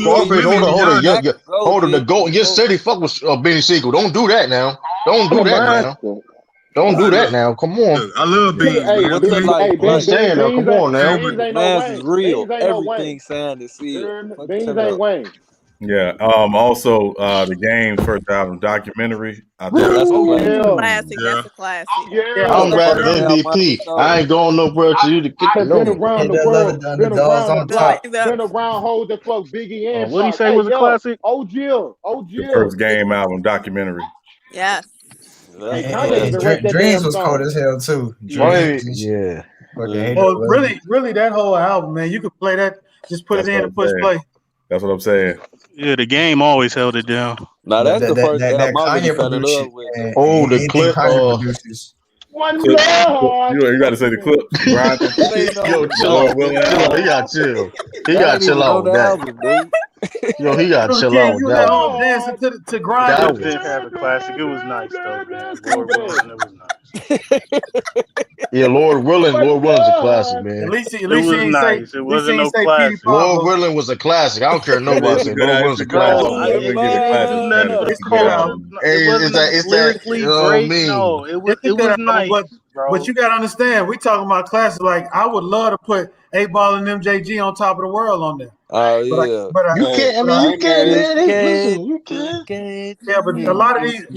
on. The GOAT in your city. Fuck with Benny Siegel. Don't do that now. Don't do that now. Don't do that now. Come on. I love Beans. I'm saying now. Come on now. Man's is real. Everything sounded sealed. Beans ain't Wayne. Yeah. Also, the Game's first album, Documentary. I think that's a classic. That's a classic. I'm rapping MVP. I ain't going nowhere to you to get to know me. Been around the world. Been around the block. Been around hoes that fuck Biggie and. What do you say was a classic? OG. The first Game album, Documentary. Yes. Dreams was cold as hell too. Yeah. Well, really, that whole album, man. You could play that. Just put it in and push play. That's what I'm saying. Yeah, the Game always held it down. Now that's the first album I really fell in love with. Oh, the clip. One love. You got to say the clip. Yo, chill out. He got chill. He got chill out with that. Yo, he got chill out with that. Dancing to grind. That did have a classic. It was nice though, man. Lord willing, it was nice. Yeah, Lord Willing is a classic, man. At least it was nice. It wasn't no classic. Lord Willing was a classic. I don't care nobody say Lord Willing's a classic. It's lyrically great. No, it was nice. But you gotta understand, we talking about classics. Like I would love to put 8-Ball and MJG on top of the world on there. Oh yeah, but you can't. I mean, you can, man. You can. Yeah, but a lot of these,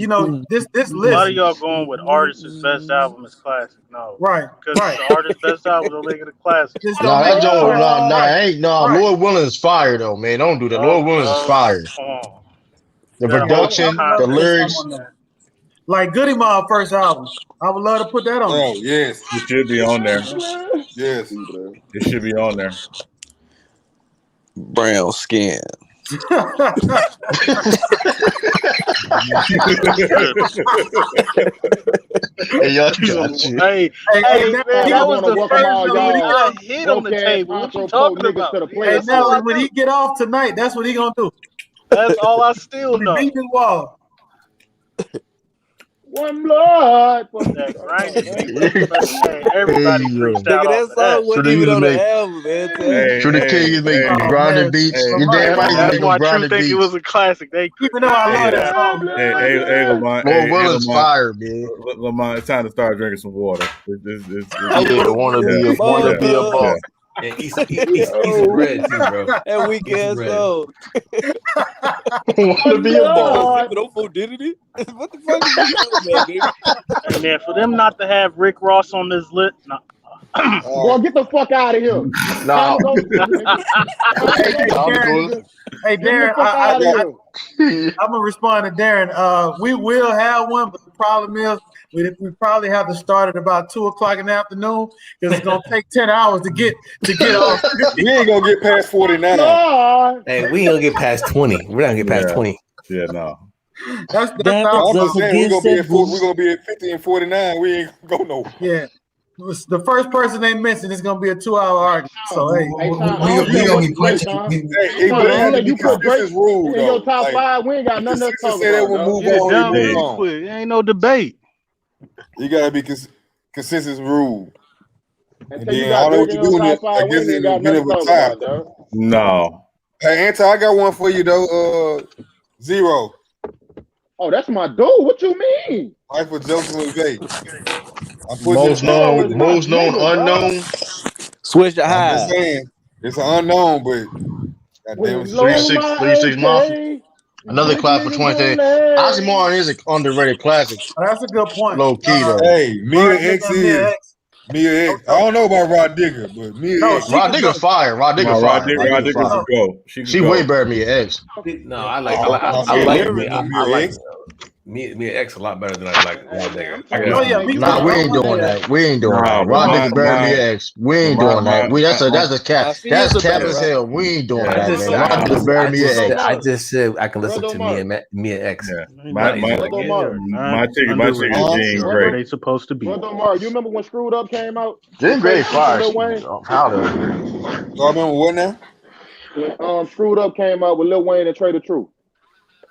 this list. A lot of y'all going with artist's best album is classic. No, right, because the artist's best album don't make it a classic. Lord Willing is fire though, man. Don't do that. Lord Willing is fire. The production, the lyrics. Like Goody Mob first album. I would love to put that on. Oh, yes. It should be on there. Yes. It should be on there. Brown skin. Hey, y'all, hey, that was the first one he got hit on the table. What you talking about? Hey, Nelly, when he get off tonight, that's what he gonna do. That's all I still know. Beat the wall. One blood. Everybody freaked out. That song wasn't even on the album, man. True the King is making grinding beats. You damn right. That's why True think it was a classic. They even though I love that song. Hey, Lamont. Lord Willing's fire, man. Lamont, it's time to start drinking some water. I didn't want to be a boss. And eat some bread too, bro. That weak ass old. Want to be a boss? No fool did it? What the fuck is you talking about, dude? And then for them not to have Rick Ross on this list, no. Boy, get the fuck out of here. Nah. Hey, Darren, I'm gonna respond to Darren. We will have one, but the problem is we probably have to start at about 2:00 in the afternoon because it's gonna take 10 hours to get off. We ain't gonna get past 49. Hey, we ain't gonna get past 20. We're not gonna get past 20. Yeah, no. That's I'm just saying we're gonna be at 50 and 49. We ain't gonna go nowhere. Yeah. The first person they mentioned is gonna be a 2-hour argument. So hey, we gonna be punching. Hey, but it has to be consensus rule, in your top 5. We ain't got nothing else to talk about. Move on. Ain't no debate. You gotta be consensus rule. And then all what you're doing is, I guess, it's a bit of a tie. No. Hey, Anti, I got one for you though. Zero. Oh, that's my dude. What you mean? Michael Joseph McVay. Most known, unknown. Switch the I'm high. just saying, it's an unknown, but goddamn, 36 Mafia. Another class for 20. Oxymoron is an underrated classic. That's a good point. Low key though. Hey, Mia X is. Mia X. I don't know about Rod Digger, but Mia X. Rod Digger fire. Rod Digger fire. Rod Digger's a go. She way better than Mia X. No, I like Mia X a lot better than I like Rod Digger. Nah, we ain't doing that. We ain't doing that. Rod Digger better than Mia X. We ain't doing that. That's a cap. That's cap as hell. We ain't doing that, man. Rod Digger better than Mia X. I just said I can listen to Mia X. My chicken is great. They supposed to be. Brother Mark, you remember when Screwed Up came out? Jean Grey fire. How do I remember what now? When Screwed Up came out with Lil Wayne and Trey the Truth.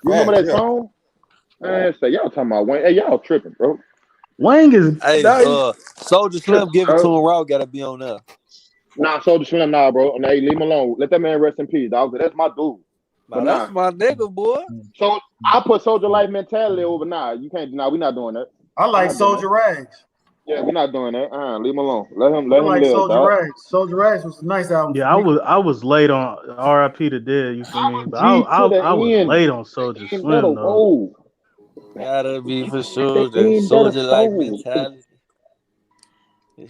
You remember that song? Man, say y'all talking about Wayne. Hey, y'all tripping, bro. Wayne is. Hey, Soulja Slim, give it to him raw. Gotta be on there. Nah, Soulja Slim, nah, bro. Nah, leave him alone. Let that man rest in peace, dog. That's my dude. But that's my nigga, boy. So I put Soldier Life Mentality over. Nah, you can't. Nah, we're not doing that. I like Soldier Rags. Yeah, we're not doing that. Leave him alone. Let him I like live. Soldier Rags. Soldier Rags was a nice album. Yeah, I was late on R.I.P. to Dead. You feel me? But I was late on Soldier Slim though. Gotta be for sure. That Soldier Life mentality.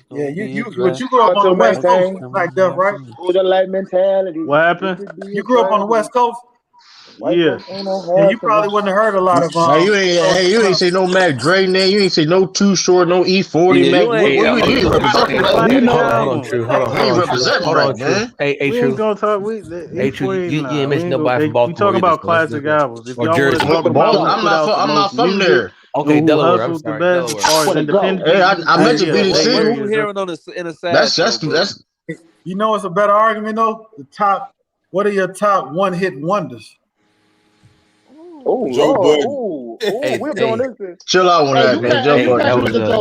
Yeah, but you grew up on the West Coast like that, right? Soldier Life mentality. What happened? You grew up on the West Coast. Yeah. Yeah, you probably wouldn't have heard a lot of. You ain't say no Mac Dre name. You ain't say no Too Short, no E40 Mac. What you ain't representing? Hold on, True. Hold on, man. Hey, we True. ain't gonna talk. Hey, True. You ain't mentioned nobody from Baltimore. We talking about classic albums. If y'all Jersey. I'm not from there. Okay, Delaware. I'm sorry, Delaware. Hey, I mentioned BDC. What you hearing on in a side? That's. You know, it's a better argument though. What are your top one-hit wonders? Oh, Joe Budden. We're doing this. Chill out on that, man. Joe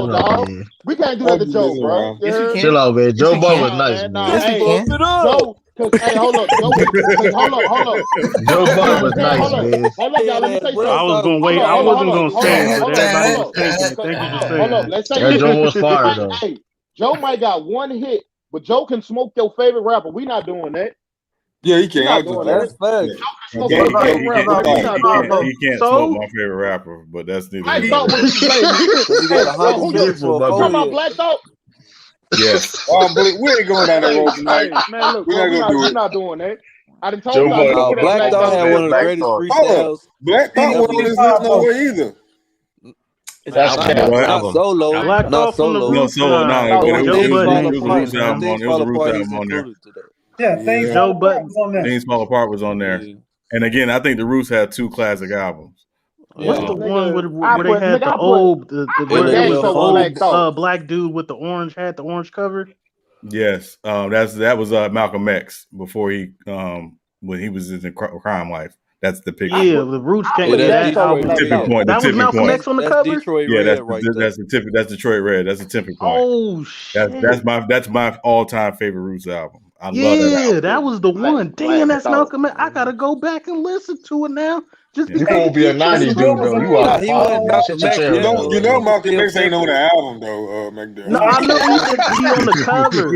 Budden. We can't do that to Joe, bro. Chill out, man. Joe Budden was nice, man. Yes, Joe, hey, hold up. Hold up. Joe Budden was nice, man. Hold up, y'all. Let me say something. I was gonna wait. I wasn't gonna say it, but everybody was taking it. Thank you for saying Hold up. Let's say that Joe was fire though. Hey, Joe might got one hit, but Joe can smoke your favorite rapper. We not doing that. Yeah, he can't. That's fact. He can't smoke my favorite rapper, but that's neither. I thought what you say. You got 100 minutes for a talking about Black Thought? Yes. We ain't going down that road tonight. Man, look, we're not doing that. I done told Joe you. Black Thought had one of the greatest freestyles. Black Thought wasn't on this list nowhere either. That's not solo. Not solo. No solo. No, it was a Roots album on. It was a Roots album on there. Yeah, Joe Budden on there. Things Fall Apart was on there. And again, I think the Roots had 2 classic albums. What's the one where they had the old black dude with the orange hat, the orange cover? Yes, that was Malcolm X before he when he was in the crime life. That's the picture. Yeah, the Roots came. Tipping point. That was Malcolm X on the cover. Detroit yeah, Red that's Detroit Red. That's the tipping point. Oh shit! That's my all-time favorite Roots album. I love that album. That was the one. Damn, that's Malcolm X. I gotta go back and listen to it now. Just you won't be a 90s dude though. You are he wasn't Malcolm X yet. You know Malcolm X ain't on the album though, McDermott. No, I know he on the cover.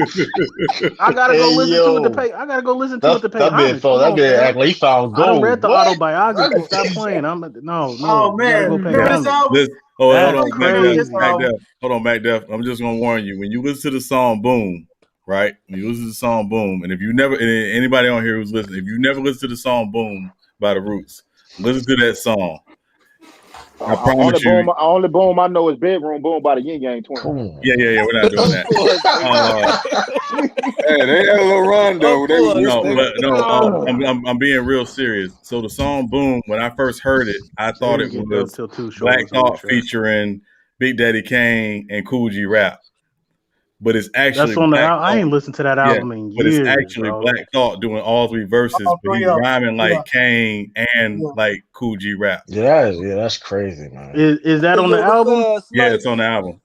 I gotta go listen to it to pay. I gotta go listen to it to pay homage. That man act like he found gold. I done read the autobiography. Stop playing. No. Oh man, go pay homage. Hold on, Mac Def. I'm just gonna warn you. When you listen to the song "Boom," right? When you listen to the song "Boom," and if you never, and anybody on here who's listening, if you never listen to the song "Boom" by the Roots, listen to that song. I promise you. Only boom I know is Bedroom Boom by the Yin Yang Twins. Yeah. We're not doing that. Hey, they had a little run though. I'm being real serious. So the song "Boom," when I first heard it, I thought it was Black Thought featuring Big Daddy Kane and Cool G Rap. But it's actually that's on the album. I ain't listened to that album in years. But it's actually Black Thought doing all three verses, but he's rhyming like Kane and like Cool G Rap. Yeah, that's crazy, man. Is that on the album? Yeah, it's on the album.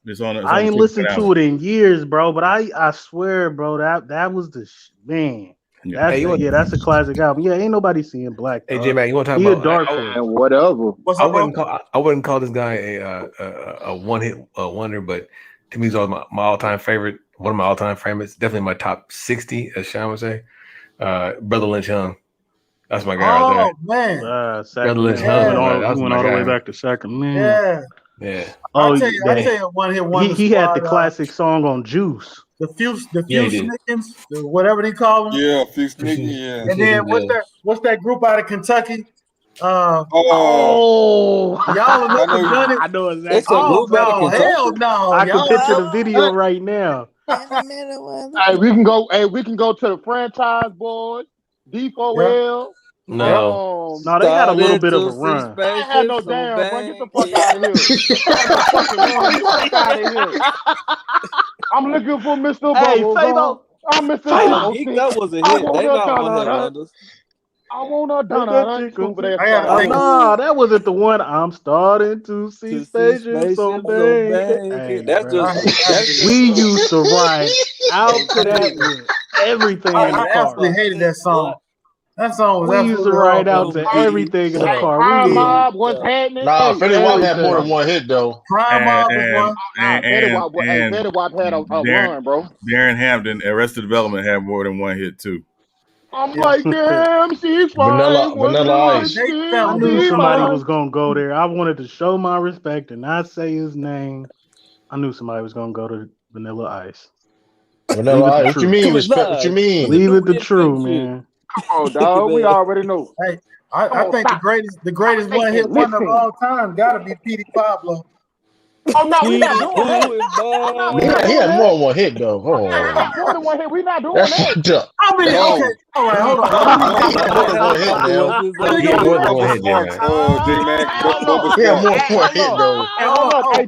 I ain't listened to it in years, bro. But I swear, bro, that was the man. Yeah. That's a classic album. Yeah, ain't nobody seeing Black. Hey, J-Mac, you want to talk about dark and whatever? I wouldn't call this guy a one-hit wonder, but to me, he's my all-time favorite. One of my all-time favorites. Definitely my top 60, as Sean would say. Brother Lynch Young. That's my guy right there. Oh man, Brother Lynch Young. Went all the way back to Sacramento. Yeah. Oh, I tell you, one-hit wonder. He had the classic song on Juice. The few Snickens, whatever they call them. Yeah, few Snickens. Yeah. And then what's that group out of Kentucky? Y'all have never done it. I know exactly. It's hell no! I can picture the video right now. Hey, we can go to the Franchise Boys, D4L. No, they got a little bit of a run. I ain't had no damn run. Get the fuck out of here. Get out of here. I'm looking for Mr. Bubbles. I'm Mr. Bubbles. That was a hit. They not one-hit. I want to Nah, that wasn't the one. I'm starting to see stations so bad. We used to ride out to that with everything in the car. I absolutely hated that song. That song was we used to ride out to everything in the car. Prime Mob was happening. Nah, Fetty Wap had more than one hit though. Prime Mob was one. Fetty Wap had a run, bro. Darren Hampton, Arrested Development had more than one hit too. I'm like, damn, she's fine. Vanilla Ice. I knew somebody was gonna go there. I wanted to show my respect and not say his name. I knew somebody was gonna go to Vanilla Ice. Vanilla Ice. What you mean? What you mean? Leave it the true, man. Come on, dog. We already know. Hey, I think the greatest one-hit wonder of all time gotta be Petey Pablo. Oh no, we not doing that. He had more than one hit though. More than one hit. We not doing That's that. fucked up. I mean, okay. All right, hold on. He had more than one hit though. Hey,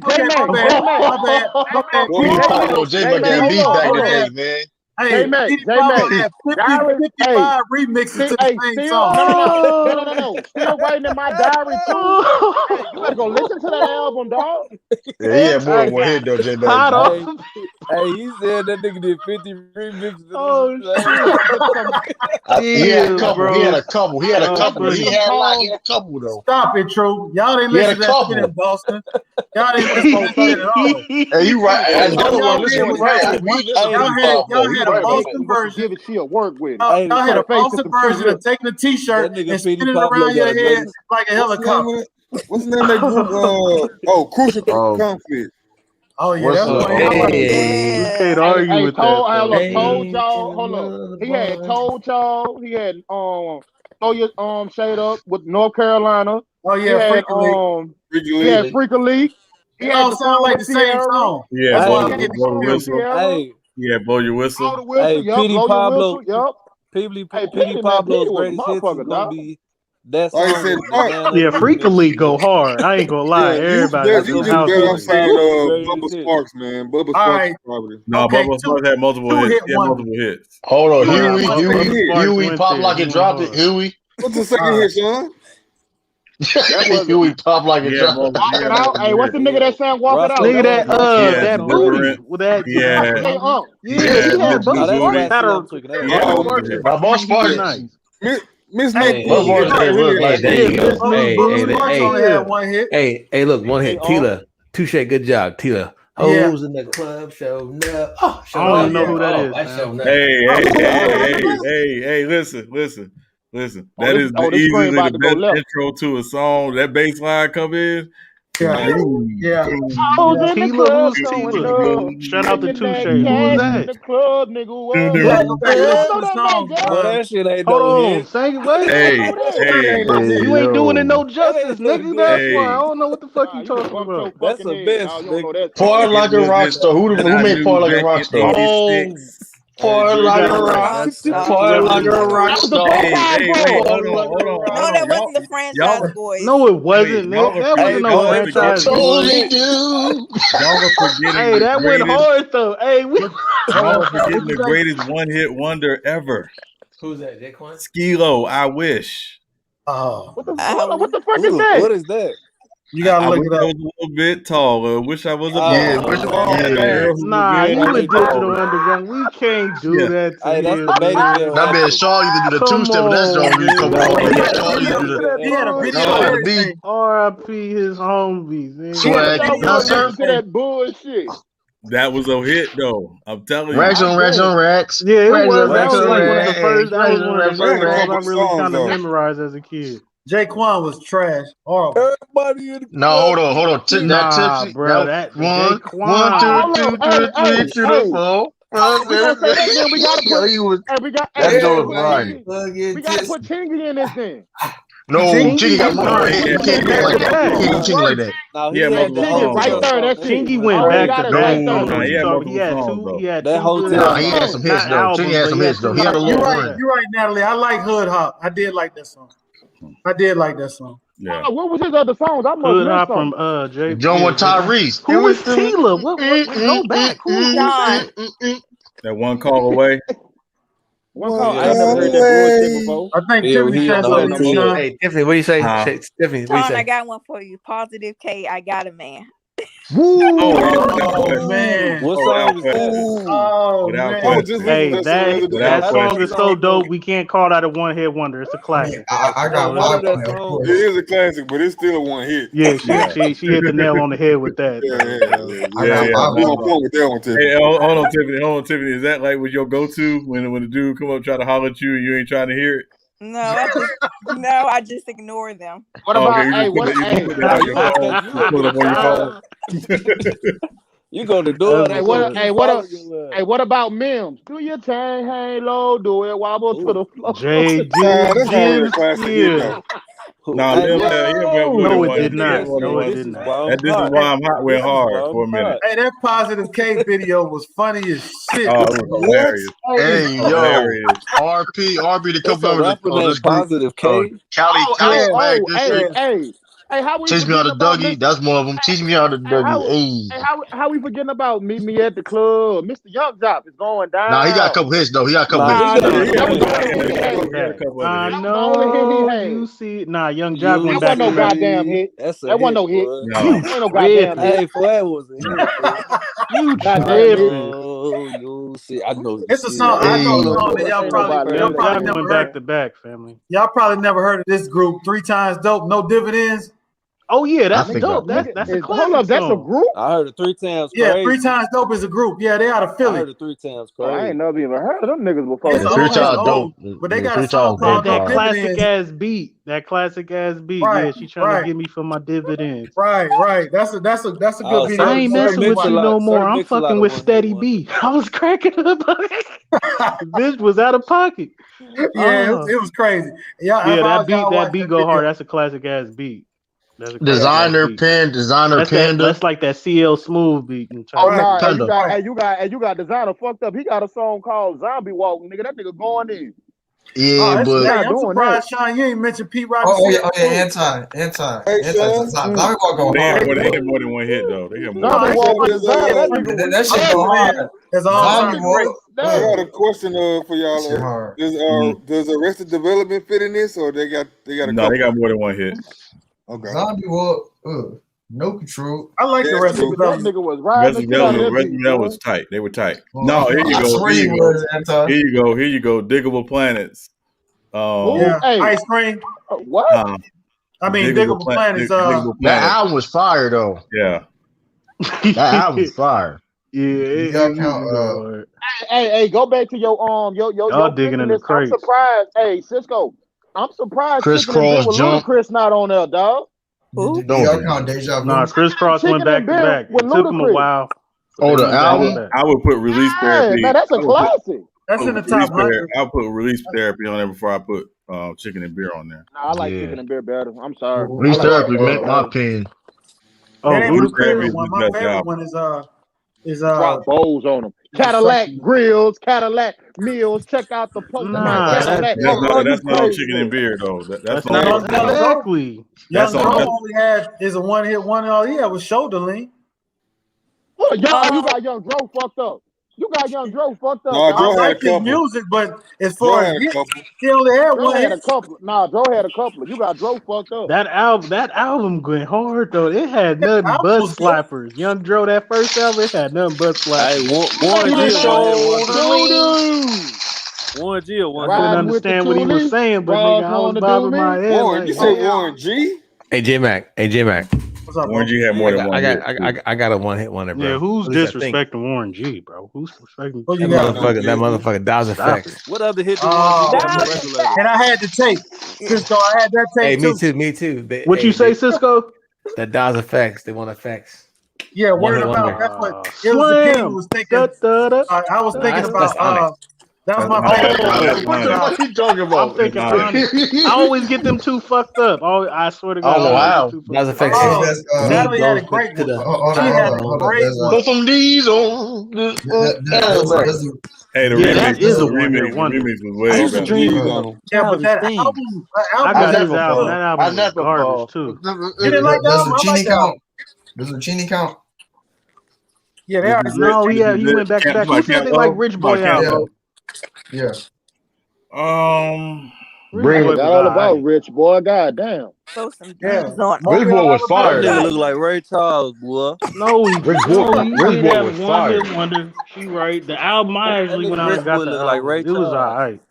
J-Mac got beat back today, man. Hey, Petey Pablo had 55 remixes to the same song. No. Still writing in my diary too. Hey, you better go listen to that album, dog. Yeah, he had more than one hit though, J-Mac. Hey, he said that nigga did 50 remixes. Oh shit! He had a couple. He had a couple. He had a couple. He had a lot. He had a couple though. Stop it, True. Y'all didn't listen to that shit in Boston. Y'all didn't listen to that at all. Hey, you right. Y'all had a Boston version. Give it to your work with. Y'all had a Boston version of taking a t-shirt and spinning it around your head like a helicopter. What's the name of that group? Crucial Conflict. Oh yeah, that's you can't argue with that. Told y'all. Hold on. He had told y'all. He had throw your shade up with North Carolina. Oh yeah, he had Freaker League. It all sound like the same song. Yeah, blow your whistle. Hey, Petey Pablo. Petey Pablo's greatest hits is gonna be that song. Yeah, Freaker League go hard. I ain't gonna lie. Everybody. You just bet outside Bubba Sparks, man. Bubba Sparks probably. No, Bubba Sparks had multiple hits. He had multiple hits. Hold on, Huey pop like it dropped it. Huey. What's the second hit, son? Huey pop like it dropped. Walk it out. Hey, what's the nigga that sang "Walk It Out"? Nigga that booty with that. Yeah. Boss Sparks. Miss Hey, Nick. look, one hit. Hey, look, one hit. Tila, touche, good job, Tila. Hoes in the club, show up. Oh, I don't even know who that is. That's show up. Hey, listen. That is easily the best intro to a song. That bass line come in. Yeah. Tila, who's Tila? Shout out to Touche. Who was that? The club, nigga. Well, that shit ain't Hold no on, hit. say what? You ain't doing it no justice, nigga. That's why I don't know what the fuck you talking about. That's a bitch, nigga. Part like a rock star. Who made Part like a rock star? Part like a rock star. Part like a rock star. Hold on. No, that wasn't the Franchise Boys. No, it wasn't, Nick. That wasn't no Franchise Boys. Y'all are forgetting. Hey, that went hard though. Hey, y'all are forgetting the greatest one-hit wonder ever. Who's that? Jaquan? Skilo, I wish. Oh, what the fuck is that? What is that? You gotta look it up. I was a little bit taller. Wish I was a Nah, you with Digital Underground. We can't do that. Hey, that's the baby. That man Shaw either do the two-step, but that's don't really come on. He had a video. R.I.P. his homies. Swag, that bullshit. That was a hit though. I'm telling you. Racks on racks. Yeah, it was. That was like one of the first. That was one of the first songs I really kind of memorized as a kid. Jaquan was trash. Horrible. Everybody in the No, hold on. Nah, bro. That one, two, 3 to the 4. We gotta put Chingy in this thing. No, Chingy got more. You can't do it like that. You can't do Chingy like that. Chingy went back to back. He had two. He had that whole time. He had some hits though. Chingy had some hits though. He had a little run. You're right, Natalie. I like Hood Hop. I did like that song. Yeah. What was his other songs? I must Hood miss Hop some. from Jay. John with Tyrese. Who is Tila? What? Go back. Who's John? That one call away. One call. I never heard that bullshit before. I think Tiffany said something. Hey, Tiffany, what do you say? Tiffany, what do you Sean, say? I got one for you. Positive K, I got a man. Oh man! What song was that? Oh man! Hey, that song is so dope. We can't call that a one-hit wonder. It's a classic. I got one. It is a classic, but it's still a one hit. Yeah, she hit the nail on the head with that. Yeah. Hey, hold on, Tiffany. Is that like what your go-to when the dude come up try to holler at you and you ain't trying to hear it? No, I just ignore them. What about you go to do it. What about Mims? Do your thing, hang low, do it, wobble to the floor. No, it did not. This is why I'm hot went hard for a minute. Hey, that Positive K video was funny as shit. Oh, it was hilarious. Hey, RP to come over to Positive K. Cali swag. Hey, how we teach me how to Dougie? That's one of them. Teach me how to Dougie. Hey, how we forgetting about Meet Me at the Club? Mr. Young Job is going down. Nah, he got a couple hits though. He got a couple hits. I know you see. Nah, Young Job went back. That wasn't no goddamn hit. That wasn't no hit. That ain't no goddamn hit. Hey, Flag was a hit. You tripping? You see, I know. It's a song. I know a song that y'all probably never heard. Back to back, family. Y'all probably never heard of this group. 3 Times Dope, No Dividends. Oh yeah, that's dope. That's a classic. Hold up, that's a group. I heard it 3 times. Yeah, 3 Times Dope is a group. Yeah, they out of Philly. I heard it 3 times. Crazy. I ain't never even heard of them niggas before. It's 3 Times Dope, but they got a song called that classic ass beat. That classic ass beat. Right, yeah, she trying to get me for my dividends. Right. That's a good video. I ain't messing with you no more. I'm fucking with Steady B. I was cracking up. Bitch was out of pocket. Yeah, it was crazy. Yeah, that beat go hard. That's a classic ass beat. Designer Panda. That's like that CL Smooth beat. Oh no, you got Designer fucked up. He got a song called Zombie Walk, nigga. That nigga going in. Yeah, but I'm surprised, Sean, you ain't mentioned Pete Rock. Oh yeah, anti. Zombie Walk go hard. They had more than one hit though. They had more. That shit go hard. Zombie Walk. I got a question for y'all. Does Arrested Development fit in this, or they got a No, they got more than one hit. Okay. Zombie Walk, no control. I like the rest of that nigga was right. That was tight. They were tight. No, here you go. Here you go. Diggable Planets. Ice cream. What? I mean, Diggable Planets. That album was fire though. Yeah. That album was fire. Yeah, Hey, go back to your digging in the I'm crates. surprised. Hey, Cisco, I'm surprised Crisscross with Jump. Ludacris not on there, dog. Do y'all count Deja Vu? Nah, Crisscross went back to back. It took him a while. Oh, the album? I would put Release Therapy. Man, that's a classic. That's in the top 100. I'll put Release Therapy on there before I put Chicken and Beer on there. Nah, I like Chicken and Beer better. I'm sorry. Release Therapy, my opinion. Oh, Ludacris one. My favorite one is drop bowls on them. Cadillac grills, Cadillac meals. Check out the post. That's not on Chicken and Beer though. That's not exactly. Young Dro only had is a one hit one. All he had was Shoulder Lean. Oh, you got Young Dro fucked up. You got Young Dro fucked up. No, I like his music, but as far as he only had Dro one. Had a couple. Nah, Dro had a couple. You got Dro fucked up. That album went hard though. It had nothing but slappers. Young Dro, that first album, it had nothing but slappers. Warren G. I couldn't understand what he was saying, but nigga, I was bobbing my head. Warren, you say Warren G? Hey, J Mac. What's up, Warren G had more than one. I got a one hit wonder, bro. Yeah, who's disrespecting Warren G, bro? Who's disrespecting that motherfucker? Dawes Effects. What other hit? And I had the tape. Cisco, I had that tape. Hey, me too. What you say, Cisco? The Dawes Effects. They want effects. Yeah, word about. That's what it was. The kid was thinking. I was thinking about. That was my favorite. What you talking about? I'm thinking I always get them two fucked up. I swear to God. Oh, wow. That's a fake. Natalie had a great one. She had a great one. Put some D's on. Hey, the that is a remix was way better. Yeah, but that album, I got his album. That album was garbage too. You didn't like that album? I like that album. Does Lucchini count? Yeah, they are. No, he went back to back. Who said they like Rich Boy album? Yeah. Bring it all about Rich Boy. Goddamn. Yeah. Rich Boy was fire. That nigga look like Ray Charles, boy. No, Rich Boy was fire. Wonder. She right. The album I actually went out and got the like Ray it was alright.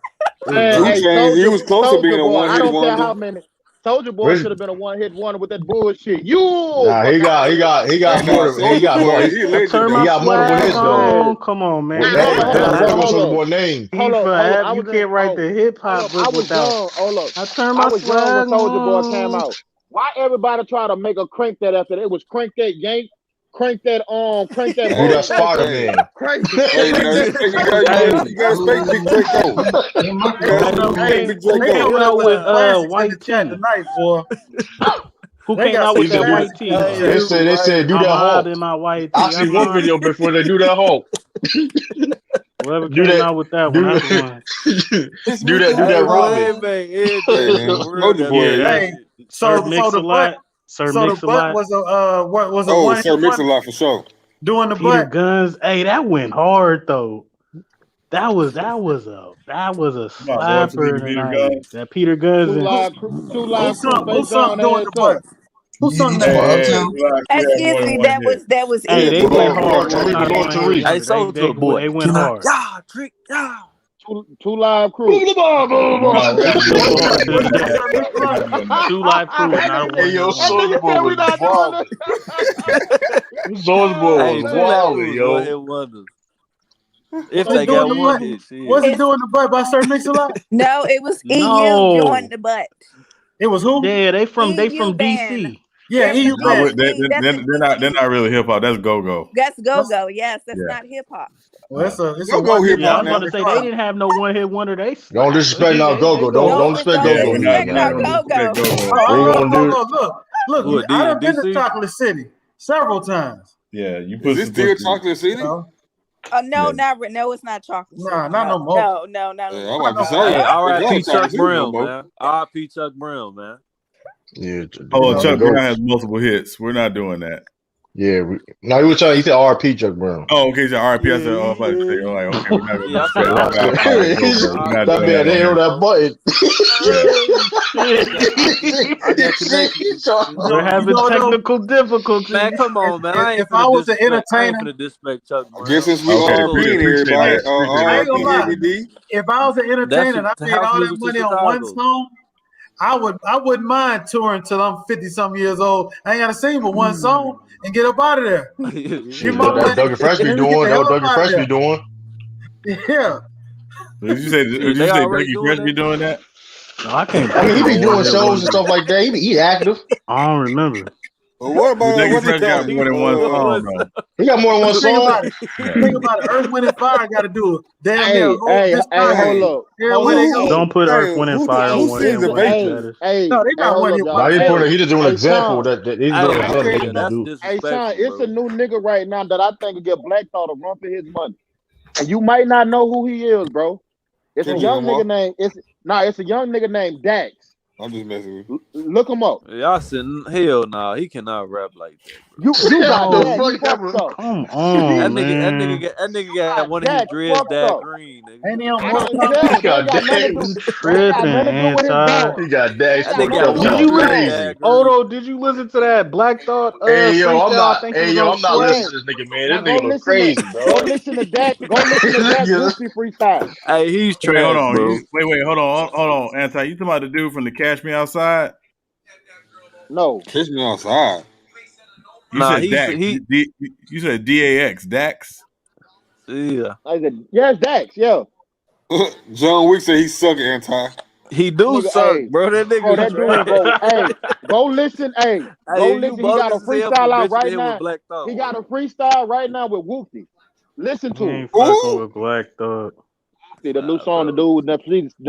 He was close to being a one hit wonder. I don't care how many. Soldier Boy should have been a one hit wonder with that bullshit. Nah, he got more. He got more. He got more than one hit though. Come on, man. What's the boy name? You can't write the hip hop book without. I turned my swag when Soldier Boy came out. Why everybody try to make a crank that after that? It was crank that yank. Crank that crank that. You got Spider-Man. You gotta respect Big Draco. Who came out with white tee tonight, boy? Who came out with that white tee? They said do that Hulk. In my white tee. I see one video before they do that Hulk. Whoever came out with that one, that's one. Do that Robin. So the butt. Sir Mix-a-Lot was a one. Sir Mix-a-Lot for sure. Doing the Peter butt. Guns. Hey, that went hard though. That was a slapper tonight. That Peter Guns. Two live. Who sung doing the butt? Who sung that? Excuse me. That was. Hey, they went hard. Hey, Soldier Boy. They went hard. Yeah, trick. Yeah. Two live crew. Two live crew. Hey, yo, Soldier Boy was wild. Soldier Boy was wild, yo. If they got one hit, was he doing the butt by Sir Mix-a-Lot? No, it was EU doing the butt. It was who? Yeah, they from DC. Yeah, EU band. They're not really hip hop. That's go-go. That's go-go. Yes, that's not hip hop. Well, it's a go hip hop. I was about to say they didn't have no one hit wonder. They don't disrespect no go-go. Don't disrespect go-go. Look, I've been to Chocolate City several times. Yeah, you put. Is this still Chocolate City? No, it's not Chocolate City. Nah, not no more. No. I'm about to say. R.I.P. Chuck Brown, man. R.I.P. Chuck Brown, man. Yeah. Chuck Brown has multiple hits. We're not doing that. Yeah. No, he said RP Chuck Brown. Oh, okay. So RP. I said, I was about to say, okay, we're not going to that man, they on that button. We're having technical difficulties. Man, come on, man. I ain't if I was an entertainer, finna disrespect Chuck Brown. I guess since we RPing everybody, RP Heavy D. if I was an entertainer and I the made house all that music to money on one Chicago. song, I wouldn't mind touring till I'm 50-something years old. I ain't gotta sing but one song and get up out of there. Shit, that Dougie Fresh be doing. That Dougie Fresh be doing. Yeah. Did you say Dougie Fresh be doing that? No, I can't. I mean, he be doing shows and stuff like that. He active. I don't remember. Well, what about Dougie Fresh got more than one song though? He got more than one song. Think about it. Earth, Wind, and Fire got to do it. Damn Hey, near whole hey, discography. hold up. Yeah, where they go? Don't put Earth, Wind, and Fire on one. Hey, No, they got hold one up, hit. y'all. He just doing an example Sean. that he's doing an example he can do. Hey, Sean, it's a new nigga right now that I think will get Black Thought a run for his money. And you might not know who he is, bro. It's a young nigga named it's a young nigga named Dax. I'm just messing with you. Look him up. Y'all said hell nah, he cannot rap like that. You got that. Come on, That nigga got one of his dreads that green. Nigga. Ain't he on He got Dax. Tripping, anti. He got Dax. Did you listen? Odo, did you listen to that Black Thought? Hey yo, I'm not. I'm not listening to this nigga, man. This nigga look crazy, bro. Go listen to that. Go listen to that Goofy freestyle. Hey, he's trash, hold on. bro. Wait, hold on, Anti. You talking about the dude from the Cash Me Outside? No. Kiss Me Outside. You said Dax. You said DAX. Dax? Yeah. Yes, Dax, yeah. John Wick said he suck Anti. He do suck, bro. That nigga. That dude go listen. Go listen. He got a freestyle out right now. He got a freestyle right now with Woofy. Listen to Ain't it. fucking with Black Thought. See the new song the dude with the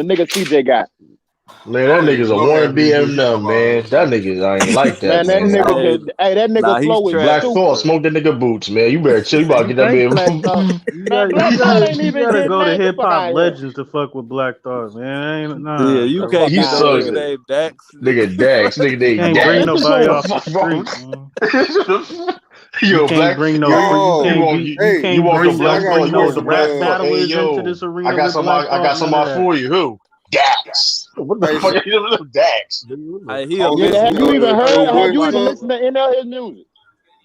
nigga CJ got. Man, that nigga's a one BM now, man. That nigga, I ain't like that. Man, that nigga, that nigga flow is Black stupid. Thought, smoke that nigga boots, man. You better chill. You about to get that man. You gotta go to hip hop legends to fuck with Black Thought, man. Yeah, you can't He get no sucks. nigga named Dax. Nigga Dax, nigga named Can't Dax. bring nobody off the street, man. Yo, You can't bring no. You can't bring no rap battlers into this arena. I got somebody for you. Who? Dax. What the fuck are you doing, Dax? Have you even heard? Have you even listened to any of his music?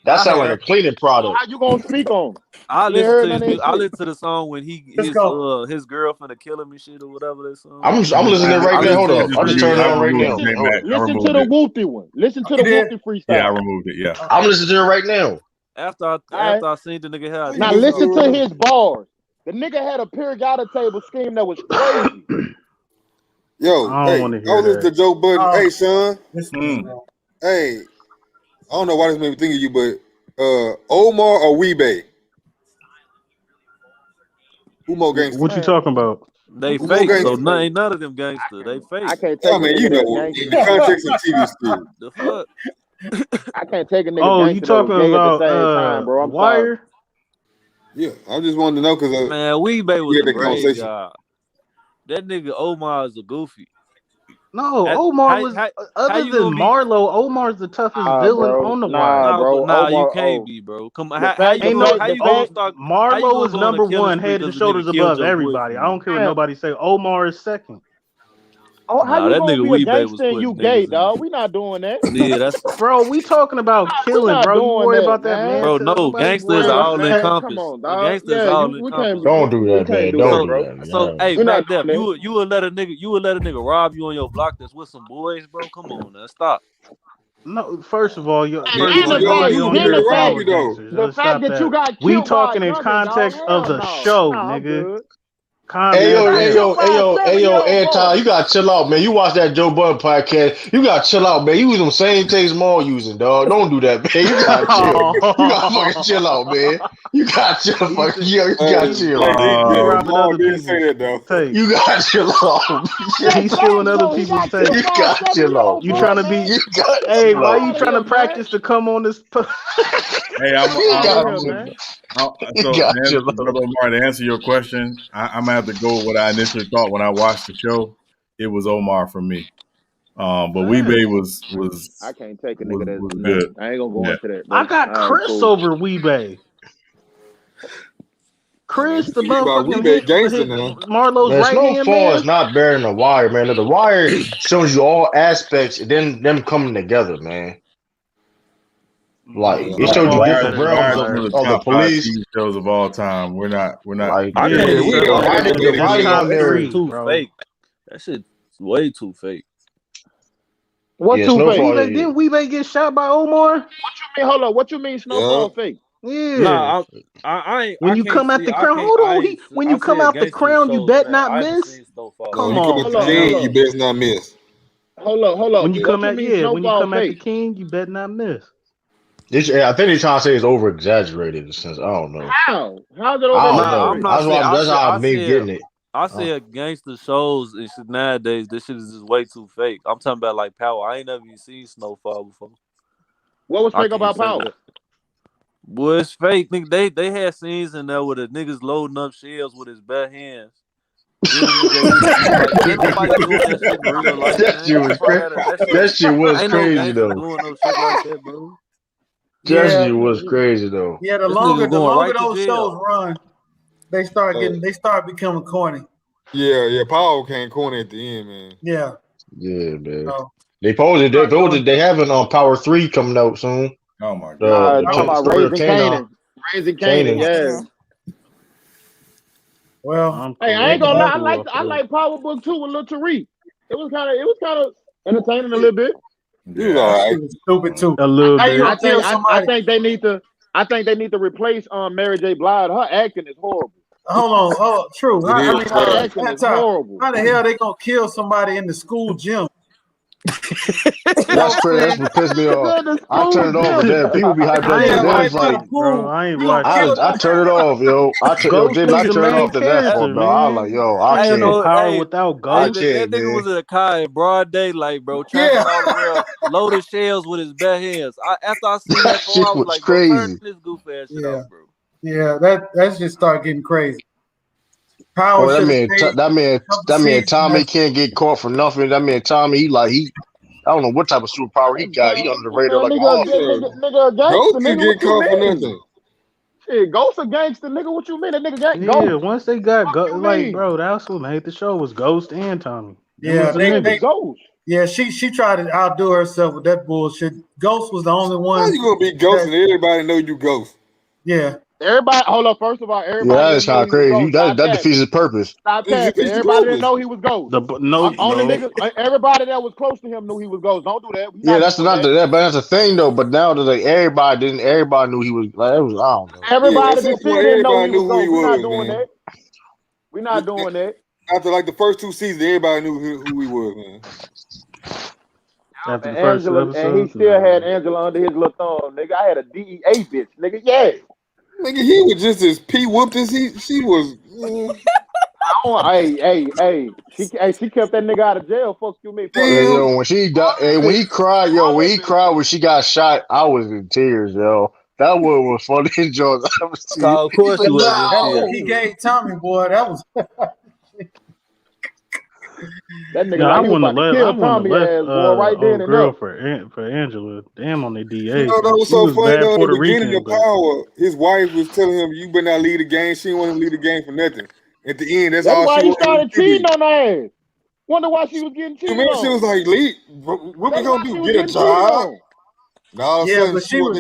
That sounds like a cleaning product. How you gonna speak on? I listen to the song when his girlfriend to kill him and shit or whatever that song. I'm listening right now. Hold up. I'm just turning it on right now. Listen to the Woofy one. Listen to the Woofy freestyle. Yeah, I removed it. Yeah. I'm listening to it right now. After I seen the nigga hair. Now listen to his bars. The nigga had a periodic table scheme that was crazy. Yo, I was listening to Joe Budden. Hey, son. Hey, I don't know why this made me think of you, but Omar or Weebay? Who more gangster? What you talking about? They fake, so ain't none of them gangster. They fake. I can't take in the context of TV still. The fuck? I can't take a nigga. Oh, you talking about time, bro? I'm Wire? Yeah, I just wanted to know because man, Weebay was the a great guy. That nigga Omar is a goofy. No, Omar was other than Marlo. Omar's the toughest villain on the wire. Bro. Nah, you can't be, bro. Come on, how you gonna start? Marlo is number one, head and shoulders above everybody. I don't care what nobody say. Omar is second. Oh, how you gonna be a gangster and you gay, dog? in. We not doing that. Yeah, that's Bro, we talking about killing, bro. You worry about that, man. bro. No, gangster is all encompassed. Come on, dog. Gangster is all encompassed. Don't do that, man. Don't do that. So, hey, Black Death, you would let a nigga rob you on your block that's with some boys, bro? Come on, now, stop. No, first of all, the fact that you got killed. We talking in context of the show, nigga. Hey yo, Anti, you gotta chill out, man. You watch that Joe Budden podcast. You gotta chill out, man. You use them same things Maul using, dog. Don't do that, man. You gotta chill. You gotta fucking chill out, man. You gotta chill, fucking. You gotta chill. Maul didn't say that though. You gotta chill out. He's stealing other people's takes. You gotta chill out. You trying to be? Hey, why you trying to practice to come on this? Hey, to answer your question, I'm gonna have to go with what I initially thought when I watched the show. It was Omar for me, but Weebay was. I can't take a nigga that's good. I ain't gonna go into that. I got Chris over Weebay. Chris, the we motherfucking gangster now. Marlo's Man, right hand Snowfall man. is not better than The Wire, man. The Wire shows you all aspects and then them coming together, man. Like it showed you different realms of the police. TV shows of all time. We're not. Like, I can't we don't have to get Roddy on there. Too fake. That shit's way too fake. What Yeah, too fake? Snowfall, Didn't Weebay get shot by Omar? What you mean? Hold on. What you mean Snowfall fake? Yeah. Nah, I ain't. When you come at the crown, hold on. When you come out the crown, you bet not miss. Come on, you best not miss. Hold up. When you come at the king, you bet not miss. I think they're trying to say it's over exaggerated. Since I don't know. How's it over? I'm not that's how I've been getting it. I say gangster shows and shit nowadays. This shit is just way too fake. I'm talking about like Power. I ain't never even seen Snowfall before. What was fake about Power? Boy, it's fake. Nigga, they had scenes in there with the niggas loading up shells with his bare hands. That shit was crazy though. Doing no shit like that, bro. That shit was crazy though. Yeah, the longer those shows run, they start becoming corny. Yeah, Paul came corny at the end, man. Yeah. Yeah, man. They having on Power 3 coming out soon. Oh my god. Talking about Raising Kanan, yeah. Well, hey, I ain't gonna lie. I like Power Book 2 with Lil Tariq. It was kind of entertaining a little bit. You alright? Stupid too. A little bit. I think they need to replace Mary J. Blige. Her acting is horrible. Hold on. True. Her acting is horrible. How the hell they gonna kill somebody in the school gym? That's crazy. That's what pissed me off. I turned it off. Damn, people be hyped up. I ain't watching. I turned it off, yo. I turned it off to that point, bro. I was like, yo, I can't. Power without Ghost. That nigga was in a car in broad daylight, bro. Trapping all around, loaded shells with his bare hands. After I seen that, shit I was like, crazy. bro, turn this goof ass shit off, bro. Yeah, that just started getting crazy. Power. That man Tommy can't get caught for nothing. That man Tommy, I don't know what type of superpower he got. He under the radar like all nigga, Ghost can get caught for nothing. Shit, Ghost a gangster, nigga. What you mean? That nigga got Yeah, Ghost. once they got bro, that's what made the show was Ghost and Tommy. Yeah, they Ghost. Yeah, she tried to outdo herself with that bullshit. Ghost was the only one. How you gonna be Ghost and everybody know you Ghost? Yeah. Everybody, hold up. First of all, everybody. Yeah, that is kind of crazy. That defeats his purpose. Stop tapping. Everybody didn't know he was Ghost. Everybody that was close to him knew he was Ghost. Don't do that. Yeah, that's the thing though. But now that everybody knew he was I don't know. Everybody didn't know he was Ghost. We're not doing that. We're not doing that. After like the first 2 seasons, everybody knew who he was, man. After the first episode, and he still had Angela under his little thumb, nigga. I had a DEA bitch, nigga. Yeah. Nigga, he was just as P whooped as she was. Hey, she kept that nigga out of jail. Fuck you, me. Yo, when he cried when she got shot, I was in tears, yo. That one was funny, Joe. Of course he was. He gave Tommy, boy. That was. That nigga, I want to let right then and girl for Angela. Damn on the DA. You know that was so funny though. In the beginning of Power, his wife was telling him, "You better not lead the game." She didn't want him to lead the game for nothing. At the end, that's all why she he started cheating on her ass. Wonder why she was getting cheated on. She was like, "Lead, what we gonna do? Get a job?" No, yeah, but she was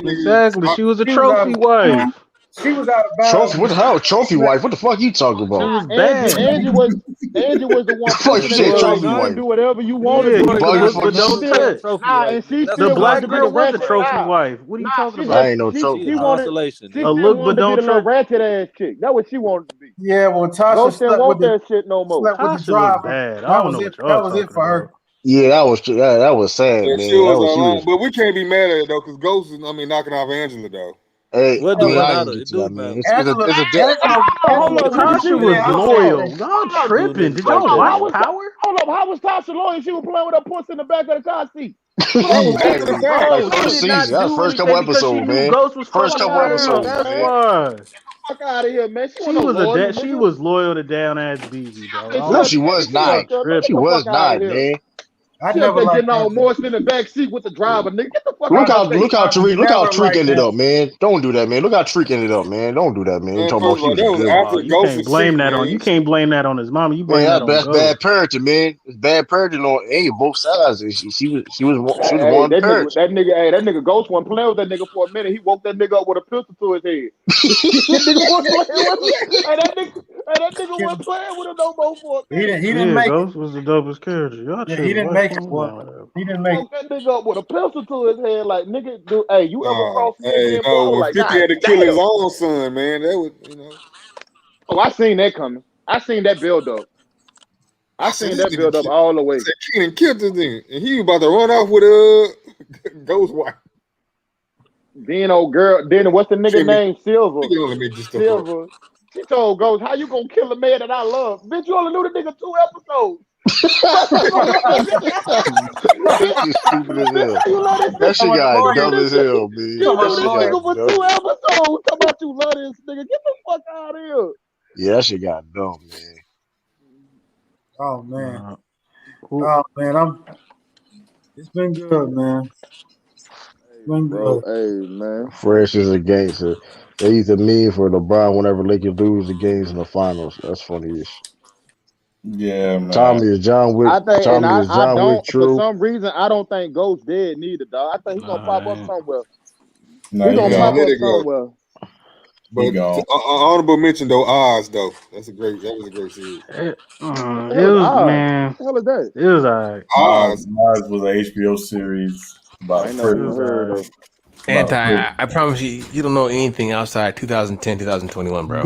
she was a trophy wife. She was out of bounds. What the hell? Trophy wife? What the fuck you talking about? She was bad. Angie was the one. Fuck you said trophy wife. Do whatever you want to do, but don't touch. And she the still black wanted girl to be the was a trophy wife. What are you talking about? I ain't no trophy. She wanted a look, but don't be the little ratchet ass chick. That's what she wanted to be. Yeah, when Tasha Ghost didn't want that shit no more. Tasha was bad. I don't know what that was it for her. Yeah, that was sad, man. She was but we can't be mad at it though, because Ghost is knocking off Angela though. Hey, what do it do, man? Tasha was loyal. Y'all tripping. Did y'all watch Power? Hold up, how was Tasha loyal? She was playing with her puss in the back of the car seat. First season, that was first couple episodes, man. First couple episodes, man. Fuck out of here, man. She was loyal to down ass BB, bro. No, she was not. She was not, man. I She never up there liked getting all that. moist in the back seat with the driver. Nigga, get the fuck Look out how of Treek ended up, man. Don't do that, man. Look how Treek ended up, man. Don't do that, man. You Man, talking first about of she all, was that was good. after You Ghost can't was blame sick, that on. man. You can't blame that on his mama. You blame Man, that on that's Ghost. bad parenting, man. It's bad parenting on both sides. She was Hey, one of the parents. that nigga Ghost wasn't playing with that nigga for a minute. He woke that nigga up with a pistol to his head. That nigga wasn't playing with him. That nigga wasn't playing with him no more for a minute. He didn't make Ghost was the dopest character. Y'all it. chill. He didn't Like, make it. Boy. He didn't make it. Woke that nigga up with a pistol to his head. Like, nigga, dude, hey, you ever cross me Hey, again, boy? I was when like, 50 God had to kill his damn. own son, man, that was, Oh, I seen that coming. I seen that build up. I seen that build up all the way. I said, Keenan killed this thing, and he was about to run off with Ghost wife. Then old girl, then what's the nigga name? Silver. Nigga only made this stuff up. Silver. She told Ghost, how you gonna kill a man that I love? Bitch, you only knew the nigga 2 episodes. She's stupid as hell. How you let this That shit got nigga dumb as hell, man. You knew That this shit nigga got for dumb. 2 episodes. Talk about you love this nigga. Get the fuck out of here. Yeah, that shit got dumb, man. Oh man. Oh man, it's been good, man. It's been Bro, good. hey man. Fresh is a gangster. They used to mean for LeBron whenever Lakers lose the games in the finals. That's funny. Yeah, man. Tommy is John Wick. I think, Tommy and is I John Wick don't, for true. some reason, I don't think Ghost dead neither, dog. I think he's gonna pop up somewhere. No, He's gonna pop let up it go. somewhere. But honorable mention though, Oz though. That was a great series. It What the hell is was odd? man. What the hell is that? It was alright. Oz was an HBO series about I ain't never even prison. heard of. I promise you, you don't know anything outside 2010, 2021, bro.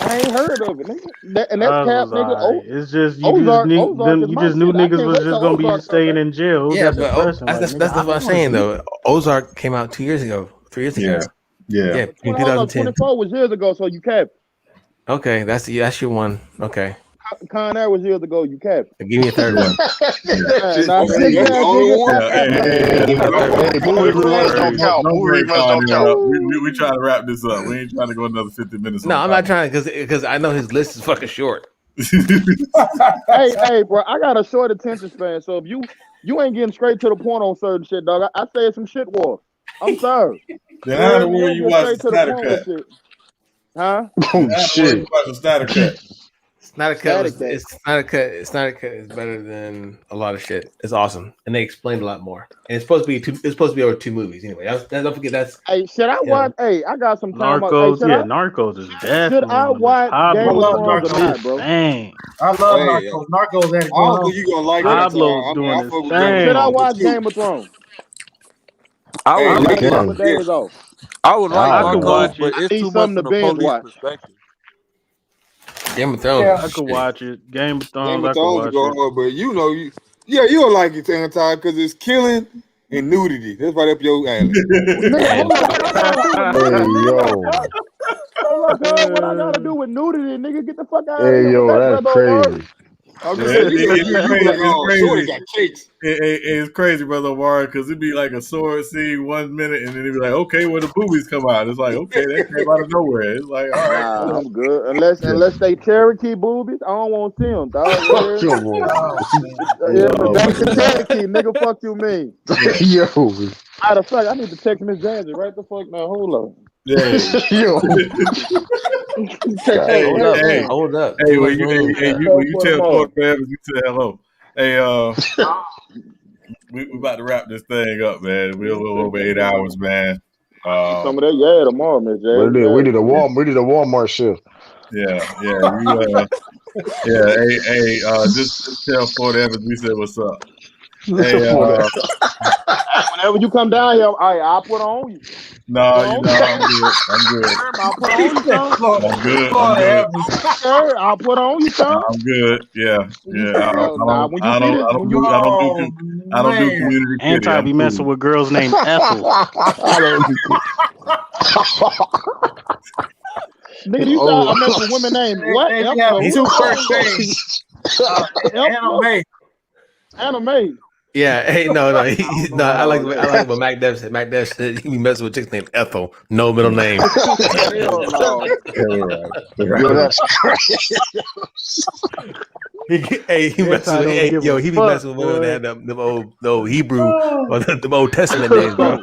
I ain't heard of it, nigga. And that's cap, nigga. Right. It's just you Ozark just is you my just knew shit. I niggas can't was wait just till gonna be Ozark staying in jail. It was that depressing. That's what I'm saying though. Ozark came out 2 years ago, 3 years ago. Yeah. In 2010. 24 was years ago, so you cap. Okay, that's your one. Okay. Con Air was years ago. You cap. Give me a third one. Nah, That's the only one. Movie reruns don't count. Movie reruns don't count. We trying to wrap this up. We ain't trying to go another 50 minutes. No, I'm not trying because I know his list is fucking short. hey, bro, I got a short attention span, so if you ain't getting straight to the point on certain shit, dog, I say some shit war. I'm sorry. Then how in the world you watch the Snyder Cut? Huh? Oh shit! You watch the Snyder Cut? Snyder Cut is better than a lot of shit. It's awesome, and they explained a lot more. And it's supposed to be over 2 movies anyway. Don't forget that's. Hey, should I watch? Hey, I got some time. Narcos, Narcos is definitely. Should I watch Game of Thrones or not, bro? Dang. I love Narcos. Narcos had it I going don't on. think you gonna like Pablo's doing his thing. Should I watch Game of Thrones? I would I like gotta get my days off. I would like I could watch Narcos, but I it's need too much something from to the binge police watch. perspective. Game of Thrones. I could watch it. Game of Thrones. I could watch go it. hard, but you'll like it, Anti, because it's killing and nudity. That's right up your alley. Hey yo. What I gotta do with nudity, nigga? Get the fuck out of Hey here. yo, with that's brother. crazy. I'm just saying, Shorty got cakes. It's crazy, brother Omar, because it'd be like a sword scene 1 minute, and then it'd be like, okay, where the boobies come out. It's like, okay, that came out of nowhere. It's like, all right, Nah, I'm good. Unless they Cherokee boobies, I don't want to see them, dog. Come on. Cherokee, nigga, fuck you mean? Yo. Matter of fact, I need to text Miss Jazzy right the fuck now. Hold on. Yeah. Yo. Hold up. Hey, when you tell Florida Evans, you tell hello. Hey, we about to wrap this thing up, man. We're a little over 8 hours, man. Some of that, tomorrow, Miss Jazzy. We did a Walmart shift. Yeah. Hey, just tell Florida Evans we said what's up. Hey, whenever you come down here, I'll put on you. No, I'm good. I'll put on you, son. I'm good. I'll put on you, son. I'm good. Yeah. I don't do community. Anti be messing with girls named Ethel. Nigga, you thought I mess with women named what? Have 2 first names. Anime. Yeah, hey, no. I like what Mac Dev said. Mac Dev said he be messing with chicks named Ethel, no middle name. Hell no. Yo, that's crazy. He be messing with women that have the old Hebrew or the Old Testament names, bro.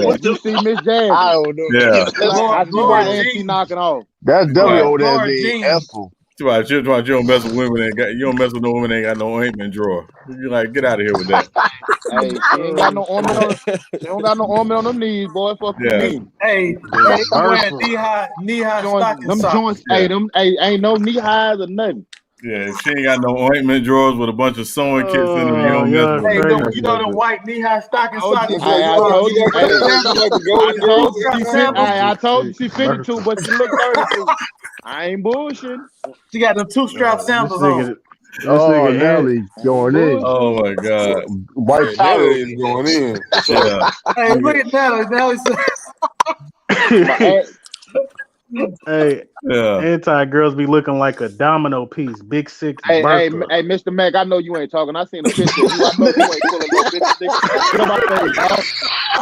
What you see Miss Jazz? I don't know. Yeah. I see my auntie knocking off. That's definitely Right. old ass name, Ethel. You don't mess with women you don't mess with no women that ain't got no ointment drawer. You're like, get out of here with that. Hey, she ain't got no ornament on. She don't got no ornament on them knees, boy. Fuck you mean? Hey, wearing knee-high stocking them socks. joints. Yeah. Hey, ain't no knee highs or nothing. Yeah, if she ain't got no ointment drawers with a bunch of sewing kits in them, you don't mess with Hey, her. you know the white knee-high stocking socks. I told you she 52, but she look 32. I ain't bullshitting. She got them two-strap sandals on. Oh, Nelly going in. Oh my God, white Nelly is going in. Yeah. Hey, look at Nelly. Nelly said. Hey, anti-girls be looking like a domino piece. Big six. Hey, Mr. Mac, I know you ain't talking. I seen a picture of you. I know you ain't pulling no bitches. Get on my face, dog.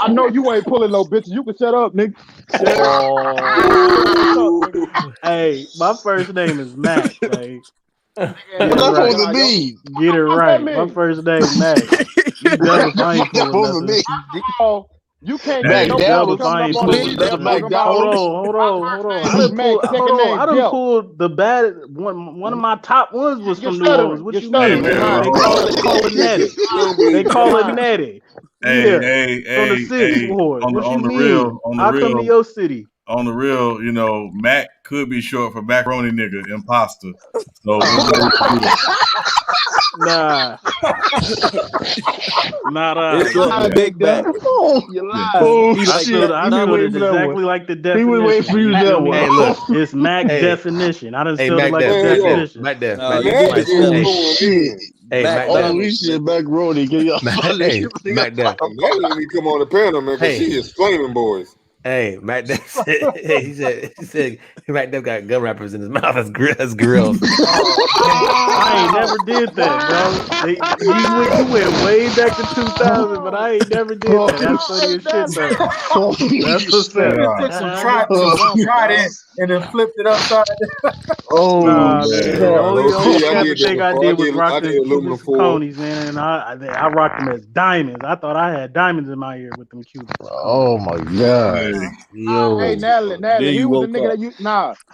I know you ain't pulling no bitches. You can shut up, nigga. Hey, my first name is Mac. Like, What that's supposed to mean? Get it right. My first name is Mac. You dumb if I ain't pulling nothing. You can't Mac get no Dallas, coming I ain't up on pulling the nothing. Hold on. I done pulled the bad one of my top ones was from New Orleans. What you mean? They call it Natty. They call it Natty. Hey, from the Sixth Ward. What you mean? Real, I'll come to your city. On the real, Mac could be short for macaroni nigga, imposter. So nah. It's a big back. You lied. I spelled it exactly like the definition. He was waiting for you that one. Hey, look. It's Mac definition. I done spelled it like Mac the definition. Mac Def. Hey, Mac shit, macaroni. Give y'all Mac Def. Nelly come on the panel, man, because she is flaming boys. Hey, Mac Def said, he said Mac Def got gun wrappers in his mouth as grills. I ain't never did that, bro. You went way back to 2000, but I ain't never did that. That's funny as shit, though. That's what's up. You took some trident and then flipped it upside down. Nah, man. The only thing I did was rock the aluminum conies, man. And I rocked them as diamonds. I thought I had diamonds in my ear with them Cubans. Oh my God. Hey, Natalie, he was a nigga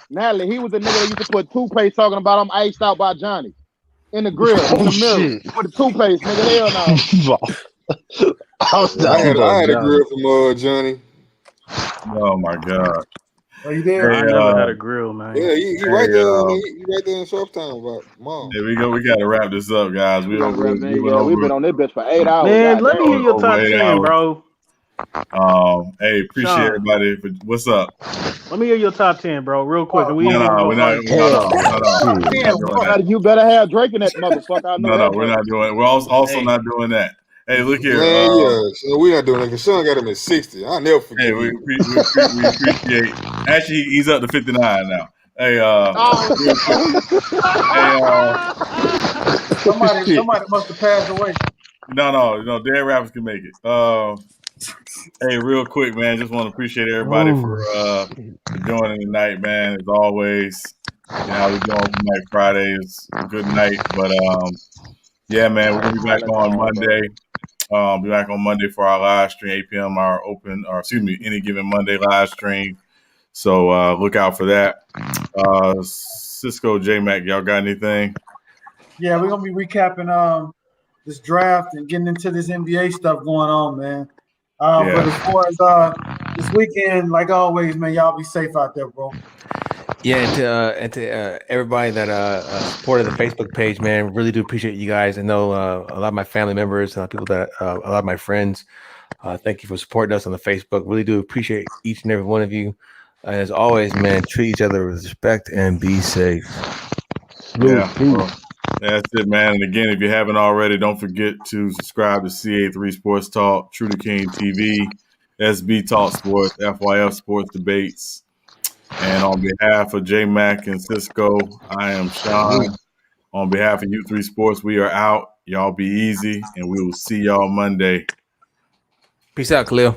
Natalie, he was a nigga that used to put toothpaste talking about I'm iced out by Johnny in the grill, in the mirror, with the toothpaste, nigga. Hell no. I had a grill from Johnny. Oh my God. Oh, you did? I never had a grill, man. Yeah, he right there. He right there in Shorttown, about mom. There we go. We got to wrap this up, guys. We've been on this bitch for 8 hours. Man, let me hear your top 10, bro. Hey, appreciate everybody. What's up? Let me hear your top 10, bro, real quick. We're not. You better have Drake in that motherfucker. I know we're not doing. We're also not doing that. Hey, look here. Man, so we're not doing that because Sean got him at 60. I'll never forget. Hey, we appreciate. Actually, he's up to 59 now. Hey, somebody must have passed away. No. Dead rappers can make it. Hey, real quick, man. Just want to appreciate everybody for joining tonight, man. As always, we're going tonight. Friday is a good night, but yeah, man, we're gonna be back on Monday. Be back on Monday for our live stream, 8 p.m. Any given Monday live stream. So look out for that. Cisco, J-Mac, y'all got anything? Yeah, we're gonna be recapping this draft and getting into this NBA stuff going on, man. But as far as this weekend, like always, man, y'all be safe out there, bro. Yeah, and to everybody that supported the Facebook page, man, really do appreciate you guys. I know a lot of my family members, people that a lot of my friends. Thank you for supporting us on the Facebook. Really do appreciate each and every one of you. As always, man, treat each other with respect and be safe. Yeah, that's it, man. And again, if you haven't already, don't forget to subscribe to CA3 Sports Talk, True to King TV, SB Talk Sports, FYF Sports Debates. And on behalf of J-Mac and Cisco, I am Sean. On behalf of U3 Sports, we are out. Y'all be easy, and we will see y'all Monday. Peace out, Khalil.